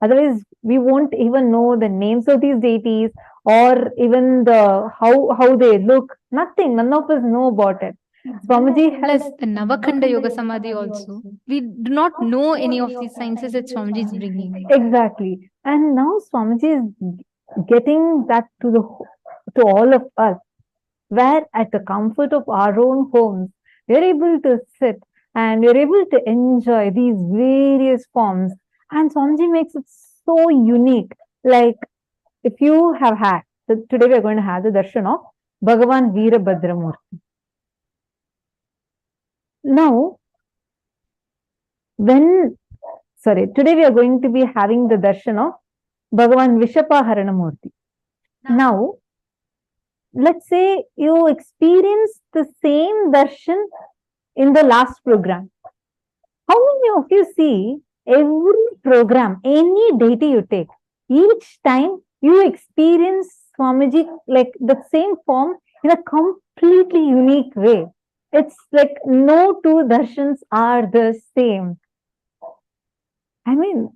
Otherwise, we won't even know the names of these deities or even the how they look. Nothing. None of us know about it. Swamiji has the Navakanda Yoga Samādhi also. We do not know any of these sciences that Swamiji is bringing. Exactly. And now Swamiji is getting that to all of us, where at the comfort of our own homes, we're able to sit and we're able to enjoy these various forms. And Swamiji makes it so unique. Like if you have had, today we're going to have the darshan of Bhagavan Veerabhadramurti. Now, today we are going to be having the darshan of Bhagavan Vishapaharanamurti. Now, let's say you experience the same darshan in the last program. How many of you see every program, any deity you take, each time you experience Swamiji like the same form in a completely unique way? It's like no two darshans are the same. I mean,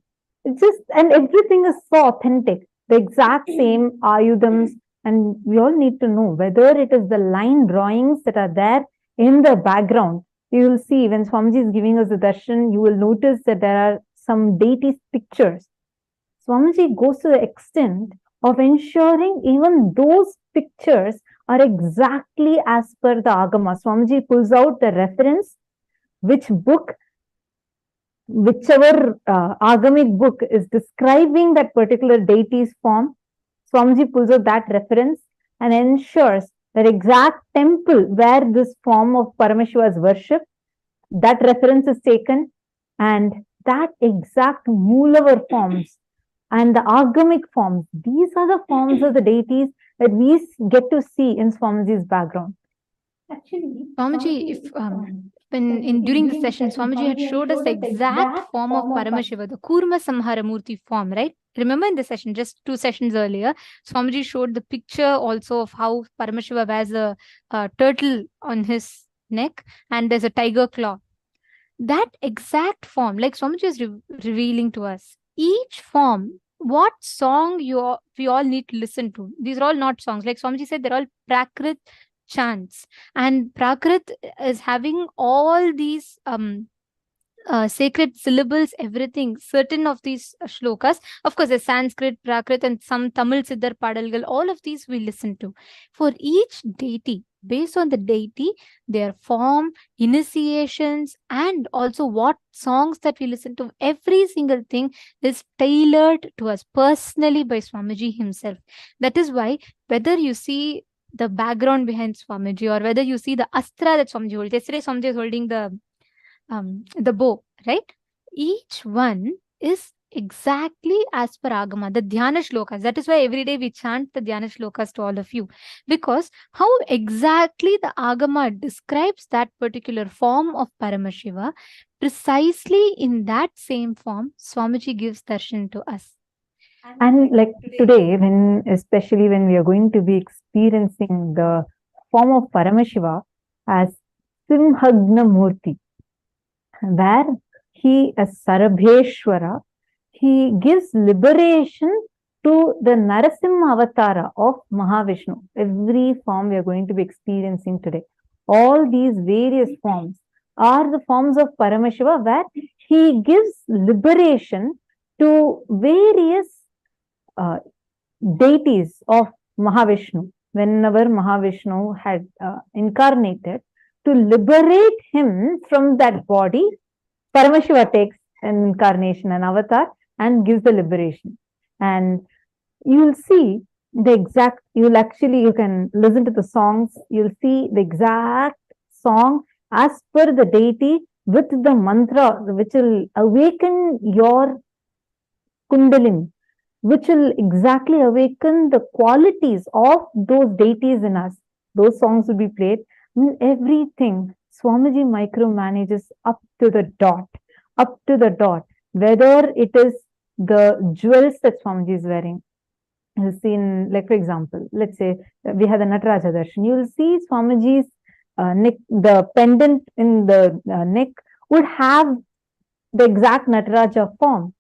and everything is so authentic. The exact same ayudams, and we all need to know whether it is the line drawings that are there in the background. You will see when Swamiji is giving us the darshan, you will notice that there are some deities' pictures. Swamiji goes to the extent of ensuring even those pictures are exactly as per the Agama. Swamiji pulls out the reference, which book, whichever Agamic book is describing that particular deity's form. Swamiji pulls out that reference and ensures that exact temple where this form of Paramashiva is worshipped, that reference is taken, and that exact Moolavar forms and the Agamic forms, these are the forms of the deities that we get to see in Swamiji's background. Actually, Swamiji, during the session, Swamiji had showed us the exact form of Paramashiva, the Kurma Samharamurti form, right? Remember in the session, just 2 sessions earlier, Swamiji showed the picture also of how Paramashiva wears a turtle on his neck and there's a tiger claw. That exact form, like Swamiji is revealing to us, each form, what song we all need to listen to. These are all not songs. Like Swamiji said, they're all Prakrit chants. And Prakrit is having all these sacred syllables, everything, certain of these shlokas. Of course, there's Sanskrit, Prakrit, and some Tamil Siddhar Padalgal. All of these we listen to. For each deity, based on the deity, their form, initiations, and also what songs that we listen to, every single thing is tailored to us personally by Swamiji himself. That is why whether you see the background behind Swamiji, or whether you see the astra that Swamiji holds. Yesterday, Swamiji is holding the bow, right? Each one is exactly as per Agama, the Dhyana Shlokas. That is why every day we chant the Dhyana Shlokas to all of you. Because how exactly the Agama describes that particular form of Paramashiva, precisely in that same form, Swamiji gives darshan to us. And like today, especially when we are going to be experiencing the form of Paramashiva as Simhagna Murti, where he, as Sarabheshwara, he gives liberation to the Narasimha Avatara of Mahavishnu. Every form we are going to be experiencing today. All these various forms are the forms of Paramashiva, where he gives liberation to various deities of Mahavishnu. Whenever Mahavishnu had incarnated, to liberate him from that body, Paramashiva takes an incarnation, an avatar, and gives the liberation. And you'll see the exact, you can listen to the songs, you'll see the exact song as per the deity with the mantra, which will awaken your Kundalini, which will exactly awaken the qualities of those deities in us. Those songs will be played. Everything Swamiji micromanages up to the dot. Whether it is the jewels that Swamiji is wearing. You'll see in, like for example, let's say we have the Nataraja Darshan. You'll see Swamiji's neck, the pendant in the neck would have the exact Nataraja form.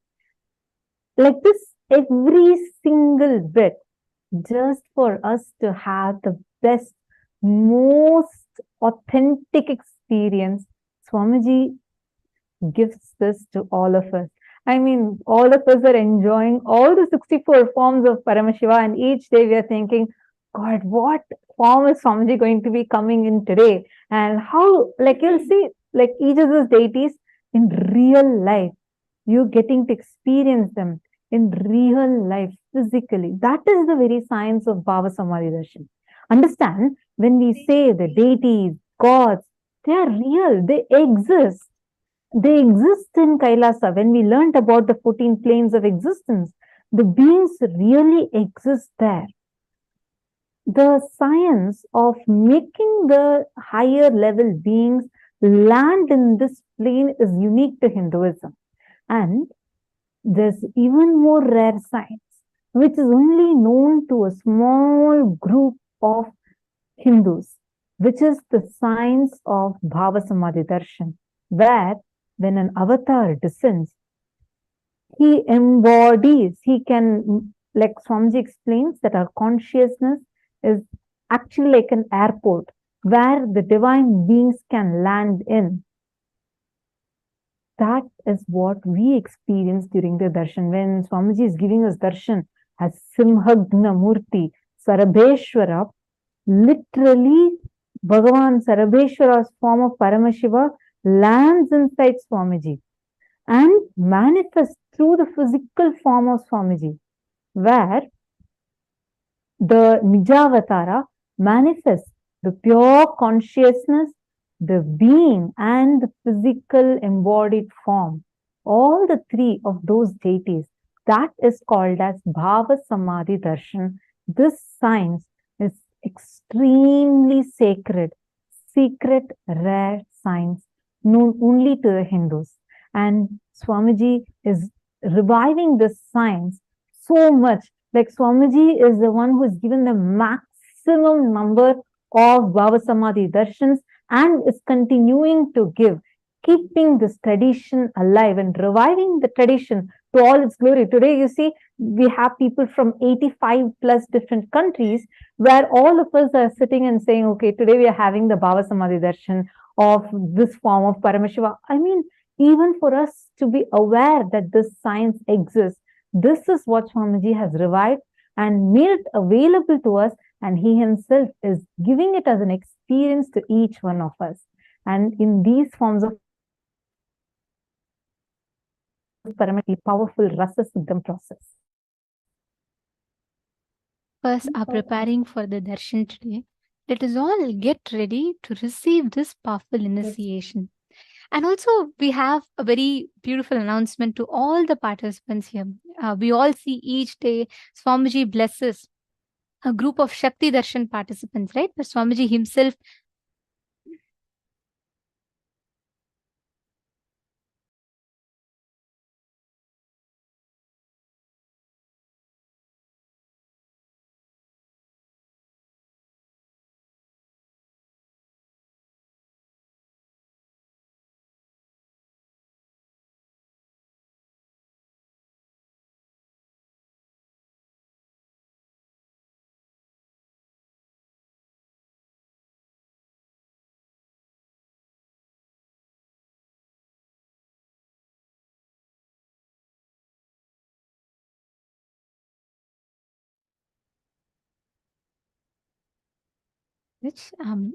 Like this, every single bit, just for us to have the best, most authentic experience. Swamiji gives this to all of us. I mean, all of us are enjoying all the 64 forms of Paramashiva, and each day we are thinking, God, what form is Swamiji going to be coming in today? And how, like you'll see, like each of those deities in real life, you getting to experience them in real life, physically. That is the very science of Bhava Samadhi Darshan. Understand, when we say the deities, gods, they are real, they exist. They exist in Kailasa. When we learned about the 14 planes of existence, the beings really exist there. The science of making the higher level beings land in this plane is unique to Hinduism. And there's even more rare science, which is only known to a small group of Hindus, which is the science of Bhava Samadhi Darshan, where when an avatar descends, he embodies, he can, like Swamiji explains, that our consciousness is actually like an airport where the divine beings can land in. That is what we experience during the darshan. When Swamiji is giving us darshan as Simhagna Murti, Sarabheshwara, literally Bhagavan Sarabheshwara's form of Paramashiva lands inside Swamiji and manifests through the physical form of Swamiji, where the Nijavatara manifests the pure consciousness, the being, and the physical embodied form. All the three of those deities, that is called as Bhava Samadhi Darshan. This science is extremely sacred, secret, rare science, known only to the Hindus. And Swamiji is reviving this science so much. Like Swamiji is the one who has given the maximum number of Bhava Samadhi Darshans and is continuing to give, keeping this tradition alive and reviving the tradition to all its glory. Today, you see, we have people from 85 plus different countries where all of us are sitting and saying, okay, today we are having the Bhava Samadhi Darshan of this form of Paramashiva. I mean, even for us to be aware that this science exists, this is what Swamiji has revived and made it available to us, and he himself is giving it as an experience to each one of us. And in these forms of Paramashiva, powerful Rasa Siddha process. us are preparing for the darshan today, let us all get ready to receive this powerful initiation. And also, we have a very beautiful announcement to all the participants here. We all see each day Swamiji blesses a group of Shakti Darshan participants, right? But Swamiji himself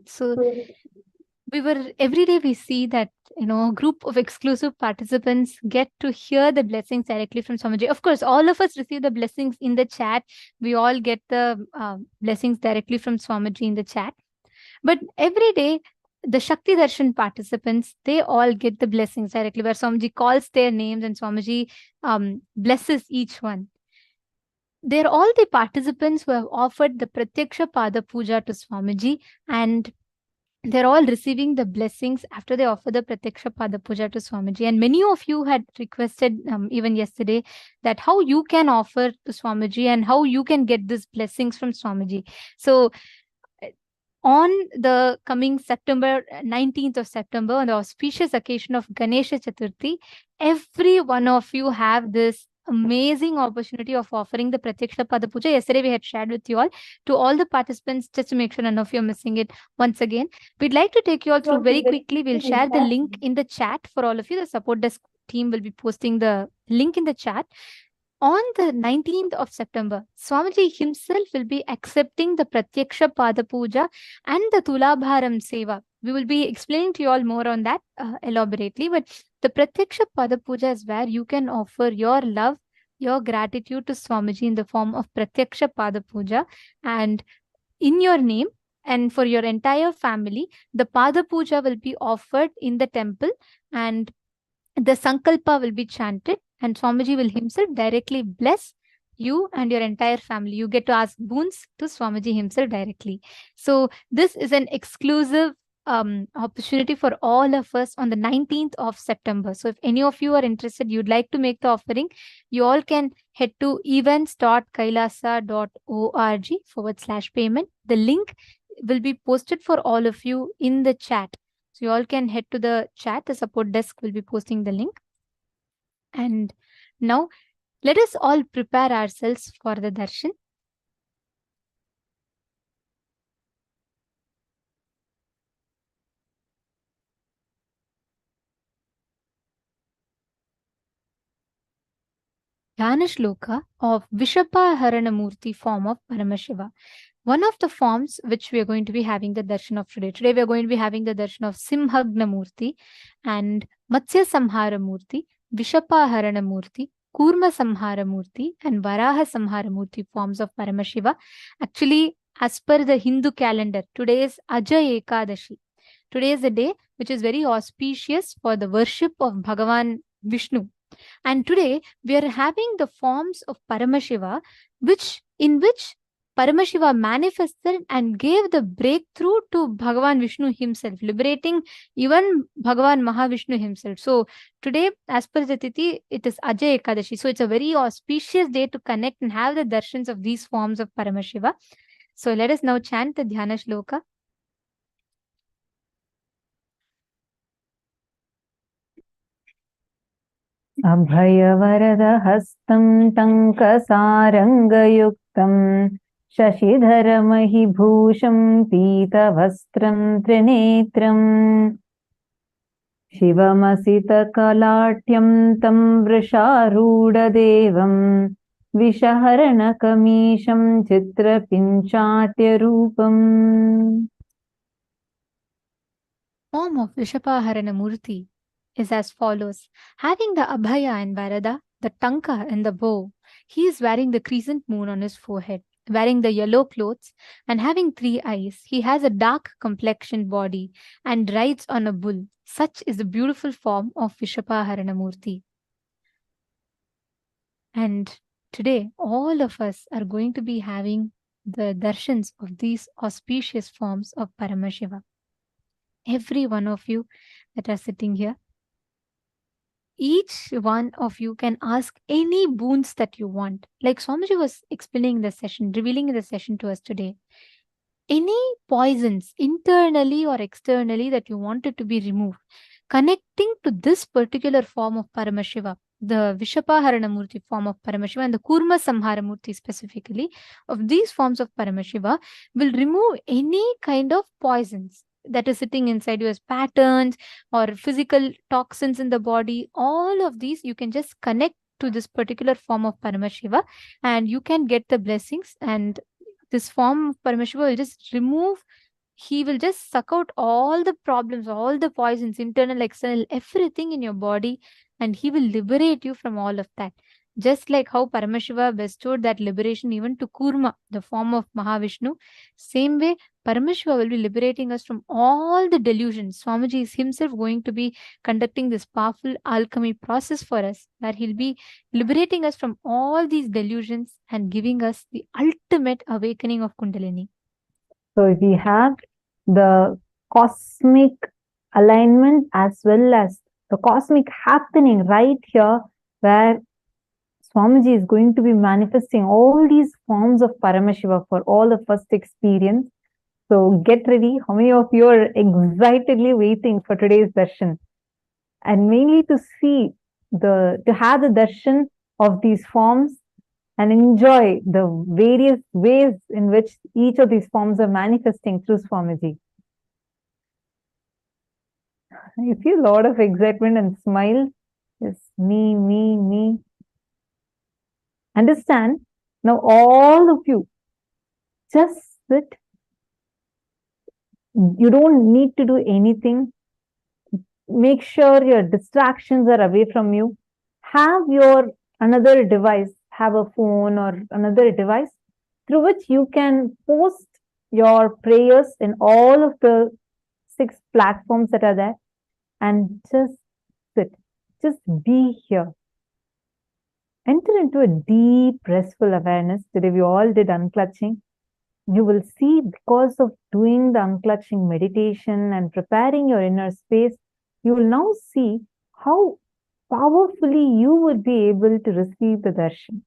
so every day we see that a group of exclusive participants get to hear the blessings directly from Swamiji. Of course, all of us receive the blessings in the chat. We all get the blessings directly from Swamiji in the chat. But every day, the Shakti Darshan participants, they all get the blessings directly, where Swamiji calls their names and Swamiji blesses each one. They're all the participants who have offered the Pratyaksha Pada Puja to Swamiji, and they're all receiving the blessings after they offer the Pratyaksha Pada Puja to Swamiji. And many of you had requested even yesterday that how you can offer to Swamiji and how you can get these blessings from Swamiji. So on the coming September 19th of September, on the auspicious occasion of Ganesha Chaturthi, every one of you have this amazing opportunity of offering the Pratyaksha Pada Puja. Yesterday we had shared with you all. To all the participants, just to make sure none of you are missing it once again, we'd like to take you all through very quickly. We'll share the link in the chat for all of you. The support desk team will be posting the link in the chat. On the 19th of September, Swamiji himself will be accepting the Pratyaksha Pada Puja and the Tulabharam Seva. We will be explaining to you all more on that elaborately. But the Pratyaksha Pada Puja is where you can offer your love, your gratitude to Swamiji in the form of Pratyaksha Pada Puja. And in your name and for your entire family, the Pada Puja will be offered in the temple and the Sankalpa will be chanted. And Swamiji will himself directly bless you and your entire family. You get to ask boons to Swamiji himself directly. So this is an exclusive opportunity for all of us on the 19th of September. So if any of you are interested, you'd like to make the offering, you all can head to events.kailasa.org/payment. The link will be posted for all of you in the chat. So you all can head to the chat. The support desk will be posting the link. And now, let us all prepare ourselves for the darshan. Dhyana Shloka of Vishapa Murti form of Paramashiva. One of the forms which we are going to be having the darshan of today. Today we are going to be having the darshan of Simhagna Murti and Matsya Samhara Murti, Vishapa Murti, Kurma Samhara Murti and Varaha Samhara Murti forms of Paramashiva. Actually, as per the Hindu calendar, today is Ajay Ekadashi. Today is a day which is very auspicious for the worship of Bhagavan Vishnu. And today we are having the forms of Paramashiva, in which Paramashiva manifested and gave the breakthrough to Bhagavan Vishnu himself, liberating even Bhagavan Mahavishnu himself. So today, as per the Tithi, it is Ajay Ekadashi. So it's a very auspicious day to connect and have the darshans of these forms of Paramashiva. So let us now chant the Dhyana Shloka. अभयवरदहस्तं टङ्कसारङ्गयुक्तं शशिधरमहिभूषं पीतवस्त्रं त्रिनेत्रम् शिवमसितकलाट्यं तं वृषारूढदेवं विषहरणकमीशं चित्रपिञ्चाट्यरूपम्. Form of Vishapaharana Murti is as follows. Having the Abhaya and Varada, the Tanka and the bow, he is wearing the crescent moon on his forehead. wearing the yellow clothes and having 3 eyes. He has a dark complexioned body and rides on a bull. Such is the beautiful form of Vishapaharanamurti. And today, all of us are going to be having the darshans of these auspicious forms of Paramashiva. Every one of you that are sitting here, each one of you can ask any boons that you want. Like Swamiji was explaining in the session, revealing in the session to us today. Any poisons, internally or externally, that you wanted to be removed, connecting to this particular form of Paramashiva, the Vishapaharanamurti form of Paramashiva and the Kurma Samharamurti specifically, of these forms of Paramashiva will remove any kind of poisons that is sitting inside you as patterns or physical toxins in the body. All of these you can just connect to this particular form of Paramashiva and you can get the blessings, and this form of Paramashiva will just remove, he will just suck out all the problems, all the poisons, internal, external, everything in your body, and he will liberate you from all of that. Just like how Paramashiva bestowed that liberation even to Kurma, the form of Mahavishnu, same way Paramashiva will be liberating us from all the delusions. Swamiji is himself going to be conducting this powerful alchemy process for us, where he'll be liberating us from all these delusions and giving us the ultimate awakening of Kundalini. So we have the cosmic alignment as well as the cosmic happening right here, where Swamiji is going to be manifesting all these forms of Paramashiva for all of us to experience. So get ready. How many of you are excitedly waiting for today's darshan? And mainly to have the darshan of these forms and enjoy the various ways in which each of these forms are manifesting through Swamiji. I feel a lot of excitement and smiles. It's me. Understand? Now all of you, just sit. You don't need to do anything. Make sure your distractions are away from you. Have your another device, have a phone or another device through which you can post your prayers in all of the 6 platforms that are there, and just sit. Just be here. Enter into a deep, restful awareness. Today we all did unclutching. You will see, because of doing the unclutching meditation and preparing your inner space, you will now see how powerfully you would be able to receive the darshan.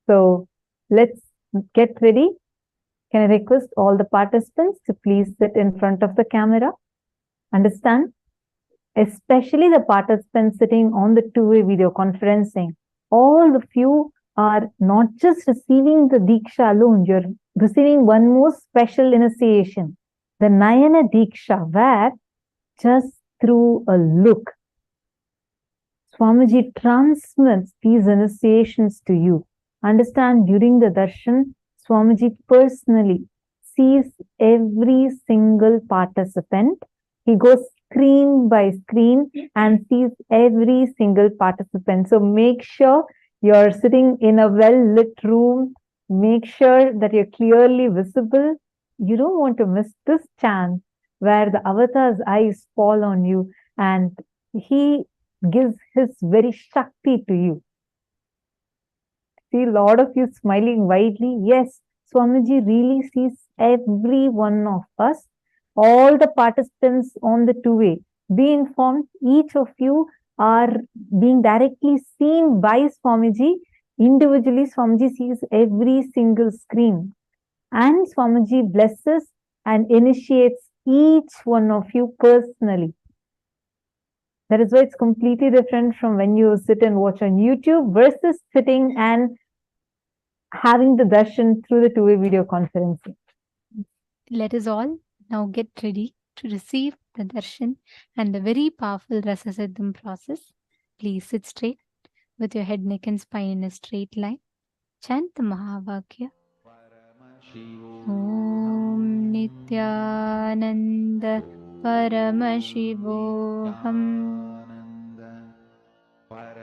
So let's get ready. Can I request all the participants to please sit in front of the camera? Understand? Especially the participants sitting on the two-way video conferencing. All of you are not just receiving the Diksha alone, you're receiving one more special initiation, the Nayana Diksha, where just through a look, Swamiji transmits these initiations to you. Understand, during the darshan, Swamiji personally sees every single participant. He goes screen by screen and sees every single participant. So make sure you're sitting in a well-lit room. Make sure that you're clearly visible. You don't want to miss this chance where the avatar's eyes fall on you and he gives his very Shakti to you. See a lot of you smiling widely. Yes, Swamiji really sees every one of us. All the participants on the two-way, be informed, each of you are being directly seen by Swamiji. Individually, Swamiji sees every single screen. And Swamiji blesses and initiates each one of you personally. That is why it's completely different from when you sit and watch on YouTube versus sitting and having the darshan through the two-way video conferencing. Let us all now get ready to receive the darshan and the very powerful Rasa Siddham process. Please sit straight with your head, neck and spine in a straight line. Chant the Mahavakya. Om Nithyananda Paramashivoham.